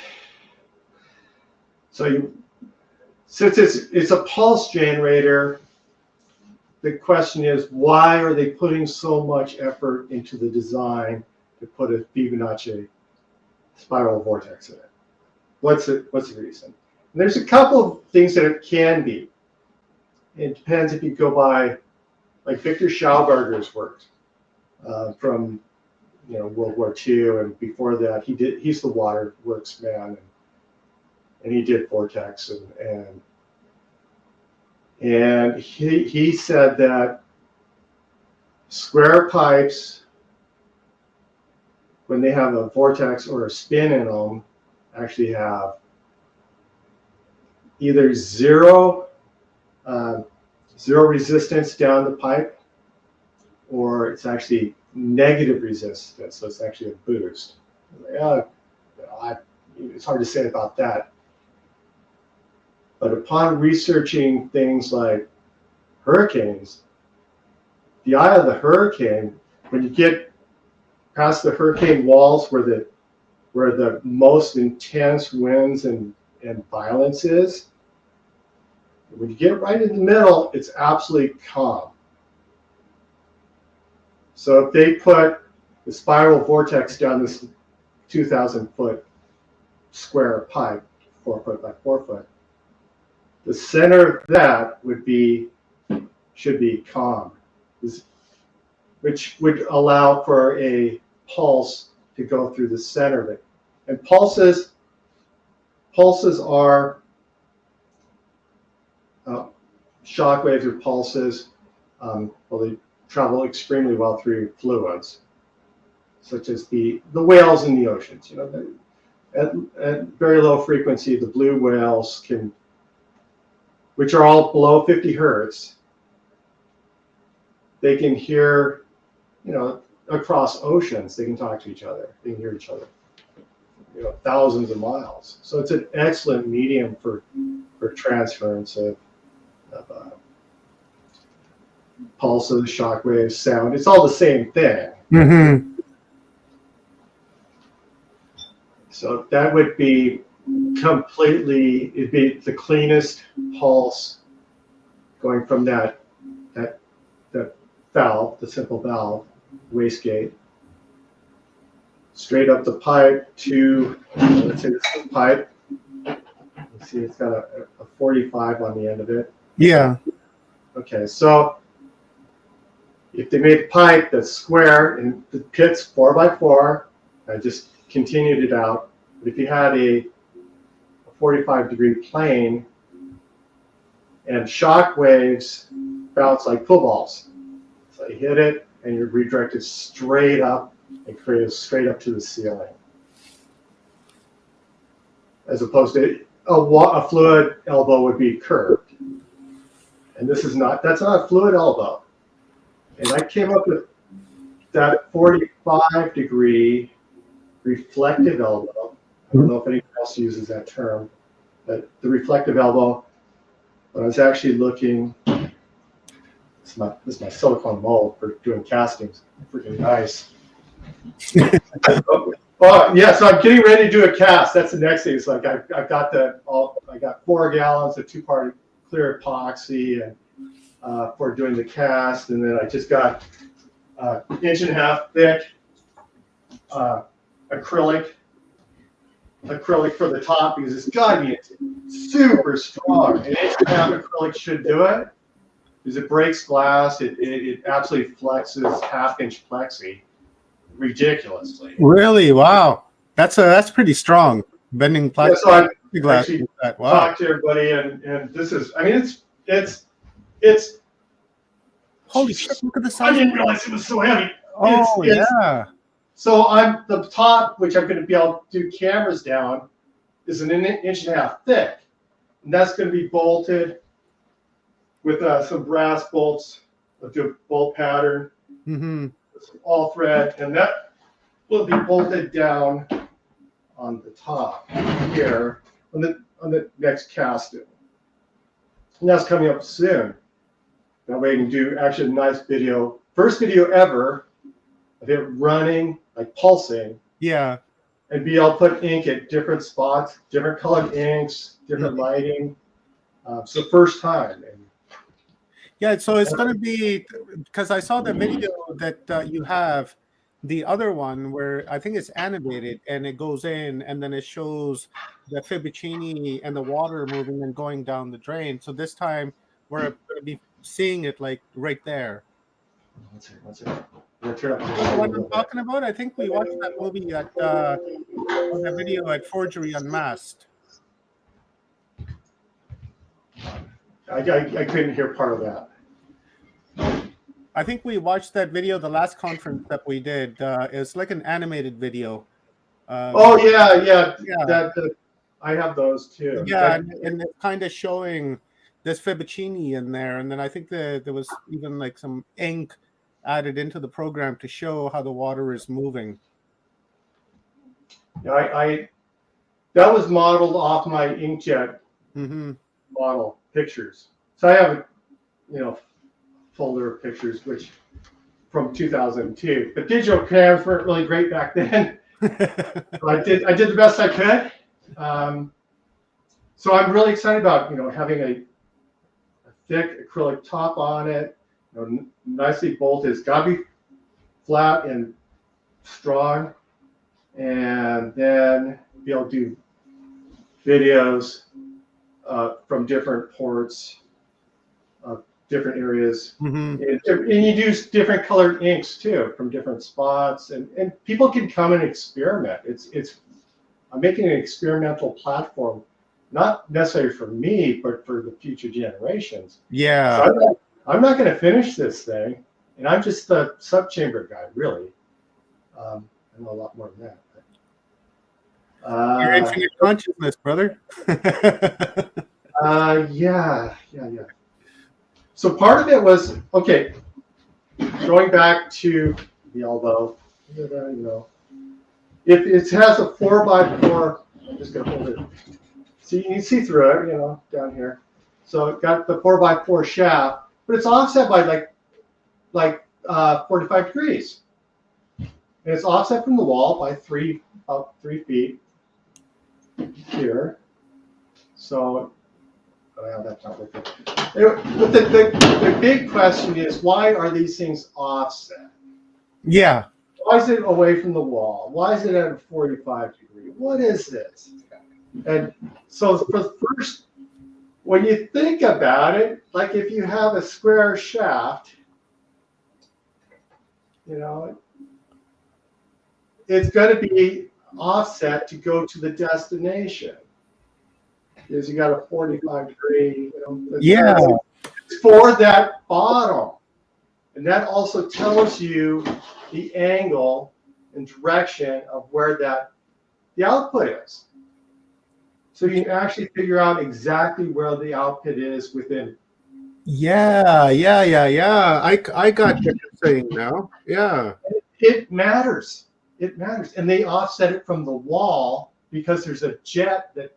so since it's a pulse generator, the question is, why are they putting so much effort into the design to put a Fibonacci spiral vortex in it? What's the reason? And there's a couple of things that it can be. It depends if you go by, like Victor Schauberger's work from World War II, and before that he's the waterworks man, and he did vortex, and he said that square pipes, when they have a vortex or a spin in them, actually have either zero resistance down the pipe, or it's actually negative resistance, so it's actually a boost. It's hard to say about that. But upon researching things like hurricanes, the eye of the hurricane, when you get past the hurricane walls where the most intense winds and violence is, when you get right in the middle, it's absolutely calm. So if they put the spiral vortex down this 2,000-foot square pipe, 4 foot by 4 foot, the center of that should be calm, which would allow for a pulse to go through the center of it. And pulses are shock waves or pulses. They travel extremely well through fluids, such as the whales in the oceans. At very low frequency, the blue whales which are all below 50 hertz, they can hear, across oceans. They can talk to each other. They can hear each other, thousands of miles. So it's an excellent medium for transference of pulses, shock waves, sound. It's all the same thing. Mm-hmm. So that would be it'd be the cleanest pulse going from that valve, the simple valve, wastegate, straight up the pipe to, let's say this is the pipe. Let's see, it's got a 45 on the end of it. Yeah. Okay, so if they made a pipe that's square and the pit's 4 by 4, I just continued it out. But if you had a 45-degree plane and shock waves bounce like pool balls, so you hit it and you're redirected straight up and created straight up to the ceiling, as opposed to a fluid elbow would be curved. And that's not a fluid elbow. And I came up with that 45-degree reflective elbow. I don't know if anyone else uses that term. the reflective elbow. But I was actually looking. This is my silicone mold for doing castings. Freaking nice. Well, yeah, so I'm getting ready to do a cast. That's the next thing. It's like I've got I got 4 gallons of 2-part clear epoxy and for doing the cast, and then I just got 1.5 inch thick acrylic for the top, because it's got to be super strong. 1.5 inch acrylic should do it, because it breaks glass. It absolutely flexes 1/2 inch plexi ridiculously. Really? Wow. That's pretty strong. Bending plastic. Yeah, so glass. actually Wow. talked to everybody, and this is, I mean, it's holy shit, look at the size. I didn't realize it was so heavy. Oh, yeah. So I'm the top, which I'm going to be able to do cameras down, is 1.5 inch thick, and that's going to be bolted with some brass bolts. I'll do a bolt pattern, all thread, and that will be bolted down on the top here on the next casting, and that's coming up soon. That way I can do actually a nice video, first video ever of it running, like pulsing. Yeah. And be able to put ink at different spots, different colored inks, different lighting. It's the first time. Yeah, so it's going to be, because I saw the video that you have, the other one where I think it's animated and it goes in and then it shows the Fibonacci and the water moving and going down the drain. So this time we're going to be seeing it like right there. What's it? What I'm talking about? I think we watched that movie at on that video at Forgery Unmasked. I couldn't hear part of that. I think we watched that video the last conference that we did. It's like an animated video. Oh yeah. I have those too. Yeah, and it's kind of showing this Fibonacci in there, and then I think there was even like some ink added into the program to show how the water is moving. Yeah, that was modeled off my inkjet model pictures. So I have a folder of pictures which from 2002. But digital cameras weren't really great back then. So I did the best I could. So I'm really excited about having a thick acrylic top on it, nicely bolted. It's got to be flat and strong, and then be able to do videos from different ports, different areas, and you use different colored inks too from different spots, and people can come and experiment. I'm making an experimental platform, not necessarily for me, but for the future generations. Yeah. So I'm not going to finish this thing, and I'm just the subchamber guy, really. I know a lot more than that. Your infinite consciousness, brother. Yeah. So part of it was, okay, going back to the elbow, if it has a 4x4, I'm just going to hold it. So you can see through it, down here. So it got the 4x4 shaft, but it's offset by like 45 degrees. And it's offset from the wall by about 3 feet here. So that's not working. But the big question is, why are these things offset? Yeah. Why is it away from the wall? Why is it at a 45 degree? What is this? And so for first, when you think about it, like if you have a square shaft, it's going to be offset to go to the destination. Because you got a 45 degree, Yeah. It's for that bottom. And that also tells you the angle and direction of where the output is. So you can actually figure out exactly where the output is within. Yeah. I got what you're saying now. Yeah. It matters. It matters. And they offset it from the wall because there's a jet that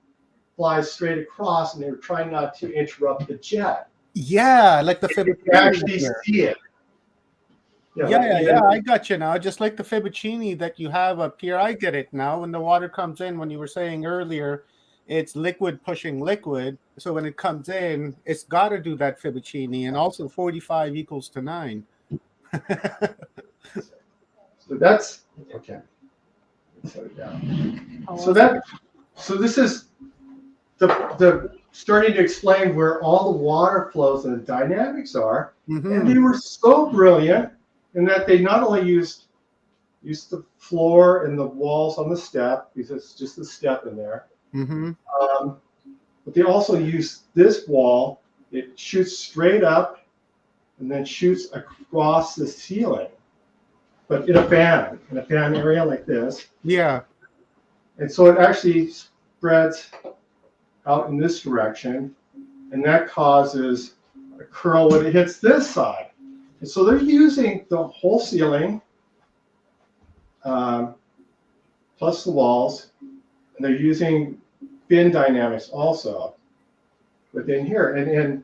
flies straight across, and they were trying not to interrupt the jet. Yeah, like the You Fibonacci. actually see it. Yeah, I got you now. Just like the Fibonacci that you have up here, I get it now. When the water comes in, when you were saying earlier, it's liquid pushing liquid. So when it comes in, it's got to do that Fibonacci, and also 45 equals to 9. So that's okay. So this is the starting to explain where all the water flows and the dynamics are. And they were so brilliant in that they not only used the floor and the walls on the step, because it's just the step in there, but they also used this wall. It shoots straight up and then shoots across the ceiling, but in a fan area like this. Yeah. And so it actually spreads out in this direction, and that causes a curl when it hits this side. And so they're using the whole ceiling plus the walls, and they're using fin dynamics also within here. And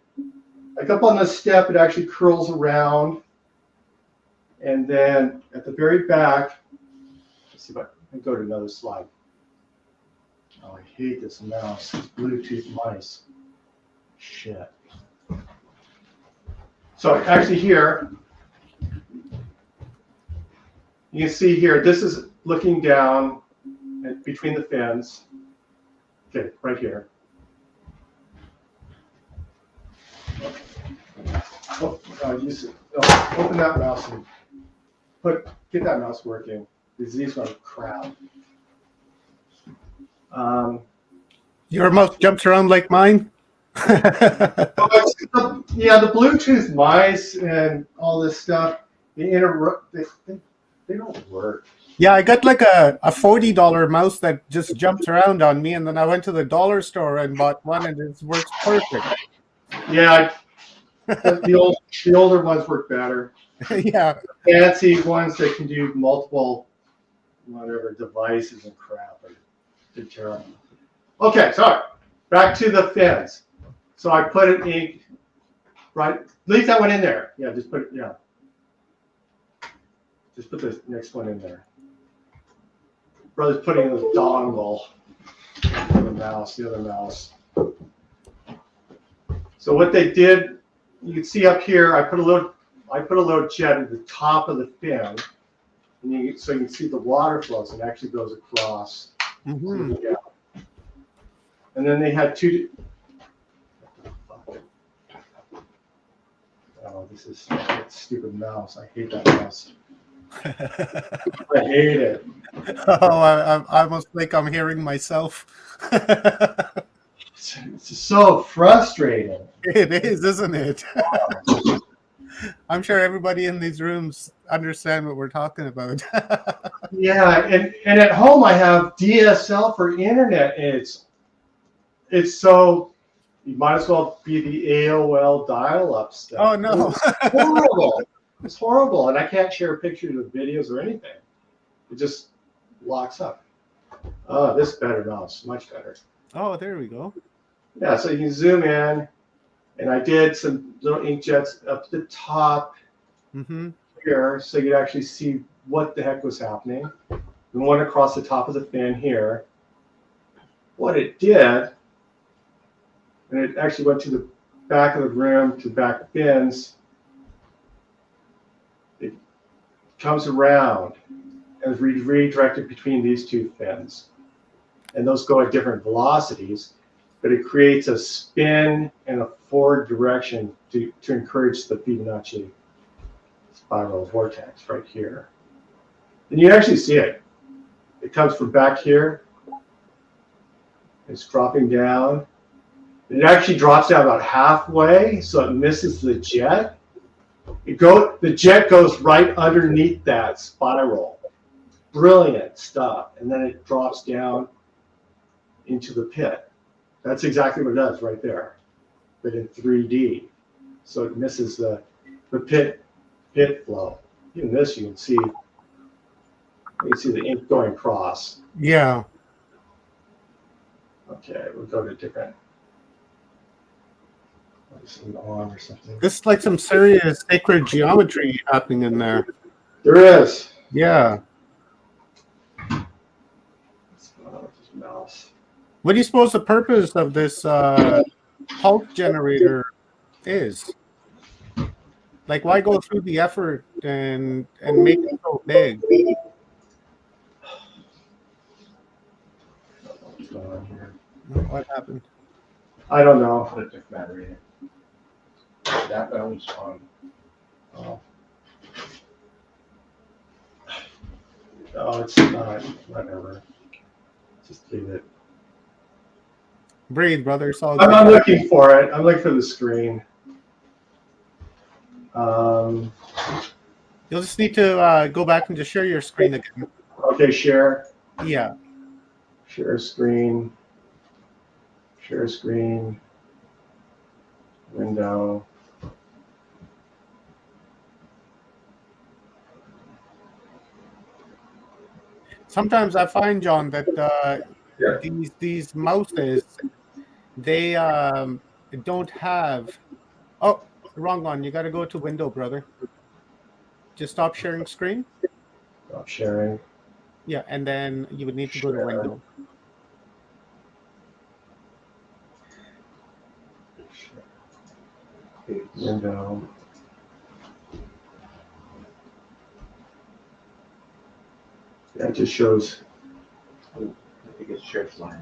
like up on the step, it actually curls around, and then at the very back, let's see if I can go to another slide. Oh, I hate this mouse, this Bluetooth mice. Shit. So actually here, you can see here, this is looking down between the fins. Okay, right here. Oh, open that mouse and get that mouse working. These ones are crap. Your mouse jumps around like mine? The Bluetooth mice and all this stuff, they don't work. Yeah, I got like a $40 mouse that just jumps around on me, and then I went to the dollar store and bought one, and it works perfect. Yeah, the older ones work better. Yeah. Fancy ones that can do multiple devices and crap. They're terrible. Okay, sorry. Back to the fins. So I put it in, right? Leave that one in there. Yeah, just put it, just put the next one in there. Brother's putting in the dongle. The other mouse. So what they did, you can see up here, I put a little jet at the top of the fin, and so you can see the water flows. It actually goes across. Yeah. And then they had two. Oh, this is that stupid mouse. I hate that mouse. I hate it. Oh, I almost think I'm hearing myself. It's so frustrating. It is, isn't it? I'm sure everybody in these rooms understand what we're talking about. Yeah, and at home I have DSL for internet, and it's so you might as well be the AOL dial-up stuff. Oh no, it's horrible. It's horrible, and I can't share pictures or videos or anything. It just locks up. Oh, this better mouse, much better. Oh, there we go. Yeah, so you can zoom in, and I did some little inkjets up the top here, so you could actually see what the heck was happening. And one across the top of the fin here. What it did, and it actually went to the back of the room, to the back fins. It comes around and is redirected between these two fins. And those go at different velocities, but it creates a spin and a forward direction to encourage the Fibonacci spiral vortex right here. And you actually see it. It comes from back here. It's dropping down. It actually drops down about halfway, so it misses the jet. The jet goes right underneath that spiral. Brilliant stuff. And then it drops down into the pit. That's exactly what it does right there, but in 3D. So it misses the pit flow. Even this, you can see the ink going across. Yeah. Okay, we're go to different. On or something. This is like some serious sacred geometry happening in there. There is. Yeah. What's going on with this mouse? What do you suppose the purpose of this pulse generator is? Like, why go through the effort and make it so big? What's going on here? What happened? I don't know. Put a different battery in. That one's on. Oh. Oh, it's not. Whatever. Just leave it. Breathe, brother. It's all I'm good. not looking for it. I'm looking for the screen. You'll just need to go back and just share your screen again. Okay, share. Yeah. Share screen. Share screen. Window. Sometimes I find, John, that these mouses, they don't have. Oh, wrong one. You got to go to window, brother. Just stop sharing screen. Stop sharing. Yeah, and then you would need to go to window. Window. Yeah, it just shows. I think it's shared line.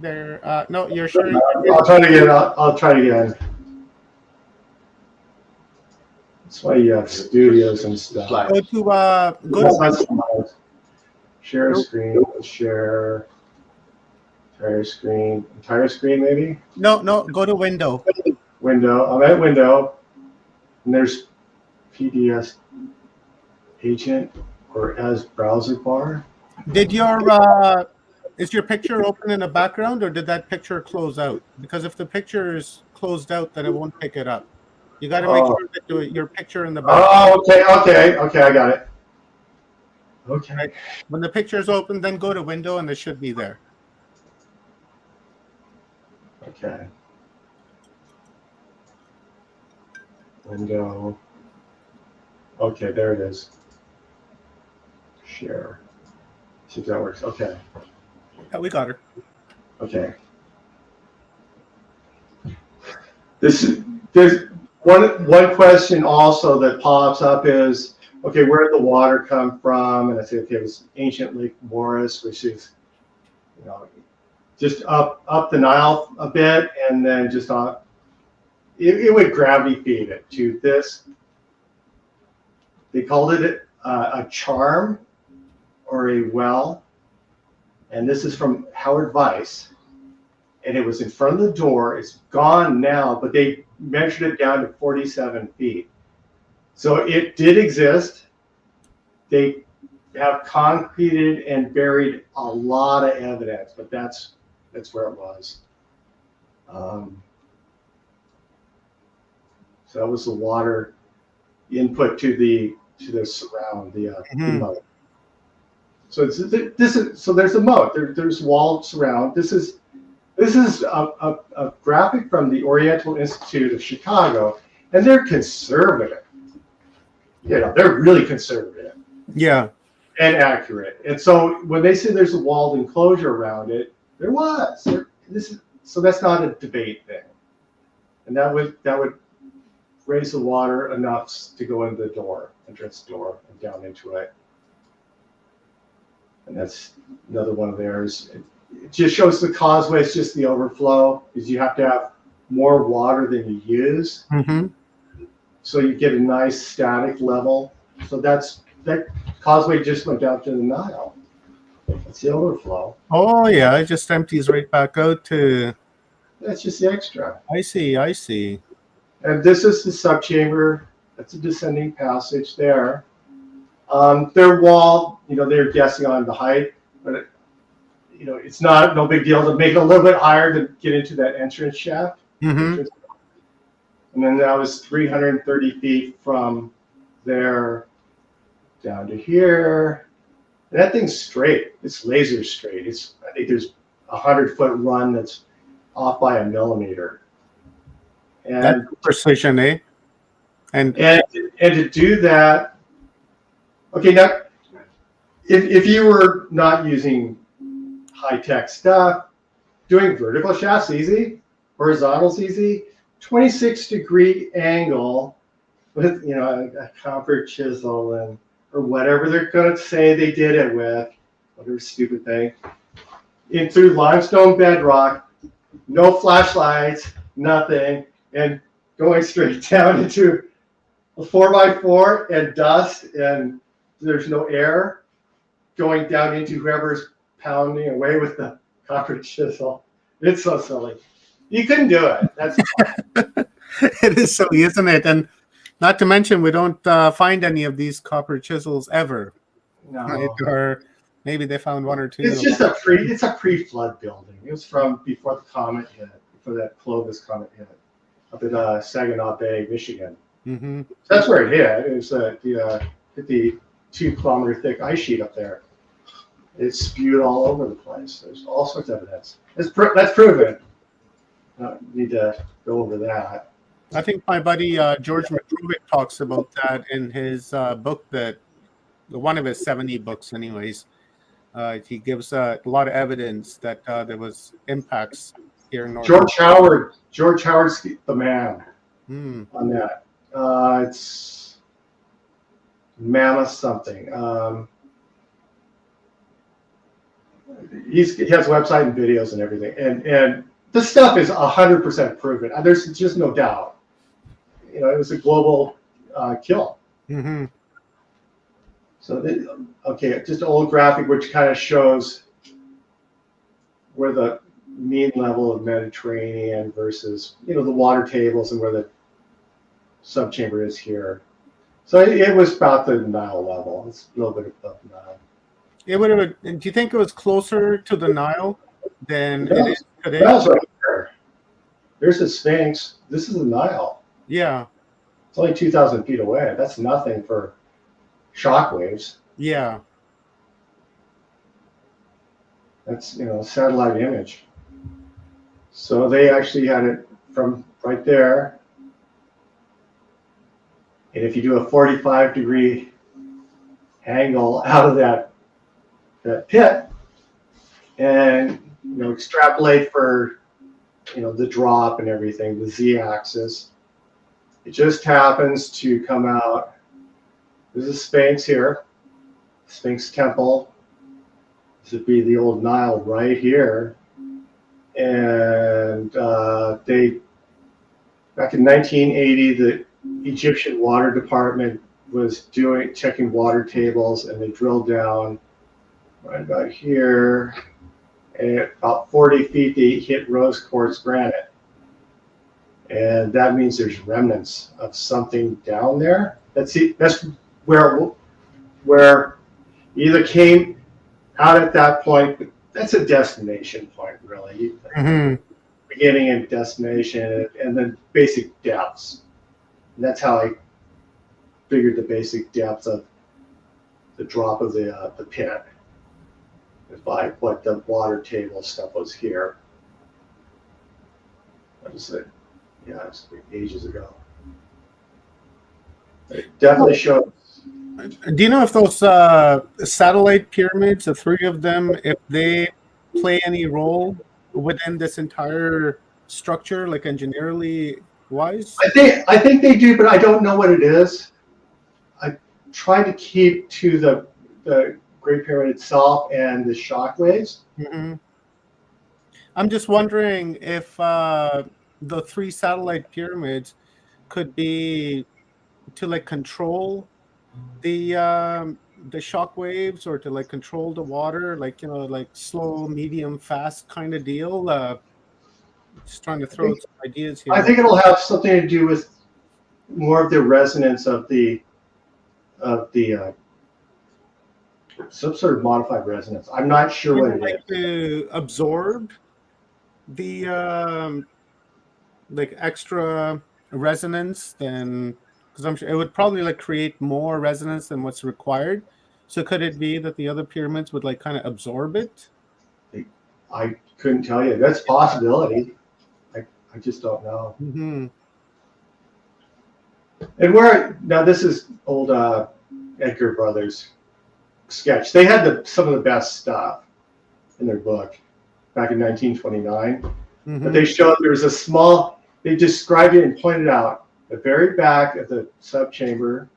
There. No, you're sharing. I'll try it again. I'll try it again. That's why you have studios and stuff. Go to share screen. Share entire screen. Entire screen, maybe. No. Go to window. Window. I'm at window, and there's PDS agent or as browser bar. Did your is your picture open in the background, or did that picture close out? Because if the picture is closed out, then it won't pick it up. You got to make sure that your picture in the background. Oh, okay, I got it. Okay. Right. When the picture is open, then go to window, and it should be there. Okay. Window. Okay, there it is. Share. See if that works. Okay. Yeah, we got her. Okay. There's one question also that pops up is, okay, where did the water come from? And I say, okay, it was ancient Lake Morris, which is, just up the Nile a bit, and then just on. It would gravity feed it to this. They called it a charm or a well. And this is from Howard Weiss. And it was in front of the door. It's gone now, but they measured it down to 47 feet. So it did exist. They have concreted and buried a lot of evidence, but that's where it was. So that was the water input to the surround, the moat. So there's a moat. There's walled surround. This is a graphic from the Oriental Institute of Chicago, and they're conservative. They're really conservative. Yeah. And accurate. And so when they say there's a walled enclosure around it, there was. So that's not a debate thing. And that would raise the water enough to go into the entrance door, and down into it. And that's another one of theirs. It just shows the causeway. It's just the overflow, because you have to have more water than you use. Mm-hmm. So you get a nice static level. So that causeway just went down to the Nile. That's the overflow. Oh yeah, it just empties right back out to. That's just the extra. I see. And this is the subchamber. That's a descending passage there. Their wall, they're guessing on the height, but it's no big deal to make it a little bit higher to get into that entrance shaft. Mm-hmm. And then that was 330 feet from there down to here. And that thing's straight. It's laser straight. I think there's 100-foot run that's off by a millimeter. That's And precision, eh? And to do that, okay, now if you were not using high-tech stuff, doing vertical shafts easy, horizontal's easy. 26-degree angle with a copper chisel or whatever they're going to say they did it with, whatever stupid thing, in through limestone bedrock, no flashlights, nothing, and going straight down into a 4x4 and dust, and there's no air going down into whoever's pounding away with the copper chisel. It's so silly. You couldn't do it. That's it is silly, isn't it? And not to mention, we don't find any of these copper chisels ever. No. Right? Or maybe they found one or two. It's just it's a pre-flood building. It was from before the comet hit, before that Clovis comet hit, up at Saginaw Bay, Michigan. Mm-hmm. That's where it hit. It was the 52-kilometer thick ice sheet up there. It spewed all over the place. There's all sorts of evidence. That's proven. Need to go over that. I think my buddy George McRubick talks about that in his book, that one of his 70 books, anyways. He gives a lot of evidence that there was impacts here in North George Howard's the man on that. It's mammoth something. He has a website and videos and everything, and this stuff is 100% proven. There's just no doubt. It was a global kill. Mm-hmm. So, okay, just an old graphic which kind of shows where the mean level of Mediterranean versus the water tables and where the subchamber is here. So it was about the Nile level. It's a little bit above the Nile. It would have. Do you think it was closer to the Nile than it is today? Nile's right there. There's the Sphinx. This is the Nile. Yeah. It's only 2,000 feet away. That's nothing for shock waves. Yeah. That's a satellite image. So they actually had it from right there. And if you do a 45-degree angle out of that pit and extrapolate for the drop and everything, the z-axis, it just happens to come out. There's a Sphinx here, Sphinx Temple. This would be the old Nile right here. And they, back in 1980, the Egyptian Water Department was checking water tables, and they drilled down right about here. And at about 40 feet, they hit rose quartz granite. And that means there's remnants of something down there. That's where either came out at that point, but that's a destination point, really. Mm-hmm. Beginning and destination, and then basic depths. And that's how I figured the basic depth of the drop of the pit, by what the water table stuff was here. What is it? Yeah, it's ages ago. It definitely shows. Do you know if those satellite pyramids, the three of them, if they play any role within this entire structure, like engineerly wise? I think they do, but I don't know what it is. I try to keep to the Great Pyramid itself and the shock waves. Mm-hmm. I'm just wondering if the three satellite pyramids could be to control the shock waves, or to control the water, slow, medium, fast kind of deal. Just trying to throw some ideas here. I think it'll have something to do with more of the resonance of the some sort of modified resonance. I'm not sure what it is. To absorb the extra resonance, then, because I'm sure it would probably create more resonance than what's required. So could it be that the other pyramids would kind of absorb it? I couldn't tell you. That's a possibility. I just don't know. Mm-hmm. And now this is old Edgar Brothers sketch. They had some of the best stuff in their book back in 1929. Mm-hmm. But they showed they described it and pointed out the very back of the subchamber.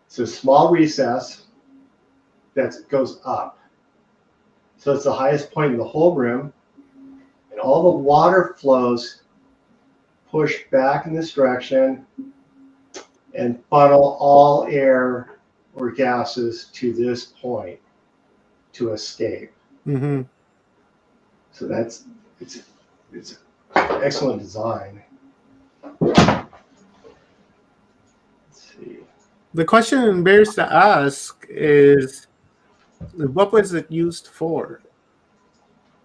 It's a small recess that goes up. So it's the highest point in the whole room. And all the water flows push back in this direction and funnel all air or gases to this point to escape. Mm-hmm. So it's excellent design. The question bears to ask is, what was it used for?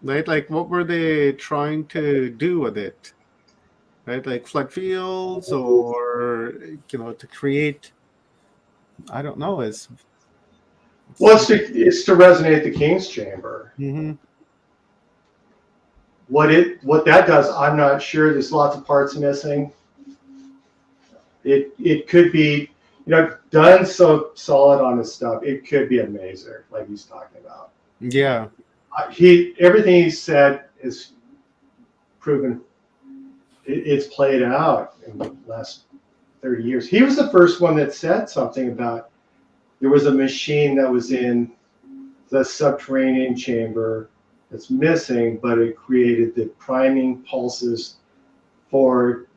Right? Like, what were they trying to do with it? Right? Like flood fields, or, to create, I don't know. Well, it's to resonate the King's Chamber. Mm-hmm. What that does, I'm not sure. There's lots of parts missing. It could be, done so solid on this stuff. It could be a mazer, like he's talking about. Yeah. Everything he said is proven. It's played out in the last 30 years. He was the first one that said something about there was a machine that was in the subterranean chamber that's missing, but it created the priming pulses for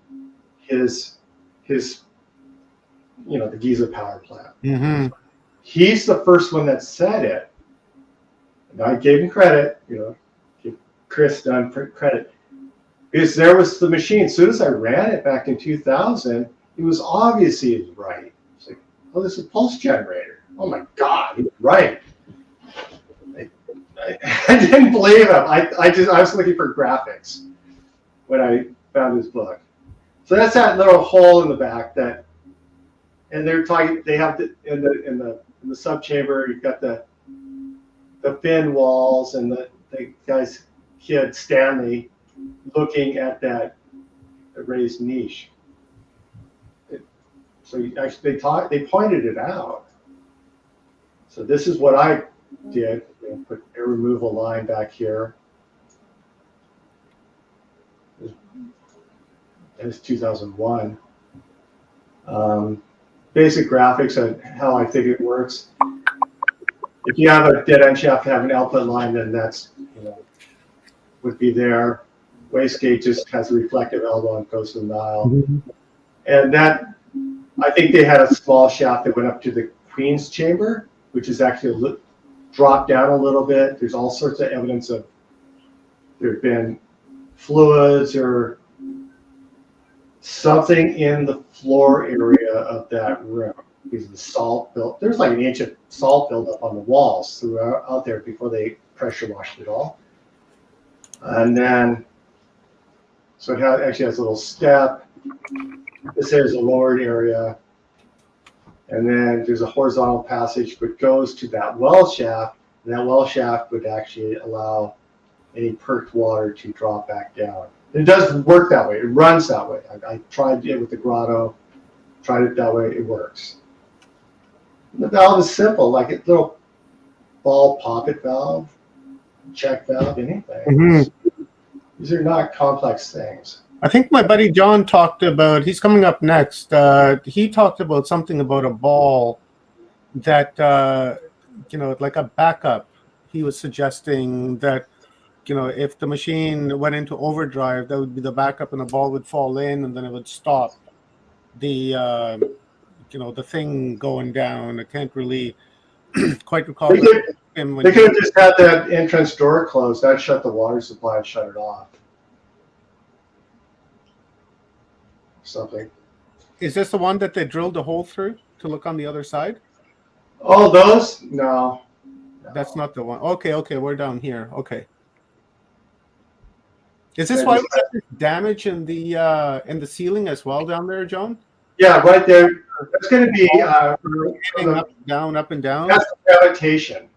his the Giza power plant. Mm-hmm. He's the first one that said it. And I gave him credit, give Chris Dunn credit. Because there was the machine. As soon as I ran it back in 2000, it was obvious he was right. It's like, oh, this is a pulse generator. Oh my God, he was right. I didn't believe him. I was looking for graphics when I found his book. So that's that little hole in the back and they're talking. They have in the subchamber. You've got the fin walls and the guy's kid Stanley looking at that raised niche. They pointed it out. So this is what I did. Put air removal line back here. It's 2001. Basic graphics of how I think it works. If you have a dead end shaft to have an output line, then that's would be there. Wastegate just has a reflective elbow and goes to the Nile. Mm-hmm. And that, I think they had a small shaft that went up to the Queen's Chamber, which is actually dropped down a little bit. There's all sorts of evidence of there have been fluids or something in the floor area of that room. Because of the salt built, there's like an inch of salt buildup on the walls out there before they pressure washed it all. And then, so it actually has a little step. This here is a lowered area. And then there's a horizontal passage which goes to that well shaft. And that well shaft would actually allow any perked water to drop back down. It doesn't work that way. It runs that way. I tried it with the grotto, tried it that way. It works. The valve is simple, like a little ball poppet valve, check valve, anything. Mm-hmm. These are not complex things. I think my buddy John talked about, he's coming up next. He talked about something about a ball that, like a backup. He was suggesting that, if the machine went into overdrive, that would be the backup and the ball would fall in and then it would stop the, the thing going down. I can't really quite recall. They could have just had that entrance door closed. That shut the water supply and shut it off. Something. Is this the one that they drilled a hole through to look on the other side? Oh, those? No. That's not the one. Okay, we're down here. Okay. Is this why we have this damage in the ceiling as well down there, Joan? Yeah, right there. That's going to be up, down, up and down. That's gravitation.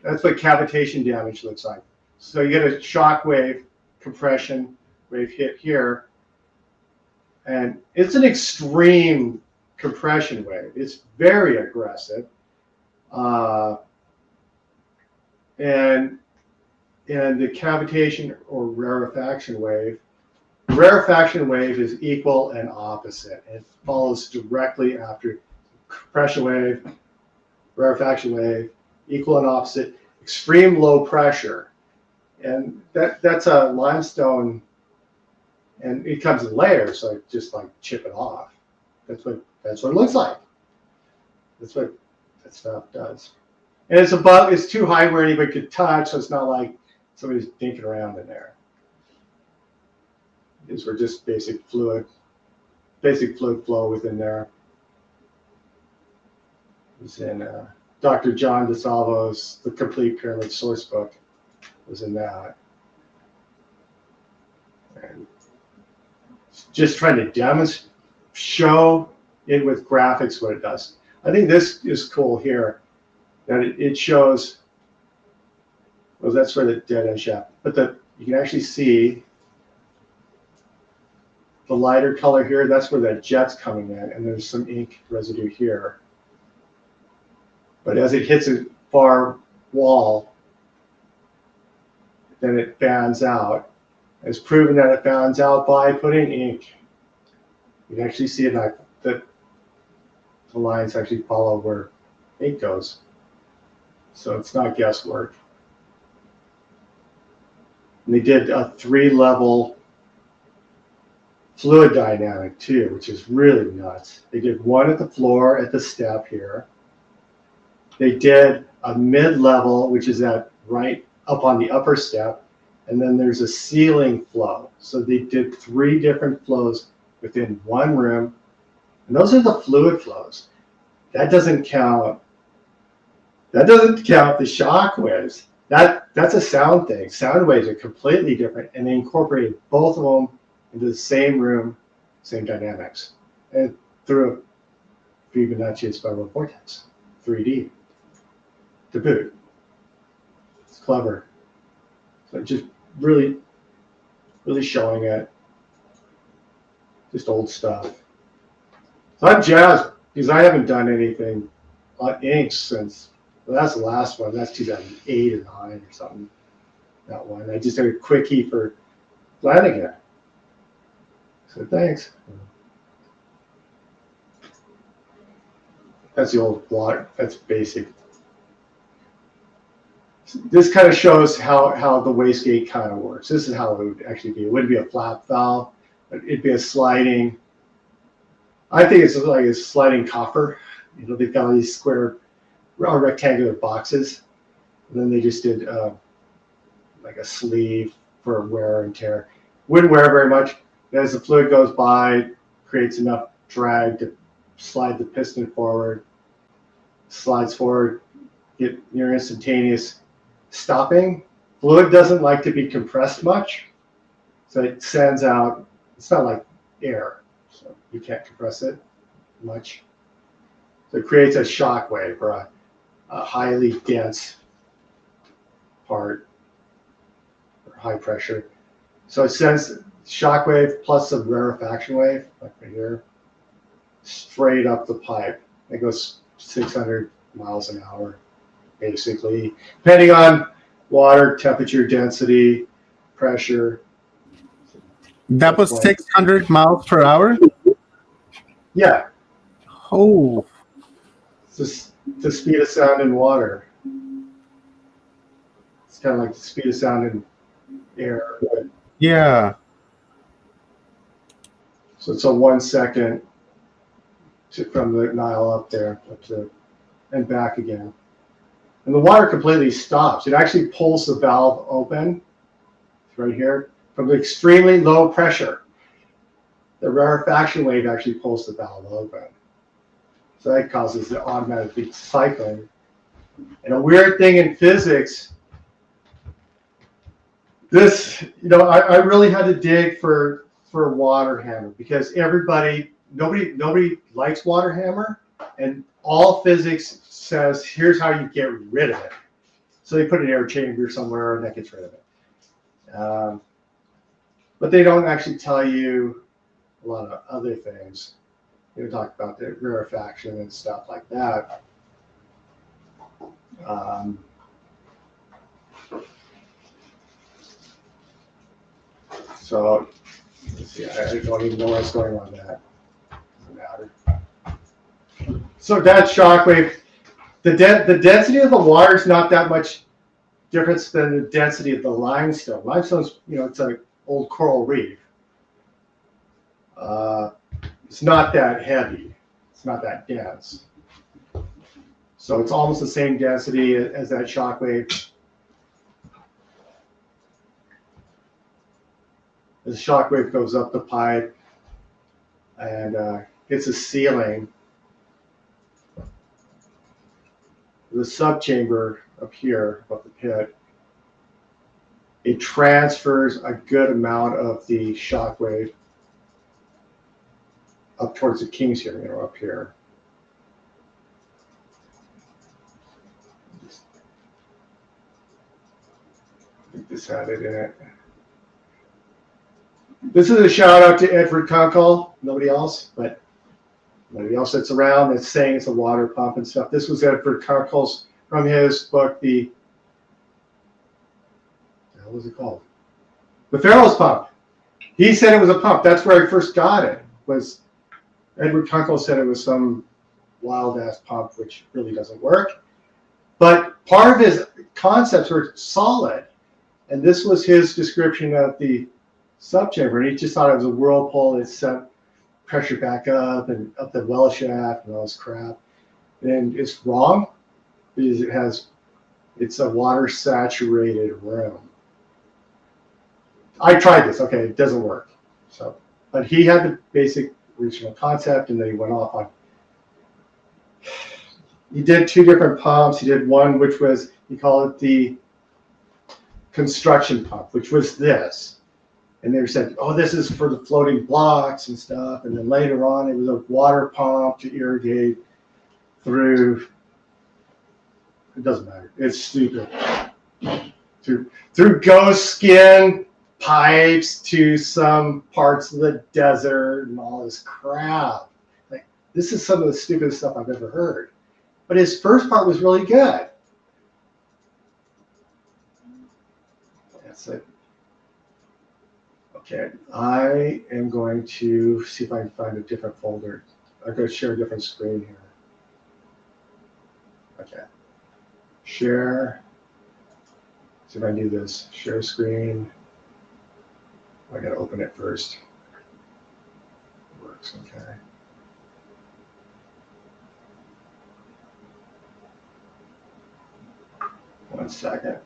That's what cavitation damage looks like. So you get a shock wave, compression wave hit here, and it's an extreme compression wave. It's very aggressive, and the cavitation or rarefaction wave. The rarefaction wave is equal and opposite. It follows directly after compression wave, rarefaction wave, equal and opposite, extreme low pressure. And that's a limestone, and it comes in layers, so I just like chip it off. That's what it looks like. That's what that stuff does. And it's too high where anybody could touch, so it's not like somebody's dinking around in there. These were just basic fluid flow within there. It was in Dr. John DeSalvo's The Complete Pyramid Source Book. Was in that. And just trying to show it with graphics what it does. I think this is cool here, that it shows, well, that's where the dead end shaft, but you can actually see the lighter color here, that's where that jet's coming in, and there's some ink residue here. But as it hits a far wall, then it fans out. It's proven that it fans out by putting ink. You can actually see it that the lines actually follow where ink goes. So it's not guesswork. And they did a 3-level fluid dynamic too, which is really nuts. They did one at the floor at the step here. They did a mid-level, which is at right up on the upper step, and then there's a ceiling flow. So they did 3 different flows within one room, and those are the fluid flows. That doesn't count the shock waves. That's a sound thing. Sound waves are completely different, and they incorporated both of them into the same room, same dynamics, and through a Fibonacci spiral vortex, 3D, to boot. It's clever. So just really, really showing it. Just old stuff. So I'm jazzed because I haven't done anything on inks since, well, that's the last one. That's 2008 or 9 or something. That one. I just did a quickie for Flanagan. So thanks. That's the old water. That's basic. This kind of shows how the wastegate kind of works. This is how it would actually be. It wouldn't be a flap valve, but it'd be a sliding. I think it's like a sliding coffer. You know, they've got all these square or rectangular boxes, and then they just did like a sleeve for wear and tear. Wouldn't wear very much. As the fluid goes by, creates enough drag to slide the piston forward. Slides forward, get near instantaneous stopping. Fluid doesn't like to be compressed much, so it sends out. It's not like air, so you can't compress it much. So it creates a shock wave or a highly dense part or high pressure. So it sends shock wave plus a rarefaction wave, like right here, straight up the pipe. It goes 600 miles an hour, basically, depending on water, temperature, density, pressure. That was 600 miles per hour? Yeah. Oh. It's the speed of sound in water. It's kind of like the speed of sound in air. Yeah. So it's a 1 second from the Nile up there up to and back again. And the water completely stops. It actually pulls the valve open right here from the extremely low pressure. The rarefaction wave actually pulls the valve open. So that causes the automatic cycling. And a weird thing in physics, this, I really had to dig for water hammer because nobody likes water hammer, and all physics says here's how you get rid of it. So they put an air chamber somewhere, and that gets rid of it. But they don't actually tell you a lot of other things. They talk about the rarefaction and stuff like that. So let's see, I don't even know what's going on that. Doesn't matter. So that shockwave, the density of the water is not that much difference than the density of the limestone. Limestone's, it's an old coral reef. It's not that heavy. It's not that dense. So it's almost the same density as that shockwave. The shockwave goes up the pipe and hits a ceiling. The subchamber up here, above the pit, it transfers a good amount of the shockwave up towards the King's here, up here. I think this had it in it. This is a shout out to Edward Kunkel, nobody else, but nobody else that's around that's saying it's a water pump and stuff. This was Edward Kunkel's from his book, what the hell was it called? The Pharaoh's Pump. He said it was a pump. That's where I first got it. Was Edward Kunkel said it was some wild ass pump, which really doesn't work. But part of his concepts were solid, and this was his description of the subchamber. And he just thought it was a whirlpool that sent pressure back up and up the well shaft and all this crap. And it's wrong because it's a water saturated room. I tried this. Okay, it doesn't work. So, but he had the basic original concept, and then he went off on. He did two different pumps. He did one which was, he called it the construction pump, which was this. And they said, oh, this is for the floating blocks and stuff. And then later on, it was a water pump to irrigate through. It doesn't matter. It's stupid. Through ghost skin pipes to some parts of the desert and all this crap. Like, this is some of the stupidest stuff I've ever heard. But his first part was really good. That's it. Okay, I am going to see if I can find a different folder. I'm going to share a different screen here. Okay. Share. See if I can do this. Share screen. I got to open it first. It works, okay. One second.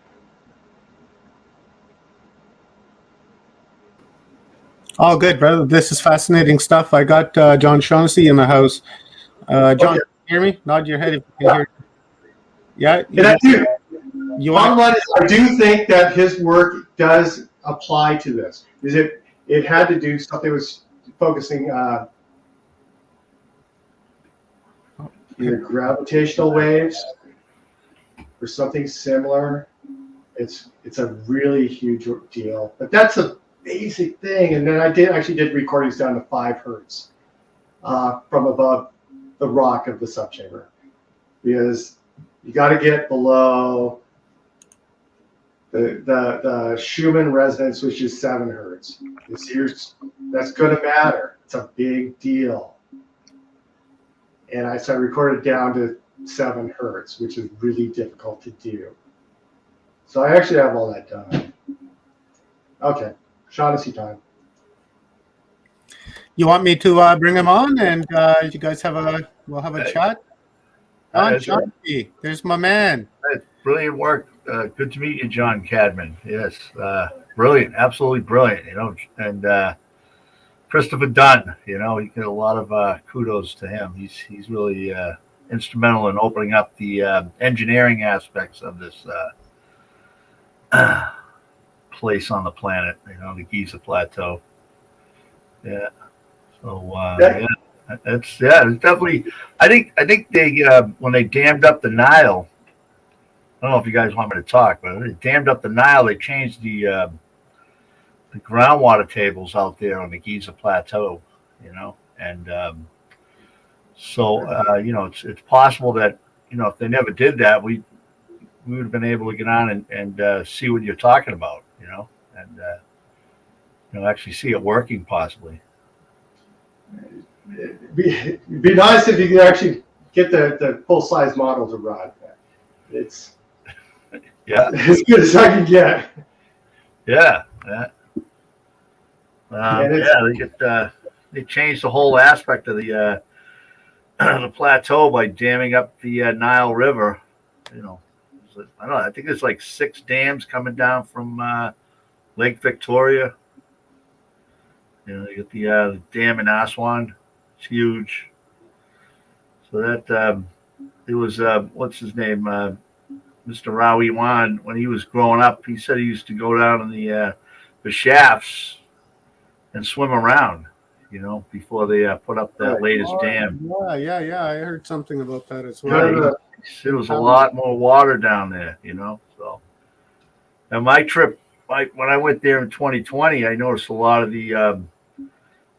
Oh, good, brother. This is fascinating stuff. I got John Shaughnessy in the house. John, can you hear me? Nod your head if you can hear. Yeah. And I do. I do think that his work does apply to this. Is it had to do something was focusing either gravitational waves or something similar. It's a really huge deal. But that's a basic thing. And then I actually did recordings down to 5 hertz from above the rock of the subchamber, because you got to get below the Schumann resonance, which is 7 hertz. That's going to matter. It's a big deal. And I recorded down to 7 hertz, which is really difficult to do. So I actually have all that done. Okay, Shaughnessy time. You want me to bring him on, and you guys we'll have a chat? John Shaughnessy, there's my man. Brilliant work. Good to meet you, John Cadman. Yes, brilliant, absolutely brilliant. And Christopher Dunn. You get a lot of kudos to him. He's really instrumental in opening up the engineering aspects of this place on the planet. The Giza Plateau. Yeah. So it's definitely. I think they when they dammed up the Nile. don't know if you guys want me to talk, but they dammed up the Nile. They changed the groundwater tables out there on the Giza Plateau, and it's possible that if they never did that, we would have been able to get on and see what you're talking about, and actually see it working possibly. It'd be nice if you could actually get the full size model to run. It's as good as I can get. They changed the whole aspect of the the plateau by damming up the Nile River. I don't know. I think there's like 6 dams coming down from Lake Victoria. You get the dam in Aswan. It's huge. So that it was what's his name, Mr. Rawi Wan. When he was growing up, he said he used to go down in the shafts and swim around, before they put up that latest dam. Yeah. I heard something about that as well. There was a lot more water down there, So, and my trip, when I went there in 2020, I noticed a lot of the.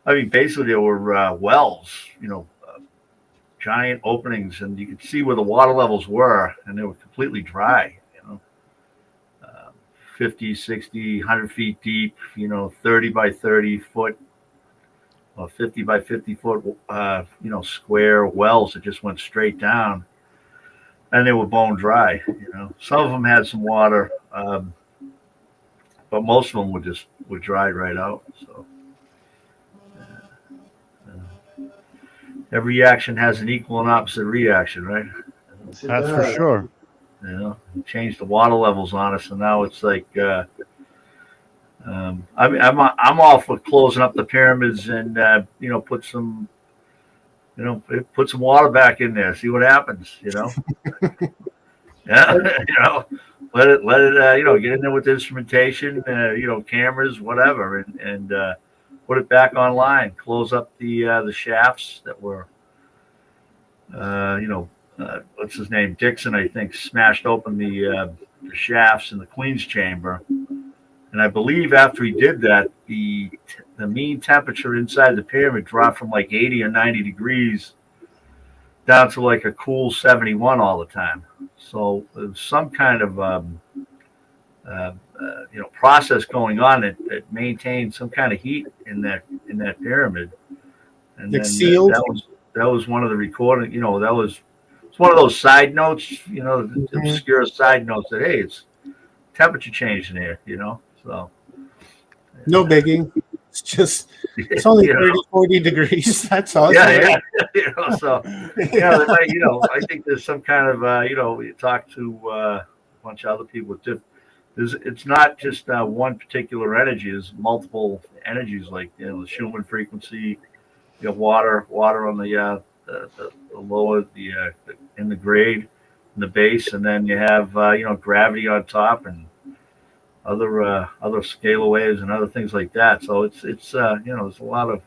Basically there were wells, giant openings, and you could see where the water levels were, and they were completely dry. 50, 60, 100 feet deep, 30 by 30 foot or 50 by 50 foot, square wells that just went straight down, and they were bone dry. Some of them had some water, but most of them were dried right out. So every action has an equal and opposite reaction, right? That's for sure. Changed the water levels on us, and now it's like I'm all for closing up the pyramids and put some water back in there, see what happens. Let it get in there with instrumentation, cameras, whatever, and put it back online. Close up the shafts that were what's his name, Dixon, I think, smashed open the shafts in the Queen's Chamber, and I believe after he did that, the mean temperature inside the pyramid dropped from like 80 or 90 degrees down to like a cool 71 all the time. So there's some kind of process going on that maintained some kind of heat in that pyramid, and then sealed. That was one of the recording. It's one of those side notes, obscure side notes that, hey, it's temperature change in here, so. No biggie. It's only 30, 40 degrees. That's awesome. Yeah. So, I think there's some kind of, you talk to a bunch of other people. It's not just one particular energy. There's multiple energies, like, the Schumann frequency, water on the lower, in the grade, in the base, and then you have gravity on top and other scalar waves and other things like that. So it's there's a lot of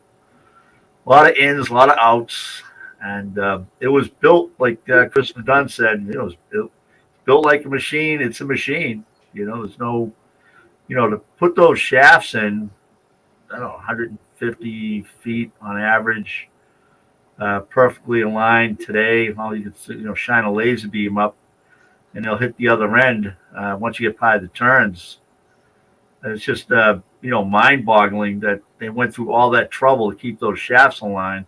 ins, a lot of outs, and it was built like Christopher Dunn said. It was built like a machine. It's a machine. There's no, to put those shafts in, I don't know, 150 feet on average, perfectly aligned today. Well, you could shine a laser beam up, and they'll hit the other end once you get by the turns. And it's just mind-boggling that they went through all that trouble to keep those shafts aligned.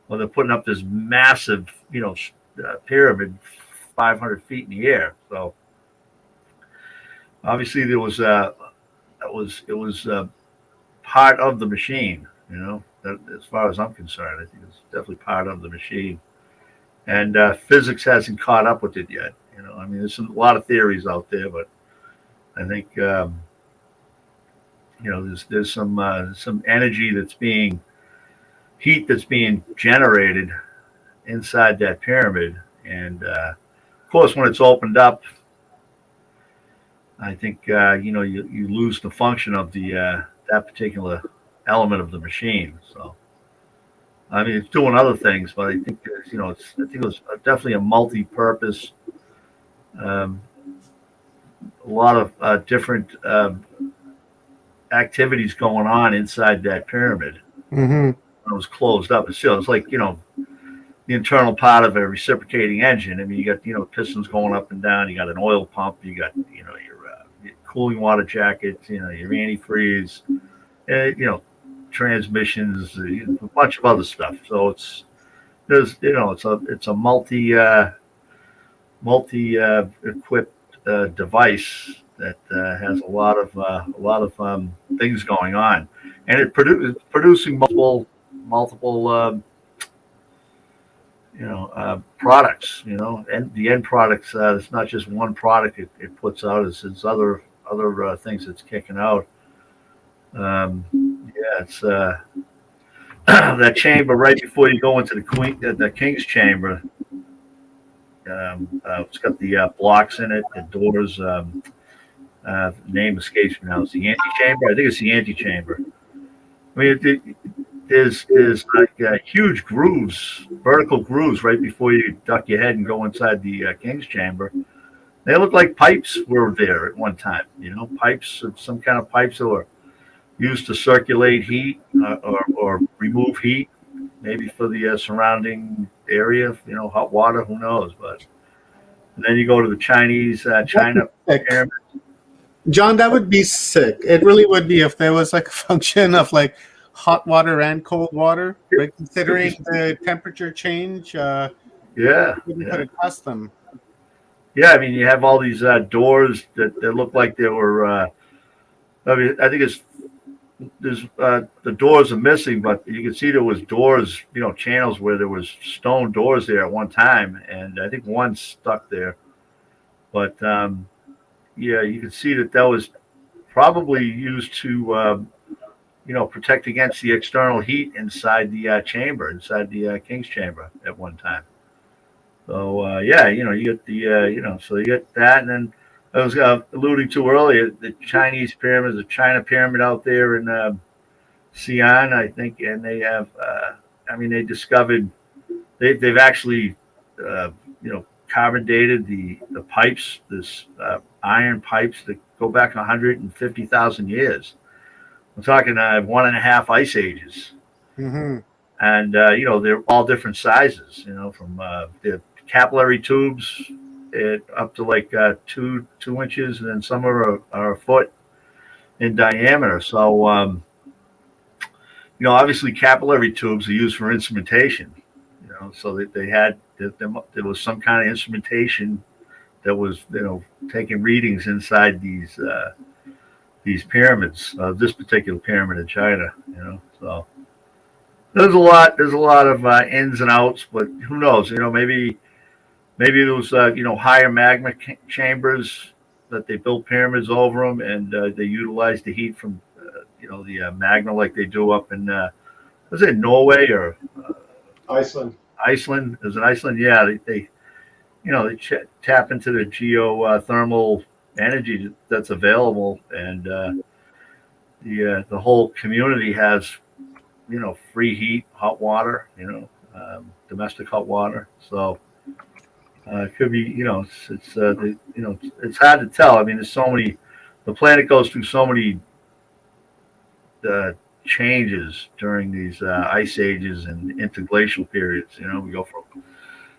Well, they're putting up this massive, pyramid, 500 feet in the air. So obviously there was it was part of the machine. That, as far as I'm concerned, I think it's definitely part of the machine. And physics hasn't caught up with it yet. There's a lot of theories out there, but I think there's some energy heat that's being generated inside that pyramid, and of course, when it's opened up, I think you lose the function of the that particular element of the machine. So it's doing other things, but I think it was definitely a multi-purpose lot of different activities going on inside that pyramid. Mm-hmm. It was closed up, but still, it's like, you know, the internal part of a reciprocating engine. I mean, you got, you know, pistons going up and down. You got an oil pump. You got, you know, your cooling water jackets. You know, your antifreeze. You know, transmissions. A bunch of other stuff. So there's, you know, it's a multi equipped device that has a lot of things going on, and producing multiple products, you know, and the end products. It's not just one product it puts out. It's other things it's kicking out. It's that chamber right before you go into the king's chamber. It's got the blocks in it, the doors. Name escapes me now. It's the antechamber. I think it's the antechamber. I mean, there's like huge grooves, vertical grooves, right before you duck your head and go inside the king's chamber. They look like pipes were there at one time. You know, pipes, some kind of pipes that were used to circulate heat or remove heat, maybe for the surrounding area. You know, hot water. Who knows? But and then you go to the China pyramid. John, that would be sick. It really would be if there was like a function of like hot water and cold water, right? Considering the temperature change, Yeah, wouldn't put it past them. Yeah, I mean, you have all these doors that look like they were. I mean, I think there's the doors are missing, but you can see there was doors, you know, channels where there was stone doors there at one time, and I think one's stuck there. But yeah, you can see that was probably used to, you know, protect against the external heat inside the chamber, inside the king's chamber at one time. So yeah, you know, you get the, you know, so you get that, and then I was alluding to earlier the Chinese pyramids, the China pyramid out there in Xi'an, I think, and they have, I mean, they discovered they've actually, you know, carbon dated the pipes, this iron pipes that go back 150,000 years. I'm talking 1.5 ice ages. Mm-hmm. And you know, they're all different sizes. You know, from the capillary tubes up to like 2 inches, and then some are a foot in diameter. So you know, obviously capillary tubes are used for instrumentation. You know, so they had there was some kind of instrumentation that was, you know, taking readings inside these pyramids. This particular pyramid in China. You know, so. There's a lot of ins and outs, but who knows? You know, maybe those you know, higher magma chambers that they built pyramids over them, and they utilized the heat from you know, the magma like they do up in was it Norway or Iceland? Iceland, is it Iceland? Yeah, they you know, they tap into the geothermal energy that's available, and the whole community has, you know, free heat, hot water, you know, domestic hot water. So it could be, you know, it's you know, it's hard to tell. I mean, there's so many. The planet goes through so many changes during these ice ages and interglacial periods. You know, we go from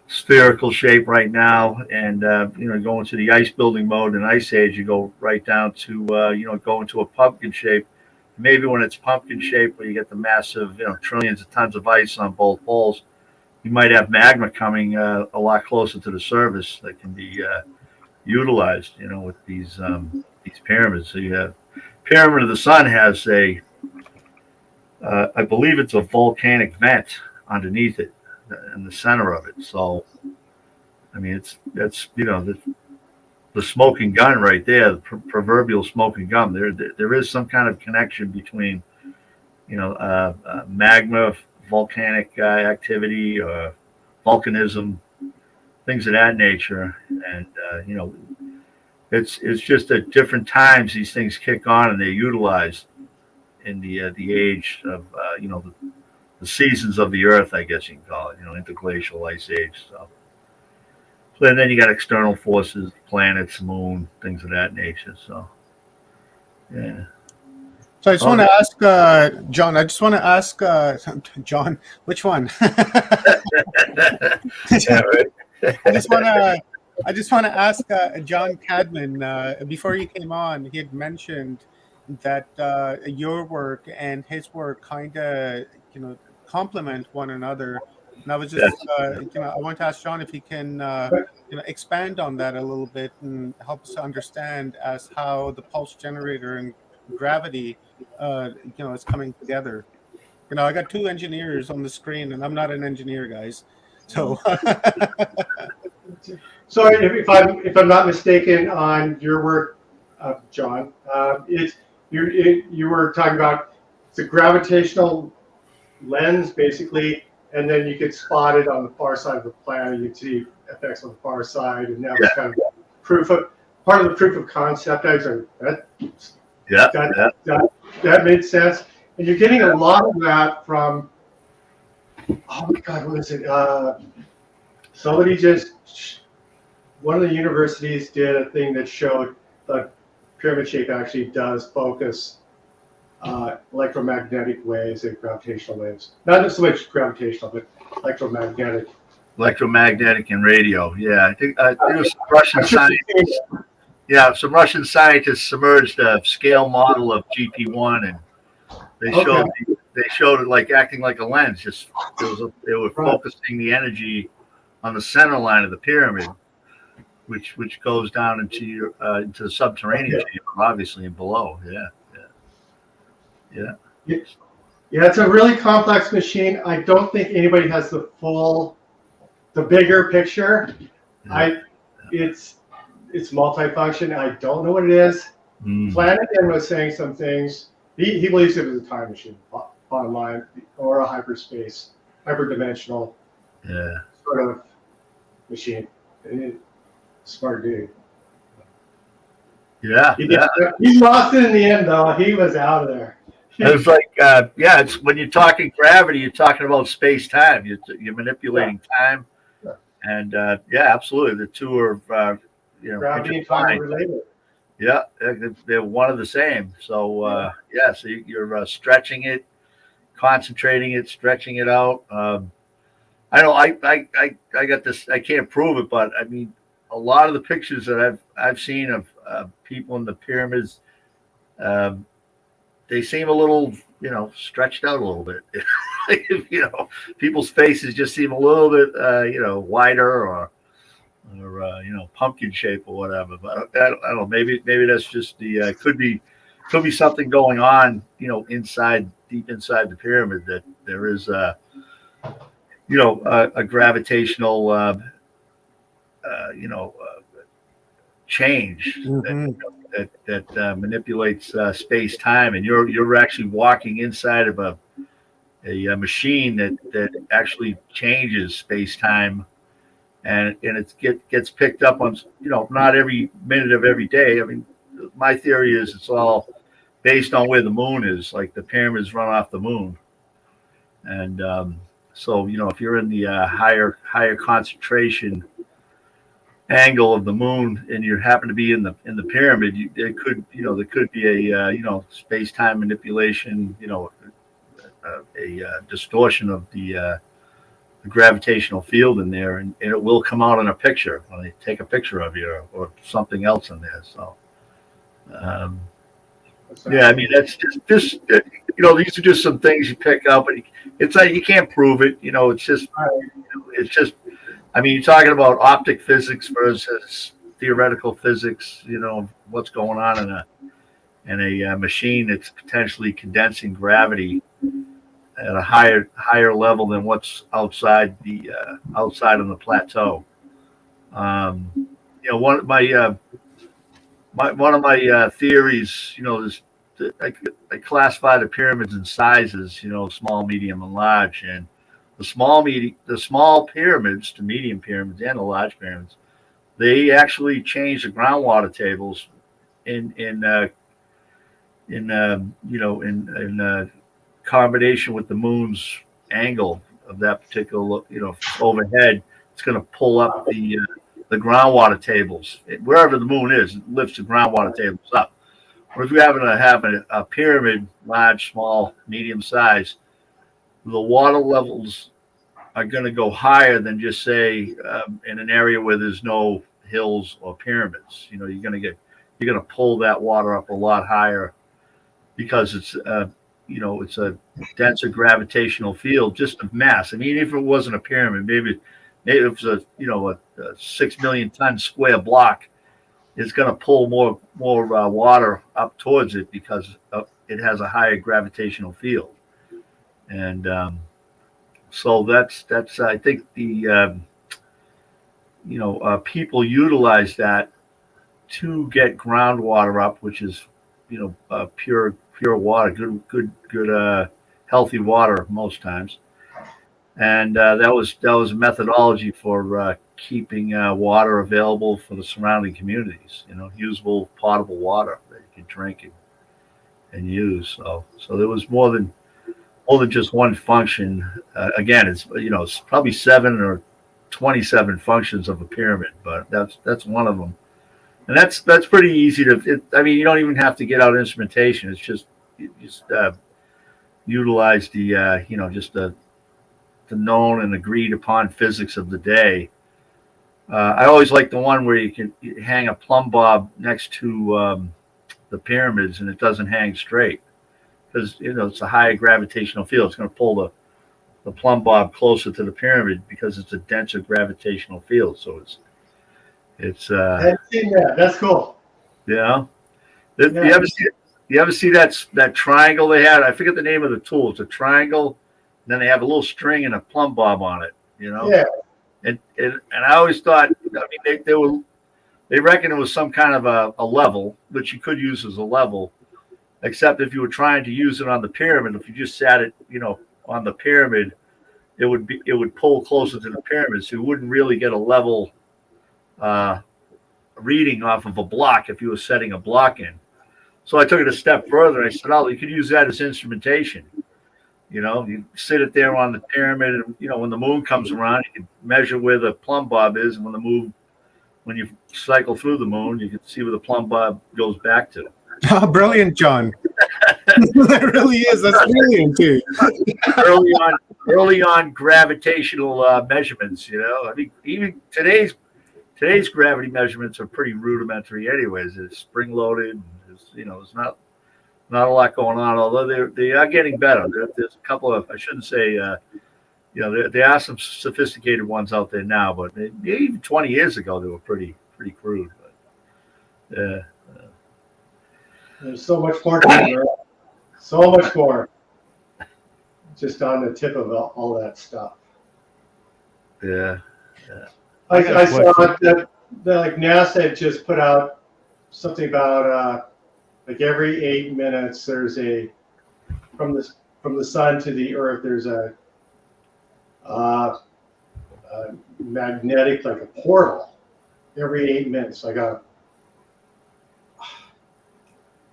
spherical shape right now, and you know, go into the ice building mode in ice age. You go right down to you know, go into a pumpkin shape. Maybe when it's pumpkin shape, where you get the massive, you know, trillions of tons of ice on both poles, you might have magma coming a lot closer to the surface that can be utilized, you know, with these pyramids. So you have Pyramid of the Sun has I believe it's a volcanic vent underneath it, in the center of it. So, I mean, that's you know, the smoking gun right there, the proverbial smoking gun. There is some kind of connection between, you know, magma, volcanic activity, volcanism, things of that nature, and you know, it's just at different times these things kick on and they're utilized in the age of you know, the seasons of the Earth, I guess you can call it. You know, interglacial ice age. So So and then you got external forces, planets, moon, things of that nature. So yeah. So I just want to ask John. I just want to ask John, which one? Yeah, right. I just want to ask John Cadman. Before you came on, he had mentioned that your work and his work kind of complement one another. And I was just I want to ask John if he can expand on that a little bit and help us to understand as how the pulse generator and gravity is coming together. I got two engineers on the screen, and I'm not an engineer, guys. So, so if I'm not mistaken on your work, John, you were talking about it's a gravitational lens, basically, and then you could spot it on the far side of the planet. You'd see effects on the far side, and that was kind of part of the proof of concept. I was like, that made sense. And you're getting a lot of that from, oh my God, what is it? One of the universities did a thing that showed the pyramid shape actually does focus electromagnetic waves and gravitational waves. Not so much gravitational, but electromagnetic. Electromagnetic and radio. Yeah, I think there was some Russian scientists. Yeah, some Russian scientists submerged a scale model of GP1, and they showed it like acting like a lens. Just they were focusing the energy on the center line of the pyramid, which goes down into the subterranean chamber, obviously, and below. Yeah, it's a really complex machine. I don't think anybody has the bigger picture. It's multifunction. I don't know what it is. Flanagan was saying some things. He believes it was a time machine, bottom line, or a hyperdimensional sort of machine. Smart dude. Yeah. He lost it in the end, though. He was out of there. It's like, it's when you're talking gravity, you're talking about space time. You're manipulating time, and absolutely, the two are gravity and time are related. Yeah, they're one of the same. So so you're stretching it, concentrating it, stretching it out. I know I got this. I can't prove it, but I mean, a lot of the pictures that I've seen of people in the pyramids, they seem a little, stretched out a little bit. People's faces just seem a little bit, wider or pumpkin shape or whatever. But I don't know. Maybe that's just the could be something going on, deep inside the pyramid, that there is a gravitational change that manipulates space time, and you're actually walking inside of a machine that actually changes space time, and it gets picked up on not every minute of every day. I mean, my theory is it's all based on where the moon is. Like the pyramids run off the moon, and so if you're in the higher concentration angle of the moon and you happen to be in the pyramid, there could be a space-time manipulation, a distortion of the gravitational field in there, and it will come out in a picture when they take a picture of you or something else in there. So I mean, that's just these are just some things you pick up, but it's like you can't prove it. It's just I mean, you're talking about optic physics versus theoretical physics. What's going on in a machine that's potentially condensing gravity at a higher level than what's outside on the plateau. One of my theories, is I classify the pyramids in sizes, small, medium, and large, and the small pyramids to medium pyramids and the large pyramids, they actually change the groundwater tables in combination with the moon's angle of that particular, overhead. It's going to pull up the the groundwater tables. Wherever the moon is, it lifts the groundwater tables up. Or if you happen to have a pyramid, large, small, medium size, the water levels are going to go higher than just say in an area where there's no hills or pyramids. You know, you're going to pull that water up a lot higher because it's you know, it's a denser gravitational field just of mass. I mean, if it wasn't a pyramid, maybe it was a 6 million ton square block, it's going to pull more water up towards it because it has a higher gravitational field. And so that's I think the people utilize that to get groundwater up, which is pure water, good healthy water most times. And that was a methodology for keeping water available for the surrounding communities. You know, usable potable water that you can drink and use. So there was more than just one function. Again, it's probably 7 or 27 functions of a pyramid, but that's one of them. And that's pretty easy to. I mean, you don't even have to get out instrumentation. It's just utilize the just the known and agreed upon physics of the day. I always like the one where you can hang a plumb bob next to the pyramids and it doesn't hang straight because it's a high gravitational field. It's going to pull the plumb bob closer to the pyramid because it's a denser gravitational field. So it's I've seen that. That's cool. Yeah. You ever see that triangle they had? I forget the name of the tool. It's a triangle, and then they have a little string and a plumb bob on it. Yeah. And I always thought, I mean, they reckon it was some kind of a level, which you could use as a level, except if you were trying to use it on the pyramid. If you just sat it, on the pyramid, it would pull closer to the pyramid, so you wouldn't really get a level reading off of a block if you were setting a block in. So I took it a step further. I said, "Oh, you could use that as instrumentation. You sit it there on the pyramid, and when the moon comes around, you can measure where the plumb bob is, and when you cycle through the moon, you can see where the plumb bob goes back to." Oh, brilliant, John. That really is. That's brilliant too. early on gravitational measurements. I mean, even today's gravity measurements are pretty rudimentary, anyways. It's spring loaded. There's not a lot going on. Although they are getting better. There's a couple of, I shouldn't say, there are some sophisticated ones out there now, but even 20 years ago they were pretty crude. But there's so much more to learn. So much more. Just on the tip of all that stuff. Yeah. I saw that like NASA had just put out something about like every 8 minutes there's from the sun to the earth there's a magnetic, like a portal every 8 minutes.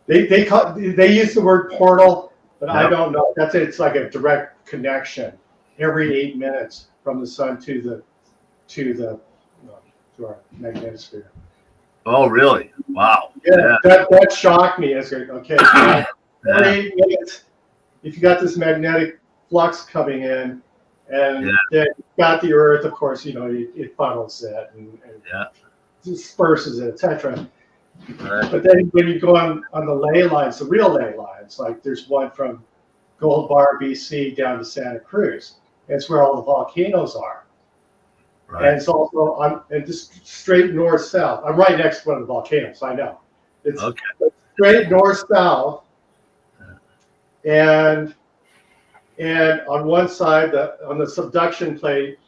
They use the word portal, but I don't know. It's like a direct connection every 8 minutes from the sun to our magnetosphere. Oh, really? Wow. Yeah. That shocked me. It's like, okay, every 8 minutes, if you got this magnetic flux coming in, and then you got the Earth, of course, it funnels it and disperses it, etc. Right. But then when you go on the ley lines, the real ley lines, like there's one from Gold Bar, BC, down to Santa Cruz. It's where all the volcanoes are. Right. And it's also just straight north-south. I'm right next to one of the volcanoes, I know. It's straight north-south. And on one side, on the subduction plate,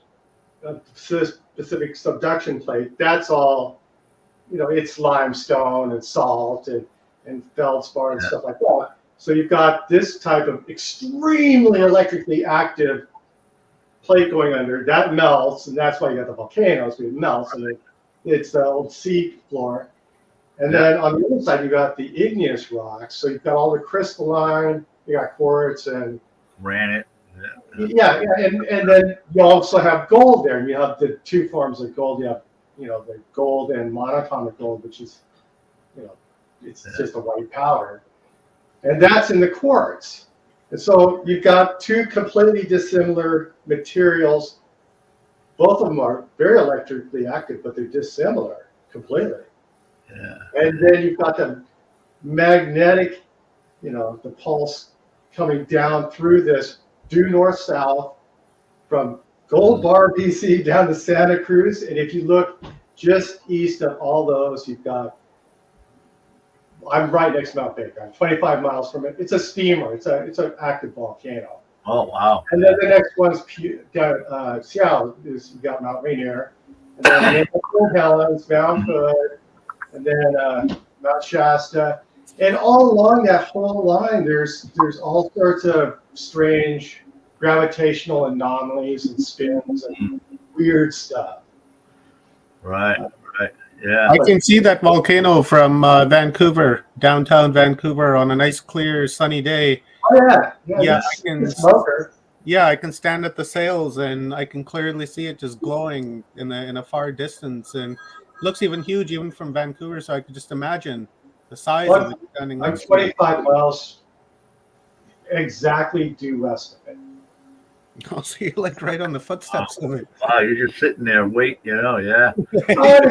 Pacific subduction plate, that's all, it's limestone and salt and feldspar and stuff like that. So you've got this type of extremely electrically active plate going under, that melts, and that's why you got the volcanoes, it melts, and it's the old sea floor. And then on the other side, you got the igneous rocks. So you've got all the crystalline, you got quartz and granite. And then you also have gold there. And you have the two forms of gold. You have the gold and monatomic gold, which is, it's just a white powder. And that's in the quartz. And so you've got two completely dissimilar materials. Both of them are very electrically active, but they're dissimilar completely. Yeah. And then you've got the magnetic, the pulse coming down through this due north-south from Gold Bar, BC down to Santa Cruz. And if you look just east of all those, you've got, I'm right next to Mount Baker. I'm 25 miles from it. It's a steamer. It's an active volcano. Oh, wow. And then the next one's down Seattle. You've got Mount Rainier. And then St. Helens, Mount Hood, and then Mount Shasta. And all along that whole line, there's all sorts of strange gravitational anomalies and spins and weird stuff. Right. Yeah. I can see that volcano from Vancouver, downtown Vancouver, on a nice, clear, sunny day. Oh yeah. I can stand at the sails and I can clearly see it just glowing in a far distance, and looks even huge, even from Vancouver. So I could just imagine the size of it standing I'm next to it. 25 miles exactly due west of it. Oh, so you're like right on the footsteps of it. Wow, you're just sitting there waiting, yeah. I want to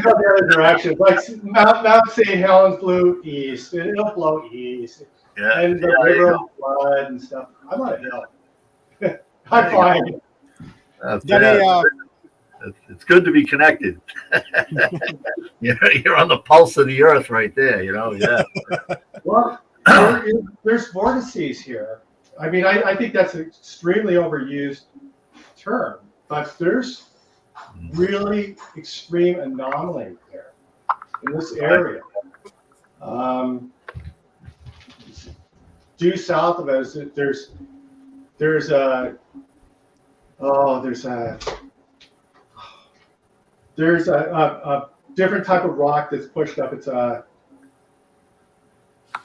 go the other direction. Like Mount St. Helens blew east, and it'll blow east. Yeah. And the river will flood and stuff. I'm on a hill. I'm fine. It's good to be connected. You're on the pulse of the earth right there, yeah. Well, there's vortices here. I mean, I think that's an extremely overused term, but there's really extreme anomaly there in this area. Due south of us, there's a different type of rock that's pushed up. It's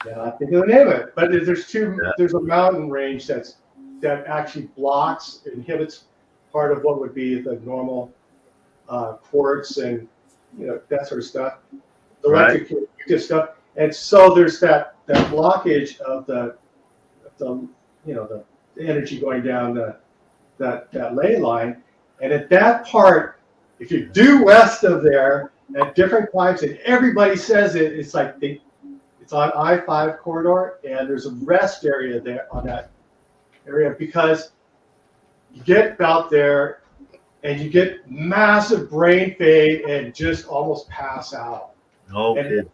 I think of the name of it, but there's a mountain range that actually inhibits part of what would be the normal quartz and that sort of stuff, electric stuff. And so there's that blockage of the energy going down that ley line. And at that part, if you're due west of there at different times, and everybody says it's like it's on I-5 corridor, and there's a rest area there on that area, because you get out there and you get massive brain fade and just almost pass out. Okay. And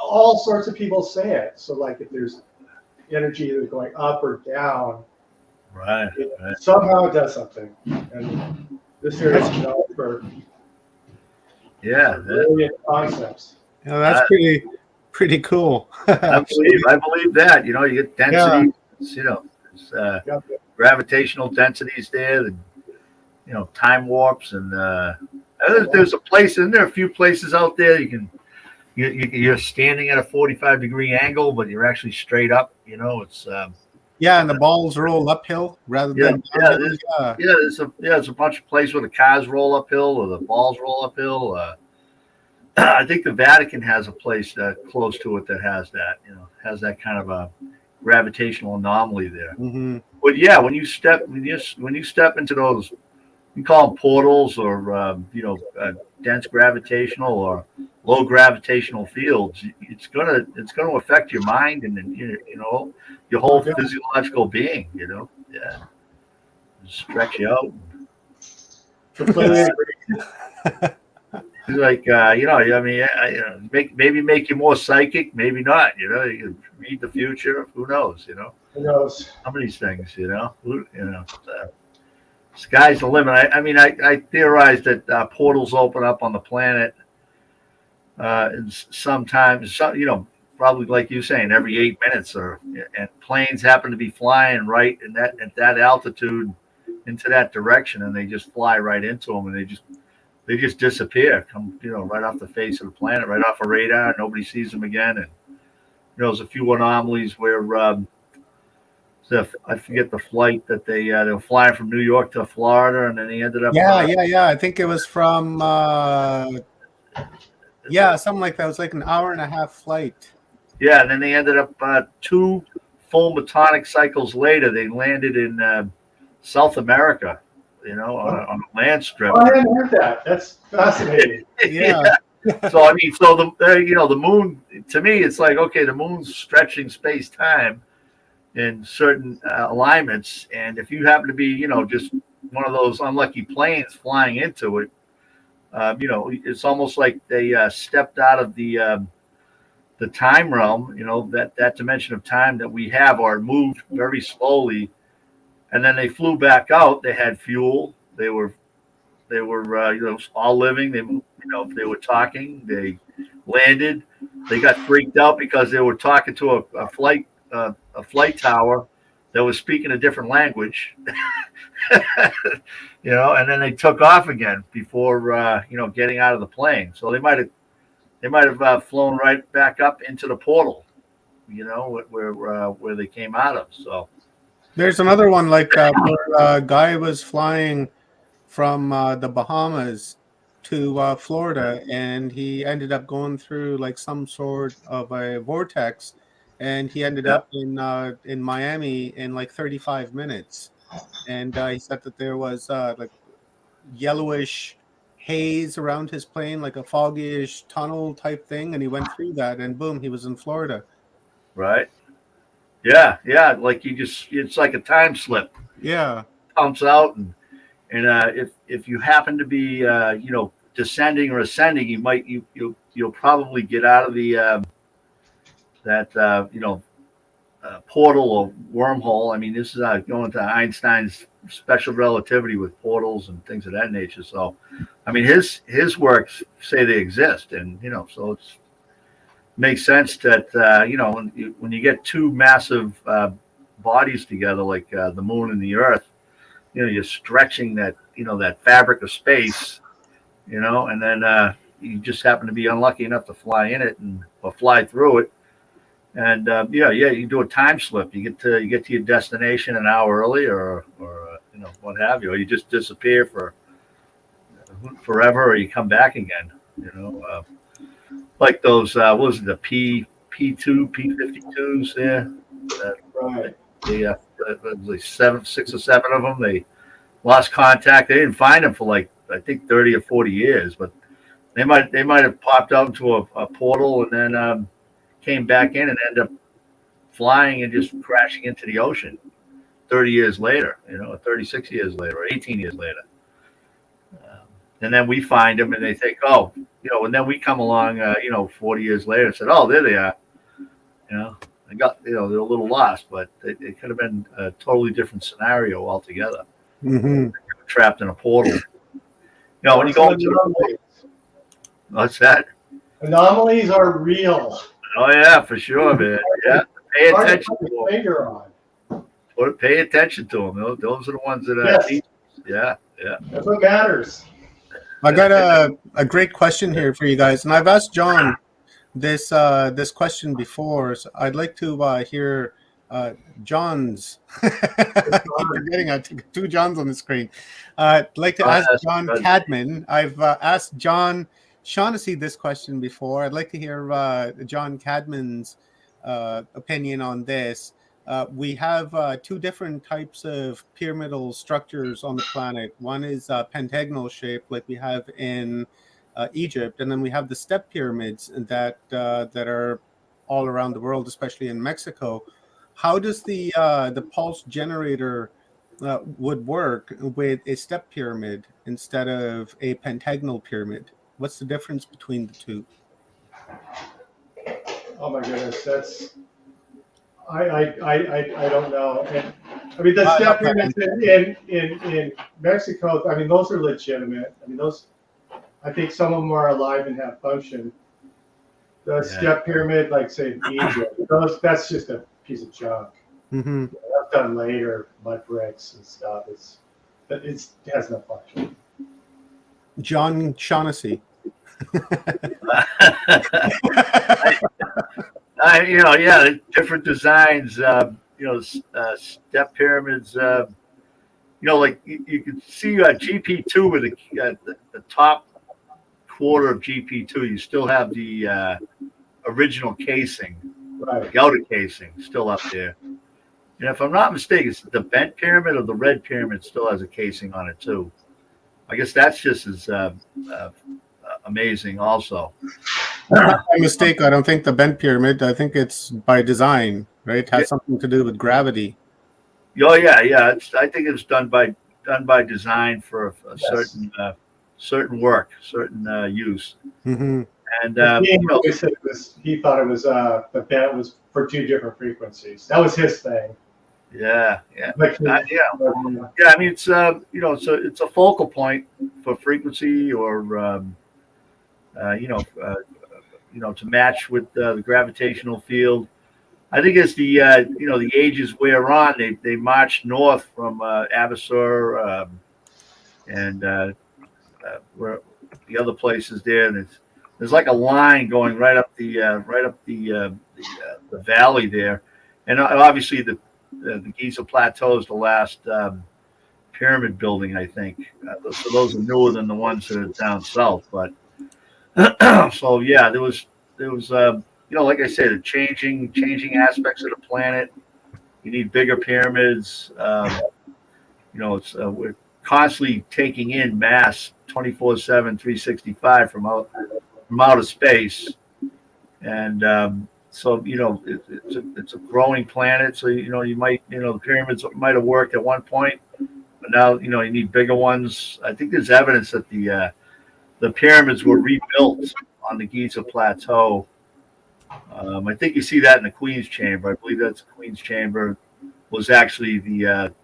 all sorts of people say it. So like if there's energy either going up or down, right. Somehow it does something. And this area is known for brilliant concepts. That's pretty cool. I believe that. You get density. There's gravitational densities there. Time warps, and there's a place. Isn't there a few places out there you're standing at a 45-degree angle, but you're actually straight up. It's and the balls roll uphill rather than there's a bunch of places where the cars roll uphill or the balls roll uphill. I think the Vatican has a place close to it that has that. Has that kind of a gravitational anomaly there. Mm-hmm. But yeah, when you step into those, you call them portals or dense gravitational or low gravitational fields, it's gonna affect your mind and your whole physiological being. Stretch you out. Completely Like maybe make you more psychic, maybe not. You can read the future. Who knows? Who knows? Some of these things. Sky's the limit. I theorize that portals open up on the planet, and sometimes, probably like you saying, every 8 minutes, and planes happen to be flying right at that altitude into that direction, and they just fly right into them, and they just disappear, come right off the face of the planet, right off a radar. Nobody sees them again, and there's a few anomalies where I forget the flight that they were flying from New York to Florida, and then they ended up. I think it was from Yeah, something like that. It was like an hour and a half flight. Yeah, and then they ended up 2 full metonic cycles later. They landed in South America, on a land strip. Oh, I hadn't heard that. That's fascinating. Yeah. So I mean, so the moon, to me, it's like, okay, the moon's stretching space time in certain alignments, and if you happen to be, just one of those unlucky planes flying into it, it's almost like they stepped out of the time realm, that dimension of time that we have, or moved very slowly, and then they flew back out. They had fuel. They were all living. They were talking. They landed. They got freaked out because they were talking to a flight tower that was speaking a different language. And then they took off again before getting out of the plane. So they might have flown right back up into the portal, where they came out of. So There's another one like where a guy was flying from the Bahamas to Florida, and he ended up going through like some sort of a vortex, and he ended up in Miami in like 35 minutes. And he said that there was like yellowish haze around his plane, like a foggy-ish tunnel type thing, and he went through that, and boom, he was in Florida. Right. Yeah. Like it's like a time slip. Yeah. Comes out, and if you happen to be descending or ascending, you'll probably get out of the portal or wormhole. I mean, this is going to Einstein's special relativity with portals and things of that nature. So, I mean, his works say they exist, and so it's makes sense that when you get 2 massive bodies together, like the moon and the Earth, you're stretching that that fabric of space, and then you just happen to be unlucky enough to fly in it or fly through it. And you do a time slip. You get to your destination an hour early, or what have you, or you just disappear for forever, or you come back again. Like those what was it, the P52s there? Right. Like 6 or 7 of them. They lost contact. They didn't find them for like, I think, 30 or 40 years, but they might have popped out into a portal and then came back in and ended up flying and just crashing into the ocean 30 years later, or 36 years later, or 18 years later. And then we find them and they think, oh, and then we come along, 40 years later and said, oh, there they are. They got, they're a little lost, but it could have been a totally different scenario altogether. Mm-hmm. Trapped in a portal. When you go into the portal, what's that? Anomalies are real. Oh yeah, for sure, man. Yeah, pay attention to them. Pay attention to them. Those are the ones that teach. Yeah. That's what matters. I got a great question here for you guys, and I've asked John this question before, so I'd like to hear John's. I'm forgetting 2 Johns on the screen. I'd like to ask John Cadman. I've asked John Shaughnessy this question before. I'd like to hear John Cadman's opinion on this. We have 2 different types of pyramidal structures on the planet. One is pentagonal shape, like we have in Egypt, and then we have the step pyramids that are all around the world, especially in Mexico. How does the pulse generator would work with a step pyramid instead of a pentagonal pyramid? What's the difference between the 2? Oh my goodness, that's I don't know. And, I mean, the step pyramids in Mexico, I mean, those are legitimate. I mean, those, I think some of them are alive and have function. The step pyramid, like say in Egypt, that's just a piece of junk. Mm-hmm. That's done later, mud bricks and stuff. It has no function. John Shaughnessy. Different designs. Step pyramids. Like you can see GP2 with the top quarter of GP2, you still have the original casing, Right. the outer casing, still up there. And if I'm not mistaken, it's the bent pyramid or the red pyramid still has a casing on it too. I guess that's just as amazing also. Not by mistake, I don't think the bent pyramid. I think it's by design, right? It has something to do with gravity. Oh yeah, yeah. I think it's done by design for a certain work, certain use. Mm-hmm. And he thought it was the bent was for 2 different frequencies. That was his thing. Yeah. Yeah. I mean, it's it's a focal point for frequency, or to match with the gravitational field. I think as the the ages wear on, they march north from Abasur and where the other places there. And there's like a line going right up the valley there, and obviously the Giza Plateau is the last pyramid building, I think. So those are newer than the ones that are down south. But so yeah, there was like I said, the changing aspects of the planet. You need bigger pyramids. It's we're constantly taking in mass 24/7, 365 from outer space, and so it's a growing planet. So you might the pyramids might have worked at one point, but now you need bigger ones. I think there's evidence that the pyramids were rebuilt on the Giza Plateau. I think you see that in the Queen's Chamber. I believe that's the Queen's Chamber was actually the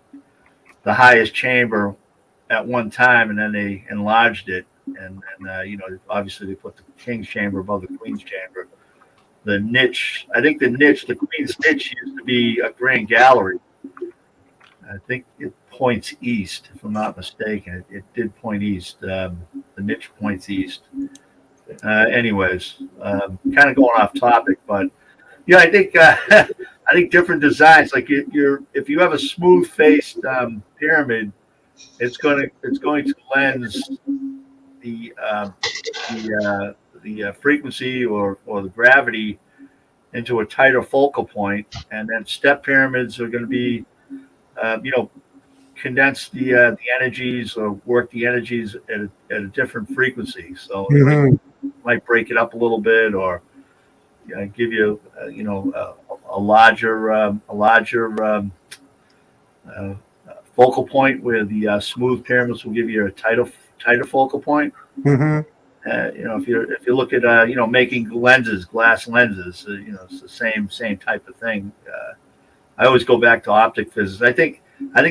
highest chamber at one time, and then they enlarged it, and obviously they put the King's Chamber above the Queen's Chamber. The niche, the Queen's niche used to be a grand gallery. I think it points east, if I'm not mistaken. It did point east. The niche points east. Anyways, kind of going off topic, but yeah, I think I think different designs, like if you have a smooth faced pyramid, it's going to lens the frequency or the gravity into a tighter focal point, and then step pyramids are going to be condense the energies or work the energies at a different frequency. So it might break it up a little bit, or give you a larger focal point, where the smooth pyramids will give you a tighter focal point. Mm-hmm. If you look at making glass lenses, it's the same type of thing. I always go back to optic physics. I think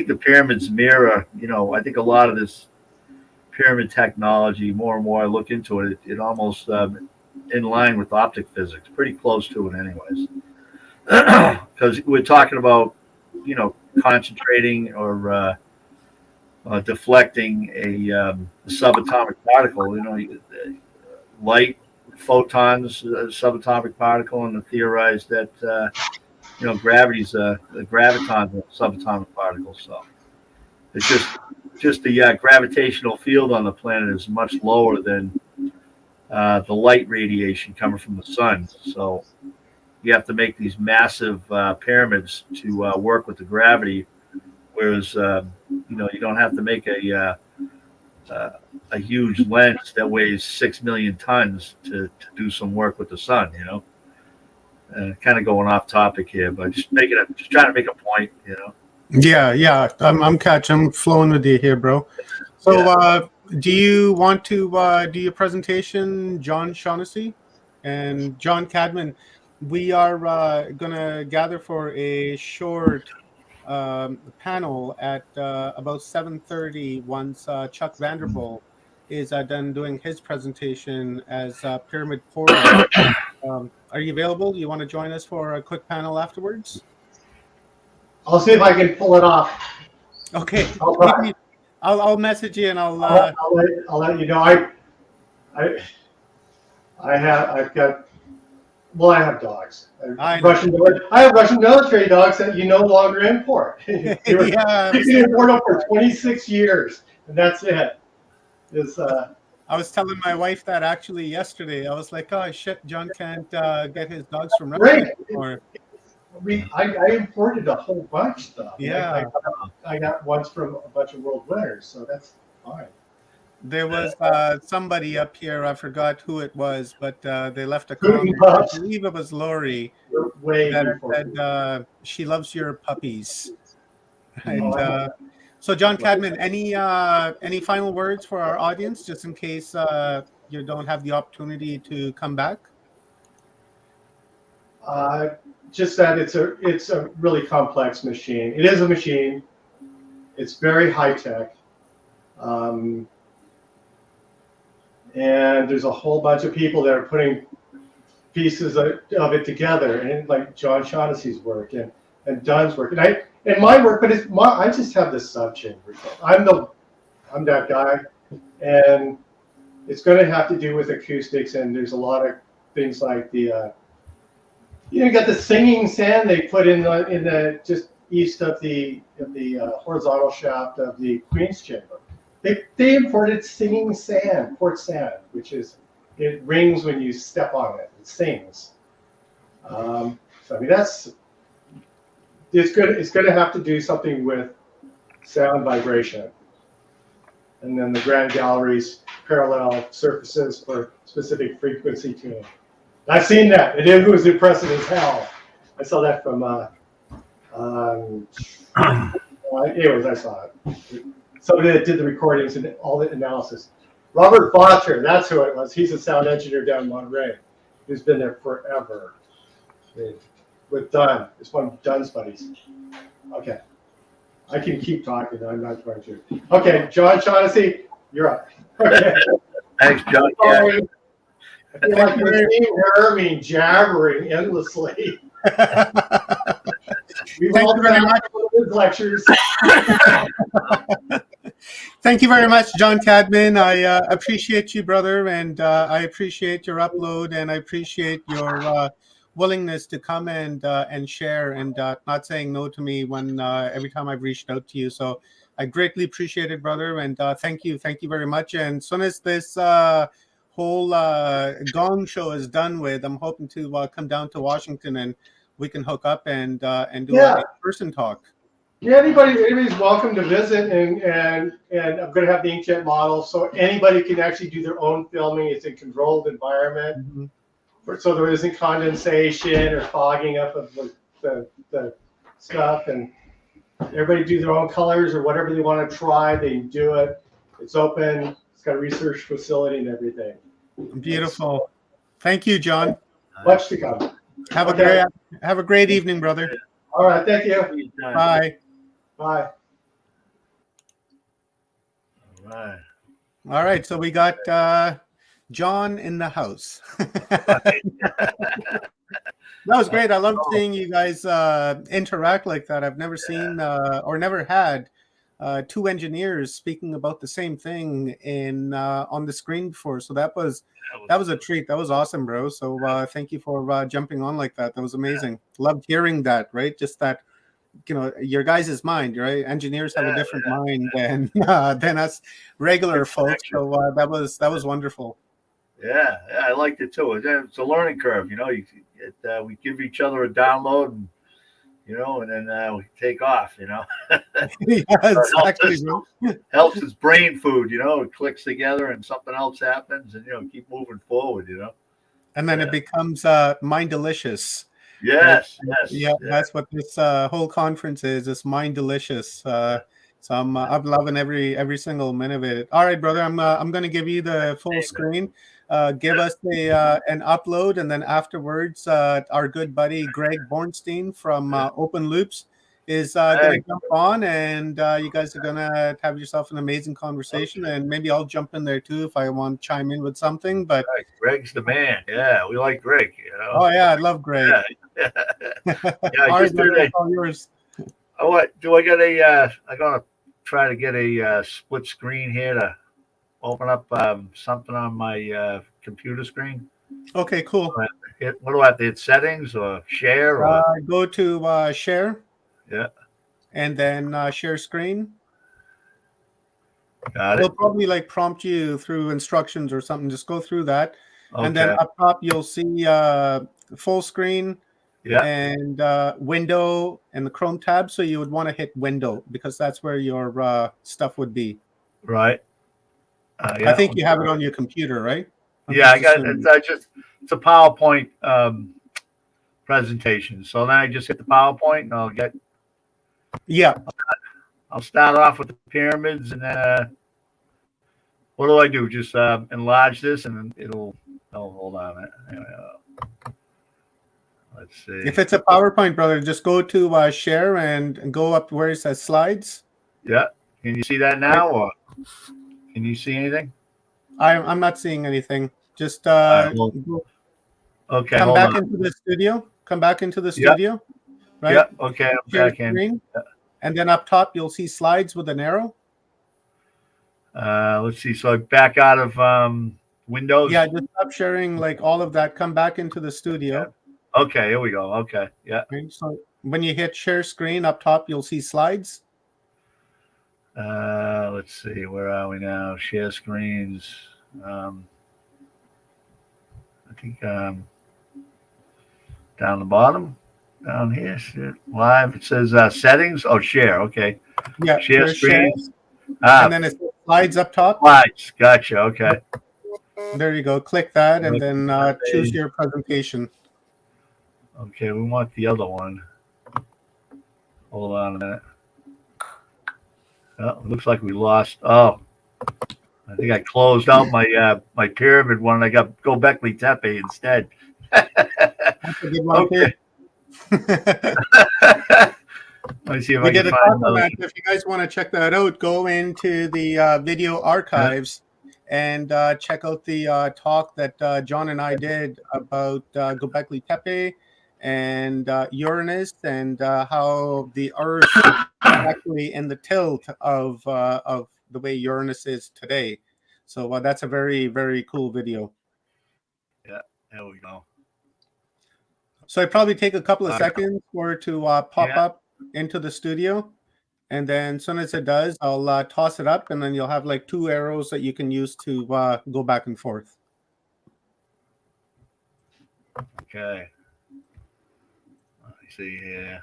the pyramids mirror. I think a lot of this pyramid technology, more and more I look into it, it almost in line with optic physics, pretty close to it, anyways. Because we're talking about concentrating or deflecting a subatomic particle. Light, photons, subatomic particle, and theorized that gravity's the gravitons are subatomic particles. So it's just the gravitational field on the planet is much lower than the light radiation coming from the sun. So you have to make these massive pyramids to work with the gravity, whereas you don't have to make a huge lens that weighs 6 million tons to do some work with the sun. Kind of going off topic here, but just trying to make a point. Yeah. I'm flowing with you here, bro. So, do you want to do your presentation, John Shaughnessy and John Cadman? We are gonna gather for a short panel at about 7:30 once Chuck Vanderbilt is done doing his presentation as Pyramid Portal. Are you available? Do you want to join us for a quick panel afterwards? I'll see if I can pull it off. Okay. I'll message you and I'll let you know. I have dogs. I have Russian military dogs that you no longer import. You can import them for 26 years, and that's it. I was telling my wife that actually yesterday. I was like, oh shit, John can't get his dogs from Russia Right. anymore. I imported a whole bunch stuff. Yeah. I got ones from a bunch of world winners, so that's fine. There was somebody up here, I forgot who it was, but they left a Putin comment. pups. I believe it was Lori Way that before said she loves your puppies. Right? Oh, So, John Cadman, any final words for our audience, just in case you don't have the opportunity to come back? just that it's a really complex machine. It is a machine. It's very high tech. And there's a whole bunch of people that are putting pieces of it together, and like John Shaughnessy's work and Dunn's work, and my work, but I just have this subchamber. I'm that guy, and it's going to have to do with acoustics, and there's a lot of things like the you got the singing sand they put in the just east of the horizontal shaft of the Queen's Chamber. They imported singing sand, quartz sand, which is, it rings when you step on it. It sings. So I mean, it's going to have to do something with sound vibration, and then the grand galleries parallel surfaces for specific frequency tuning. I've seen that. It was impressive as hell. I saw that from. Anyways, I saw it. Somebody that did the recordings and all the analysis. Robert Botcher, that's who it was. He's a sound engineer down in Monterey. He's been there forever. With Dunn. It's one of Dunn's buddies. Okay. I can keep talking. I'm not going to. Okay, John Shaughnessy, you're up. Okay. Thanks, John. Sorry. I feel like you're hearing me jabbering endlessly. We've all done his lectures. Thank you very much, John Cadman. I appreciate you, brother, and I appreciate your upload, and I appreciate your willingness to come and share, and not saying no to me when every time I've reached out to you. So I greatly appreciate it, brother, and thank you very much. And as soon as this whole Gong show is done with, I'm hoping to come down to Washington, and we can hook up and do an in-person talk. Yeah, anybody's welcome to visit, and I'm going to have the inkjet model, so anybody can actually do their own filming. It's a controlled environment, so there isn't condensation or fogging up of the stuff, and everybody do their own colors or whatever they want to try. They can do it. It's open. It's got a research facility and everything. Beautiful. Thank you, John. Much to come. Have a great evening, brother. All right, thank you. Bye. Bye. Right. All right, so we got John in the house. That was great. I love seeing you guys interact like that. I've never seen or never had two engineers speaking about the same thing in on the screen before. So that was a treat. That was awesome, bro. So thank you for jumping on like that. That was amazing. Loved hearing that. Right, just that. You know, your guys' mind, right? Engineers have a different mind than us regular folks. So that was wonderful. Yeah, I liked it too. It's a learning curve, you know. We give each other a download, and and then we take off, you know. Yeah, exactly. Helps as brain food, you know. It clicks together, and something else happens, and keep moving forward, you know. And then it becomes mind delicious. Yes, yeah, that's what this whole conference is. It's mind delicious. So I'm loving every single minute of it. All right, brother, I'm going to give you the full screen. Give us an upload, and then afterwards, our good buddy Greg Bornstein from Open Loops is going to jump on, and you guys are going to have yourself an amazing conversation. And maybe I'll jump in there too if I want to chime in with something. But Greg's the man. Yeah, we like Greg. You know? Oh yeah, I love Greg. Yeah, All right, brother, all yours. Oh, what do I got? I'm gonna try to get a split screen here to open up something on my computer screen. Okay, cool. What do I have to hit? Settings or share? Or? Go to share. Yeah. And then share screen. Got It'll it. probably like prompt you through instructions or something. Just go through that. And then Okay. up top, you'll see full screen Yeah. and window and the Chrome tab. So you would want to hit window because that's where your stuff would be. Right. I Yeah. think you have it on your computer, right? Yeah, I got it. assuming. It's a PowerPoint presentation. So then I just hit the PowerPoint and I'll get. Yeah. I'll start off with the pyramids and then what do I do? Just enlarge this and then it'll. Oh, hold on. Let's see. If it's a PowerPoint, brother, just go to share and go up where it says slides. Yeah. Can you see that now, or can you see anything? I'm not seeing anything. Just okay. Come Hold back on. into the studio. Come back into the studio. Right. Yeah. Okay. I'm Share back in. screen. And then up top, you'll see slides with an arrow. Let's see. So back out of Windows. Yeah, just stop sharing like all of that. Come back into the studio. Yeah. Okay, here we go. Okay, yeah. Okay, so when you hit share screen up top, you'll see slides. Let's see. Where are we now? Share screens. I think down the bottom. Down here, live. It says settings. Oh, share. Okay. Yeah. Share screens. And then it says slides up top. Slides. Gotcha. Okay. There you go. Click that and then choose your presentation. Okay, we want the other one. Hold on a minute. Oh, it looks like we lost. Oh, I think I closed out my my pyramid one. I got Göbekli Tepe instead. That's a good one. Okay. Let me see if We I did can a find talk on those. that. If you guys want to check that out, go into the video archives and check out the talk that John and I did about Göbekli Tepe and Uranus and how the Earth is actually in the tilt of the way Uranus is today. So that's a very, very cool video. Yeah, there we go. So it probably take a couple of seconds for it to pop up into the studio. And then as soon as it does, I'll toss it up and then you'll have like 2 arrows that you can use to go back and forth. Okay. Let me see here.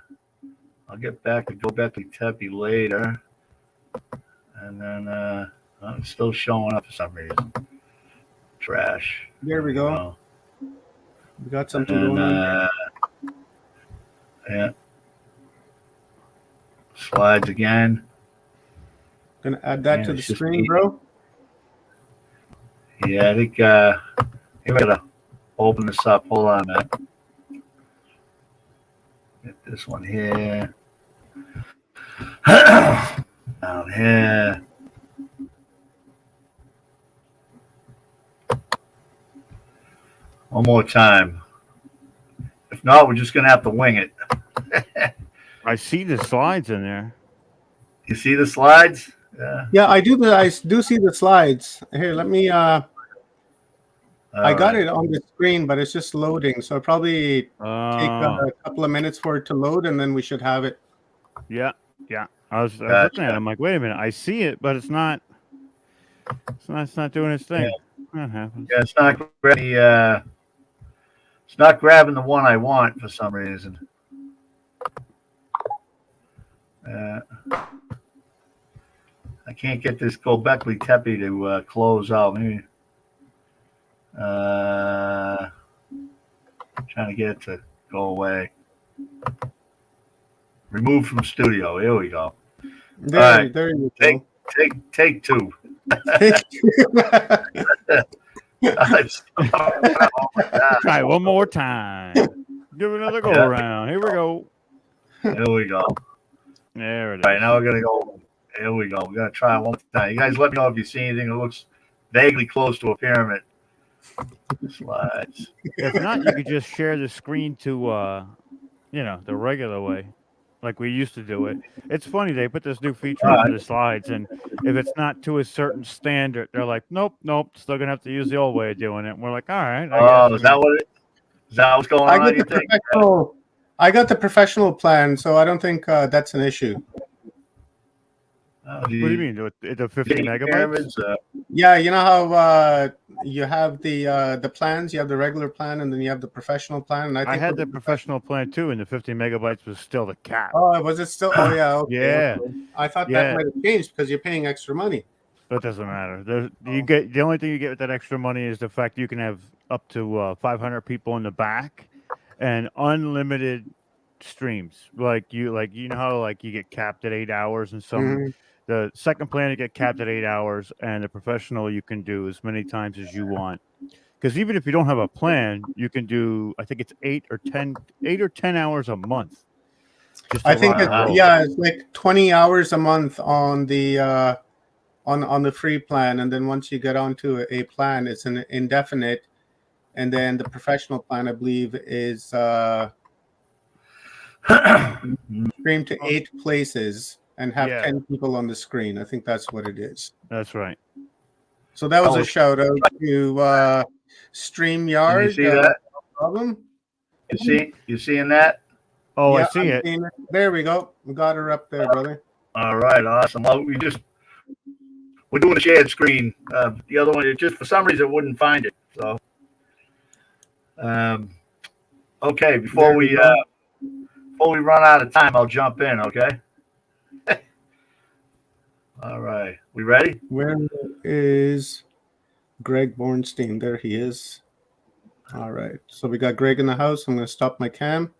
I'll get back to Göbekli Tepe later. And then it's still showing up for some reason. Trash. There we go. We got something And, going on. Yeah. Slides again. Gonna add that to the screen, bro. Yeah, I think we gotta open this up. Hold on, man. Get this one here. Down here. One more time. If not, we're just gonna have to wing it. I see the slides in there. You see the slides? Yeah. Yeah, I do see the slides. Here, let me I got it on the screen, but it's just loading. So it'll probably take a couple of minutes for it to load and then we should have it. Yeah, yeah. I was looking at it. I'm like, wait a minute. I see it, but it's not doing its thing. Yeah. That happens. Yeah, it's not grabbing the one I want for some reason. I can't get this Göbekli Tepe to close out. Maybe trying to get it to go away. Remove from studio. Here we go. There you go. Take 2. Try it one more time. Give it another go around. Here we go. Here we go. There it is. All right, now we're gonna go. Here we go. We're gonna try it one more time. You guys, let me know if you see anything that looks vaguely close to a pyramid. Slides. If not, you could just share the screen to, the regular way, like we used to do it. It's funny, they put this new feature into the slides, and if it's not to a certain standard, they're like, nope, still gonna have to use the old way of doing it. And we're like, all right. Is that what's going on? You think? I got the professional plan, so I don't think that's an issue. What do you mean? The 50 megabytes? Pyramids, yeah, you know how you have the plans. You have the regular plan, and then you have the professional plan. And I had the professional plan too, and the 50 megabytes was still the cap. Oh, was it still? Oh, yeah. Okay, Yeah. okay. I thought Yeah. that might have changed because you're paying extra money. That doesn't matter. You get the only thing you get with that extra money is the fact you can have up to 500 people in the back, and unlimited streams. Like you know how you get capped at 8 hours, and some Mhm. the second plan you get capped at 8 hours, and the professional you can do as many times as you want. Because even if you don't have a plan, you can do, I think it's 8 or 10 hours a month. Just I to think rock and roll. it's like 20 hours a month on the on the free plan, and then once you get onto a plan, it's an indefinite, and then the professional plan, I believe, is stream to 8 places and have 10 people on the screen. I think that's what it is. That's right. So that was a shout out to StreamYard. Can you see that? No problem. You seeing that? Oh, Yeah, I see it. seeing it. There we go. We got her up there, brother. All right, awesome. Well, we're doing a shared screen. The other one, it just for some reason it wouldn't find it. So, okay, before we run out of time, I'll jump in. Okay. All right, we ready? Where is Greg Bornstein? There he is. All right. So we got Greg in the house. I'm going to stop my cam.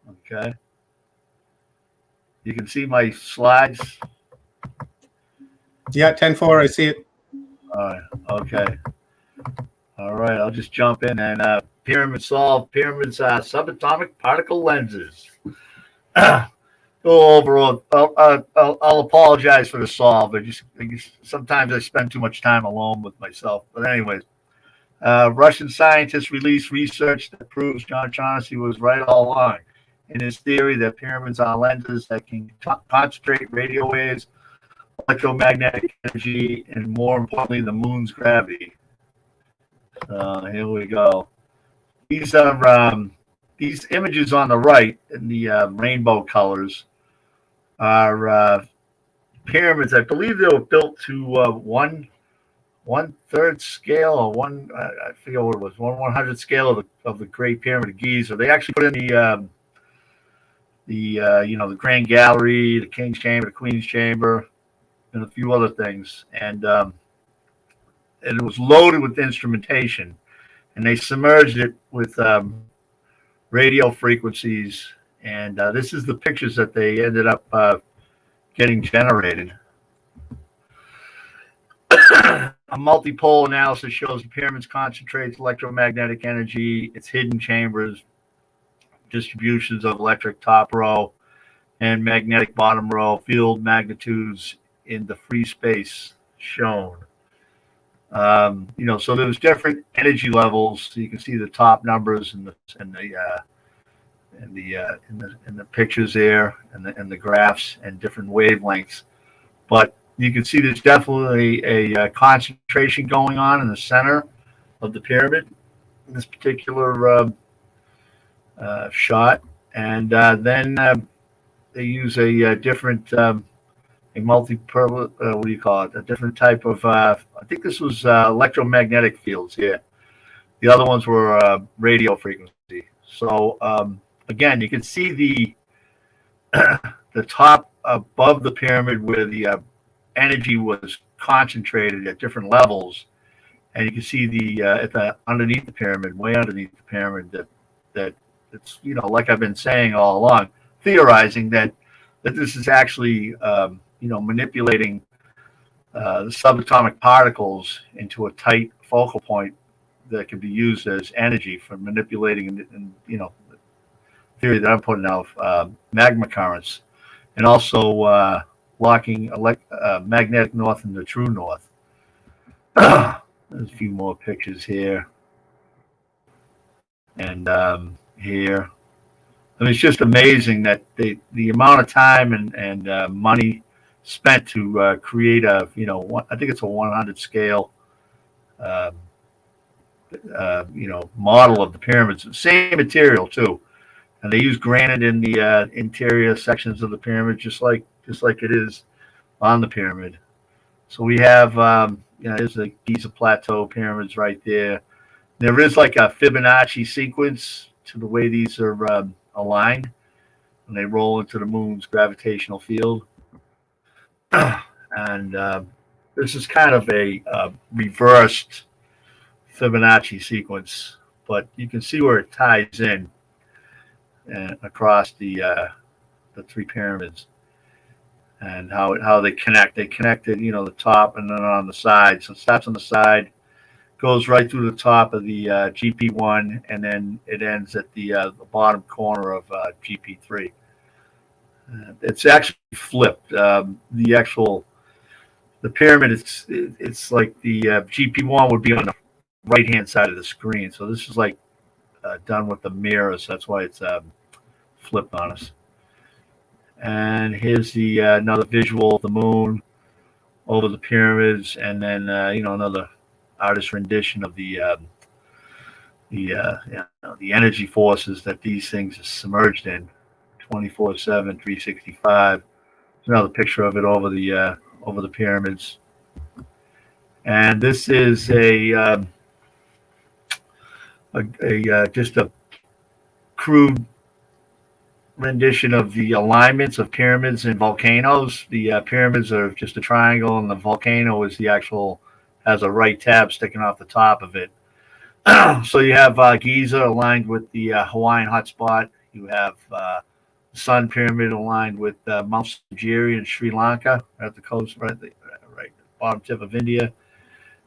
Okay. You can see my slides. Yeah, 10-4. I see it. All right. Okay. All right. I'll just jump in and pyramid solve. Pyramids subatomic particle lenses. Go over. I'll apologize for the solve. I just sometimes I spend too much time alone with myself. But anyways, Russian scientists released research that proves John Shaughnessy was right all along in his theory that pyramids are lenses that can concentrate radio waves, electromagnetic energy, and more importantly, the moon's gravity. Here we go. These are these images on the right in the rainbow colors are pyramids. I believe they were built to 1/3 scale or I forget what it was, 1/100 scale of the Great Pyramid of Giza. They actually put in the Grand Gallery, the King's Chamber, the Queen's Chamber, and a few other things, and it was loaded with instrumentation, and they submerged it with radio frequencies, and this is the pictures that they ended up getting generated. A multipole analysis shows the pyramids concentrates electromagnetic energy, its hidden chambers, distributions of electric top row and magnetic bottom row, field magnitudes in the free space shown. So there's different energy levels. So you can see the top numbers in the pictures there, and the graphs, and different wavelengths. But you can see there's definitely a concentration going on in the center of the pyramid in this particular shot, and then they use a different a what do you call it? A different type of I think this was electromagnetic fields here. The other ones were radio frequency. So again, you can see the top above the pyramid where the energy was concentrated at different levels, and you can see underneath the pyramid, way underneath the pyramid, that it's like I've been saying all along, theorizing that this is actually manipulating the subatomic particles into a tight focal point that can be used as energy for manipulating and the theory that I'm putting out, magma currents, and also locking magnetic north into true north. There's a few more pictures here and here. I mean, it's just amazing that the amount of time and money spent to create I think it's a 100 scale model of the pyramids. Same material too, and they use granite in the interior sections of the pyramid, just like it is on the pyramid. So we have, there's the Giza Plateau pyramids right there. There is like a Fibonacci sequence to the way these are aligned when they roll into the moon's gravitational field. And this is kind of a reversed Fibonacci sequence, but you can see where it ties in across the three pyramids and how they connect. They connected, the top and then on the side. So it starts on the side, goes right through the top of the GP1, and then it ends at the bottom corner of GP3. It's actually flipped. The pyramid, it's like the GP1 would be on the right-hand side of the screen. So this is like done with the mirrors. That's why it's flipped on us. And here's the another visual of the moon over the pyramids, and then another artist rendition of the energy forces that these things are submerged in 24/7, 365. There's another picture of it over the pyramids. And this is just a crude rendition of the alignments of pyramids and volcanoes. The pyramids are just a triangle, and the volcano has a right tab sticking off the top of it. So you have Giza aligned with the Hawaiian hotspot. You have the Sun Pyramid aligned with Mount Sugiri in Sri Lanka at the coast, right at the bottom tip of India.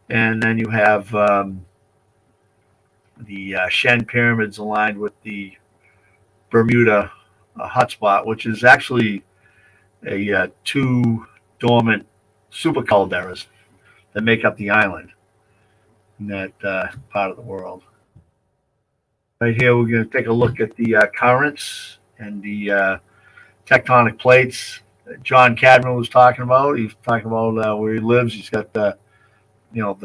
And then you have the Shen Pyramids aligned with the Bermuda hotspot, which is actually two dormant super calderas that make up the island in that part of the world. Right here, we're going to take a look at the currents and the tectonic plates that John Cadman was talking about. He's talking about where he lives. He's got the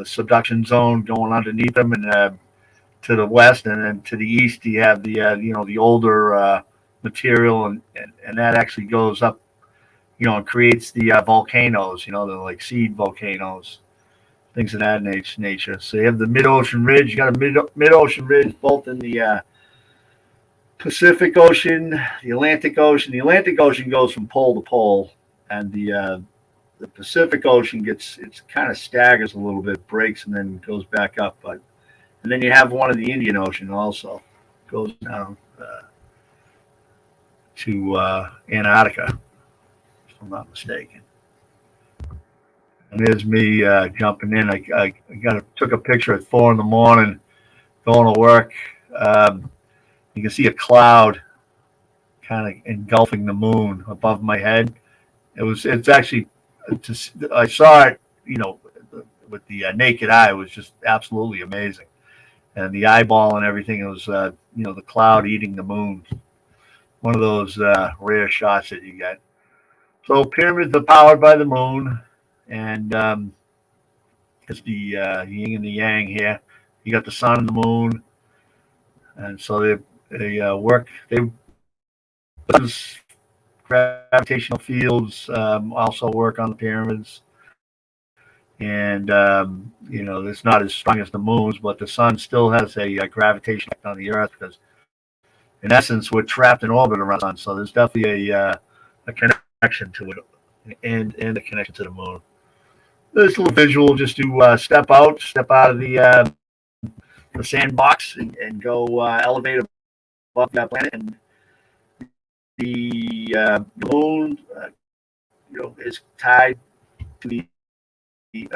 subduction zone going underneath him, and to the west, and then to the east, you have the older material, and that actually goes up, and creates the volcanoes, the like seed volcanoes, things of that nature. So you have the mid-ocean ridge. You got a mid-ocean ridge both in the Pacific Ocean, the Atlantic Ocean. The Atlantic Ocean goes from pole to pole, and the Pacific Ocean kind of staggers a little bit, breaks, and then goes back up. And then you have one in the Indian Ocean also, goes down to Antarctica, if I'm not mistaken. And there's me jumping in. I took a picture at 4 in the morning, going to work. You can see a cloud kind of engulfing the moon above my head. It's actually, I saw it, with the naked eye. It was just absolutely amazing. And the eyeball and everything, it was, the cloud eating the moon. One of those rare shots that you get. So pyramids are powered by the moon, and it's the yin and the yang here. You got the sun and the moon, and so they work. Gravitational fields also work on the pyramids. And it's not as strong as the moon's, but the sun still has a gravitation effect on the Earth, because in essence we're trapped in orbit around the sun. So there's definitely a connection to it, and a connection to the moon. This little visual just to step out of the sandbox and go elevate above that planet. And the moon is tied to the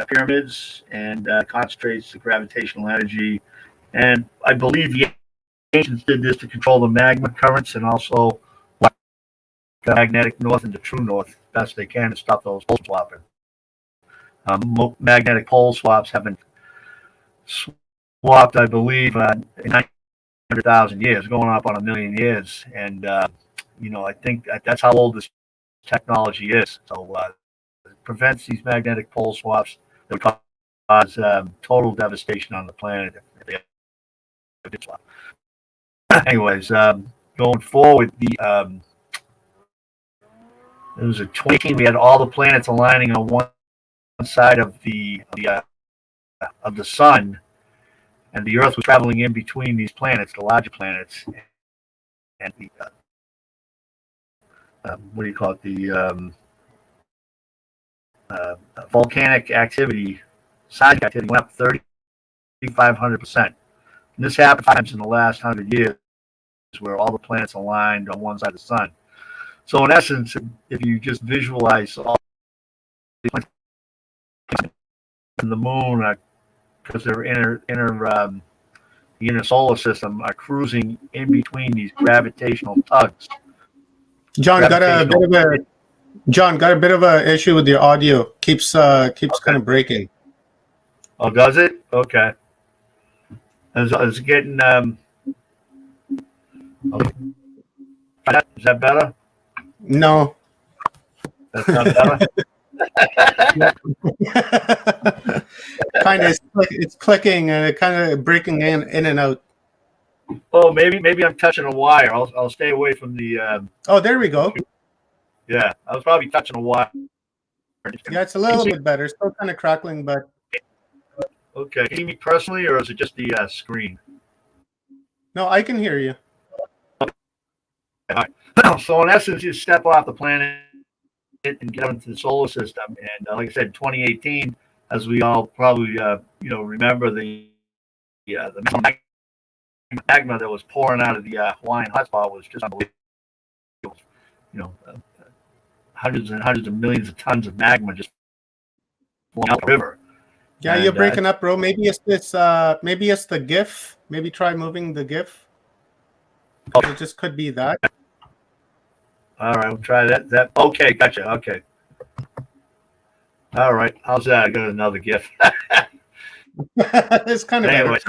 pyramids and concentrates the gravitational energy. And I believe the ancients did this to control the magma currents, and also magnetic north into true north best they can to stop those pole swapping. Magnetic pole swaps have been swapped, I believe, in 900,000 years, going up on 1 million years. And I think that's how old this technology is. So it prevents these magnetic pole swaps that would cause total devastation on the planet if they did swap. Anyways, going forward, It was a 2018. We had all the planets aligning on one side of the sun, and the Earth was traveling in between these planets, the larger planets, and the what do you call it? The volcanic activity, seismic activity went up 3,500%. And this happened times in the last 100 years, where all the planets aligned on one side of the sun. So in essence, if you just visualize all the planets and the moon, because they're the inner solar system, are cruising in between these gravitational tugs. John got a bit of a issue with your audio. Keeps kind of breaking. Oh, does it? Okay. It's getting okay. Is that better? No. That's not better. Kind of, it's clicking and it kind of breaking in and out. Oh, maybe I'm touching a wire. I'll stay away from the. Oh, there we go. Yeah, I was probably touching a wire. Yeah, it's a little bit better. Still kind of crackling, but. Okay, can you hear me personally, or is it just the screen? No, I can hear you. All right. So in essence, you step off the planet and get into the solar system, and like I said, 2018, as we all probably remember, the magma that was pouring out of the Hawaiian hotspot was just unbelievable. Hundreds and hundreds of millions of tons of magma just flowing out the river. Yeah, and, you're breaking up, bro. Maybe it's this. Maybe it's the GIF. Maybe try moving the GIF. It just could be that. All right, we'll try that. Okay, gotcha. Okay. All right, how's that? I got another GIF. It's kind of anyway.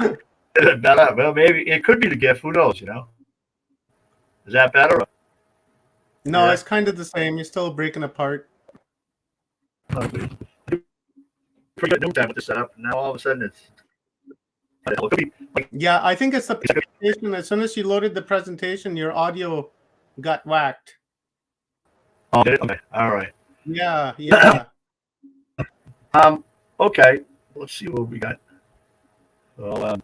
Better. Well, maybe it could be the GIF. Who knows? Is that better? No, Yeah. it's kind of the same. You're still breaking apart. Okay. Pretty good time with the setup. Now all of a sudden it's. Yeah, I think it's the presentation. As soon as you loaded the presentation, your audio got whacked. Oh, okay. All right. Yeah. Okay. Let's see what we got. Well,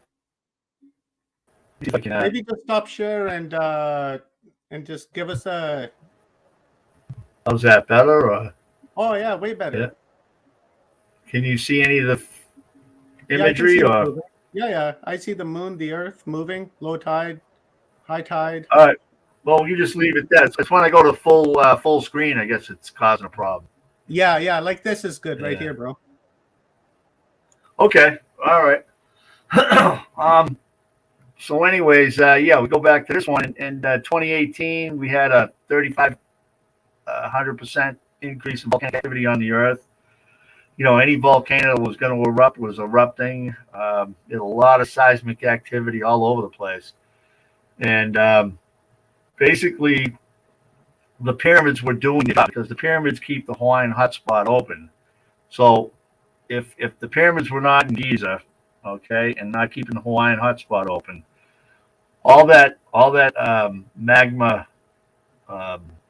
see if I can. Maybe just stop share and just give us a. How's that better? Or? Oh yeah, way better. Yeah. Can you see any of the imagery? Yeah, I see the moon, the earth moving, low tide, high tide. All right. Well, you just leave it there. It's when I go to full screen, I guess it's causing a problem. Yeah, like this is good right here, bro. Okay. All right. So anyways, we go back to this one. In 2018, we had a 3,500% increase in volcanic activity on the Earth. Any volcano that was going to erupt was erupting. There's a lot of seismic activity all over the place. And basically, the pyramids were doing it because the pyramids keep the Hawaiian hotspot open. So if the pyramids were not in Giza, okay, and not keeping the Hawaiian hotspot open, all that magma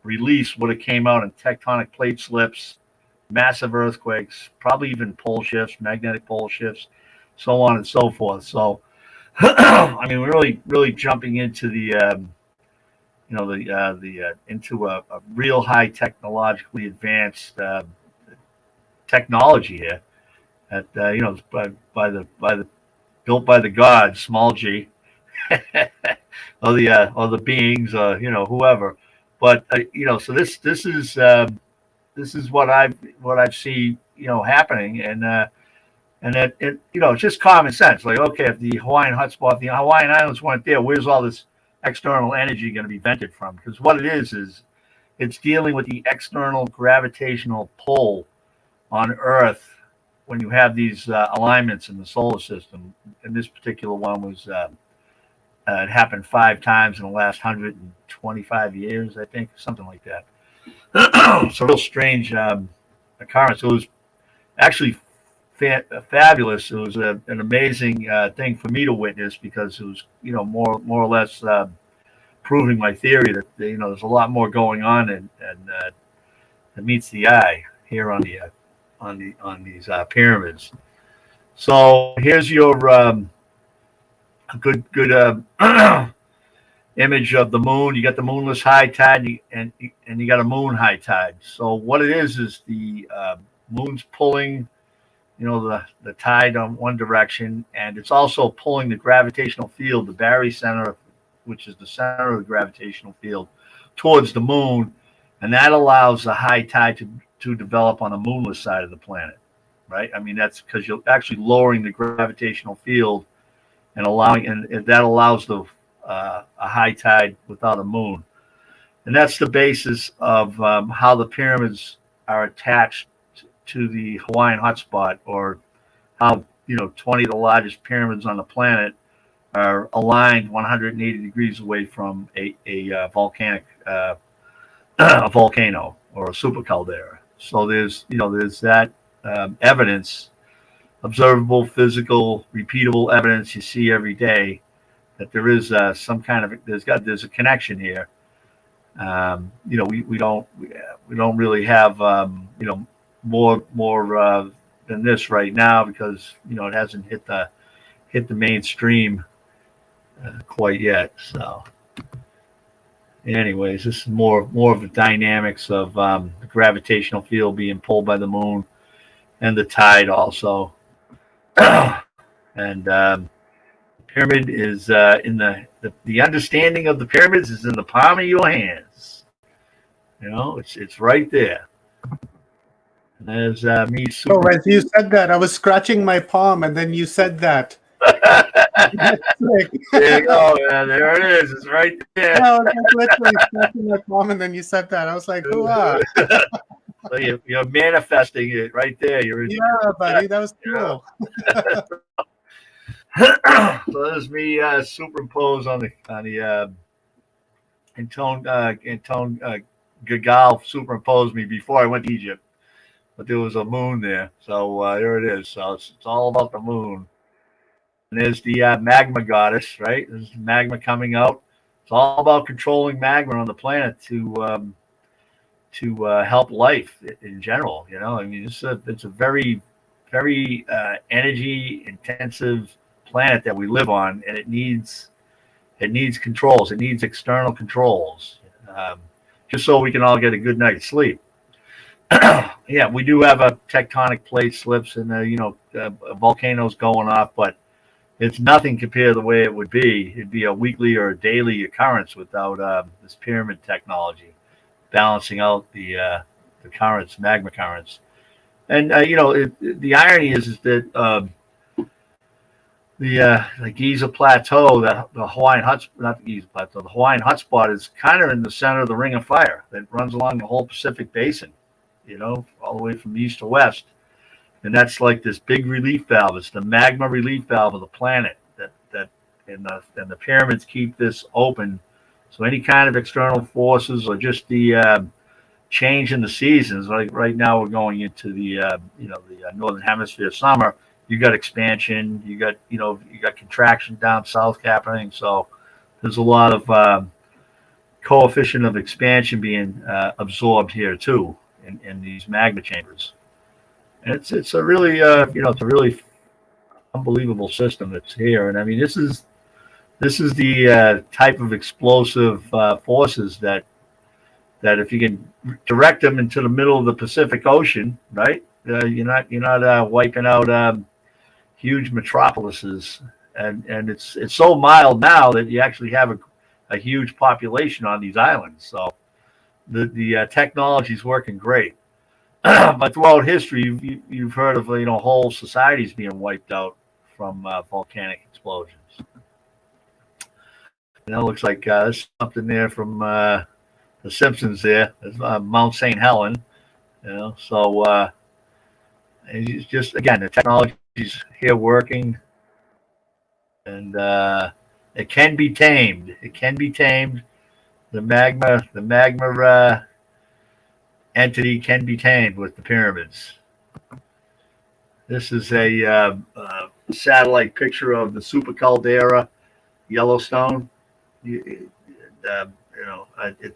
release would have came out in tectonic plate slips, massive earthquakes, probably even pole shifts, magnetic pole shifts, so on and so forth. So, I mean, we're really jumping into into a real high technologically advanced technology here. At built by the gods, small g, or the beings, whoever. But so this is what I've seen happening, and that it's just common sense. Like, okay, if the Hawaiian hotspot, the Hawaiian Islands weren't there, where's all this external energy going to be vented from? Because what it is it's dealing with the external gravitational pull on Earth when you have these alignments in the solar system. And this particular one was it happened 5 times in the last 125 years, I think, something like that. So real strange occurrence. It was actually fabulous. It was an amazing thing for me to witness, because it was more or less proving my theory that there's a lot more going on, and that meets the eye here on these pyramids. So here's your good image of the moon. You got the moonless high tide, and you got a moon high tide. So what it is the moon's pulling, the tide on one direction, and it's also pulling the gravitational field, the barycenter, which is the center of the gravitational field, towards the moon, and that allows the high tide to develop on the moonless side of the planet, right? I mean, that's because you're actually lowering the gravitational field and that allows a high tide without a moon. And that's the basis of how the pyramids are attached to the Hawaiian hotspot, or how 20 of the largest pyramids on the planet are aligned 180 degrees away from a volcanic a volcano or a super caldera. So there's that evidence, observable, physical, repeatable evidence you see every day that there is some kind of there's a connection here. We don't really have more than this right now, because it hasn't hit the mainstream quite yet. So anyways, this is more of the dynamics of the gravitational field being pulled by the moon and the tide also. And pyramid is in the understanding of the pyramids is in the palm of your hands. It's right there. And there's me. So as you said that, I was scratching my palm, and then you said that. There you go, man. There it is. It's right there. No, I was literally scratching my palm, and then you said that. I was like, "Hooah!" So you're manifesting it right there. Yeah, buddy, that was cool. So there's me superimposed on the Antone Gagal superimposed me before I went to Egypt, but there was a moon there, so there it is. So it's all about the moon. And there's the magma goddess, right? There's magma coming out. It's all about controlling magma on the planet to help life in general. I mean, it's a very, very energy intensive planet that we live on, and it needs controls. It needs external controls, just so we can all get a good night's sleep. Yeah, we do have a tectonic plate slips and volcanoes going off, but it's nothing compared to the way it would be. It'd be a weekly or a daily occurrence without this pyramid technology balancing out the currents, magma currents. And the irony is that the Giza Plateau, the Hawaiian not the Giza Plateau, the Hawaiian hotspot is kind of in the center of the Ring of Fire that runs along the whole Pacific Basin, all the way from east to west. And that's like this big relief valve. It's the magma relief valve of the planet and the pyramids keep this open. So any kind of external forces or just the change in the seasons, like right now we're going into the northern hemisphere summer. You got expansion, you got contraction down south happening. So there's a lot of coefficient of expansion being absorbed here too in these magma chambers. And it's a really it's a really unbelievable system that's here. And I mean, this is the type of explosive forces that if you can direct them into the middle of the Pacific Ocean, right? You're not wiping out huge metropolises, and it's so mild now that you actually have a huge population on these islands. So the technology is working great. But throughout history, you've heard of whole societies being wiped out from volcanic explosions. And it looks like there's something there from The Simpsons. There's Mount St. Helen. So it's just, again, the technology is here working, and it can be tamed. It can be tamed. The magma entity can be tamed with the pyramids. This is a satellite picture of the super caldera, Yellowstone. It's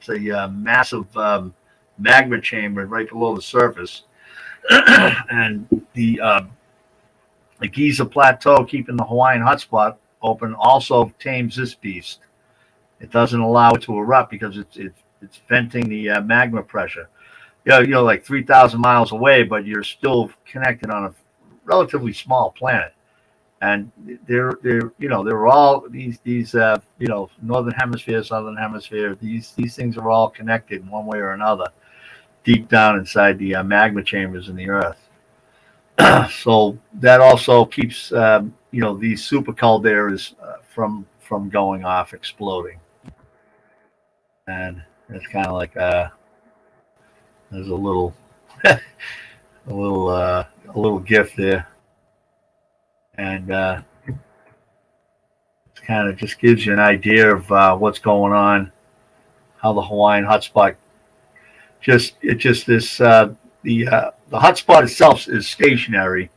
a massive magma chamber right below the surface. And the Giza Plateau, keeping the Hawaiian hotspot open, also tames this beast. It doesn't allow it to erupt because it's venting the magma pressure. Like 3,000 miles away, but you're still connected on a relatively small planet. And they're all these northern hemisphere, southern hemisphere. These things are all connected in one way or another, deep down inside the magma chambers in the Earth. So that also keeps these super calderas from going off, exploding. And it's kind of like there's a little a little gift there, and it kind of just gives you an idea of what's going on, how the Hawaiian hotspot the hotspot itself is stationary,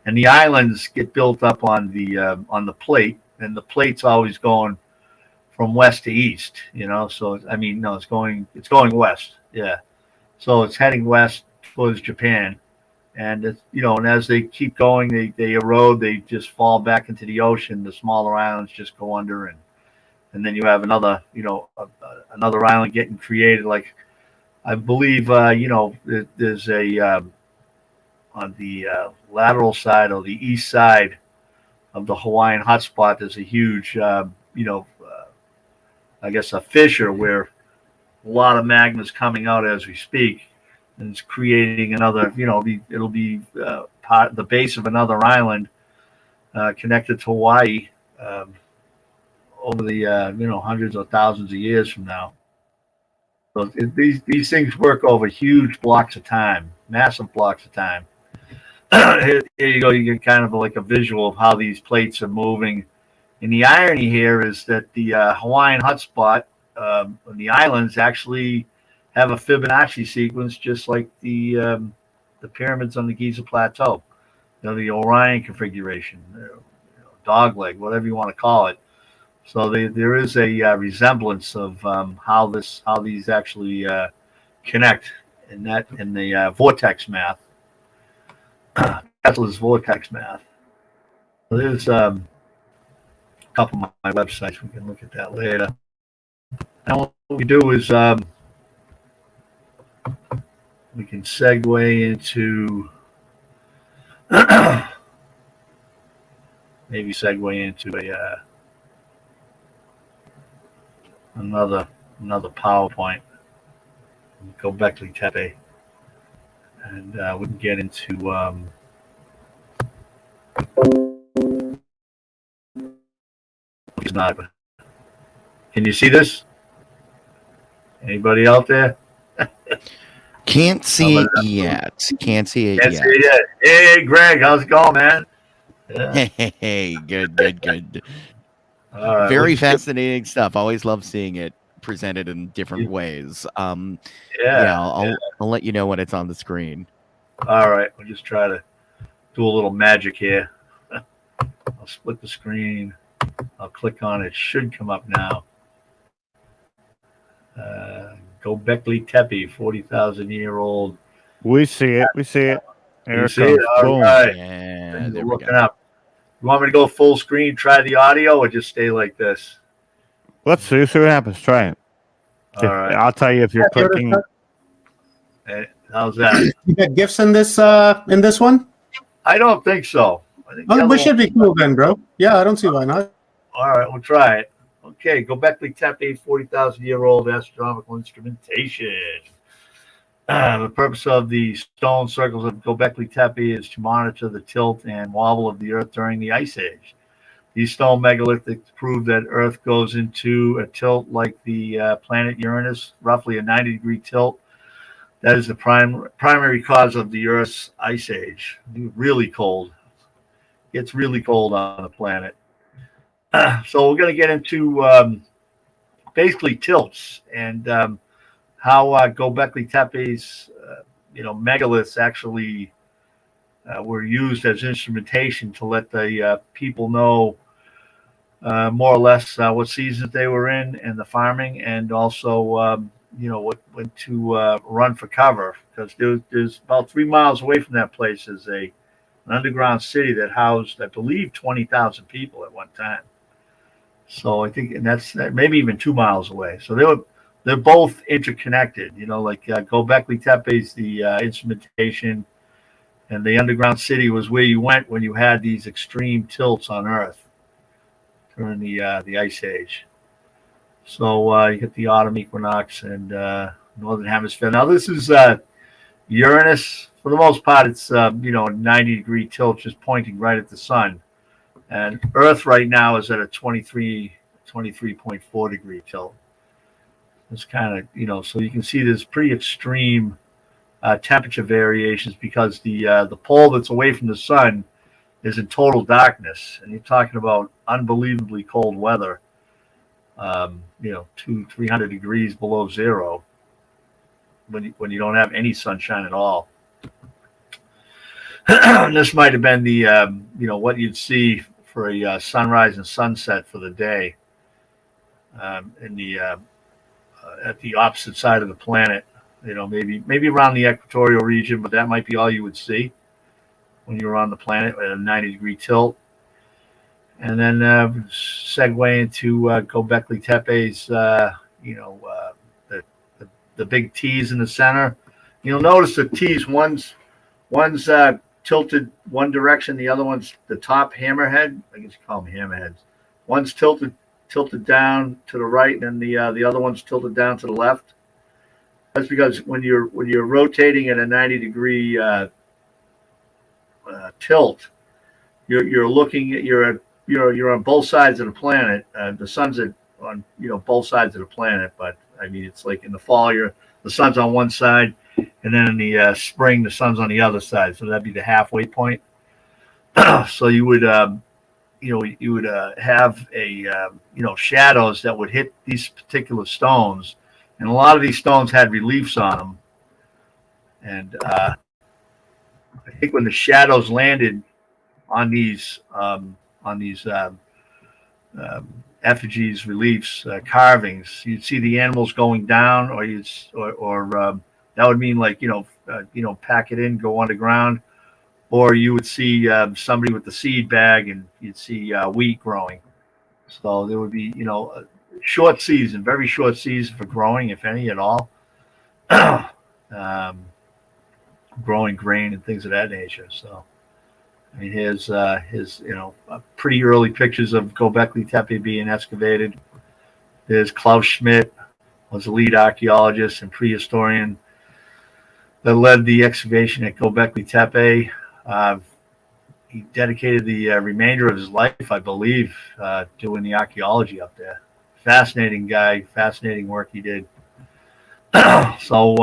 and the islands get built up on the plate, and the plate's always going from west to east. So it's going west. Yeah, so it's heading west towards Japan, and and as they keep going, they erode. They just fall back into the ocean. The smaller islands just go under, and then you have another another island getting created. Like I believe there's a on the lateral side or the east side of the Hawaiian hotspot. There's a huge I guess a fissure where a lot of magma is coming out as we speak, and it's creating another. It'll be the base of another island connected to Hawaii over the hundreds of thousands of years from now. So these things work over huge blocks of time, massive blocks of time. Here you go. You get kind of like a visual of how these plates are moving. And the irony here is that the Hawaiian hotspot, the islands actually have a Fibonacci sequence, just like the pyramids on the Giza Plateau. The Orion configuration, dog leg, whatever you want to call it. So there is a resemblance of how these actually connect in the vortex math, Tesla's vortex math. So there's a couple of my websites. We can look at that later. And what we do is we can segue into maybe segue into another PowerPoint. Göbekli Tepe, and we can get into can you see this? Anybody out there? Can't see it yet. Can't see it yet. Hey, Greg, how's it going, man? Yeah. Hey, good. All right, Very fascinating stuff. Always love seeing it presented in different ways. I'll let you know when it's on the screen. All right, we'll just try to do a little magic here. I'll split the screen. I'll click on it. Should come up now. Göbekli Tepe, 40,000-year-old. We see it. There it comes. All right. Yeah, there we go. Up. You want me to go full screen, try the audio, or just stay like this? Let's see what happens. Try it. All right. I'll tell you if you're clicking. Hey, how's that? You got gifts in this one? I don't think so. I think we should be cool then, bro. Yeah, I don't see why not. All right, we'll try it. Okay, Göbekli Tepe, 40,000-year-old astronomical instrumentation. The purpose of the stone circles of Göbekli Tepe is to monitor the tilt and wobble of the Earth during the Ice Age. These stone megalithics prove that Earth goes into a tilt like the planet Uranus, roughly a 90-degree tilt. That is the primary cause of the Earth's Ice Age. Really cold. It's really cold on the planet. So we're going to get into basically tilts and how Göbekli Tepe's megaliths actually were used as instrumentation to let the people know more or less what seasons they were in and the farming, and also went to run for cover because there's about 3 miles away from that place is an underground city that housed, I believe, 20,000 people at one time. So I think, and that's maybe even 2 miles away. So they're both interconnected. Like Göbekli Tepe is the instrumentation, and the underground city was where you went when you had these extreme tilts on Earth during the Ice Age. So you get the autumn equinox and northern hemisphere. Now this is Uranus. For the most part, it's a 90-degree tilt, just pointing right at the sun. And Earth right now is at a 23.4 degree tilt. It's kind of so you can see there's pretty extreme temperature variations because the pole that's away from the sun is in total darkness, and you're talking about unbelievably cold weather. 200-300 degrees below zero when you don't have any sunshine at all. This might have been the what you'd see for a sunrise and sunset for the day in the at the opposite side of the planet. Maybe around the equatorial region, but that might be all you would see when you're on the planet at a 90-degree tilt. And then segue into Göbekli Tepe's, the big T's in the center. You'll notice the T's, one's tilted one direction, the other one's the top hammerhead. I guess you call them hammerheads. One's tilted down to the right, and the other one's tilted down to the left. That's because when you're rotating at a 90-degree tilt, you're looking at you're on both sides of the planet. The sun's on both sides of the planet, but I mean it's like in the fall the sun's on one side, and then in the spring the sun's on the other side. So that'd be the halfway point. So you would have a shadows that would hit these particular stones, and a lot of these stones had reliefs on them. And I think when the shadows landed on these effigies, reliefs, carvings, you'd see the animals going down, or that would mean like pack it in, go underground, or you would see somebody with the seed bag, and you'd see wheat growing. So there would be short season, very short season for growing, if any at all. Growing grain and things of that nature. So I mean, here's pretty early pictures of Göbekli Tepe being excavated. There's Klaus Schmidt, was the lead archaeologist and prehistorian that led the excavation at Göbekli Tepe. He dedicated the remainder of his life, I believe, doing the archaeology up there. Fascinating guy, fascinating work he did. So,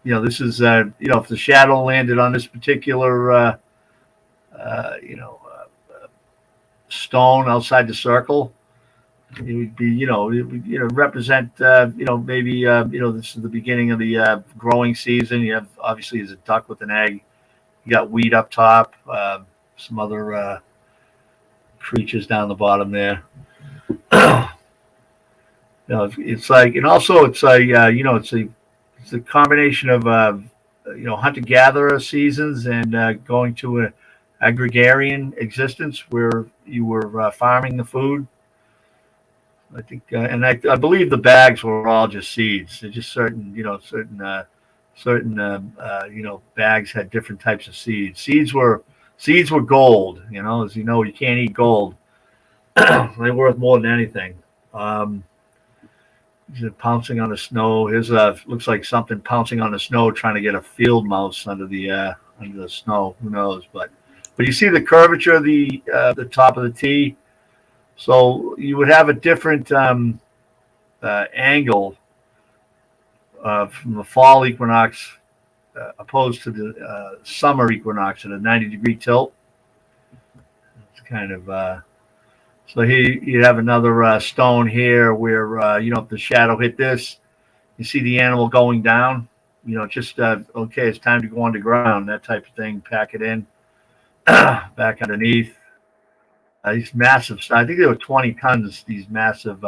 this is, if the shadow landed on this particular stone outside the circle, it would be, represent, maybe, this is the beginning of the growing season. You have, obviously, as a duck with an egg. You got wheat up top, some other creatures down the bottom there. It's like, and also it's a combination of, hunter-gatherer seasons and going to an agrarian existence where you were farming the food. I think, and I believe the bags were all just seeds. They're just certain bags had different types of seeds. Seeds were gold. As you know, you can't eat gold. They're worth more than anything. Pouncing on the snow. Here's looks like something pouncing on the snow, trying to get a field mouse under the snow. Who knows? But you see the curvature of the top of the T. So you would have a different angle from the fall equinox opposed to the summer equinox at a 90-degree tilt. It's kind of so here you have another stone here where if the shadow hit this, you see the animal going down. Just okay, it's time to go underground. That type of thing. Pack it in back underneath. These massive, I think there were 20 tons. These massive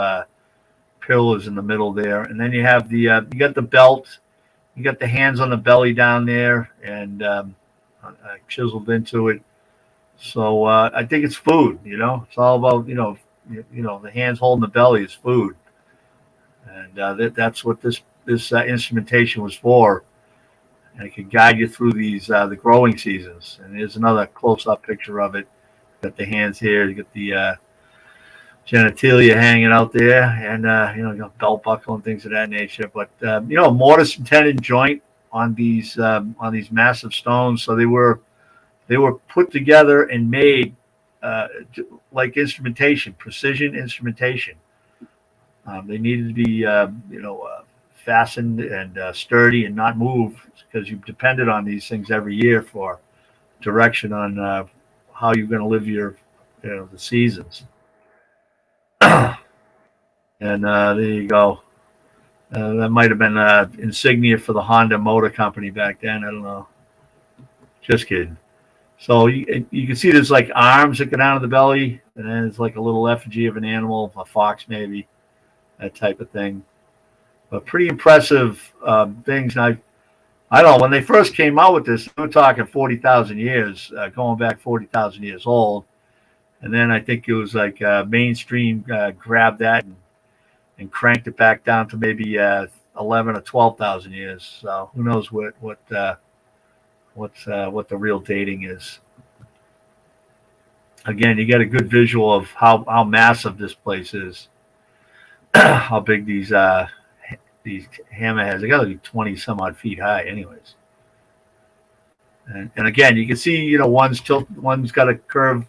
pillars in the middle there, and then you have the you got the belt, you got the hands on the belly down there, and chiseled into it. So I think it's food. It's all about the hands holding the belly is food, and that's what this instrumentation was for. And it can guide you through these the growing seasons. And here's another close-up picture of it. Got the hands here. You got the genitalia hanging out there, and belt buckle and things of that nature. But mortise and tenon joint on these massive stones. So they were put together and made like instrumentation, precision instrumentation. They needed to be fastened and sturdy and not move, because you depended on these things every year for direction on how you're going to live your the seasons. And there you go. That might have been insignia for the Honda Motor Company back then. I don't know. Just kidding. So you can see there's like arms that go down to the belly, and then it's like a little effigy of an animal, a fox maybe, that type of thing. But pretty impressive things. And I don't know, when they first came out with this, they were talking 40,000 years, going back 40,000 years old. And then I think it was like mainstream grabbed that and cranked it back down to maybe 11 or 12,000 years. So who knows what the real dating is. Again, you get a good visual of how massive this place is, how big these hammerheads. They got to be 20 some odd feet high, anyways. And again, you can see one's got a curve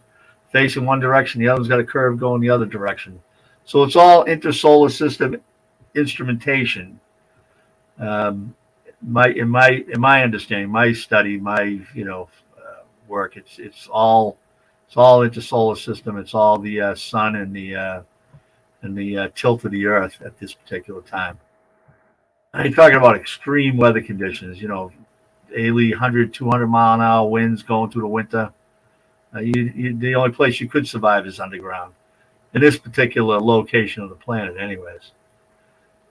facing one direction, the other's got a curve going the other direction. So it's all intersolar system instrumentation. In my understanding, my study, my work, it's all intersolar system. It's all the sun and the tilt of the earth at this particular time. You're talking about extreme weather conditions, daily 100, 200 mile an hour winds going through the winter. The only place you could survive is underground in this particular location of the planet, anyways.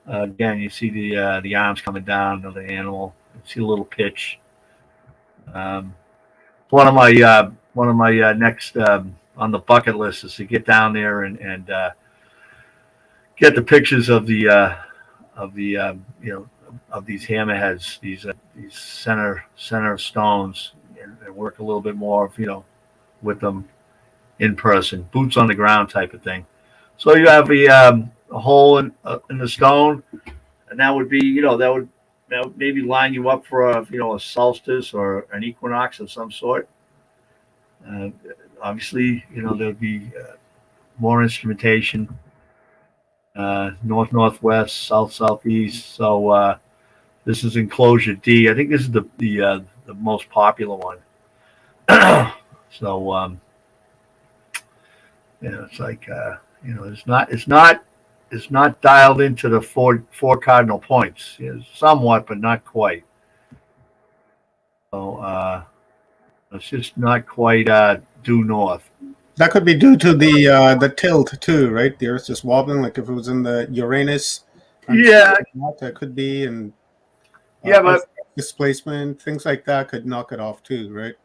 Again, you see the arms coming down of the animal. You see a little pitch. One of my next on the bucket list is to get down there and get the pictures of these hammerheads, these center stones, and work a little bit more with them in person, boots on the ground type of thing. So you have a hole in the stone, and that would be that would maybe line you up for a solstice or an equinox of some sort. Obviously, there would be more instrumentation, north, northwest, south, southeast. So this is enclosure D. I think this is the most popular one. So it's like it's not dialed into the four cardinal points. Somewhat, but not quite. So it's just not quite due north. That could be due to the tilt too, right? The Earth's just wobbling, like if it was in the Uranus. Yeah, that could be, and but displacement, things like that could knock it off too, right?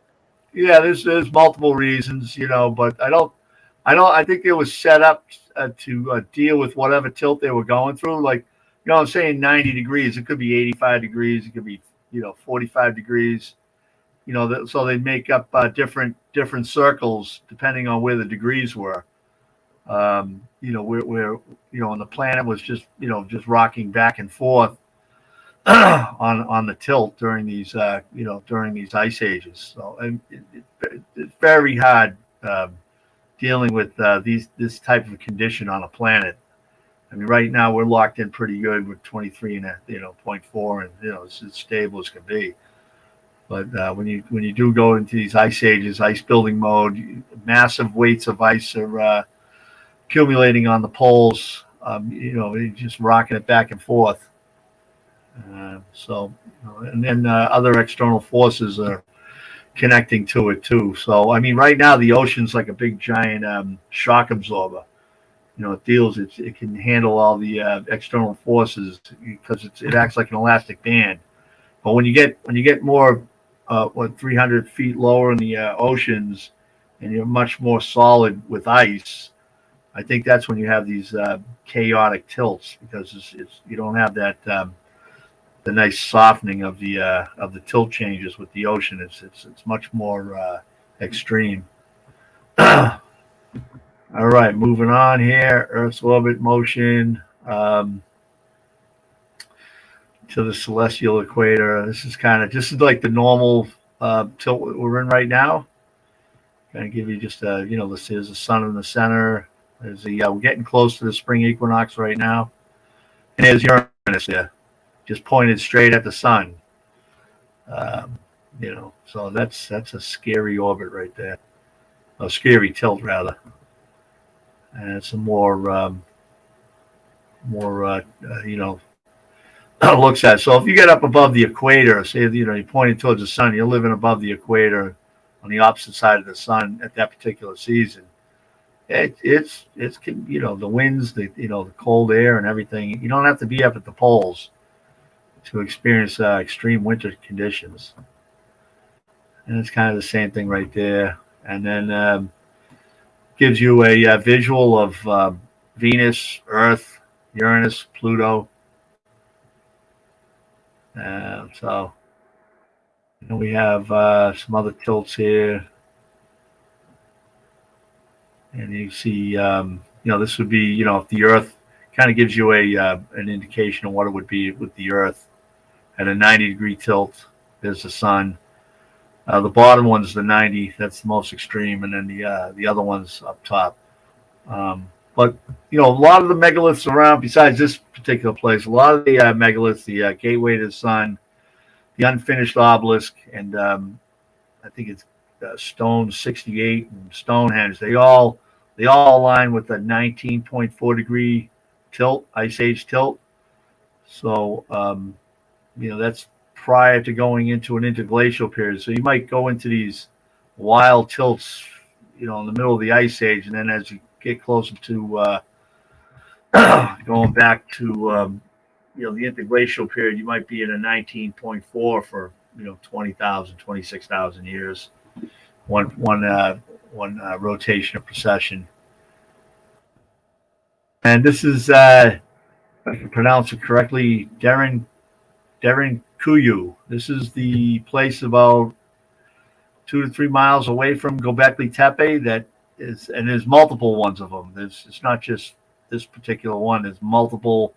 Yeah, there's multiple reasons, but I think it was set up to deal with whatever tilt they were going through. Like, I'm saying 90 degrees, it could be 85 degrees, it could be 45 degrees. So they make up different circles depending on where the degrees were. Where and the planet was just rocking back and forth on the tilt during these ice ages. So it's very hard dealing with this type of condition on a planet. I mean, right now we're locked in pretty good with 23 and 0.4, and it's as stable as can be. But when you do go into these ice ages, ice building mode, massive weights of ice are accumulating on the poles. Just rocking it back and forth. And then other external forces are connecting to it too. So I mean, right now the ocean's like a big giant shock absorber. it can handle all the external forces because it acts like an elastic band. But when you get more 300 feet lower in the oceans, and you're much more solid with ice, I think that's when you have these chaotic tilts, because you don't have that the nice softening of the tilt changes with the ocean. It's much more extreme. All right, moving on here. Earth's orbit motion to the celestial equator. This is like the normal tilt we're in right now. Kind of give you just let's see, there's the sun in the center. We're getting close to the spring equinox right now, and there's Uranus there, just pointed straight at the sun. So that's a scary orbit right there, a scary tilt rather, and it's a more looks at. So if you get up above the equator, say you're pointing towards the sun, you're living above the equator on the opposite side of the sun at that particular season. It's the winds, the cold air and everything. You don't have to be up at the poles to experience extreme winter conditions. And it's kind of the same thing right there. And then gives you a visual of Venus, Earth, Uranus, Pluto. So we have some other tilts here. And you see, this would be, if the Earth kind of gives you an indication of what it would be with the Earth at a 90-degree tilt. There's the sun. The bottom one's the 90. That's the most extreme, and then the other one's up top. But a lot of the megaliths around, besides this particular place, a lot of the megaliths, the gateway to the sun, the unfinished obelisk, and I think it's Stone 68 and Stonehenge. They all align with a 19.4 degree tilt, ice age tilt. So that's prior to going into an interglacial period. So you might go into these wild tilts, in the middle of the ice age, and then as you get closer to going back to the interglacial period, you might be in a 19.4 for 20,000, 26,000 years. One rotation of precession. And this is, if I can pronounce it correctly, Derin Kuyu. This is the place about 2 to 3 miles away from Göbekli Tepe. And there's multiple ones of them. It's not just this particular one. There's multiple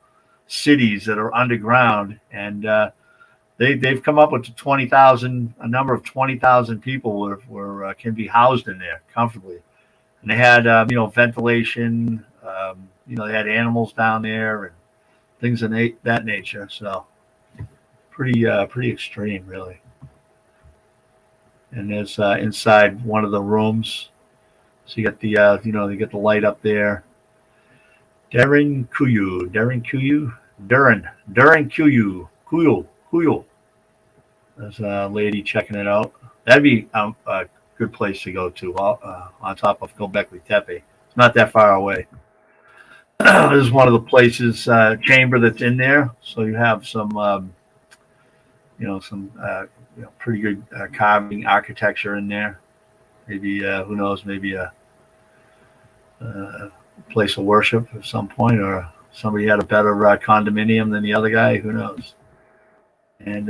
cities that are underground, and they've come up with a number of 20,000 people were can be housed in there comfortably. And they had ventilation. They had animals down there and things of that nature. So pretty extreme, really. And there's inside one of the rooms. So you get you get the light up there. Derin Kuyu. There's a lady checking it out. That'd be a good place to go to on top of Göbekli Tepe. It's not that far away. This is one of the places, chamber that's in there. So you have some, pretty good carving architecture in there. Maybe, who knows, maybe a place of worship at some point, or somebody had a better condominium than the other guy. Who knows? And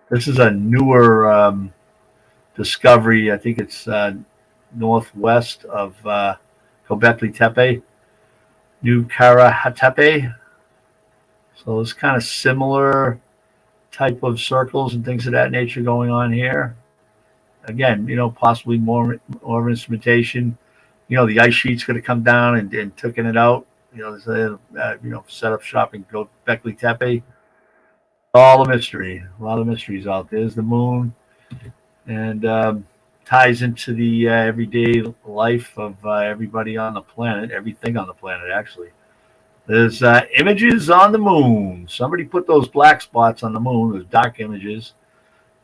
this is a newer discovery. I think it's northwest of Göbekli Tepe, New Karahatepe. So it's kind of similar type of circles and things of that nature going on here. Again, possibly more instrumentation. The ice sheet's going to come down and taking it out. Set up shop in Göbekli Tepe. All the mystery. A lot of mysteries out there. There's the moon, and ties into the everyday life of everybody on the planet, everything on the planet, actually. There's images on the moon. Somebody put those black spots on the moon, those dark images.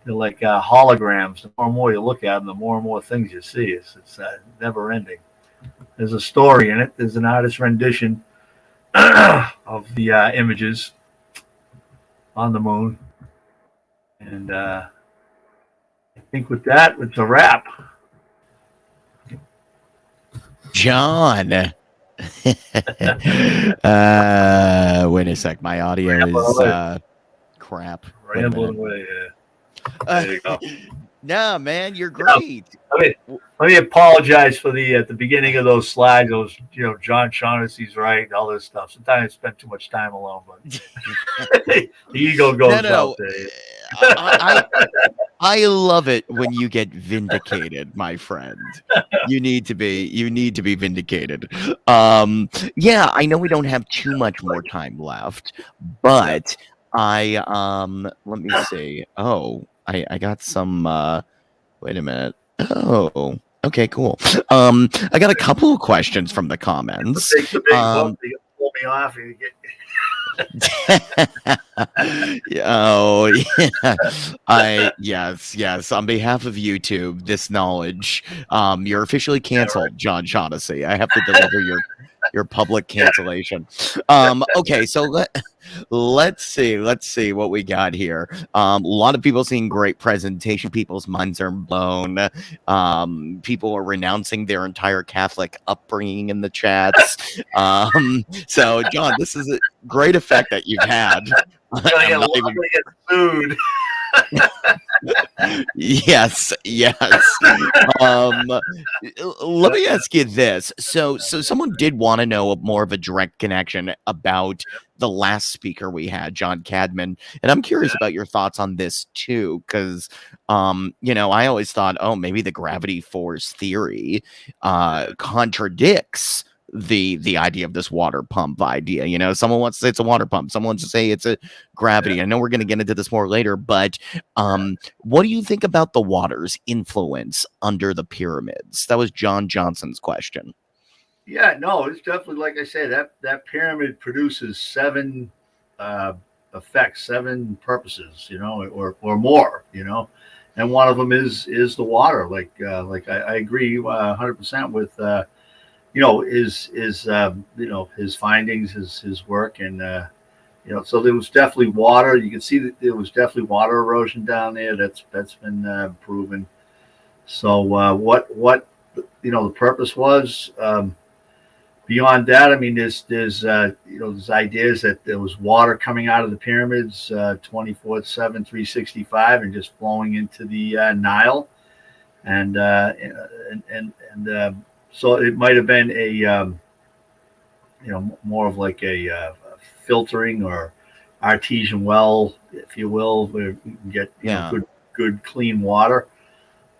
They're like holograms. The more and more you look at them, the more and more things you see. It's never ending. there's a story in it. There's an artist rendition of the images on the moon. And I think with that, it's a wrap. John. Wait a sec. My audio is crap. Wait a Rambling minute. away. Yeah. There you go. No, man, you're great. Let me apologize for at the beginning of those slides. Those, John Shaughnessy's right and all this stuff. Sometimes I spend too much time alone, but the ego goes out there. I love it when you get vindicated, my friend. You need to be vindicated. Yeah, I know we don't have too much more time left, but let me see. Oh, I got some wait a minute. Oh, okay, cool. I got a couple of questions from the comments. The big hook, you pull me off and you get oh yeah. Yes. On behalf of YouTube, this knowledge, you're officially canceled, John Shaughnessy. I have to deliver your public cancellation. Okay, so let's see what we got here. A lot of people seeing great presentation. People's minds are blown. People are renouncing their entire Catholic upbringing in the chats. So John, this is a great effect that you've had. Food. Yes. Let me ask you this. So someone did want to know more of a direct connection about the last speaker we had, John Cadman, and I'm curious about your thoughts on this too, because I always thought, maybe the gravity force theory contradicts the idea of this water pump idea. Someone wants to say it's a water pump, someone wants to say it's a gravity. I know we're going to get into this more later, but what do you think about the water's influence under the pyramids? That was John Johnson's question. Yeah, no, it's definitely, like I say, that pyramid produces 7 effects, 7 purposes, or more, and one of them is the water. Like I agree 100% with his findings, his work, and so there was definitely water. You can see that there was definitely water erosion down there. That's been proven. So what the purpose was. Beyond that, I mean, there's ideas that there was water coming out of the pyramids 24/7, 365, and just flowing into the Nile, and so it might have been a more of like a filtering or artesian well, if you will, where you can get good clean water,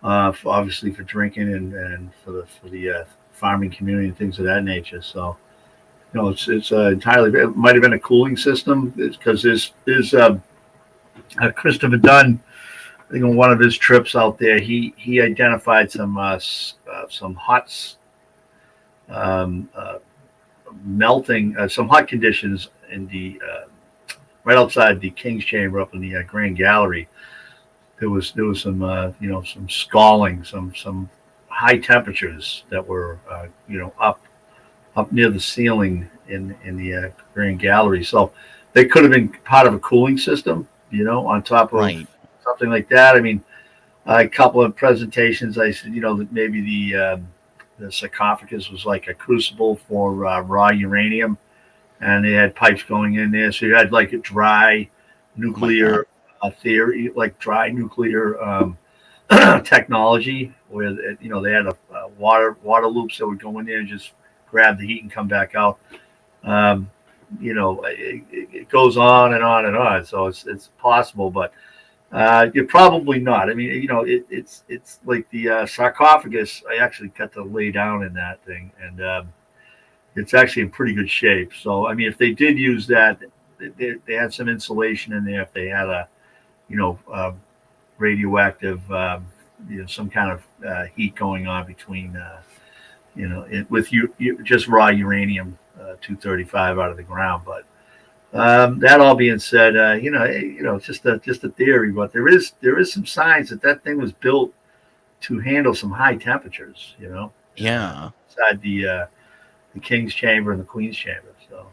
obviously for drinking and for the farming community and things of that nature. So it's entirely, it might have been a cooling system, because there's Christopher Dunn, I think on one of his trips out there, he identified some hot melting, some hot conditions in the right outside the King's Chamber up in the Grand Gallery. There was some some scalding, some high temperatures that were up near the ceiling in the Grand Gallery. So they could have been part of a cooling system, on top of something like that. I mean, a couple of presentations, I said, that maybe the sarcophagus was like a crucible for raw uranium, and they had pipes going in there. So you had like a dry nuclear theory, like dry nuclear technology, where they had a water loops that would go in there and just grab the heat and come back out. It goes on and on and on. So it's possible, but you're probably not. I mean, it's like the sarcophagus. I actually got to lay down in that thing, and it's actually in pretty good shape. So I mean, if they did use that, they had some insulation in there. If they had a radioactive, some kind of heat going on between, with just raw uranium 235 out of the ground. But that all being said, it's just a theory, but there is some signs that thing was built to handle some high temperatures. Yeah. Inside the king's chamber and the queen's chamber. So,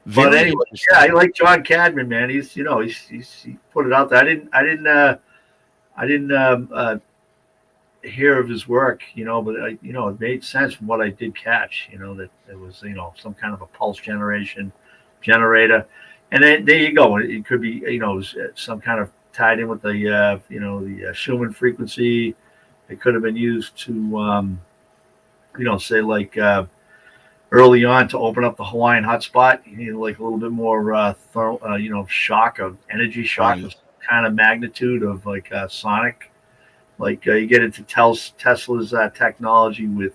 Very but anyway, interesting. yeah, I like John Cadman, man. He's he put it out there. I didn't hear of his work, but it made sense from what I did catch, that there was, some kind of a pulse generator. And then there you go. It could be, it was some kind of tied in with the Schumann frequency. It could have been used to, say like early on to open up the Hawaiian hotspot. You need like a little bit more, shock of energy shock Right. of some kind of magnitude of like sonic. Like you get into Tesla's technology with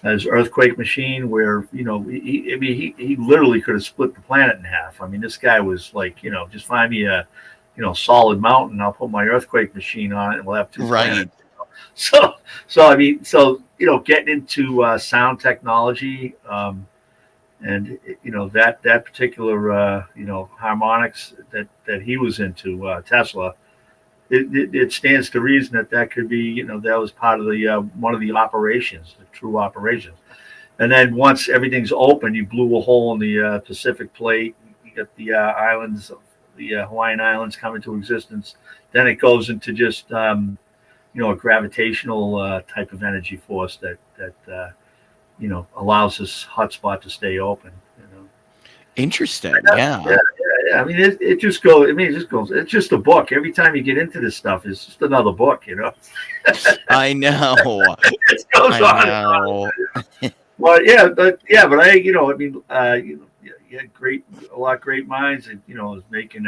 his earthquake machine, where he literally could have split the planet in half. I mean, this guy was like, just find me a solid mountain, I'll put my earthquake machine on it, and we'll have two planets. So I mean, getting into sound technology, and that particular harmonics that he was into, Tesla. It stands to reason that could be, that was part of the one of the operations, the true operations. And then once everything's open, you blew a hole in the Pacific plate. You get the islands, the Hawaiian Islands, come into existence. Then it goes into just a gravitational type of energy force that allows this hotspot to stay open. Interesting. Yeah. I mean, it just goes. I mean, it just goes. It's just a book. Every time you get into this stuff, it's just another book. I know. It goes on. And on. Well, but I, I mean, you had a lot of great minds, and it was making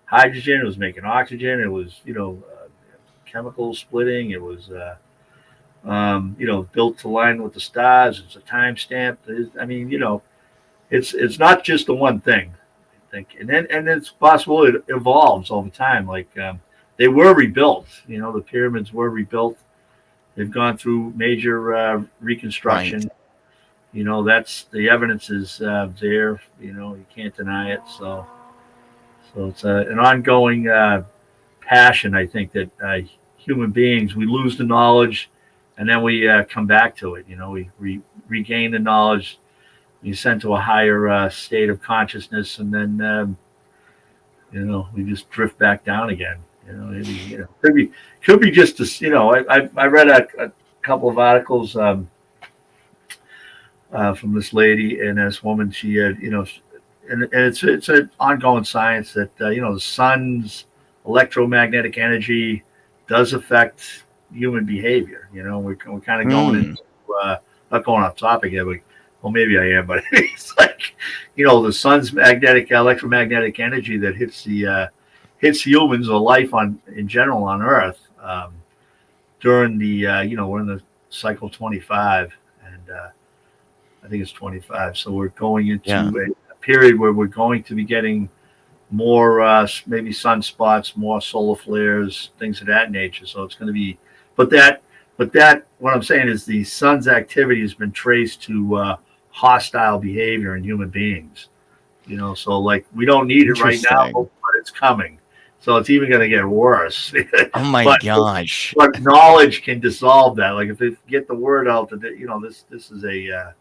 hydrogen, it was making oxygen, it was chemical splitting, it was built to line with the stars. It's a timestamp. I mean, it's not just the one thing. Think, and it's possible it evolves over time. Like they were rebuilt, the pyramids were rebuilt. They've gone through major reconstruction. Right. That's the evidence is there. You can't deny it. So it's an ongoing passion. I think that human beings, we lose the knowledge, and then we come back to it. We regain the knowledge. You send to a higher state of consciousness, and then we just drift back down again. Could be just this. I read a couple of articles from this lady and this woman. She had and it's an ongoing science that the sun's electromagnetic energy does affect human behavior. We're kind of going into not going off topic here, but. Well, maybe I am, but it's like, the sun's electromagnetic energy that hits humans or life in general on Earth during the, we're in the cycle 25, and I think it's 25. So we're going into a period where we're going to be getting more maybe sunspots, more solar flares, things of that nature. So it's going to be, but that what I'm saying is the sun's activity has been traced to hostile behavior in human beings, so like we don't need it right now, but it's coming, so it's even going to get worse. Oh my gosh. But knowledge can dissolve that. Like if they get the word out that this is a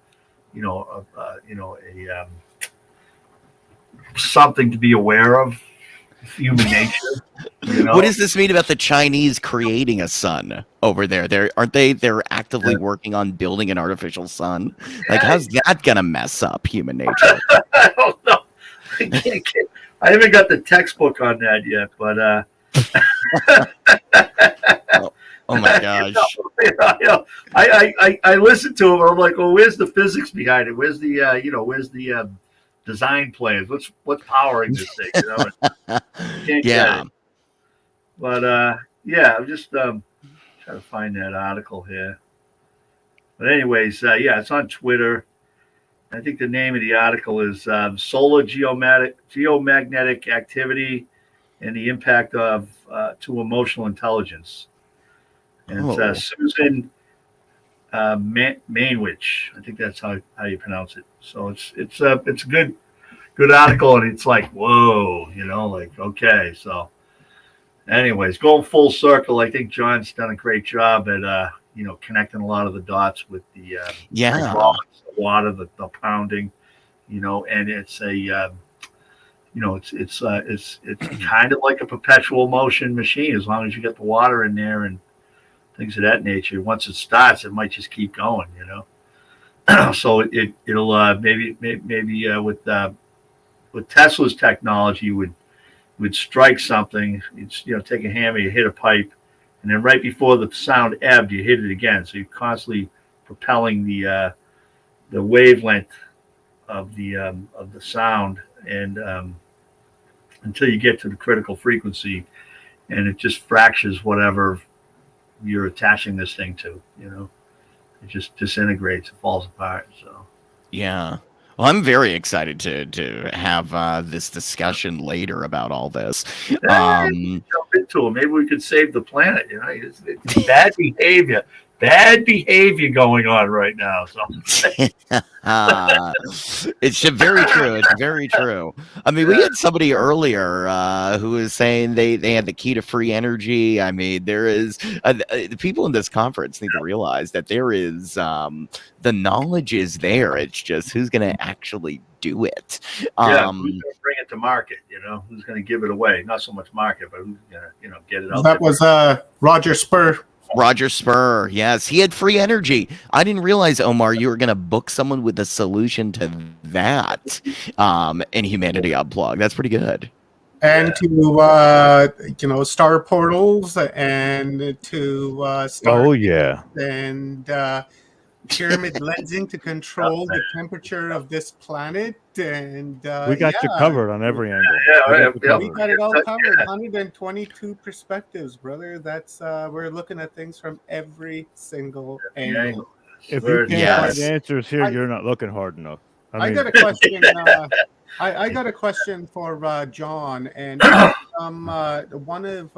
something to be aware of, human nature. What does this mean about the Chinese creating a sun over there? They're actively working on building an artificial sun. Like, how's that gonna mess up human nature? I don't know. I haven't got the textbook on that yet, but oh my gosh. I listen to him and I'm like, well, where's the physics behind it? Where's the design plans? What's powering this thing? Can't get it. But I'm just trying to find that article here. But anyways, it's on Twitter. I think the name of the article is Solar Geomagnetic Activity and the Impact of to Emotional Intelligence. And it's Susan Mainwich. I think that's how you pronounce it. So it's a good article, and it's like, whoa, like, okay. So anyways, going full circle, I think John's done a great job at connecting a lot of the dots with the Yeah. hydraulics, the water, the pounding, and it's a it's kind of like a perpetual motion machine as long as you get the water in there and things of that nature. Once it starts, it might just keep going, So it'll maybe with Tesla's technology would strike something. It's take a hammer, you hit a pipe, and then right before the sound ebbed, you hit it again. So you're constantly propelling the wavelength of the sound and until you get to the critical frequency, and it just fractures whatever you're attaching this thing to. It just disintegrates, it falls apart. So Yeah. Well, I'm very excited to have this discussion later about all this. Jump into it. Maybe we could save the planet. It's bad behavior going on right now. So it's very true. It's very true. I mean, we had somebody earlier who was saying they had the key to free energy. I mean, there is the people in this conference need to realize that there is the knowledge is there. It's just who's going to actually do it. who's going to bring it to market? Who's going to give it away? Not so much market, but who's going to get it out. That was Roger Spur. Roger Spur, yes, he had free energy. I didn't realize, Omar, you were going to book someone with a solution to that in Humanity Unplugged. That's pretty good. And to star portals and to star and pyramid lensing to control the temperature of this planet, and we got you covered on every angle. We got it all covered. 122 perspectives, brother. That's we're looking at things from every single angle. If you can't find answers here, you're not looking hard enough. I got a question. I got a question for John, and one of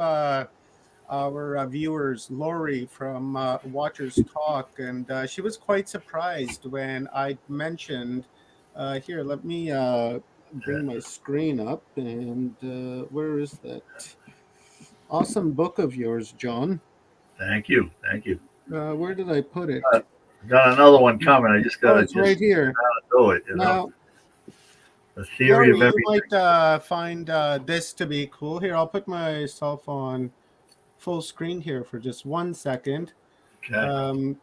our viewers, Lori from Watchers Talk, and she was quite surprised when I mentioned. Here, let me bring my screen up, and where is that awesome book of yours, John? Thank you. Where did I put it? Got another one coming. I just got it's right here. Do it. Now, the theory of everything. You might find this to be cool. Here, I'll put myself on full screen here for just 1 second. Okay.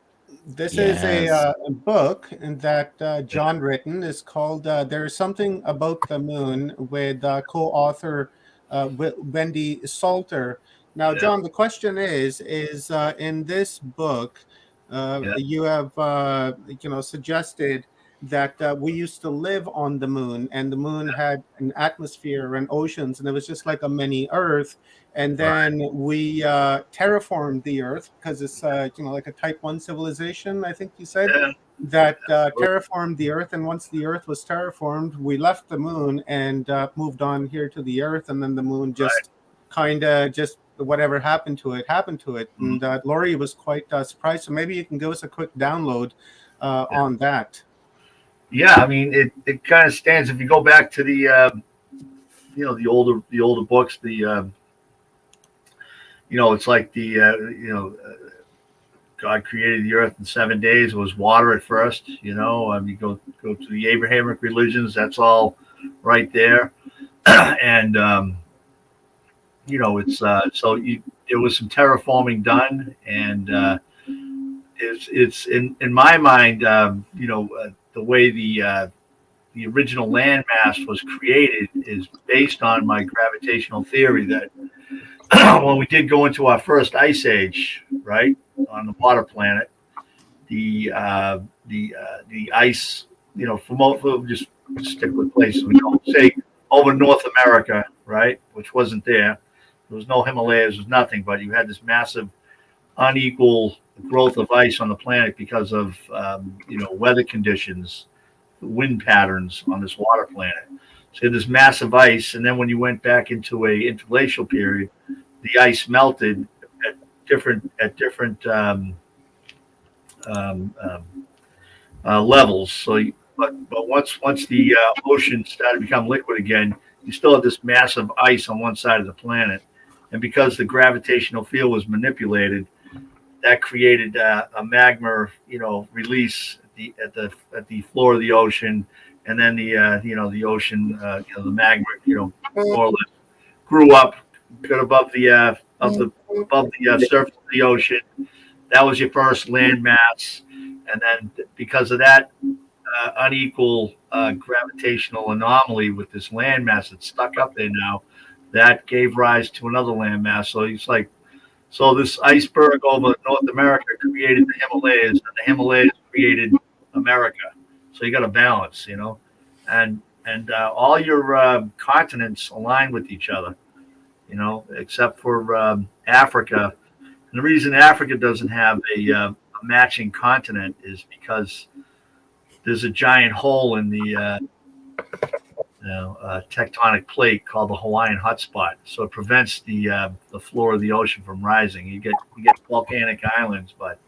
This is a book that John written. It's called There's Something About the Moon with co-author Wendy Salter. Now, John, the question is in this book, you have suggested that we used to live on the moon, and the moon had an atmosphere and oceans, and it was just like a mini Earth. And then we terraformed the Earth because it's like a Type 1 civilization, I think you said, that terraformed the Earth. And once the Earth was terraformed, we left the moon and moved on here to the Earth, and then the moon just kind of just whatever happened to it. And Lori was quite surprised. So maybe you can give us a quick download on that. Yeah, I mean, it kind of stands. If you go back to the the older books, it's like God created the earth in 7 days. It was water at first. You go to the Abrahamic religions. That's all right there, and it's so there was some terraforming done, and it's in my mind, the way the original landmass was created is based on my gravitational theory that when we did go into our first ice age, right, on the water planet, the ice, for just stick with places we don't say over North America, right, which wasn't there. There was no Himalayas, there was nothing, but you had this massive unequal growth of ice on the planet because of weather conditions, wind patterns on this water planet. So you had this massive ice, and then when you went back into a interglacial period, the ice melted at different levels. So, but once the ocean started to become liquid again, you still had this massive ice on one side of the planet, and because the gravitational field was manipulated, that created a magma, release at the floor of the ocean, and then the ocean, the magma, more or less grew up, got above the surface of the ocean. That was your first land mass, and then because of that unequal gravitational anomaly with this landmass that's stuck up there now, that gave rise to another landmass. So it's like, so this iceberg over North America created the Himalayas, and the Himalayas created America. So you got a balance, and all your continents align with each other, except for Africa. And the reason Africa doesn't have a matching continent is because there's a giant hole in the tectonic plate called the Hawaiian hotspot, so it prevents the floor of the ocean from rising. You get volcanic islands, but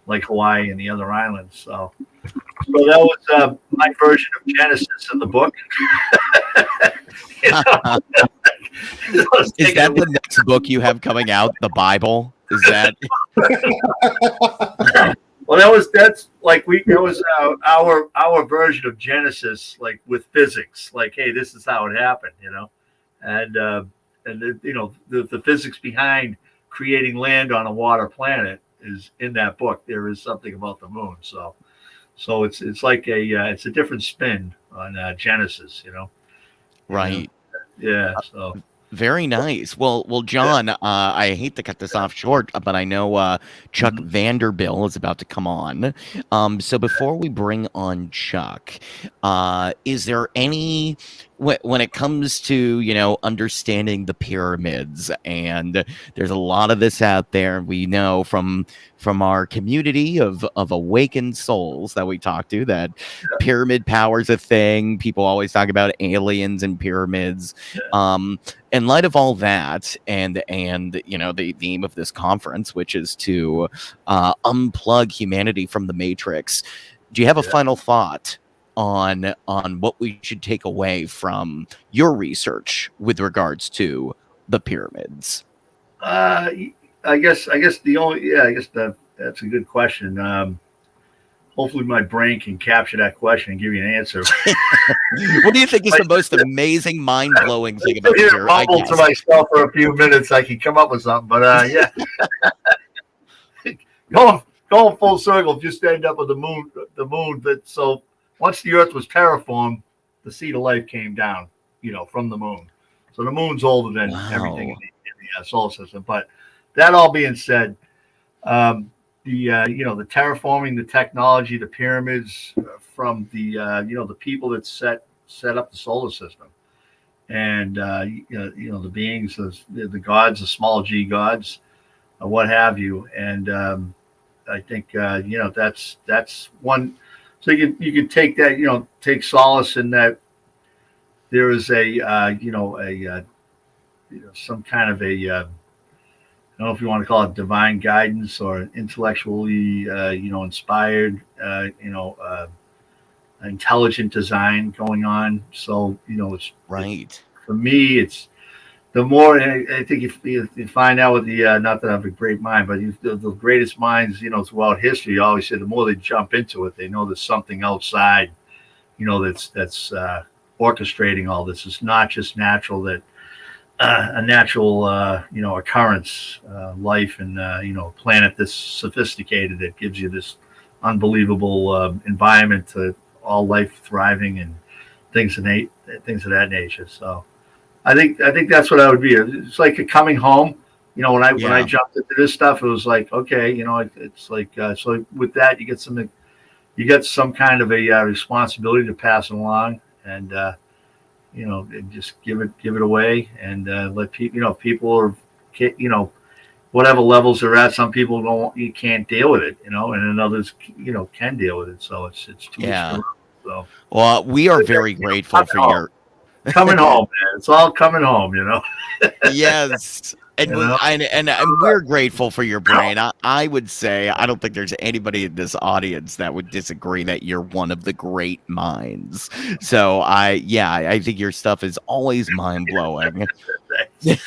like Hawaii and the other islands. So that was my version of Genesis in the book. Is that the next book you have coming out? The Bible? Is that? Well, that was our version of Genesis, like with physics. Like, hey, this is how it happened, and the physics behind creating land on a water planet is in that book. There is something about the moon, so it's like it's a different spin on Genesis, Right. Yeah. So. Very nice. Well, John, I hate to cut this off short, but I know Chuck Vanderbilt is about to come on. So before we bring on Chuck, is there any, when it comes to, understanding the pyramids, and there's a lot of this out there, we know from our community of awakened souls that we talk to, that pyramid power is a thing. People always talk about aliens and pyramids. In light of all that, and the theme of this conference, which is to unplug humanity from the matrix, do you have a final thought on what we should take away from your research with regards to the pyramids? I guess that's a good question. Hopefully my brain can capture that question and give you an answer. What do you think is the most amazing, mind-blowing thing about the pyramid? I mumble to myself for a few minutes. I can come up with something, but yeah. Going full circle, just end up with the moon. So once the Earth was terraformed, the seed of life came down, from the moon. So the moon's older than everything in the solar system. But that all being said, the terraforming, the technology, the pyramids from the the people that set up the solar system, and the beings, the gods, the small g gods, what have you, and I think that's one. So you can take that, take solace in that there is some kind of a I don't know if you want to call it divine guidance or intellectually, inspired, intelligent design going on. So, it's right. For me, it's the more, I think if you find out with the, not that I have a great mind, but the greatest minds, throughout history, you always say the more they jump into it, they know there's something outside, that's orchestrating all this. It's not just natural that, a natural, occurrence, life, and planet this sophisticated that gives you this unbelievable environment to all life thriving and things of that nature. So, I think that's what I would be. It's like a coming home. When I jumped into this stuff, it was like, okay, it's like so. With that, you get some kind of a responsibility to pass it along, and and just give it away, and let people, people are, whatever levels they're at. Some people you can't deal with it, and then others, can deal with it. So it's too much. So, well, we are very grateful for your coming home, man. It's all coming home, Yes. And, and we're grateful for your brain. I would say, I don't think there's anybody in this audience that would disagree that you're one of the great minds. So I think your stuff is always mind blowing.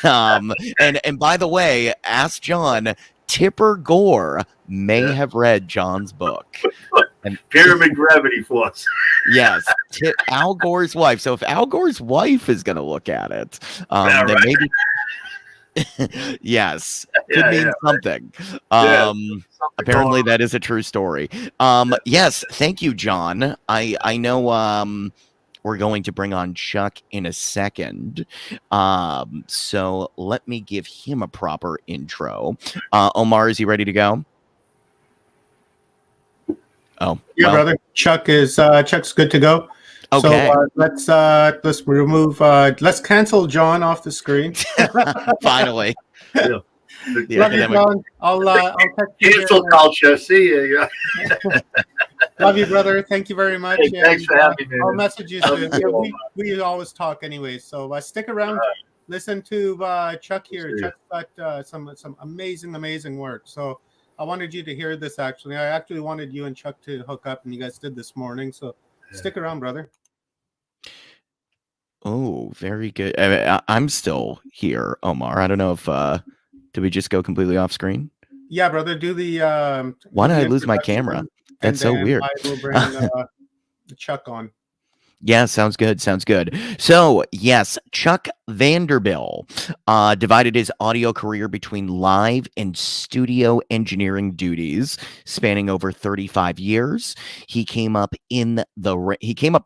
And by the way, ask John Tipper Gore may have read John's book. And pyramid gravity force. Yes, Al Gore's wife. So if Al Gore's wife is going to look at it, then right. maybe. Yes, could mean something. Apparently that is a true story. Yes, thank you, John. I know we're going to bring on Chuck in a second. So let me give him a proper intro. Omar, is he ready to go? Oh, yeah, brother. Chuck's good to go. Okay. So let's remove. Let's cancel John off the screen. Finally. Yeah. Love you, John. I'll text you. Cancel culture. See you. Love you, brother. Thank you very much. Hey, thanks for having me. I'll message you soon. We always talk anyway, so stick around. Listen to Chuck here. Chuck's got some amazing work. So I wanted you to hear this. Actually, I actually wanted you and Chuck to hook up, and you guys did this morning. So stick around, brother. Oh, very good. I'm still here, Omar. I don't know if did we just go completely off screen? Yeah, brother. Do the. Why did I lose my camera? That's so weird. I will bring Chuck on. Yeah, sounds good. Sounds good. So, yes, Chuck Vanderbilt divided his audio career between live and studio engineering duties, spanning over 35 years. He came up the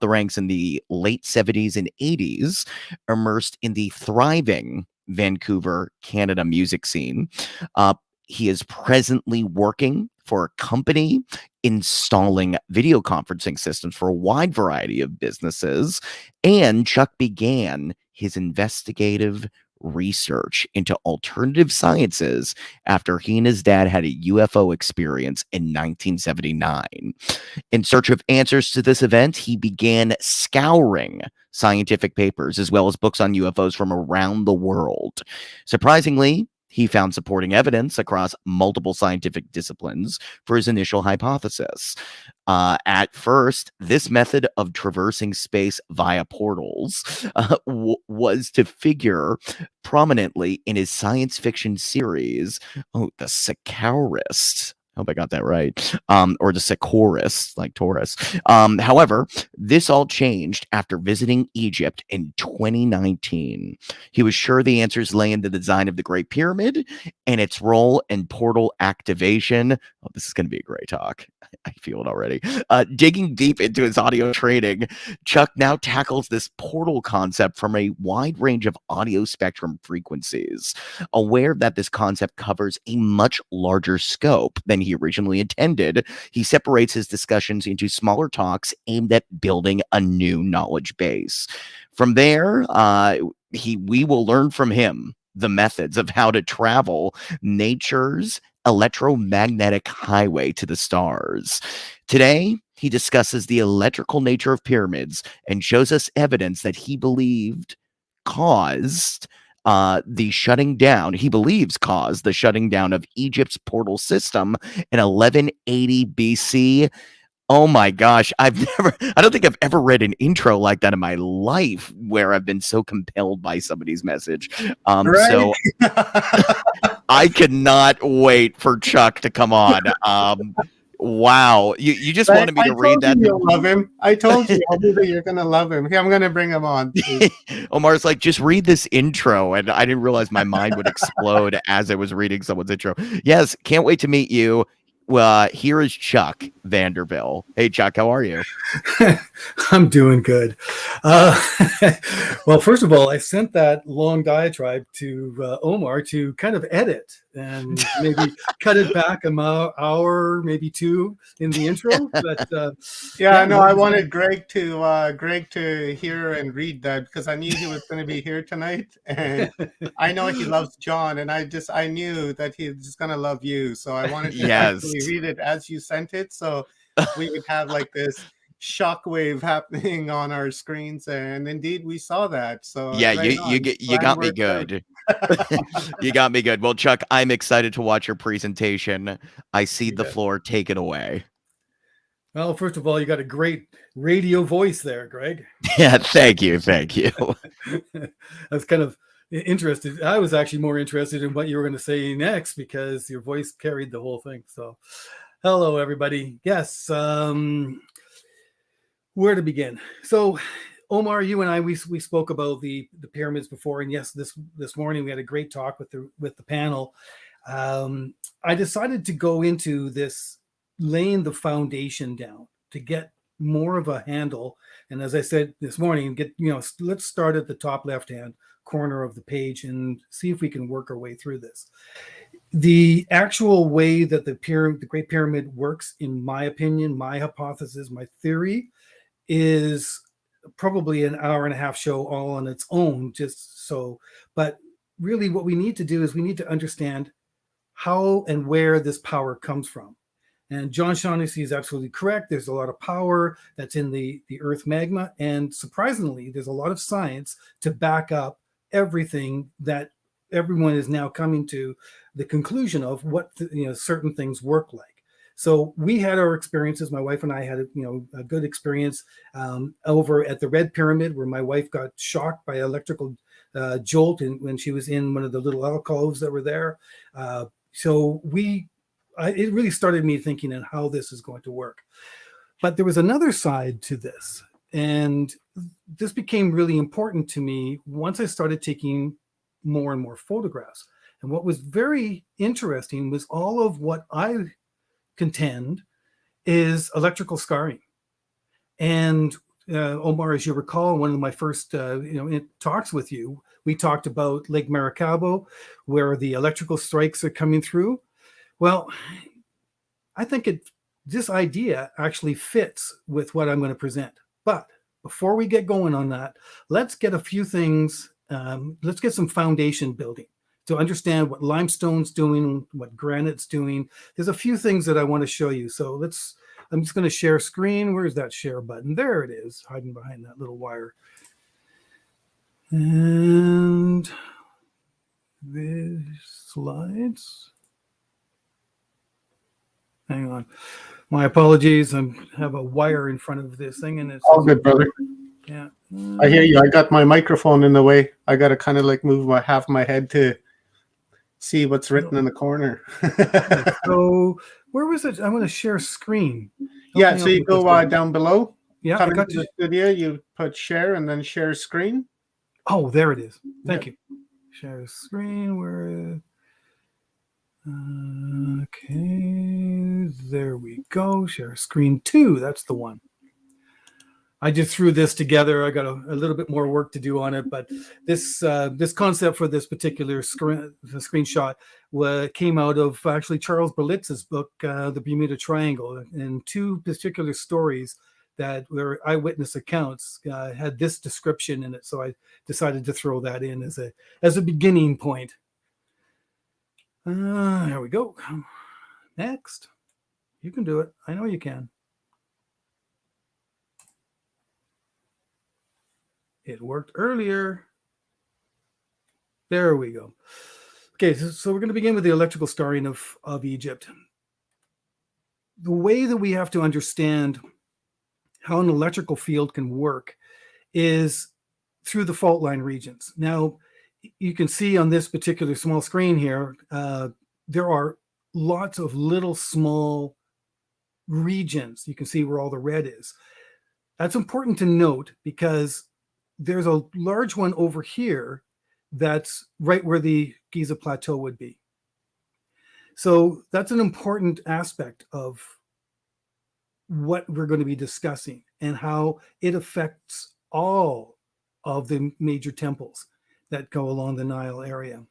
ranks in the late 70s and 80s, immersed in the thriving Vancouver, Canada music scene. He is presently working for a company installing video conferencing systems for a wide variety of businesses. And Chuck began his investigative research into alternative sciences after he and his dad had a UFO experience in 1979. In search of answers to this event, he began scouring scientific papers as well as books on UFOs from around the world. Surprisingly, he found supporting evidence across multiple scientific disciplines for his initial hypothesis. At first, this method of traversing space via portals was to figure prominently in his science fiction series, The Sicaurist. I hope I got that right. Or the Sicaurist, like Taurus. However, this all changed after visiting Egypt in 2019. He was sure the answers lay in the design of the Great Pyramid and its role in portal activation. Oh, this is going to be a great talk. I feel it already. Digging deep into his audio training, Chuck now tackles this portal concept from a wide range of audio spectrum frequencies, aware that this concept covers a much larger scope than he originally intended. He separates his discussions into smaller talks aimed at building a new knowledge base. From there, we will learn from him the methods of how to travel nature's electromagnetic highway to the stars. Today, he discusses the electrical nature of pyramids and shows us evidence that he believed caused the shutting down. He believes caused the shutting down of Egypt's portal system in 1180 BC. Oh my gosh, I don't think I've ever read an intro like that in my life where I've been so compelled by somebody's message. Right? So I cannot wait for Chuck to come on. Wow. You just wanted me to read that. You'll love him. I told you that you're going to love him. Hey, I'm going to bring him on. Omar's like, just read this intro. And I didn't realize my mind would explode as I was reading someone's intro. Yes, can't wait to meet you. Well, here is Chuck Vanderbilt. Hey, Chuck, how are you? I'm doing good. Well, first of all, I sent that long diatribe to Omar to kind of edit and maybe cut it back an hour, maybe two in the intro. But I wanted Greg to hear and read that because I knew he was going to be here tonight, and I know he loves John, and I knew that he's going to love you, so I wanted to actually read it as you sent it, so we would have like this shockwave happening on our screens, and indeed we saw that. So yeah, you got me good. You got me good. Well, Chuck, I'm excited to watch your presentation. I cede the floor. Take it away. Well, first of all, you got a great radio voice there, Greg. Yeah, thank you. That's kind of interested. I was actually more interested in what you were going to say next because your voice carried the whole thing. So, hello, everybody. Yes. Where to begin? So, Omar, you and I, we spoke about the pyramids before, and yes, this morning we had a great talk with the panel. I decided to go into this, laying the foundation down to get more of a handle. And as I said this morning, let's start at the top left-hand corner of the page and see if we can work our way through this. The actual way that the Great Pyramid works, in my opinion, my hypothesis, my theory, is probably an hour and a half show all on its own, just so. But really what we need to do is we need to understand how and where this power comes from. And John Shaughnessy is absolutely correct. There's a lot of power that's in the earth magma. And surprisingly, there's a lot of science to back up everything that everyone is now coming to the conclusion of what certain things work like. So we had our experiences. My wife and I had a good experience over at the Red Pyramid, where my wife got shocked by electrical jolt when she was in one of the little alcoves that were there. So it really started me thinking on how this is going to work. But there was another side to this, and this became really important to me once I started taking more and more photographs. And what was very interesting was all of what I contend is electrical scarring. And Omar, as you recall, one of my first talks with you, we talked about Lake Maracaibo, where the electrical strikes are coming through. Well, I think this idea actually fits with what I'm going to present. But before we get going on that, let's get a few things. Let's get some foundation building to understand what limestone's doing, what granite's doing. There's a few things that I want to show you. So I'm just going to share screen. Where's that share button? There it is, hiding behind that little wire. And the slides. Hang on. My apologies. I have a wire in front of this thing, and it's all good, brother. Yeah. I hear you. I got my microphone in the way. I got to kind of like move half my head to see what's written in the corner. So where was it? I'm going to share screen. Yeah, so you go down below. Yeah, come into the studio, you put share and then share screen. Oh, there it is. Thank you. Share screen. Where? Okay, there we go. Share screen 2. That's the one. I just threw this together. I got a little bit more work to do on it, but this concept for this particular screenshot came out of actually Charles Berlitz's book, The Bermuda Triangle, and two particular stories that were eyewitness accounts had this description in it. So I decided to throw that in as a beginning point. There we go. Next. You can do it. I know you can. It worked earlier. There we go. Okay, so we're going to begin with the electrical scarring of Egypt. The way that we have to understand how an electrical field can work is through the fault line regions. Now, you can see on this particular small screen here, there are lots of little small regions. You can see where all the red is. That's important to note because there's a large one over here that's right where the Giza Plateau would be. So that's an important aspect of what we're going to be discussing and how it affects all of the major temples that go along the Nile area.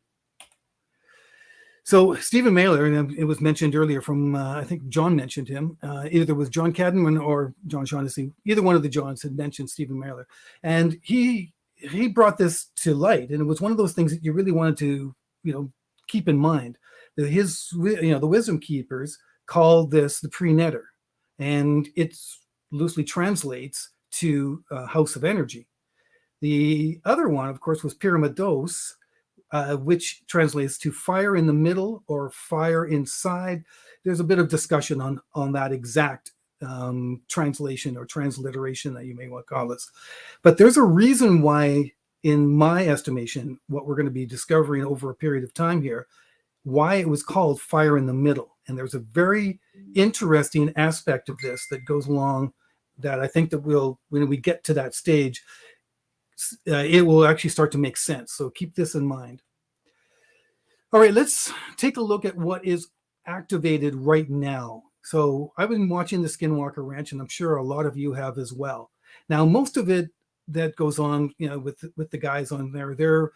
So Stephen Mailer, and it was mentioned earlier from, I think John mentioned him, either it was John Cadman or John Shaughnessy, either one of the Johns had mentioned Stephen Mailer. And he brought this to light. And it was one of those things that you really wanted to, keep in mind. That the wisdom keepers called this the pre-netter. And it loosely translates to house of energy. The other one, of course, was Pyramidos, which translates to fire in the middle or fire inside. There's a bit of discussion on that exact translation or transliteration that you may want to call this. But there's a reason why in my estimation, what we're going to be discovering over a period of time here, why it was called fire in the middle. And there's a very interesting aspect of this that goes along that I think that when we get to that stage, it will actually start to make sense. So keep this in mind. All right, let's take a look at what is activated right now. So I've been watching the Skinwalker Ranch, and I'm sure a lot of you have as well. Now, most of it that goes on, with the guys on there,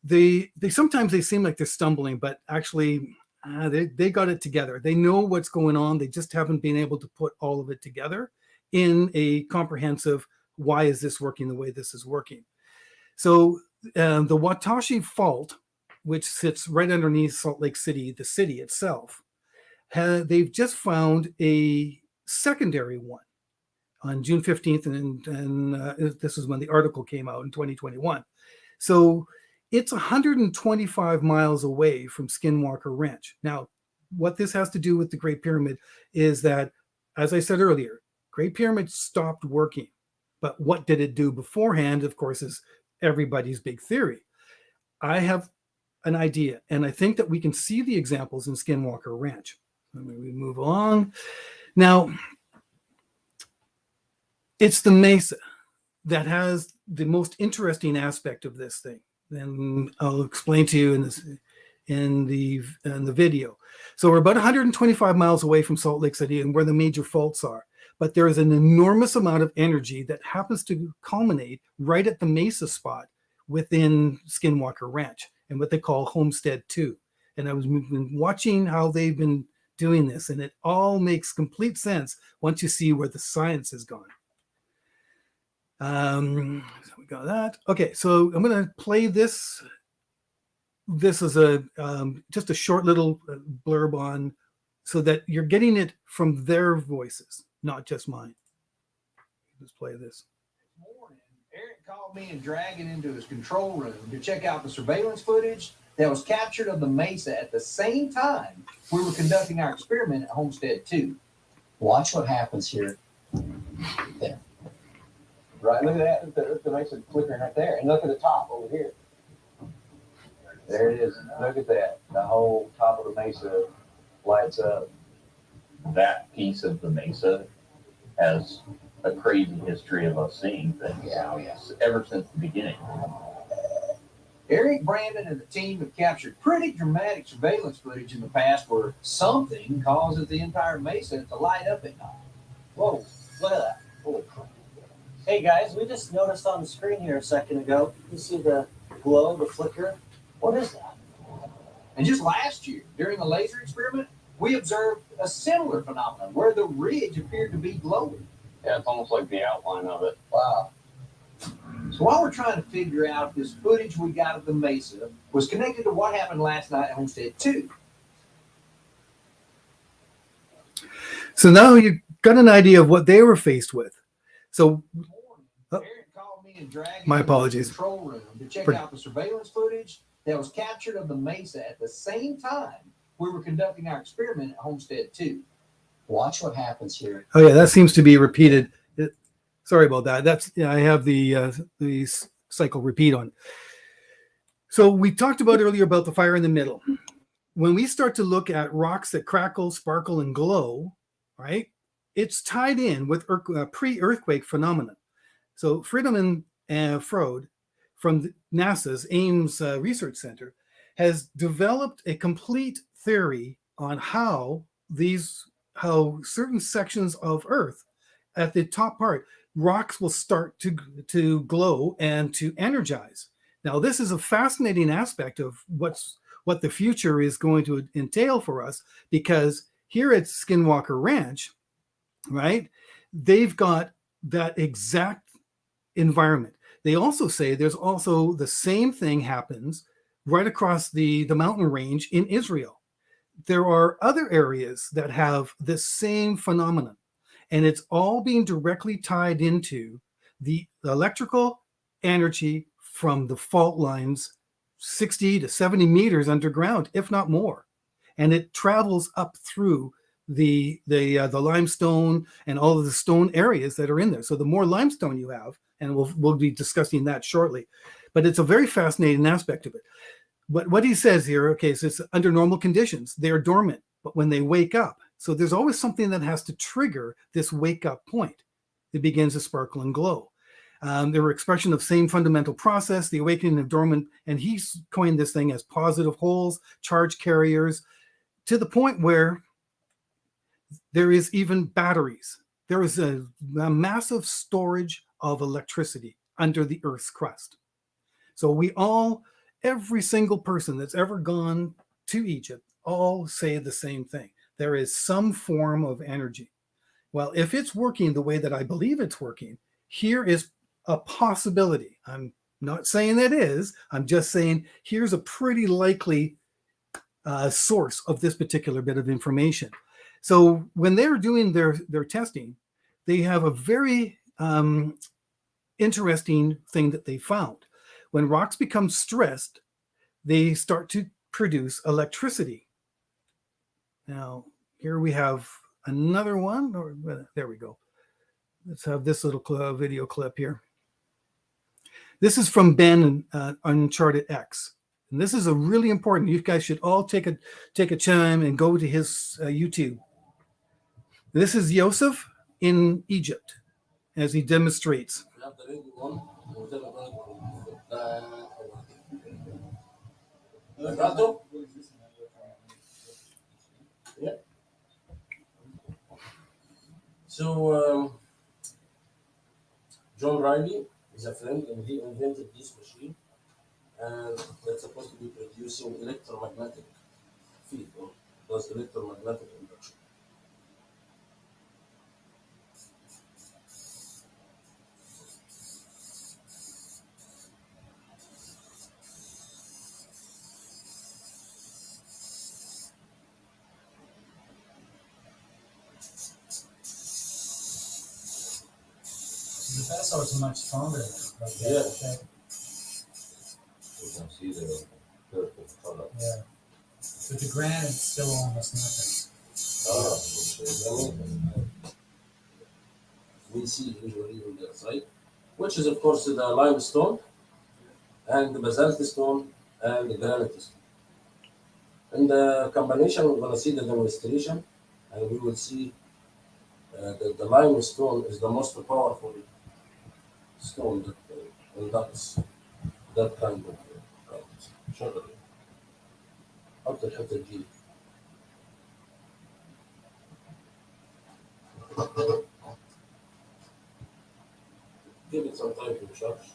they sometimes they seem like they're stumbling, but actually they got it together. They know what's going on. They just haven't been able to put all of it together in a comprehensive, why is this working the way this is working? So the Watashi Fault, which sits right underneath Salt Lake City, the city itself, they've just found a secondary one on June 15th, and this is when the article came out in 2021. So it's 125 miles away from Skinwalker Ranch. Now, what this has to do with the Great Pyramid is that, as I said earlier, Great Pyramid stopped working. But what did it do beforehand, of course, is everybody's big theory. I have an idea, and I think that we can see the examples in Skinwalker Ranch. We move along. Now, it's the mesa that has the most interesting aspect of this thing. And I'll explain to you in the video. So we're about 125 miles away from Salt Lake City and where the major faults are. But there is an enormous amount of energy that happens to culminate right at the mesa spot within Skinwalker Ranch and what they call Homestead 2. And I was watching how they've been doing this, and it all makes complete sense once you see where the science has gone. So we got that. Okay, so I'm going to play this. This is just a short little blurb on, so that you're getting it from their voices, not just mine. Let's play this. Eric called me and dragged it into his control room to check out the surveillance footage that was captured of the mesa at the same time we were conducting our experiment at Homestead 2. Watch what happens here. There. Right, look at that. The mesa flickering right there. And look at the top over here. There it is. Look at that. The whole top of the mesa lights up. That piece of the mesa has a crazy history of us seeing things ever since the beginning. Eric, Brandon, and the team have captured pretty dramatic surveillance footage in the past where something causes the entire mesa to light up at night. Whoa, look at that. Holy crap. Hey guys, we just noticed on the screen here a second ago, you see the glow, the flicker? What is that? And just last year, during the laser experiment, we observed a similar phenomenon where the ridge appeared to be glowing. Yeah, it's almost like the outline of it. Wow. So while we're trying to figure out if this footage we got of the mesa was connected to what happened last night at Homestead 2. So now you've got an idea of what they were faced with. So, my apologies. Control room to check out the surveillance footage that was captured of the mesa at the same time we were conducting our experiment at Homestead 2. Watch what happens here. Oh yeah, that seems to be repeated. Sorry about that. I have the cycle repeat on. So we talked about earlier about the fire in the middle. When we start to look at rocks that crackle, sparkle, and glow, right? It's tied in with pre-earthquake phenomena. So Friedemann and Frode from NASA's Ames Research Center has developed a complete theory on how certain sections of Earth at the top part, rocks will start to glow and to energize. Now, this is a fascinating aspect of what the future is going to entail for us, because here at Skinwalker Ranch, right, they've got that exact environment. They also say there's also the same thing happens right across the mountain range in Israel. There are other areas that have this same phenomenon, and it's all being directly tied into the electrical energy from the fault lines 60 to 70 meters underground, if not more. And it travels up through the limestone and all of the stone areas that are in there. So the more limestone you have, and we'll be discussing that shortly, But it's a very fascinating aspect of it. But what he says here, okay, so it's under normal conditions, they're dormant, but when they wake up, so there's always something that has to trigger this wake up point. It begins to sparkle and glow. There were expression of same fundamental process, the awakening of dormant, and he's coined this thing as positive holes, charge carriers, to the point where there is even batteries. There is a massive storage of electricity under the Earth's crust. So we all, every single person that's ever gone to Egypt, all say the same thing. There is some form of energy. Well, if it's working the way that I believe it's working, here is a possibility. I'm not saying it is. I'm just saying here's a pretty likely source of this particular bit of information. So when they're doing their testing, they have a very interesting thing that they found. When rocks become stressed, they start to produce electricity. Now, here we have another one. There we go. Let's have this little video clip here. This is from Ben Uncharted X. And this is a really important. You guys should all take a time and go to his YouTube. This is Yosef in Egypt as he demonstrates. Yeah. So John Riley is a friend, and he invented this machine, and it's supposed to be producing electromagnetic field, or does electromagnetic induction. The pencil is much stronger. Like that, Yeah. okay? You can see the purple color. Yeah. But the granite still almost nothing. We see usually on the side, which is of course the limestone and the basalt stone and the granite stone. And the combination, we're going to see the demonstration, and we will see that the limestone is the most powerful stone that conducts that kind of current. Sure. حط الحته دي. Give it some time to charge.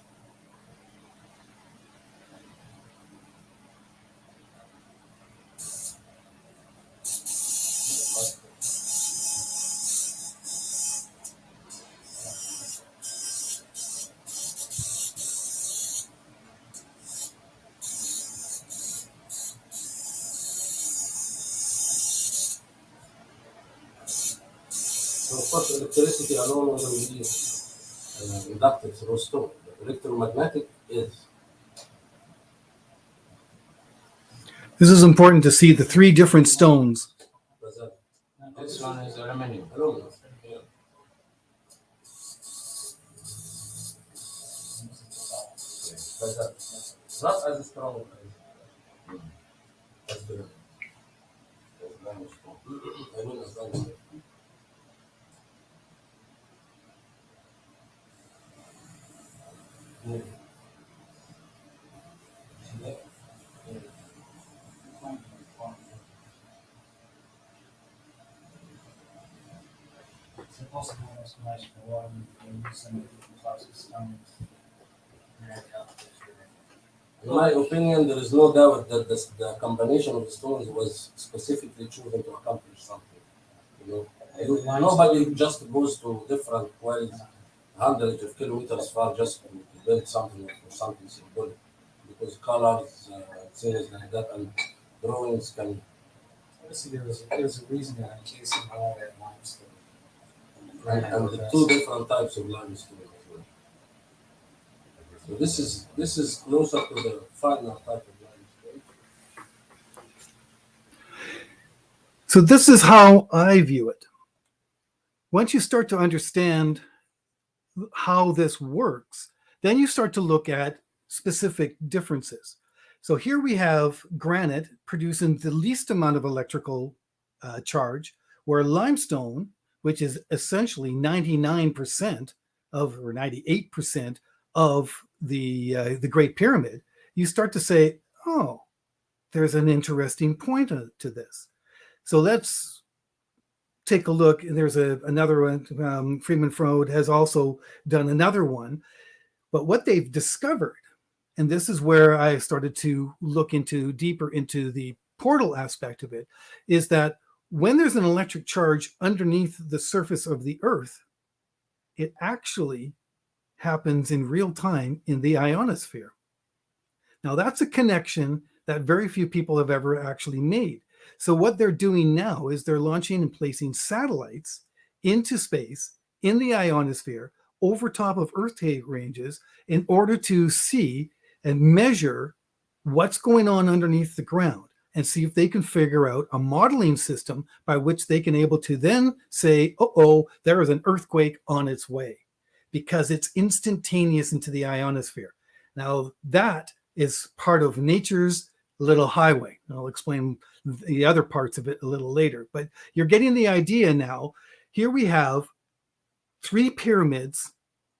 So of course, electricity alone wouldn't be inductive through stone. But electromagnetic is. This is important to see the three different stones. This one is aluminum. Aluminum. Yeah. Not as strong as the limestone. I mean, as limestone. It's supposed to be almost nice for water and some different types of stones. In my opinion, there is no doubt that the combination of the stones was specifically chosen to accomplish something. You know, nobody just goes to different wells, hundreds of kilometers far just to build something or something symbolic, because colors, things like that, and drawings can. Obviously, there was a reason that encasing all that limestone. And the two different types of limestone as well. So this is closer to the final type of limestone. So this is how I view it. Once you start to understand how this works, then you start to look at specific differences. So here we have granite producing the least amount of electrical charge, where limestone, which is essentially 99% of, or 98% of the Great Pyramid, you start to say, oh, there's an interesting point to this. So let's take a look. There's another one. Freeman Frode has also done another one. But what they've discovered, and this is where I started to look into deeper into the portal aspect of it, is that when there's an electric charge underneath the surface of the Earth, it actually happens in real time in the ionosphere. Now, that's a connection that very few people have ever actually made. So what they're doing now is they're launching and placing satellites into space in the ionosphere over top of Earth ranges in order to see and measure what's going on underneath the ground and see if they can figure out a modeling system by which they can able to then say, oh, there is an earthquake on its way, because it's instantaneous into the ionosphere. Now, that is part of nature's little highway. I'll explain the other parts of it a little later, but you're getting the idea now. Here we have 3 pyramids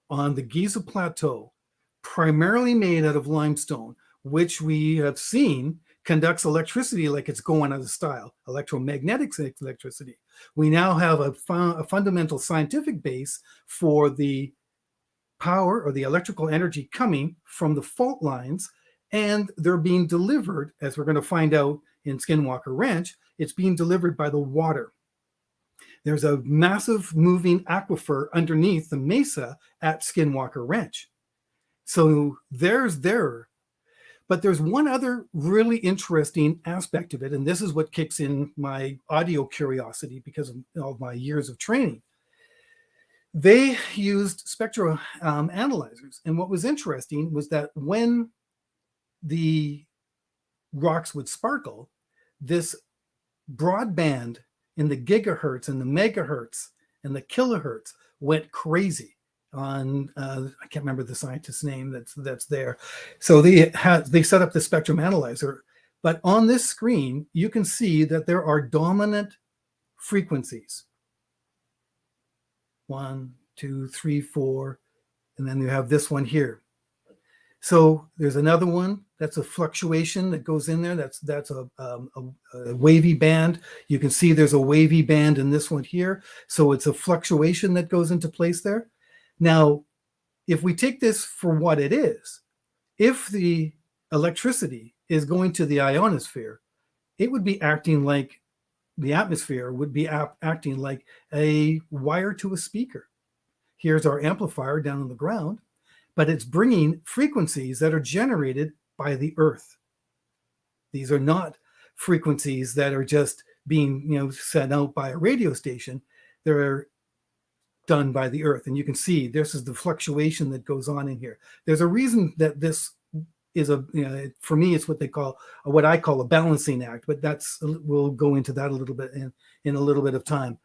on the Giza Plateau, primarily made out of limestone, which we have seen conducts electricity like it's going out of style, electromagnetic electricity. We now have a fundamental scientific base for the power or the electrical energy coming from the fault lines, and they're being delivered, as we're going to find out in Skinwalker Ranch, it's being delivered by the water. There's a massive moving aquifer underneath the mesa at Skinwalker Ranch. So there's there. But there's one other really interesting aspect of it, and this is what kicks in my audio curiosity because of my years of training. They used spectro analyzers, and what was interesting was that when the rocks would sparkle, this broadband in the gigahertz and the megahertz and the kilohertz went crazy on I can't remember the scientist's name that's there. So they set up the spectrum analyzer, but on this screen you can see that there are dominant frequencies. 1, 2, 3, 4, and then you have this one here. So there's another one that's a fluctuation that goes in there. That's a wavy band. You can see there's a wavy band in this one here. So it's a fluctuation that goes into place there. Now, if we take this for what it is, if the electricity is going to the ionosphere, it would be acting like the atmosphere would be acting like a wire to a speaker. Here's our amplifier down on the ground, but it's bringing frequencies that are generated by the Earth. These are not frequencies that are just being, sent out by a radio station. They're done by the Earth. And you can see this is the fluctuation that goes on in here. There's a reason that this is for me, it's what I call a balancing act, but we'll go into that a little bit in a little bit of time.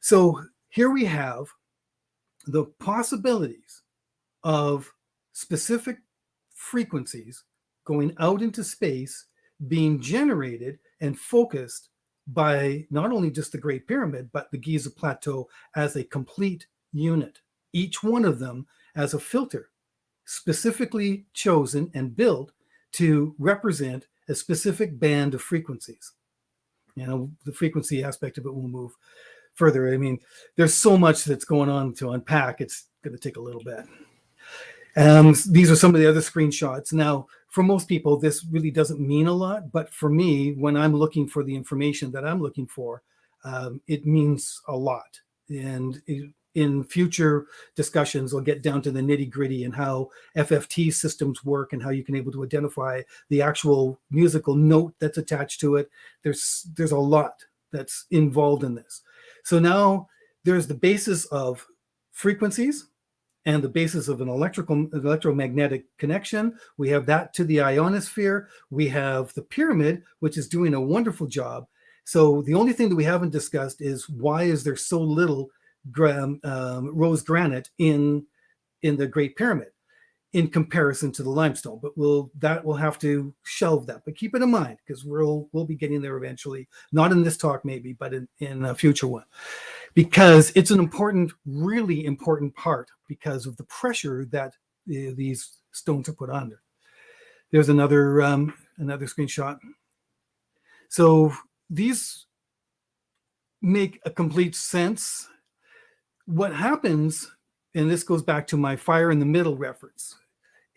So here we have the possibilities of specific frequencies going out into space being generated and focused by not only just the Great Pyramid, but the Giza Plateau as a complete unit, each one of them as a filter, specifically chosen and built to represent a specific band of frequencies. The frequency aspect of it will move further. I mean, there's so much that's going on to unpack. It's going to take a little bit. These are some of the other screenshots. Now, for most people, this really doesn't mean a lot, but for me, when I'm looking for the information that I'm looking for, it means a lot. And in future discussions, we'll get down to the nitty gritty and how FFT systems work and how you can able to identify the actual musical note that's attached to it. There's a lot that's involved in this. So now there's the basis of frequencies and the basis of an electromagnetic connection. We have that to the ionosphere. We have the pyramid, which is doing a wonderful job. So the only thing that we haven't discussed is why is there so little rose granite in the Great Pyramid? in comparison to the limestone, but we'll have to shelve that. But keep it in mind, because we'll be getting there eventually, not in this talk maybe, but in a future one, because it's an important, really important part because of the pressure that these stones are put under. There's another screenshot. So these make a complete sense. What happens, and this goes back to my fire in the middle reference.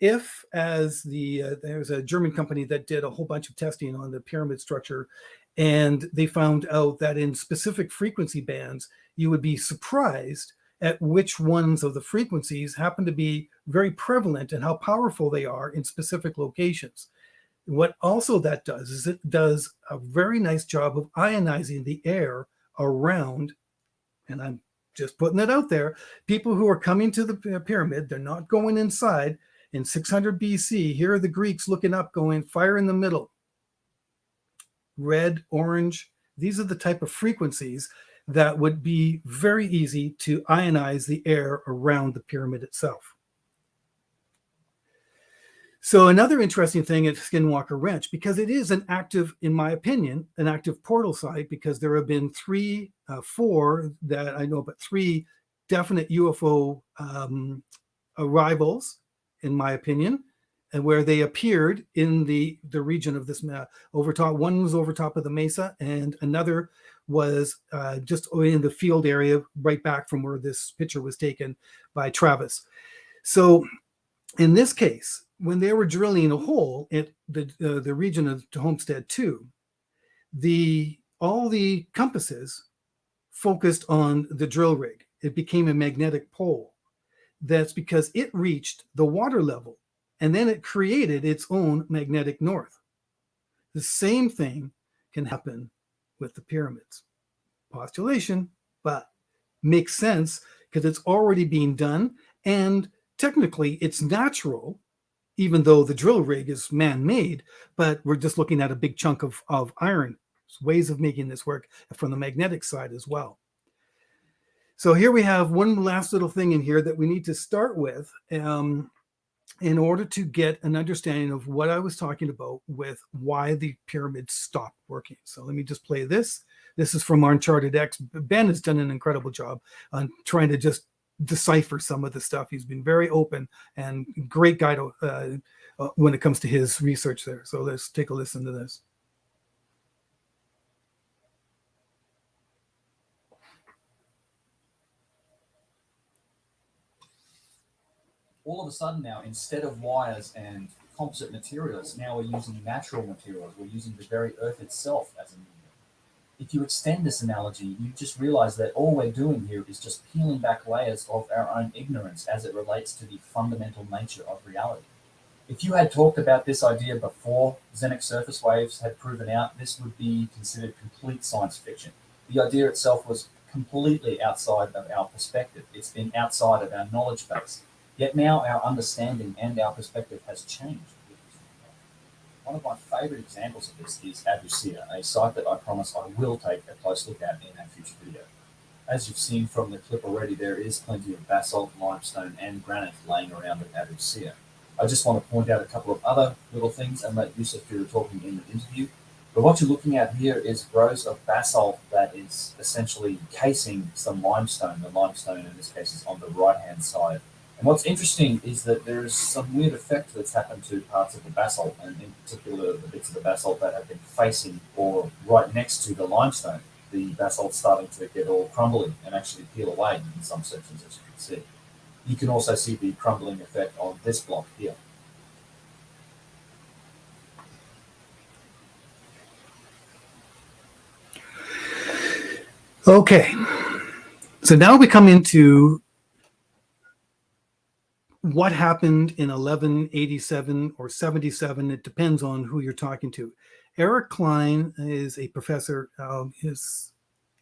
If, as there's a German company that did a whole bunch of testing on the pyramid structure, and they found out that in specific frequency bands, you would be surprised at which ones of the frequencies happen to be very prevalent and how powerful they are in specific locations. What also that does is it does a very nice job of ionizing the air around, and I'm just putting it out there, people who are coming to the pyramid, they're not going inside. In 600 BC, here are the Greeks looking up going, fire in the middle. Red, orange, these are the type of frequencies that would be very easy to ionize the air around the pyramid itself. So another interesting thing at Skinwalker Ranch, because it is an active, in my opinion, an active portal site, because there have been four that I know, but 3 definite UFO arrivals, in my opinion, and where they appeared in the region of this overtop. One was over top of the mesa, and another was just in the field area right back from where this picture was taken by Travis. So in this case, when they were drilling a hole at the region of Homestead 2, all the compasses focused on the drill rig. It became a magnetic pole. That's because it reached the water level, and then it created its own magnetic north. The same thing can happen with the pyramids. Postulation, but makes sense because it's already being done, and technically it's natural, even though the drill rig is man-made, but we're just looking at a big chunk of iron. There's ways of making this work from the magnetic side as well. So here we have one last little thing in here that we need to start with in order to get an understanding of what I was talking about with why the pyramids stopped working. So let me just play this. This is from Uncharted X. Ben has done an incredible job on trying to just decipher some of the stuff. He's been very open and great guide when it comes to his research there. So let's take a listen to this. All of a sudden now, instead of wires and composite materials, now we're using natural materials. We're using the very earth itself as a medium. If you extend this analogy, you just realize that all we're doing here is just peeling back layers of our own ignorance as it relates to the fundamental nature of reality. If you had talked about this idea before xenic surface waves had proven out, this would be considered complete science fiction. The idea itself was completely outside of our perspective. It's been outside of our knowledge base. Yet now our understanding and our perspective has changed. One of my favorite examples of this is Abusia, a site that I promise I will take a close look at in a future video. As you've seen from the clip already, there is plenty of basalt, limestone, and granite laying around at Abusia. I just want to point out a couple of other little things and let Yusuf do the talking in the interview. But what you're looking at here is rows of basalt that is essentially casing some limestone. The limestone in this case is on the right-hand side. And what's interesting is that there's some weird effect that's happened to parts of the basalt, and in particular the bits of the basalt that have been facing or right next to the limestone. The basalt's starting to get all crumbly and actually peel away in some sections, as you can see. You can also see the crumbling effect on this block here. Okay, so now we come into what happened in 1187 or 77. It depends on who you're talking to. Eric Klein is a professor,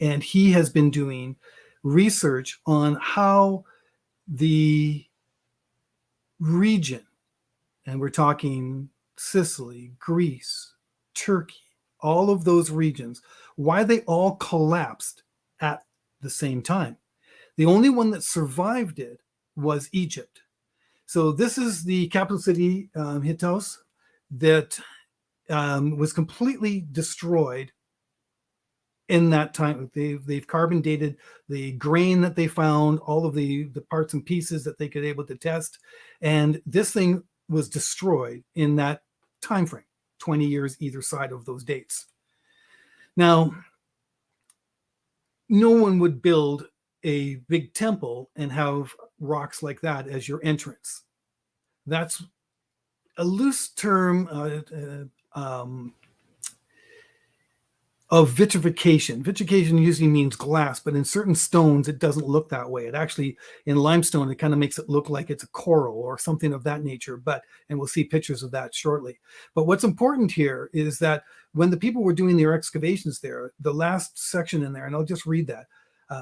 and he has been doing research on how the region, and we're talking Sicily, Greece, Turkey, all of those regions, why they all collapsed at the same time. The only one that survived it was Egypt. So this is the capital city, Hittite, that was completely destroyed in that time. They've carbon dated the grain that they found, all of the parts and pieces that they could able to test, and this thing was destroyed in that time frame, 20 years either side of those dates. Now, no one would build a big temple and have rocks like that as your entrance. That's a loose term of vitrification. Vitrification usually means glass, but in certain stones, it doesn't look that way. It actually, in limestone, it kind of makes it look like it's a coral or something of that nature. And we'll see pictures of that shortly. But what's important here is that when the people were doing their excavations there, the last section in there, and I'll just read that.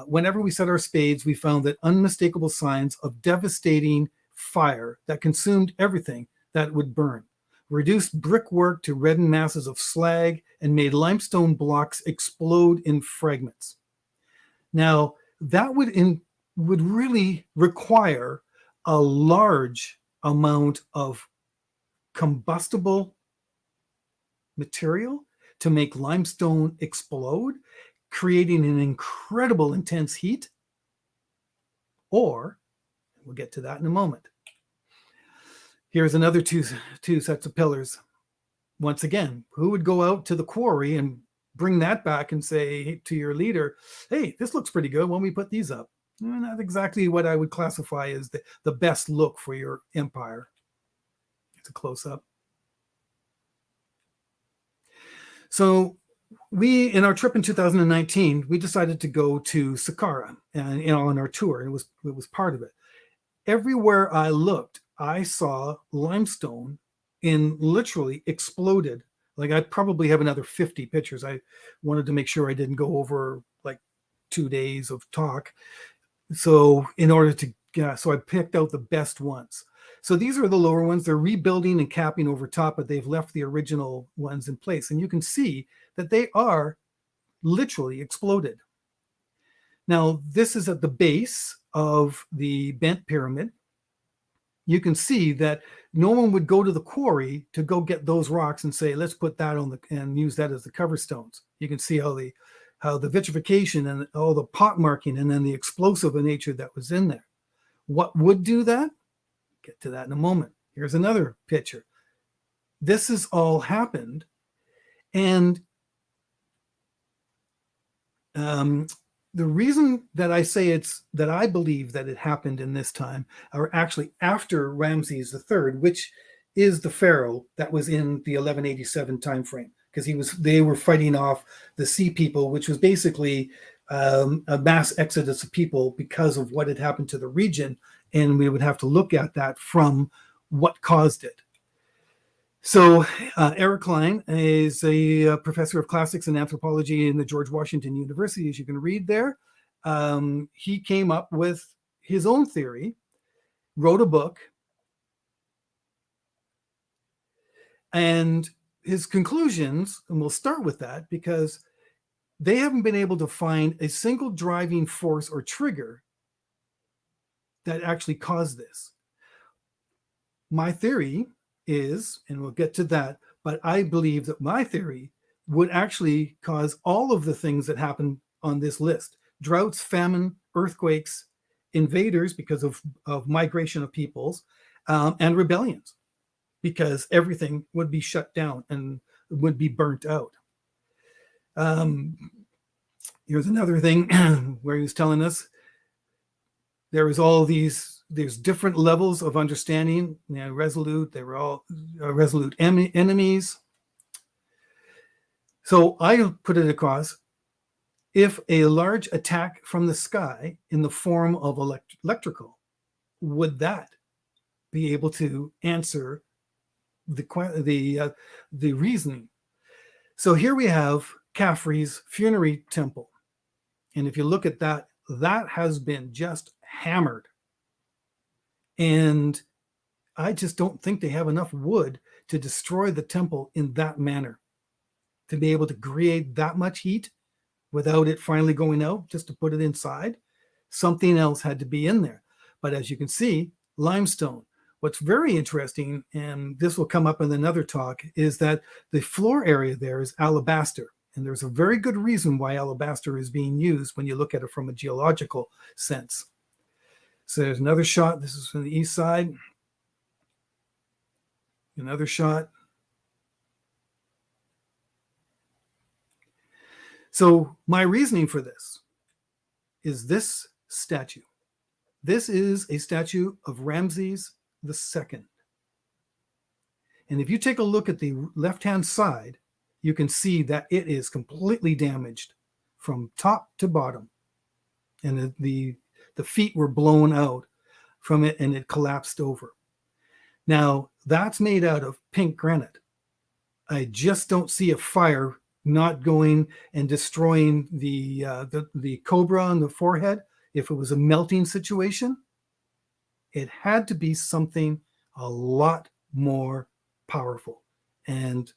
Whenever we set our spades, we found that unmistakable signs of devastating fire that consumed everything that would burn, reduced brickwork to reddened masses of slag, and made limestone blocks explode in fragments. Now, that would really require a large amount of combustible material to make limestone explode, creating an incredible intense heat. Or, we'll get to that in a moment. Here's another two sets of pillars. Once again, who would go out to the quarry and bring that back and say to your leader, hey, this looks pretty good, why don't we put these up? Not exactly what I would classify as the best look for your empire. It's a close-up. So in our trip in 2019, we decided to go to Saqqara and on our tour. It was part of it. Everywhere I looked, I saw limestone literally exploded. Like I probably have another 50 pictures. I wanted to make sure I didn't go over like 2 days of talk. So so I picked out the best ones. So these are the lower ones. They're rebuilding and capping over top, but they've left the original ones in place. And you can see that they are literally exploded. Now, this is at the base of the bent pyramid. You can see that no one would go to the quarry to go get those rocks and say, let's put that and use that as the cover stones. You can see how the vitrification and all the pot marking and then the explosive nature that was in there. What would do that? Get to that in a moment. Here's another picture. This has all happened. And the reason that I say that I believe that it happened in this time are actually after Ramses III, which is the pharaoh that was in the 1187 time frame, because they were fighting off the Sea People, which was basically a mass exodus of people because of what had happened to the region, and we would have to look at that from what caused it. So Eric Klein is a professor of classics and anthropology in the George Washington University, as you can read there. He came up with his own theory, wrote a book, and his conclusions, and we'll start with that because they haven't been able to find a single driving force or trigger that actually caused this. My theory is, and we'll get to that, but I believe that my theory would actually cause all of the things that happen on this list: droughts, famine, earthquakes, invaders because of migration of peoples, and rebellions, because everything would be shut down and would be burnt out. Here's another thing where he was telling us there was all there's different levels of understanding. Resolute, they were all resolute enemies. So I put it across: if a large attack from the sky in the form of electrical, would that be able to answer the reasoning? So here we have Khafre's funerary temple. And if you look at that, that has been just hammered. And I just don't think they have enough wood to destroy the temple in that manner, to be able to create that much heat without it finally going out, just to put it inside. Something else had to be in there. But as you can see, limestone. what's very interesting, and this will come up in another talk, is that the floor area there is alabaster. And there's a very good reason why alabaster is being used when you look at it from a geological sense. So there's another shot. This is from the east side. Another shot. So my reasoning for this is this statue. This is a statue of Ramses II. And if you take a look at the left-hand side, you can see that it is completely damaged from top to bottom. And the feet were blown out from it and it collapsed over. Now, that's made out of pink granite. I just don't see a fire not going and destroying the cobra on the forehead. If it was a melting situation, it had to be something a lot more powerful, and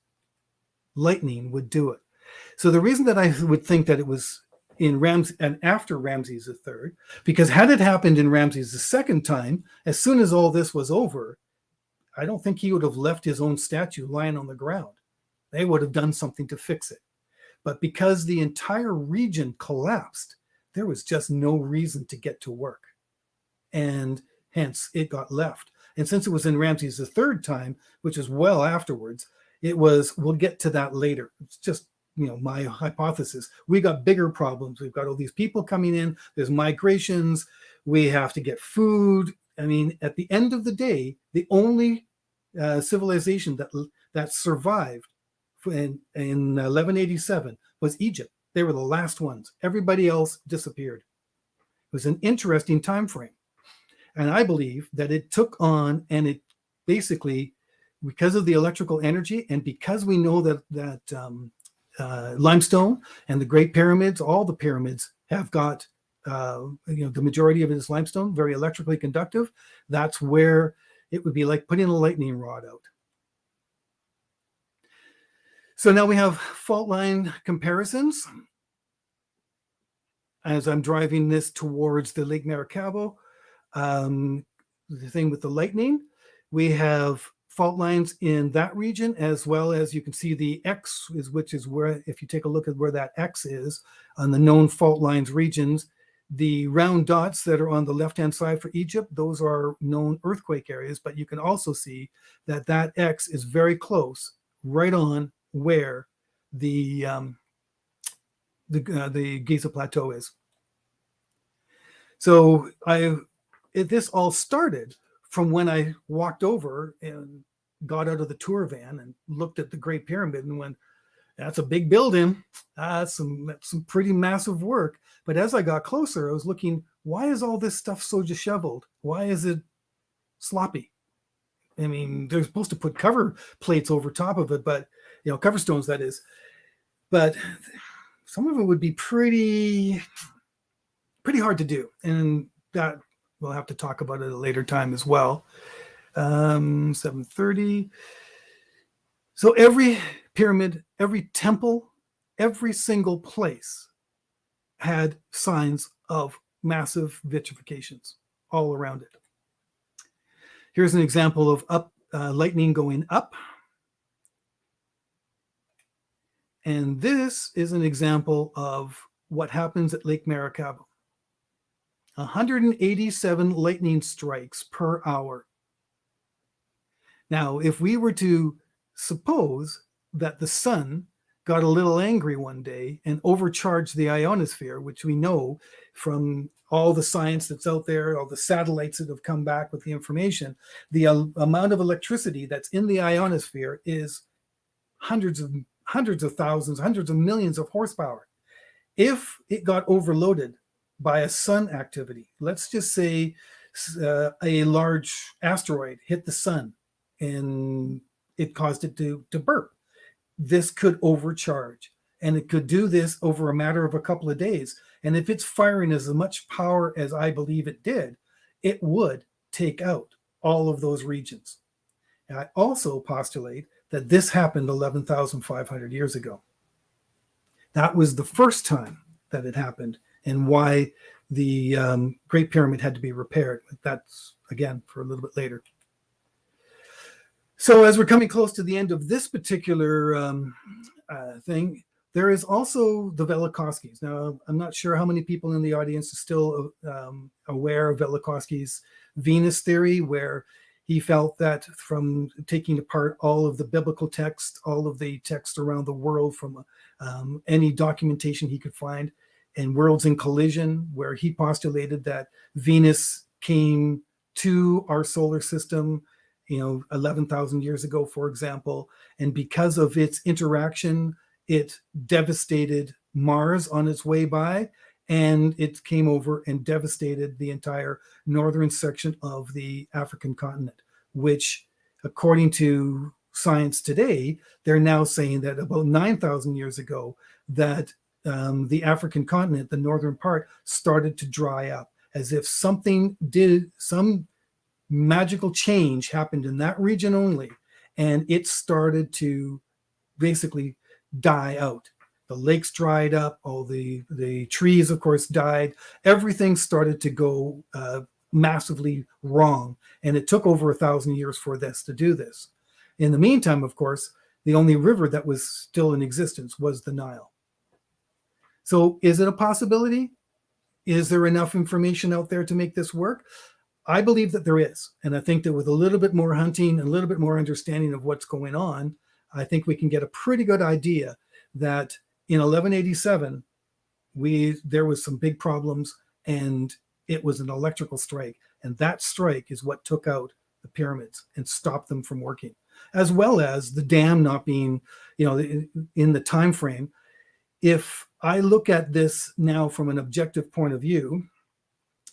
lightning would do it. So the reason that I would think that it was in Ramses and after Ramses III, because had it happened in Ramses II time, as soon as all this was over, I don't think he would have left his own statue lying on the ground. They would have done something to fix it. But because the entire region collapsed, there was just no reason to get to work. And hence it got left. And since it was in Ramses III time, which is well afterwards, it was, we'll get to that later. It's just, my hypothesis. We got bigger problems. We've got all these people coming in. There's migrations. We have to get food. I mean, at the end of the day, the only civilization that survived in 1187 was Egypt. They were the last ones. Everybody else disappeared. It was an interesting time frame. And I believe that it took on, and it basically, because of the electrical energy, and because we know that limestone and the Great Pyramids, all the pyramids have got, the majority of it is limestone, very electrically conductive. That's where it would be like putting a lightning rod out. So now we have fault line comparisons. As I'm driving this towards the Lake Maracaibo, the thing with the lightning, we have fault lines in that region, as well as you can see the X, which is where, if you take a look at where that X is on the known fault lines regions, the round dots that are on the left-hand side for Egypt, those are known earthquake areas, but you can also see that that X is very close, right on where the Giza Plateau is. So this all started from when I walked over and got out of the tour van and looked at the Great Pyramid and went, that's a big building. That's some pretty massive work. But as I got closer, I was looking, why is all this stuff so disheveled? Why is it sloppy? I mean, they're supposed to put cover plates over top of it, but, cover stones, that is. But some of it would be pretty hard to do. And that we'll have to talk about it at a later time as well. 7:30. So every pyramid, every temple, every single place had signs of massive vitrifications all around it. Here's an example of lightning going up. And this is an example of what happens at Lake Maracaibo. 187 lightning strikes per hour. Now, if we were to suppose that the sun got a little angry one day and overcharged the ionosphere, which we know from all the science that's out there, all the satellites that have come back with the information, the amount of electricity that's in the ionosphere is hundreds of thousands, hundreds of millions of horsepower. If it got overloaded by a sun activity, let's just say a large asteroid hit the sun and it caused it to burp, this could overcharge, and it could do this over a matter of a couple of days. And if it's firing as much power as I believe it did, it would take out all of those regions. And I also postulate that this happened 11,500 years ago. That was the first time that it happened, and why the Great Pyramid had to be repaired. That's, again, for a little bit later. So as we're coming close to the end of this particular thing, there is also the Velikovskys. Now, I'm not sure how many people in the audience are still aware of Velikovsky's Venus theory, where he felt that from taking apart all of the biblical text, all of the text around the world from any documentation he could find, and worlds in collision, where he postulated that Venus came to our solar system, 11,000 years ago, for example, and because of its interaction, it devastated Mars on its way by, and it came over and devastated the entire northern section of the African continent, which, according to science today, they're now saying that about 9,000 years ago, that the African continent, the northern part, started to dry up, as if some magical change happened in that region only, and it started to basically die out. The lakes dried up, all the trees, of course, died. Everything started to go massively wrong, and it took over 1,000 years for this to do this. In the meantime, of course, the only river that was still in existence was the Nile. So is it a possibility? Is there enough information out there to make this work? I believe that there is. And I think that with a little bit more hunting, a little bit more understanding of what's going on, I think we can get a pretty good idea that in 1187, there was some big problems, and it was an electrical strike. And that strike is what took out the pyramids and stopped them from working, as well as the dam not being, in the time frame. If I look at this now from an objective point of view,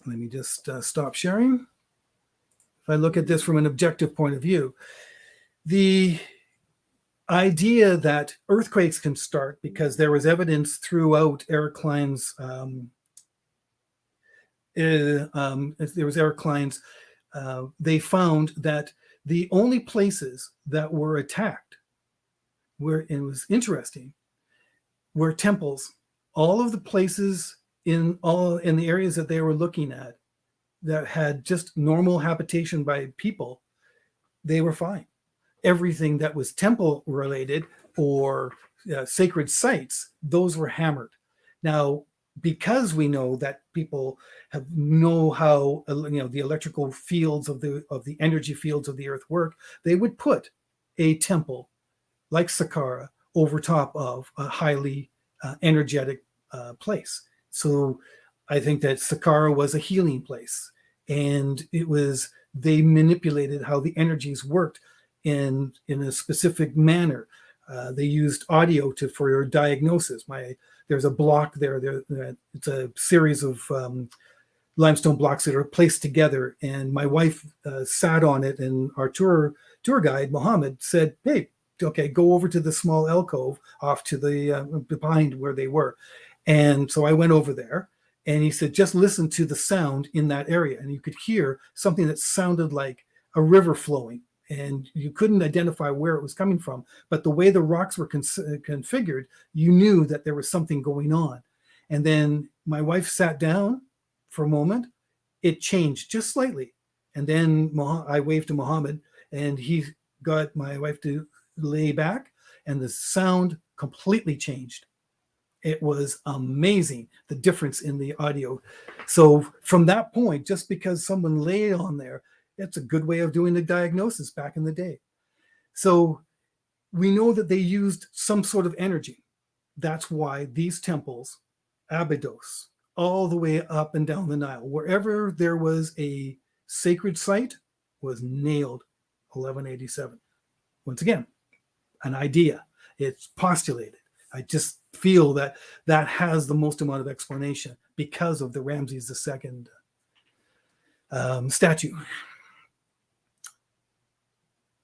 let me just stop sharing. If I look at this from an objective point of view, the idea that earthquakes can start because there was evidence throughout Eric Klein's, they found that the only places that were attacked, where it was interesting, were temples. All of the places in the areas that they were looking at that had just normal habitation by people, they were fine. Everything that was temple related or sacred sites, those were hammered. Now, because we know that people know how the electrical fields of the energy fields of the earth work, they would put a temple like Saqqara over top of a highly energetic place. So I think that Saqqara was a healing place, and they manipulated how the energies worked in a specific manner. They used audio for diagnosis. There's a block there. It's a series of limestone blocks that are placed together, and my wife sat on it, and our tour guide Mohammed said, "Hey, okay, go over to the small alcove off to the behind where they were." And so I went over there, and he said, "Just listen to the sound in that area," and you could hear something that sounded like a river flowing. And you couldn't identify where it was coming from, but the way the rocks were configured, you knew that there was something going on. And then my wife sat down for a moment. It changed just slightly. And then I waved to Mohammed, and he got my wife to lay back, and the sound completely changed. It was amazing, the difference in the audio. So from that point, just because someone lay on there, it's a good way of doing the diagnosis back in the day. So we know that they used some sort of energy. That's why these temples, Abydos, all the way up and down the Nile, wherever there was a sacred site, was nailed 1187. Once again, an idea. It's postulated. I just feel that has the most amount of explanation because of the Ramses II statue.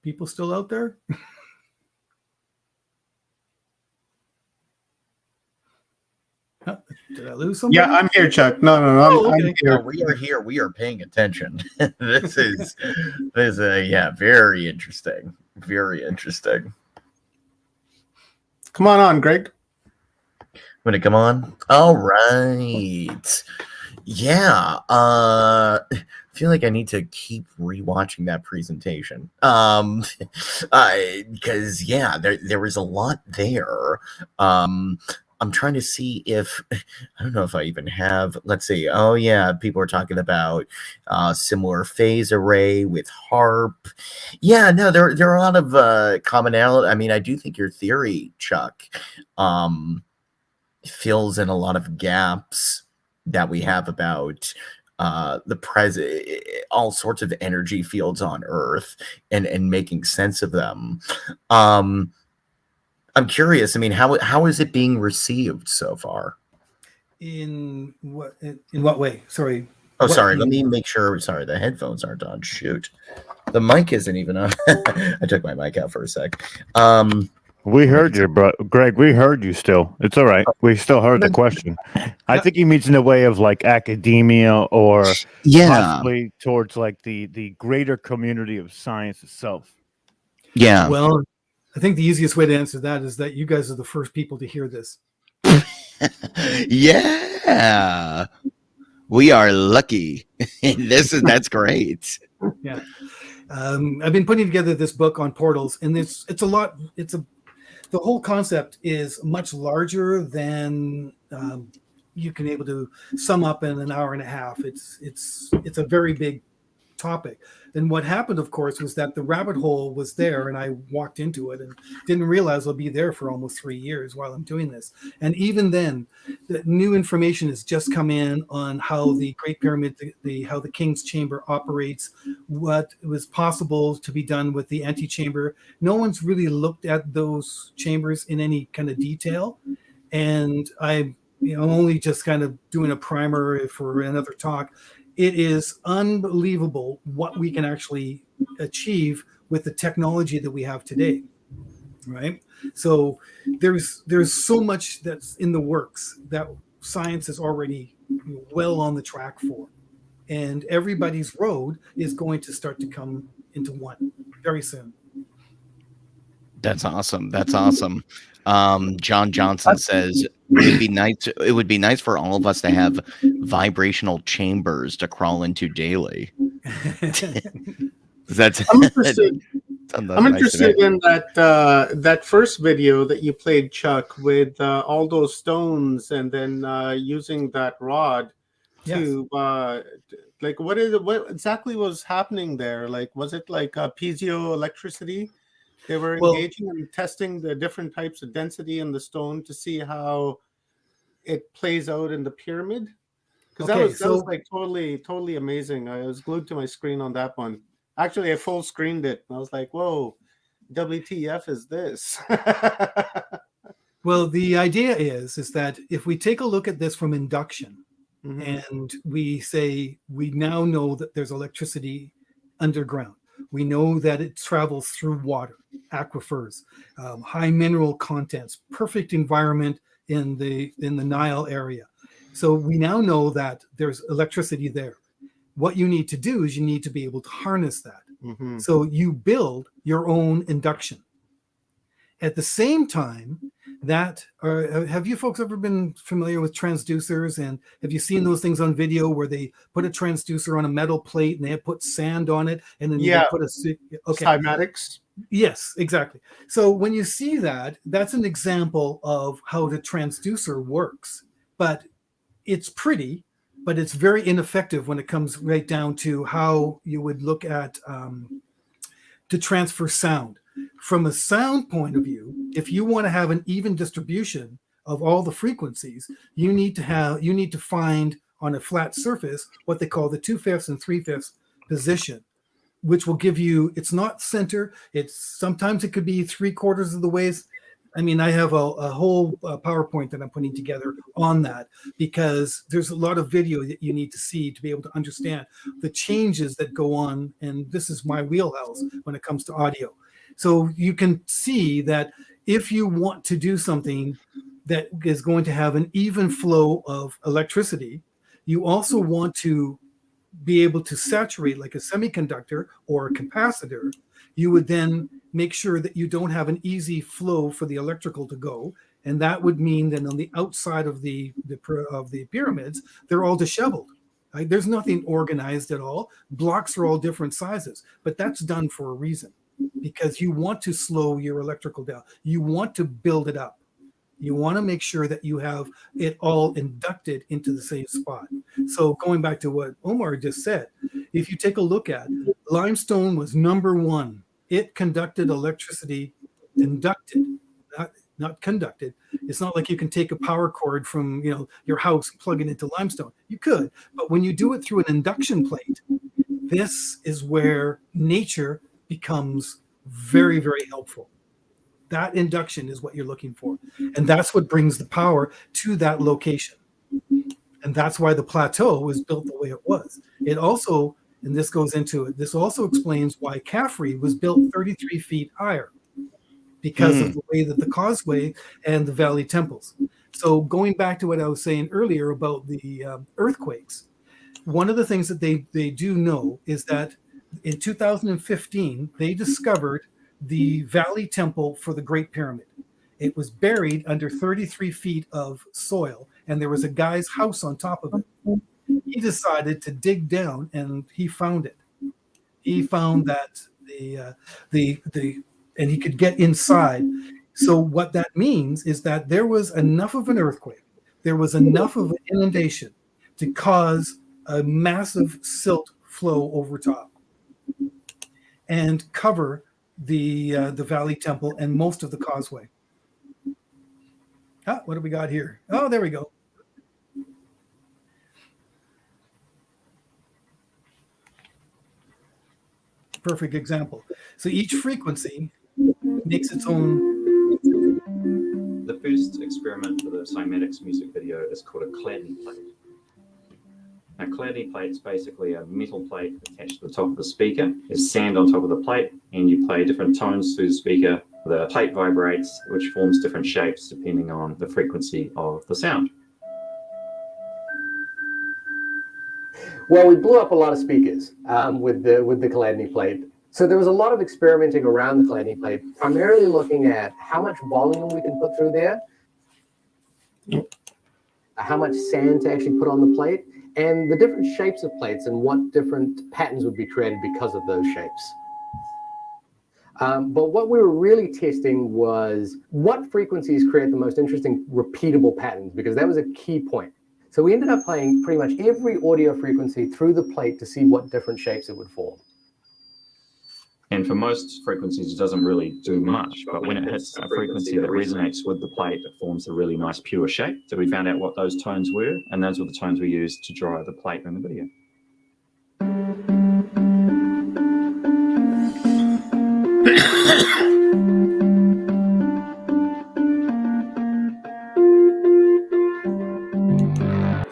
People still out there? Did I lose somebody? Yeah, I'm here, Chuck. No, okay. I'm here. We are here. We are paying attention. This is very interesting. Very interesting. Come on, Greg. Want to come on? All right. Yeah. feel like I need to keep rewatching that presentation. Because yeah, there was a lot there. I'm trying to see if I don't know if I even have. Let's see. Oh yeah, people are talking about similar phase array with harp. Yeah, no, there are a lot of commonality. I mean, I do think your theory, Chuck, fills in a lot of gaps that we have about the present, all sorts of energy fields on Earth, and making sense of them. I'm curious. I mean, how is it being received so far? In what way? Sorry. Oh, What sorry. do Let you- me make sure. Sorry, the headphones aren't on. Shoot, the mic isn't even on. I took my mic out for a sec. We heard you, bro. Greg, we heard you still. It's all right. We still heard the question. I think he means in the way of like academia or Yeah. possibly towards like the greater community of science itself. Yeah. Well, I think the easiest way to answer that is that you guys are the first people to hear this. Yeah. We are lucky. That's great. Yeah. I've been putting together this book on portals, and it's a lot. The whole concept is much larger than you can able to sum up in an hour and a half. It's a very big topic. And what happened, of course, was that the rabbit hole was there, and I walked into it and didn't realize I'll be there for almost 3 years while I'm doing this. And even then, the new information has just come in on how the Great Pyramid, how the King's Chamber operates, what was possible to be done with the antechamber. No one's really looked at those chambers in any kind of detail, and I'm only just kind of doing a primer for another talk. It is unbelievable what we can actually achieve with the technology that we have today, right? So there's so much that's in the works that science is already well on the track for, and everybody's road is going to start to come into one very soon. That's awesome. That's awesome. John Johnson says it would be nice for all of us to have vibrational chambers to crawl into daily. That's I'm interested. I'm I'm interested in that first video that you played, Chuck, with all those stones, and then using that rod to like what exactly was happening there? Like, was it like piezoelectricity? They were engaging and testing the different types of density in the stone to see how it plays out in the pyramid. Because that was like totally amazing. I was glued to my screen on that one. Actually, I full screened it. I was like, "Whoa, WTF is this?" Well, the idea is that if we take a look at this from induction, and we say we now know that there's electricity underground. We know that it travels through water, aquifers, high mineral contents, perfect environment in the Nile area. So we now know that there's electricity there. What you need to do is you need to be able to harness that. So you build your own induction. At the same time, have you folks ever been familiar with transducers, and have you seen those things on video where they put a transducer on a metal plate and they put sand on it, and then they put cymatics? Yes, exactly. So when you see that, that's an example of how the transducer works. But it's pretty, but it's very ineffective when it comes right down to how you would look at to transfer sound. From a sound point of view, if you want to have an even distribution of all the frequencies, you need to find on a flat surface what they call the 2/5 and 3/5 position, which will give you, it's not center, sometimes it could be 3/4 of the ways. I mean, I have a whole PowerPoint that I'm putting together on that, because there's a lot of video that you need to see to be able to understand the changes that go on. And this is my wheelhouse when it comes to audio. So you can see that if you want to do something that is going to have an even flow of electricity, you also want to be able to saturate like a semiconductor or a capacitor. You would then make sure that you don't have an easy flow for the electrical to go. And that would mean that on the outside of the pyramids, they're all disheveled. There's nothing organized at all. Blocks are all different sizes, but that's done for a reason, because you want to slow your electrical down. You want to build it up. You want to make sure that you have it all inducted into the same spot. So going back to what Omar just said, if you take a look at limestone was number one. It conducted electricity, inducted, not conducted. It's not like you can take a power cord from your house and plug it into limestone. You could, but when you do it through an induction plate, this is where nature becomes very, very helpful. That induction is what you're looking for. And that's what brings the power to that location. And that's why the plateau was built the way it was. It also, and this goes into it, this also explains why Caffrey was built 33 feet higher, because of the way that the causeway and the valley temples. So going back to what I was saying earlier about the earthquakes, one of the things that they do know is that in 2015, they discovered the valley temple for the Great Pyramid. It was buried under 33 feet of soil, and there was a guy's house on top of it. He decided to dig down, and he found it. He found that and he could get inside. So what that means is that there was enough of an earthquake, there was enough of an inundation to cause a massive silt flow over top and cover the valley temple and most of the causeway. What do we got here? Oh, there we go. Perfect example. So each frequency makes its own. The first experiment for the cymatics music video is called a cladding plate. Now, cladding plate is basically a metal plate attached to the top of the speaker. There's sand on top of the plate, and you play different tones through the speaker. The plate vibrates, which forms different shapes depending on the frequency of the sound. Well, we blew up a lot of speakers with the Chladni plate. So there was a lot of experimenting around the Chladni plate, primarily looking at how much volume we can put through there, how much sand to actually put on the plate, and the different shapes of plates and what different patterns would be created because of those shapes. But what we were really testing was what frequencies create the most interesting repeatable patterns, because that was a key point. So we ended up playing pretty much every audio frequency through the plate to see what different shapes it would form. And for most frequencies, it doesn't really do much, but when it hits a frequency that resonates with the plate, it forms a really nice pure shape. So we found out what those tones were, and those were the tones we used to draw the plate in the video.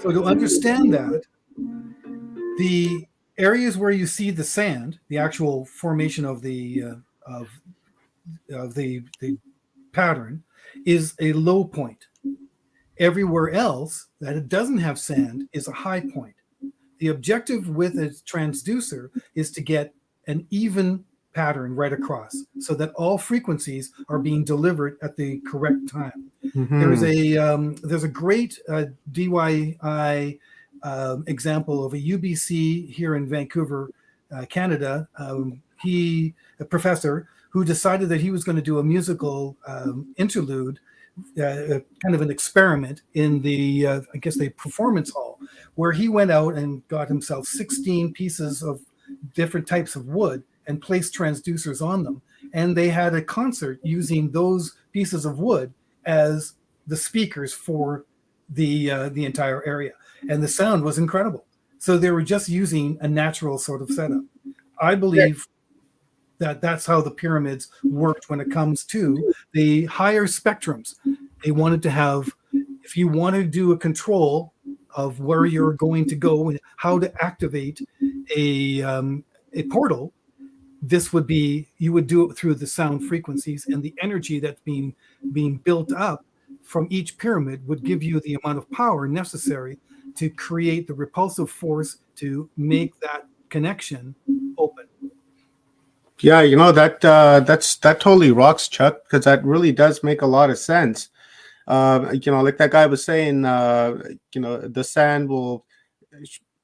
So to understand that, the areas where you see the sand, the actual formation of the pattern, is a low point. Everywhere else that it doesn't have sand is a high point. The objective with a transducer is to get an even pattern right across, so that all frequencies are being delivered at the correct time. There's a great DIY example of a UBC here in Vancouver, Canada. A professor who decided that he was going to do a musical interlude, kind of an experiment in the I guess the performance hall, where he went out and got himself 16 pieces of different types of wood and placed transducers on them, and they had a concert using those pieces of wood as the speakers for the entire area, and the sound was incredible. So they were just using a natural sort of setup. I believe that that's how the pyramids worked when it comes to the higher spectrums. They wanted to have, if you want to do a control of where you're going to go and how to activate a portal, this would be, you would do it through the sound frequencies, and the energy that's being built up from each pyramid would give you the amount of power necessary to create the repulsive force to make that connection open. Yeah, that totally rocks, Chuck, because that really does make a lot of sense. Like that guy was saying, the sand will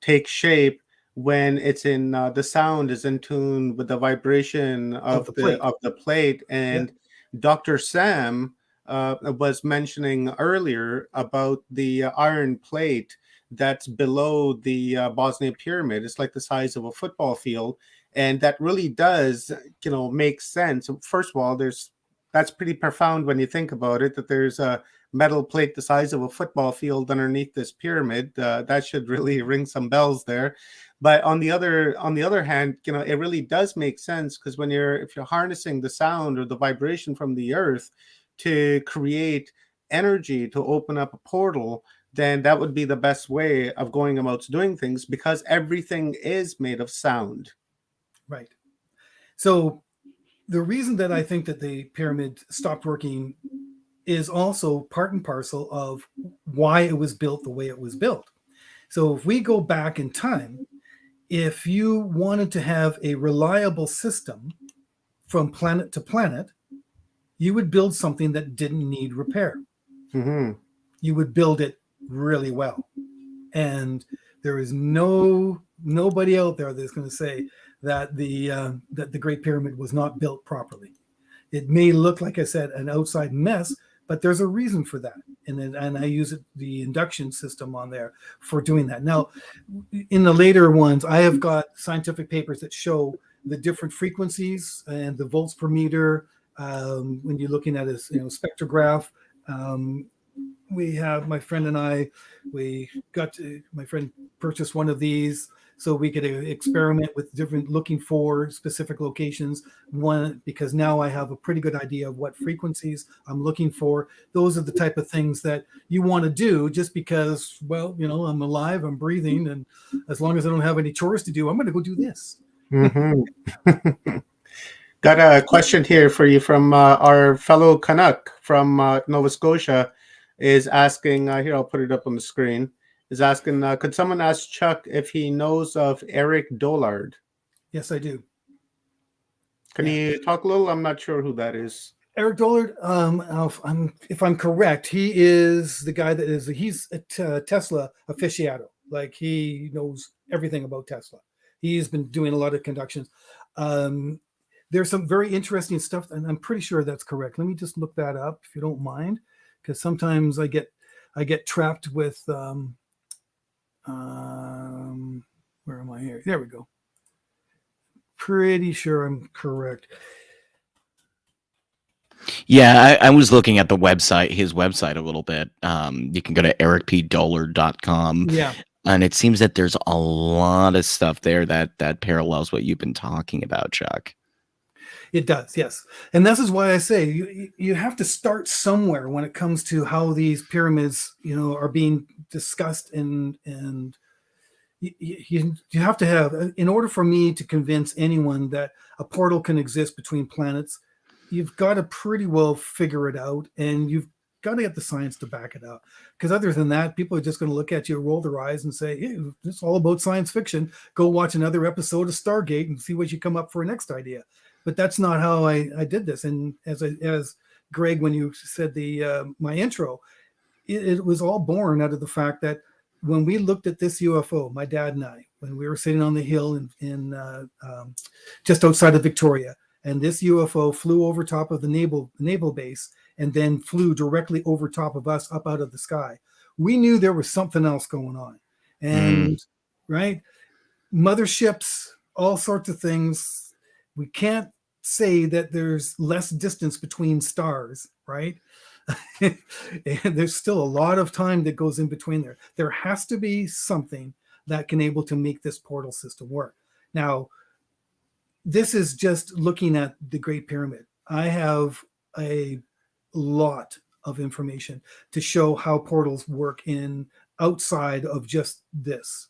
take shape when it's in the sound is in tune with the vibration of the plate. And Dr. Sam was mentioning earlier about the iron plate that's below the Bosnia pyramid. It's like the size of a football field, and that really does, make sense. First of all, that's pretty profound when you think about it, that there's a metal plate the size of a football field underneath this pyramid. That should really ring some bells there. But on the other hand, it really does make sense, because if you're harnessing the sound or the vibration from the earth to create energy to open up a portal, then that would be the best way of going about doing things, because everything is made of sound. Right. So the reason that I think that the pyramid stopped working is also part and parcel of why it was built the way it was built. So if we go back in time, if you wanted to have a reliable system from planet to planet, you would build something that didn't need repair. Mm-hmm. You would build it really well. And there is nobody out there that's going to say that the Great Pyramid was not built properly. It may look, like I said, an outside mess, but there's a reason for that. And I use the induction system on there for doing that. Now, in the later ones, I have got scientific papers that show the different frequencies and the volts per meter. When you're looking at a spectrograph, we have, my friend and I, my friend purchased one of these so we could experiment with looking for specific locations. One, because now I have a pretty good idea of what frequencies I'm looking for. Those are the type of things that you want to do just because, well, I'm alive, I'm breathing, and as long as I don't have any chores to do, I'm going to go do this. Mm-hmm. Got a question here for you from our fellow Canuck from Nova Scotia. Is asking, here, I'll put it up on the screen, is asking, could someone ask Chuck if he knows of Eric Dollard? Yes, I do. Can you talk a little? I'm not sure who that is. Eric Dollard, if I'm correct, he is the guy he's a Tesla aficionado. Like, he knows everything about Tesla. He's been doing a lot of conductions. There's some very interesting stuff, and I'm pretty sure that's correct. Let me just look that up, if you don't mind, because sometimes I get trapped with where am I here? There we go. Pretty sure I'm correct. Yeah, I was looking at his website a little bit. You can go to ericpdollard.com. Yeah. And it seems that there's a lot of stuff there that parallels what you've been talking about, Chuck. It does, yes. And this is why I say you have to start somewhere when it comes to how these pyramids, are being discussed, and you have to have, in order for me to convince anyone that a portal can exist between planets, you've got to pretty well figure it out, and you've got to get the science to back it up. Because other than that, people are just going to look at you, roll their eyes, and say, "Hey, it's all about science fiction. Go watch another episode of Stargate and see what you come up for next idea." But that's not how I did this. And as Greg, when you said my intro, it was all born out of the fact that when we looked at this UFO, my dad and I, when we were sitting on the hill in just outside of Victoria, and this UFO flew over top of the naval base and then flew directly over top of us up out of the sky, we knew there was something else going on. And right, motherships, all sorts of things. We can't say that there's less distance between stars, right? And there's still a lot of time that goes in between there. There has to be something that can able to make this portal system work. Now, this is just looking at the Great Pyramid. I have a lot of information to show how portals work in outside of just this,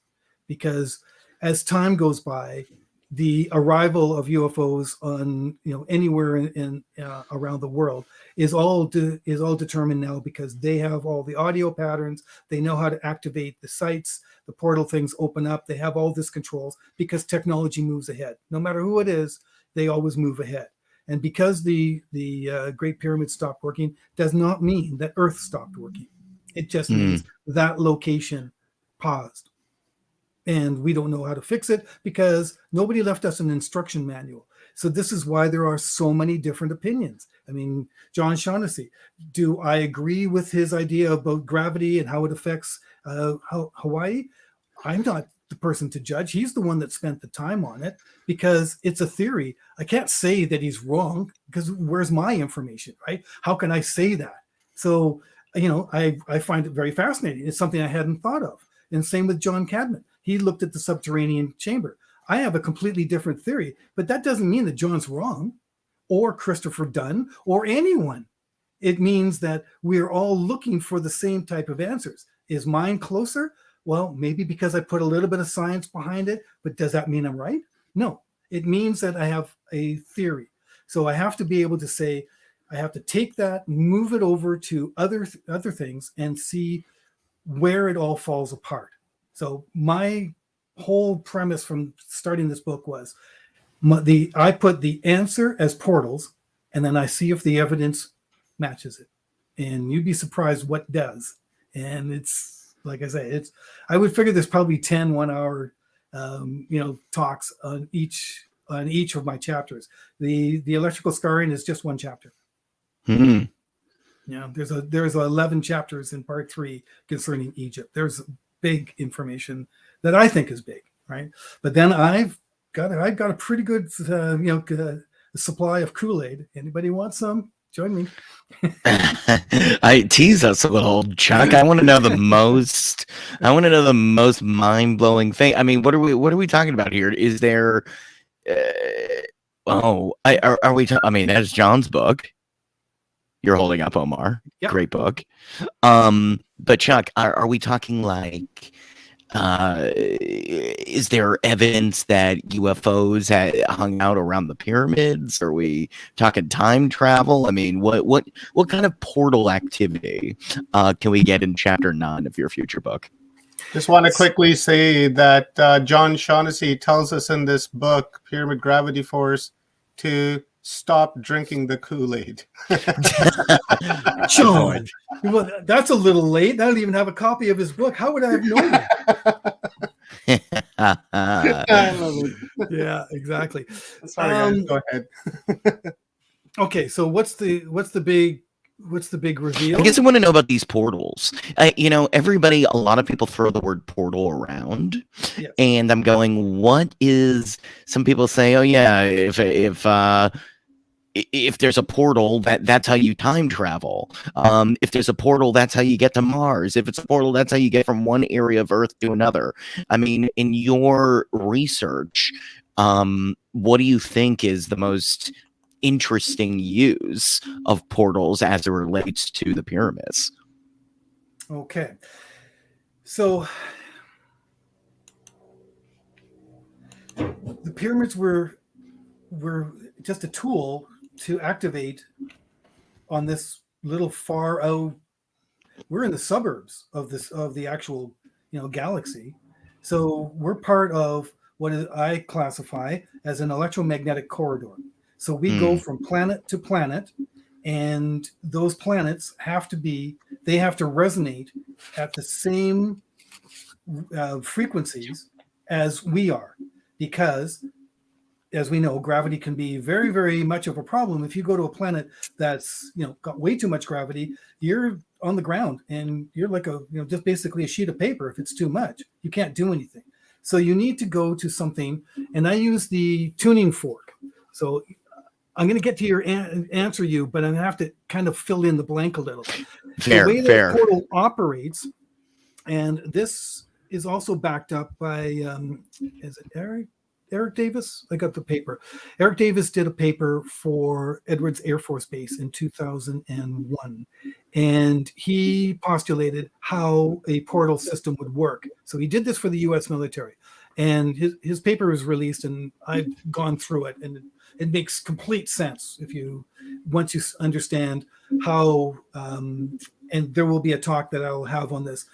because as time goes by, the arrival of UFOs on anywhere in around the world is all determined now, because they have all the audio patterns. They know how to activate the sites. The portal things open up. They have all this controls because technology moves ahead. No matter who it is, they always move ahead. And because the Great Pyramid stopped working does not mean that Earth stopped working. It just means that location paused. and we don't know how to fix it because nobody left us an instruction manual. So this is why there are so many different opinions. I mean, John Shaughnessy, do I agree with his idea about gravity and how it affects Hawaii? I'm not the person to judge. He's the one that spent the time on it because it's a theory. I can't say that he's wrong because where's my information, right? How can I say that? So, I find it very fascinating. It's something I hadn't thought of. And same with John Cadman. He looked at the subterranean chamber. I have a completely different theory, but that doesn't mean that John's wrong or Christopher Dunn or anyone. It means that we're all looking for the same type of answers. Is mine closer? Well, maybe because I put a little bit of science behind it, but does that mean I'm right? No, it means that I have a theory. So I have to be able to say, I have to take that, move it over to other things and see where it all falls apart. So my whole premise from starting this book was I put the answer as portals, and then I see if the evidence matches it. And you'd be surprised what does. And it's, like I say, I would figure there's probably 10 1-hour talks on each of my chapters. The electrical scarring is just one chapter. There's 11 chapters in part 3 concerning Egypt. There's big information that I think is big, right? But then I've got a pretty good supply of Kool-Aid. Anybody want some? Join me. I tease us a little, Chuck. I want to know the most. I want to know the most mind-blowing thing. I mean, what are we talking about here? Is there? Are we? I mean, that's John's book. You're holding up, Omar. Yep. Great book. But Chuck, are we talking like? Is there evidence that UFOs had hung out around the pyramids? Are we talking time travel? I mean, what kind of portal activity can we get in chapter 9 of your future book? Just want to quickly say that John Shaughnessy tells us in this book, Pyramid Gravity Force, to stop drinking the Kool-Aid. Joan, well, that's a little late. I don't even have a copy of his book. How would I have known that? I love it. Yeah, exactly. Sorry, guys. Go ahead. Okay, so what's the big reveal? I guess I want to know about these portals. Everybody, a lot of people throw the word portal around, yes. And I'm going, what is? Some people say, oh yeah, if there's a portal, that's how you time travel. If there's a portal, that's how you get to Mars. If it's a portal, that's how you get from one area of Earth to another. I mean, in your research, what do you think is the most interesting use of portals as it relates to the pyramids? Okay. So the pyramids were just a tool to activate on this little far out. We're in the suburbs of the actual galaxy, so we're part of what I classify as an electromagnetic corridor. So we go from planet to planet, and those planets have to resonate at the same frequencies as we are, because as we know, gravity can be very, very much of a problem. If you go to a planet that's got way too much gravity, you're on the ground and you're like just basically a sheet of paper. If it's too much, you can't do anything. So you need to go to something, and I use the tuning fork. So I'm going to get to your answer, but I'm going to have to kind of fill in the blank a little. Fair, the way fair. the portal operates, and this is also backed up by, is it Eric Davis? I got the paper. Eric Davis did a paper for Edwards Air Force Base in 2001, and he postulated how a portal system would work. So he did this for the U.S. military, and his paper was released, and I've gone through it, and it makes complete sense once you understand how. And there will be a talk that I will have on this.